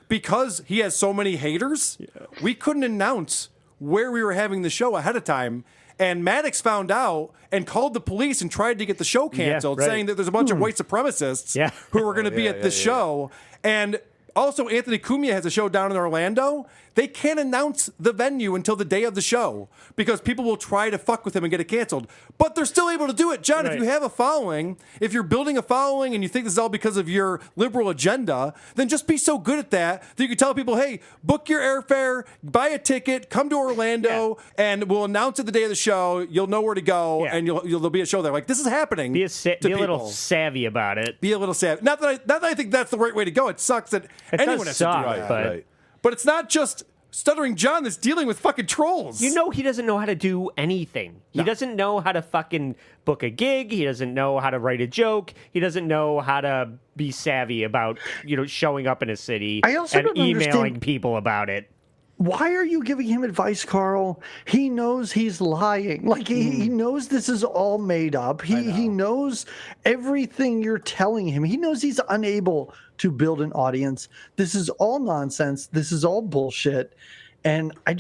because he has so many haters, we couldn't announce where we were having the show ahead of time. And Maddox found out and called the police and tried to get the show canceled, saying that there's a bunch of white supremacists who were going to be at the show. And also, Anthony Cumia has a show down in Orlando. They can't announce the venue until the day of the show because people will try to fuck with him and get it canceled. But they're still able to do it. John, if you have a following, if you're building a following and you think this is all because of your liberal agenda, then just be so good at that you can tell people, hey, book your airfare, buy a ticket, come to Orlando, and we'll announce it the day of the show. You'll know where to go, and there'll be a show there. Like, this is happening. Be a little savvy about it. Be a little savvy. Not that I think that's the right way to go. It sucks that anyone has to do that. But But it's not just Stuttering John that's dealing with fucking trolls. You know he doesn't know how to do anything. He doesn't know how to fucking book a gig. He doesn't know how to write a joke. He doesn't know how to be savvy about, showing up in a city I also and don't emailing understand- people about it. Why are you giving him advice, Carl? He knows he's lying. Like he knows this is all made up. He knows everything you're telling him. He knows he's unable to build an audience. This is all nonsense. This is all bullshit. And I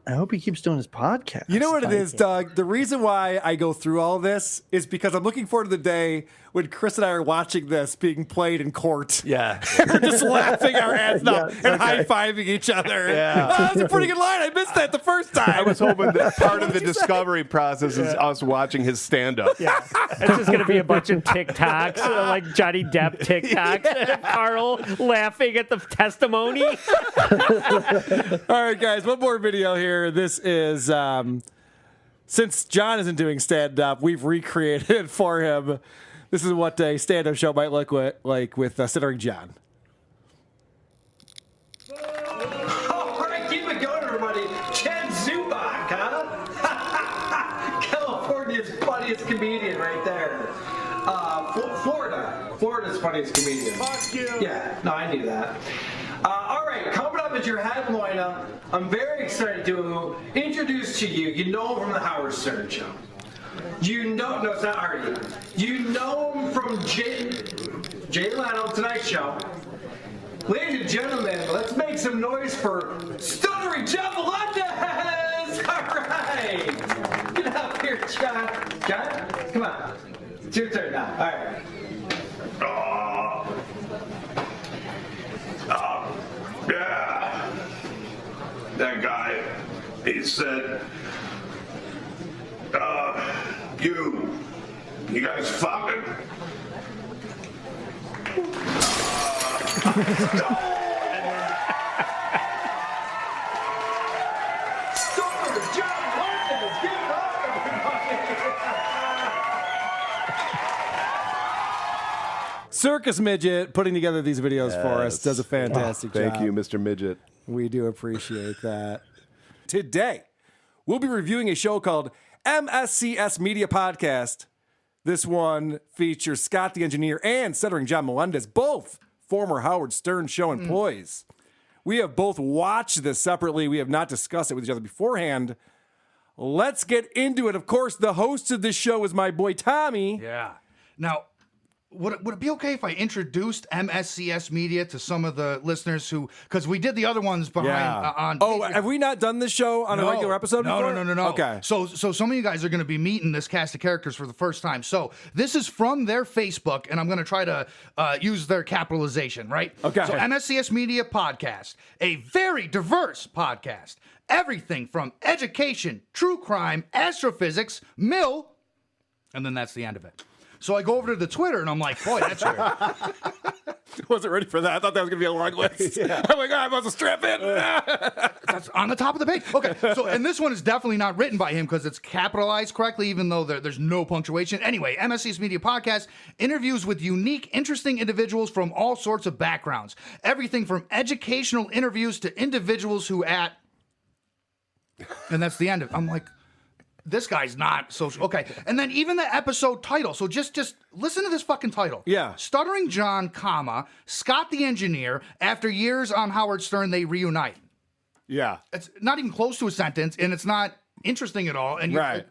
hope he keeps doing his podcast. You know what it is, Doug? The reason why I go through all this is because I'm looking forward to the day when Chris and I are watching this being played in court. Yeah. We're just laughing our ass off and high-fiving each other. Yeah. Oh, that's a pretty good line. I missed that the first time. I was hoping that part of the discovery process is us watching his stand-up. Yeah. It's just going to be a bunch of TikToks, like Johnny Depp TikToks, and Carl laughing at the testimony. All right, guys, one more video here. This is, since John isn't doing stand-up, we've recreated it for him. This is what a stand-up show might look like with Stuttering John. All right, keep it going, everybody. Ken Zubak, huh? California's funniest comedian right there. Florida's funniest comedian. Fuck you. Yeah, no, I knew that. All right, coming up at your headline, I'm very excited to introduce to you. You know him from the Howard Stern Show. No, it's not Artie. You know him from Jay Leno, Tonight Show. Ladies and gentlemen, let's make some noise for Stuttering John Melendez! All right! Get up here, John. John, come on. It's your turn now. All right. Yeah. That guy, he said, you guys fucking. Stuttering John Melendez, give it up, everybody! Circus Midget putting together these videos for us does a fantastic job. Thank you, Mr. Midget. We do appreciate that. Today, we'll be reviewing a show called MSCS Media Podcast. This one features Scott the Engineer and Stuttering John Melendez, both former Howard Stern Show employees. We have both watched this separately. We have not discussed it with each other beforehand. Let's get into it. Of course, the host of this show is my boy Tommy. Yeah. Now, would it be okay if I introduced MSCS Media to some of the listeners who, because we did the other ones behind on. Oh, have we not done this show on a regular episode before? No. Okay. So some of you guys are going to be meeting this cast of characters for the first time. So this is from their Facebook, and I'm going to try to use their capitalization, right? Okay. So MSCS Media Podcast, a very diverse podcast. Everything from education, true crime, astrophysics, mill, and then that's the end of it. So I go over to the Twitter and I'm like, boy, that's weird. Wasn't ready for that. I thought that was going to be a long list. I'm like, I'm about to strap in. That's on the top of the page. Okay, so, and this one is definitely not written by him because it's capitalized correctly, even though there's no punctuation. Anyway, MSC's Media Podcast, interviews with unique, interesting individuals from all sorts of backgrounds. Everything from educational interviews to individuals who and that's the end of it. I'm like, this guy's not social. Okay. And then even the episode title. So just listen to this fucking title. Yeah. Stuttering John, Scott the Engineer. After years on Howard Stern, they reunite. Yeah. It's not even close to a sentence, and it's not interesting at all. And Right.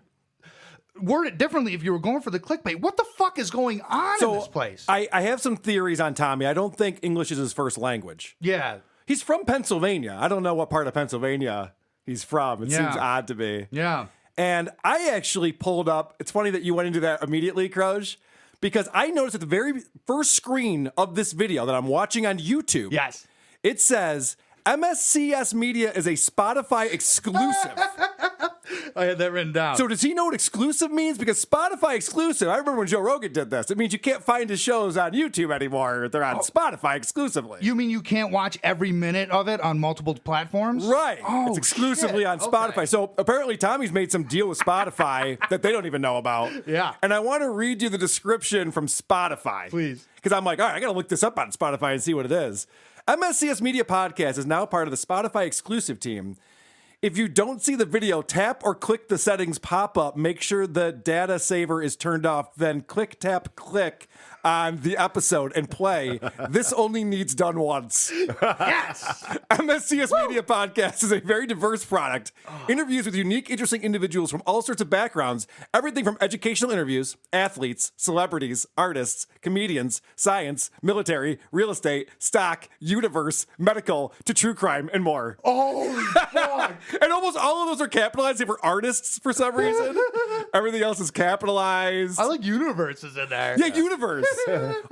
word it differently if you were going for the clickbait. What the fuck is going on in this place? I have some theories on Tommy. I don't think English is his first language. Yeah. He's from Pennsylvania. I don't know what part of Pennsylvania he's from. It seems odd to me. Yeah. And I actually pulled up, it's funny that you went into that immediately, Croge, because I noticed at the very first screen of this video that I'm watching on YouTube, yes, it says MSCS Media is a Spotify exclusive. I had that written down. So does he know what exclusive means? Because Spotify exclusive, I remember when Joe Rogan did this. It means you can't find his shows on YouTube anymore. They're on Spotify exclusively. You mean you can't watch every minute of it on multiple platforms? Right. Oh, it's exclusively shit. on Spotify. Okay. So apparently Tommy's made some deal with Spotify that they don't even know about. Yeah. And I want to read you the description from Spotify. Please. Because I'm like, all right, I got to look this up on Spotify and see what it is. MSCS Media Podcast is now part of the Spotify exclusive team. If you don't see the video, tap or click the settings pop up. Make sure the data saver is turned off. Then click, tap, click on the episode and play. This only needs done once. Yes! MSCS Media Podcast is a very diverse product. Interviews with unique, interesting individuals from all sorts of backgrounds. Everything from educational interviews, athletes, celebrities, artists, comedians, science, military, real estate, stock, universe, medical, to true crime, and more. Holy fuck! And almost all of those are capitalized for artists for some reason. Everything else is capitalized. I like universes in there. Yeah, universe.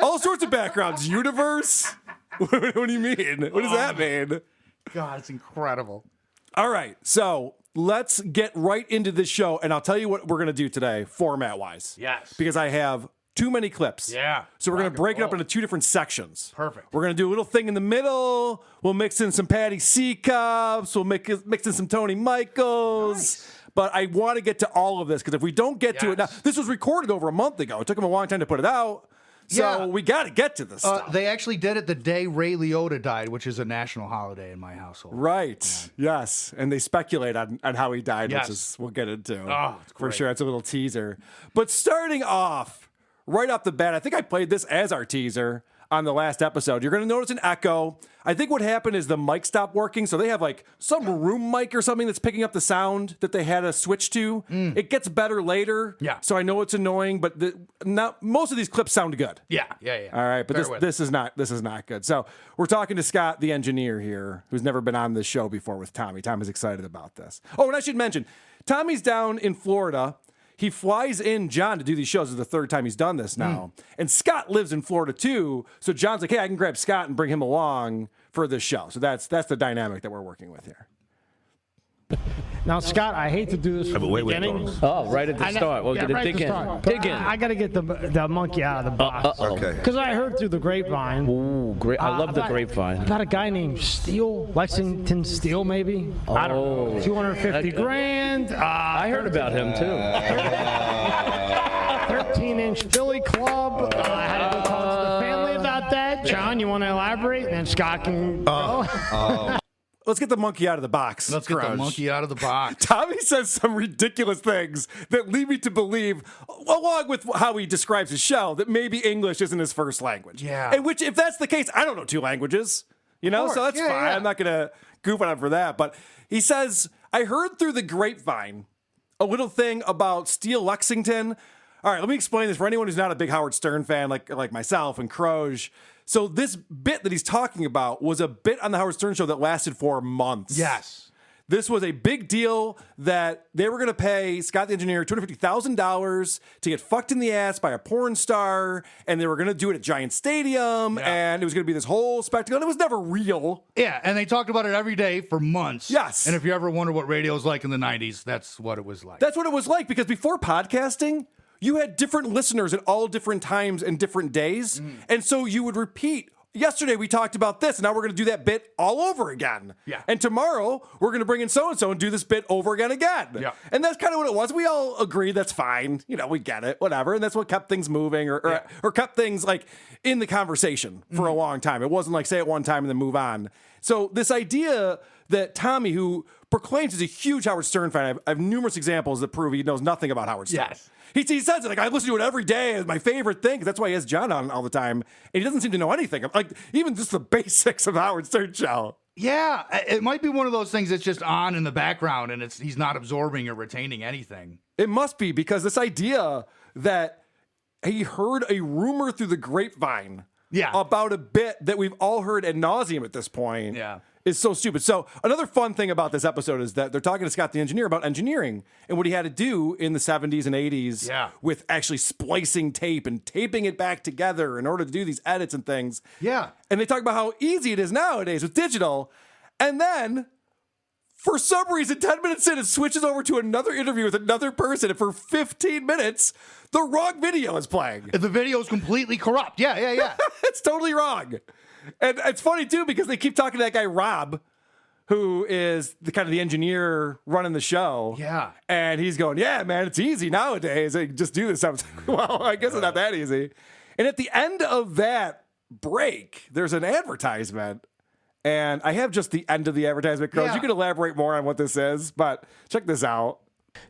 All sorts of backgrounds. Universe? What do you mean? What does that mean? God, it's incredible. All right, so let's get right into this show, and I'll tell you what we're going to do today, format-wise. Yes. Because I have too many clips. Yeah. So we're going to break it up into two different sections. Perfect. We're going to do a little thing in the middle. We'll mix in some Patty C cups. We'll mix in some Tony Michaels. Nice. But I want to get to all of this because if we don't get to it now, this was recorded over a month ago. It took them a long time to put it out. So we got to get to this stuff. They actually did it the day Ray Liotta died, which is a national holiday in my household. Right. Yeah. Yes. And they speculate on how he died, Yes. which is we'll get into. Oh, it's for great. sure. It's a little teaser. But starting off, right off the bat, I think I played this as our teaser on the last episode. You're going to notice an echo. I think what happened is the mic stopped working. So they have like some room mic or something that's picking up the sound that they had to switch to. It gets better later. Yeah. So I know it's annoying, but most of these clips sound good. Yeah. All right, but this is not good. So we're talking to Scott, the engineer here, who's never been on this show before with Tommy. Tommy's excited about this. Oh, and I should mention, Tommy's down in Florida. He flies in John to do these shows. This is the third time he's done this now. And Scott lives in Florida too. So John's like, hey, I can grab Scott and bring him along for this show. So that's the dynamic that we're working with here. Now, Scott, I hate to do this from the beginning. Oh, right at the start. Well, get a dig in. Dig in. I got to get the monkey out of the box. Okay. Because I heard through the grapevine. Ooh, great. I love the grapevine. About a guy named Steele, Lexington Steele, maybe. I don't know. 250 grand. I heard about him too. 13-inch Philly club. I had to go talk to the family about that. John, you want to elaborate? And then Scott can go. Let's get the monkey out of the box. Let's get the Crouch. monkey out of the box. Tommy says some ridiculous things that lead me to believe, along with how he describes his show, that maybe English isn't his first language. Yeah. And which, if that's the case, I don't know two languages, so that's fine. I'm not going to goof on him for that. But he says, I heard through the grapevine a little thing about Steele Lexington. All right, let me explain this for anyone who's not a big Howard Stern fan like myself and Croge. So this bit that he's talking about was a bit on the Howard Stern show that lasted for months. Yes. This was a big deal that they were going to pay Scott the engineer $250,000 to get fucked in the ass by a porn star, and they were going to do it at Giant Stadium, and it was going to be this whole spectacle, and it was never real. Yeah, and they talked about it every day for months. Yes. And if you ever wonder what radio was like in the 90s, that's what it was like. That's what it was like, because before podcasting, you had different listeners at all different times and different days, and so you would repeat, yesterday we talked about this, and now we're going to do that bit all over again. Yeah. And tomorrow we're going to bring in so-and-so and do this bit over again. Yeah. And that's kind of what it was. We all agreed that's fine. We get it, whatever. And that's what kept things moving or kept things like in the conversation for a long time. It wasn't like say it one time and then move on. So this idea that Tommy, who proclaims he's a huge Howard Stern fan, I have numerous examples that prove he knows nothing about Howard Stern. Yes. He says it like, I listen to it every day. It's my favorite thing. 'Cause that's why he has John on all the time. And he doesn't seem to know anything. Like, even just the basics of Howard Stern show. Yeah, it might be one of those things that's just on in the background and he's not absorbing or retaining anything. It must be, because this idea that he heard a rumor through the grapevine about a bit that we've all heard ad nauseum at this point is so stupid. So another fun thing about this episode is that they're talking to Scott the engineer about engineering and what he had to do in the 70s and 80s with actually splicing tape and taping it back together in order to do these edits and things. Yeah. And they talk about how easy it is nowadays with digital. And then, for some reason, 10 minutes in, it switches over to another interview with another person. And for 15 minutes, the wrong video is playing. The video is completely corrupt. Yeah. It's totally wrong. And it's funny, too, because they keep talking to that guy, Rob, who is the engineer running the show. Yeah. And he's going, yeah, man, it's easy nowadays. They just do this. Well, I guess it's not that easy. And at the end of that break, there's an advertisement. And I have just the end of the advertisement, Crows. Yeah. You can elaborate more on what this is, but check this out.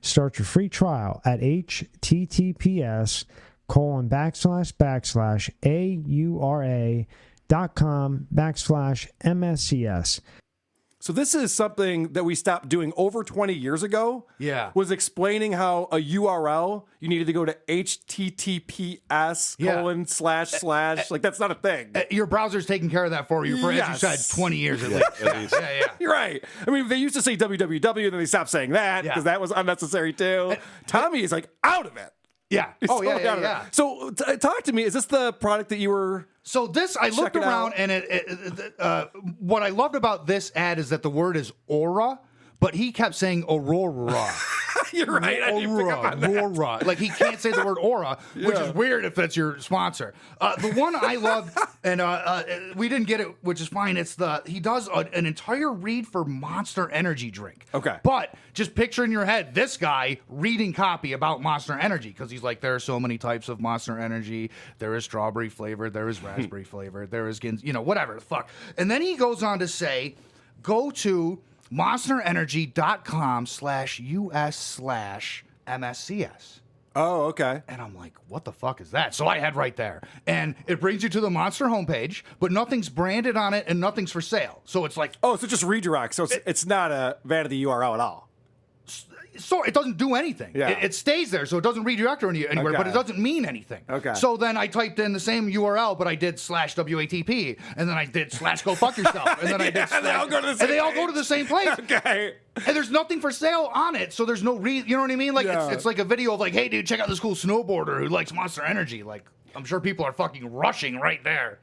Start your free trial at https://aura.com/MSCS. So this is something that we stopped doing over 20 years ago. Yeah. Was explaining how a URL, you needed to go to https:// like that's not a thing. Your browser's taking care of that for you for, as you said, 20 years at least. Yeah. You're right. I mean, they used to say www, and then they stopped saying that because that was unnecessary too. Tommy is like out of it. Yeah. He's Oh, totally out of it. So talk to me. Is this the product that you were... So this, I looked around, and what I loved about this ad is that the word is aura, but he kept saying aurora. You're right. I didn't pick up on that. Aurora. Like he can't say the word aura, which is weird if that's your sponsor. The one I loved, and we didn't get it, which is fine. It's he does an entire read for Monster Energy drink. Okay. But just picture in your head this guy reading copy about Monster Energy because he's like, there are so many types of Monster Energy. There is strawberry flavored. There is raspberry flavored. There is, whatever the fuck. And then he goes on to say, go to monsterenergy.com/US/MSCS. Oh, okay. And I'm like, what the fuck is that? So I head right there. And it brings you to the Monster homepage, but nothing's branded on it and nothing's for sale. So it's like... Oh, so it just redirects. So it's not a vanity URL at all. So it doesn't do anything. Yeah. It stays there, so it doesn't redirect or anywhere, but it doesn't mean anything. Okay. So then I typed in the same URL, but I did /WATP, and then I did /go fuck yourself, and then I did and they all go to the same and they all go to the same place. Okay. And there's nothing for sale on it, so there's no reason. You know what I mean? Like it's like a video of like, hey dude, check out this cool snowboarder who likes Monster Energy. Like I'm sure people are fucking rushing right there.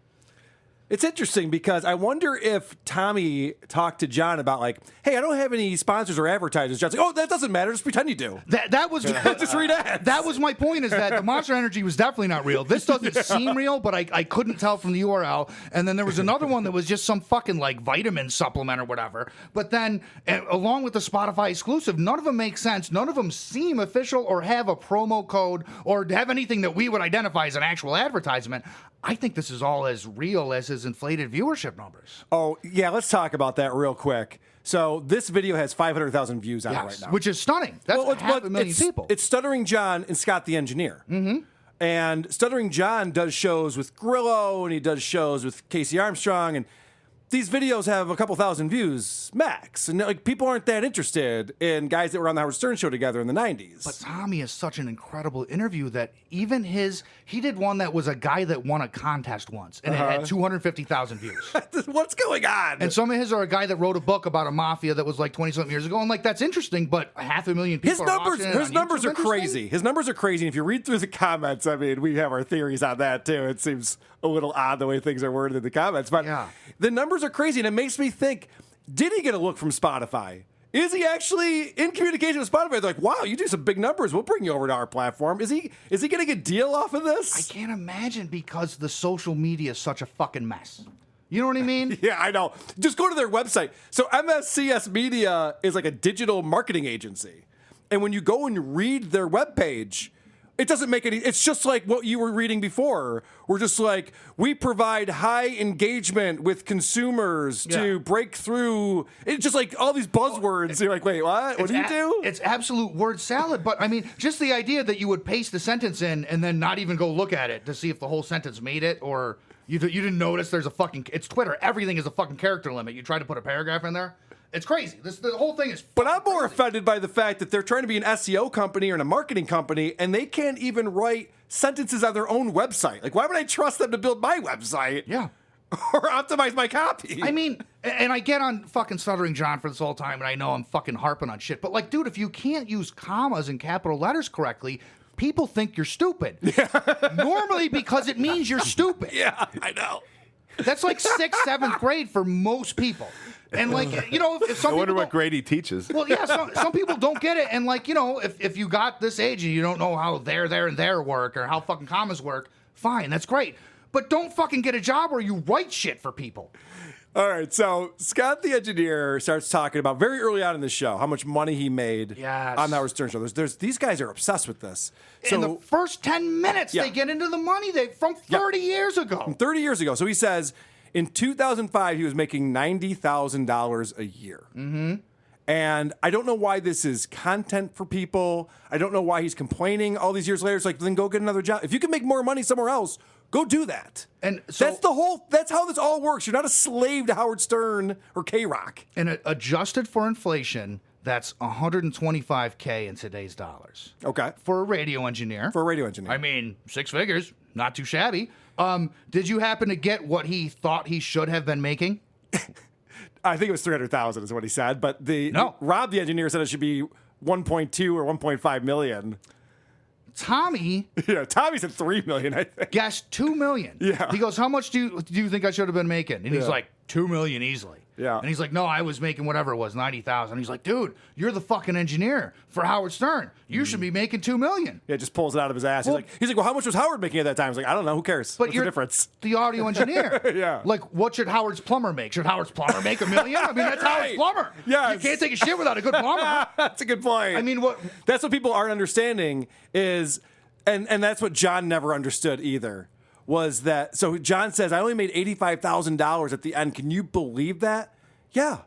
It's interesting because I wonder if Tommy talked to John about like, hey, I don't have any sponsors or advertisers. John's like, oh, that doesn't matter. Just pretend you do. That was just read ads. That was my point. Is that the Monster Energy was definitely not real. This doesn't seem real, but I couldn't tell from the URL. And then there was another one that was just some fucking like vitamin supplement or whatever. But then along with the Spotify exclusive, none of them make sense. None of them seem official or have a promo code or have anything that we would identify as an actual advertisement. I think this is all as real as his inflated viewership numbers. Oh, yeah, let's talk about that real quick. So this video has 500,000 views on it right now. Which is stunning. That's half a million people. It's Stuttering John and Scott the Engineer. Mm-hmm. And Stuttering John does shows with Grillo, and he does shows with Casey Armstrong, and these videos have a couple thousand views max. And like people aren't that interested in guys that were on the Howard Stern show together in the 90s. But Tommy is such an incredible interview that even he did one that was a guy that won a contest once, and it had 250,000 views. What's going on? And some of his are a guy that wrote a book about a mafia that was like 20-something years ago. And like, that's interesting, but 500,000 people His numbers are YouTube crazy. His numbers are crazy. And if you read through the comments, I mean, we have our theories on that too. It seems a little odd the way things are worded in the comments, but the numbers are crazy. And it makes me think, did he get a look from Spotify? Is he actually in communication with Spotify? They're like, wow, you do some big numbers. We'll bring you over to our platform. Is he getting a deal off of this? I can't imagine because the social media is such a fucking mess. You know what I mean? Yeah, I know. Just go to their website. So MSCS Media is like a digital marketing agency. And when you go and read their webpage, it doesn't make any... It's just like what you were reading before. We're just like, we provide high engagement with consumers to break through... It's just like all these buzzwords. You're like, wait, what? What do you do? It's absolute word salad. But, I mean, just the idea that you would paste the sentence in and then not even go look at it to see if the whole sentence made it or you didn't notice there's a fucking... It's Twitter. Everything is a fucking character limit. You try to put a paragraph in there. It's crazy. The whole thing is... But I'm more offended by the fact that they're trying to be an SEO company or a marketing company, and they can't even write sentences on their own website. Like, why would I trust them to build my website? Yeah. Or optimize my copy? I mean, and I get on fucking Stuttering John for this whole time, and I know I'm fucking harping on shit, but like, dude, if you can't use commas and capital letters correctly, people think you're stupid. Normally because it means you're stupid. Yeah, I know. That's like 6th, 7th grade for most people. And like, you know, if some I wonder people what grade he teaches. Well, yeah, some people don't get it. And like, you know, if you got this age and you don't know how there, and there work or how fucking commas work, fine, that's great. But don't fucking get a job where you write shit for people. All right, so Scott the Engineer starts talking about very early on in the show how much money he made on the Howard Stern show. These guys are obsessed with this. So in the first 10 minutes, they get into the money from 30 years ago. From 30 years ago. So he says, In 2005, he was making $90,000 a year. Mm-hmm. And I don't know why this is content for people. I don't know why he's complaining all these years later. It's like, then go get another job. If you can make more money somewhere else, go do that. And so, that's how this all works. You're not a slave to Howard Stern or K-Rock. And adjusted for inflation, that's $125K in today's dollars. Okay. For a radio engineer. I mean, 6 figures, not too shabby. Did you happen to get what he thought he should have been making? I think it was 300,000 is what he said, but Rob, the engineer, said it should be 1.2 or 1.5 million. Tommy, Tommy said 3 million. I think guessed 2 million. Yeah, he goes, "How much do you think I should have been making?" And he's like, 2 million easily. Yeah, and he's like, "No, I was making whatever it was, 90,000." He's like, "Dude, you're the fucking engineer for Howard Stern. You should be making 2 million." Yeah, just pulls it out of his ass. Well, he's like, "Well, how much was Howard making at that time?" I was like, "I don't know. Who cares? But What's you're the difference?" The audio engineer. Yeah. Like, what should Howard's plumber make? Should Howard's plumber make $1 million? I mean, that's Howard's plumber. Yeah, you can't take a shit without a good plumber. That's a good point. I mean, what? That's what people aren't understanding is, and that's what John never understood either. Was that so? John says, "I only made $85,000 at the end." Can you believe that? Yeah.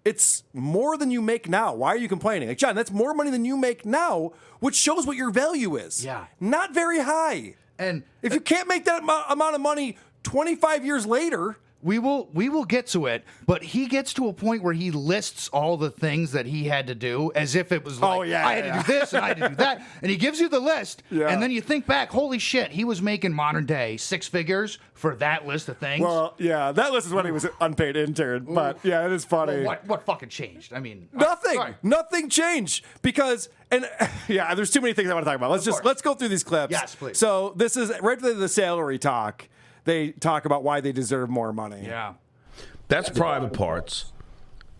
It's more than you make now. Why are you complaining? Like, John, that's more money than you make now, which shows what your value is. Yeah. Not very high. And if you can't make that amount of money 25 years later... We will get to it, but he gets to a point where he lists all the things that he had to do as if it was like, I had to do this and I had to do that. And he gives you the list, and then you think back, holy shit, he was making modern day 6 figures for that list of things. Well, yeah, that list is when he was an unpaid intern, but yeah, it is funny. Well, what fucking changed? I mean... Nothing. Nothing changed because... And yeah, there's too many things I want to talk about. Let's go through these clips. Yes, please. So this is right after the salary talk. They talk about why they deserve more money. Yeah. That's Private Parts,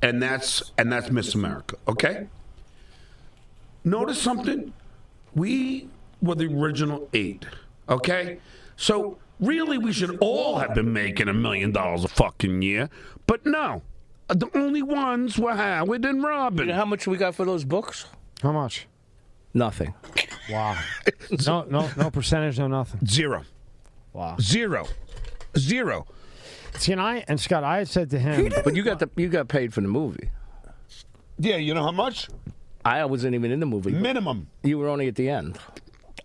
and that's Miss America, okay? Notice something? We were the original 8, okay? So really we should all have been making $1 million a fucking year, but no. The only ones were Howard and Robin. You know how much we got for those books? How much? Nothing. Wow. No percentage, no nothing. Zero. Wow. Zero. See, and Scott, I had said to him, but you got paid for the movie. Yeah, you know how much? I wasn't even in the movie. Minimum. You were only at the end.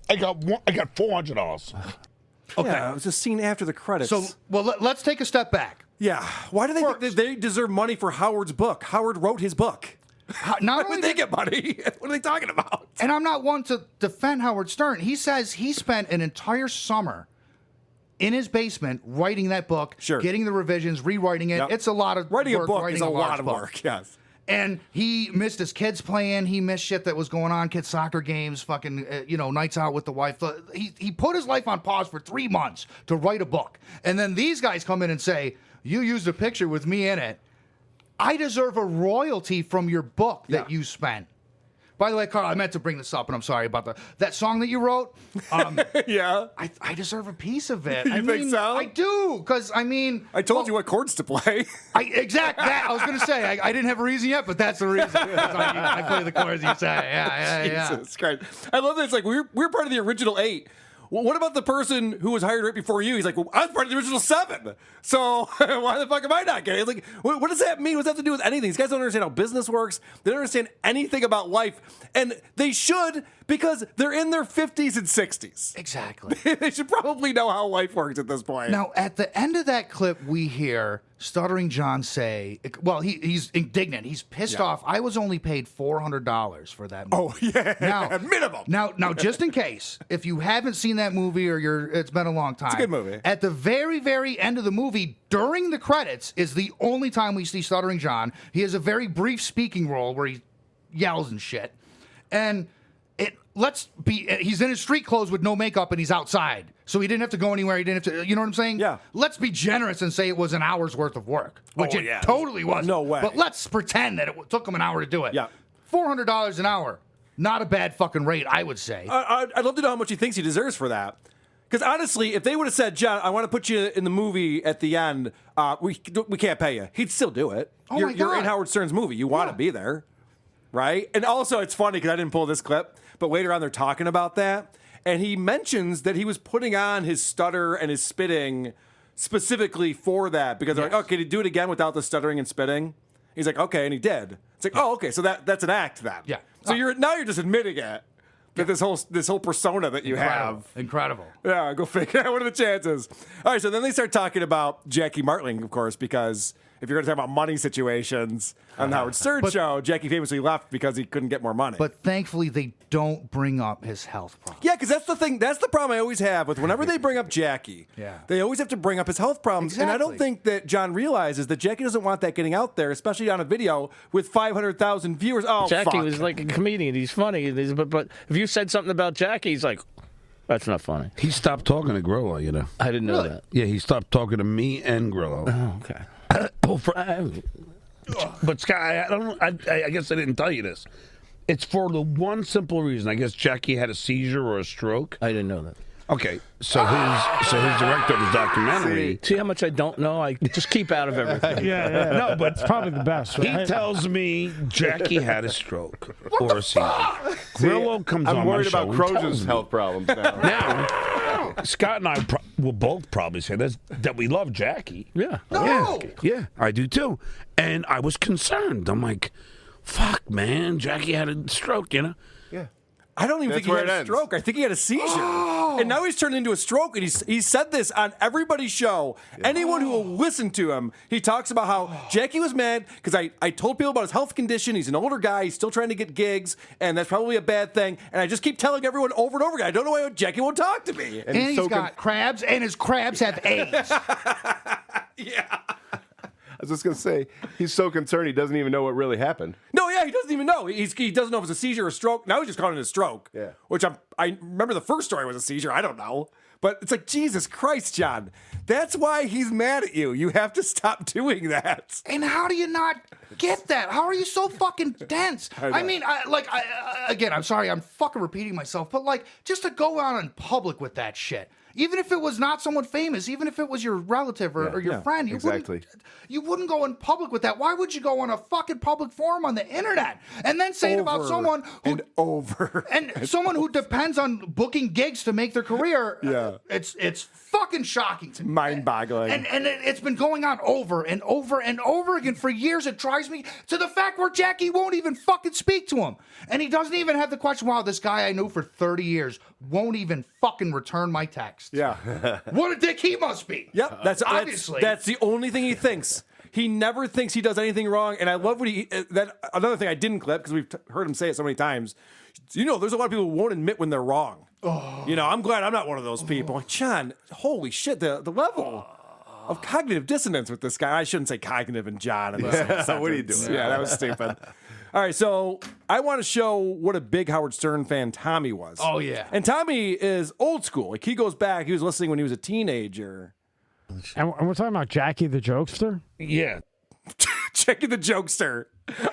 I got $400. Okay, yeah, it was a scene after the credits. So, well, let's take a step back. Yeah, why do they think that they deserve money for Howard's book? Howard wrote his book. Not only they get money, what are they talking about? And I'm not one to defend Howard Stern. He says he spent an entire summer in his basement writing that book, getting the revisions, rewriting it. Yep. It's a lot of writing work. A book writing is a lot of book. work, yes. And he missed his kids playing. He missed shit that was going on, kids' soccer games, fucking, nights out with the wife. He put his life on pause for 3 months to write a book. And then these guys come in and say, you used a picture with me in it. I deserve a royalty from your book that you spent. By the way, Carl, I meant to bring this up, and I'm sorry about that song that you wrote. Yeah. I deserve a piece of it. You think so? I do, because, I told you what chords to play. Exactly. I was going to say, I didn't have a reason yet, but that's the reason. I play the chords you say. Yeah. Jesus Christ. I love that it's like, we're part of the original 8. Well, what about the person who was hired right before you? He's like, well, I was part of the original 7. So why the fuck am I not getting it? Like, what does that mean? What does that have to do with anything? These guys don't understand how business works. They don't understand anything about life. And they should, because they're in their 50s and 60s. Exactly. They should probably know how life works at this point. Now, at the end of that clip, we hear Stuttering John say, well, he's indignant. He's pissed off. I was only paid $400 for that movie. Oh, yeah. Now, minimum. Now, just in case, if you haven't seen that movie or it's been a long time. It's a good movie. At the very, very end of the movie, during the credits, is the only time we see Stuttering John. He has a very brief speaking role where he yells and shit. And he's in his street clothes with no makeup and he's outside. So he didn't have to go anywhere. He didn't have to, you know what I'm saying? Yeah. Let's be generous and say it was an hour's worth of work, which totally was. No way. But let's pretend that it took him an hour to do it. Yeah. $400 an hour. Not a bad fucking rate, I would say. I'd love to know how much he thinks he deserves for that. Because honestly, if they would have said, John, I want to put you in the movie at the end, we can't pay you, he'd still do it. Oh, my God. You're in Howard Stern's movie. You want to be there, right? And also, it's funny because I didn't pull this clip, but later on they're talking about that. And he mentions that he was putting on his stutter and his spitting specifically for that because they're like, oh, can you do it again without the stuttering and spitting? He's like, okay, and he did. It's like, oh, okay, so that's an act then. Yeah. So you're just admitting it. That this whole persona that you have. Incredible. Yeah, go figure out what are the chances. All right, so then they start talking about Jackie Martling, of course, because if you're going to talk about money situations on the Howard Stern show, Jackie famously left because he couldn't get more money. But thankfully, they don't bring up his health problems. Yeah, because that's the thing. That's the problem I always have with whenever they bring up Jackie. Yeah. They always have to bring up his health problems. And I don't think that John realizes that Jackie doesn't want that getting out there, especially on a video with 500,000 viewers. Oh, Jackie fuck. was like a comedian. He's funny. But if you said something about Jackie, he's like, that's not funny. He stopped talking to Grillo, you know. I didn't know that. Yeah, he stopped talking to me and Grillo. Oh, okay. But Scott, I guess I didn't tell you this. It's for the one simple reason. I guess Jackie had a seizure or a stroke. I didn't know that. Okay, so his director of his documentary. See how much I don't know? I just keep out of everything. Yeah. No, but it's probably the best. Right? He tells me Jackie had a stroke or a seizure. Grillo comes on I'm my worried show about and tells Crozier's me. health problems now. Now, Scott and I will both probably say this, that we love Jackie. Yeah. No! Yeah, I do too. And I was concerned. I'm like, fuck, man, Jackie had a stroke, you know? Yeah. I don't even That's think he where had it a ends. stroke. I think he had a seizure. And now he's turned into a stroke. And he said this on everybody's show. Anyone who will listen to him, he talks about how Jackie was mad because I told people about his health condition. He's an older guy. He's still trying to get gigs. And that's probably a bad thing. And I just keep telling everyone over and over again, I don't know why Jackie won't talk to me. And he's got crabs, and his crabs have AIDS. I was just going to say, he's so concerned he doesn't even know what really happened. No, yeah, he doesn't even know. He doesn't know if it's a seizure or a stroke. Now he's just calling it a stroke. Yeah. Which I remember the first story was a seizure. I don't know. But it's like, Jesus Christ, John. That's why he's mad at you. You have to stop doing that. And how do you not get that? How are you so fucking dense? I mean, again, I'm sorry, I'm fucking repeating myself, but like, just to go out in public with that shit. Even if it was not someone famous, even if it was your relative or your friend, you wouldn't go in public with that. Why would you go on a fucking public forum on the internet and then say it about someone who someone who depends on booking gigs to make their career? Yeah, it's fucking shocking to me. Mind-boggling. And it's been going on over and over and over again for years. It drives me to the fact where Jackie won't even fucking speak to him, and he doesn't even have the question. Wow, this guy I knew for 30 years won't even fucking return my text. Yeah. What a dick he must be. Yep. That's obviously that's the only thing he thinks. He never thinks he does anything wrong. And I love what another thing I didn't clip because we've heard him say it so many times. You know, there's a lot of people who won't admit when they're wrong. You know, I'm glad I'm not one of those people. Like, John, holy shit, the level of cognitive dissonance with this guy. I shouldn't say cognitive and John. In this What are you doing? Yeah, that was stupid. All right, so I want to show what a big Howard Stern fan Tommy was. Oh, yeah. And Tommy is old school. Like, he goes back. He was listening when he was a teenager. And we're talking about Jackie the Jokester? Yeah. Jackie the Jokester.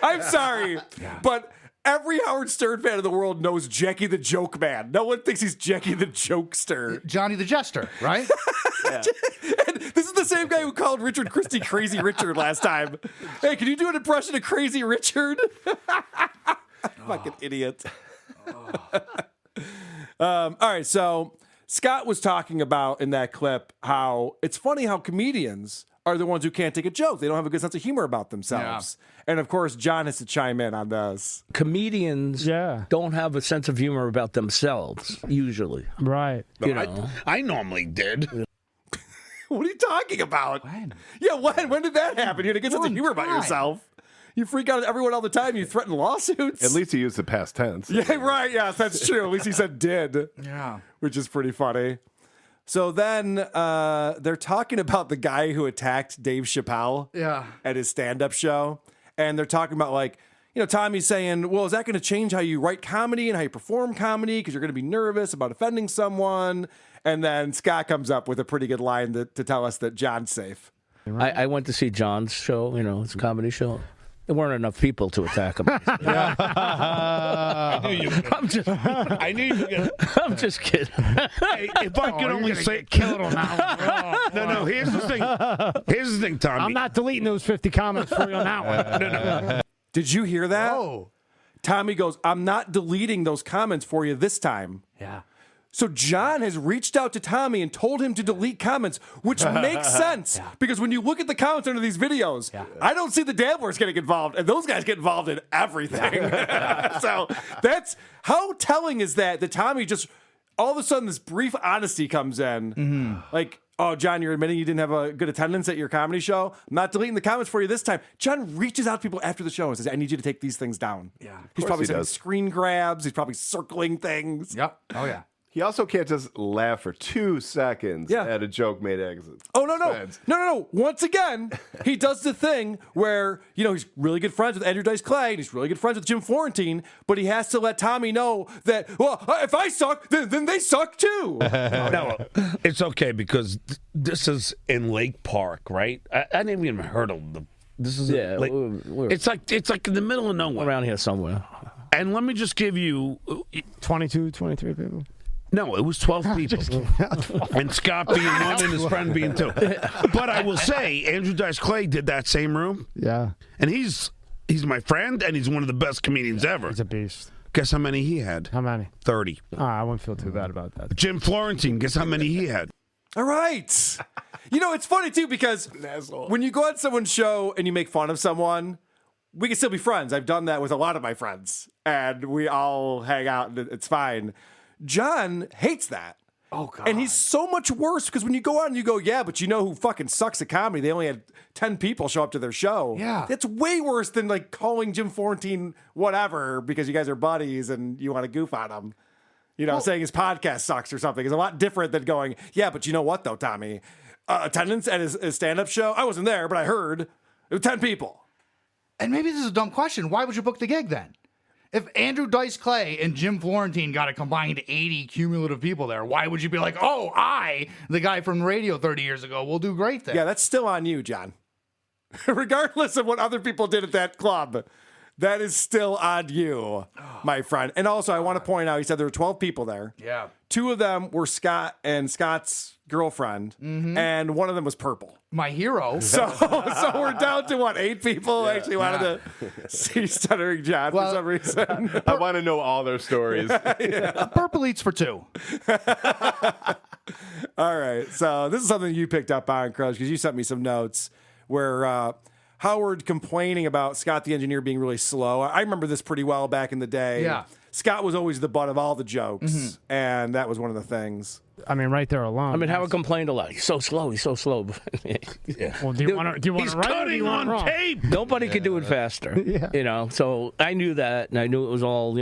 I'm sorry, but every Howard Stern fan in the world knows Jackie the Joke Man. No one thinks he's Jackie the Jokester. Johnny the Jester, right? And this is the same guy who called Richard Christie Crazy Richard last time. Hey, can you do an impression of Crazy Richard? Fucking idiot. All right, so Scott was talking about in that clip how it's funny how comedians are the ones who can't take a joke. They don't have a good sense of humor about themselves. And of course, John has to chime in on this. Comedians don't have a sense of humor about themselves, usually. Right. You know. I normally did. What are you talking about? When? Yeah, when? When did that happen? You had a good sense of humor about yourself. You freak out at everyone all the time. You threaten lawsuits. At least he used the past tense. Yeah, right. Yes, that's true. At least he said did. Yeah. Which is pretty funny. So then they're talking about the guy who attacked Dave Chappelle at his stand-up show. And they're talking about, like, you know, Tommy's saying, well, is that going to change how you write comedy and how you perform comedy? Because you're going to be nervous about offending someone. And then Scott comes up with a pretty good line to tell us that John's safe. I went to see John's show, you know, his comedy show. There weren't enough people to attack him. I knew you were gonna, I knew you were gonna, I'm just kidding. Hey, if I could only say killed on that one. No, here's the thing. Here's the thing, Tommy. I'm not deleting those 50 comments for you on that one. No. Did you hear that? Oh. Tommy goes, I'm not deleting those comments for you this time. Yeah. So John has reached out to Tommy and told him to delete comments, which makes sense because when you look at the comments under these videos, I don't see the dabblers getting involved, and those guys get involved in everything. So that's how telling is that Tommy just all of a sudden this brief honesty comes in, like, oh, John, you're admitting you didn't have a good attendance at your comedy show. I'm not deleting the comments for you this time. John reaches out to people after the show and says, I need you to take these things down. Yeah, he's probably sending screen grabs. He's probably circling things. Yep. Oh, yeah. He also can't just laugh for 2 seconds at a joke made exit. Oh, no. Once again, he does the thing where, he's really good friends with Andrew Dice Clay and he's really good friends with Jim Florentine, but he has to let Tommy know that, well, if I suck, then they suck too. No, it's okay because this is in Lake Park, right? I didn't even heard of the. This is it's like in the middle of nowhere. Around here somewhere. And let me just give you 22, 23 people. No, it was 12 people. And Scott being one and his friend being 2. But I will say, Andrew Dice Clay did that same room. Yeah. And he's my friend, and he's one of the best comedians ever. He's a beast. Guess how many he had? How many? 30. I wouldn't feel too bad about that. Jim Florentine, guess how many he had? All right. It's funny, too, because when you go on someone's show and you make fun of someone, we can still be friends. I've done that with a lot of my friends, and we all hang out, and it's fine. John hates that. Oh, God. And he's so much worse because when you go out and you go, yeah, but you know who fucking sucks at comedy? They only had 10 people show up to their show. Yeah. That's way worse than like calling Jim Florentine whatever because you guys are buddies and you want to goof on him. Saying his podcast sucks or something is a lot different than going, yeah, but you know what though, Tommy? Attendance at his stand-up show? I wasn't there, but I heard it was 10 people. And maybe this is a dumb question. Why would you book the gig then? If Andrew Dice Clay and Jim Florentine got a combined 80 cumulative people there, why would you be like, oh, the guy from the radio 30 years ago, will do great there? Yeah, that's still on you, John. Regardless of what other people did at that club, that is still on you, my friend. And also, I want to point out, he said there were 12 people there. Yeah. 2 of them were Scott and Scott's girlfriend, and one of them was Purple. My hero. So we're down to 8 people actually wanted to see Stuttering John for some reason. I want to know all their stories. Purple eats for 2. All right. So this is something you picked up on, Crush, because you sent me some notes where Howard complaining about Scott the engineer being really slow. I remember this pretty well back in the day. Yeah. Scott was always the butt of all the jokes, and that was one of the things. I mean, right there alone. I mean, Howard complained a lot. He's so slow. He's so slow. Well, do you want to He's write it or do cutting you want on it tape. Nobody could do it faster. So I knew that, and I knew it was all,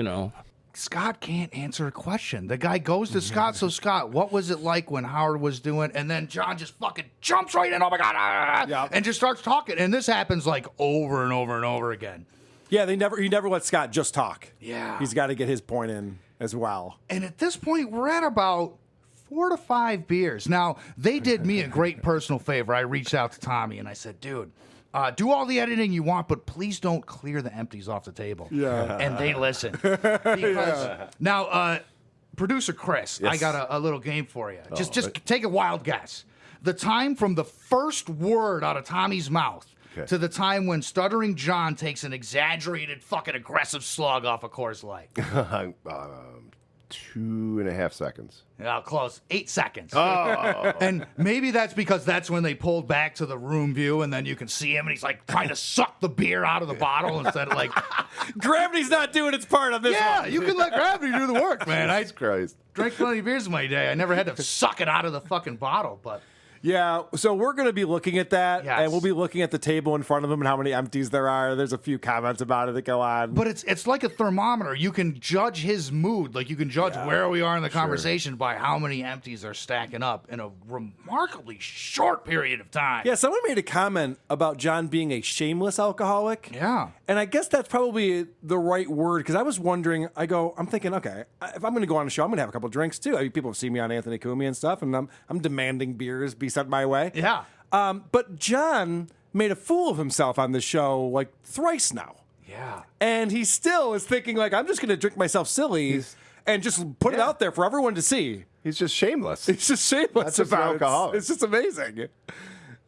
Scott can't answer a question. The guy goes to Scott. So, Scott, what was it like when Howard was doing? And then John just fucking jumps right in. Oh, my God. And just starts talking. And this happens like over and over and over again. Yeah, he never let Scott just talk. Yeah. He's got to get his point in as well. And at this point, we're at about 4 to 5 beers. Now, they did me a great personal favor. I reached out to Tommy and I said, dude, do all the editing you want, but please don't clear the empties off the table. Yeah. And they listen. Because now, producer Chris, I got a little game for you. Just take a wild guess. The time from the first word out of Tommy's mouth to the time when Stuttering John takes an exaggerated fucking aggressive slug off a Coors Light. 2.5 seconds. Yeah, close. 8 seconds. Oh. And maybe that's because that's when they pulled back to the room view, and then you can see him, and he's like trying to suck the beer out of the bottle instead of like. Gravity's not doing its part on this one. Yeah, you can let gravity do the work, man. I Christ. drank plenty of beers in my day. I never had to suck it out of the fucking bottle, but. Yeah, so we're going to be looking at that, Yes. and we'll be looking at the table in front of him and how many empties there are. There's a few comments about it that go on. But it's like a thermometer. You can judge his mood. Like, you can judge where we are in the conversation by how many empties are stacking up in a remarkably short period of time. Yeah, someone made a comment about John being a shameless alcoholic. Yeah. And I guess that's probably the right word, because I was wondering, I'm thinking, okay, if I'm going to go on a show, I'm going to have a couple drinks, too. I mean, people have seen me on Anthony Cumia and stuff, and I'm demanding beers be sent my way. Yeah. But John made a fool of himself on this show like thrice now. Yeah. And he still is thinking like, I'm just going to drink myself silly and just put it out there for everyone to see. He's just shameless. He's just shameless That's just about an alcoholic. it. It's just amazing.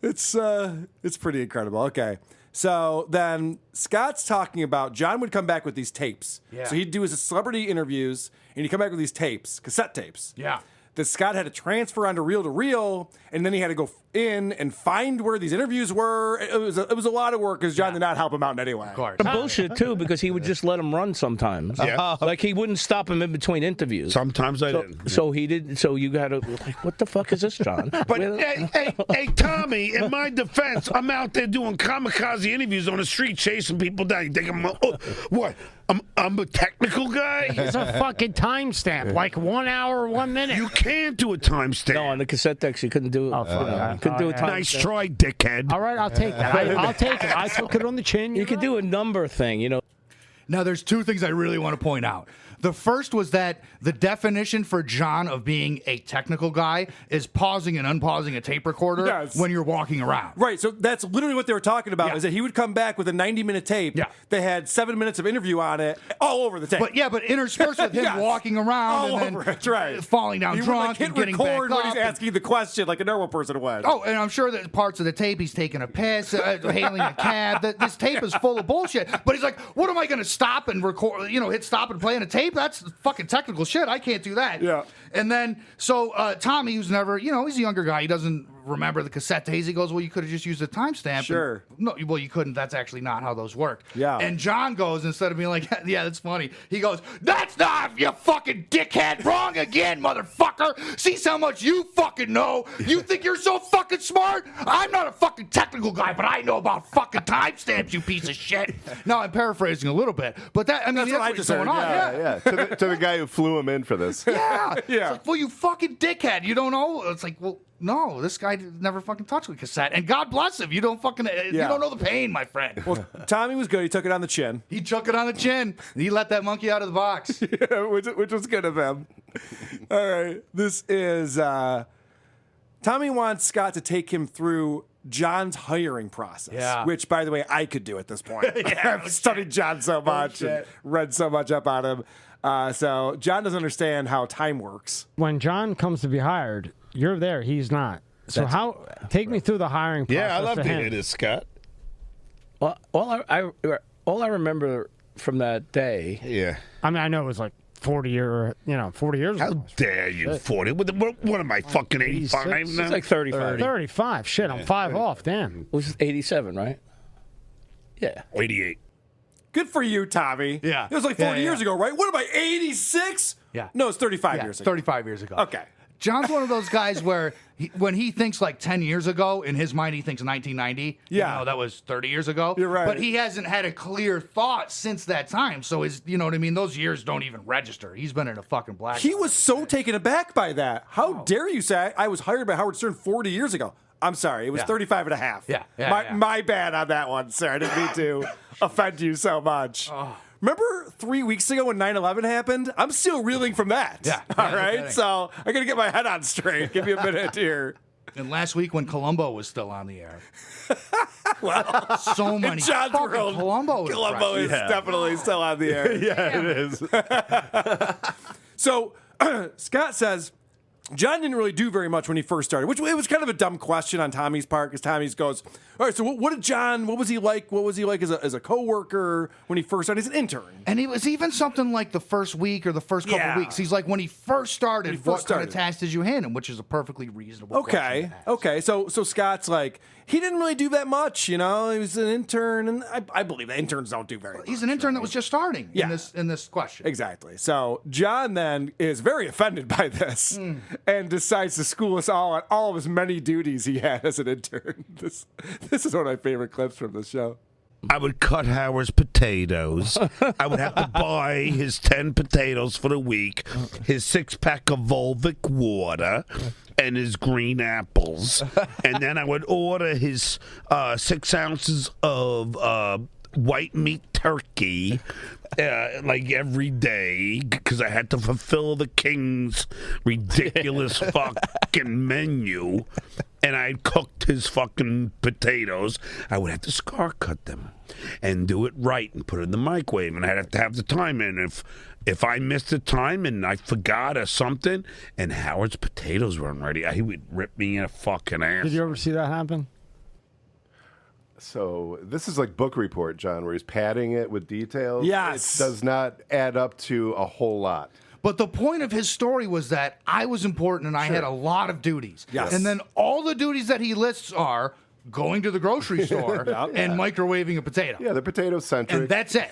It's pretty incredible. Okay. So then Scott's talking about John would come back with these tapes. Yeah. So he'd do his celebrity interviews, and he'd come back with these tapes, cassette tapes. Yeah. That Scott had to transfer onto reel to reel, and then he had to go in and find where these interviews were. It was a lot of work because John did not help him out in any way. Of course. Bullshit too, because he would just let him run sometimes. Yeah. Like he wouldn't stop him in between interviews. Sometimes I didn't. So he did. So you got to like, what the fuck is this, John? But hey, Tommy, in my defense, I'm out there doing kamikaze interviews on the street, chasing people down. You think what? I'm a technical guy? It's a fucking timestamp, like 1 hour, 1 minute. You can't do a timestamp. No, on the cassette decks you couldn't do it. Oh, fuck. Couldn't do a time. Nice try, dickhead. All right, I'll take that. I'll take it. I took it on the chin. You could do a number thing, you know. Now, there's two things I really want to point out. The first was that the definition for John of being a technical guy is pausing and unpausing a tape recorder when you're walking around. Right, so that's literally what they were talking about, is that he would come back with a 90-minute tape that had 7 minutes of interview on it, all over the tape. But interspersed with him walking around all and over it, right. falling down he drunk would, like, hit and getting record back when up. he's asking the question like a normal person would. Oh, and I'm sure that parts of the tape he's taking a piss, hailing a cab. This tape is full of bullshit. But he's like, what am I going to stop and record, hit stop and play in a tape? That's fucking technical shit. I can't do that. Yeah. And then, so Tommy, who's never, he's a younger guy. He doesn't remember the cassette days. He goes, well, you could have just used a timestamp. Sure. No, well, you couldn't. That's actually not how those work. Yeah. And John goes, instead of being like, yeah, that's funny, he goes, that's not, you fucking dickhead. Wrong again, motherfucker. See how much you fucking know. You think you're so fucking smart? I'm not a fucking technical guy, but I know about fucking timestamps, you piece of shit. Now, I'm paraphrasing a little bit, but that's what I what's just going heard, on. Yeah. To the guy who flew him in for this. Yeah. Yeah. It's like, well, you fucking dickhead. You don't know. It's like, well, no, this guy never fucking touched a cassette. And God bless him. You don't fucking, you don't know the pain, my friend. Well, Tommy was good. He took it on the chin. He took it on the chin. And he let that monkey out of the box. Yeah, which was good of him. All right. This is, Tommy wants Scott to take him through John's hiring process, which, by the way, I could do at this point. I've studied John so much and read so much up on him. So John doesn't understand how time works. When John comes to be hired, you're there. He's not. So take me through the hiring process. Yeah, I love for to him. hear this, Scott. Well, all I remember from that day. Yeah. I mean, I know it was like 40 years ago. How dare you, 40? What am I, fucking 85 now? It's like 35. 35. Shit, I'm 5 off. Damn. It was 87, right? Yeah. 88. Good for you, Tommy. Yeah. It was like 40 years ago, right? What am I, 86? Yeah. No, it's 35 years ago. 35 years ago. Okay. John's one of those guys where when he thinks like 10 years ago, in his mind he thinks 1990. Yeah. That was 30 years ago. You're right. But he hasn't had a clear thought since that time. So you know what I mean? Those years don't even register. He's been in a fucking black. He was so taken aback by that. How dare you say I was hired by Howard Stern 40 years ago? I'm sorry. It was 35 and a half. My bad on that one, sir. I didn't mean to offend you so much. Remember 3 weeks ago when 9/11 happened? I'm still reeling from that. Yeah. All right. So I got to get my head on straight. Give me a minute here. And last week when Columbo was still on the air. Well, so many. in John's fucking world, Columbo is definitely still on the air. Yeah, it is. So Scott says John didn't really do very much when he first started, which it was kind of a dumb question on Tommy's part because Tommy goes, all right, so what was he like? What was he like as a coworker when he first started? He's an intern. And it was even something like the first week or the first couple of weeks. He's like, when he first started, what kind of tasks did you hand him? Which is a perfectly reasonable question. Okay. So Scott's like, he didn't really do that much, He was an intern, and I believe that interns don't do very much. He's an intern that was just starting in this question. Exactly. So John then is very offended by this and decides to school us all on all of his many duties he had as an intern. This is one of my favorite clips from the show. I would cut Howard's potatoes. I would have to buy his 10 potatoes for the week, his 6-pack of Volvic water, and his green apples. And then I would order his 6 ounces of white meat turkey like every day because I had to fulfill the king's ridiculous fucking menu. And I cooked his fucking potatoes. I would have to scar cut them and do it right and put it in the microwave. And I'd have to have the time in. If I missed the time and I forgot or something and Howard's potatoes weren't ready, he would rip me in a fucking ass. Did you ever see that happen? So this is like book report, John, where he's padding it with details. Yes. It does not add up to a whole lot. But the point of his story was that I was important and I had a lot of duties. Yes. And then all the duties that he lists are going to the grocery store and microwaving a potato. Yeah, they're potato-centric. And that's it.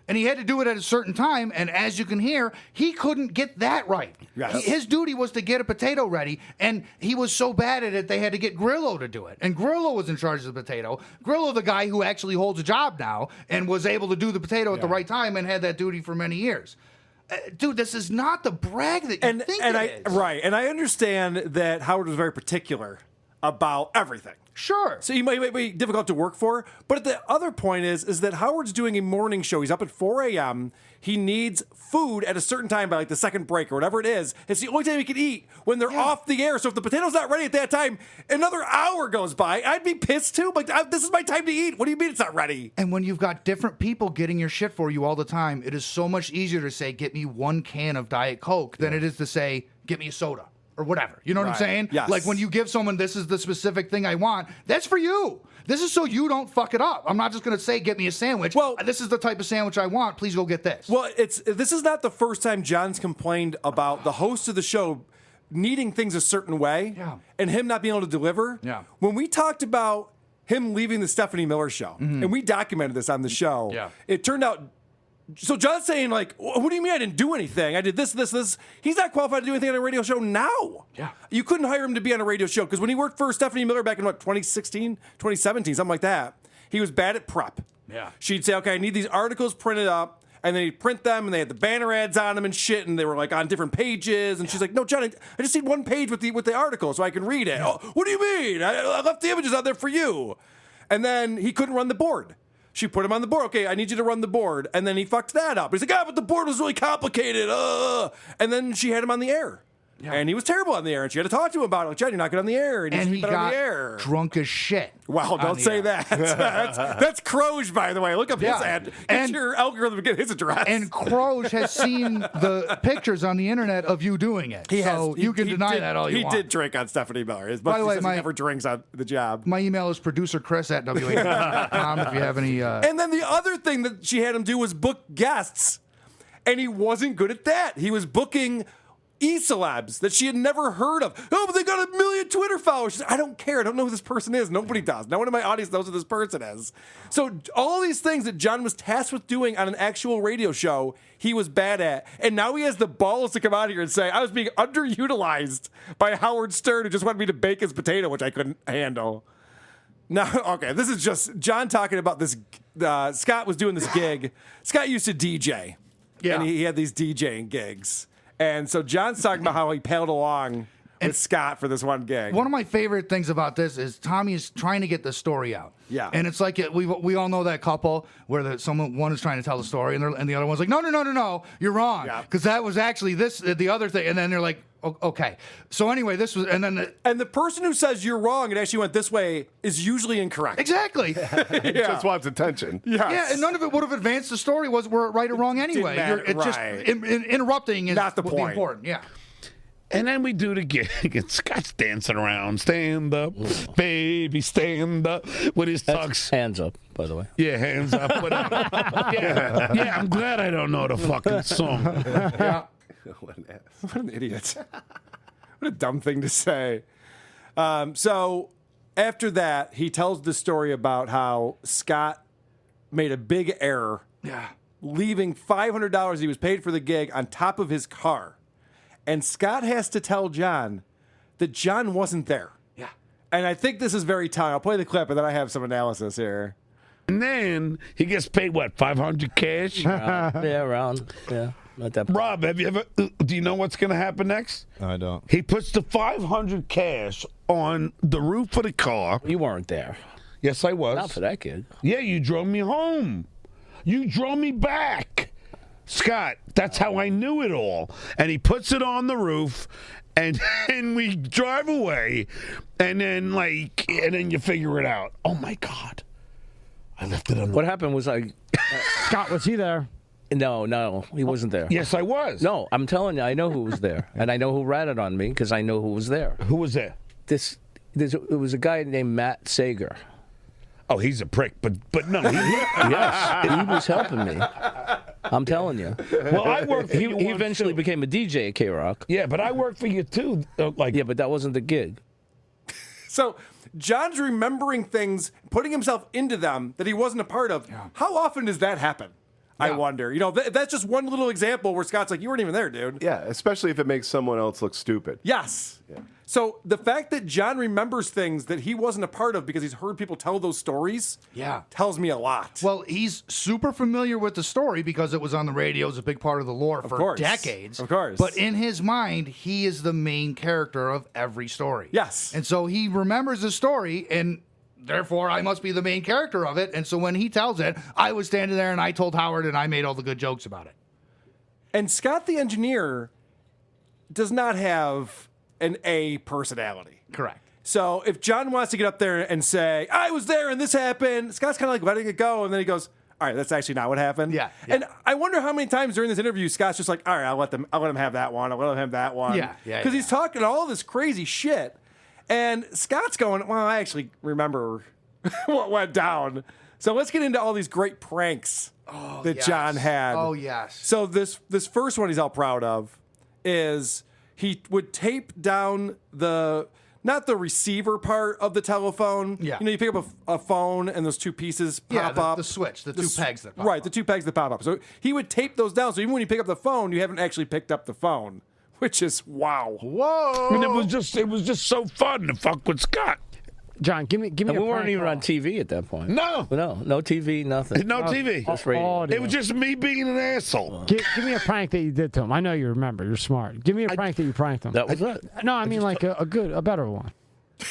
And he had to do it at a certain time, and as you can hear, he couldn't get that right. Yes. His duty was to get a potato ready, and he was so bad at it, they had to get Grillo to do it. And Grillo was in charge of the potato. Grillo, the guy who actually holds a job now, and was able to do the potato at the right time and had that duty for many years. Dude, this is not the brag that you think it is. Right, and I understand that Howard was very particular about everything. Sure. So he might be difficult to work for, but the other point is that Howard's doing a morning show. He's up at 4 a.m. He needs food at a certain time by like the second break or whatever it is. It's the only time he can eat when they're off the air. So if the potato's not ready at that time, another hour goes by. I'd be pissed too. Like, this is my time to eat. What do you mean it's not ready? And when you've got different people getting your shit for you all the time, it is so much easier to say, get me 1 can of Diet Coke than it is to say, get me a soda. Or whatever. You know what I'm saying? Yes. Like when you give someone, this is the specific thing I want, that's for you. This is so you don't fuck it up. I'm not just going to say, get me a sandwich. Well, this is the type of sandwich I want. Please go get this. Well, this is not the first time John's complained about the host of the show needing things a certain way and him not being able to deliver. Yeah. When we talked about him leaving the Stephanie Miller show, and we documented this on the show, it turned out. So John's saying, like, what do you mean I didn't do anything? I did this. He's not qualified to do anything on a radio show now. Yeah. You couldn't hire him to be on a radio show because when he worked for Stephanie Miller back in, 2016, 2017, something like that, he was bad at prep. Yeah. She'd say, okay, I need these articles printed up, and then he'd print them, and they had the banner ads on them and shit, and they were, like, on different pages, and she's like, no, John, I just need one page with the article so I can read it. Yeah. Oh, what do you mean? I left the images out there for you. And then he couldn't run the board. She put him on the board. Okay, I need you to run the board. And then he fucked that up. He's like, but the board was really complicated. And then she had him on the air. Yeah. And he was terrible on the air. And she had to talk to him about it. Like, John, you're not good on the air. And he got on the air. drunk as shit. Wow, don't say that. That's Croge, by the way. Look up his ad. Get your algorithm to get his address. And Croge has seen the pictures on the internet of you doing it. You can deny that all you want. He did drink on Stephanie Miller. By the way, he never drinks on the job. My email is producerchris@WATP.com if you have any... And then the other thing that she had him do was book guests. And he wasn't good at that. He was booking e-celebs that she had never heard of. Oh, but they got 1 million Twitter followers. She's like, I don't care. I don't know who this person is. Nobody does. No one in my audience knows who this person is. So all these things that John was tasked with doing on an actual radio show, he was bad at. And now he has the balls to come out here and say, I was being underutilized by Howard Stern, who just wanted me to bake his potato, which I couldn't handle. Now, okay, this is just John talking about this. Scott was doing this gig. Scott used to DJ. Yeah. And he had these DJing gigs. And so John's talking about how he paddled along with Scott for this one gig. One of my favorite things about this is Tommy is trying to get the story out. Yeah. And it's like we all know that couple where one is trying to tell the story and the other one's like, no, you're wrong. Because that was actually the other thing. And then they're like, okay. So anyway, this was, and then the person who says you're wrong and actually went this way is usually incorrect. Exactly. He just wants attention. Yes. Yeah, and none of it would have advanced the story were it right or wrong anyway. Just interrupting is not the would be point. Important. Yeah. And then we do the gig, and Scott's dancing around. Stand up, baby, stand up. With his tux. Hands up, by the way. Yeah, hands up. Whatever. yeah, I'm glad I don't know the fucking song. Yeah. What an idiot. What a dumb thing to say. So after that, he tells the story about how Scott made a big error. Yeah. Leaving $500 he was paid for the gig on top of his car. And Scott has to tell John that John wasn't there. Yeah. And I think this is very telling. I'll play the clip, and then I have some analysis here. And then he gets paid, what, $500 cash? Around. Yeah. Not that. Rob, have you ever? Do you know what's going to happen next? I don't. He puts the $500 cash on the roof of the car. You weren't there. Yes, I was. Not for that kid. Yeah, you drove me home. You drove me back. Scott, that's how I knew it all. And he puts it on the roof, and we drive away, and then you figure it out. Oh my God, I left it on. What happened was Scott, was he there? No, he wasn't there. Yes, I was. No, I'm telling you, I know who was there, and I know who ratted on me because I know who was there. Who was there? It was a guy named Matt Sager. Oh, he's a prick, but no. Yes, he was helping me. I'm telling you. Well, I worked for you He once, eventually too. became a DJ at K-Rock. Yeah, but I worked for you too. Yeah, but that wasn't the gig. So John's remembering things, putting himself into them that he wasn't a part of. How often does that happen? I wonder. You know, that's just one little example where Scott's like, you weren't even there, dude. Yeah, especially if it makes someone else look stupid. Yes. Yeah. So the fact that John remembers things that he wasn't a part of because he's heard people tell those stories tells me a lot. Well, he's super familiar with the story because it was on the radio. It was a big part of the lore for decades. Of course. But in his mind, he is the main character of every story. Yes. And so he remembers the story, and therefore I must be the main character of it. And so when he tells it, I was standing there and I told Howard and I made all the good jokes about it. And Scott the engineer does not have an A personality. Correct. So if John wants to get up there and say, I was there and this happened, Scott's kind of like letting it go. And then he goes, all right, that's actually not what happened. Yeah. And I wonder how many times during this interview, Scott's just like, all right, I'll let him have that one. I'll let him have that one. Yeah. Because he's talking all this crazy shit. And Scott's going, well, I actually remember what went down. So let's get into all these great pranks that John had. Oh, yes. So this first one he's all proud of is he would tape down not the receiver part of the telephone. Yeah. You know, you pick up a phone and those two pieces pop up. The switch, the two pegs that pop Right, the two pegs that pop up. So he would tape those down. So even when you pick up the phone, you haven't actually picked up the phone, which is wow. Whoa. And it was just so fun to fuck with Scott. John, give me. And we weren't even on TV at that point. No TV, nothing. No TV. Just radio. It was just me being an asshole. Give me a prank that you did to him. I know you remember. You're smart. Give me a prank that you pranked him. That was it. No, I mean like a better one.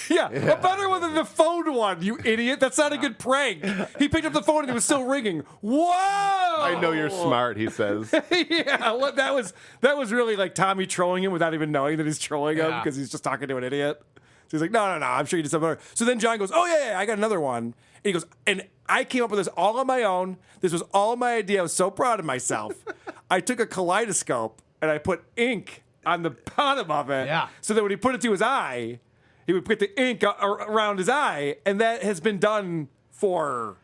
Yeah, a better one than the phone one, you idiot. That's not a good prank. He picked up the phone and it was still ringing. Whoa! I know you're smart, he says. Yeah, well, that was really like Tommy trolling him without even knowing that he's trolling him because he's just talking to an idiot. So he's like, no, I'm sure you did something. So then John goes, oh, yeah, I got another one. And he goes, and I came up with this all on my own. This was all my idea. I was so proud of myself. I took a kaleidoscope and I put ink on the bottom of it. Yeah. So that when he put it to his eye, he would put the ink around his eye. And that has been done for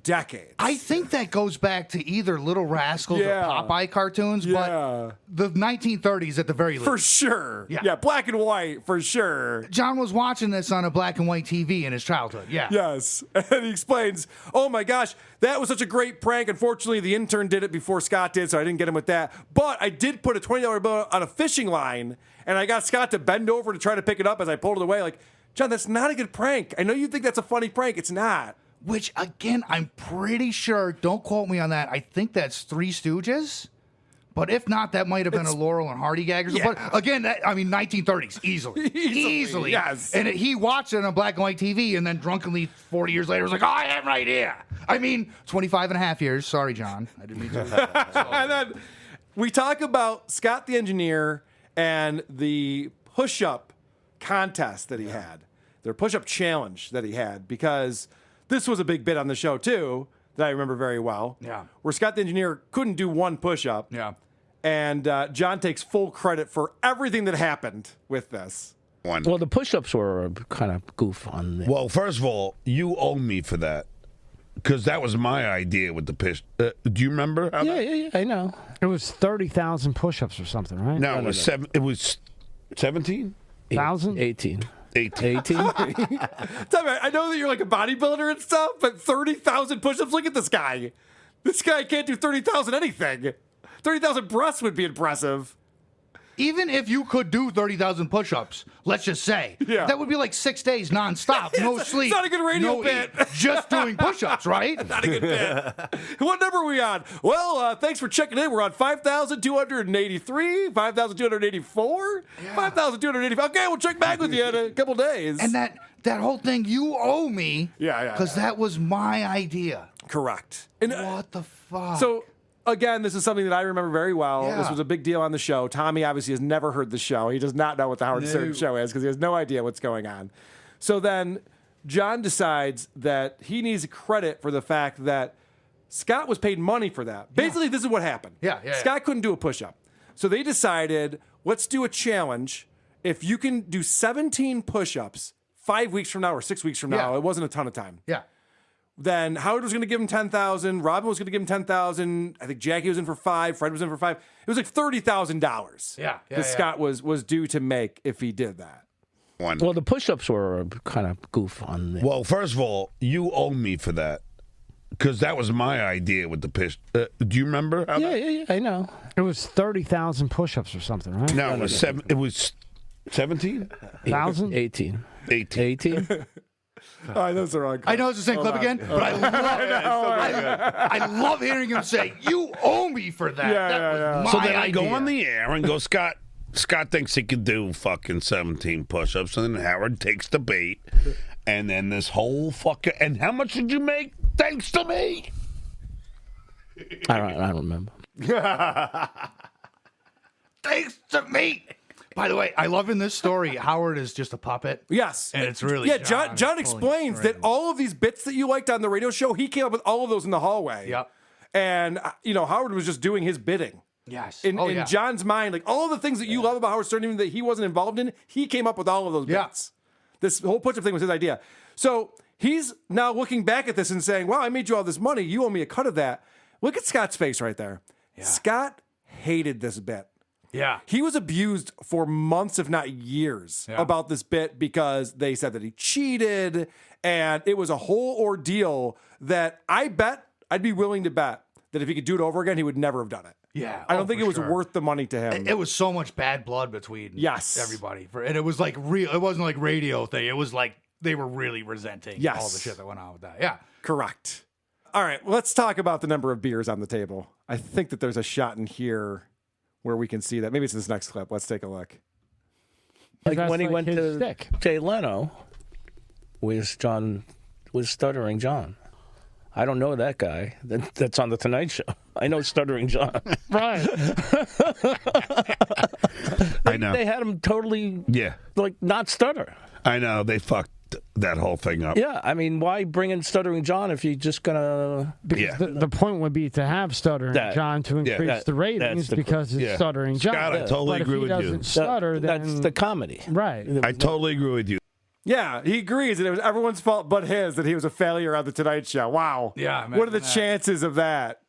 decades. I think that goes back to either Little Rascals or Popeye cartoons, but the 1930s at the very least. For sure. Yeah, black and white, for sure. John was watching this on a black and white TV in his childhood. Yeah. Yes. And he explains, oh my gosh, that was such a great prank. Unfortunately, the intern did it before Scott did, so I didn't get him with that. But I did put a $20 bill on a fishing line, and I got Scott to bend over to try to pick it up as I pulled it away. Like, John, that's not a good prank. I know you think that's a funny prank. It's not. Which, again, I'm pretty sure, don't quote me on that, I think that's Three Stooges. But if not, that might have been a Laurel and Hardy gag or something. But again, 1930s, easily. Easily. Yes. And he watched it on black and white TV and then drunkenly 40 years later was like, oh, I have an idea. I mean, 25 and a half years. Sorry, John. I didn't mean to. And then we talk about Scott the engineer and the push-up contest that he had, their push-up challenge that he had, because this was a big bit on the show, too, that I remember very well. Yeah. Where Scott the engineer couldn't do one push-up. Yeah. And John takes full credit for everything that happened with this. Well, the push-ups were kind of goof on there. Well, first of all, you owe me for that. Because that was my idea with the push. Do you remember? Yeah, I know. It was 30,000 push-ups or something, right? No, it was It was 17? 1,000? 18. 18. Tell me, I know that you're like a bodybuilder and stuff, but 30,000 push-ups, look at this guy. This guy can't do 30,000 anything. 30,000 breaths would be impressive. Even if you could do 30,000 push-ups, let's just say, that would be like 6 days nonstop, no sleep. It's not a good radio bit. Just doing push-ups, right? Not a good bit. What number are we on? Well, thanks for checking in. We're on 5,283, 5,284, 5,285. Okay, we'll check back with you in a couple days. And that whole thing, you owe me. Yeah. Because that was my idea. Correct. And, what the fuck? So, again, this is something that I remember very well. Yeah. This was a big deal on the show. Tommy obviously has never heard the show. He does not know what the Howard Stern show is because he has no idea what's going on. So then John decides that he needs credit for the fact that Scott was paid money for that. Basically, this is what happened. Scott couldn't do a push-up. So they decided, let's do a challenge. If you can do 17 push-ups 5 weeks from now or 6 weeks from now, it wasn't a ton of time. Yeah. Then Howard was going to give him 10,000. Robin was going to give him 10,000. I think Jackie was in for 5. Fred was in for 5. It was like $30,000. Yeah. That Scott was due to make if he did that. Well, the push-ups were kind of goof on there. Well, first of all, you owe me for that because that was my idea with the push. Do you remember? Yeah, I know. It was 30,000 push-ups or something, right? No, it was 7. It was 17. 1,000? 18. 18. Oh, those are wrong. I know it's the same clip again, but I love hearing him say, "You owe me for that." That was So my then I go idea. on the air and go, Scott thinks he could do fucking 17 push-ups, and then Howard takes the bait, and then this whole fucking. And how much did you make? Thanks to me. I don't remember. Thanks to me. By the way, I love in this story, Howard is just a puppet. Yes. And it's really John explains that all of these bits that you liked on the radio show, he came up with all of those in the hallway. Yep. And, Howard was just doing his bidding. Yes. In John's mind, like all of the things that you love about Howard Stern, even that he wasn't involved in, he came up with all of those bits. This whole push-up thing was his idea. So he's now looking back at this and saying, wow, I made you all this money. You owe me a cut of that. Look at Scott's face right there. Yeah. Scott hated this bit. Yeah. He was abused for months, if not years, about this bit because they said that he cheated, and it was a whole ordeal that I'd be willing to bet that if he could do it over again, he would never have done it. Yeah. I don't think it was worth the money to him. It was so much bad blood between everybody. And it was like real. It wasn't like radio thing. It was like they were really resenting all the shit that went on with that. Yeah. Correct. All right, let's talk about the number of beers on the table. I think that there's a shot in here where we can see that. Maybe it's this next clip. Let's take a look. Like That's when he like went his to stick. Jay Leno with Stuttering John. I don't know that guy. That's on the Tonight Show. I know Stuttering John. Right. I know. They had him totally, Yeah. like, not stutter. I know. They fucked that whole thing up. Yeah, I mean, why bring in Stuttering John if you're just gonna? Because the point would be to have Stuttering John to increase the ratings because it's Stuttering John. Scott, I totally but agree if he with you. doesn't stutter, then That's the comedy. right. I totally agree with you. Yeah, he agrees that it was everyone's fault but his that he was a failure on the Tonight Show. Wow. Yeah. What are the imagine that. chances of that?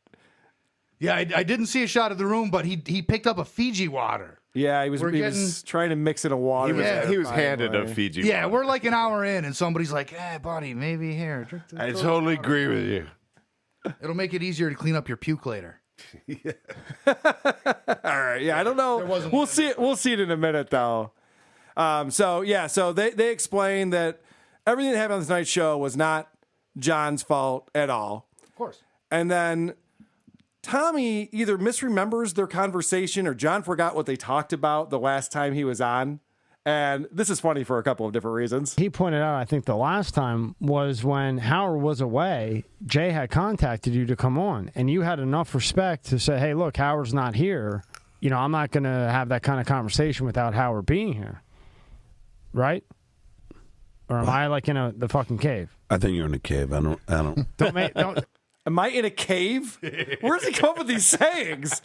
Yeah, I didn't see a shot of the room, but he picked up a Fiji water. Yeah, he was trying to mix in a water. He was handed a Fiji. Yeah, we're like an hour in, and somebody's like, "Hey, buddy, maybe here." Drink this I totally agree with you. It'll make it easier to clean up your puke later. All right. Yeah, I don't know. We'll see it. We'll see it in a minute, though. So they explain that everything that happened on the Tonight Show was not John's fault at all. Of course. And then Tommy either misremembers their conversation or John forgot what they talked about the last time he was on. And this is funny for a couple of different reasons. He pointed out, I think the last time was when Howard was away, Jay had contacted you to come on, and you had enough respect to say, hey, look, Howard's not here. You know, I'm not going to have that kind of conversation without Howard being here. Right? Or am I like in the fucking cave? I think you're in a cave. I don't. Don't Am I in a cave? Where does he come up with these sayings?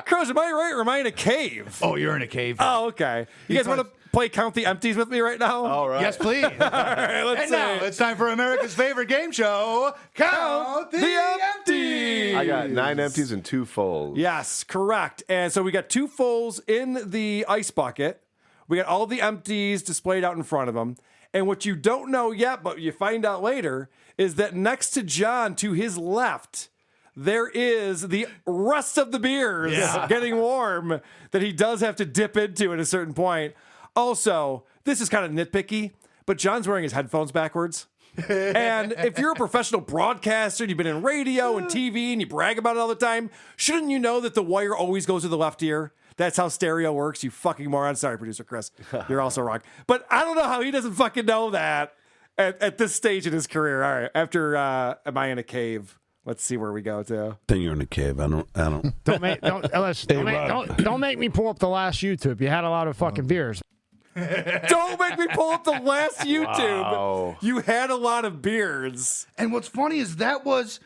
Crows, am I right or am I in a cave? Oh, you're in a cave. Oh, okay. You guys want to play Count the Empties with me right now? All right. Yes, please. All right, let's And now it's time for America's favorite game show, Count the Empties. I got 9 empties and 2 fulls. Yes, correct. And so we got 2 fulls in the ice bucket. We got all the empties displayed out in front of them. And what you don't know yet, but you find out later, is that next to John, to his left, there is the rest of the beers getting warm that he does have to dip into at a certain point. Also, this is kind of nitpicky, but John's wearing his headphones backwards. And if you're a professional broadcaster and you've been in radio and TV and you brag about it all the time, shouldn't you know that the wire always goes to the left ear? That's how stereo works, you fucking moron. Sorry, producer Chris. You're also wrong. But I don't know how he doesn't fucking know that at this stage in his career. All right, after Am I in a Cave? Let's see where we go to. I think you're in a cave. I don't. Don't make me pull up the last YouTube. You had a lot of fucking beers. Don't make me pull up the last YouTube. Wow. You had a lot of beers. And what's funny is that was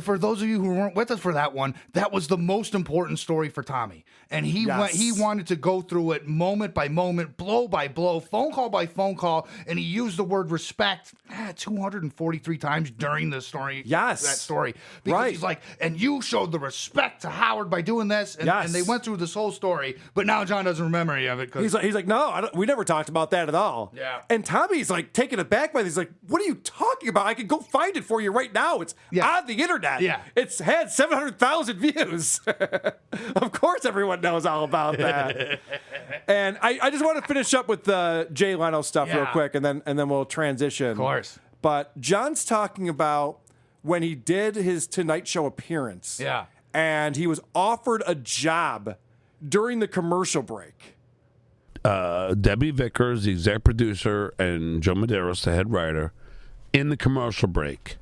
for those of you who weren't with us for that one, that was the most important story for Tommy. And he wanted to go through it moment by moment, blow by blow, phone call by phone call, and he used the word respect 243 times during the story. Yes. That story. Because he's like, and you showed the respect to Howard by doing this. And they went through this whole story, but now John doesn't remember any of it. He's like, no, we never talked about that at all. Yeah. And Tommy's like taken aback by this. He's like, what are you talking about? I could go find it for you right now. It's on the internet. Yeah. It's had 700,000 views. Of course everyone knows all about that. And I just want to finish up with the Jay Leno stuff real quick, and then we'll transition. Of course. But John's talking about when he did his Tonight Show appearance. Yeah. And he was offered a job during the commercial break. Debbie Vickers, the exec producer, and Joe Medeiros, the head writer, in the commercial break.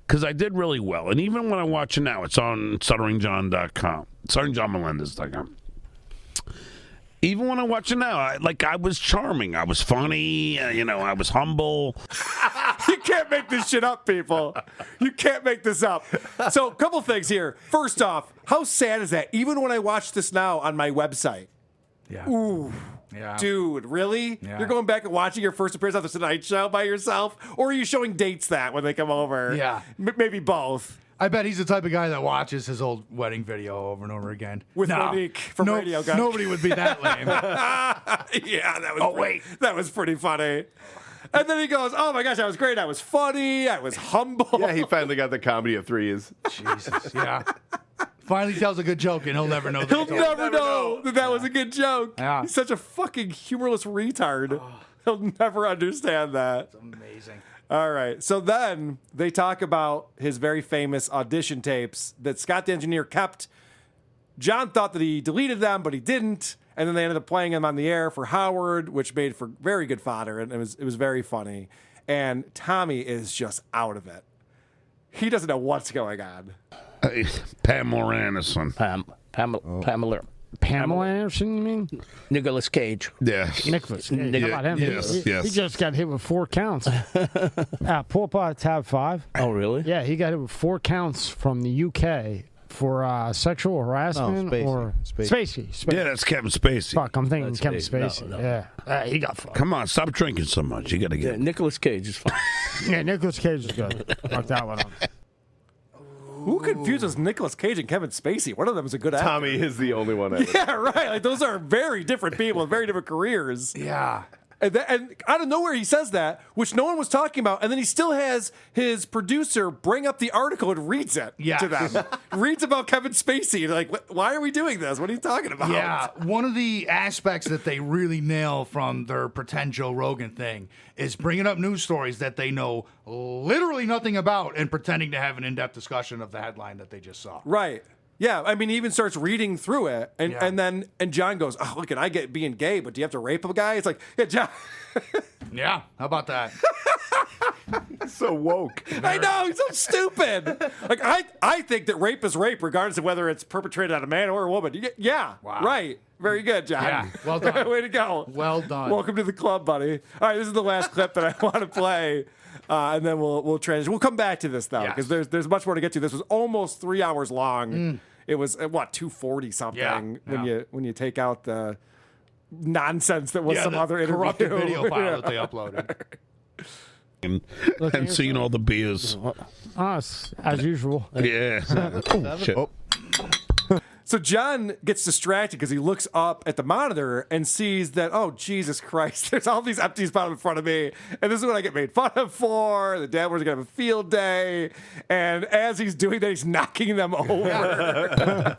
Because I did really well. And even when I watch it now, it's on StutteringJohn.com. StutteringJohnMelendez.com. Even when I watch it now, I was charming. I was funny. I was humble. You can't make this shit up, people. You can't make this up. So, a couple things here. First off, how sad is that? Even when I watch this now on my website. Yeah. Ooh. Yeah. Dude, really? Yeah. You're going back and watching your first appearance on the Tonight Show by yourself? Or are you showing dates that when they come over? Yeah. Maybe both. I bet he's the type of guy that watches his old wedding video over and over again. With Monique from Radio Guy. Nobody would be that lame. Yeah, that was that was pretty funny. And then he goes, oh my gosh, that was great. I was funny. I was humble. Yeah, he finally got the comedy of threes. Jesus, yeah. Finally tells a good joke, and he'll never know. He'll never know that was a good joke. Yeah. He's such a fucking humorless retard. He'll never understand that. It's amazing. All right. So then they talk about his very famous audition tapes that Scott the engineer kept. John thought that he deleted them, but he didn't. And then they ended up playing them on the air for Howard, which made for very good fodder. And it was very funny. And Tommy is just out of it. He doesn't know what's going on. Pamela Anderson. Pamela Anderson, you mean? Nicolas Cage. Yeah. Nicholas Cage. How about him? Yes, He just got hit with 4 counts. Pull up tab 5. Oh, really? Yeah, he got hit with 4 counts from the UK for sexual harassment Spacey. Yeah, that's Kevin Spacey. Fuck, I'm thinking Kevin Spacey. No. Yeah, he got fucked. Come on, stop drinking so much. You got to get Nicolas Cage is fine. Yeah, Nicolas Cage is good. Fuck that one up. Who confuses Nicolas Cage and Kevin Spacey? One of them is a good actor. Tommy is the only one. Yeah, right. Like those are very different people with very different careers. Yeah. And out of nowhere, he says that, which no one was talking about. And then he still has his producer bring up the article and reads it to them. Reads about Kevin Spacey. Like, why are we doing this? What are you talking about? Yeah. One of the aspects that they really nail from their pretend Joe Rogan thing is bringing up news stories that they know literally nothing about and pretending to have an in-depth discussion of the headline that they just saw. Right. Yeah, I mean, he even starts reading through it, and John goes, "Oh, look, I get being gay, but do you have to rape a guy?" It's like, yeah, John. Yeah, how about that? So woke. I know, he's so stupid. Like, I think that rape is rape, regardless of whether it's perpetrated on a man or a woman. Yeah, right. Very good, John. Yeah, well done. Way to go. Well done. Welcome to the club, buddy. All right, this is the last clip that I want to play. And then we'll transition. We'll come back to this though, because there's much more to get to. This was almost 3 hours long. It was 240 something when you take out the nonsense that was some other interview. Corrupted video file that they uploaded. And seeing all the beers. Us, as usual. Yeah. Oh, shit. So John gets distracted because he looks up at the monitor and sees that, oh, Jesus Christ, there's all these empty spots in front of me. And this is what I get made fun of for. The dad was going to have a field day. And as he's doing that, he's knocking them over.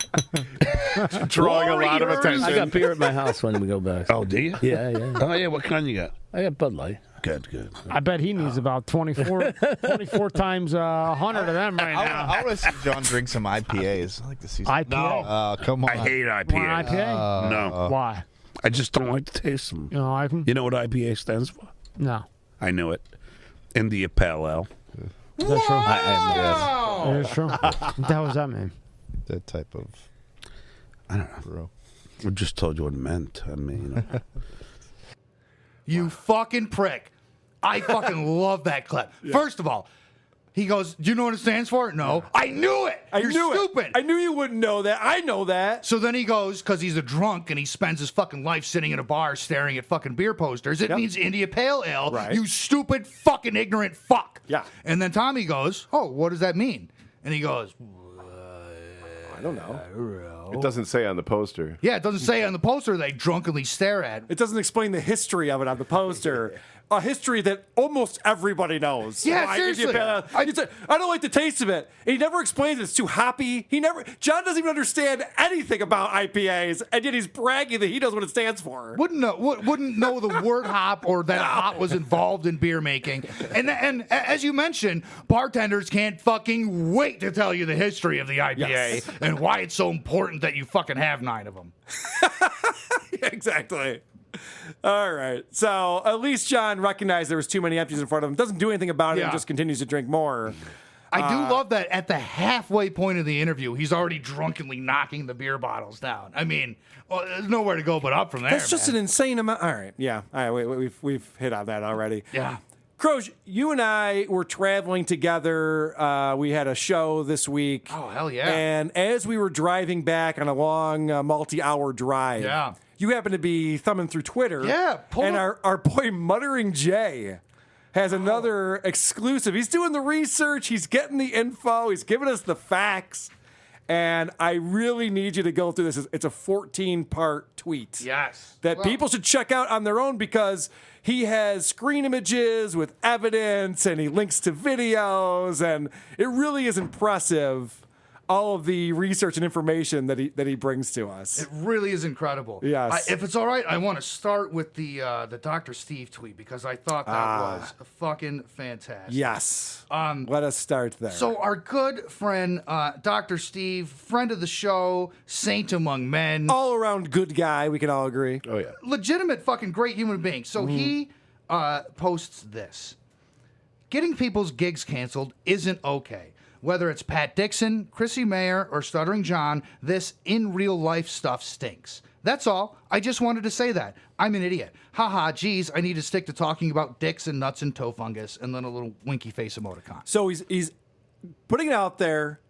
Drawing a lot of attention. I got beer at my house when we go back. Oh, do you? Yeah. Oh, yeah. What kind you got? I got Bud Light. Good. I bet he needs about 24 times 100 of them right now. I want to see John drink some IPAs. I like to see some. IPA? No. Come on. I hate IPA. Want IPA? No. Why? I just don't like the taste of them. You don't like them? You know what IPA stands for? No. I knew it. India Pale Ale. Is that true? I have no It is true. What the hell does that mean? That type of. I don't know. I just told you what it meant. I mean, You fucking prick. I fucking love that clip. First of all, He goes, do you know what it stands for? No. I knew it. You're stupid. I knew you wouldn't know that. I know that. So then he goes, because he's a drunk and he spends his fucking life sitting in a bar staring at fucking beer posters. It means India Pale Ale. Right. You stupid fucking ignorant fuck. Yeah. And then Tommy goes, oh, what does that mean? And he goes, I don't know. It doesn't say on the poster. Yeah, it doesn't say on the poster they drunkenly stare at. It doesn't explain the history of it on the poster. A history that almost everybody knows. Yeah, Why seriously. India Pale Ale- I don't like the taste of it. And he never explains it. It's too hoppy. John doesn't even understand anything about IPAs, and yet he's bragging that he knows what it stands for. Wouldn't know the word hop or that hop was involved in beer making. And as you mentioned, bartenders can't fucking wait to tell you the history of the IPA and why it's so important that you fucking have 9 of them. Exactly. All right. So at least John recognized there was too many empties in front of him. Doesn't do anything about it and just continues to drink more. I do love that at the halfway point of the interview, he's already drunkenly knocking the beer bottles down. I mean, there's nowhere to go but up from there. That's just an insane amount. All right. Yeah. All right. We've hit on that already. Yeah. Croge, you and I were traveling together. We had a show this week. Oh, hell yeah. And as we were driving back on a long multi-hour drive, you happened to be thumbing through Twitter. Yeah. And our boy Muttering Jay has another exclusive. He's doing the research. He's getting the info. He's giving us the facts. And I really need you to go through this. It's a 14-part tweet. Yes. That people should check out on their own because he has screen images with evidence and he links to videos. And it really is impressive, all of the research and information that he brings to us. It really is incredible. Yes. If it's all right, I want to start with the Dr. Steve tweet because I thought that was fucking fantastic. Yes. Let us start there. So our good friend, Dr. Steve, friend of the show, saint among men. All around good guy, we can all agree. Oh, yeah. Legitimate fucking great human being. So he posts this. Getting people's gigs canceled isn't okay. Whether it's Pat Dixon, Chrissy Mayer, or Stuttering John, this in real life stuff stinks. That's all. I just wanted to say that. I'm an idiot. Haha, geez, I need to stick to talking about dicks and nuts and toe fungus, and then a little winky face emoticon. So he's putting it out there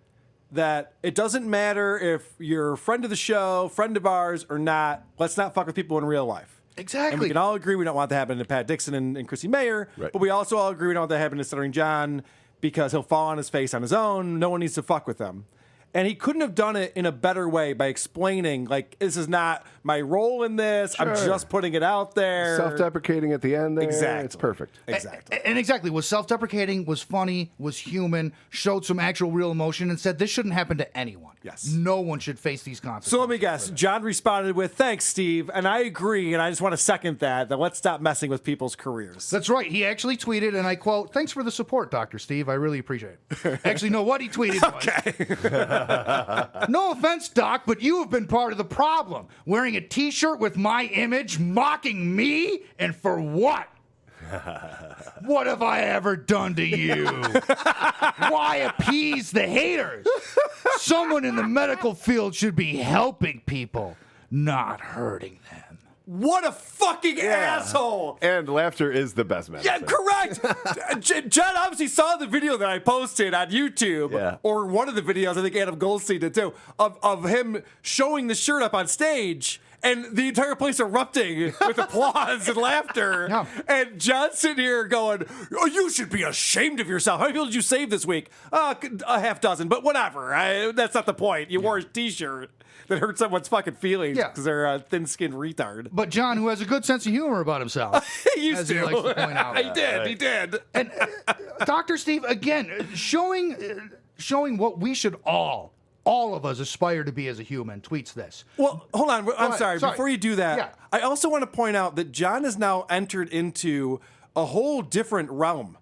that it doesn't matter if you're a friend of the show, friend of ours, or not. Let's not fuck with people in real life. Exactly. And we can all agree we don't want that happening to Pat Dixon and Chrissy Mayer, but we also all agree we don't want that happening to Stuttering John because he'll fall on his face on his own. No one needs to fuck with him. And he couldn't have done it in a better way by explaining, like, this is not my role in this. Sure. I'm just putting it out there. Self-deprecating at the end there. Exactly. It's perfect. Exactly. And exactly, was self-deprecating, was funny, was human, showed some actual real emotion, and said this shouldn't happen to anyone. Yes. No one should face these consequences. So let me guess. John responded with, thanks, Steve. And I agree, and I just want to second that let's stop messing with people's careers. That's right. He actually tweeted, and I quote, thanks for the support, Dr. Steve. I really appreciate it. Actually, no, what he tweeted was, no offense, Doc, but you have been part of the problem. Wearing a T-shirt with my image, mocking me, and for what? What have I ever done to you? Why appease the haters? Someone in the medical field should be helping people, not hurting them. What a fucking asshole! And laughter is the best medicine. Yeah, correct. John obviously saw the video that I posted on YouTube, or one of the videos, I think Adam Goldstein did too, of him showing the shirt up on stage, and the entire place erupting with applause and laughter. And John sitting here going, oh, you should be ashamed of yourself. How many people did you save this week? A half dozen, but whatever. That's not the point. You wore a T-shirt that hurt someone's fucking feelings because they're a thin-skinned retard. But John, who has a good sense of humor about himself. He used to. He likes to point out. He did. And Dr. Steve, again, showing what we should all of us aspire to be as a human, tweets this. Well, hold on. I'm sorry. Sorry. Before you do that, I also want to point out that John has now entered into a whole different realm.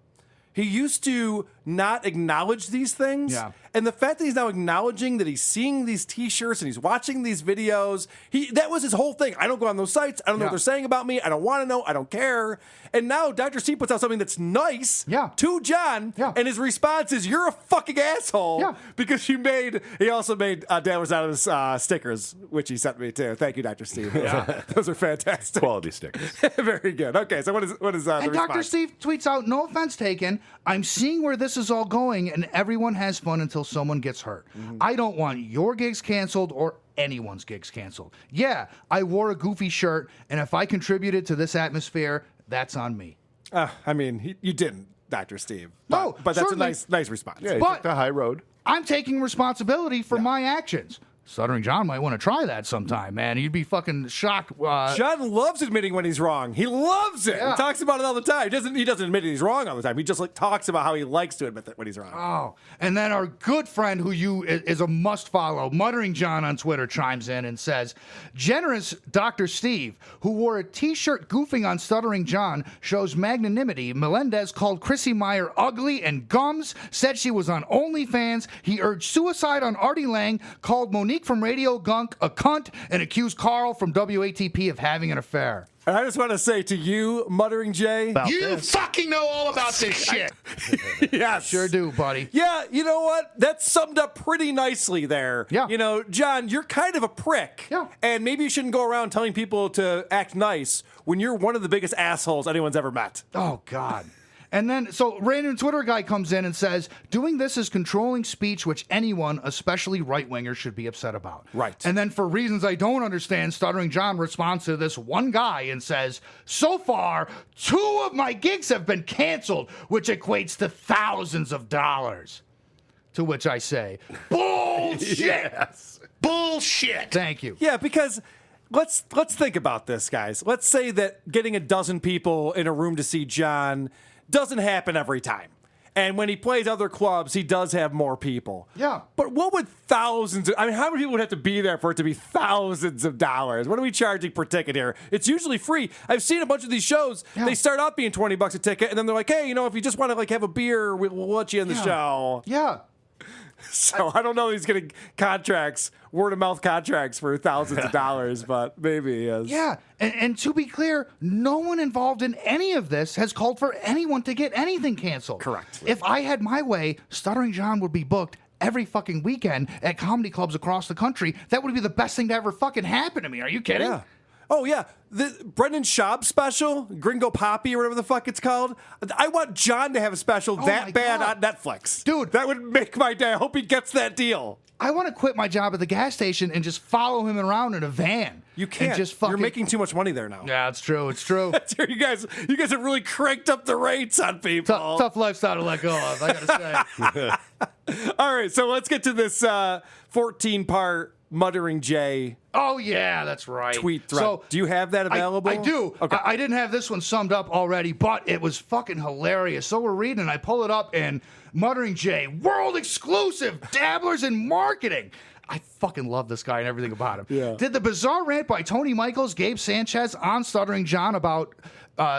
He used to not acknowledge these things, And the fact that he's now acknowledging that he's seeing these T-shirts and he's watching these videos, that was his whole thing. I don't go on those sites. I don't know what they're saying about me. I don't want to know. I don't care. And now Dr. Steve puts out something that's nice to John, and his response is, "You're a fucking asshole because you made." He also made damage out of his stickers, which he sent me too. Thank you, Dr. Steve. Those are fantastic. Quality stickers. Very good. Okay, so what is the And response? Dr. Steve tweets out, "No offense taken. I'm seeing where this is all going, and everyone has fun until someone gets hurt. I don't want your gigs canceled or anyone's gigs canceled. Yeah, I wore a goofy shirt, and if I contributed to this atmosphere, that's on me." I mean, you didn't, Dr. Steve. No, but that's certainly. a nice response. Yeah, he But- took the high road. I'm taking responsibility for my actions. Stuttering John might want to try that sometime, man. He'd be fucking shocked. John loves admitting when he's wrong. He loves it. Yeah. He talks about it all the time. He doesn't admit he's wrong all the time. He just talks about how he likes to admit that when he's wrong. Oh, and then our good friend who is a must follow, Muttering John on Twitter, chimes in and says, "Generous Dr. Steve, who wore a t-shirt goofing on Stuttering John, shows magnanimity. Melendez called Chrissy Meyer ugly and gums, said she was on OnlyFans. He urged suicide on Artie Lang, called Monique from Radio Gunk a cunt, and accused Carl from WATP of having an affair." And I just want to say to you, Muttering Jay, You fucking know all about this shit. yes, Sure do, buddy. Yeah, you know what? That summed up pretty nicely there. Yeah. You know, John, you're kind of a prick. Yeah. And maybe you shouldn't go around telling people to act nice when you're one of the biggest assholes anyone's ever met. Oh, God. And then, so random Twitter guy comes in and says, "Doing this is controlling speech, which anyone, especially right-wingers, should be upset about." Right. And then for reasons I don't understand, Stuttering John responds to this one guy and says, "So far, 2 of my gigs have been canceled, which equates to thousands of dollars." To which I say, bullshit. Yes. Bullshit. Thank you. Yeah, because let's think about this, guys. Let's say that getting a dozen people in a room to see John doesn't happen every time. And when he plays other clubs, he does have more people. Yeah. But what would how many people would have to be there for it to be thousands of dollars? What are we charging per ticket here? It's usually free. I've seen a bunch of these shows. Yeah. They start out being $20 a ticket, and then they're like, "Hey, if you just want to have a beer, we'll let you in the show." Yeah. So I don't know if he's getting word of mouth contracts for thousands of dollars, but maybe he is. Yeah, and to be clear, no one involved in any of this has called for anyone to get anything canceled. Correct. If I had my way, Stuttering John would be booked every fucking weekend at comedy clubs across the country. That would be the best thing to ever fucking happen to me. Are you kidding? Yeah. Oh, yeah. The Brendan Schaub special, Gringo Poppy or whatever the fuck it's called. I want John to have a special my bad God. on Netflix. Dude. That would make my day. I hope he gets that deal. I want to quit my job at the gas station and just follow him around in a van. You can't. And just fucking... You're making too much money there now. Yeah, it's true. It's true. you guys have really cranked up the rates on people. Tough lifestyle to let go of, I gotta say. All right, so let's get to this 14-part Muttering Jay. Oh, yeah, that's right. Tweet thread. So, do you have that available? I do. Okay. I didn't have this one summed up already, but it was fucking hilarious. So we're reading, and I pull it up, and Muttering Jay, world exclusive, dabblers in marketing. I fucking love this guy and everything about him. Yeah. Did the bizarre rant by Tony Michaels, Gabe Sanchez on Stuttering John about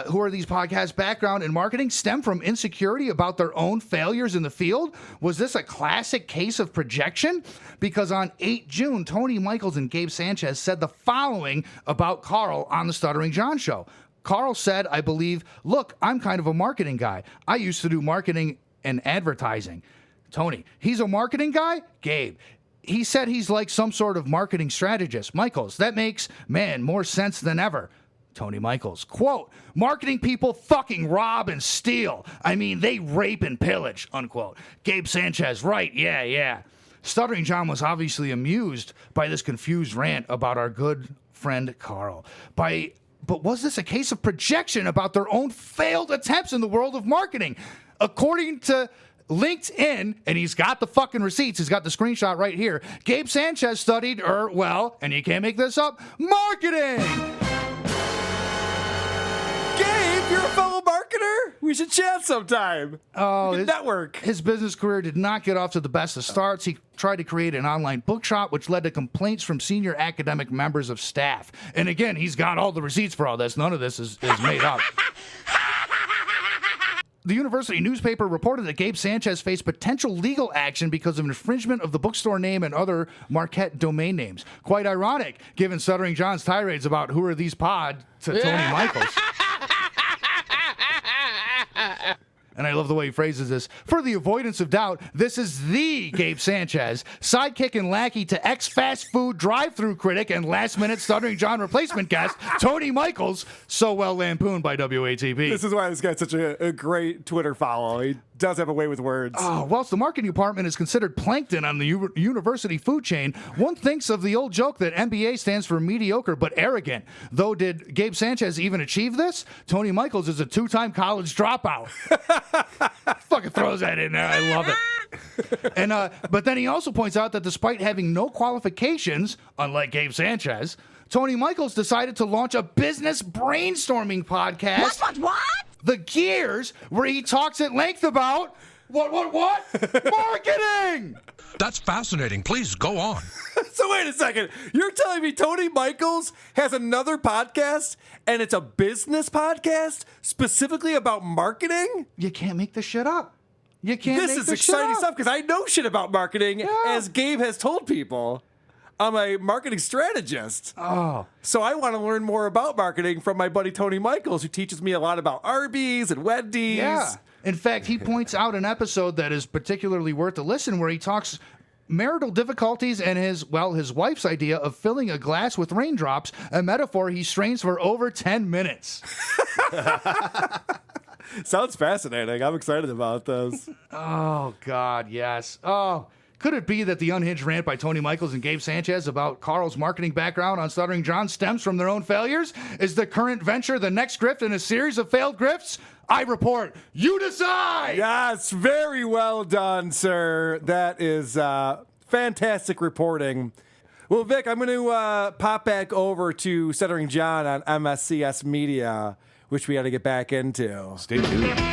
who are these podcasts' background in marketing stem from insecurity about their own failures in the field? Was this a classic case of projection? Because on 8 June, Tony Michaels and Gabe Sanchez said the following about Carl on the Stuttering John show. Carl said, I believe, "Look, I'm kind of a marketing guy. I used to do marketing and advertising." Tony, he's a marketing guy? Gabe, he said he's like some sort of marketing strategist. Michaels, that makes, man, more sense than ever. Tony Michaels, quote, "Marketing people fucking rob and steal. I mean, they rape and pillage," unquote. Gabe Sanchez, right, yeah. Stuttering John was obviously amused by this confused rant about our good friend Carl. But was this a case of projection about their own failed attempts in the world of marketing? According to LinkedIn, and he's got the fucking receipts, he's got the screenshot right here, Gabe Sanchez studied, and you can't make this up, marketing! Gabe, you're a fellow marketer? We should chat sometime. Oh, his network. His business career did not get off to the best of starts. He tried to create an online bookshop, which led to complaints from senior academic members of staff. And again, he's got all the receipts for all this. None of this is made up. The university newspaper reported that Gabe Sanchez faced potential legal action because of infringement of the bookstore name and other Marquette domain names. Quite ironic, given Stuttering John's tirades about who are these pod to Tony Michaels. And I love the way he phrases this. For the avoidance of doubt, this is the Gabe Sanchez, sidekick and lackey to ex-fast food drive-thru critic and last-minute Stuttering John replacement guest, Tony Michaels, so well lampooned by WATP. This is why this guy's such a great Twitter follow. He does have a way with words. Oh, whilst the marketing department is considered plankton on the university food chain, one thinks of the old joke that MBA stands for mediocre but arrogant. Though did Gabe Sanchez even achieve this? Tony Michaels is a 2-time college dropout. Fucking throws that in there. I love it. And but then he also points out that despite having no qualifications, unlike Gabe Sanchez, Tony Michaels decided to launch a business brainstorming podcast. What? The Gears, where he talks at length about what? Marketing! That's fascinating. Please go on. So wait a second. You're telling me Tony Michaels has another podcast and it's a business podcast specifically about marketing? You can't make this shit up. You can't This make is this shit exciting up. stuff because I know shit about marketing, as Gabe has told people. I'm a marketing strategist. Oh. So I want to learn more about marketing from my buddy Tony Michaels, who teaches me a lot about Arby's and Wendy's. Yeah. In fact, he points out an episode that is particularly worth a listen where he talks marital difficulties and his wife's idea of filling a glass with raindrops, a metaphor he strains for over 10 minutes. Sounds fascinating. I'm excited about this. Oh, God, yes. Oh, could it be that the unhinged rant by Tony Michaels and Gabe Sanchez about Carl's marketing background on Stuttering John stems from their own failures? Is the current venture the next grift in a series of failed grifts? I report. You decide! Yes, very well done, sir. That is fantastic reporting. Well, Vic, I'm going to pop back over to Stuttering John on MSCS Media, which we got to get back into. Stay tuned.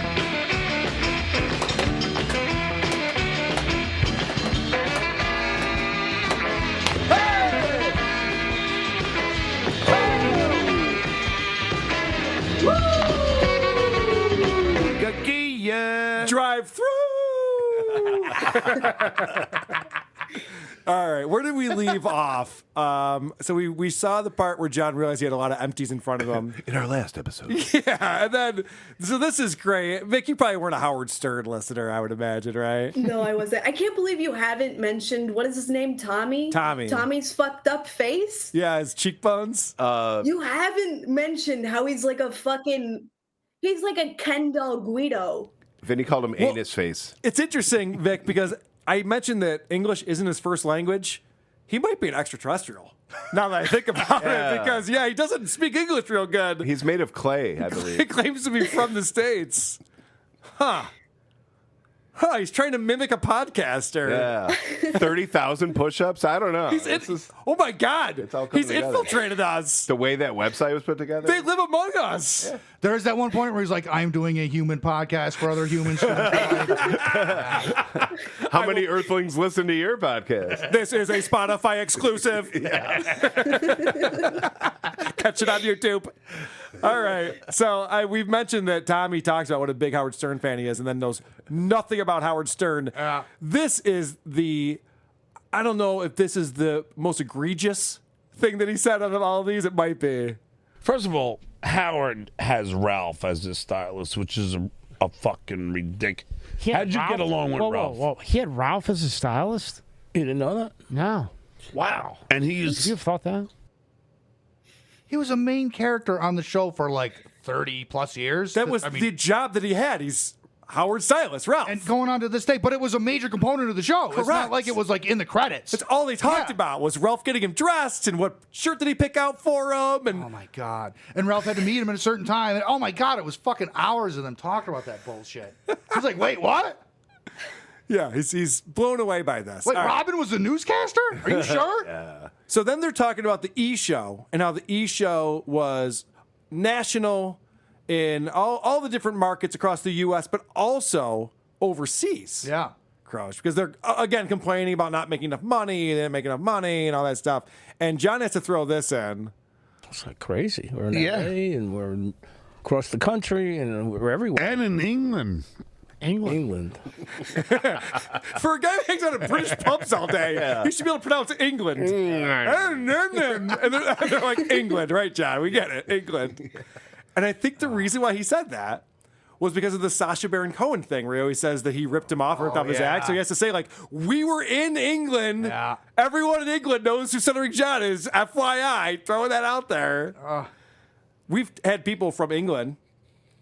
Drive through. All right, where did we leave off? So we saw the part where John realized he had a lot of empties in front of him. In our last episode. Yeah, and then, so this is great. Vic, you probably weren't a Howard Stern listener, I would imagine, right? No, I wasn't. I can't believe you haven't mentioned, what is his name, Tommy? Tommy. Tommy's fucked up face? Yeah, his cheekbones. You haven't mentioned how he's like a Ken doll Guido. Vinny called him Anus Face. It's interesting, Vic, because I mentioned that English isn't his first language. He might be an extraterrestrial. Now that I think about it, because he doesn't speak English real good. He's made of clay, I believe. He claims to be from the States. Huh, he's trying to mimic a podcaster. Yeah. 30,000 push-ups? I don't know. Oh my God. It's all coming He's together. infiltrated us. The way that website was put together? They live among us. Yeah. There's that one point where he's like, I'm doing a human podcast for other humans. How many Earthlings listen to your podcast? This is a Spotify exclusive. Catch it on YouTube. All right. So we've mentioned that Tommy talks about what a big Howard Stern fan he is and then knows nothing about Howard Stern. This is I don't know if this is the most egregious thing that he said out of all of these. It might be. First of all, Howard has Ralph as his stylist, which is a fucking ridiculous. How'd you get along with Ralph? Whoa. He had Ralph as a stylist? You didn't know that? No. Wow. And Would you have thought that? He was a main character on the show for like 30 plus years. That was the job that he had. He's Howard Stylist, Ralph. And going on to this day, but it was a major component of the show. It's not like it was like in the credits. That's all they talked about was Ralph getting him dressed and what shirt did he pick out for him. And oh my God. And Ralph had to meet him at a certain time. And oh my God, it was fucking hours of them talking about that bullshit. He's like, wait, what? Yeah, he's blown away by this. Wait, All right. Robin was the newscaster? Are you sure? Yeah. So then they're talking about the E-Show and how the E-Show was national in all the different markets across the U.S., but also overseas. Yeah. Crouch, because they're, again, complaining about not making enough money, they didn't make enough money, and all that stuff. And John has to throw this in. It's like crazy. We're in Yeah. LA and we're across the country, and we're everywhere. And in England. England. For a guy who hangs out at British pubs all day, he should be able to pronounce England. And they're like, England, right, John? We get it, England. And I think the reason why he said that was because of the Sacha Baron Cohen thing, where he always says that he ripped him off, ripped off his act. So he has to say, like, we were in England. Yeah. Everyone in England knows who Stuttering John is. FYI, throwing that out there. We've had people from England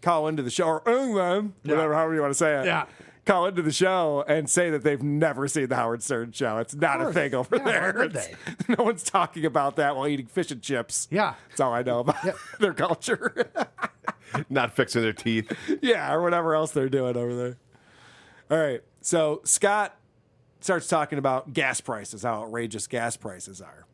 call into the show, or England, whatever, however you want to say it. Call into the show and say that they've never seen the Howard Stern show. It's not a thing over there. No one's talking about that while eating fish and chips. Yeah. That's all I know about their culture. Not fixing their teeth. Yeah, or whatever else they're doing over there. All right. So Scott starts talking about gas prices, how outrageous gas prices are.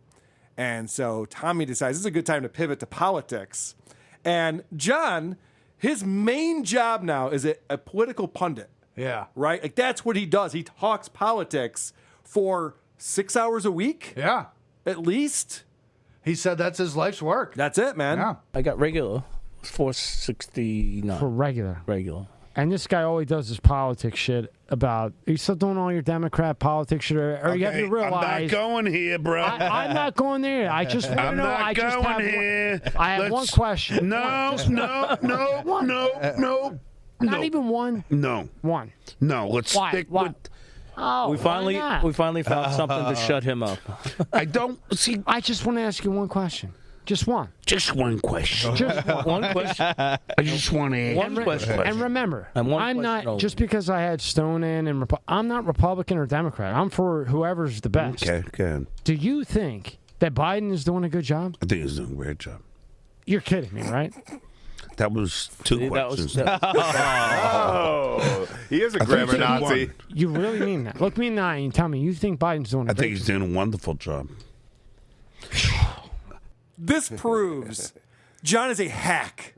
And so Tommy decides this is a good time to pivot to politics. And John, his main job now is a political pundit. Yeah. Right? Like, that's what he does. He talks politics for 6 hours a week. Yeah. At least. He said that's his life's work. That's it, man. Yeah. I got regular. It's $4.69 for regular. Regular. And this guy all he does is politics shit about. Are you still doing all your Democrat politics shit? Or you have to realize. I'm not going here, bro. I'm not going there. I just want to know. I'm not going here. I have one question. No. Not even one. No. One. No. Let's Why? stick Why? with. Oh, we finally found something to shut him up. I don't see. I just want to ask you one question. Just one. Just one question. Just one question. I just want to ask one question. And remember, And one I'm question not only. just because I had Stone in and I'm not Republican or Democrat. I'm for whoever's the best. Okay, good. Do you think that Biden is doing a good job? I think he's doing a great job. You're kidding me, right? That was two questions. He is a I think grammar he did Nazi. one. You really mean that? Look me in the eye and tell me you think Biden's doing a I great think he's doing a wonderful job. This proves John is a hack.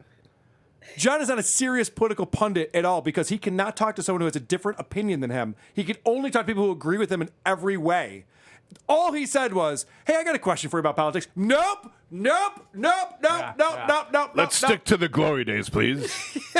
John is not a serious political pundit at all because he cannot talk to someone who has a different opinion than him. He can only talk to people who agree with him in every way. All he said was, hey, I got a question for you about politics. Nope. Let's stick to the glory days, please.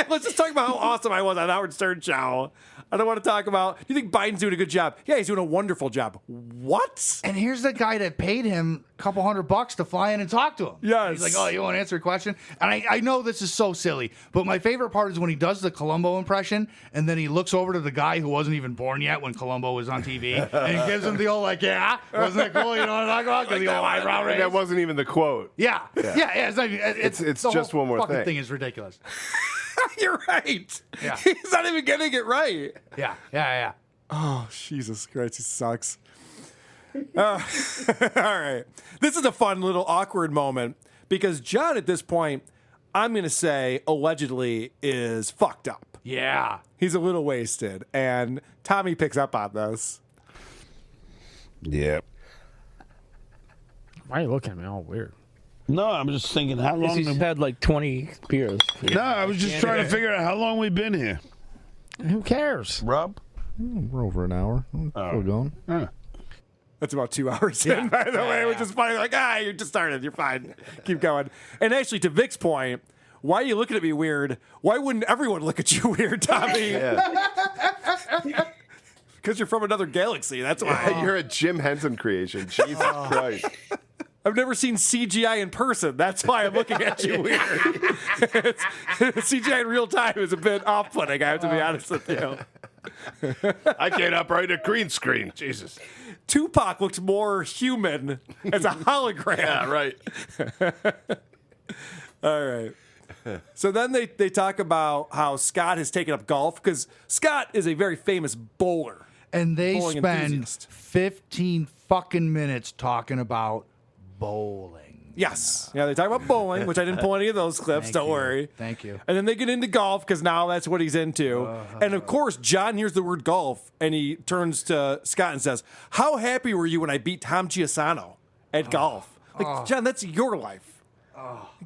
Let's just talk about how awesome I was on Howard Stern show. I don't want to talk about, do you think Biden's doing a good job? Yeah, he's doing a wonderful job. What? And here's the guy that paid him a couple $100 to fly in and talk to him. Yes. He's like, oh, you want to answer a question? And I know this is so silly, but my favorite part is when he does the Columbo impression, and then he looks over to the guy who wasn't even born yet when Columbo was on TV, and he gives him the old, like, yeah, wasn't that cool? You know what I'm talking about? Because the old eyebrow raise. That wasn't even the quote. Yeah. It's not even, It's the just whole one more fucking thing. thing is ridiculous. You're right. Yeah. He's not even getting it right. Yeah. Oh, Jesus Christ, he sucks. All right. This is a fun little awkward moment because John, at this point, I'm going to say allegedly is fucked up. Yeah. He's a little wasted. And Tommy picks up on this. Yep. Why are you looking at me all weird? No, I'm just thinking how long. He's had like 20 beers. No, I was just trying to figure out how long we've been here. Who cares? Rob? We're over an hour. We're going. That's about 2 hours in, by the way, which is funny. Like, you just started. You're fine. Keep going. And actually, to Vic's point, why are you looking at me weird? Why wouldn't everyone look at you weird, Tommy? Because you're from another galaxy. That's why. You're a Jim Henson creation. Jesus Christ. I've never seen CGI in person. That's why I'm looking at you weird. CGI in real time is a bit off-putting, I have to be honest with you. I can't operate a green screen. Jesus. Tupac looks more human as a hologram. Yeah, right. All right. So then they talk about how Scott has taken up golf because Scott is a very famous bowler. And they Bowling spend enthusiast. 15 fucking minutes talking about bowling. Yes. Yeah, they talk about bowling, which I didn't pull any of those clips. Thank Don't you. worry. Thank you. And then they get into golf because now that's what he's into. And of course, John hears the word golf and he turns to Scott and says, how happy were you when I beat Tom Giussano at golf? Like, John, that's your life.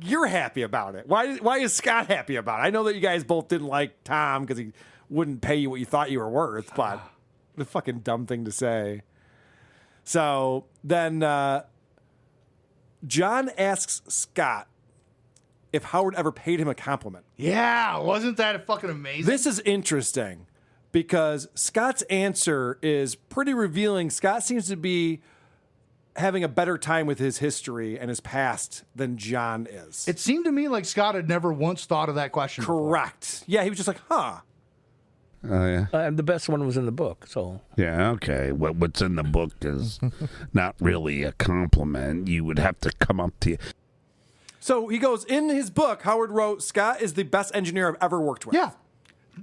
You're happy about it. Why is Scott happy about it? I know that you guys both didn't like Tom because he wouldn't pay you what you thought you were worth, but what a fucking dumb thing to say. So then John asks Scott if Howard ever paid him a compliment. Yeah, wasn't that fucking amazing? This is interesting because Scott's answer is pretty revealing. Scott seems to be having a better time with his history and his past than John is. It seemed to me like Scott had never once thought of that question. Correct. Yeah, he was just like, huh. Oh, yeah. And the best one was in the book, so. Yeah, okay. What's in the book is not really a compliment. You would have to come up to you. So he goes, in his book, Howard wrote, Scott is the best engineer I've ever worked with. Yeah.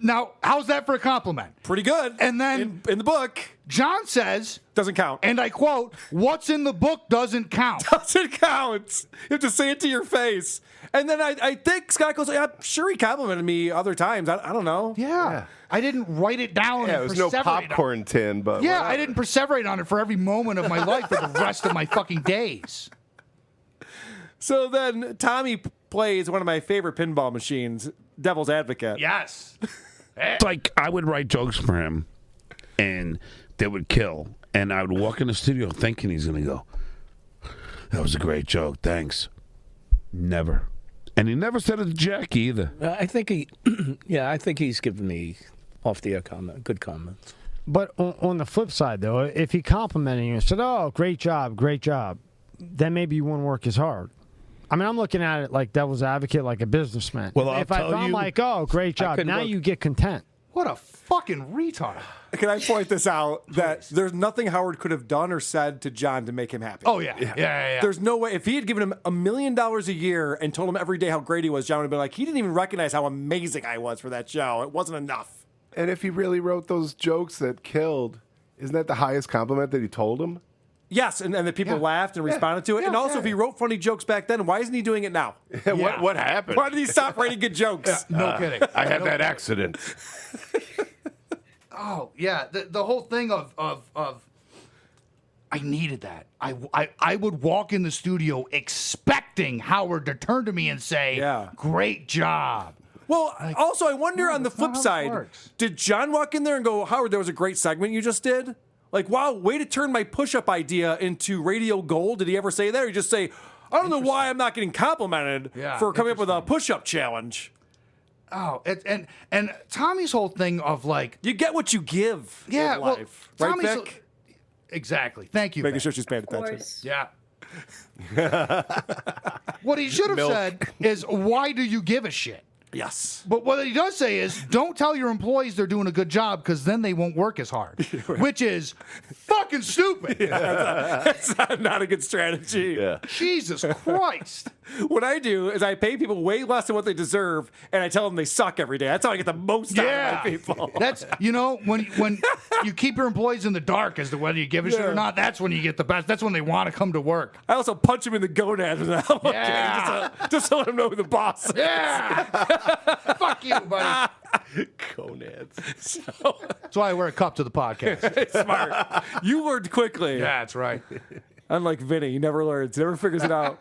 Now, how's that for a compliment? Pretty good. And then in the book, John says, doesn't count. And I quote, what's in the book doesn't count. Doesn't count. You have to say it to your face. And then I think Scott goes, I'm sure he complimented me other times. I don't know. Yeah. I didn't write it down. Yeah, and it was no perseverate on it. popcorn tin, but Yeah, whatever. I didn't perseverate on it for every moment of my life for the rest of my fucking days. So then Tommy plays one of my favorite pinball machines, Devil's Advocate. Yes. It's like I would write jokes for him, and they would kill. And I would walk in the studio thinking he's going to go, that was a great joke, thanks. Never. And he never said it to Jack either. I think I think he's given me off-the-air good comments. But on the flip side, though, if he complimented you and said, "Oh, great job," then maybe you wouldn't work as hard. I mean, I'm looking at it like devil's advocate, like a businessman. Well, if I'm like, "Oh, great job," now you get content. What a fucking retard. Can I point this out? That there's nothing Howard could have done or said to John to make him happy. Oh, yeah. Yeah. There's no way. If he had given him $1 million a year and told him every day how great he was, John would have been like, he didn't even recognize how amazing I was for that show. It wasn't enough. And if he really wrote those jokes that killed, isn't that the highest compliment that he told him? Yes, and the people laughed and responded to it. And also, if he wrote funny jokes back then, why isn't he doing it now? What happened? Why did he stop writing good jokes? No kidding. I had that accident. Oh, yeah. The whole thing of I needed that. I would walk in the studio expecting Howard to turn to me and say, great job. Well, also, I wonder on the flip side, did John walk in there and go, Howard, there was a great segment you just did? Like, wow, way to turn my push-up idea into radio gold. Did he ever say that? Or just say, I don't know why I'm not getting complimented for coming up with a push-up challenge. Oh, and Tommy's whole thing of like, you get what you give in life. Well, right, Tommy's Vic? Exactly. Thank you. Making Vic. sure she's paying attention. Yeah. What he should have said is, why do you give a shit? Yes. But what he does say is, don't tell your employees they're doing a good job because then they won't work as hard, which is fucking stupid. That's not a good strategy. Yeah. Jesus Christ. What I do is I pay people way less than what they deserve, and I tell them they suck every day. That's how I get the most out of my people. That's, when you keep your employees in the dark as to whether you give a shit or not, that's when you get the best. That's when they want to come to work. I also punch them in the gonads with an elbow just to let them know who the boss is. Yeah. Fuck you, buddy. Gonads. That's why I wear a cup to the podcast. Smart. You learned quickly. Yeah, that's right. Unlike Vinny, he never learns, never figures it out.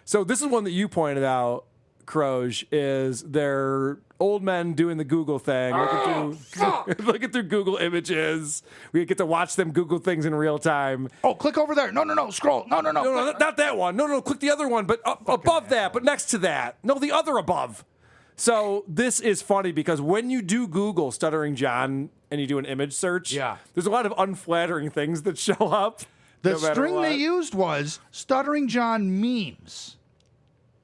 So this is one that you pointed out, Croge, is they're old men doing the Google thing, looking through Google images. We get to watch them Google things in real time. Oh, click over there. No, scroll. No. Not that one. No, click the other one, but above that, but next to that. No, the other above. So this is funny because when you do Google Stuttering John and you do an image search, there's a lot of unflattering things that show up. The string they used was Stuttering John memes.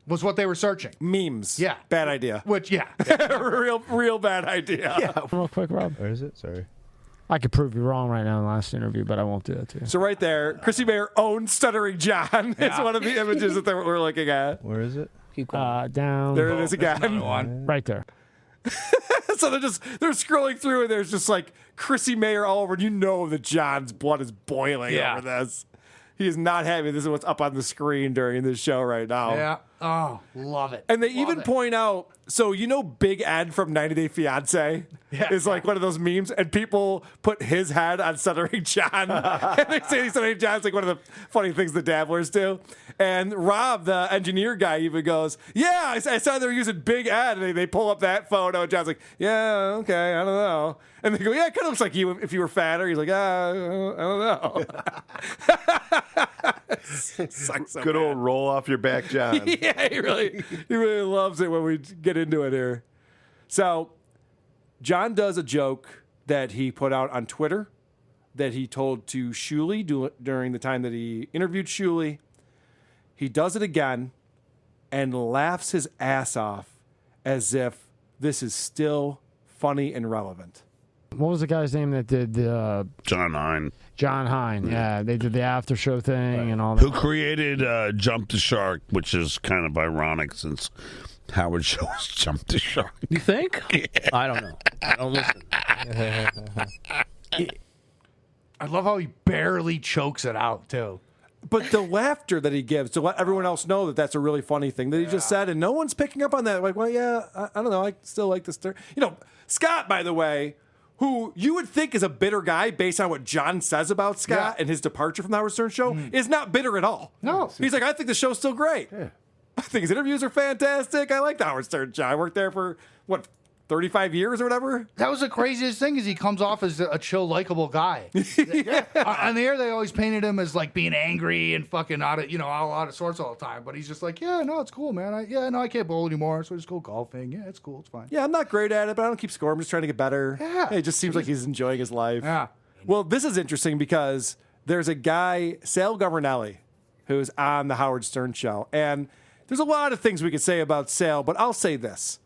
Was what they were searching. Memes. Yeah. Bad idea. Which, real bad idea. Yeah. Real quick, Rob. Where is it? Sorry. I could prove you wrong right now in the last interview, but I won't do that to you. So right there, Chrissy Mayer owns Stuttering John. It's one of the images that we're looking at. Where is it? Down. There it is again. Right there. So they're scrolling through and there's just like Chrissy Mayer all over. And you know that John's blood is boiling over this. He is not happy. This is what's up on the screen during this show right now. Yeah. Oh, love it. And they even point out, so you know Big Ed from 90 Day Fiancé is like one of those memes, and people put his head on Stuttering John. And they say Stuttering John's like one of the funny things the dabblers do. And Rob, the engineer guy, even goes, yeah, I saw they were using Big Ed. And they pull up that photo, and John's like, yeah, okay, I don't know. And they go, yeah, it kind of looks like you if you were fatter. He's like, I don't know. Sucks so Good bad. old roll off your back, John. Yeah, he really loves it when we get into it here. So, John does a joke that he put out on Twitter that he told to Shuley during the time that he interviewed Shuley. He does it again and laughs his ass off as if this is still funny and relevant. What was the guy's name that did the John Hine. John Hine? Yeah, they did the after show thing and all that. Who created Jump the Shark, which is kind of ironic since Howard Show's Jump the Shark. You think? I don't know. I don't listen. I love how he barely chokes it out, too. But the laughter that he gives to let everyone else know that that's a really funny thing that he just said, and no one's picking up on that. Like, well, yeah, I don't know. I still like this. Scott, by the way, who you would think is a bitter guy based on what John says about Scott and his departure from the Howard Stern show, is not bitter at all. No. He's like, I think the show's still great. Yeah. I think his interviews are fantastic. I like the Howard Stern show. I worked there for, 35 years or whatever? That was the craziest thing is he comes off as a chill, likable guy. On the air, they always painted him as like being angry and fucking out of sorts all the time. But he's just like, yeah, no, it's cool, man. I can't bowl anymore, so I just go golfing. Yeah, it's cool. It's fine. Yeah, I'm not great at it, but I don't keep score. I'm just trying to get better. Yeah. It just seems like he's enjoying his life. Yeah. Well, this is interesting because there's a guy, Sal Governelli, who's on the Howard Stern show. And there's a lot of things we could say about Sal, but I'll say this.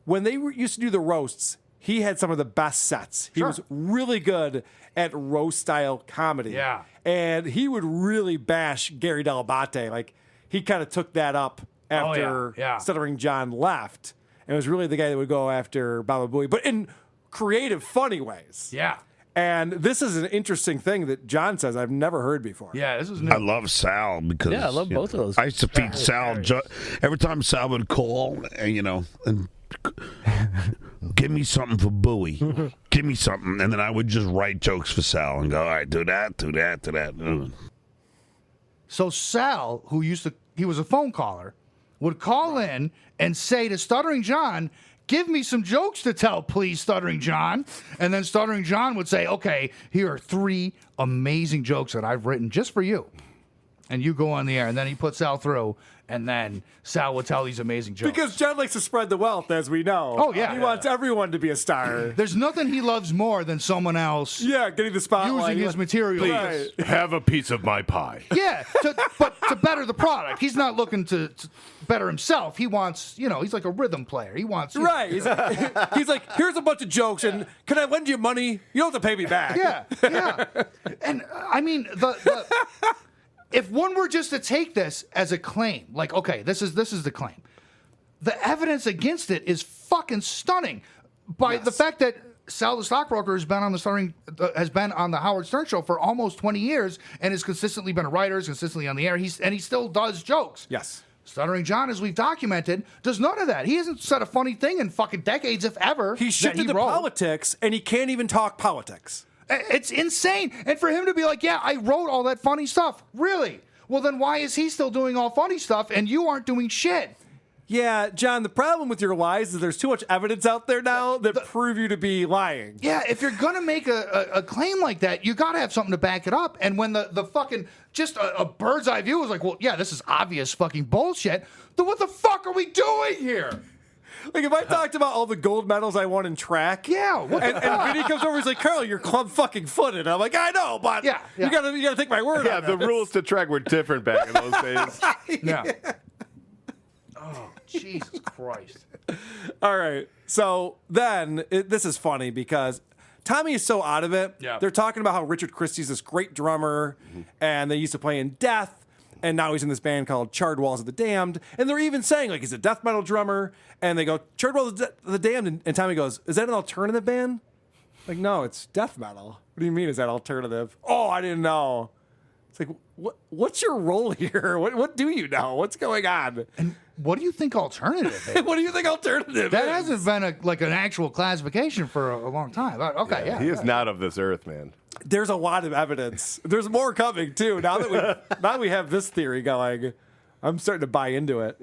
When they used to do the roasts, he had some of the best sets. He was really good at roast-style comedy. Yeah. And he would really bash Gary Delabate. Like, he kind of took that up after Stuttering John left. And it was really the guy that would go after Baba Booey, but in creative, funny ways. Yeah. And this is an interesting thing that John says I've never heard before. Yeah, this is new. I love Sal because I love both of those. I used to feed Sal every time Sal would call, and give me something for Bowie, give me something, and then I would just write jokes for Sal and go, all right, do that, do that, do that. So Sal, he was a phone caller, would call in and say to Stuttering John, give me some jokes to tell, please, Stuttering John. And then Stuttering John would say, okay, here are 3 amazing jokes that I've written just for you. And you go on the air. And then he puts Sal through, and then Sal would tell these amazing jokes. Because John likes to spread the wealth, as we know. Oh, yeah. He wants everyone to be a star. There's nothing he loves more than someone else getting the spotlight. using his material. Please, have a piece of my pie. Yeah, but to better the product. He's not looking to better himself. He wants, he's like a rhythm player. He wants... Right. He's like, here's a bunch of jokes, and can I lend you money? You don't have to pay me back. Yeah. And, I mean, if one were just to take this as a claim, like, okay, this is the claim. The evidence against it is fucking stunning. By the fact that Sal the stockbroker has been on the Howard Stern show for almost 20 years and has consistently been a writer, is consistently on the air. He still does jokes. Yes. Stuttering John, as we've documented, does none of that. He hasn't said a funny thing in fucking decades, if ever. He shifted to politics, and he can't even talk politics. It's insane. And for him to be like, yeah, I wrote all that funny stuff. Really? Well, then why is he still doing all funny stuff and you aren't doing shit? Yeah, John, the problem with your lies is there's too much evidence out there now that prove you to be lying. Yeah, if you're going to make a claim like that, you got to have something to back it up. And when the fucking, just a bird's eye view was like, well, yeah, this is obvious fucking bullshit, then what the fuck are we doing here? Like, if I talked about all the gold medals I won in track, and Vinny comes over, he's like, Carl, you're club fucking footed. I'm like, I know, but you gotta take my word on the this. rules to track were different back in those days. Yeah. Oh, Jesus Christ. All right. So then, this is funny because Tommy is so out of it. Yeah. They're talking about how Richard Christie's this great drummer, and they used to play in Death, and now he's in this band called Charred Walls of the Damned. And they're even saying, like, he's a death metal drummer. And they go, Charred Walls of the Damned. And Tommy goes, is that an alternative band? Like, no, it's death metal. What do you mean, is that alternative? Oh, I didn't know. It's like, what's your role here? What do you know? What's going on? And what do you think alternative is? What do you think alternative That is? hasn't been an actual classification for a long time. Okay, yeah. He is not of this earth, man. There's a lot of evidence. There's more coming too. Now that we have this theory going, I'm starting to buy into it.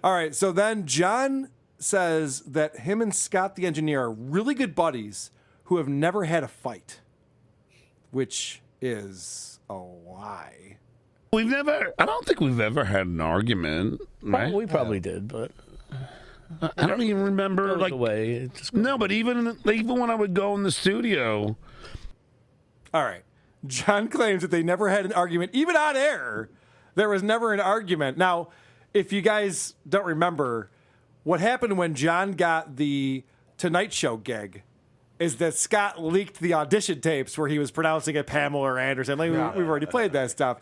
All right, so then John says that him and Scott the engineer are really good buddies who have never had a fight, which is a lie. I don't think we've ever had an argument. Right? We probably did, but I don't even remember. goes Like, away. It just no, but even when I would go in the studio. All right. John claims that they never had an argument, even on air. There was never an argument. Now, if you guys don't remember, what happened when John got the Tonight Show gig is that Scott leaked the audition tapes where he was pronouncing it Pamela or Anderson. Like, we've already played that stuff.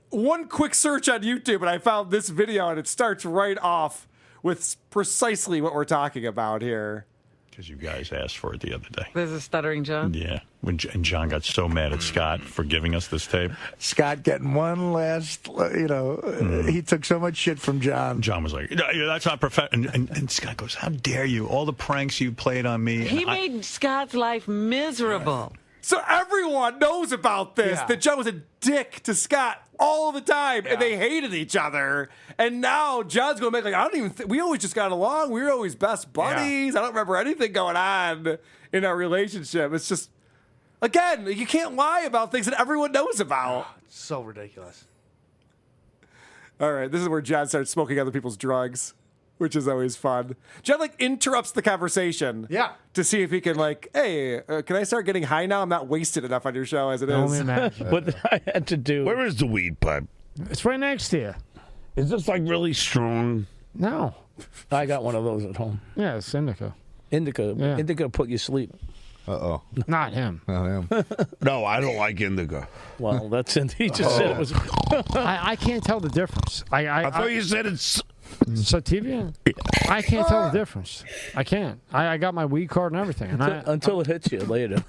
One quick search on YouTube, and I found this video, and it starts right off with precisely what we're talking about here. Because you guys asked for it the other day. This is Stuttering John. Yeah. And John got so mad at Scott for giving us this tape. Scott getting one last, he took so much shit from John. John was like, "No, that's not professional." And Scott goes, "How dare you? All the pranks you played on me." He made Scott's life miserable. So everyone knows about this, that John was a dick to Scott all the time, and they hated each other. And now John's going to make, I don't even think, we always just got along. We were always best buddies. I don't remember anything going on in our relationship. It's just, again, you can't lie about things that everyone knows about. It's so ridiculous. All right, this is where John starts smoking other people's drugs, which is always fun. John interrupts the conversation. Yeah. To see if he can hey, can I start getting high now? I'm not wasted enough on your show as it is. What I had to do. Where is the weed pipe? It's right next to you. Is this really strong? No. I got one of those at home. Yeah, it's indica. Indica. Yeah. Indica put you to sleep. Uh-oh. Not him. Not him. No, I don't like indica. Well, that's he just said it was. I can't tell the difference. I thought you said it's sativa. I can't tell the difference. I can't. I got my weed card and everything. And until it hits you later.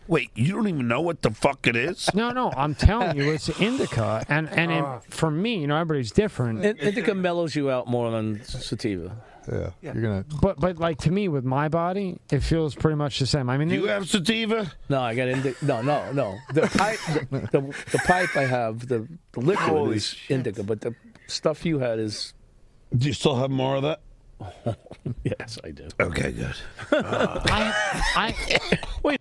Wait, you don't even know what the fuck it is? No, I'm telling you, it's indica, and for me, everybody's different. Indica mellows you out more than sativa. Yeah, you're gonna. But to me, with my body, it feels pretty much the same. I mean, Do you have sativa? No, I got indica. No. The pipe, the pipe I have, the liquid is indica, but the stuff you had is. Do you still have more of that? Yes, I do. Okay, good. Wait.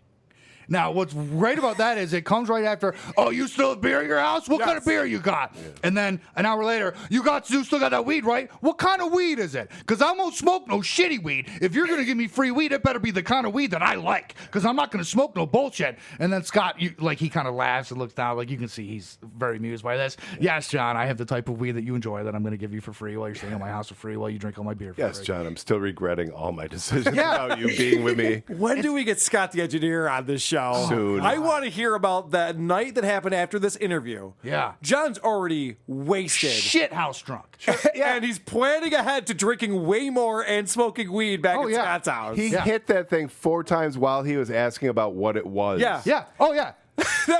Now, what's great about that is it comes right after, oh, you still have beer at your house? What kind of beer you got? Yeah. And then an hour later, you still got that weed, right? What kind of weed is it? Because I won't smoke no shitty weed. If you're going to give me free weed, it better be the kind of weed that I like. Because I'm not going to smoke no bullshit. And then Scott, he kind of laughs and looks down. Like, you can see he's very amused by this. Yes, John, I have the type of weed that you enjoy that I'm going to give you for free while you're staying at my house for free while you drink all my beer for free. Yes, John, I'm still regretting all my decisions about you being with me. When do we get Scott the engineer on this show? Soon. I want to hear about that night that happened after this interview. Yeah. John's already wasted. Shithouse drunk. And he's planning ahead to drinking way more and smoking weed back at Scott's house. He hit that thing 4 times while he was asking about what it was. Yeah. Yeah. Oh, yeah.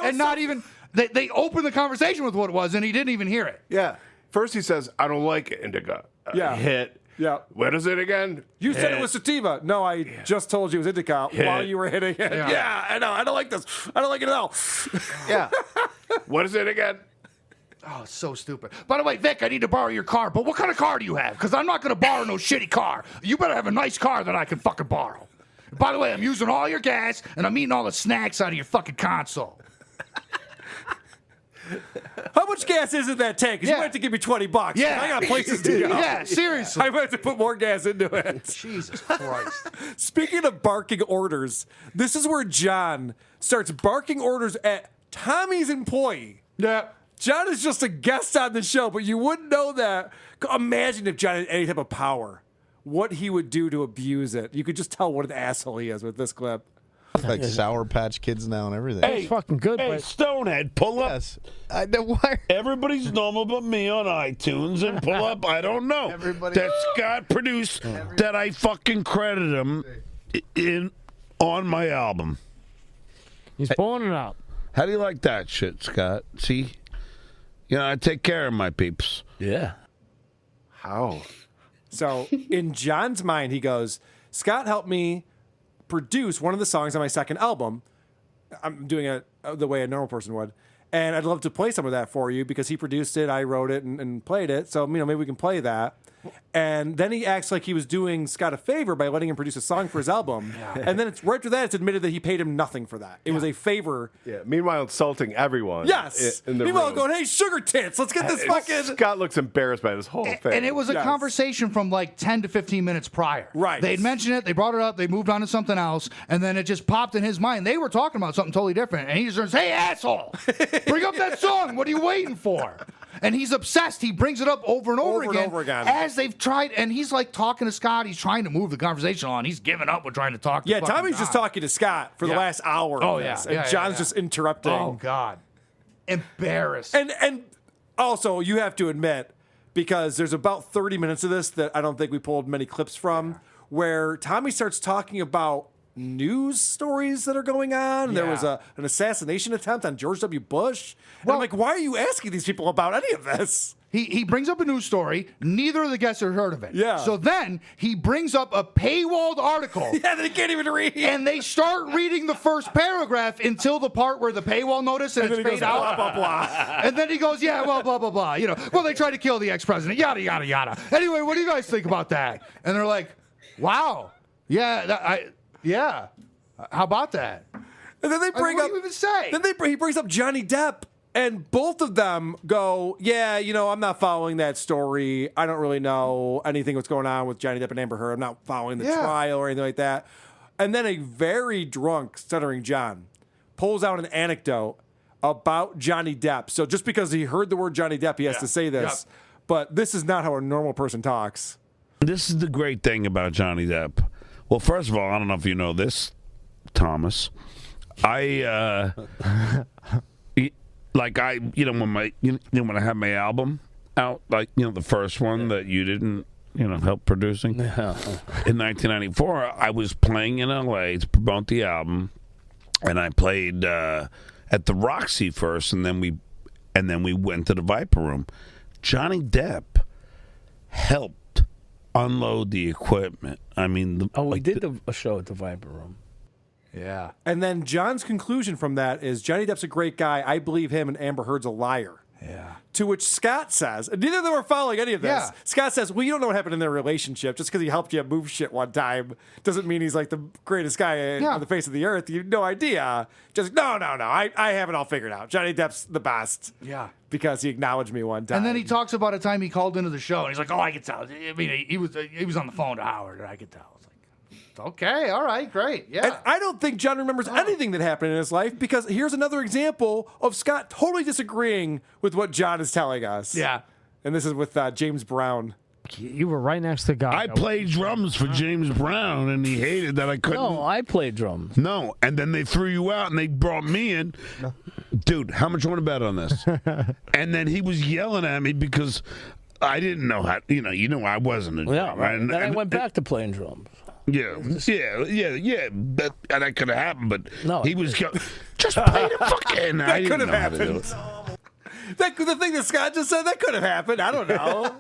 And not even, they opened the conversation with what it was, and he didn't even hear it. Yeah. First he says, I don't like indica. Hit. Yeah. What is it again? You said it was sativa. No, I just told you it was indica while you were hitting it. Yeah, I know. I don't like this. I don't like it at all. Yeah. What is it again? Oh, so stupid. By the way, Vic, I need to borrow your car, but what kind of car do you have? Because I'm not going to borrow no shitty car. You better have a nice car that I can fucking borrow. By the way, I'm using all your gas, and I'm eating all the snacks out of your fucking console. How much gas is in that tank? Because you might have to give me $20. Yeah. I got places to go. Yeah, seriously. I might have to put more gas into it. Jesus Christ. Speaking of barking orders, this is where John starts barking orders at Tommy's employee. Yeah. John is just a guest on the show, but you wouldn't know that. Imagine if John had any type of power, what he would do to abuse it. You could just tell what an asshole he is with this clip. Like Sour Patch Kids now and everything. Hey, it's fucking good. Hey, But Stonehead, pull up. Yes. I know why. Everybody's normal but me on iTunes and pull up, I don't know. That Scott produced that I fucking credit him on my album. he's pulling it out. How do you like that shit, Scott? See? I take care of my peeps. Yeah. How? So in John's mind, he goes, Scott helped me produce one of the songs on my second album. I'm doing it the way a normal person would. And I'd love to play some of that for you because he produced it, I wrote it, and played it. So, maybe we can play that. And then he acts like he was doing Scott a favor by letting him produce a song for his album. And then right after that, it's admitted that he paid him nothing for that. It was a favor. Yeah. Meanwhile, insulting everyone. Yes. In the Meanwhile, room. going, hey, sugar tits, let's get this fucking. Scott looks embarrassed by this whole thing. And it was a conversation from like 10 to 15 minutes prior. Right. They'd mentioned it, they brought it up, they moved on to something else, and then it just popped in his mind. They were talking about something totally different. And he just says, hey, asshole, bring up that song. What are you waiting for? And he's obsessed. He brings it up over and over again. As they've tried, and he's like talking to Scott. He's trying to move the conversation on. He's giving up with trying to talk to Yeah, fucking Tommy's just John. talking to Scott for the last hour. Oh, of yeah. this, and Yeah, John's yeah. just interrupting. Oh, God. Embarrassed. And also, you have to admit, because there's about 30 minutes of this that I don't think we pulled many clips from, where Tommy starts talking about news stories that are going on. There was an assassination attempt on George W. Bush. And I'm like, why are you asking these people about any of this? He brings up a news story. Neither of the guests have heard of it. Yeah. So then he brings up a paywalled article. Yeah, they can't even read. And they start reading the first paragraph until the part where the paywall notice and then it's he goes, fade out. blah, blah, blah. And then he goes, yeah, well, blah, blah, blah. You know, well, they tried to kill the ex-president. Yada, yada, yada. Anyway, what do you guys think about that? And they're like, wow. Yeah, yeah. How about that? And then they bring what up. do you even say? Then he brings up Johnny Depp, and both of them go, "Yeah, I'm not following that story. I don't really know anything what's going on with Johnny Depp and Amber Heard. I'm not following the trial or anything like that." And then a very drunk Stuttering John pulls out an anecdote about Johnny Depp. So just because he heard the word Johnny Depp, he has to say this. But this is not how a normal person talks. This is the great thing about Johnny Depp. Well, first of all, I don't know if you know this, Thomas. When I had my album out, the first one that you didn't, help producing. In 1994, I was playing in LA to promote the album, and I played at the Roxy first, and then we went to the Viper Room. Johnny Depp helped unload the equipment. I mean, we did a show at the Viper Room. Yeah. And then John's conclusion from that is Johnny Depp's a great guy. I believe him, and Amber Heard's a liar. Yeah. To which Scott says, and neither of them are following any of this. Yeah. Scott says, well, you don't know what happened in their relationship. Just because he helped you move shit one time doesn't mean he's like the greatest guy on the face of the earth. You have no idea. Just, no. I have it all figured out. Johnny Depp's the best. Yeah. Because he acknowledged me one time. And then he talks about a time he called into the show, and he's like, "Oh, I could tell. I mean, he was on the phone to Howard, and I could tell." I was like, "Okay, all right, great, yeah." And I don't think John remembers anything that happened in his life, because here's another example of Scott totally disagreeing with what John is telling us. Yeah. And this is with James Brown. You were right next to God. I played drums for James Brown, and he hated that I couldn't. No, I played drums. No, and then they threw you out, and they brought me in. Dude, how much you want to bet on this? And then he was yelling at me because I didn't know how. I wasn't a drummer. Right. And then I went back to playing drums. Yeah. And that could have happened, but No, he was just play the fucking. That could have happened. The thing that Scott just said, that could have happened. I don't know.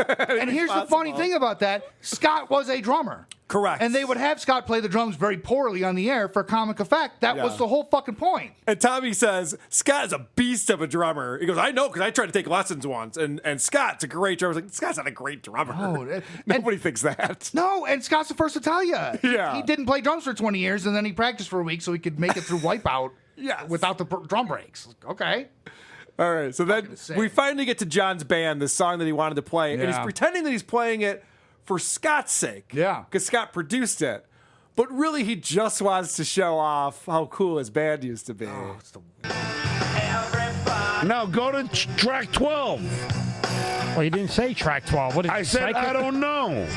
And here's the funny thing about that: Scott was a drummer. Correct. And they would have Scott play the drums very poorly on the air for comic effect. That was the whole fucking point. And Tommy says, Scott is a beast of a drummer. He goes, I know, because I tried to take lessons once. And Scott's a great drummer. I was like, Scott's not a great drummer. No, Nobody thinks that. No, and Scott's the first to tell you. Yeah. He didn't play drums for 20 years, and then he practiced for a week so he could make it through Wipeout without the drum breaks. Okay. All right, so then we finally get to John's band, the song that he wanted to play, and he's Yeah. pretending that he's playing it for Scott's sake. Yeah. Because Scott produced it. But really, he just wants to show off how cool his band used to be. Oh, Now go to track 12. Well, you didn't say track 12. What did I you said say? I don't know.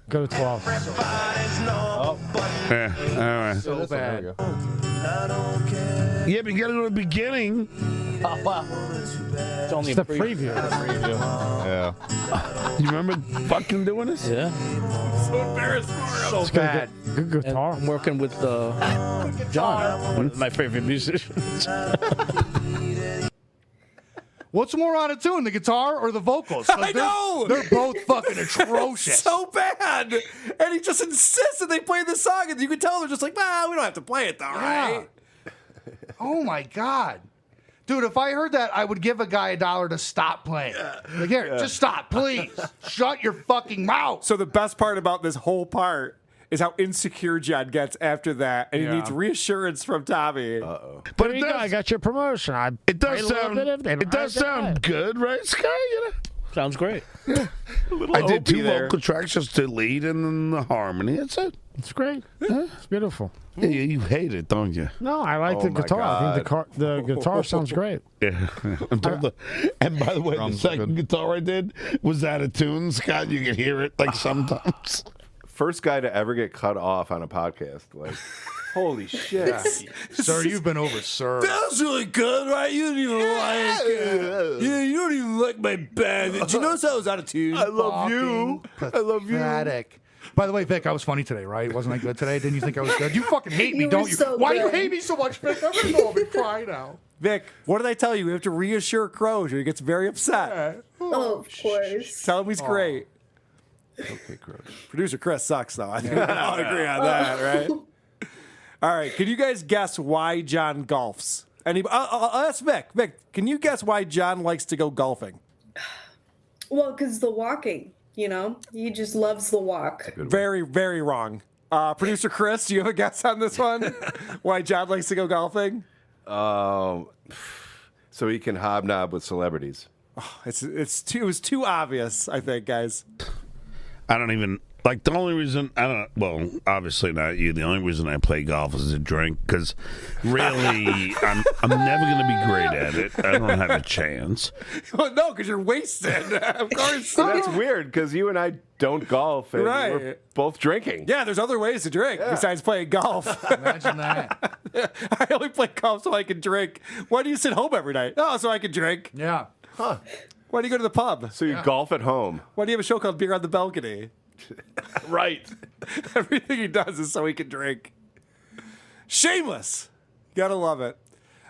Go to 12. Yeah, all right. So bad. Yeah, but you gotta go to the beginning. Oh, wow. It's only It's a the preview. Yeah. You remember fucking doing this? Yeah. So embarrassed for him. So It's got bad. Good guitar. I'm working with John, one of my favorite musicians. What's more out of tune, the guitar or the vocals? 'Cause I know! They're both fucking atrocious. So bad. And he just insists that they play the song, and you can tell they're just like, well, we don't have to play it though, right? Oh my God. Dude, if I heard that, I would give a guy $1 to stop playing. Like, here, just stop, please. Shut your fucking mouth. So the best part about this whole part is how insecure John gets after that, and he needs reassurance from Tommy. But I got your promotion. It does sound good, right, Sky? Sounds great. I did 2 vocal tracks, just the lead and then the harmony. That's it. It's great. It's beautiful. Yeah, you hate it, don't you? No, I like the guitar. I think the guitar sounds great. Yeah. And by the way, the second guitar I did was out of tune, Scott. You can hear it like sometimes. First guy to ever get cut off on a podcast. Like, holy shit. Sir, you've been overserved. That was really good, right? You didn't even like it. Yeah, you don't even like my band. Did you notice I was out of tune? I love you. Pathetic. By the way, Vic, I was funny today, right? Wasn't I good today? Didn't you think I was good? You fucking hate me, don't you? so Why do you good. hate me so much, Vic? I'm gonna go home and cry now. Vic, what did I tell you? We have to reassure Crozier. He gets very upset. Oh, of course. Tell him he's great. Okay, gross. Producer Chris sucks, though. I think we can all agree on that, right? All right. Can you guys guess why John golfs? I'll ask Vic. Vic, can you guess why John likes to go golfing? Well, because the walking, he just loves the walk. Very, very wrong. Producer Chris, do you have a guess on this one? Why John likes to go golfing? So he can hobnob with celebrities. Oh, it was too obvious, I think, guys. I don't even like the only reason well, obviously not you. The only reason I play golf is to drink because really I'm never going to be great at it. I don't have a chance. Well, no, because you're wasted. Of course. That's weird because you and I don't golf and Right. we're both drinking. Yeah, there's other ways to drink besides playing golf. Imagine that. I only play golf so I can drink. Why do you sit home every night? Oh, so I can drink. Yeah. Huh. Why do you go to the pub? So you golf at home. Why do you have a show called Beer on the Balcony? Right. Everything he does is so he can drink. Shameless. Gotta love it.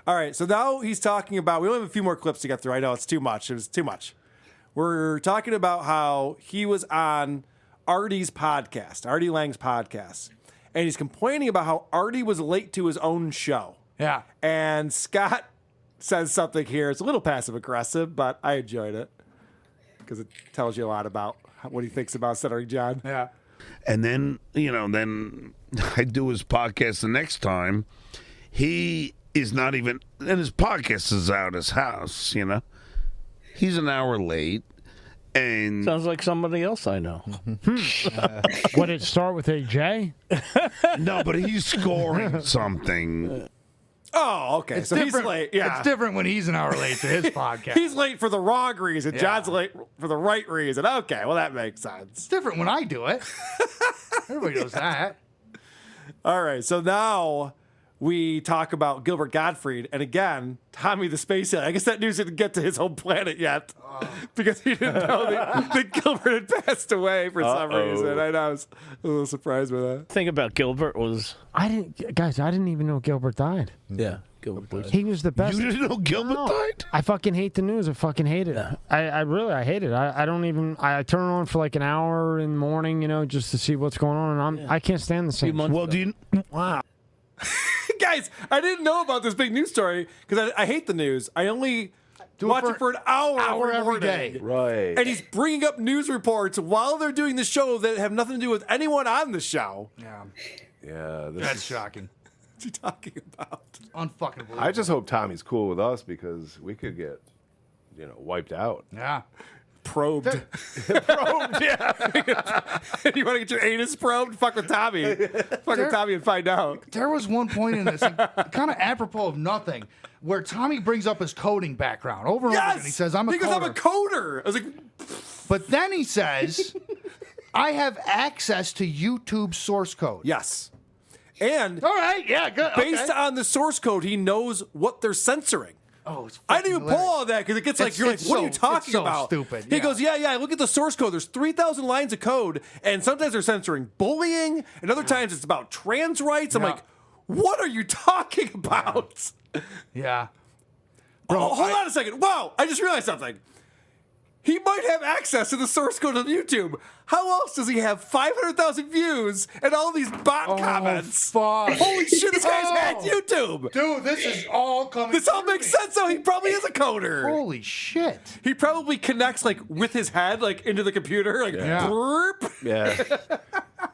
All right, so now he's talking about, we only have a few more clips to get through. I know it's too much. It was too much. We're talking about how he was on Artie's podcast, Artie Lang's podcast, and he's complaining about how Artie was late to his own show. Yeah. And Scott says something here. It's a little passive aggressive, but I enjoyed it because it tells you a lot about what he thinks about Stuttering John. Yeah. And then, then I do his podcast the next time. He is not even, and his podcast is out his house, He's an hour late. And sounds like somebody else I know. Would it start with a J? No, but he's scoring something. Oh, okay. It's so different. he's late. Yeah. It's different when he's an hour late to his podcast. He's late for the wrong reason. Yeah. John's late for the right reason. Okay, well, that makes sense. It's different when I do it. Everybody knows that. All right, so now we talk about Gilbert Gottfried. And again, Tommy the Space Alien. I guess that news didn't get to his home planet yet because he didn't know that Gilbert had passed away for some reason. I know, I was a little surprised by that. The thing about Gilbert was... I didn't even know Gilbert died. Yeah, Gilbert died. He was the best. You didn't know Gilbert died? I fucking hate the news. I fucking hate it. I really hate it. I don't even. I turn it on for like an hour in the morning, just to see what's going on, and I can't stand the same. Well, do you... Wow. Guys, I didn't know about this big news story because I hate the news. I only watch it for an hour every day. Right. And he's bringing up news reports while they're doing the show that have nothing to do with anyone on the show. Yeah. Yeah. That's shocking. What's he talking about? Unfucking believable. I just hope Tommy's cool with us because we could get, wiped out. Yeah. Probed. Probed, yeah. You want to get your anus probed? Fuck with Tommy. Fuck with Tommy and find out. There was one point in this, kind of apropos of nothing, where Tommy brings up his coding background over and over again. He says, I'm a because coder. I'm a coder. I was like, but then he says, I have access to YouTube source code. yes. And All right, yeah, good. based on the source code, he knows what they're censoring. Oh, it's I didn't even pull hilarious. all that because it gets like, It's- you're like, it's what are you so- talking it's so about? stupid, He yeah. goes, yeah, look at the source code. There's 3,000 lines of code, and sometimes they're censoring bullying, and other times it's about trans rights. I'm Yeah. like, what are you talking about? Yeah. Bro, hold on a second. Whoa, I just realized something. he might have access to the source code of YouTube. How else does he have 500,000 views and all these bot comments? Fuck. Holy shit, this guy's hacked YouTube. Dude, this is all coming. This all makes sense, though. He probably is a coder. Holy shit. He probably connects, like, with his head, like, into the computer. Like, Yeah. burp. Yeah.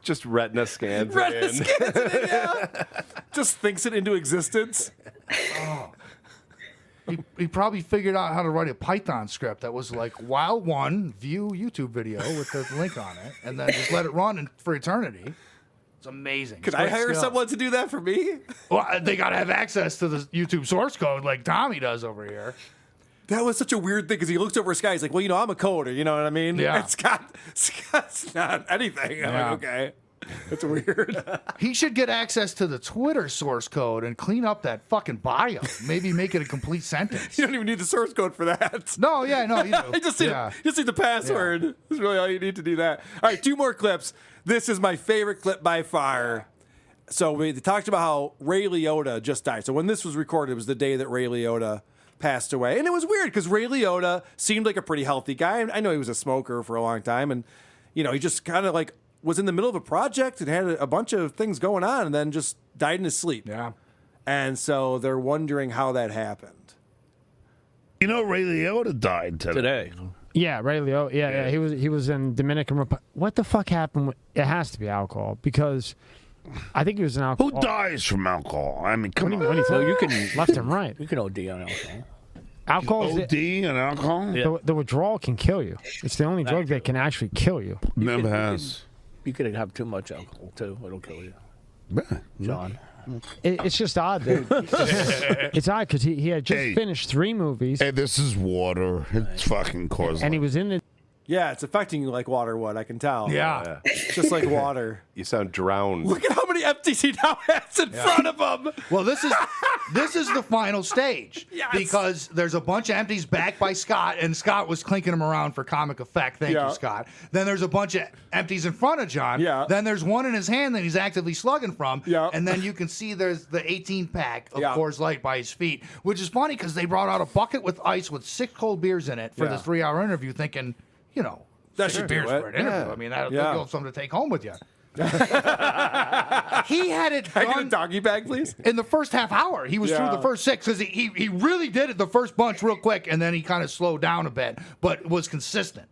Just retina scans. Retina it in. scans it in, yeah. Just thinks it into existence. He probably figured out how to write a Python script that was like, while one, view YouTube video with the link on it, and then just let it run for eternity. It's amazing. Could It's I great hire skill. someone to do that for me? Well, they got to have access to the YouTube source code like Tommy does over here. That was such a weird thing because he looks over at Sky. He's like, well, I'm a coder. You know what I mean? Yeah. And Scott's not anything. I'm Yeah. like, okay. That's weird. He should get access to the Twitter source code and clean up that fucking bio. Maybe make it a complete sentence. You don't even need the source code for that. No, yeah, no, you do. You just need the password. That's really all you need to do that. All right, 2 more clips. This is my favorite clip by far. So we talked about how Ray Liotta just died. So when this was recorded, it was the day that Ray Liotta passed away. And it was weird because Ray Liotta seemed like a pretty healthy guy. I know he was a smoker for a long time. And, he just kind of like was in the middle of a project and had a bunch of things going on and then just died in his sleep. Yeah. And so they're wondering how that happened. You know, Ray Liotta died today. Yeah, Ray Liotta. Yeah. He was in Dominican Republic. What the fuck happened? It has to be alcohol because I think he was an alcohol. Who dies from alcohol? I mean, come on. You can left and right. You can OD on alcohol. Alcohol is OD on alcohol? the withdrawal can kill you. It's the only drug that can actually kill you. Never has. You could have too much alcohol too. It'll kill you. John. It's just odd, dude. It's odd because he had just finished 3 movies. Hey, this is water. It's fucking causing. And he was in the. Yeah, it's affecting you like water would. I can tell. Yeah. Just like water. You sound drowned. Look at how many empties he now has in front of him. Well, this is the final stage because there's a bunch of empties backed by Scott, and Scott was clinking them around for comic effect. Thank you, Scott. Then there's a bunch of empties in front of John. Yeah. Then there's one in his hand that he's actively slugging from. Yeah. And then you can see there's the 18 pack of Coors Light by his feet, which is funny because they brought out a bucket with ice with 6 cold beers in it for this 3-hour interview, thinking, that 6 should do beers it. for an interview. I mean, you'll have something to take home with you. He had it Can I get a done doggy bag, please? in the first half hour. He was through the first 6 because he really did it the first bunch real quick, and then he kind of slowed down a bit, but was consistent.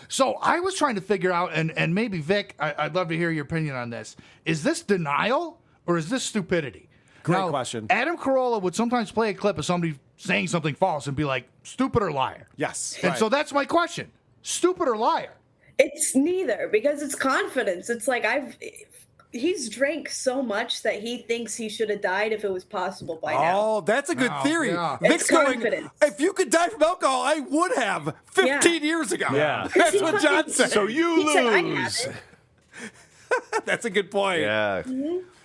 So I was trying to figure out, and maybe Vic, I'd love to hear your opinion on this. Is this denial or is this stupidity? Great question. Adam Carolla would sometimes play a clip of somebody saying something false and be like, stupid or liar. Yes. And so that's my question. Stupid or liar? It's neither because it's confidence. It's like he's drank so much that he thinks he should have died if it was possible by now. Oh, that's a good theory. yeah. Vic's It's going, confidence. if you could die from alcohol, I would have 15 years ago. Yeah. That's what John said. So you He said, "I lose. haven't." That's a good point. Yeah.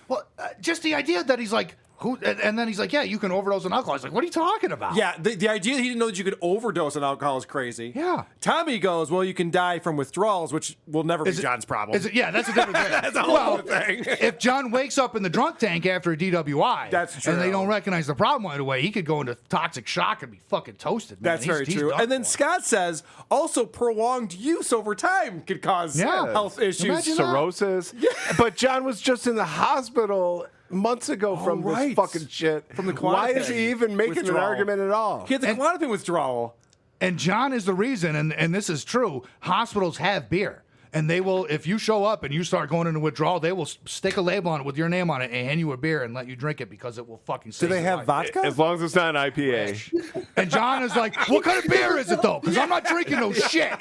Well, just the idea that he's like, who, and then he's like, yeah, you can overdose on alcohol. He's like, what are you talking about? Yeah, the idea that he didn't know that you could overdose on alcohol is crazy. Yeah. Tommy goes, well, you can die from withdrawals, which will never be John's problem. Yeah, that's a different thing. That's a whole other thing. If John wakes up in the drunk tank after a DWI, That's true. and they don't recognize the problem right away, he could go into toxic shock and be fucking toasted. Man. That's very true. And then Scott says also prolonged use over time could cause health issues. Imagine that. Cirrhosis. But John was just in the hospital months ago from this fucking shit. From the Why is Klonopin he even making withdrawal. an argument at all? He had the Klonopin withdrawal. And John is the reason, and this is true, hospitals have beer. And they will, if you show up and you start going into withdrawal, they will stick a label on it with your name on it and hand you a beer and let you drink it because it will fucking save Do they your have life. vodka? As long as it's not an IPA. And John is like, what kind of beer is it, though? Because I'm not drinking no shit.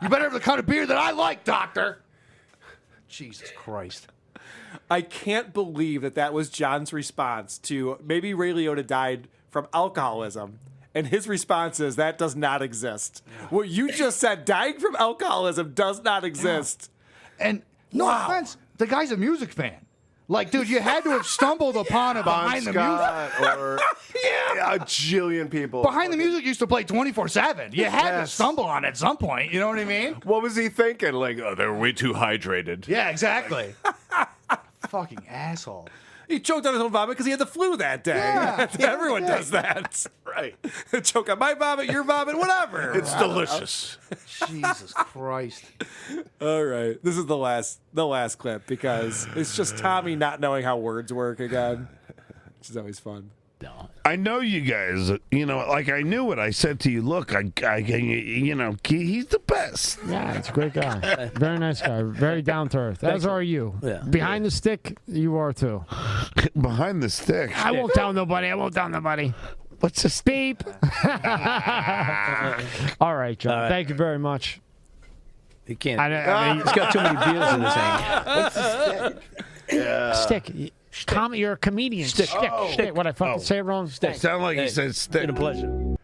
You better have the kind of beer that I like, doctor. Jesus Christ. I can't believe that was John's response to maybe Ray Liotta died from alcoholism. And his response is, that does not exist. What you just said, dying from alcoholism does not exist. And no offense, the guy's a music fan. Like, dude, you had to have stumbled upon it behind the music. Or a jillion people. Behind the music used to play 24/7. You had to stumble on it at some point. You know what I mean? What was he thinking? Like, oh, they're way too hydrated. Yeah, exactly. Fucking asshole. He choked on his own vomit because he had the flu that day. Yeah. Everyone does that. Right. Choke on my vomit, your vomit, whatever. It's delicious. Jesus Christ. All right. This is the last clip because it's just Tommy not knowing how words work again, which is always fun. I know you guys, like I knew what I said to you. Look, he's the best. Yeah, it's a great guy. Very nice guy. Very down to earth. As are you. Yeah. Behind the stick, you are too. Behind the stick. I won't tell nobody. What's this? Beep. All right, John. All right. Thank you very much. He can't. I mean, he's got too many beers in his hand. What's the stick? Stick. Tommy, you're a comedian. Stick. Stick. What I fucking say it wrong? Stick. Sound like he said stick. Been a pleasure.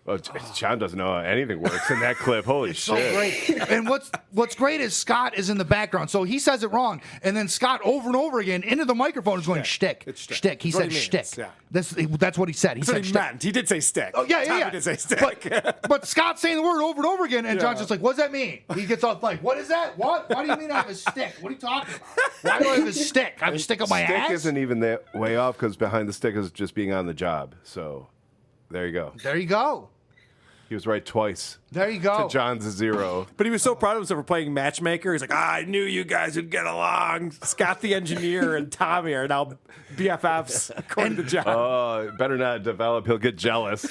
Well, John doesn't know how anything works in that clip. Holy It's shit. so great. And what's great is Scott is in the background. So he says it wrong. And then Scott over and over again into the microphone is going, shtick. It's shtick. Shtick. He That's what said he shtick. means, yeah. That's what he said. He That's said what he shtick. meant. He did say stick. Oh, yeah. Tommy did say stick. But Scott's saying the word over and over again, and John's just like, what does that mean? He gets off like, what is that? What? Why do you mean I have a stick? What are you talking about? Why do I have a stick? I have a stick up my Stick ass? isn't even that way off because behind the stick is just being on the job. So there you go. There you go. He was right twice. There you go. To John's 0. But he was so proud of himself for playing matchmaker. He's like, I knew you guys would get along. Scott the engineer and Tommy are now BFFs, according to John. Oh, better not develop. He'll get jealous.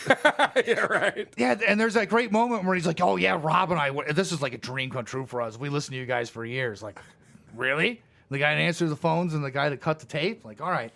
Yeah, right. Yeah, and there's that great moment where he's like, oh, yeah, Rob and I, this is like a dream come true for us. We listened to you guys for years. Like, really? The guy that answers the phones and the guy that cut the tape? Like, all right.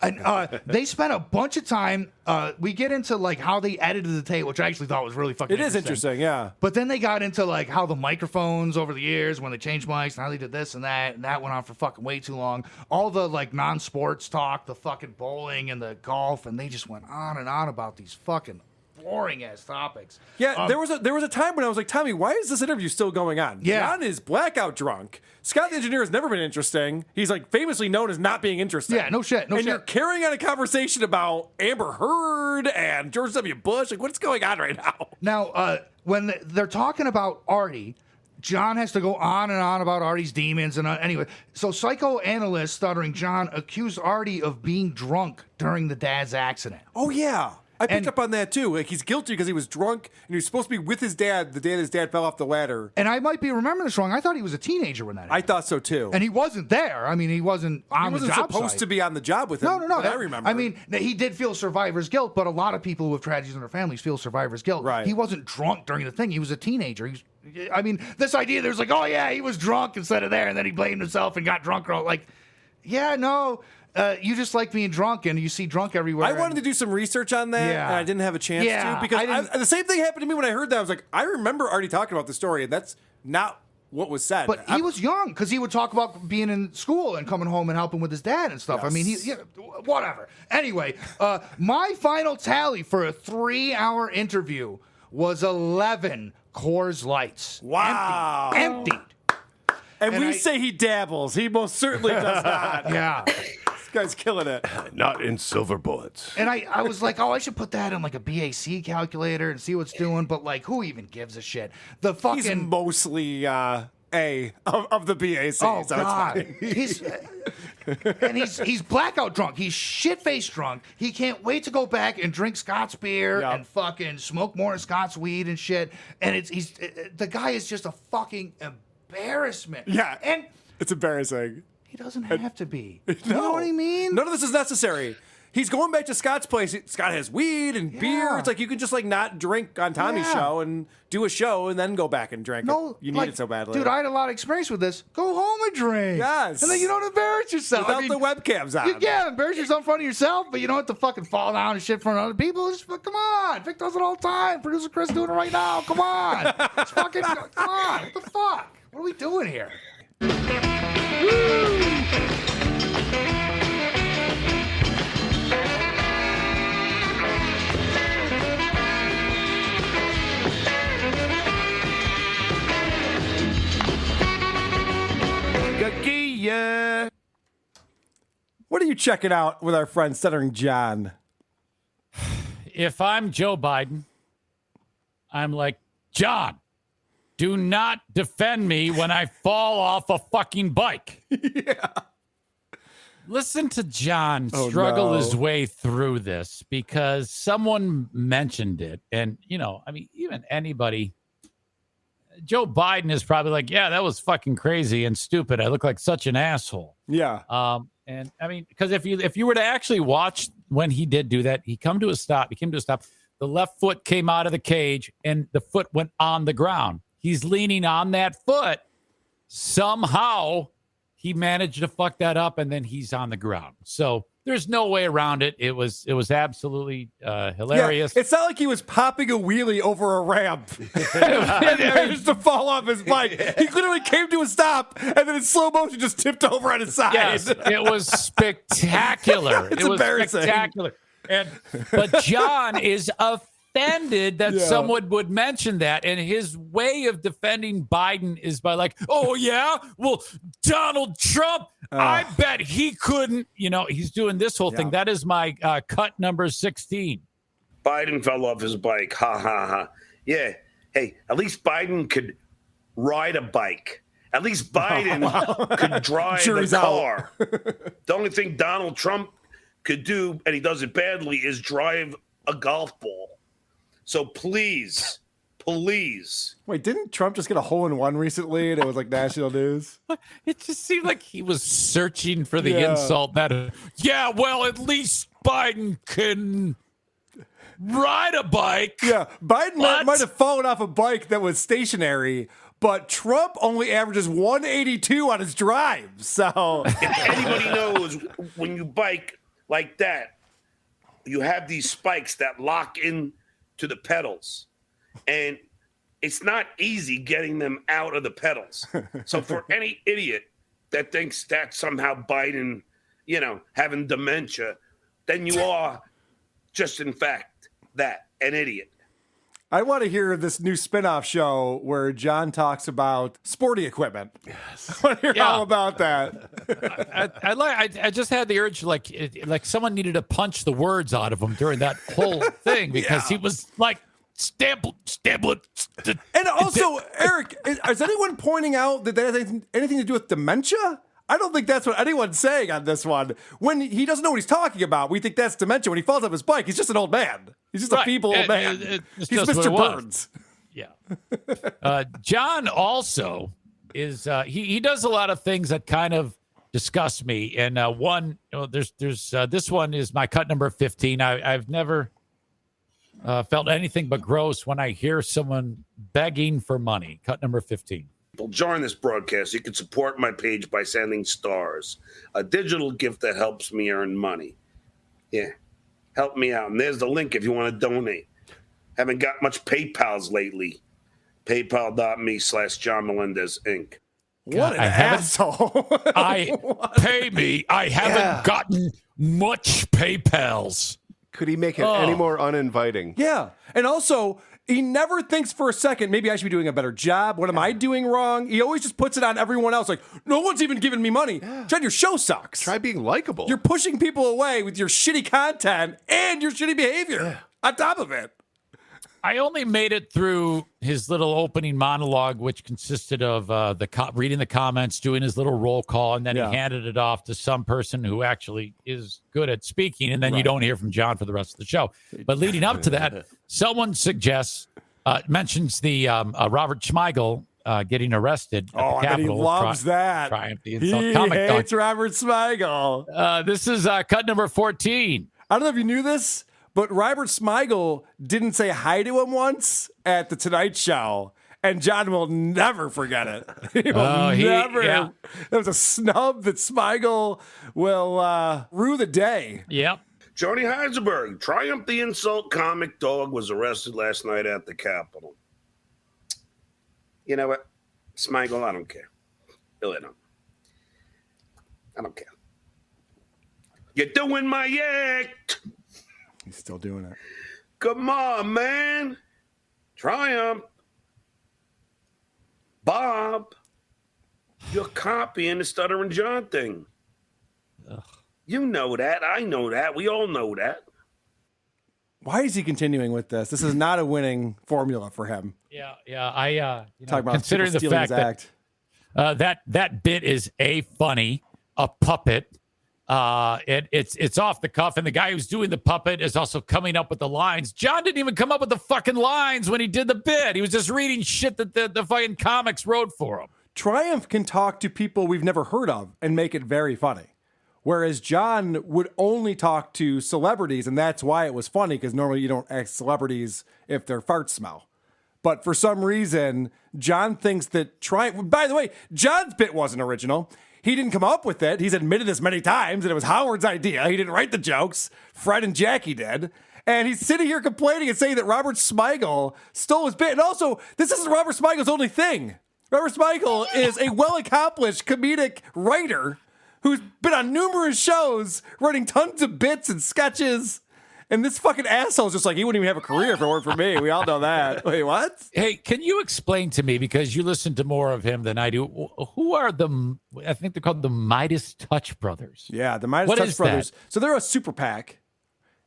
And they spent a bunch of time. We get into like how they edited the tape, which I actually thought was really fucking It is interesting, yeah. But then they got into like how the microphones over the years, when they changed mics, and how they did this and that went on for fucking way too long. All the like non-sports talk, the fucking bowling and the golf, and they just went on and on about these fucking boring ass topics. Yeah, there was a time when I was like, Tommy, why is this interview still going on? Yeah. John is blackout drunk. Scott the engineer has never been interesting. He's like famously known as not being interesting. Yeah, no shit. And you're carrying on a conversation about Amber Heard and George W. Bush. Like, what's going on right now? Now, when they're talking about Artie, John has to go on and on about Artie's demons. And anyway, so psychoanalyst Stuttering John accused Artie of being drunk during the dad's accident. Oh, yeah. I picked up on that too. Like, he's guilty because he was drunk and he was supposed to be with his dad the day that his dad fell off the ladder. And I might be remembering this wrong. I thought he was a teenager when that happened. I thought so too. And he wasn't there. I mean, he wasn't on the job He wasn't supposed to be on the job with him. No. I remember. I mean, he did feel survivor's guilt, but a lot of people with tragedies in their families feel survivor's guilt. Right. He wasn't drunk during the thing. He was a teenager. I mean, this idea, there's like, oh, yeah, he was drunk instead of there, and then he blamed himself and got drunk. Like, yeah, no. You just like being drunk, and you see drunk everywhere. I wanted to do some research on that, and I didn't have a chance to because the same thing happened to me when I heard that. I was like, I remember already talking about the story, and that's not what was said. But he was young because he would talk about being in school and coming home and helping with his dad and stuff. Yes. I mean, whatever. Anyway, my final tally for a 3-hour interview was 11 Coors Lights. Wow. Emptied. And we say he dabbles. He most certainly does not. Yeah. This guy's killing it. Not in silver bullets. And I was like, oh, I should put that in like a BAC calculator and see what's doing. But like, who even gives a shit? The fucking He's mostly A of the BAC. Oh so God, it's fine. he's blackout drunk. He's shit faced drunk. He can't wait to go back and drink Scott's beer and fucking smoke more of Scott's weed and shit. And the guy is just a fucking embarrassment. Yeah, and it's embarrassing. He doesn't have to be. You know what I mean? None of this is necessary. He's going back to Scott's place. Scott has weed and beer. It's like you can just like not drink on Tommy's show and do a show and then go back and drink. No, you need it so badly, dude. I had a lot of experience with this. Go home and drink. Yes, and then you don't embarrass yourself. without the webcams on. Embarrass yourself in front of yourself, but you don't have to fucking fall down and shit in front of other people. Just come on, Vic does it all the time. Producer Chris doing it right now. Come on, it's fucking come on. What the fuck? What are we doing here? What are you checking out with our friend Stuttering John? If I'm Joe Biden, I'm like, John, do not defend me when I fall off a fucking bike. Listen to John struggle his way through this because someone mentioned it. And, I mean, even anybody, Joe Biden is probably like, yeah, that was fucking crazy and stupid. I look like such an asshole. Yeah. And I mean, because if you were to actually watch when he did do that, he came to a stop. The left foot came out of the cage and the foot went on the ground. He's leaning on that foot. Somehow he managed to fuck that up, and then he's on the ground. So there's no way around it. It was absolutely hilarious. Yeah, it's not like he was popping a wheelie over a ramp and managed to fall off his bike. He literally came to a stop, and then in slow motion just tipped over on his side. Yes, it was spectacular. It's it was embarrassing. Spectacular. But John is offended that someone would mention that, and his way of defending Biden is by like, oh yeah, well, Donald Trump, I bet he couldn't. He's doing this whole thing. That is my cut number 16. Biden fell off his bike. Ha ha ha. Yeah. Hey, at least Biden could ride a bike. At least Biden could drive a car. The only thing Donald Trump could do, and he does it badly, is drive a golf ball. So please. Wait, didn't Trump just get a hole-in-one recently and it was like national news? It just seemed like he was searching for the insult that, well, at least Biden can ride a bike. Yeah, Biden might have fallen off a bike that was stationary, but Trump only averages 182 on his drive. So if anybody knows, when you bike like that, you have these spikes that lock in to the pedals, and it's not easy getting them out of the pedals. So for any idiot that thinks that somehow Biden, having dementia, then you are just in fact that, an idiot. I want to hear this new spinoff show where John talks about sporty equipment. Yes. I want to hear all about that. I just had the urge, like someone needed to punch the words out of him during that whole thing because he was like, stamp it. And also, Eric, is anyone pointing out that has anything to do with dementia? I don't think that's what anyone's saying on this one. When he doesn't know what he's talking about, we think that's dementia. When he falls off his bike, he's just an old man. He's just a feeble old man. He's Mr. Burns. Yeah. John also is, he does a lot of things that kind of disgust me. And there's this one is my cut number 15. I've never felt anything but gross when I hear someone begging for money. Cut number 15. During this broadcast, you can support my page by sending stars, a digital gift that helps me earn money. Yeah, help me out. And there's the link if you want to donate. Haven't got much PayPals lately. PayPal.me/John Melendez Inc. What an asshole. I haven't gotten much PayPals. Could he make it any more uninviting? Yeah. And also, he never thinks for a second, maybe I should be doing a better job. What am I doing wrong? He always just puts it on everyone else. Like, no one's even giving me money. John, your show sucks. Try being likable. You're pushing people away with your shitty content and your shitty behavior on top of it. I only made it through his little opening monologue, which consisted of reading the comments, doing his little roll call, and then he handed it off to some person who actually is good at speaking, and then you don't hear from John for the rest of the show. But leading up to that, someone mentions the Robert Smigel getting arrested at the Capitol. He loves that. Triumph the He insult. Comic hates Robert Smigel. This is cut number 14. I don't know if you knew this, but Robert Smigel didn't say hi to him once at the Tonight Show, and John will never forget it. He will never. Yeah. That was a snub that Smigel will rue the day. Yep. Joni Heisenberg, Triumph the Insult comic dog, was arrested last night at the Capitol. You know what? Smigel, I don't care. Really don't. I don't care. You're doing my act. He's still doing it. Come on, man. Triumph. Bob, you're copying the Stuttering John thing. Ugh. You know that. I know that. We all know that. Why is he continuing with this? This is not a winning formula for him. Yeah. I talk about considering the fact that that bit is funny, a puppet, It's off the cuff, and the guy who's doing the puppet is also coming up with the lines. John didn't even come up with the fucking lines when he did the bit. He was just reading shit that the fucking comics wrote for him. Triumph can talk to people we've never heard of and make it very funny. Whereas John would only talk to celebrities, and that's why it was funny, because normally you don't ask celebrities if their farts smell. But for some reason, John thinks that Triumph... By the way, John's bit wasn't original. He didn't come up with it. He's admitted this many times, and it was Howard's idea. He didn't write the jokes. Fred and Jackie did. And he's sitting here complaining and saying that Robert Smigel stole his bit. And also, this isn't Robert Smigel's only thing. Robert Smigel is a well-accomplished comedic writer who's been on numerous shows, writing tons of bits and sketches. And this fucking asshole's just like, he wouldn't even have a career if it weren't for me. We all know that. Wait, what? Hey, can you explain to me, because you listen to more of him than I do, who are I think they're called the Midas Touch Brothers. Yeah, the Midas Touch Brothers. So they're a super PAC,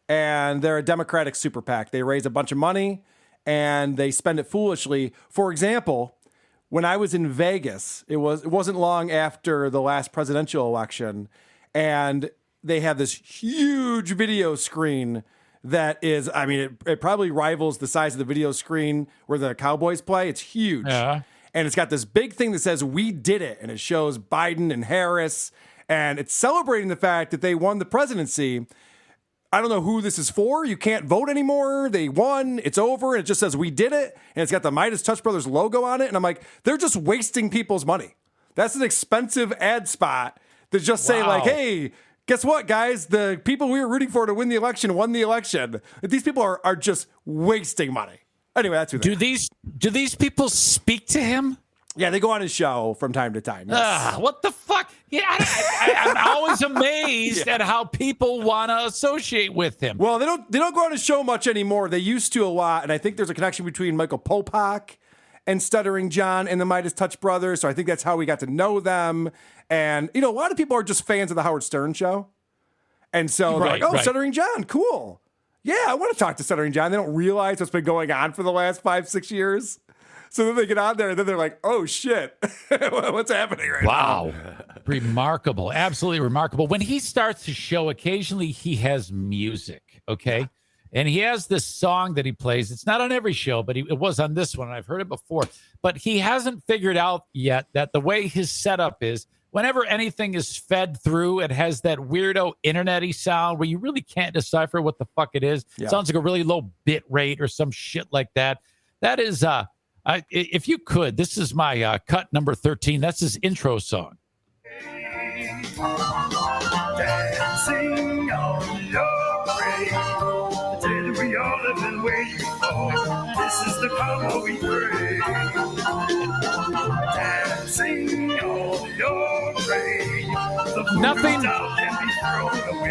and they're a Democratic super PAC. They raise a bunch of money, and they spend it foolishly. For example, when I was in Vegas, it wasn't long after the last presidential election, and they have this huge video screen that is, I mean, it probably rivals the size of the video screen where the Cowboys play. It's huge. Yeah. And it's got this big thing that says, "We did it." And it shows Biden and Harris, and it's celebrating the fact that they won the presidency. I don't know who this is for. You can't vote anymore. They won. It's over. And it just says, "We did it." And it's got the Midas Touch Brothers logo on it. And I'm like, they're just wasting people's money. That's an expensive ad spot to just say like, hey, guess what, guys? The people we were rooting for to win the election won the election. These people are just wasting money. Anyway, that's who they are. Do these people speak to him? Yeah, they go on his show from time to time. Yes. What the fuck? Yeah, I'm always amazed at how people want to associate with him. Well, they don't go on his show much anymore. They used to a lot, and I think there's a connection between Michael Popak and Stuttering John and the Midas Touch Brothers. So I think that's how we got to know them. And a lot of people are just fans of the Howard Stern show, and so they're like, Stuttering John, cool. Yeah, I want to talk to Stuttering John. They don't realize what's been going on for the last 5-6 years. So then they get on there, and then they're like, oh, shit. What's happening right now? Wow. Remarkable. Absolutely remarkable. When he starts his show, occasionally he has music, okay? And he has this song that he plays. It's not on every show, but it was on this one, and I've heard it before. But he hasn't figured out yet that the way his setup is, whenever anything is fed through, it has that weirdo internet-y sound where you really can't decipher what the fuck it is. Yeah. It sounds like a really low bit rate or some shit like that. That is... if you could, this is my cut number 13. That's his intro song. Dancing on your grave, till we all have been waiting for. This is the combo we crave. Dancing on your grave.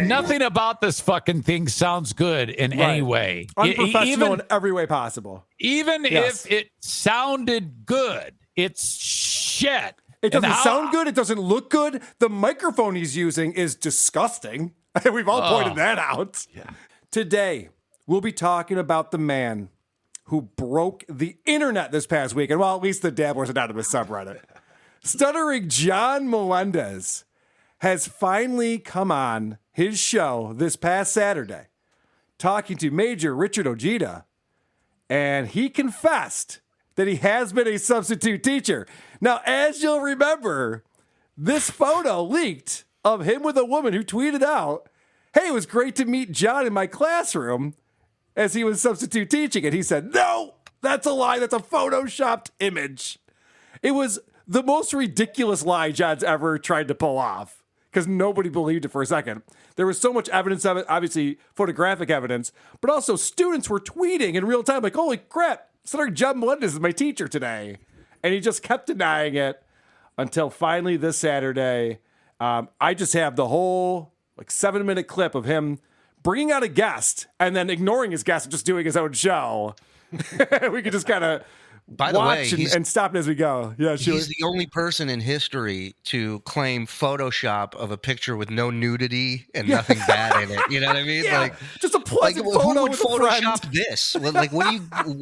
Nothing about this fucking thing sounds good in any way. Unprofessional in every way possible. Even if it sounded good, it's shit. It doesn't sound good. It doesn't look good. The microphone he's using is disgusting. We've all pointed that out. Yeah. Today, we'll be talking about the man who broke the internet this past week. And well, at least the Dabblers Anonymous subreddit. Stuttering John Melendez has finally come on his show this past Saturday, talking to Major Richard Ojeda, and he confessed that he has been a substitute teacher. Now, as you'll remember, this photo leaked of him with a woman who tweeted out, "Hey, it was great to meet John in my classroom," as he was substitute teaching. And he said, "No, that's a lie. That's a photoshopped image." It was the most ridiculous lie John's ever tried to pull off, because nobody believed it for a second. There was so much evidence of it, obviously photographic evidence, but also students were tweeting in real time, like, "Holy crap, Stuttering John Melendez is my teacher today." And he just kept denying it until finally this Saturday. I just have the whole 7-minute clip of him bringing out a guest and then ignoring his guest and just doing his own show. We could just kind of watch and stop it as we go. Yeah, he's the only person in history to claim Photoshop of a picture with no nudity and nothing bad in it. You know what I mean? Yeah, just a pleasant photo. Who would with Photoshop this?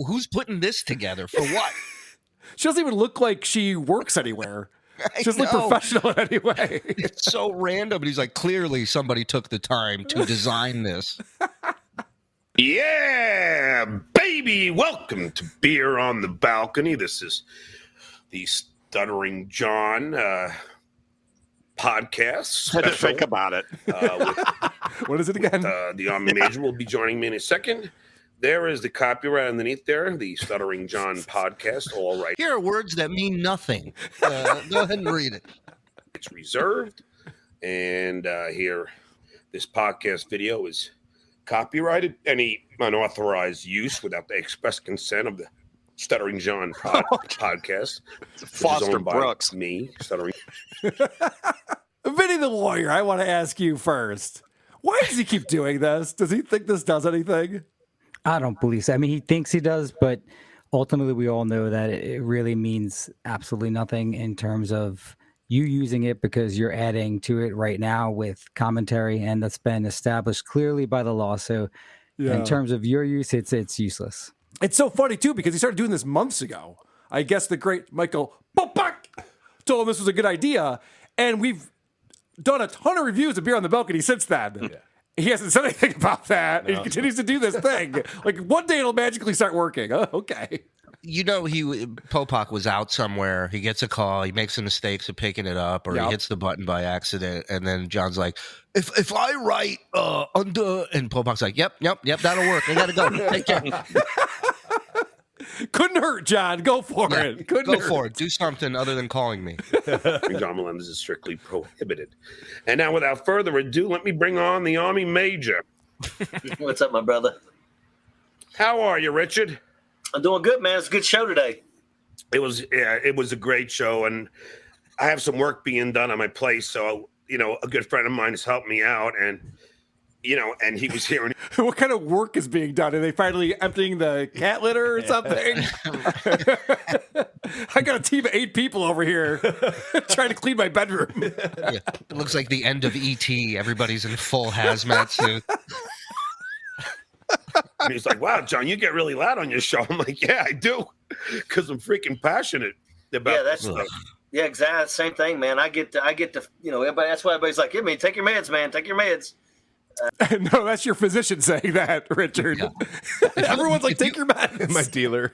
Who's putting this together for what? She doesn't even look like she works anywhere. Just look know. professional in any way. It's so random. But he's like, clearly somebody took the time to design this. Yeah, baby. Welcome to Beer on the Balcony. This is the Stuttering John podcast. Had to think about it. What is it again? The Army Major will be joining me in a second. There is the copyright underneath there, the Stuttering John podcast. All right. Here are words that mean nothing. Go ahead and read it. It's reserved. And here, this podcast video is copyrighted. Any unauthorized use without the express consent of the Stuttering John podcast. Foster Brooks. Me, Stuttering. Vinny the lawyer, I want to ask you first. Why does he keep doing this? Does he think this does anything? I don't believe so. I mean, he thinks he does, but ultimately we all know that it really means absolutely nothing in terms of you using it because you're adding to it right now with commentary, and that's been established clearly by the law. So in terms of your use, it's useless. It's so funny, too, because he started doing this months ago. I guess the great Michael Popak told him this was a good idea, and we've done a ton of reviews of Beer on the Balcony since then. Yeah. He hasn't said anything about that. No. He continues to do this thing. Like, one day it'll magically start working. Oh, okay. You know, Popak was out somewhere. He gets a call. He makes the mistakes of picking it up, or he hits the button by accident. And then John's like, if I write under, and Popak's like, yep, that'll work. I gotta go. Take care. Couldn't hurt, John. Go for it. Couldn't hurt. Go for it. Do something other than calling me. John Melendez is strictly prohibited. And now, without further ado, let me bring on the Army Major. What's up, my brother? How are you, Richard? I'm doing good, man. It's a good show today. It was a great show, and I have some work being done on my place. So, a good friend of mine has helped me out, and he was here. And what kind of work is being done? Are they finally emptying the cat litter or something? I got a team of 8 people over here trying to clean my bedroom. Yeah. It looks like the end of E.T. Everybody's in full hazmat suit. And he's like, wow, John, you get really loud on your show. I'm like, yeah, I do, because I'm freaking passionate about this stuff. Yeah, exactly. Same thing, man. I get to, everybody. That's why everybody's like, take your meds, man. Take your meds. No, that's your physician saying that, Richard. Yeah. Everyone's like, take your meds. My dealer.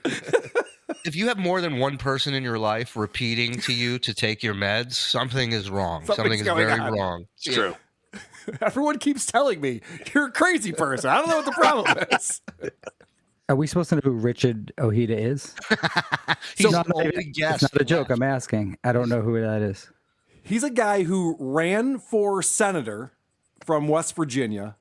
If you have more than one person in your life repeating to you to take your meds, something is wrong. Something is very wrong. It's true. Everyone keeps telling me, you're a crazy person. I don't know what the problem is. Are we supposed to know who Richard Ojeda is? He's it's not a joke. I'm asking. I don't know who that is. He's a guy who ran for senator from West Virginia,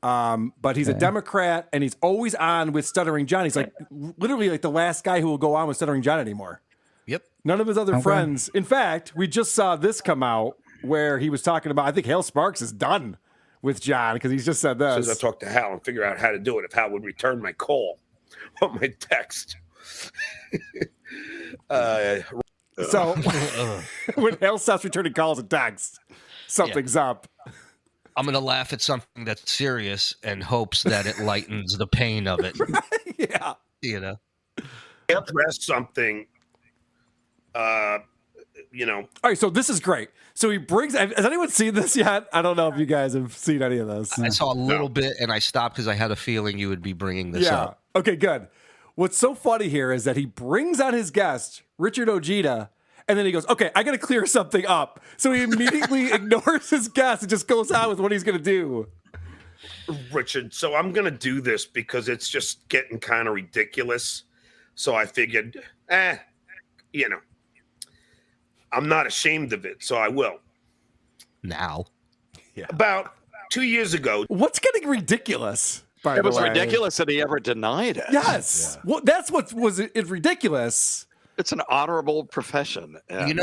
but he's a Democrat, and he's always on with Stuttering John. He's like literally like the last guy who will go on with Stuttering John anymore. Yep. None of his other friends. In fact, we just saw this come out where he was talking about, I think Hal Sparks is done with John because he's just said this. As I talked to Hal and figure out how to do it, if Hal would return my call or my text. So when Hal stops returning calls and texts, something's up. I'm going to laugh at something that's serious and hopes that it lightens the pain of it. Yeah. Address something, All right, so this is great. So he brings. Has anyone seen this yet? I don't know if you guys have seen any of this. I saw a little bit, and I stopped because I had a feeling you would be bringing this up. Okay, good. What's so funny here is that he brings on his guest, Richard Ojeda, and then he goes, okay, I got to clear something up. So he immediately ignores his guest and just goes on with what he's going to do. Richard, so I'm going to do this because it's just getting kind of ridiculous. So I figured, I'm not ashamed of it, so I will. Now. Yeah. About 2 years ago. What's getting ridiculous? It was ridiculous that he ever denied it. Yes. Yeah. Well, that's what was ridiculous. It's an honorable profession. And,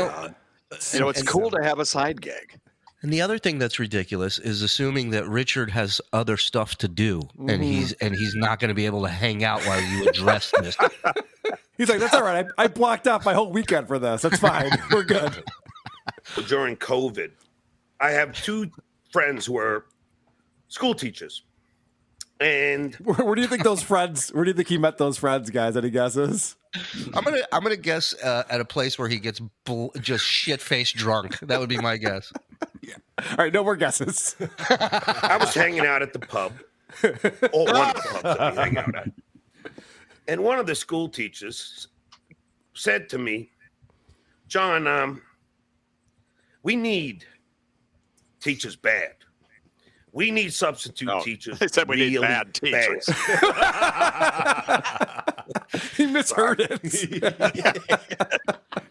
it's cool to have a side gig. And the other thing that's ridiculous is assuming that Richard has other stuff to do, and he's not going to be able to hang out while you address this. He's like, that's all right. I blocked off my whole weekend for this. That's fine. We're good. During COVID, I have 2 friends who are school teachers. And where do you think those friends? Where do you think he met those friends, guys? Any guesses? I'm gonna guess at a place where he gets just shit faced drunk. That would be my guess. All right, no more guesses. I was hanging out at the pub, or one of the pubs that we hang out at, and one of the school teachers said to me, "John, we need teachers bad. We need substitute teachers. They said we need really bad teachers." He misheard it.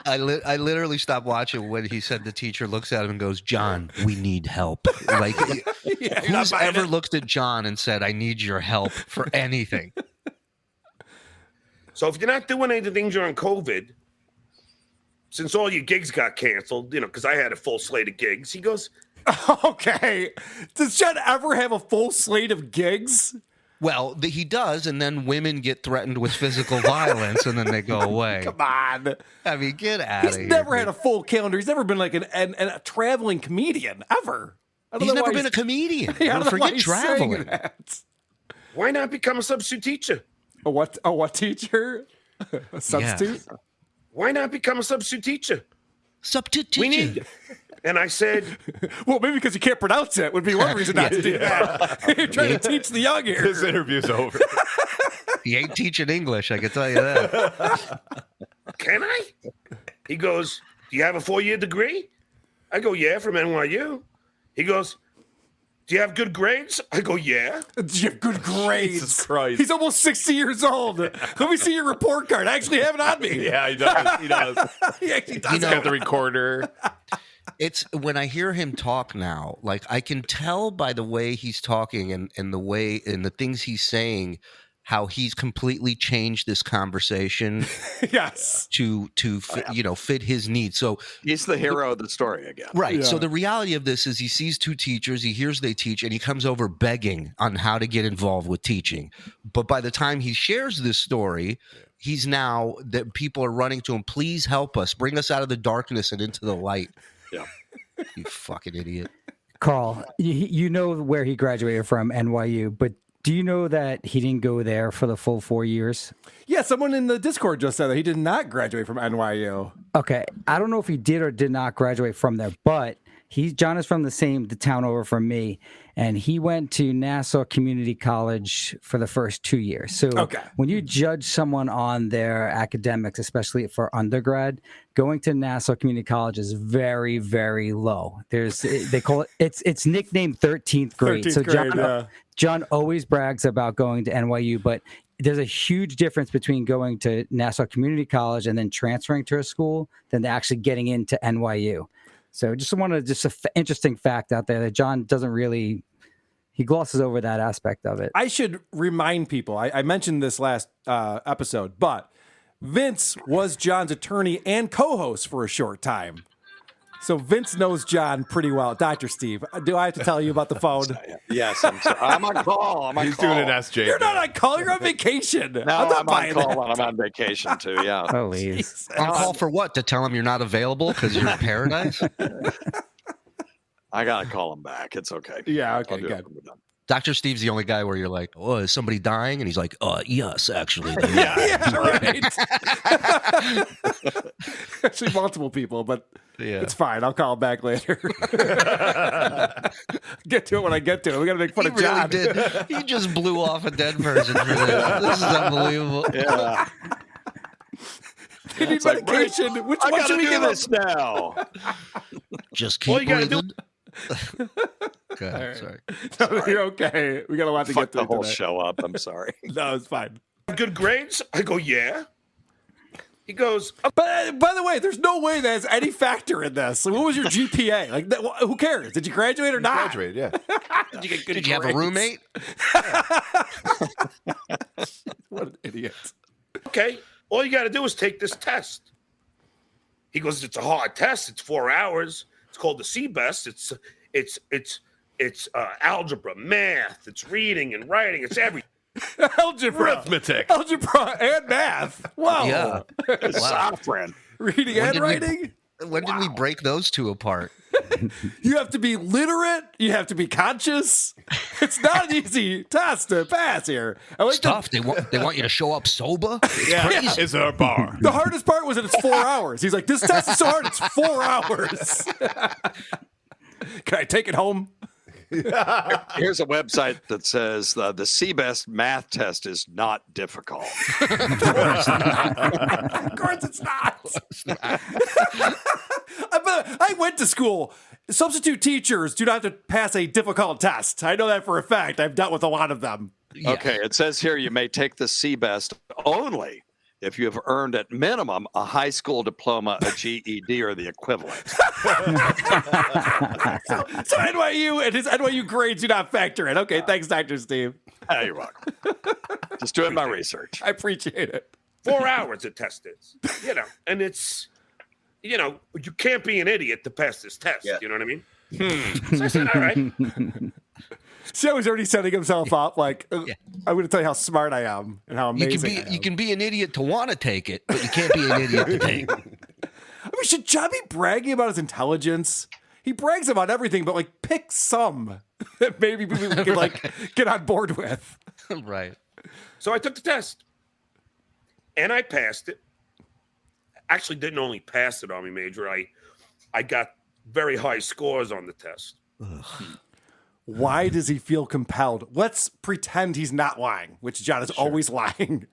I literally stopped watching when he said the teacher looks at him and goes, "John, we need help." Like, who's ever looked at John and said, "I need your help for anything"? So if you're not doing anything during COVID, since all your gigs got canceled, because I had a full slate of gigs, he goes, okay. Does John ever have a full slate of gigs? Well, he does, and then women get threatened with physical violence, and then they go away. Come on. I mean, get out of here. He's never had a full calendar. He's never been like a traveling comedian, ever. He's never been a comedian. Yeah, I don't know why Forget he's traveling. saying that. why not become a substitute teacher? A what teacher? A substitute? Yeah. Why not become a substitute teacher? Substitute teacher. We need. And I said, well, maybe because you can't pronounce it would be one reason not to do that. You're trying to teach the young here. This interview's over. He ain't teaching English, I can tell you that. "Can I?" He goes, "Do you have a 4-year degree?" I go, "Yeah, from NYU." He goes, "Do you have good grades?" I go, "Yeah." Do you have good grades? Jesus Christ. He's almost 60 years old. Let me see your report card. I actually have it on me. Yeah, he does. He does. He actually does. He's got the recorder. It's when I hear him talk now, like I can tell by the way he's talking and the way and the things he's saying, how he's completely changed this conversation. Yes. To fit his needs. So he's the hero of the story again. Right. Yeah. So the reality of this is he sees two teachers, he hears they teach, and he comes over begging on how to get involved with teaching. But by the time he shares this story, he's now that people are running to him, "Please help us, bring us out of the darkness and into the light." Yeah. You fucking idiot. Carl, you know where he graduated from, NYU, but do you know that he didn't go there for the full 4 years? Yeah, someone in the Discord just said that he did not graduate from NYU. Okay, I don't know if he did or did not graduate from there, but John is from the town over from me, and he went to Nassau Community College for the first 2 years. So when you judge someone on their academics, especially for undergrad, going to Nassau Community College is very, very low. They call it's nicknamed 13th grade. 13th So grade, John always brags about going to NYU, but there's a huge difference between going to Nassau Community College and then transferring to a school than actually getting into NYU. So just wanted an interesting fact out there that John doesn't really, he glosses over that aspect of it. I should remind people, I mentioned this last episode, but Vince was John's attorney and co-host for a short time. So Vince knows John pretty well. Dr. Steve, do I have to tell you about the phone? Yes, I'm on call. He's doing an SJ. You're not on call. You're on vacation. No, I'm not on buying call that. when I'm on vacation too. Yeah. Please. On call for what? To tell him you're not available because you're in paradise? I gotta call him back. It's okay. Yeah, I'll okay, do it good. when we're done. Dr. Steve's the only guy where you're like, "Oh, is somebody dying?" And he's like, "Yes, actually." Yeah, right. Actually, multiple people, but it's fine. I'll call back later. Get to it when I get to it. We got to make fun of John. Did. He just blew off a dead person for this. This is unbelievable. Yeah. They need medication. Which I one gotta should we do give this him? now. Just All keep you gotta do- breathing. Okay, Right. sorry. No, you're okay. We got a lot to Fuck get to the whole today. show up. I'm sorry. No, it's fine. "Good grades?" I go, "Yeah." He goes, But by the way, there's no way that has any factor in this. What was your GPA? Like, who cares? Did you graduate or not? Graduate, yeah. Did you get good Did you have a grades? roommate? What an idiot. "Okay, all you got to do is take this test." He goes, "It's a hard test. It's 4 hours. It's called the CBEST. It's algebra, math. It's reading and writing. It's everything." Algebra. Arithmetic. Algebra and math. Wow. Yeah. Wow. Friend. Reading When and did writing? When did we break those two apart? You have to be literate. You have to be conscious. It's not an easy test to pass here. I like it's tough. They want you to show up sober. It's crazy. Is there a bar? The hardest part was that it's 4 hours. He's like, this test is so hard, it's 4 hours. Can I take it home? Here's a website that says the CBEST math test is not difficult. Of course it's not. I went to school. Substitute teachers do not have to pass a difficult test. I know that for a fact. I've dealt with a lot of them. Okay, it says here you may take the CBEST only if you have earned at minimum a high school diploma, a GED, or the equivalent. So NYU and his NYU grades do not factor in. Okay, thanks, Dr. Steve. You're welcome. Just doing my research. I appreciate it. 4 hours a test is, and it's, you can't be an idiot to pass this test. You know what I mean? So I said, all right. See how he's already setting himself up? Like, I'm going to tell you how smart I am and how amazing I am. You can be an idiot to want to take it, but you can't be an idiot to take it. I mean, should John be bragging about his intelligence? He brags about everything, but pick some that maybe people can get on board with. Right. So I took the test, and I passed it. Actually, didn't only pass it, Army Major. I got very high scores on the test. Why does he feel compelled? Let's pretend he's not lying, which John is always lying.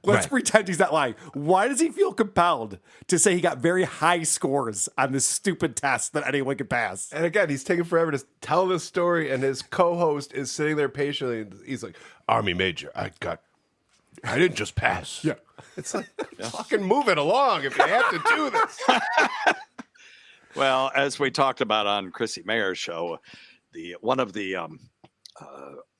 Let's pretend he's not lying. Why does he feel compelled to say he got very high scores on this stupid test that anyone could pass? And again, he's taking forever to tell this story, and his co-host is sitting there patiently. And he's like, Army Major, I didn't just pass. Yeah. It's like, fucking move it along if you have to do this. Well, as we talked about on Chrissy Mayer's show, one of the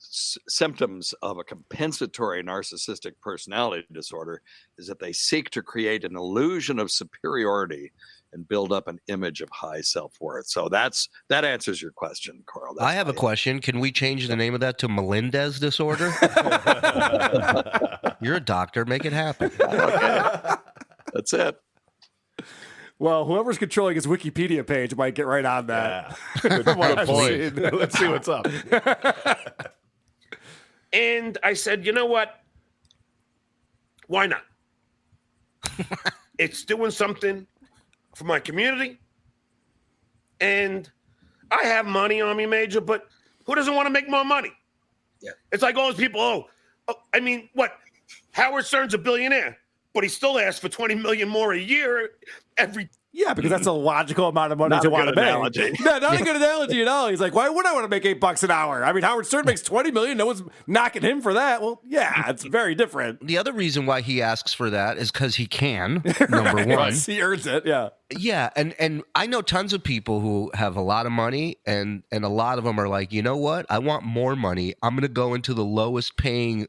symptoms of a compensatory narcissistic personality disorder is that they seek to create an illusion of superiority and build up an image of high self-worth. So that answers your question, Carl. I have a question. Can we change the name of that to Melendez disorder? You're a doctor. Make it happen. Okay. That's it. Well, whoever's controlling his Wikipedia page might get right on that. Yeah. Good point. Let's see what's up. And I said, you know what? Why not? It's doing something for my community. And I have money, Army Major, but who doesn't want to make more money? Yeah. It's like all those people, I mean, what? Howard Stern's a billionaire, but he still asks for $20 million more a year every. Yeah, because that's a logical amount of money Not to a want to good make. analogy. No, not a good analogy at all. He's like, why would I want to make $8 an hour? I mean, Howard Stern makes $20 million. No one's knocking him for that. Well, yeah, it's very different. The other reason why he asks for that is because he can, number one. He earns it, yeah. Yeah, and I know tons of people who have a lot of money, and a lot of them are like, you know what? I want more money. I'm going to go into the lowest paying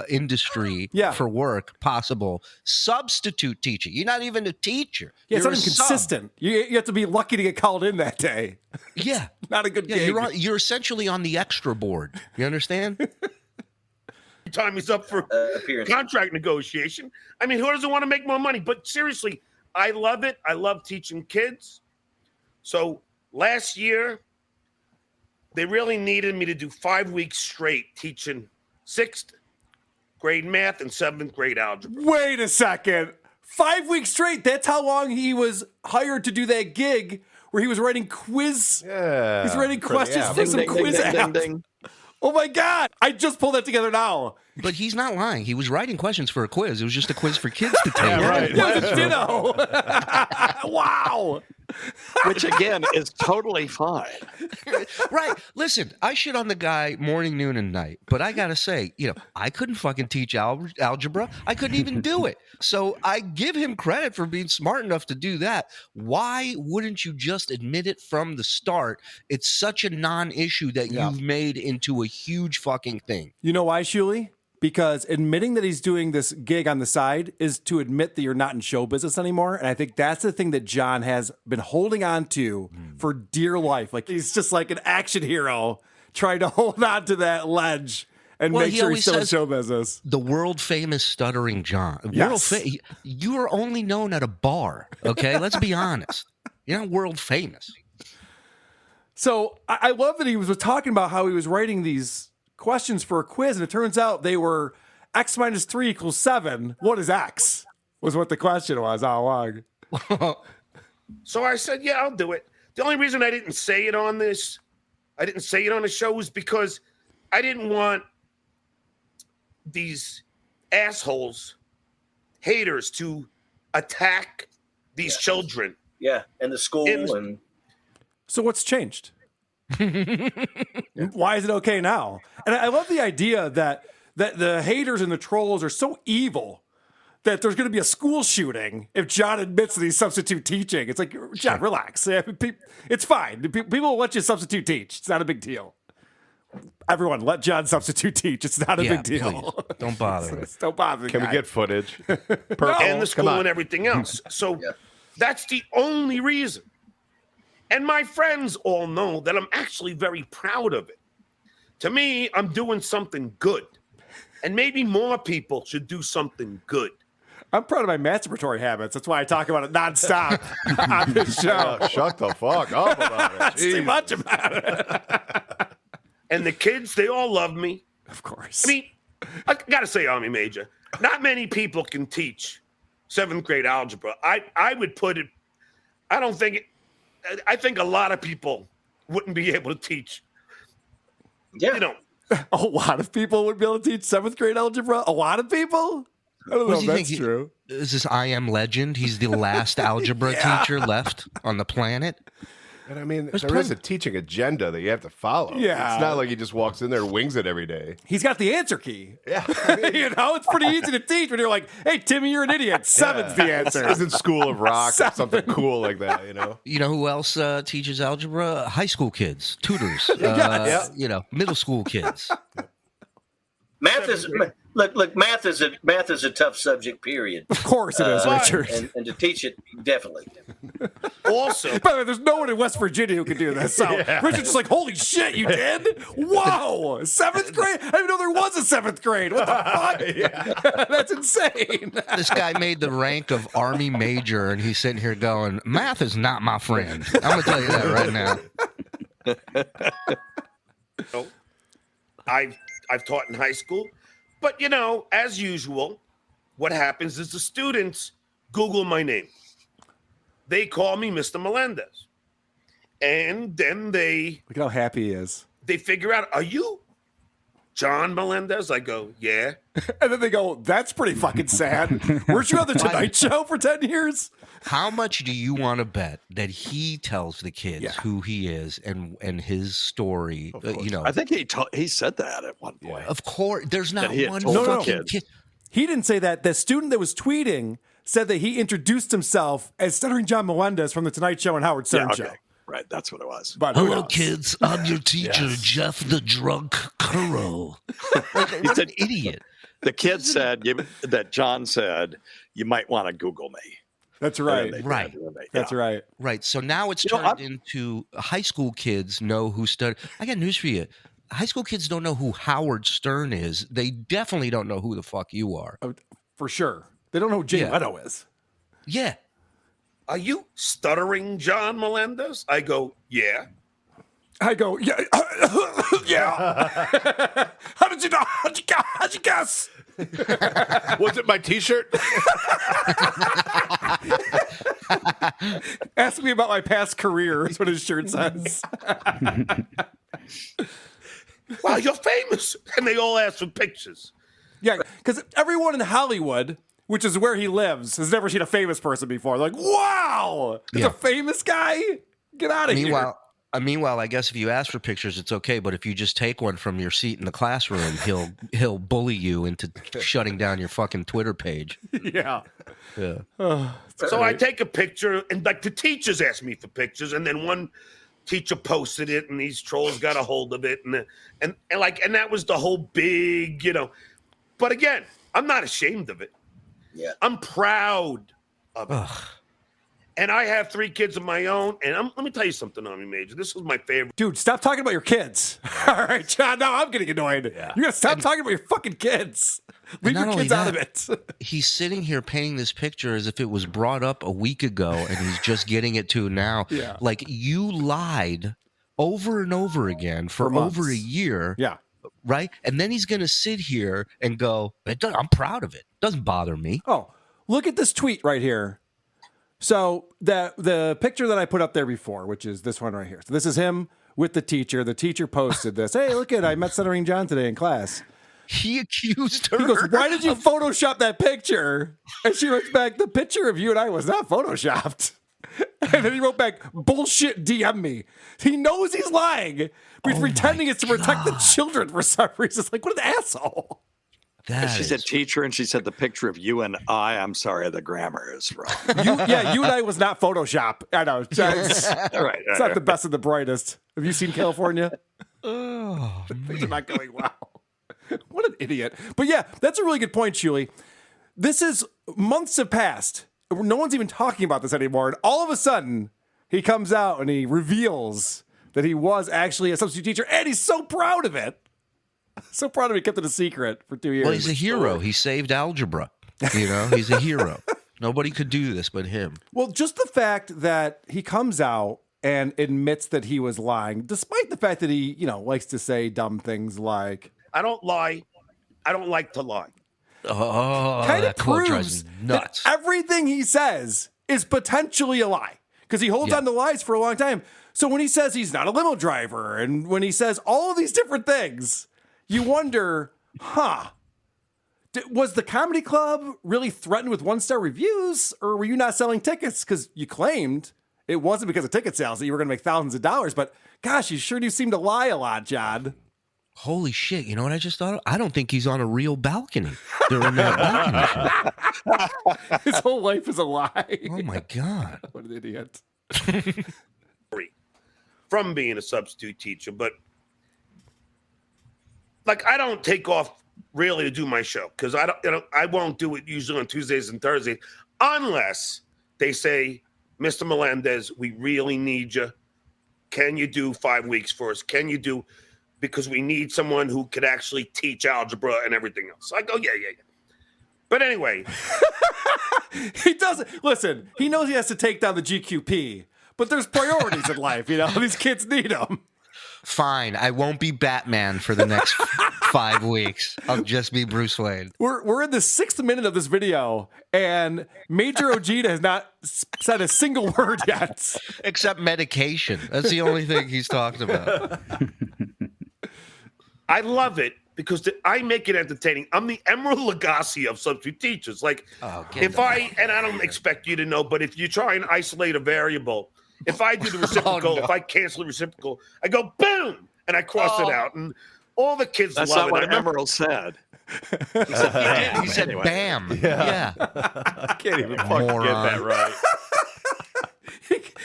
industry for work possible. Substitute teaching. You're not even a teacher. Yeah, it's You're not a inconsistent. You have to be lucky to get called in that day. Yeah. Not a good gig. gig. You're essentially on the extra board. You understand? Time is up for contract negotiation. I mean, who doesn't want to make more money? But seriously, I love it. I love teaching kids. So last year, they really needed me to do 5 weeks straight teaching 6th grade math and 7th grade algebra. Wait a second. 5 weeks straight. That's how long he was hired to do that gig where he was writing quiz. Yeah. He's writing questions for Ding, some ding, quiz ding, ding, apps. ding, ding. Oh my God. I just pulled that together now. But he's not lying. He was writing questions for a quiz. It was just a quiz for kids to take. Yeah, right. It was a ditto. Wow. Which again is totally fine. Right. Listen, I shit on the guy morning, noon, and night. But I got to say, I couldn't fucking teach algebra. I couldn't even do it. So I give him credit for being smart enough to do that. Why wouldn't you just admit it from the start? It's such a non-issue that you've made into a huge fucking thing. You know why, Shuli? Because admitting that he's doing this gig on the side is to admit that you're not in show business anymore. And I think that's the thing that John has been holding on to for dear life. Like he's just like an action hero trying to hold on to that ledge and make sure he's still in show business. The world famous Stuttering John. Yes. You are only known at a bar. Okay, let's be honest. You're not world famous. So I love that he was talking about how he was writing these questions for a quiz, and it turns out they were x minus 3 equals 7. What is x? Was what the question was all along. So I said, yeah, I'll do it. The only reason I didn't say it on the show was because I didn't want these assholes, haters, to attack these children. Yeah, and the school. And so what's changed? Why is it okay now? And I love the idea that the haters and the trolls are so evil that there's going to be a school shooting if John admits that he's substitute teaching. It's like, John, relax. It's fine. People will let you substitute teach. It's not a big deal. Everyone, let John substitute teach. It's not a big deal. Please. Don't bother him. Don't bother. Can we get footage? And the school and everything else. So that's the only reason. And my friends all know that I'm actually very proud of it. To me, I'm doing something good. And maybe more people should do something good. I'm proud of my masturbatory habits. That's why I talk about it nonstop on this show. Oh, shut the fuck up about it. That's too much about it. And the kids, they all love me. Of course. I mean, I got to say, Army Major, not many people can teach 7th grade algebra. I would put it, I think a lot of people wouldn't be able to teach. Yeah. You know. A lot of people would be able to teach 7th grade algebra? A lot of people? I don't know if that's true. Is this I Am Legend? He's the last algebra teacher left on the planet. And I mean, there is a teaching agenda that you have to follow. Yeah. It's not like he just walks in there and wings it every day. He's got the answer key. Yeah. It's pretty easy to teach when you're like, hey, Timmy, you're an idiot. 7's the answer. Isn't School of Rock or something cool like that, you know? You know who else teaches algebra? High school kids, tutors, middle school kids. Math is math is a tough subject. Period. Of course it is, Richard. And to teach it, definitely. Also, by the way, there's no one in West Virginia who can do this. So Richard's just like, holy shit, you did? Whoa, 7th grade? I didn't know there was a 7th grade. What the fuck? That's insane. This guy made the rank of Army Major, and he's sitting here going, math is not my friend. I'm going to tell you that right now. I've taught in high school, but as usual, what happens is the students Google my name. They call me Mr. Melendez, and then they look how happy he is. They figure out, are you John Melendez? I go, yeah, and then they go, that's pretty fucking sad. Weren't you on the Tonight Show for 10 years? How much do you want to bet that he tells the kids who he is and his story? I think he said that at one point. Of course, there's not one fucking kid. He didn't say that. The student that was tweeting said that he introduced himself as Stuttering John Melendez from the Tonight Show and Howard Stern Show. Right, that's what it was. But hello, kids. I'm your teacher, Jeff the Drunk Curl. He's an idiot. The kid said that John said, you might want to Google me. That's right. Right. That's right. Right. So now it's turned into high school kids know who Stuttering. I got news for you. High school kids don't know who Howard Stern is. They definitely don't know who the fuck you are. For sure. They don't know who Jay Leno is. Yeah. Are you Stuttering John Melendez? I go, yeah. I go, yeah. Yeah. How did you know? How'd you guess? Was it my T-shirt? Ask me about my past career is what his shirt says. Wow, you're famous. And they all ask for pictures. Yeah, because everyone in Hollywood, which is where he lives, has never seen a famous person before. They're like, wow, it's a famous guy? Get out of here. Meanwhile, I guess if you ask for pictures, it's okay. But if you just take one from your seat in the classroom, he'll bully you into shutting down your fucking Twitter page. Yeah. So I take a picture, and like the teachers ask me for pictures, and then one teacher posted it, and these trolls got a hold of it, and that was the whole big, But again, I'm not ashamed of it. Yeah, I'm proud of it. And I have 3 kids of my own. And let me tell you something, Army Major. This was my favorite. Dude, stop talking about your kids. All right, John. Now I'm getting annoyed. Yeah. You got to stop talking about your fucking kids. Leave your kids out of it. He's sitting here painting this picture as if it was brought up a week ago and he's just getting it to now. Yeah. Like, you lied over and over again for months. over a year. Yeah. Right? And then he's going to sit here and go, I'm proud of it. Doesn't bother me. Oh, look at this tweet right here. So the picture that I put up there before, which is this one right here. So this is him with the teacher. The teacher posted this. Hey, look I met Stuttering John today in class. He accused her. He goes, why did you Photoshop that picture? And she writes back, the picture of you and I was not Photoshopped. And then he wrote back, bullshit, DM me. He knows he's lying, but he's pretending it's to protect the children for some reason. It's like, what an asshole. She's a teacher, and she said the picture of you and I'm sorry, the grammar is wrong. You and I was not Photoshop. I know. It's Right. not the best and the brightest. Have you seen California? Oh, things are not going well. What an idiot. But yeah, that's a really good point, Julie. This is months have passed. No one's even talking about this anymore. And all of a sudden, he comes out and he reveals that he was actually a substitute teacher, and he's so proud of it. So proud of it. He kept it a secret for 2 years. Well, he's a hero. He saved algebra. He's a hero. Nobody could do this but him. Well, just the fact that he comes out and admits that he was lying, despite the fact that he, likes to say dumb things like, I don't lie. I don't like to lie. Oh, kind of that quote drives proves me nuts. that everything he says is potentially a lie because he holds on to lies for a long time. So when he says he's not a limo driver and when he says all of these different things, you wonder, was the comedy club really threatened with 1-star reviews, or were you not selling tickets? Because you claimed it wasn't because of ticket sales that you were going to make thousands of dollars. But gosh, you sure do seem to lie a lot, John. Holy shit. You know what I just thought of? I don't think he's on a real balcony during that balcony. His whole life is a lie. Oh, my God. What an idiot. From being a substitute teacher, but I don't take off really to do my show because I won't do it usually on Tuesdays and Thursdays unless they say, Mr. Melendez, we really need you. Can you do 5 weeks for us? Can you do, because we need someone who could actually teach algebra and everything else. I go, yeah. But anyway. He doesn't, listen, he knows he has to take down the GQP, but there's priorities in life, these kids need them. Fine, I won't be Batman for the next 5 weeks. I'll just be Bruce Wayne. We're in the 6th minute of this video, and Major Ojeda has not said a single word yet. Except medication. That's the only thing he's talked about. I love it because I make it entertaining. I'm the Emerald Lagasse of substitute teachers. And I don't expect you to know, but if you try and isolate a variable, if I do the reciprocal, if I cancel the reciprocal, I go boom, and I cross it out, and all the kids That's love not it. what Emerald said. He said bam. Yeah. I can't even fucking Moron. get that right.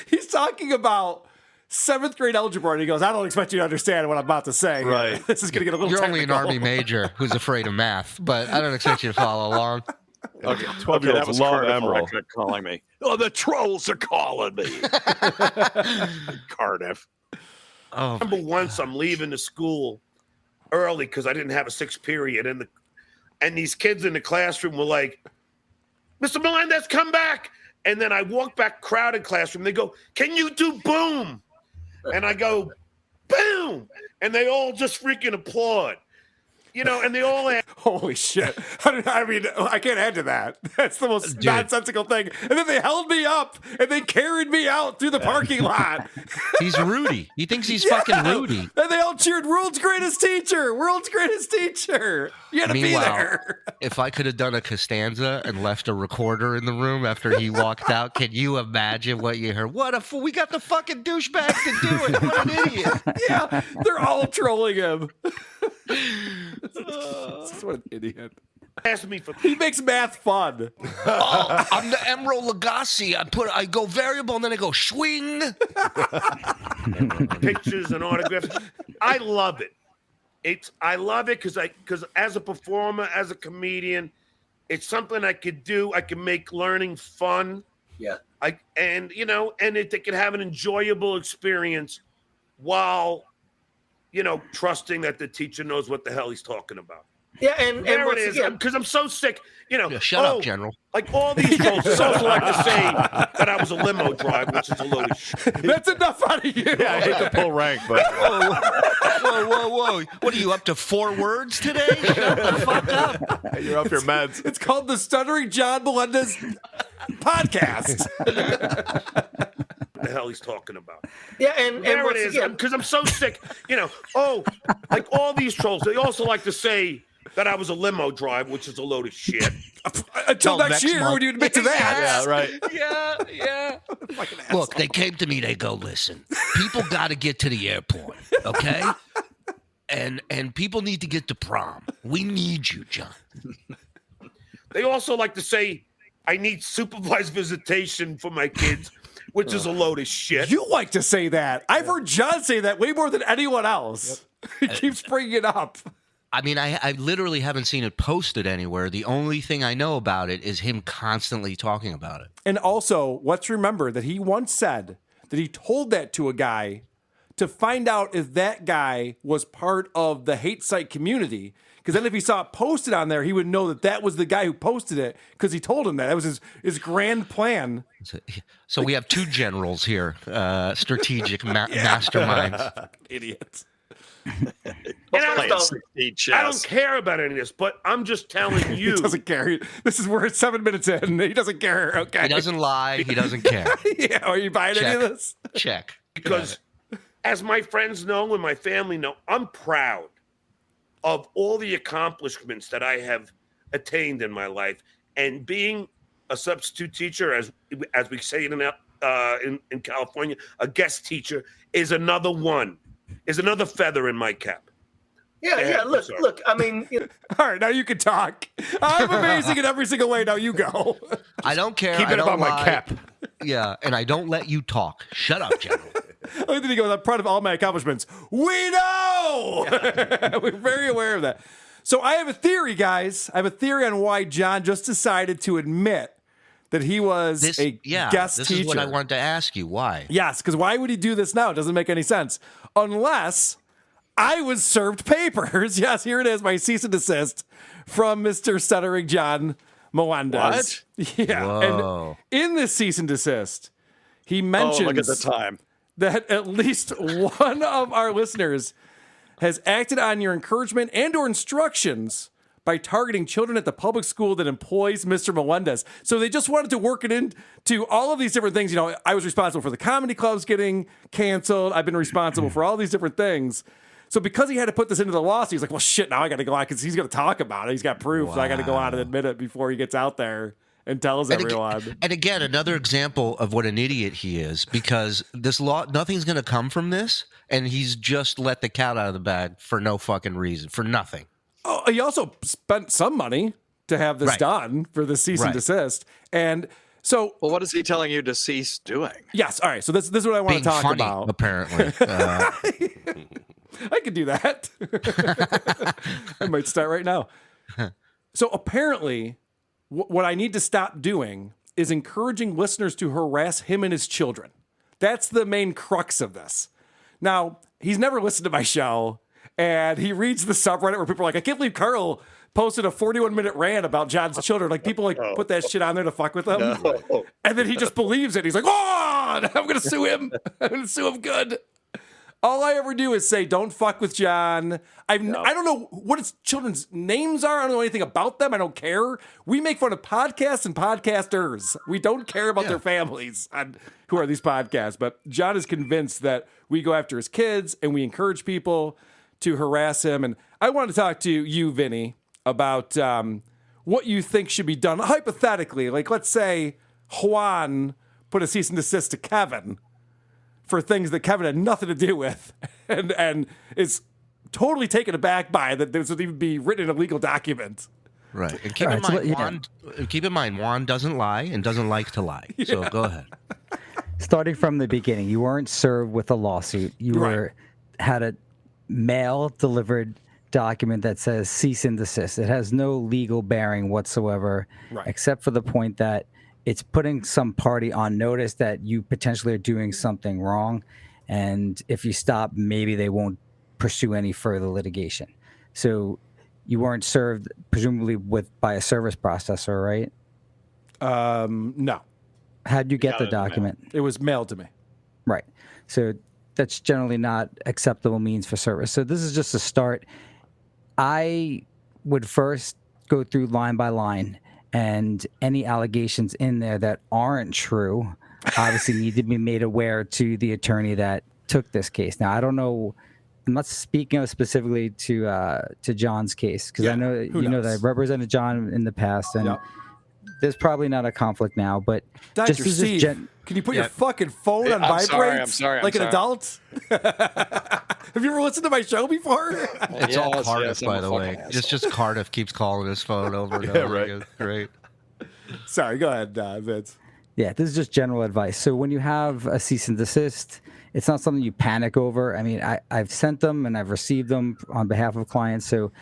He's talking about 7th grade algebra, and he goes, I don't expect you to understand what I'm about to say. Right. This is going to get a little You're only an technical. Army major who's afraid of math, but I don't expect you to follow along. Okay, 12-year-olds that was love Cardiff Emerald. Electric calling me. Oh, the trolls are calling me. Cardiff. I remember once I'm leaving the school early because I didn't have a 6th period, and these kids in the classroom were like, Mr. Melendez, come back. And then I walk back, crowded classroom. They go, can you do boom? And I go, boom. And they all just freaking applaud. And they all Holy shit. I mean, I can't add to that. That's the most nonsensical thing. And then they held me up and they carried me out through the parking lot. He's Rudy. He thinks he's fucking Rudy. And they all cheered, world's greatest teacher. World's greatest teacher. You had to be there. If I could have done a Costanza and left a recorder in the room after he walked out, can you imagine what you heard? What a fool. We got the fucking douchebag to do it. What an idiot. Yeah, they're all trolling him. What an idiot. asked me for. He makes math fun. I'm the Emerald Lagasse. I go variable and then I go swing. Pictures and autographs. I love it. I love it because as a performer, as a comedian, it's something I could do. I can make learning fun. Yeah. And they can have an enjoyable experience while, trusting that the teacher knows what the hell he's talking about. Yeah, and There it once is. again- Because I'm so sick. Shut up, General. Like all these trolls. It's also like to say that I was a limo driver, which is a load of shit. That's enough out of you. Yeah, I hate to pull rank, but Whoa. What are you up to 4 words today? Shut the fuck up. you're off your meds. It's called the Stuttering John Melendez podcast. What the hell he's talking about? Yeah, and There once it is. again- Because I'm so sick. Like all these trolls. They also like to say that I was a limo driver, which is a load of shit. Until next year when you admit to that. Yeah, right. Yeah. Look, they came to me. They go, listen, people got to get to the airport, okay? And people need to get to prom. We need you, John. They also like to say I need supervised visitation for my kids, which is a load of shit. You like to say that. I've heard John say that way more than anyone else. He keeps bringing it up. I mean, I literally haven't seen it posted anywhere. The only thing I know about it is him constantly talking about it. And also, let's remember that he once said that he told that to a guy to find out if that guy was part of the hate site community. Because then if he saw it posted on there, he would know that that was the guy who posted it because he told him that. That was his grand plan. So we have 2 generals here, strategic masterminds. Idiots. I don't care about any of this, but I'm just telling you. He doesn't care. This is we're 7 minutes in. He doesn't care. Okay. He doesn't lie. He doesn't care. Yeah. Are you buying any of this? Check. Because as my friends know and my family know, I'm proud of all the accomplishments that I have attained in my life. And being a substitute teacher, as we say in California, a guest teacher is another one. Is another feather in my cap. Yeah. Look. I mean, all right, now you can talk. I'm amazing in every single way. Now you go. I don't care. Keep I it don't about my lie. cap. Yeah, and I don't let you talk. Shut up, General. And then he goes, I'm proud of all my accomplishments. We know. We're very aware of that. So I have a theory, guys. I have a theory on why John just decided to admit that he was a guest teacher. This is what I wanted to ask you. Why? Yes, because why would he do this now? It doesn't make any sense. Unless I was served papers. Yes, here it is, my cease and desist from Mr. Stuttering John Melendez. What? Yeah. Whoa. And in this cease and desist, he mentions look at the time. that at least one of our listeners has acted on your encouragement and or instructions by targeting children at the public school that employs Mr. Melendez. So they just wanted to work it into all of these different things. I was responsible for the comedy clubs getting canceled. I've been responsible for all these different things. So because he had to put this into the lawsuit, he's like, well, shit, now I got to go out because he's going to talk about it. He's got proof. Wow. So I got to go out and admit it before he gets out there and tells everyone. And again, another example of what an idiot he is, because this law, nothing's going to come from this. And he's just let the cat out of the bag for no fucking reason, for nothing. Oh, he also spent some money to have this done for the cease and desist. And so, well, what is he telling you to cease doing? Yes. All right. So this is what I want to talk funny, about. Apparently, I could do that. I might start right now. So apparently, what I need to stop doing is encouraging listeners to harass him and his children. That's the main crux of this. Now, he's never listened to my show. And he reads the subreddit where people are like, I can't believe Carl posted a 41-minute rant about John's children. Like, people put that shit on there to fuck with him. No. And then he just believes it. He's like, oh, I'm going to sue him. I'm going to sue him good. All I ever do is say, don't fuck with John. I don't know what his children's names are. I don't know anything about them. I don't care. We make fun of podcasts and podcasters. We don't care about their families on who are these podcasts. But John is convinced that we go after his kids and we encourage people to harass him. And I want to talk to you, Vinny, about what you think should be done. Hypothetically, like let's say Juan put a cease and desist to Kevin for things that Kevin had nothing to do with and is totally taken aback by that this would even be written in a legal document. Right. And keep in mind, Juan doesn't lie and doesn't like to lie. Yeah. So go ahead. Starting from the beginning, you weren't served with a lawsuit. You had a mail-delivered document that says cease and desist. It has no legal bearing whatsoever, except for the point that it's putting some party on notice that you potentially are doing something wrong. And if you stop, maybe they won't pursue any further litigation. So you weren't served presumably by a service processor, right? No. How'd you get the document? It was mailed to me. Right. So that's generally not acceptable means for service. So this is just a start. I would first go through line by line, and any allegations in there that aren't true obviously need to be made aware to the attorney that took this case. Now, I don't know. I'm not speaking of specifically to John's case, because I know know that I've represented John in the past, and there's probably not a conflict now. But Dr. just as Steve, can you put your fucking phone on vibrate? I'm sorry. Like an adult? Have you ever listened to my show before? It's all Cardiff, by the way. It's just Cardiff keeps calling his phone over and over again. Great. Sorry, go ahead, Vince. Yeah, this is just general advice. So when you have a cease and desist, it's not something you panic over. I mean, I've sent them and I've received them on behalf of clients. So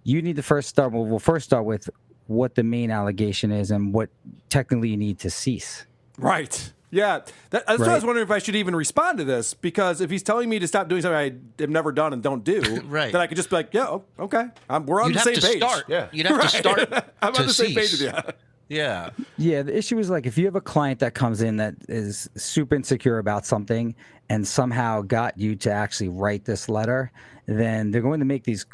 you need to first start. Well, we'll first start with what the main allegation is and what technically you need to cease. Right. Yeah. That's why I was wondering if I should even respond to this, because if he's telling me to stop doing something I have never done and don't do, then I could just be like, yeah, okay. We're on the same page. Yeah. You'd have to start. I'm on the same page with you. Yeah. Yeah. The issue is, like, if you have a client that comes in that is super insecure about something and somehow got you to actually write this letter, then they're going to make these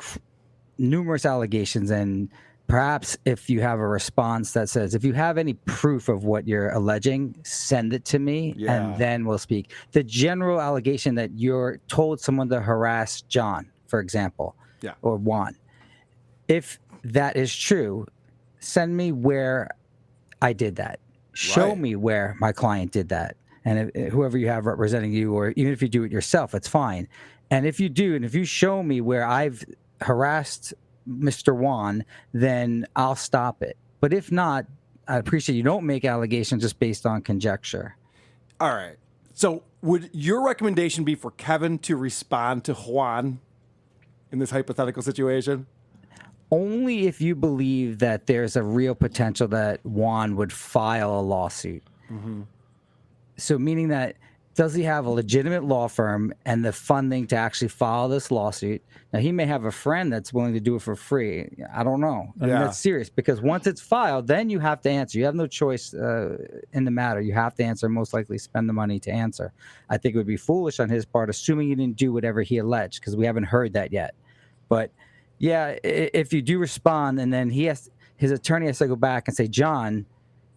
numerous allegations. And perhaps if you have a response that says, if you have any proof of what you're alleging, send it to me, and then we'll speak. The general allegation that you're told someone to harass John, for example, or Juan, if that is true, send me where I did that. Show me where my client did that. And whoever you have representing you, or even if you do it yourself, it's fine. And if you do, and if you show me where I've harassed Mr. Juan, then I'll stop it. But if not, I appreciate you don't make allegations just based on conjecture. All right. So would your recommendation be for Kevin to respond to Juan in this hypothetical situation? Only if you believe that there's a real potential that Juan would file a lawsuit. Mm-hmm. So meaning that, does he have a legitimate law firm and the funding to actually file this lawsuit? Now, he may have a friend that's willing to do it for free. I don't know. I mean, that's serious, because once it's filed, then you have to answer. You have no choice in the matter. You have to answer, most likely spend the money to answer. I think it would be foolish on his part, assuming he didn't do whatever he alleged, because we haven't heard that yet. But yeah, if you do respond, and then his attorney has to go back and say, John,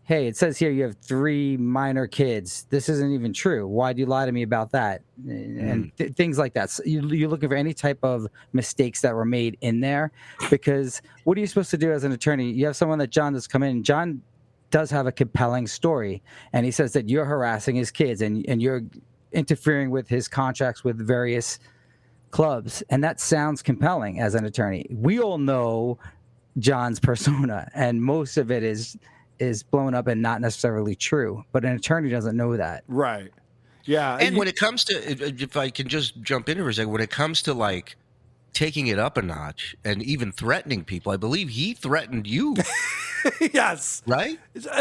hey, it says here you have 3 minor kids. This isn't even true. Why do you lie to me about that? And things like that. So you're looking for any type of mistakes that were made in there, because what are you supposed to do as an attorney? You have someone that John does come in. John does have a compelling story, and he says that you're harassing his kids and you're interfering with his contracts with various clubs, and that sounds compelling as an attorney. We all know John's persona, and most of it is blown up and not necessarily true, but an attorney doesn't know that. Right. Yeah. And when it comes to, if I can just jump in for a second, when it comes to like taking it up a notch and even threatening people, I believe he threatened you. Yes. Right?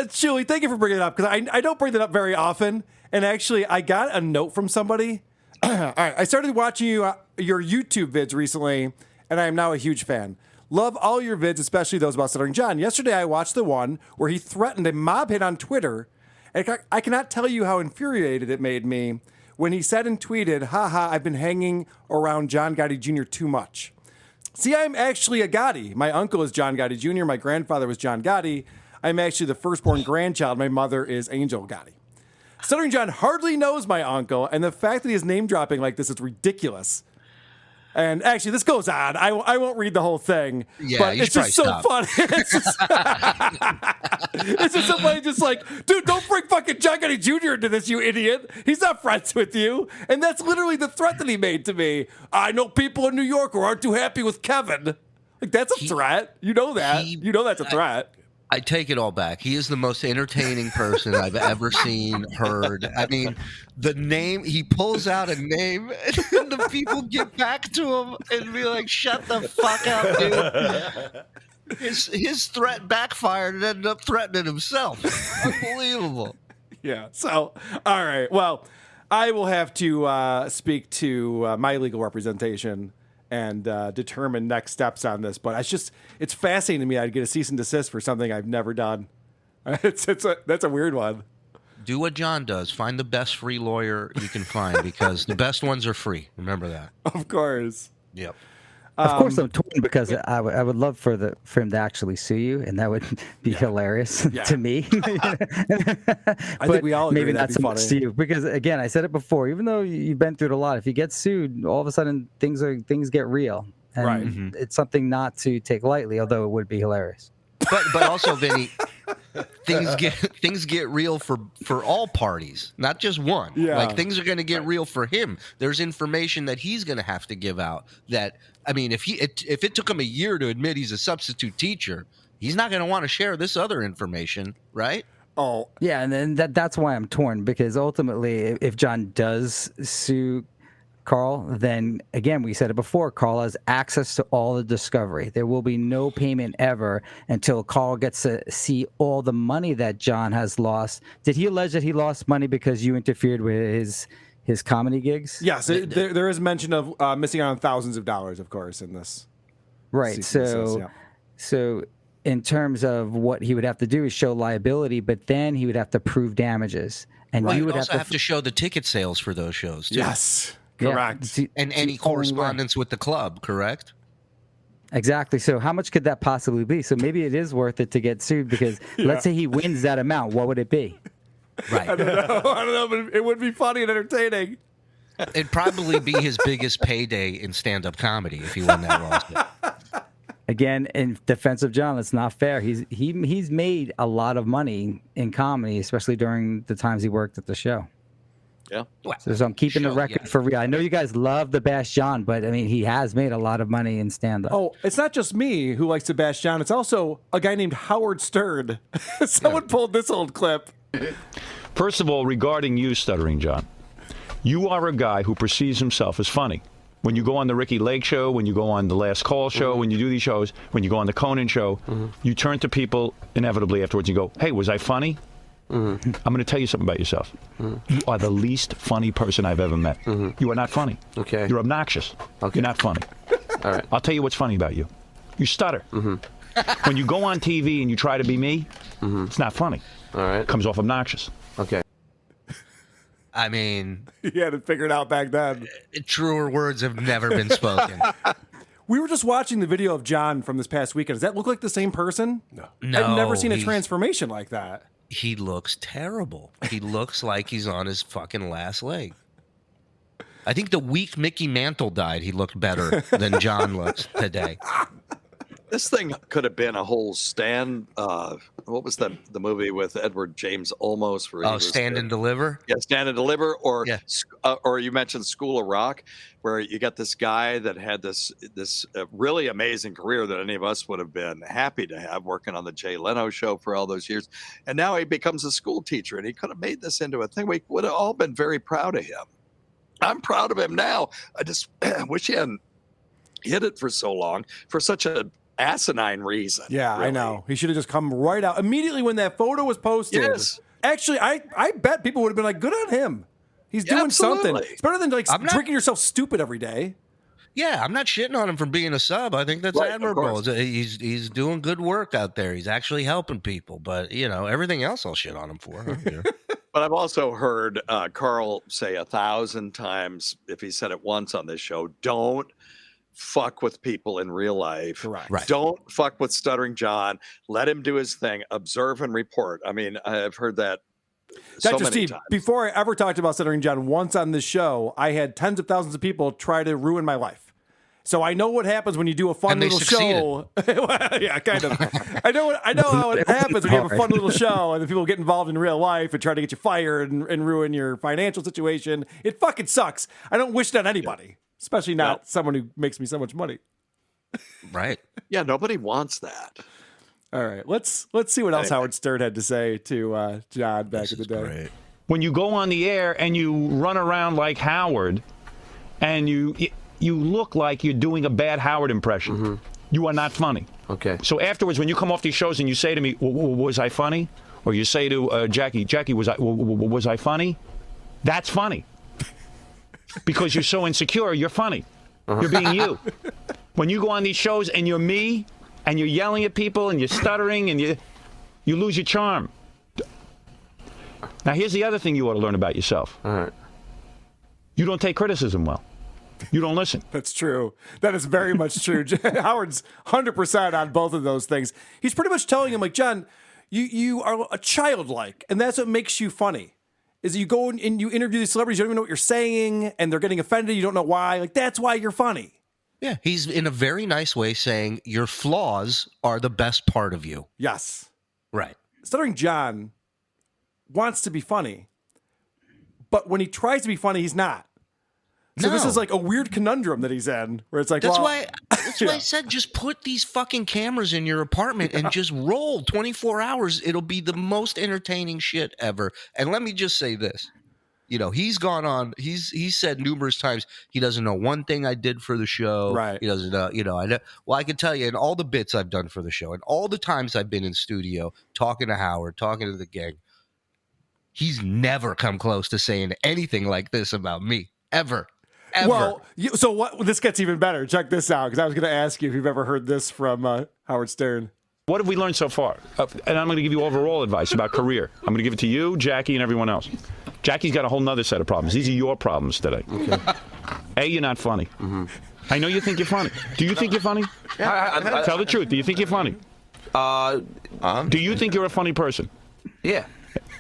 Julie, thank you for bringing it up, because I don't bring that up very often. And actually, I got a note from somebody. All right. I started watching your YouTube vids recently, and I am now a huge fan. Love all your vids, especially those about Stuttering John. Yesterday, I watched the one where he threatened a mob hit on Twitter. And I cannot tell you how infuriated it made me when he said and tweeted, haha, I've been hanging around John Gotti Jr. too much. See, I'm actually a Gotti. My uncle is John Gotti Jr. My grandfather was John Gotti. I'm actually the firstborn grandchild. My mother is Angel Gotti. Stuttering John hardly knows my uncle, and the fact that he is name dropping like this is ridiculous. And actually, this goes on. I won't read the whole thing, but it's just so funny. It's just so funny. Just like, dude, don't bring fucking John Gotti Jr. into this, you idiot. He's not friends with you. And that's literally the threat that he made to me. I know people in New York who aren't too happy with Kevin. Like, that's a threat. You know that. You know that's a threat. I take it all back. He is the most entertaining person I've ever seen, heard. I mean, the name, he pulls out a name, and the people get back to him and be like, shut the fuck up, dude. His threat backfired and ended up threatening himself. Unbelievable. Yeah. So, all right. Well, I will have to speak to my legal representation and determine next steps on this. But it's fascinating to me. I'd get a cease and desist for something I've never done. That's a weird one. Do what John does. Find the best free lawyer you can find because the best ones are free. Remember that. Of course. Yep. Of course, I'm torn because I would love for him to actually sue you, and that would be hilarious to me. I think we all agree maybe that'd not be so much funny. to you because, again, I said it before. Even though you've been through it a lot, if you get sued, all of a sudden things get real, and Right. it's something not to take lightly. Although it would be hilarious. But also, Vinny, things get real for all parties, not just one. Yeah. Like things are going to get real for him. There's information that he's going to have to give out. That I mean, if it took him a year to admit he's a substitute teacher, he's not going to want to share this other information, right? Oh, yeah, and then that's why I'm torn because ultimately, if John does sue Carl, then again, we said it before, Carl has access to all the discovery. There will be no payment ever until Carl gets to see all the money that John has lost. Did he allege that he lost money because you interfered with his comedy gigs? Yes, there is mention of missing out on thousands of dollars, of course, in this. Right. cease and desist, yeah. So in terms of what he would have to do is show liability, but then he would have to prove damages. And Right. you You would also have have to show the ticket sales for those shows, too. Yes. Correct. Yeah, And it's any the only way. correspondence with the club, correct? Exactly. So how much could that possibly be? So maybe it is worth it to get sued because let's say he wins that amount. What would it be? Right. I don't know, but it would be funny and entertaining. It'd probably be his biggest payday in stand-up comedy if he won that lawsuit. Again, in defense of John, that's not fair. He's made a lot of money in comedy, especially during the times he worked at the show. Yeah. So I'm keeping the record for real. I know you guys love to bash John, but I mean, he has made a lot of money in stand-up. Oh, it's not just me who likes to bash John. It's also a guy named Howard Stern. Someone pulled this old clip. First of all, regarding you, Stuttering John, you are a guy who perceives himself as funny. When you go on the Ricky Lake show, when you go on the Last Call show, when you do these shows, when you go on the Conan show, you turn to people inevitably afterwards and you go, hey, was I funny? I'm going to tell you something about yourself. You are the least funny person I've ever met. You are not funny. Okay. You're obnoxious. Okay. You're not funny. All right. I'll tell you what's funny about you. You stutter. When you go on TV and you try to be me, it's not funny. All right. It comes off obnoxious. Okay. I mean, He had it figured out back then. truer words have never been spoken. We were just watching the video of John from this past weekend. Does that look like the same person? No, I've never seen a he's- transformation like that. He looks terrible. He looks like he's on his fucking last leg. I think the week Mickey Mantle died, he looked better than John looks today. This thing could have been a whole stand. What was the movie with Edward James Olmos? Where he was Stand and Deliver? Yeah, Stand and Deliver, or you mentioned School of Rock, where you got this guy that had this really amazing career that any of us would have been happy to have, working on the Jay Leno show for all those years, and now he becomes a school teacher, and he could have made this into a thing. We would have all been very proud of him. I'm proud of him now. I just wish he hadn't hid it for so long for such a asinine reason. Yeah, really. I know. He should have just come right out immediately when that photo was posted. Yes. Actually, I bet people would have been like, good on him. He's doing something. Absolutely. It's better than like drinking yourself stupid every day. Yeah, I'm not shitting on him for being a sub. I think that's Right, of admirable. course. He's doing good work out there. He's actually helping people. But, everything else I'll shit on him for. I don't care. But I've also heard Carl say 1,000 times, if he said it once on this show, don't fuck with people in real life. Correct. Right. Don't fuck with Stuttering John. Let him do his thing. Observe and report. I mean, I've heard that so Dr. many Steve, times. before I ever talked about Stuttering John once on this show, I had tens of thousands of people try to ruin my life. So I know what happens when you do a fun And they little succeeded. show. Yeah, kind of. I know how it happens when you have a fun little show and then people get involved in real life and try to get you fired and ruin your financial situation. It fucking sucks. I don't wish that on anybody, especially not someone who makes me so much money. Right. Yeah, nobody wants that. All right, let's see what else Howard Stern had to say to John back in the day. Great. When you go on the air and you run around like Howard and you look like you're doing a bad Howard impression, you are not funny. Okay. So afterwards, when you come off these shows and you say to me, was I funny? Or you say to Jackie, was I funny? That's funny. Because you're so insecure, you're funny. You're being you. When you go on these shows and you're me, and you're yelling at people, and you're stuttering, and you lose your charm. Now, here's the other thing you ought to learn about yourself. All right. You don't take criticism well. You don't listen. That's true. That is very much true. Howard's 100% on both of those things. He's pretty much telling him, like, John, you are a childlike, and that's what makes you funny. Is you go and you interview these celebrities, you don't even know what you're saying, and they're getting offended, you don't know why. Like, that's why you're funny. Yeah, he's in a very nice way saying your flaws are the best part of you. Yes. Right. Stuttering John wants to be funny, but when he tries to be funny, he's not. So this is like a weird conundrum that he's in, where it's like, That's well, why I said just put these fucking cameras in your apartment and just roll 24 hours. It'll be the most entertaining shit ever. And let me just say this. You know, he's gone on, he's said numerous times he doesn't know one thing I did for the show. Right. He doesn't know, well, I can tell you in all the bits I've done for the show and all the times I've been in studio talking to Howard, talking to the gang, he's never come close to saying anything like this about me. Ever. Well, so what? This gets even better. Check this out, because I was going to ask you if you've ever heard this from Howard Stern. What have we learned so far? And I'm going to give you overall advice about career. I'm going to give it to you, Jackie, and everyone else. Jackie's got a whole nother set of problems. These are your problems today. Okay. A, you're not funny. Mm-hmm. I know you think you're funny. Do you think you're funny? Tell the truth. Do you think you're funny? Do you think you're a funny person? Yeah.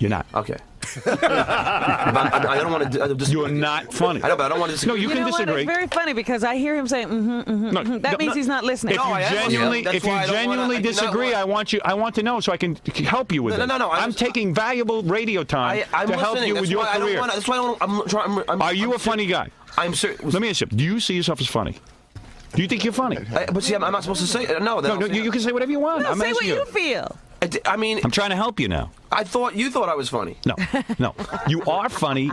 You're not. Okay. I don't want to disagree. You're not funny. I know, but I don't want to disagree. No, you can disagree. It's very funny because I hear him saying, that means he's not listening. If you genuinely disagree, I want to know so I can help you with it. No. I'm taking valuable radio time to help you with your career. That's why I'm trying. Are you a funny guy? I'm serious. Let me ask you. Do you see yourself as funny? Do you think you're funny? But see, I'm not supposed to say no. No, you can say whatever you want. No, say what you feel. I mean, I'm trying to help you now. You thought I was funny. No. You are funny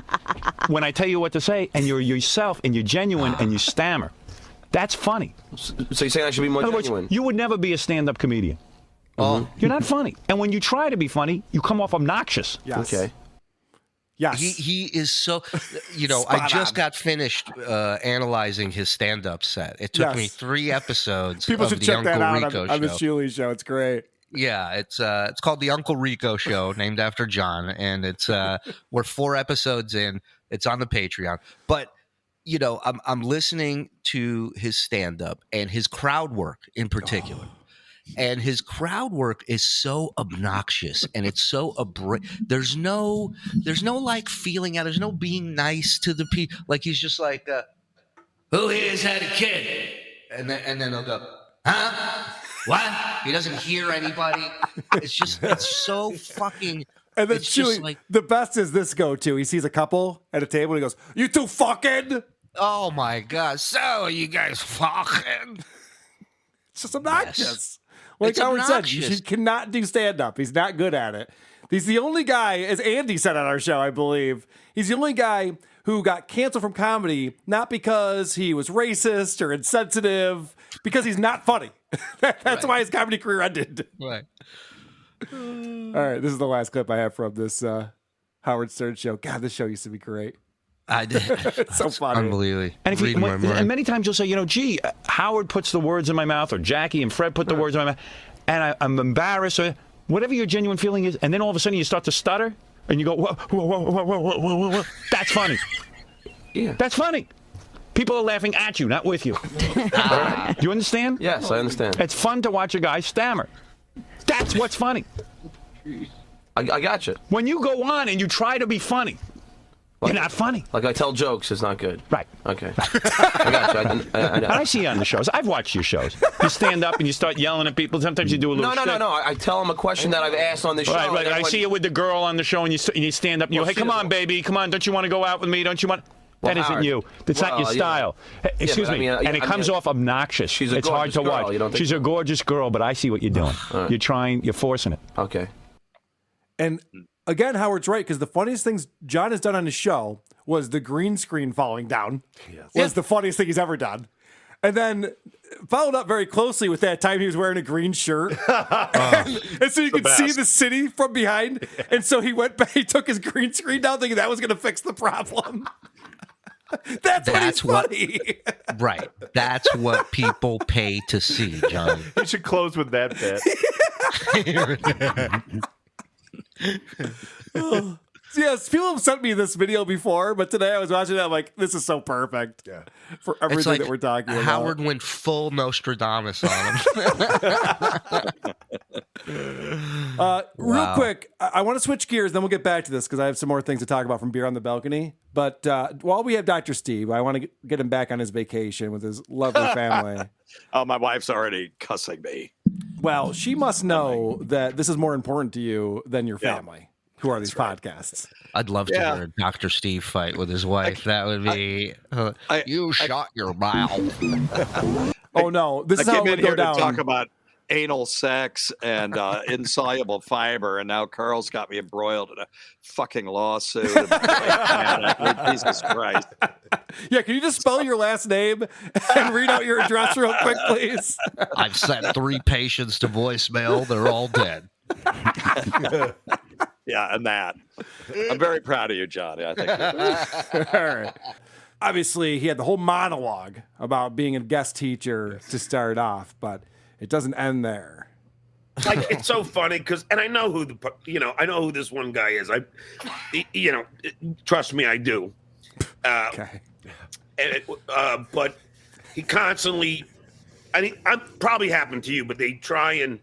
when I tell you what to say, and you're yourself, and you're genuine, and you stammer. That's funny. So you're saying I should be more genuine? You would never be a stand-up comedian. Oh. You're not funny. And when you try to be funny, you come off obnoxious. Yes. Okay. Yes. He is so, I just got finished analyzing his stand-up set. It took me 3 episodes People of should the check Uncle that out Rico on the show. Shuley Show. It's great. Yeah, it's called the Uncle Rico Show, named after John, and it's we're 4 episodes in. It's on the Patreon, but I'm listening to his stand-up and his crowd work in particular. And his crowd work is so obnoxious, and it's so there's no like feeling out. There's no being nice to the people. Like he's just like, who here's had a kid? And then they'll go, huh? What? He doesn't hear anybody. It's so fucking. And then it's just Chewy, the best is this go-to. He sees a couple at a table and he goes, "You two fucking." Oh my God! So are you guys fucking? It's just obnoxious. Yes. Like It's Howard said, obnoxious. he cannot do stand-up. He's not good at it. He's the only guy, as Andy said on our show, I believe, he's the only guy who got canceled from comedy, not because he was racist or insensitive, because he's not funny. That's why his comedy career ended. Right. All right, this is the last clip I have from this Howard Stern show. God, this show used to be great. I did. It's so funny. Unbelievable. And and many times you'll say, gee, Howard puts the words in my mouth, or Jackie and Fred put the words in my mouth, and I'm embarrassed, or whatever your genuine feeling is, and then all of a sudden you start to stutter, and you go, whoa. That's funny. Yeah. That's funny. People are laughing at you, not with you. Do you understand? Yes, I understand. It's fun to watch a guy stammer. That's what's funny. I got you. When you go on and you try to be funny, you're not funny. Like I tell jokes, it's not good. Right. Okay. I got you. And I see you on the shows. I've watched your shows. You stand up and you start yelling at people. Sometimes you do a little No. I tell them a question that I've asked on the show. Right. I see you with the girl on the show, and you stand up and you go, hey, come on, baby. Come on. Don't you want to go out with me? Don't you want... That isn't Howard, you. That's not your style. Hey, excuse me. And it comes off obnoxious. It's hard to watch. She's a gorgeous girl, but I see what you're doing. Right. You're trying. You're forcing it. Okay. And again, Howard's right, because the funniest things John has done on his show was the green screen falling down. Was the funniest thing he's ever done. And then followed up very closely with that time he was wearing a green shirt. and so you could see the city from behind. And so he went back, he took his green screen down thinking that was going to fix the problem. That's what funny. Right. That's what people pay to see, John. You should close with that bit. Yes, people have sent me this video before, but today I was watching it. I'm like, this is so perfect for everything It's like that we're talking about. Howard went full Nostradamus on him. Real quick, I want to switch gears, then we'll get back to this because I have some more things to talk about from Beer on the Balcony. But while we have Dr. Steve, I want to get him back on his vacation with his lovely family. Oh, my wife's already cussing me. Well, she must know that this is more important to you than your family. Who are these podcasts? I'd love to hear a Dr. Steve fight with his wife. That would be, you shut your mouth. Oh, no. This is how it would go down. To talk about anal sex and insoluble fiber, and now Carl's got me embroiled in a fucking lawsuit. Jesus Christ. Yeah, can you just spell your last name and read out your address real quick, please? I've sent 3 patients to voicemail. They're all dead. Yeah, and that. I'm very proud of you, Johnny. I think. All right. Obviously, he had the whole monologue about being a guest teacher to start off, but it doesn't end there. Like, it's so funny because, and I know who I know who this one guy is. Trust me, I do. Okay. But he constantly, I'm probably happened to you, but they try and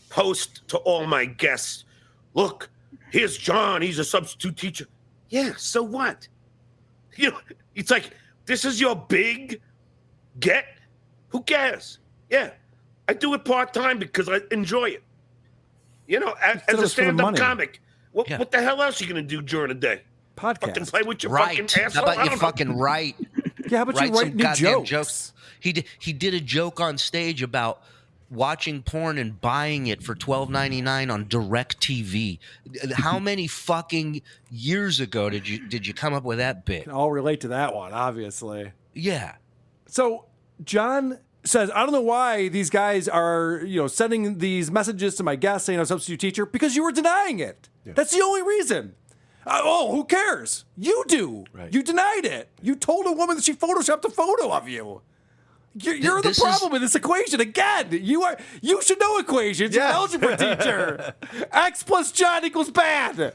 post to all my guests, look, here's John, he's a substitute teacher. Yeah, so what? It's like, this is your big get? Who cares? Yeah, I do it part-time because I enjoy it. As a stand-up comic, what the hell else are you going to do during the day? Podcast. Fucking play with your Right. fucking asshole? How about you fucking write? Yeah, how about you write some new goddamn jokes? He did a joke on stage about watching porn and buying it for $12.99 on DirecTV. How many fucking years ago did you come up with that bit? Can all relate to that one, obviously. Yeah. So John says, I don't know why these guys are, sending these messages to my guests saying I'm a substitute teacher because you were denying it. Yeah. That's the only reason. Who cares? You do. Right. You denied it. You told a woman that she photoshopped a photo of you. You're the problem in this equation again. You should know equations. You're an algebra teacher. X plus John equals bad.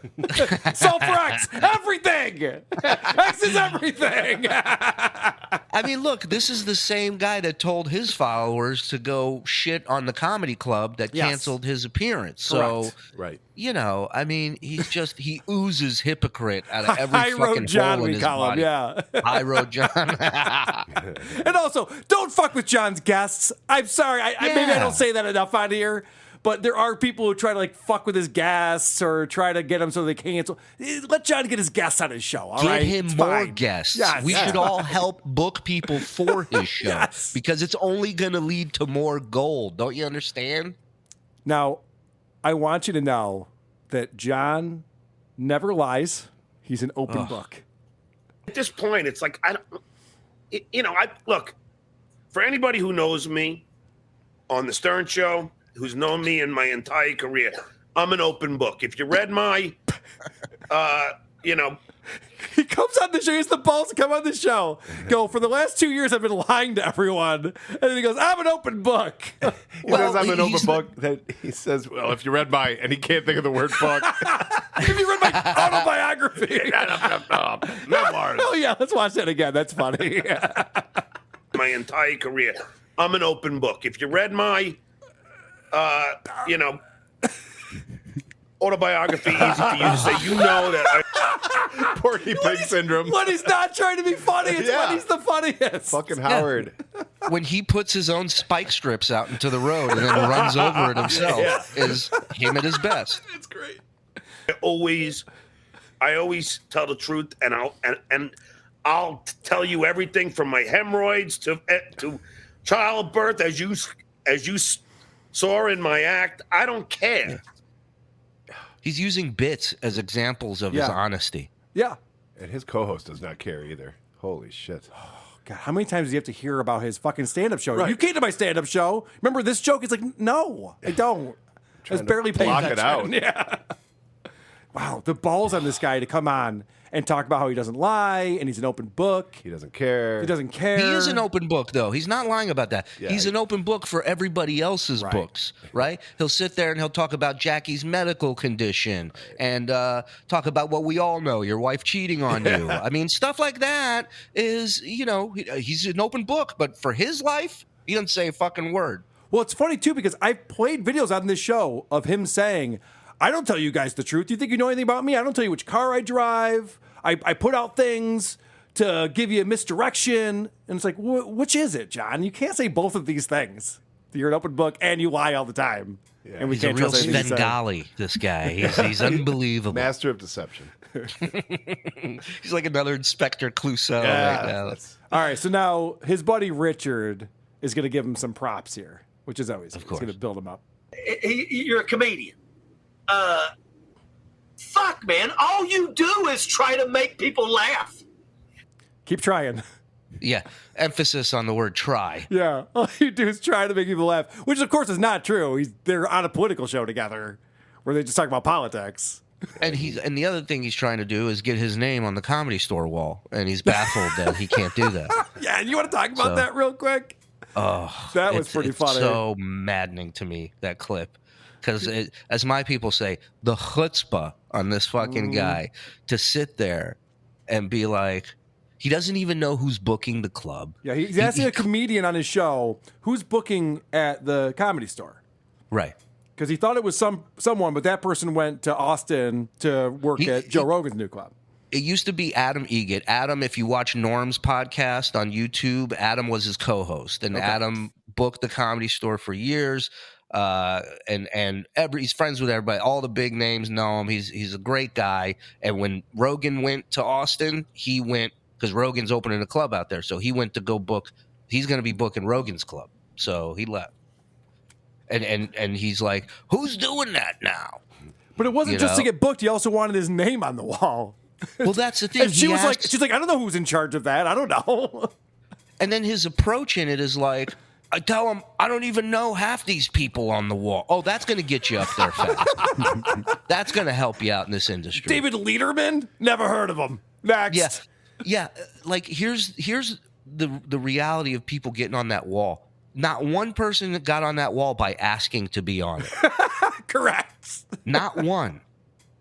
Solve for X. Everything. X is everything. I mean, look, this is the same guy that told his followers to go shit on the comedy club that canceled his appearance. Correct. So, right. I mean, he oozes hypocrite out of every I fucking wrote John, hole in we his call body. him, yeah. I wrote John. And also, don't fuck with John's guests. I'm sorry. Maybe I don't say that enough out here, but there are people who try to fuck with his guests or try to get him so they cancel. Let John get his guests on his show. All right, Get him it's more fine. guests. Yes, we should all help book people for his show because it's only going to lead to more gold. Don't you understand? Now, I want you to know that John never lies. He's an open book. At this point, it's like, look, for anybody who knows me on the Stern Show, who's known me in my entire career, I'm an open book. If you read my, He comes on the show. He has the balls to come on the show. Go, for the last 2 years, I've been lying to everyone. And then he goes, I'm an open book. He says I'm an open book. That he says, well, if you read my, and he can't think of the word book. If you read my autobiography. memoirs. Oh, yeah, let's watch that again. That's funny. My entire career, I'm an open book. If you read my, autobiography, easy for you to say, that Porky Pig syndrome. When he's not trying to be funny, it's when he's the funniest. Fucking Howard. When he puts his own spike strips out into the road and then runs over it himself is him at his best. It's great. I always tell the truth, and I'll tell you everything from my hemorrhoids to childbirth, as you saw in my act. I don't care. He's using bits as examples of his honesty. Yeah. And his co-host does not care either. Holy shit. God, how many times do you have to hear about his fucking stand-up show? Right. You came to my stand-up show. Remember this joke? It's like, no, I don't. I was barely paying attention. Block it out. Yeah. wow, the balls on this guy to come on and talk about how he doesn't lie and he's an open book. He doesn't care. He doesn't care. He is an open book, though. He's not lying about that. Yeah, He's an open book for everybody else's books, right? He'll sit there and he'll talk about Jackie's medical condition and talk about what we all know, your wife cheating on you. I mean, stuff like that is, he's an open book. But for his life, he doesn't say a fucking word. Well, it's funny, too, because I've played videos on this show of him saying, I don't tell you guys the truth. You think you know anything about me? I don't tell you which car I drive. I put out things to give you a misdirection. And it's like, which is it, John? You can't say both of these things. You're an open book and you lie all the time. Yeah. And we He's can't a real trust anything you say. Svengali, this guy. He's unbelievable. Master of deception. He's like another Inspector Clouseau right now. All right, so now his buddy Richard is going to give him some props here, which is always good. He's going to build him up. You're a comedian. Fuck, man. All you do is try to make people laugh. Keep trying. Yeah, emphasis on the word try. Yeah, all you do is try to make people laugh, which of course is not true. They're on a political show together where they just talk about politics. And the other thing he's trying to do is get his name on the Comedy Store wall, and he's baffled that he can't do that. Yeah, and you want to talk about that real quick? Oh, that was pretty funny. So maddening to me, that clip. Because as my people say, the chutzpah on this fucking guy to sit there and be like, he doesn't even know who's booking the club. Yeah, he's asking a comedian on his show who's booking at the Comedy Store. Right. Because he thought it was someone, but that person went to Austin to work at Joe Rogan's new club. It used to be Adam Egget. Adam, if you watch Norm's podcast on YouTube, Adam was his co-host. And Adam booked the Comedy Store for years. He's friends with everybody. All the big names know him. He's a great guy. And when Rogan went to Austin, he went because Rogan's opening a club out there. So he went to go book. He's going to be booking Rogan's club. So he left. And he's like, who's doing that now? But it wasn't just to get booked. He also wanted his name on the wall. Well, that's the thing. And she's like, I don't know who's in charge of that. I don't know. And then his approach in it is like, I tell him, I don't even know half these people on the wall. Oh, that's going to get you up there fast. That's going to help you out in this industry. David Lederman? Never heard of him. Next. Yeah. Like, here's the reality of people getting on that wall. Not one person that got on that wall by asking to be on it. Correct. Not one.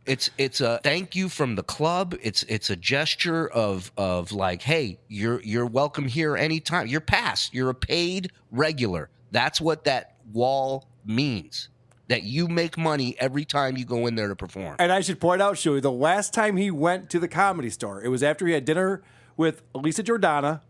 It's a thank you from the club. It's a gesture of like, hey, you're welcome here anytime. You're passed. You're a paid regular. That's what that wall means. That you make money every time you go in there to perform. And I should point out, Shuey, the last time he went to the Comedy Store, it was after he had dinner with Elisa Jordana,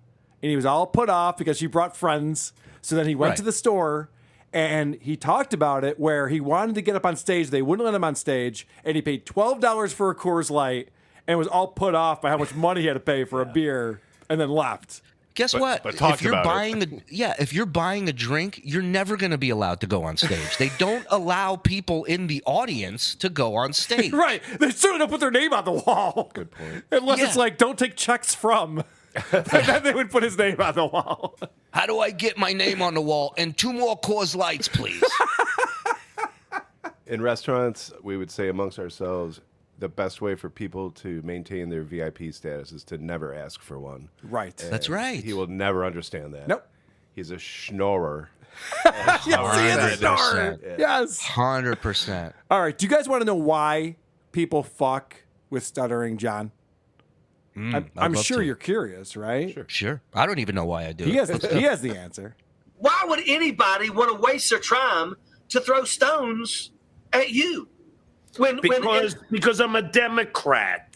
and he was all put off because she brought friends. So then he went to the store, and he talked about it where he wanted to get up on stage. They wouldn't let him on stage, and he paid $12 for a Coors Light and was all put off by how much money he had to pay for a beer, and then left. Guess what? If you're buying a drink, you're never going to be allowed to go on stage. They don't allow people in the audience to go on stage. Right. They certainly don't put their name on the wall. Good point. Unless it's like, don't take checks from. Then they would put his name on the wall. How do I get my name on the wall? And 2 more Coors Lights, please. In restaurants, we would say amongst ourselves, the best way for people to maintain their VIP status is to never ask for one. Right. And that's right. He will never understand that. Nope. He's a schnorrer. Yes, he is a schnorrer. Yes. 100%. All right. Do you guys want to know why people fuck with Stuttering John? I'm sure you're curious, right? Sure. I don't even know why I do he it. He has the answer. Why would anybody want to waste their time to throw stones at you? Because I'm a Democrat.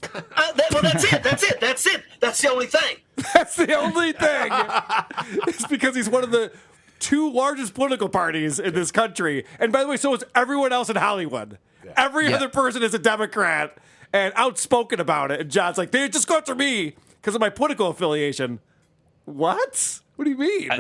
That's it. That's the only thing. That's the only thing. It's because he's one of the 2 largest political parties in this country. And by the way, so is everyone else in Hollywood. Yeah. Every other person is a Democrat and outspoken about it. And John's like, they just go after me because of my political affiliation. What? What do you mean?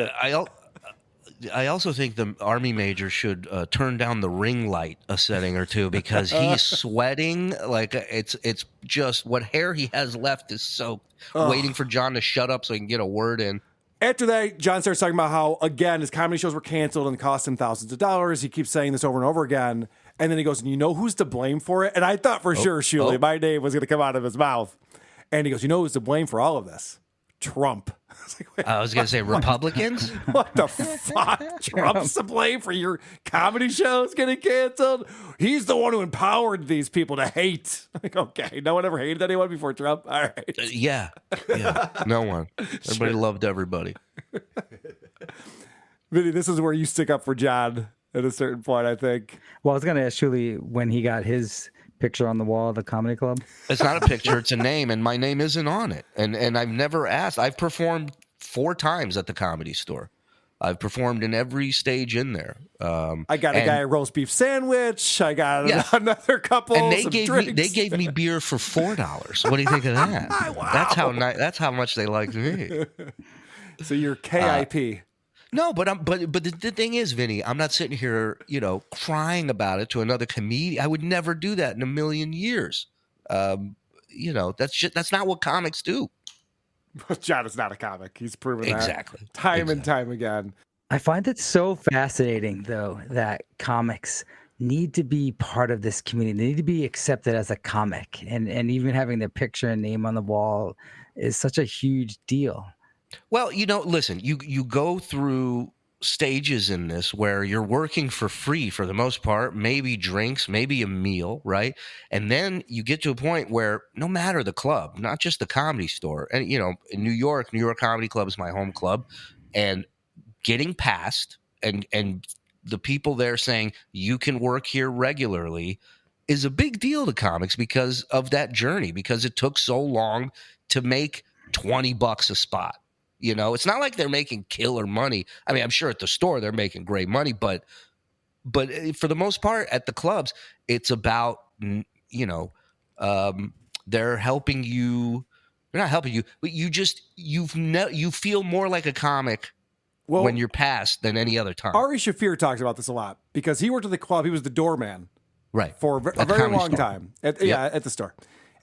I also think the Army major should turn down the ring light a setting or two because he's sweating like it's just what hair he has left is soaked, waiting for John to shut up so he can get a word in. After that, John starts talking about how, again, his comedy shows were canceled and cost him thousands of dollars. He keeps saying this over and over again. And then he goes, and you know who's to blame for it? And I thought for sure, Shuli, my name was going to come out of his mouth. And he goes, you know who's to blame for all of this? Trump. I was going to say Republicans. What the fuck? Trump's to blame for your comedy shows getting canceled? He's the one who empowered these people to hate. Like, okay, no one ever hated anyone before Trump? All right. Yeah. No one. Everybody loved everybody. Vinny, this is where you stick up for John at a certain point, I think. Well, I was going to ask Shuli when he got his picture on the wall of the comedy club. It's not a picture, it's a name, and my name isn't on it. And I've never asked. I've performed 4 times at the Comedy Store. I've performed in every stage in there. I got a guy a roast beef sandwich. I got another couple. And they gave me beer for $4. What do you think of that? Wow. That's how much they liked me. So you're KIP. No, but the thing is, Vinny, I'm not sitting here, crying about it to another comedian. I would never do that in a million years. That's not what comics do. John is not a comic. He's proven that and time again. I find it so fascinating, though, that comics need to be part of this community. They need to be accepted as a comic. And even having their picture and name on the wall is such a huge deal. Well, listen, you go through stages in this where you're working for free for the most part, maybe drinks, maybe a meal, right? And then you get to a point where no matter the club, not just the Comedy Store, and in New York Comedy Club is my home club, and getting past and the people there saying you can work here regularly is a big deal to comics because of that journey, because it took so long to make $20 a spot. It's not like they're making killer money. I mean, I'm sure at the store they're making great money, but for the most part at the clubs, it's about, they're helping you. They're not helping you, but you feel more like a comic when you're past than any other time. Ari Shaffir talks about this a lot because he worked at the club. He was the doorman, right, for a very long time at the store.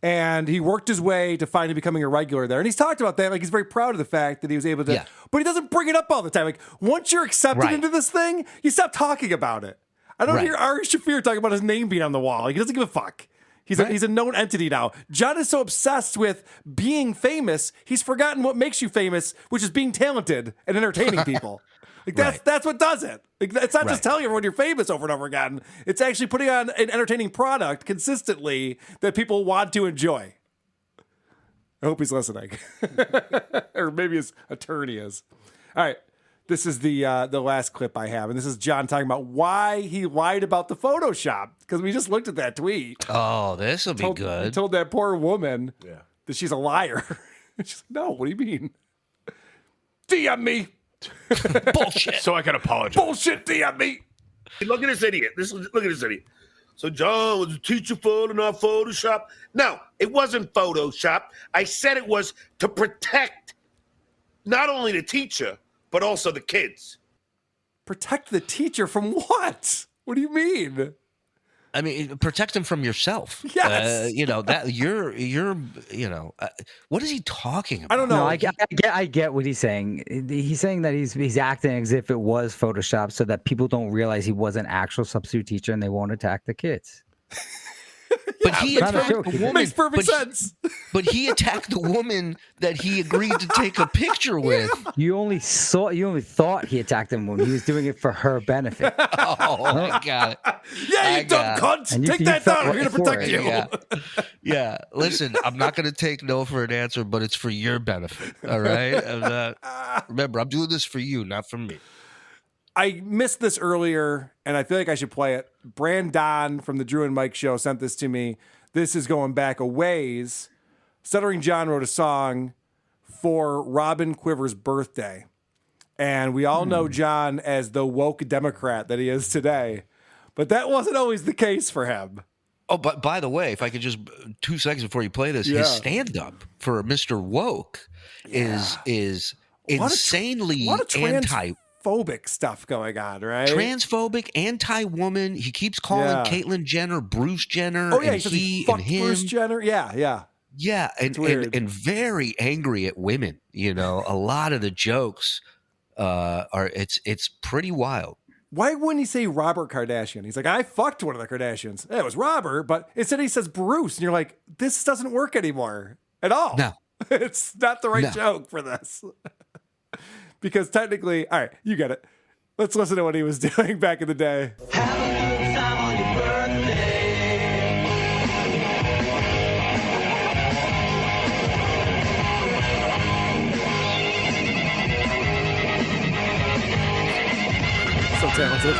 And he worked his way to finally becoming a regular there. And he's talked about that. Like, he's very proud of the fact that he was able to, but he doesn't bring it up all the time. Like, once you're accepted into this thing, you stop talking about it. I don't hear Ari Shaffir talking about his name being on the wall. Like, he doesn't give a fuck. He's a known entity now. John is so obsessed with being famous, he's forgotten what makes you famous, which is being talented and entertaining people. Like, that's what does it. Like, it's not just telling everyone you're famous over and over again. It's actually putting on an entertaining product consistently that people want to enjoy. I hope he's listening. Or maybe his attorney is. All right. This is the last clip I have. And this is John talking about why he lied about the Photoshop. Because we just looked at that tweet. Oh, this will be good. He told that poor woman that she's a liar. She's like, no, what do you mean? DM me. Bullshit. So I can apologize. Bullshit, DM me. Look at this idiot. Look at this idiot. So John was a teacher photo, not Photoshop. No, it wasn't Photoshop. I said it was to protect not only the teacher, but also the kids. Protect the teacher from what? What do you mean? I mean, protect them from yourself. Yes. What is he talking about? I don't know. No, I get what he's saying. He's saying that he's acting as if it was Photoshop so that people don't realize he was an actual substitute teacher and they won't attack the kids. But he attacked the woman. Makes perfect sense. But he attacked the woman that he agreed to take a picture with. You only thought he attacked him when he was doing it for her benefit. Oh, I got it. Yeah, you dumb cunt. Take that down. I'm here to protect you. Yeah. Listen, I'm not going to take no for an answer, but it's for your benefit. All right? Remember, I'm doing this for you, not for me. I missed this earlier, and I feel like I should play it. Brandon from the Drew and Mike show sent this to me. This is going back a ways. Stuttering John wrote a song for Robin Quiver's birthday. And we all know John as the woke Democrat that he is today. But that wasn't always the case for him. Oh, but by the way, if I could just 2 seconds before you play this, his stand-up for Mr. Woke is insanely anti phobic stuff going on, right? Transphobic, anti-woman. He keeps calling Caitlyn Jenner Bruce Jenner. Oh yeah, and he fucked Bruce Jenner. Yeah, and very angry at women. A lot of the jokes it's pretty wild. why wouldn't he say Robert Kardashian? He's like, I fucked one of the Kardashians. It was Robert, but instead he says Bruce. And you're like, this doesn't work anymore at all. No. It's not the right joke for this. Because technically, all right, you get it. Let's listen to what he was doing back in the day. So talented.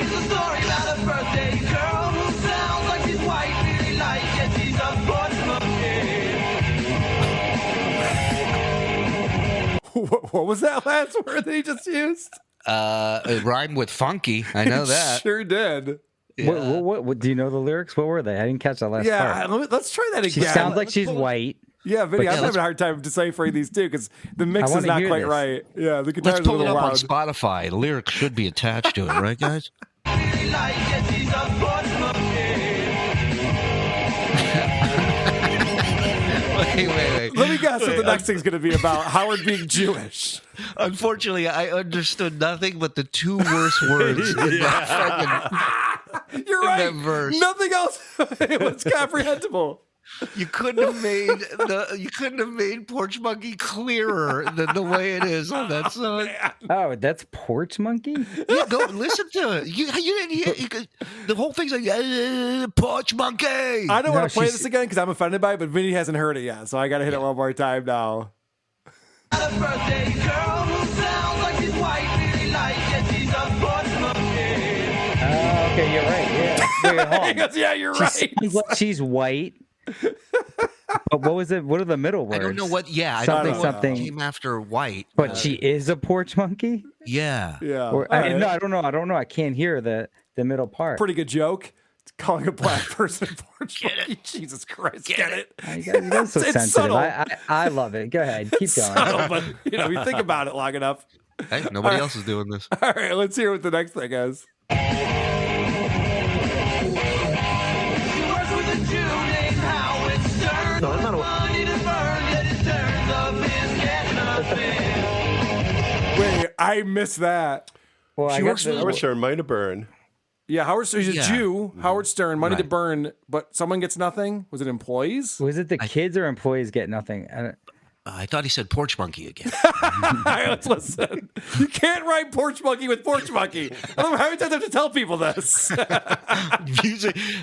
It's a story about a birthday girl who sounds like she's white, really like it. She's a What was that last word that he just used? It rhymed with funky. I know that. Sure did. Yeah. What do you know the lyrics? What were they? I didn't catch that last part. Let's try that again. She sounds like she's white. Yeah, Vinny, But I'm having a hard time deciphering these two because the mix I is wanna not hear quite this. right. Yeah, the guitar's Let's a pull it little up on loud. Spotify. The lyrics should be attached to it, right, guys? Wait. Let me guess what the next thing's going to be about. Howard being Jewish. Unfortunately, I understood nothing but the two worst words in that fucking You're right. that verse. Nothing else it was comprehensible. You couldn't have made Porch Monkey clearer than the way it is on that song. Oh, that's Porch Monkey? Yeah, go listen to it. You didn't hear the whole thing's like Porch Monkey. I don't want to play this again because I'm offended by it, but Vinny hasn't heard it yet, so I got to hit it one more time now. birthday girl who sounds like she's white, really like it. She's a Porch Monkey. Oh, okay, you're right. Yeah. Wait, hold on. He goes, yeah, you're She right. sounds like she's white. But what was it? What are the middle words? I don't know what. Yeah, I don't know what something. came after white. But she is a porch monkey. Yeah. Yeah. Or, no, I don't know. I don't know. I can't hear the middle part. Pretty good joke. It's calling a black person Porch Monkey. Jesus Christ, get it? You guys are so It's sensitive. subtle. I love it. Go ahead, keep going. Subtle, but you think about it long enough. Hey, nobody else is doing this. All right, let's hear what the next thing is. Wait, I missed that. Well, She works with Howard Stern, Money to Burn. Yeah, Howard Stern. He's a Yeah. Jew. Howard Stern, money to Right. burn, but someone gets nothing. Was it employees? Was it the kids or employees get nothing? I thought he said Porch Monkey again. All right, let's listen. You can't write Porch Monkey with Porch Monkey. I don't know how many times I have to tell people this.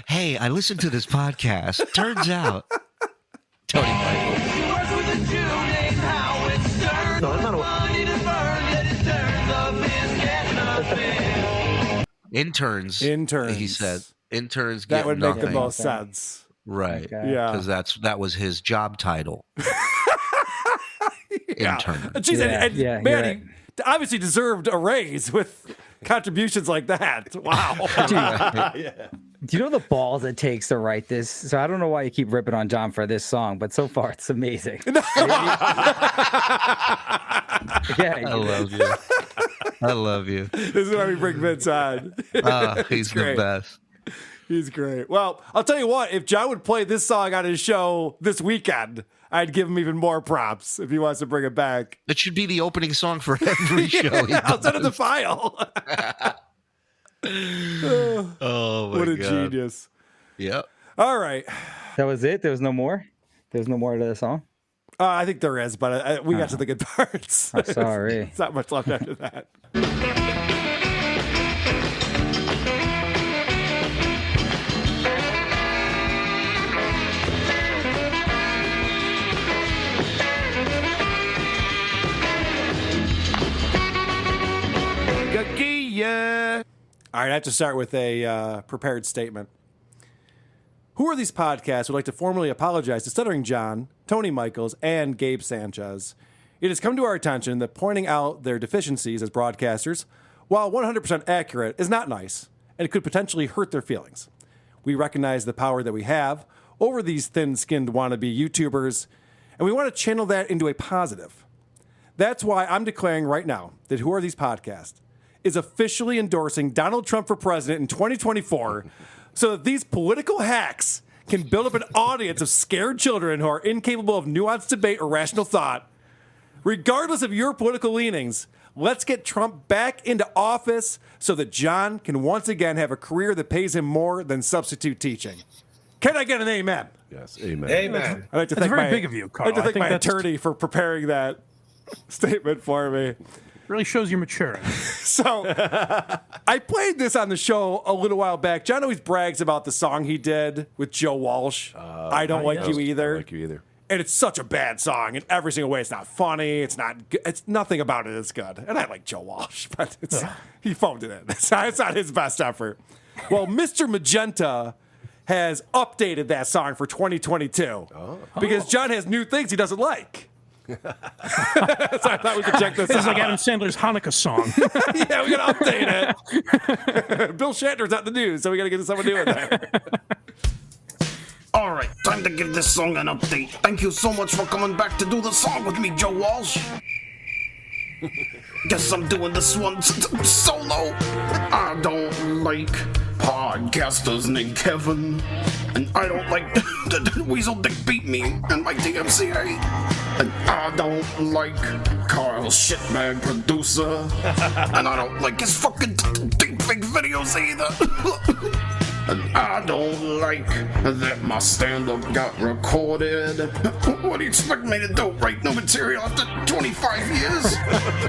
Hey, I listened to this podcast. Turns out, Tony Michael. Interns. He said interns That get would nothing. make the most sense. Right. Okay. Yeah. Because that was his job title. Intern. Jeez, and Yeah, man, you're he obviously deserved a raise with contributions like that. Wow. Do you know the balls it takes to write this? So I don't know why you keep ripping on John for this song, but so far it's amazing. I love you. I love you. This is why we bring Vince on. He's the great. best. He's great. Well, I'll tell you what, if John would play this song on his show this weekend, I'd give him even more props if he wants to bring it back. It should be the opening song for every show. he I'll send him the does. file. Oh, my What a God. genius. Yep. All right. That was it? There was no more? There was no more to the song? I think there is, but we got to the good parts. I'm sorry. It's not much left after that. All right, I have to start with a prepared statement. Who are these podcasts who would like to formally apologize to Stuttering John, Tony Michaels, and Gabe Sanchez? It has come to our attention that pointing out their deficiencies as broadcasters, while 100% accurate, is not nice, and it could potentially hurt their feelings. We recognize the power that we have over these thin-skinned wannabe YouTubers, and we want to channel that into a positive. That's why I'm declaring right now that Who Are These Podcasts is officially endorsing Donald Trump for president in 2024 so that these political hacks can build up an audience of scared children who are incapable of nuanced debate or rational thought. Regardless of your political leanings, let's get Trump back into office so that John can once again have a career that pays him more than substitute teaching. Can I get an amen? Yes, amen. Amen. I'd like to That's thank very big of you, Carl. I'd like to I thank think my that's- attorney for preparing that statement for me. Really shows you're maturing. So I played this on the show a little while back. John always brags about the song he did with Joe Walsh. I don't like you either. I don't like you either. And it's such a bad song in every single way. It's not funny. It's not good. It's nothing about it is good. And I like Joe Walsh, but he phoned it in. It's not his best effort. Well, Mr. Magenta has updated that song for 2022 because John has new things he doesn't like. So I thought we could check this out. It's like Adam Sandler's Hanukkah song. Yeah, we gotta update it. Bill Shatner's at the news, so we gotta get someone new in there. All right, time to give this song an update. Thank you so much for coming back to do the song with me, Joe Walsh. Guess I'm doing this one solo. I don't like podcasters named Kevin, and I don't like the Weasel Dick beat me and my DMCA, and I don't like Carl's shitbag producer, and I don't like his fucking deep fake videos either. And I don't like that my stand-up got recorded. What do you expect me to do? Write new material after 25 years?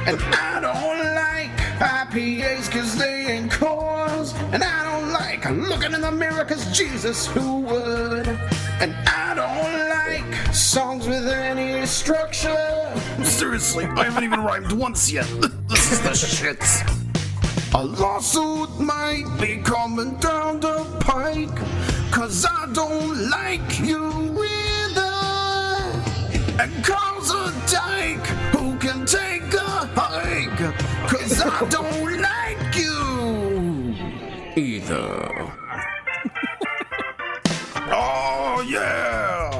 And I don't like IPAs cause they ain't cores. And I don't like looking in the mirror cause Jesus, who would? And I don't like songs with any structure. Seriously, I haven't even rhymed once yet. This is the shit. A lawsuit might be coming down the pike, cause I don't like you either. And Carl's a dyke who can take a hike, cause I don't like you either. Oh yeah!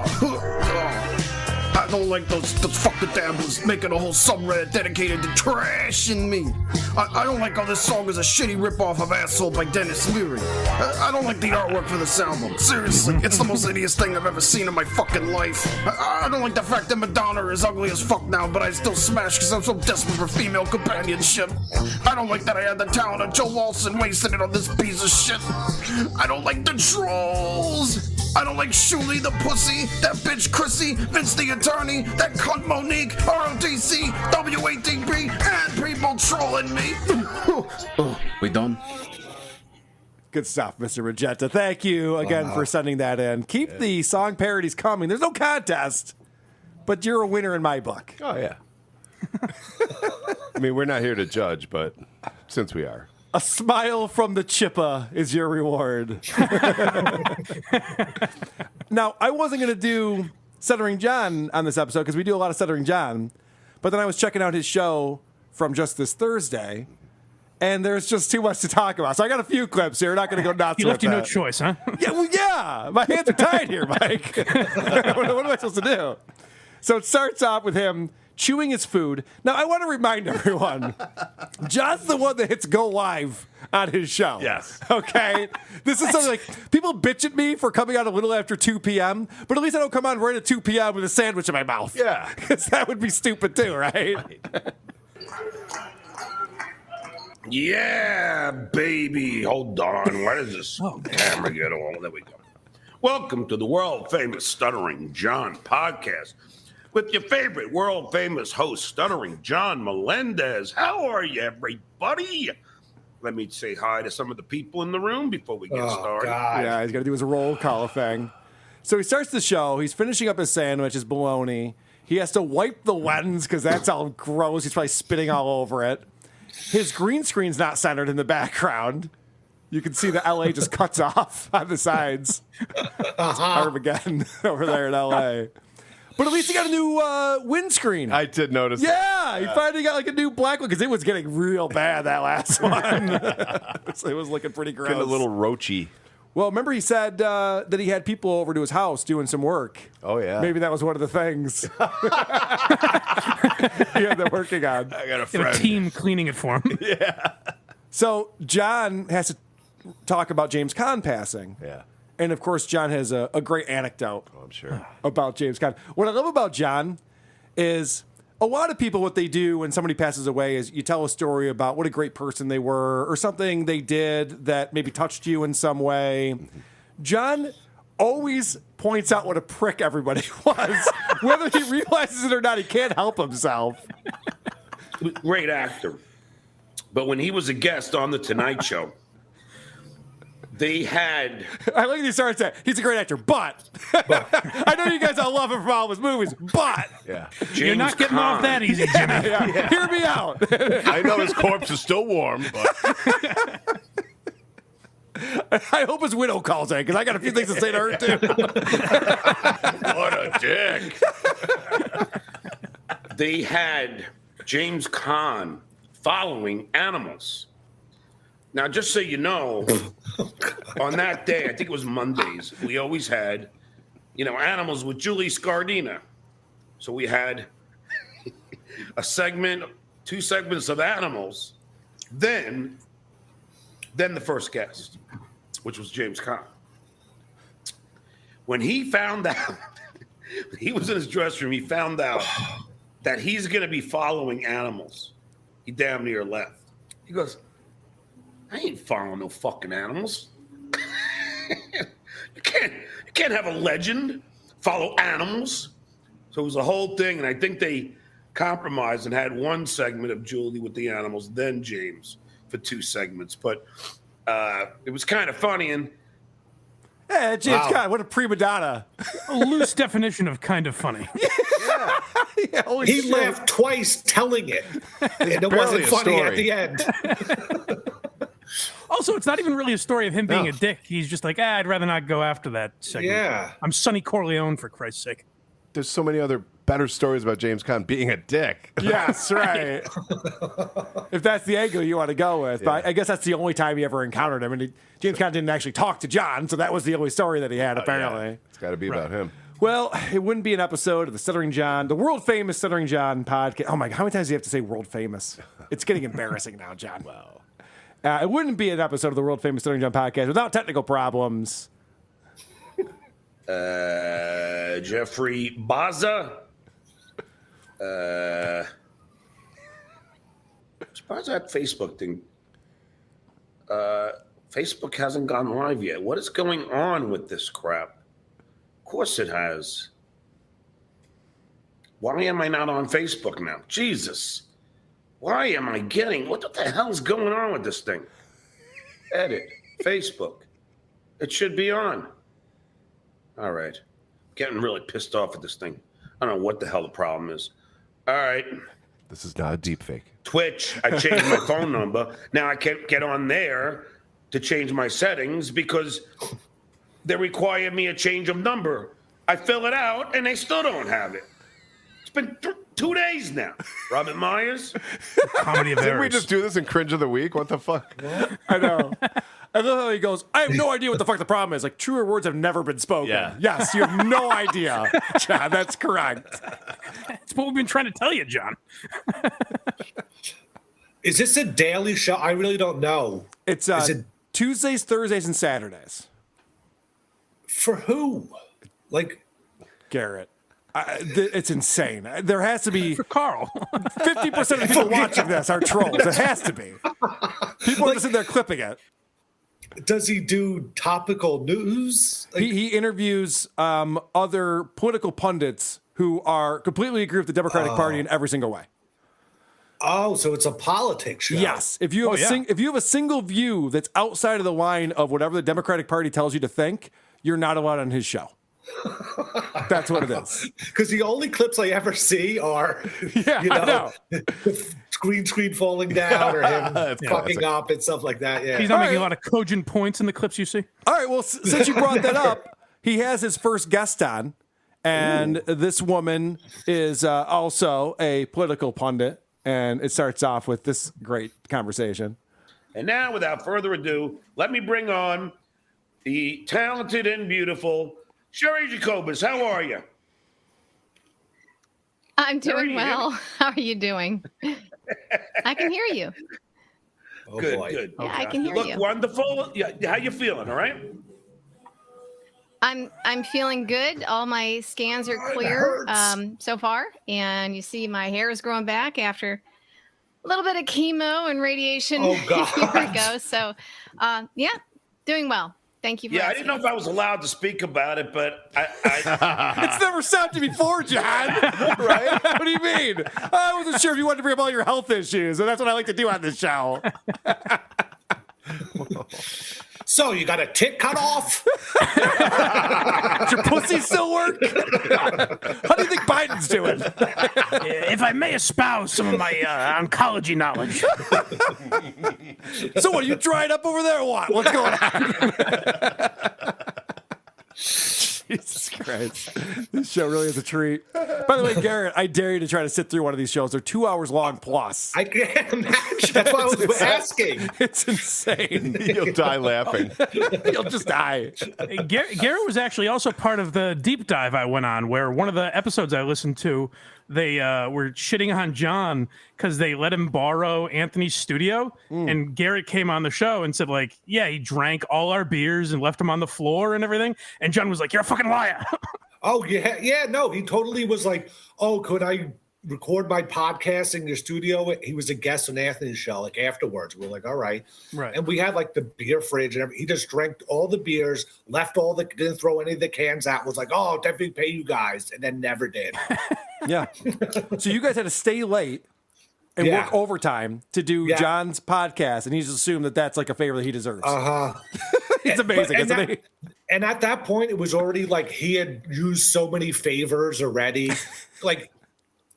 I don't like those fucking dabblers making a whole subreddit dedicated to trashing me. I don't like how this song is a shitty ripoff of Asshole by Dennis Leary. I don't like the artwork for this album. Seriously, it's the most hideous thing I've ever seen in my fucking life. I don't like the fact that Madonna is ugly as fuck now, but I still smash because I'm so desperate for female companionship. I don't like that I had the talent of Joe Walsh and wasted it on this piece of shit. I don't like the trolls. I don't like Shuli the pussy, that bitch Chrissy, Vince the attorney, that cunt Monique, ROTC, WATP, and people trolling me. We done? Good stuff, Mr. Magenta. Thank you again for sending that in. Keep the song parodies coming. There's no contest, but you're a winner in my book. Oh, yeah. I mean, we're not here to judge, but since we are. A smile from the Chippa is your reward. Now, I wasn't going to do Stuttering John on this episode because we do a lot of Stuttering John, but then I was checking out his show from just this Thursday, and there's just too much to talk about. So I got a few clips here. We're not going to go nuts You with left you no that. choice, huh? Yeah, well, yeah. My hands are tied here, Mike. What am I supposed to do? So it starts off with him chewing his food. Now, I want to remind everyone, John's the one that hits go live on his show. Yes. Okay? This is something like, people bitch at me for coming on a little after 2 p.m., but at least I don't come on right at 2 p.m. with a sandwich in my mouth. Yeah. Because that would be stupid too, right? Yeah, baby. Hold on. Where does this camera get on? There we go. Welcome to the world famous Stuttering John podcast with your favorite world famous host, Stuttering John Melendez. How are you, everybody? Let me say hi to some of the people in the room before we get started. Yeah, he's got to do his roll call thing. So he starts the show. He's finishing up his sandwich, his bologna. He has to wipe the lens because that's all gross. He's probably spitting all over it. His green screen's not centered in the background. You can see the LA just cuts off on the sides. It's Armageddon over there in LA. But at least he got a new windscreen. I did notice that. He finally got like a new black one because it was getting real bad, that last one. So it was looking pretty gross. Getting a little roachy. Well, remember he said that he had people over to his house doing some work. Oh, yeah. Maybe that was one of the things he had them working on. I got a Get friend. a team cleaning it for him. Yeah. So John has to talk about James Caan passing. Yeah. And, of course, John has a great anecdote I'm sure. about James Caan. What I love about John is a lot of people, what they do when somebody passes away is you tell a story about what a great person they were or something they did that maybe touched you in some way. John always points out what a prick everybody was. Whether he realizes it or not, he can't help himself. Great actor. But when he was a guest on The Tonight Show, they had... I like he starts that. He's a great actor, but... I know you guys all love him from all of his movies, but... Yeah. You're not getting off that easy, Jimmy. Yeah. Hear me out. I know his corpse is still warm, but... I hope his widow calls in, because I got a few things to say to her, too. What a dick. They had James Caan following animals. Now, just so you know, on that day, I think it was Mondays, we always had, animals with Julie Scardina. So we had a segment, 2 segments of animals, then the first guest, which was James Caan. When he found out, he was in his dressing room, he found out that he's going to be following animals. He damn near left. He goes, I ain't following no fucking animals. You can't have a legend follow animals. So it was a whole thing, and I think they compromised and had one segment of Julie with the animals, then James for 2 segments. But it was kind of funny. And hey, James Caan, what a prima donna. A loose definition of kind of funny. Yeah, he laughed twice telling it. And it wasn't funny at the end. Also, it's not even really a story of him being a dick. He's just like, I'd rather not go after that segment. Yeah. I'm Sonny Corleone, for Christ's sake. There's so many other better stories about James Caan being a dick. Yes, right. If that's the angle you want to go with. But I guess that's the only time he ever encountered him. And James Caan didn't actually talk to John, so that was the only story that he had, apparently. Yeah. It's got to be about him. Well, it wouldn't be an episode of the Stuttering John, the world famous Stuttering John podcast. Oh my God, how many times do you have to say world famous? It's getting embarrassing now, John. Wow. It wouldn't be an episode of the world famous Stuttering John podcast without technical problems. Jeffrey Baza. Surprised that Facebook thing. Facebook hasn't gone live yet. What is going on with this crap? Of course it has. Why am I not on Facebook now? Jesus. Why am I getting... What the hell's going on with this thing? Edit. Facebook. It should be on. All right. Getting really pissed off at this thing. I don't know what the hell the problem is. All right. This is not a deep fake. Twitch. I changed my phone number. Now I can't get on there to change my settings because they require me a change of number. I fill it out and they still don't have it. It's been 2 days now. Robert Myers. Comedy of errors. Didn't we just do this in Cringe of the Week? What the fuck? I know. I love how he goes, I have no idea what the fuck the problem is. Like, truer words have never been spoken. Yeah. Yes, you have no idea. John, that's correct. That's what we've been trying to tell you, John. Is this a daily show? I really don't know. It's Tuesdays, Thursdays, and Saturdays. For who? Like Garrett. It's insane. There has to be... For Carl. 50% of the people watching this are trolls. It has to be. People are just in there clipping it. Does he do topical news? Like, he interviews other political pundits who are completely agree with the Democratic Party in every single way. Oh, so it's a politics show. Yes. If you have if you have a single view that's outside of the line of whatever the Democratic Party tells you to think, you're not allowed on his show. That's what it is. Because the only clips I ever see are, I know. green screen falling down or him fucking up and stuff like that. Yeah, He's not making a lot of cogent points in the clips you see. All right. Well, since you brought that up, he has his first guest on, and this woman is also a political pundit, and it starts off with this great conversation. And now, without further ado, let me bring on the talented and beautiful Sherry Jacobus. How are you? I'm doing well. How are you doing? I can hear you. Good. Yeah, I can hear you. you. Look wonderful. Yeah, how you feeling? All right. I'm feeling good. All my scans are clear so far, and you see my hair is growing back after a little bit of chemo and radiation Oh, God. a year ago. So, yeah, doing well. Thank you for Yeah, I asking. didn't know if I was allowed to speak about it, but I It's never stopped you before, John. Right? What do you mean? I wasn't sure if you wanted to bring up all your health issues, and that's what I like to do on this show. So you got a tit cut off? Does your pussy still work? How do you think Biden's doing? If I may espouse some of my oncology knowledge. So what, are you dried up over there or what? What's going on? Jesus Christ. This show really is a treat. By the way, Garrett, I dare you to try to sit through one of these shows. They're 2 hours long plus. I can't imagine. That's why I was asking. It's insane. You'll die laughing. You'll just die. Garrett was actually also part of the deep dive I went on, where one of the episodes I listened to, they were shitting on John because they let him borrow Anthony's studio. And Garrett came on the show and said, like, yeah, he drank all our beers and left them on the floor and everything. And John was like, you're a fucking liar. Oh, yeah. Yeah, no, he totally was like, oh, could I record my podcast in your studio? He was a guest on Anthony's show, like afterwards. We were like, all right. Right. And we had like the beer fridge and everything. He just drank all the beers, didn't throw any of the cans out, was like, oh, I'll definitely pay you guys. And then never did. Yeah. So you guys had to stay late and work overtime to do John's podcast, and he's assumed that that's like a favor that he deserves. He's amazing, isn't he? And at that point, it was already like he had used so many favors already. Like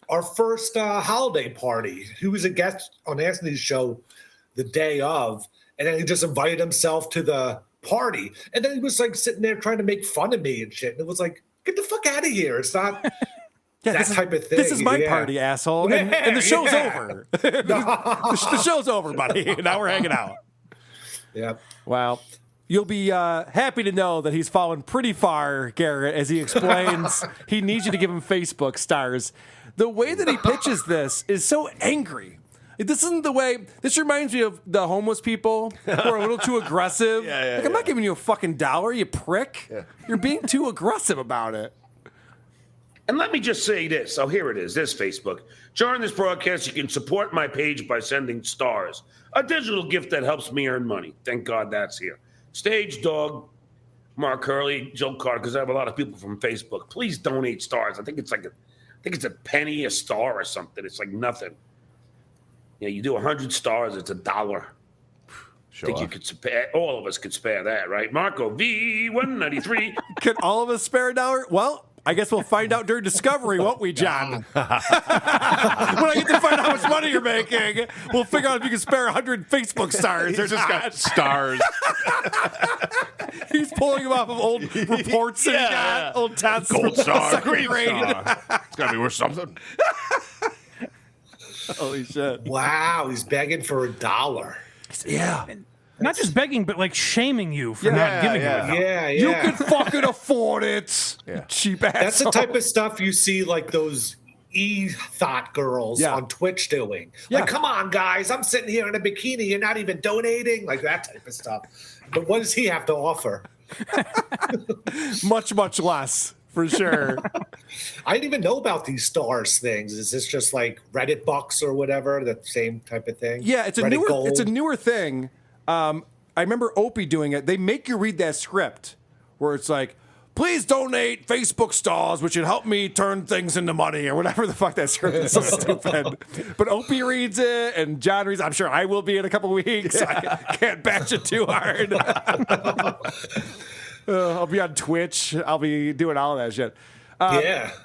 our first holiday party, he was a guest on Anthony's show the day of, and then he just invited himself to the party. And then he was like sitting there trying to make fun of me and shit. And it was like, get the fuck out of here. It's not... type of thing. This is my party, asshole. And the show's over. The show's over, buddy. Now we're hanging out. Yeah. Wow. You'll be happy to know that he's fallen pretty far, Garrett, as he explains he needs you to give him Facebook stars. The way that he pitches this is so angry. This isn't the way. This reminds me of the homeless people who are a little too aggressive. I'm not giving you a fucking dollar, you prick. Yeah. You're being too aggressive about it. And let me just say this. Oh, here it is. This Facebook. During this broadcast, you can support my page by sending stars, a digital gift that helps me earn money. Thank God that's here. Stage Dog, Mark Hurley, Joe Carter, because I have a lot of people from Facebook. Please donate stars. I think it's a penny a star or something. It's like nothing. You know, you do 100 stars, it's $1. I think you could spare, all of us could spare that, right? Marco V193. Could all of us spare $1? Well, I guess we'll find out during Discovery, won't we, John? When I get to find out how much money you're making, we'll figure out if you can spare 100 Facebook stars. Or just got stars. He's pulling them off of old reports that he got, old tests. Gold star, green star. It's got to be worth something. Holy shit. Wow, he's begging for $1. Yeah. Not just begging, but like shaming you for not giving you enough. Yeah. You can fucking afford it. Yeah. Cheap ass. That's the type of stuff you see like those thought girls on Twitch doing. Like, come on, guys, I'm sitting here in a bikini. You're not even donating. Like that type of stuff. But what does he have to offer? Much, much less. For sure. I didn't even know about these stars things. Is this just like Reddit bucks or whatever? The same type of thing? Yeah, it's a newer thing. I remember Opie doing it. They make you read that script where it's like, please donate Facebook stars, which would help me turn things into money or whatever the fuck that script is. So stupid. But Opie reads it and John reads it. I'm sure I will be in a couple weeks. So I can't bash it too hard. I'll be on Twitch. I'll be doing all of that shit.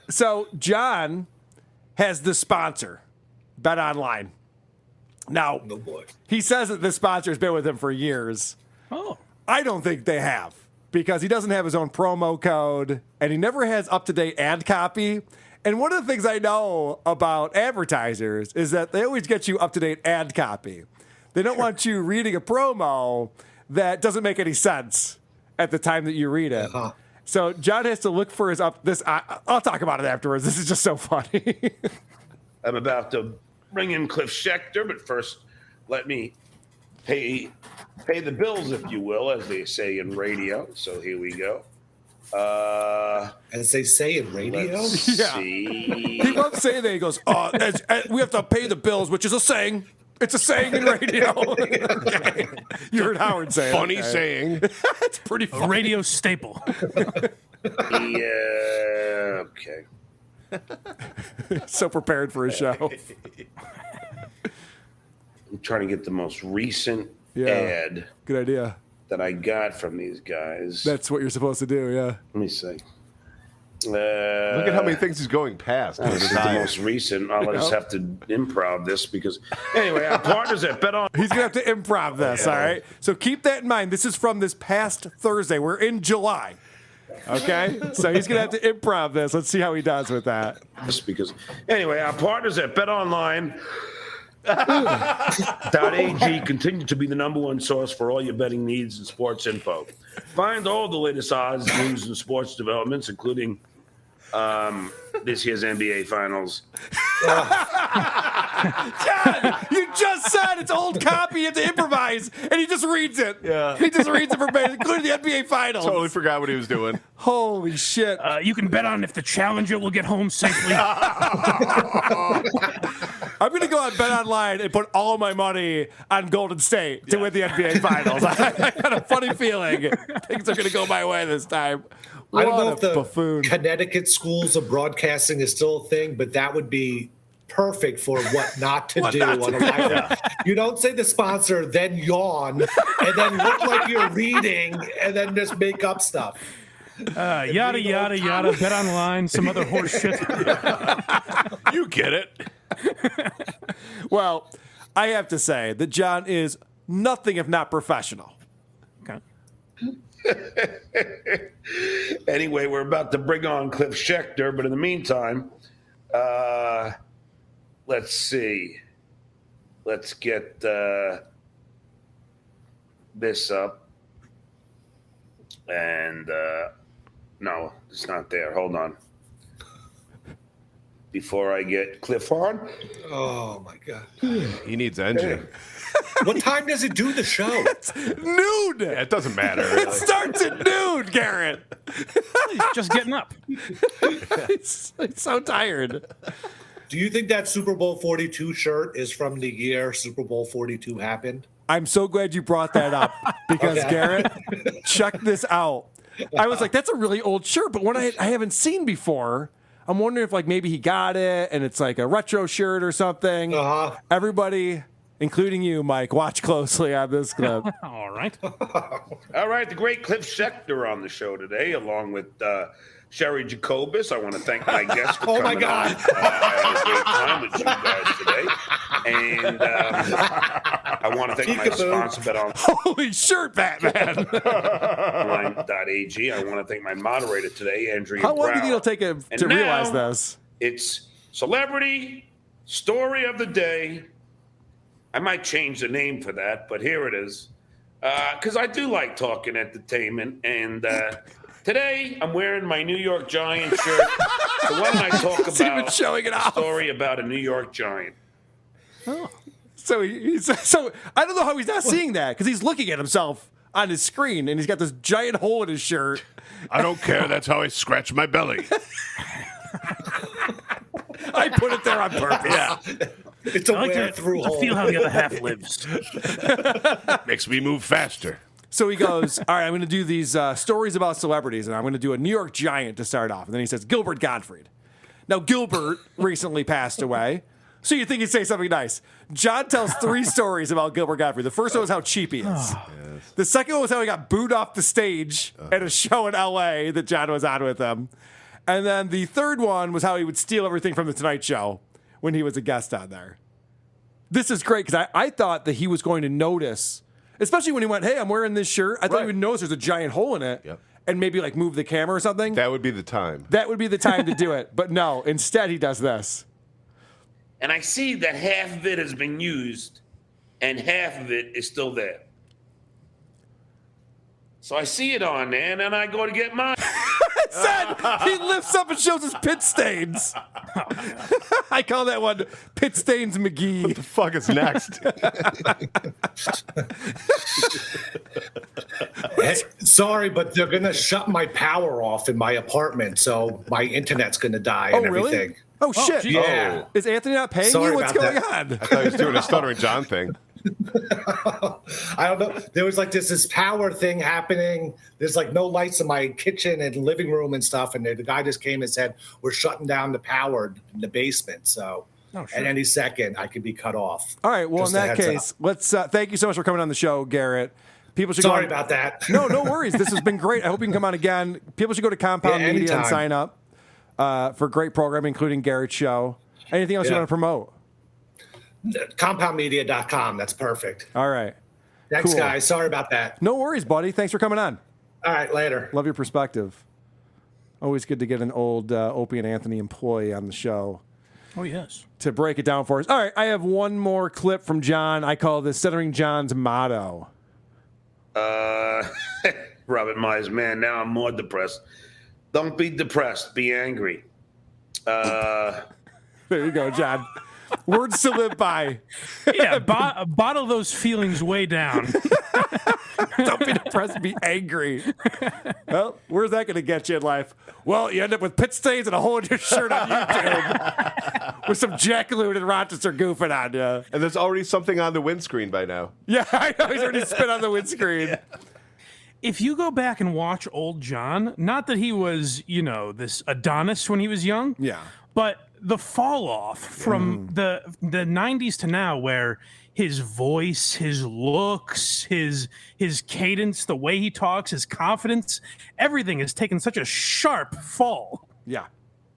So John has the sponsor, Bet Online. Now, he says that this sponsor has been with him for years. Oh. I don't think they have, because he doesn't have his own promo code, and he never has up-to-date ad copy. And one of the things I know about advertisers is that they always get you up-to-date ad copy. They don't want you reading a promo that doesn't make any sense at the time that you read it. So John has to look for his I'll talk about it afterwards. This is just so funny. I'm about to bring in Cliff Schechter, but first let me pay the bills, if you will, as they say in radio. So here we go. As they say in radio? See. He loves saying that. He goes, we have to pay the bills, which is a saying. It's a saying in radio. Okay. You heard Howard say it. Funny saying. It's pretty funny. A radio staple. Yeah. Okay. So prepared for his show. I'm trying to get the most recent Yeah. ad Good idea. that I got from these guys. That's what you're supposed to do, yeah. Let me see. Look at how many things he's going past. This is the most recent. I'll just have to improv this because, anyway, our partners at Bet On. He's going to have to improv this, all right? So keep that in mind. This is from this past Thursday. We're in July. Okay? So he's going to have to improv this. Let's see how he does with that. Just because, anyway, our partners at BetOnline.ag continue to be the #1 source for all your betting needs and sports info. Find all the latest odds, news, and sports developments, including this year's NBA Finals. John, you just said it's old copy. You have to improvise, and he just reads it. Yeah. He just reads it verbatim, including the NBA Finals. Totally forgot what he was doing. Holy shit. You can bet on if the challenger will get home safely. I'm going to go on Bet Online and put all my money on Golden State to win the NBA Finals. I got a funny feeling things are going to go my way this time. I don't know What if a the buffoon. Connecticut schools of broadcasting is still a thing, but that would be perfect for what not to do on a live. You don't say the sponsor, then yawn, and then look like you're reading, and then just make up stuff. Yada, yada, yada. Bet Online, some other horse shit. You get it. Well, I have to say that John is nothing if not professional. Okay. Anyway, we're about to bring on Cliff Schechter, but in the meantime, let's see. Let's get this up. And no, it's not there. Hold on. Before I get Cliff on. Oh, my God. He needs engine. What time does it do the show? It's noon. Yeah, it doesn't matter. It Really. starts at noon, Garrett. He's just getting up. He's so tired. Do you think that Super Bowl 42 shirt is from the year Super Bowl 42 happened? I'm so glad you brought that up because, Okay. Garrett, check this out. I was like, that's a really old shirt, but one I haven't seen before. I'm wondering if, like, maybe he got it and it's like a retro shirt or something. Uh-huh. Everybody, including you, Mike, watch closely on this clip. All right. All right, the great Cliff Schechter on the show today, along with Sherry Jacobus. I want to thank my guests for Oh, my coming God. on. I had a great time with you guys today. And I want to thank my sponsor, BetOnline.ag. Holy shirt, Batman. I want to thank my moderator today, Andrea How long do you Brown. think it'll take him And to now, realize this? It's Celebrity Story of the Day. I might change the name for that, but here it is. Because I do like talking entertainment. And today I'm wearing my New York Giant shirt. So why don't I talk He's even about showing it a off. story about a New York Giant? So so I don't know how he's not seeing that because he's looking at himself on his screen and he's got this giant hole in his shirt. I don't care. That's how I scratch my belly. I put it there on purpose. Yeah. It's a I like wear-through to hole. feel how the other half lives. Makes me move faster. So he goes, all right, I'm going to do these stories about celebrities, and I'm going to do a New York Giant to start off. And then he says, Gilbert Gottfried. Now, Gilbert recently passed away, so you think he'd say something nice. John tells 3 stories about Gilbert Gottfried. The first one was how cheap he is. The second one was how he got booed off the stage at a show in L.A. that John was on with him. And then the third one was how he would steal everything from The Tonight Show when he was a guest on there. This is great because I thought that he was going to notice, especially when he went, hey, I'm wearing this shirt. I thought he would notice there's a giant hole in it and maybe like move the camera or something. That would be the time. That would be the time to do it. But no, instead he does this. And I see that half of it has been used and half of it is still there. So I see it on there and then I go to get mine. said he lifts up and shows his pit stains. I call that one Pit Stains McGee. What the fuck is next? Sorry, but they're gonna shut my power off in my apartment, so my internet's gonna die and really? everything. Oh shit! Yeah. Is Anthony not paying Sorry you? What's about going that. on? I thought he was doing a Stuttering John thing. I don't know. There was like this power thing happening. There's like no lights in my kitchen and living room and stuff. And the guy just came and said, we're shutting down the power in the basement. So at any second, I could be cut off. All right. Well, Just in a that heads case, let's thank you so much for coming on the show, Garrett. People should Sorry go on, about that. No worries. This has been great. I hope you can come on again. People should go to Compound Yeah, Media and anytime. sign up for great programming, including Garrett's show. Anything else you Yeah. want to promote? Compoundmedia.com. That's perfect. All right. Thanks, Cool. guys. Sorry about that. No worries, buddy. Thanks for coming on. All right, later. Love your perspective. Always good to get an old Opie and Anthony employee on the show Oh, yes. to break it down for us. All right, I have one more clip from John. I call this Stuttering John's motto. Robert Myers, man, now I'm more depressed. Don't be depressed. Be angry. There you go, John. Words to live by. Yeah, bottle those feelings way down. Don't be depressed, be angry. Well, where's that going to get you in life? Well, you end up with pit stains and a hole in your shirt on YouTube with some jackaloon and Rochester goofing on you. And there's already something on the windscreen by now. Yeah, I know. He's already spit on the windscreen. Yeah. If you go back and watch old John, not that he was, this Adonis when he was young. Yeah. But the fall off from the 90s to now, where his voice, his looks, his cadence, the way he talks, his confidence, everything has taken such a sharp fall. Yeah.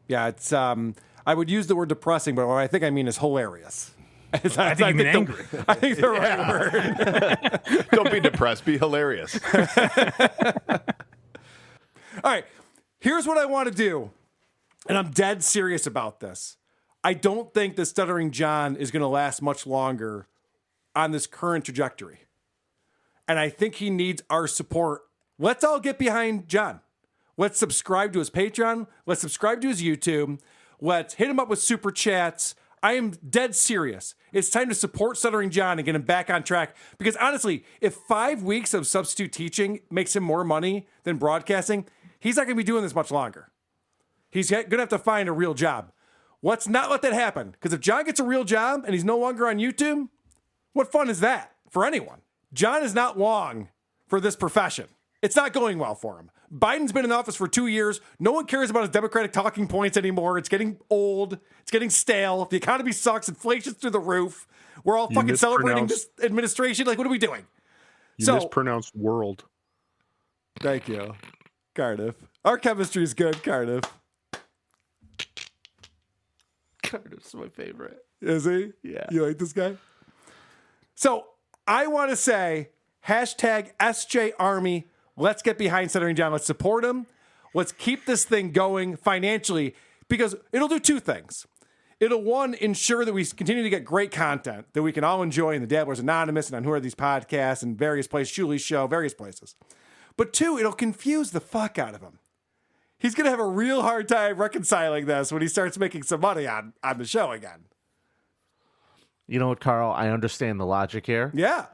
It's I would use the word depressing, but what I think I mean is hilarious. I think you mean angry. I think the right word. Don't be depressed, be hilarious. All right. Here's what I want to do. And I'm dead serious about this. I don't think the Stuttering John is going to last much longer on this current trajectory. And I think he needs our support. Let's all get behind John. Let's subscribe to his Patreon. Let's subscribe to his YouTube. Let's hit him up with super chats. I am dead serious. It's time to support Stuttering John and get him back on track. Because honestly, if 5 weeks of substitute teaching makes him more money than broadcasting, he's not going to be doing this much longer. He's going to have to find a real job. Let's not let that happen. Because if John gets a real job and he's no longer on YouTube, what fun is that for anyone? John is not long for this profession. It's not going well for him. Biden's been in office for 2 years. No one cares about his Democratic talking points anymore. It's getting old. It's getting stale. The economy sucks. Inflation's through the roof. We're all fucking celebrating this administration. Like, what are we doing? You mispronounced world. Thank you, Cardiff. Our chemistry is good, Cardiff. Cardiff's my favorite. Is he? Yeah. You like this guy? So I want to say hashtag SJ Army. Let's get behind Stuttering John. Let's support him. Let's keep this thing going financially because it'll do two things. It'll, one, ensure that we continue to get great content that we can all enjoy in the Dabblers Anonymous and on Who Are These Podcasts and various places, Julie's show, various places. But two, it'll confuse the fuck out of him. He's going to have a real hard time reconciling this when he starts making some money on the show again. You know what, Carl? I understand the logic here. Yeah.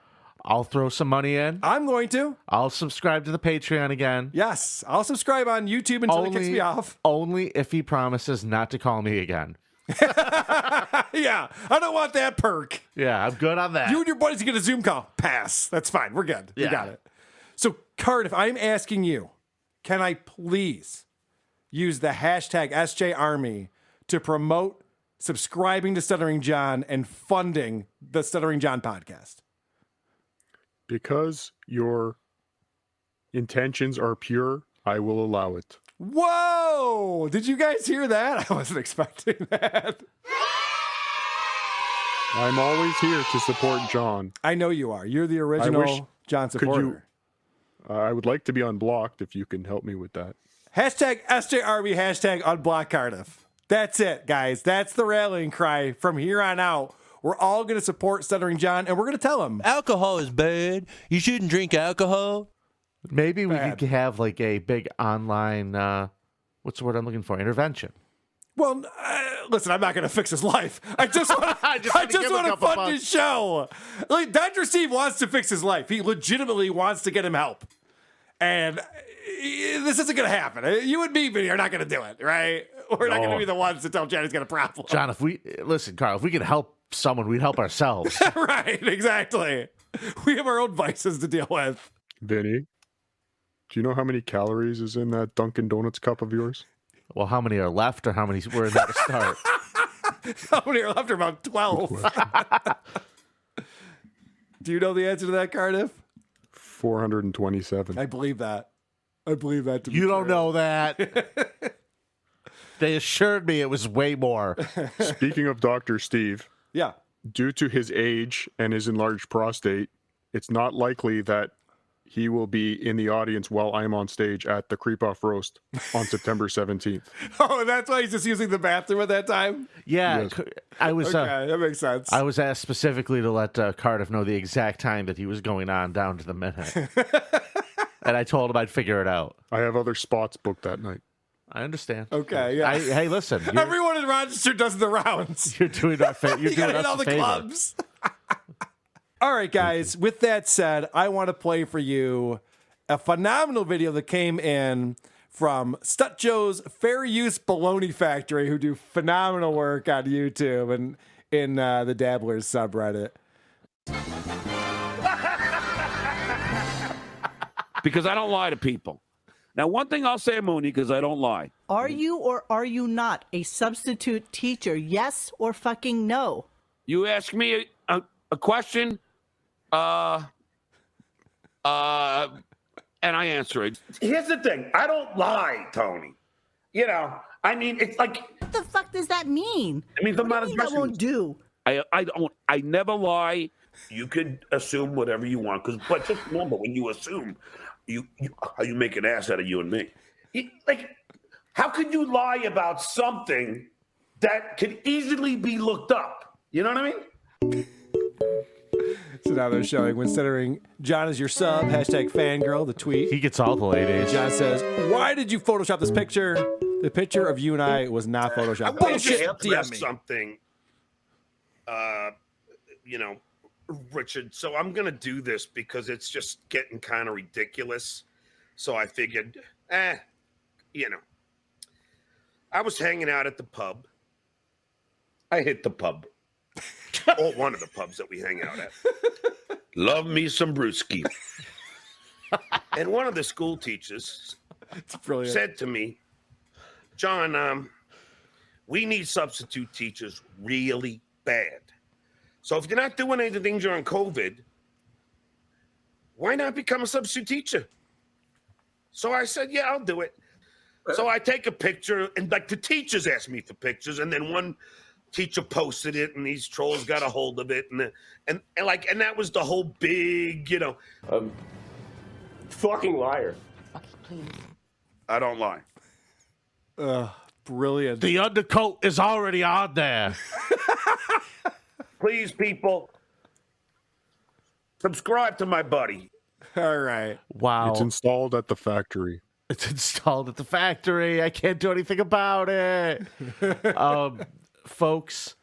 I'll throw some money in. I'm going to. I'll subscribe to the Patreon again. Yes. I'll subscribe on YouTube until he kicks me off. Only if he promises not to call me again. Yeah. I don't want that perk. Yeah, I'm good on that. You and your buddies get a Zoom call. Pass. That's fine. We're good. We Yeah. got it. So, Cardiff, I'm asking you, can I please use the hashtag SJArmy to promote subscribing to Stuttering John and funding the Stuttering John podcast? Because your intentions are pure, I will allow it. Whoa! Did you guys hear that? I wasn't expecting that. I'm always here to support John. I know you are. You're the original John supporter. I would like to be unblocked if you can help me with that. Hashtag SJRB, hashtag unblock Cardiff. That's it, guys. That's the rallying cry from here on out. We're all going to support Stuttering John, and we're going to tell him. Alcohol is bad. You shouldn't drink alcohol. Maybe we could have like a big online What's the word I'm looking for? Intervention. Well, listen, I'm not going to fix his life. I just want to fund his show. Like, Dr. Steve wants to fix his life. He legitimately wants to get him help. And this isn't going to happen. You and me, Vinny, are not going to do it, right? We're not going to be the ones to tell Jen he's got a problem. John, Carl, if we could help someone, we'd help ourselves. Right, exactly. We have our own vices to deal with. Vinny, do you know how many calories is in that Dunkin' Donuts cup of yours? Well, how many are left or how many were in there to start? How many are left? About 12. Do you know the answer to that, Cardiff? 427. I believe that. I believe that to be You don't true. know that. They assured me it was way more. Speaking of Dr. Steve, yeah, due to his age and his enlarged prostate, it's not likely that he will be in the audience while I'm on stage at the Creep Off Roast on September 17th. Oh, that's why he's just using the bathroom at that time? Yeah, Yes. I was. Okay, that makes sense. I was asked specifically to let Cardiff know the exact time that he was going on down to the minute, and I told him I'd figure it out. I have other spots booked that night. I understand. Okay, yeah. Hey, listen. Everyone in Rochester does the rounds. You're doing our favor. You're You doing gotta hit us all a the favor. clubs. All right, guys. With that said, I want to play for you a phenomenal video that came in from Stutjoe's Fair Use Baloney Factory, who do phenomenal work on YouTube and in the Dabblers subreddit. Because I don't lie to people. Now, one thing I'll say, Mooney, because I don't lie. Are you or are you not a substitute teacher? Yes or fucking no? You ask me a question, and I answer it. Here's the thing. I don't lie, Tony. You know, I mean, it's like. What the fuck does that mean? I mean, what do you mean that won't do? I never lie. You could assume whatever you want, but just remember, when you assume, you make an ass out of you and me. Like, how could you lie about something that could easily be looked up? You know what I mean? So now they're showing when centering John is your sub, hashtag fangirl, the tweet. He gets all the ladies. John says, why did you Photoshop this picture? The picture of you and I was not Photoshopped. I want Bullshit, to DM address me. something, Richard. So I'm going to do this because it's just getting kind of ridiculous. So I figured, I was hanging out at the pub. I hit the pub. Or one of the pubs that we hang out at. Love me some brewski. And one of the school teachers said to me, John, we need substitute teachers really bad. So if you're not doing anything during COVID, why not become a substitute teacher? So I said, yeah, I'll do it. So I take a picture, and like the teachers asked me for pictures, and then one teacher posted it, and these trolls got a hold of it, and that was the whole big, fucking liar. I don't lie. Brilliant. The undercoat is already on there. Please, people, subscribe to my buddy. All right. Wow. It's installed at the factory. It's installed at the factory. I can't do anything about it. Folks,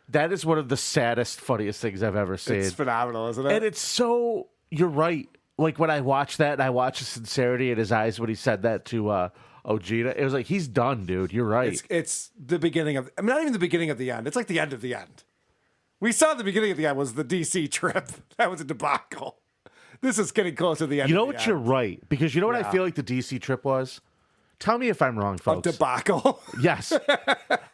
that is one of the saddest, funniest things I've ever seen. It's phenomenal, isn't it? And it's so, you're right. Like when I watch that and I watch the sincerity in his eyes when he said that to Ojeda, it was like, he's done, dude. You're right. It's the beginning of, not even the beginning of the end. It's like the end of the end. We saw the beginning of the end was the DC trip. That was a debacle. This is getting close to the end. You know of the what? end. You're right. Because you know what I Yeah. feel like the DC trip was? Tell me if I'm wrong, folks. A debacle. Yes.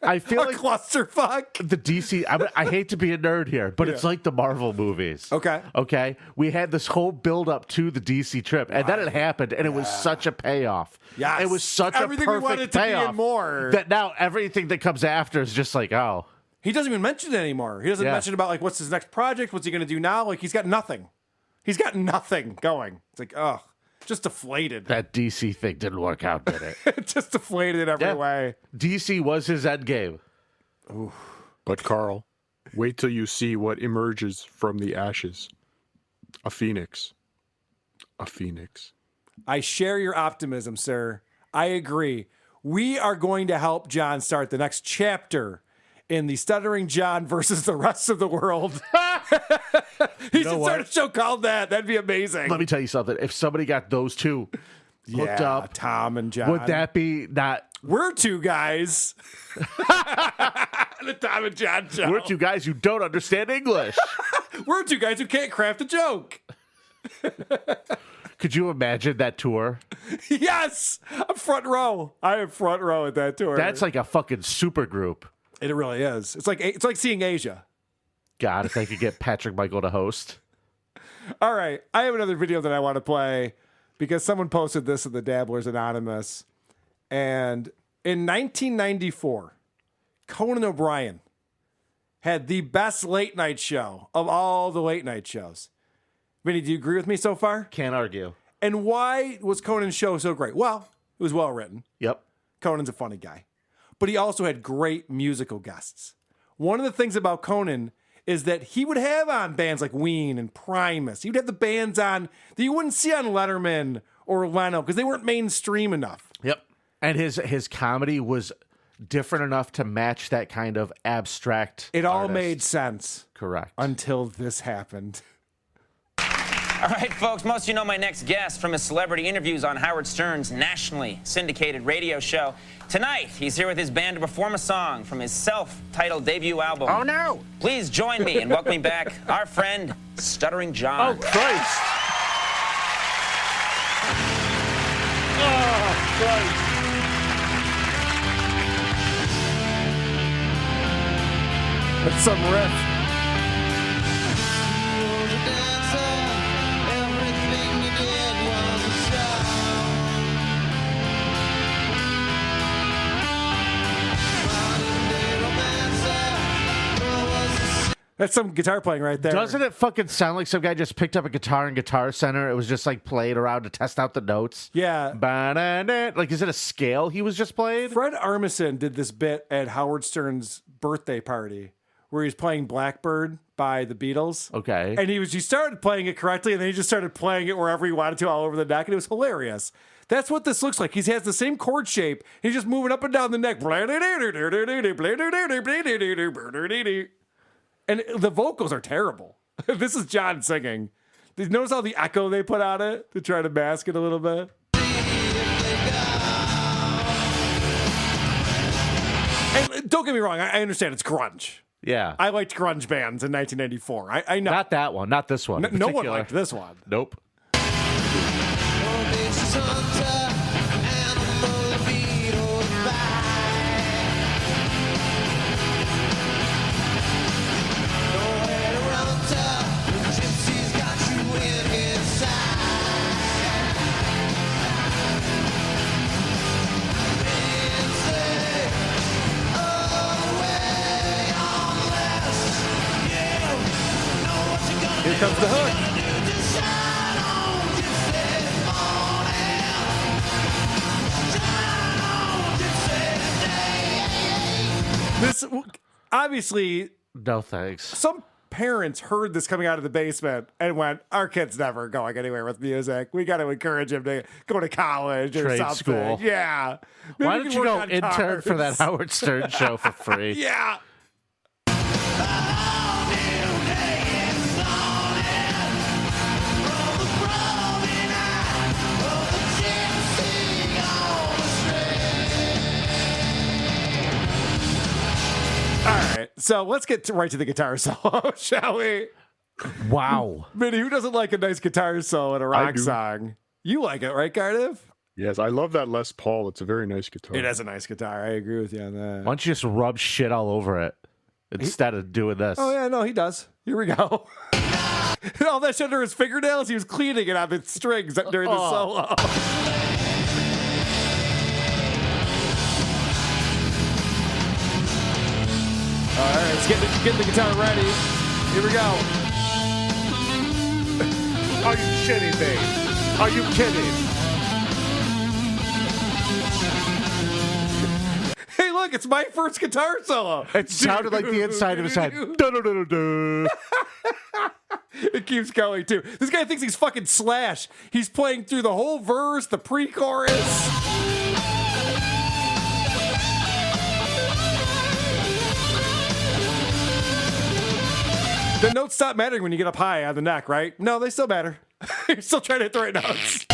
I feel like clusterfuck. The DC, I hate to be a nerd here, but it's like the Marvel movies. Okay. Okay. We had this whole build up to the DC trip, and then it happened, and it was such a payoff. Yes. It was such Everything a we perfect wanted to be payoff and more. that now everything that comes after is just like, oh. He doesn't even mention it anymore. He doesn't mention about like what's his next project, what's he going to do now. Like he's got nothing. He's got nothing going. It's like, oh, just deflated. That DC thing didn't work out, did it? Just deflated in every way. DC was his end game. Ooh. But Carl, wait till you see what emerges from the ashes. A phoenix. A phoenix. I share your optimism, sir. I agree. we are going to help John start the next chapter in the Stuttering John versus the rest of the world. He should start a show called that. That'd be amazing. Let me tell you something. If somebody got those two hooked up, Tom and John, would that be not? We're two guys. The Tom and John show. We're two guys who don't understand English. We're two guys who can't craft a joke. Could you imagine that tour? Yes, I'm front row. I am front row at that tour. That's like a fucking super group. It really is. It's like seeing Asia. God, if they could get Patrick Michael to host. All right, I have another video that I want to play because someone posted this in the Dabblers Anonymous, and in 1994, Conan O'Brien had the best late night show of all the late night shows. Vinny, do you agree with me so far? Can't argue. And why was Conan's show so great? Well, it was well written. Yep. Conan's a funny guy. But he also had great musical guests. One of the things about Conan is that he would have on bands like Ween and Primus. He would have the bands on that you wouldn't see on Letterman or Leno because they weren't mainstream enough. Yep. And his comedy was different enough to match that kind of abstract. It all artist. made sense. Correct. Until this happened. All right, folks, most of you know my next guest from his celebrity interviews on Howard Stern's nationally syndicated radio show. Tonight, he's here with his band to perform a song from his self-titled debut album. Oh, no. Please join me in welcoming back our friend, Stuttering John. Oh, Christ. Oh, Christ. That's some riff. That's some guitar playing right there. Doesn't it fucking sound like some guy just picked up a guitar in Guitar Center? It was just like played around to test out the notes. Yeah. Like, is it a scale he was just playing? Fred Armisen did this bit at Howard Stern's birthday party where he was playing Blackbird by the Beatles. Okay. And he started playing it correctly, and then he just started playing it wherever he wanted to all over the neck, and it was hilarious. That's what this looks like. He has the same chord shape. He's just moving up and down the neck. And the vocals are terrible. This is John singing. Did you notice all the echo they put on it to try to mask it a little bit? And don't get me wrong. I understand it's grunge. Yeah. I liked grunge bands in 1994. I know. Not that one. Not this one. No one liked this one. Nope. Here comes the hook. This obviously, no thanks. Some parents heard this coming out of the basement and went, "Our kid's never going anywhere with music. We got to encourage him to go to college or Trade something." school. Yeah. Maybe Why we don't can you work go on intern for that cars. Howard Stern show for free? Yeah. All right, so let's get right to the guitar solo, shall we? Wow. Minnie, who doesn't like a nice guitar solo in a rock do. song? You like it, right, Cardiff? Yes, I love that Les Paul. It's a very nice guitar. It is a nice guitar. I agree with you on that. Why don't you just rub shit all over it instead of doing this? Oh, yeah, no, he does. Here we go. All that shit under his fingernails, he was cleaning it on the strings during the solo. All right, let's get the guitar ready. Here we go. Are you shitting me? Are you kidding? Hey, look, it's my first guitar solo. It sounded like the inside of his head. Da-da-da-da-da. It keeps going, too. This guy thinks he's fucking Slash. He's playing through the whole verse, the pre-chorus. The notes stop mattering when you get up high on the neck, right? No, they still matter. You're still trying to hit the right notes.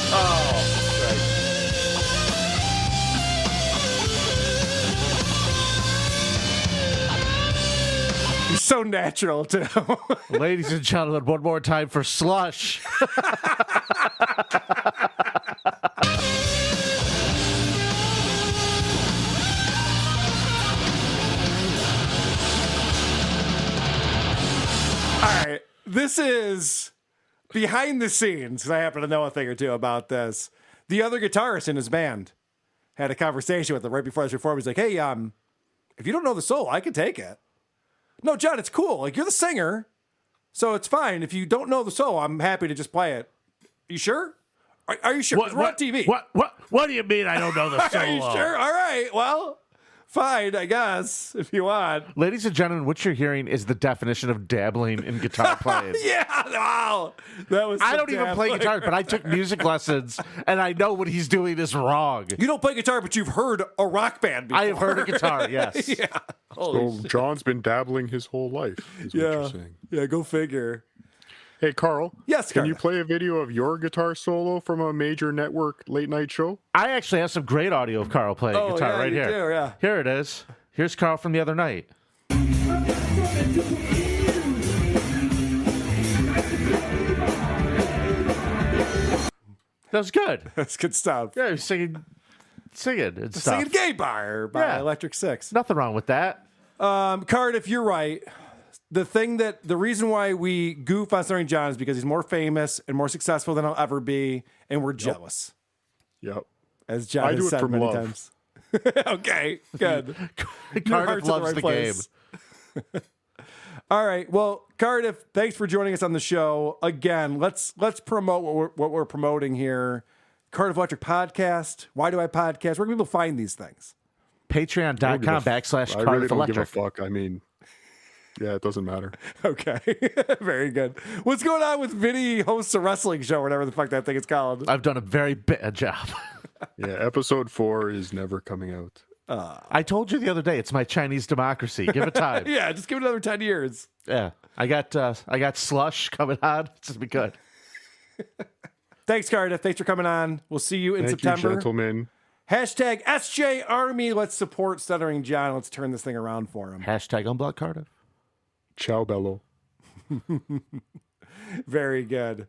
Oh, right. He's so natural, too. Ladies and gentlemen, one more time for Slush. All right, this is behind the scenes, because I happen to know a thing or two about this. The other guitarist in his band had a conversation with him right before this performance. He's like, hey, if you don't know the solo, I can take it. No, John, it's cool. Like, you're the singer, so it's fine. If you don't know the solo, I'm happy to just play it. You sure? Are you sure? We're on TV. What do you mean I don't know the solo? Are you sure? All right, well... Fine, I guess, if you want. Ladies and gentlemen, what you're hearing is the definition of dabbling in guitar playing. Yeah, wow. That was I don't even play guitar, but I took music lessons, and I know what he's doing is wrong. You don't play guitar, but you've heard a rock band before. I have heard a guitar, yes. Yeah. So John's been dabbling his whole life, is what you're saying. Yeah, go figure. Hey, Carl. Yes, Can you play a video of your guitar solo from a major network late night show? I actually have some great audio of Carl playing guitar right here. Do, yeah. Here it is. Here's Carl from the other night. That was good. That's good stuff. Yeah, he's singing and stuff. Singing Gay Bar by Electric Six. Nothing wrong with that. Cardiff, you're right. The reason why we goof on Stuttering John is because he's more famous and more successful than I'll ever be, and we're jealous. Yep. As John has said many times. Okay, good. Cardiff loves the game. All right. Well, Cardiff, thanks for joining us on the show. Again, let's promote what we're promoting here. Cardiff Electric Podcast. Why do I podcast? Where can people find these things? Patreon.com/Cardiff I really don't Electric. give a fuck. I mean, yeah, it doesn't matter. Okay. Very good. What's going on with Vinny hosts a wrestling show or whatever the fuck that thing is called? I've done a very bad job. Yeah, episode 4 is never coming out. I told you the other day, it's my Chinese democracy. Give it time. Yeah, just give it another 10 years. Yeah. I got Slush coming on. It's just be good. Thanks, Cardiff. Thanks for coming on. We'll see you in September. Thank you, gentlemen. Hashtag SJ Army. Let's support Stuttering John. Let's turn this thing around for him. Hashtag unblock Cardiff. Ciao, Bello. Very good.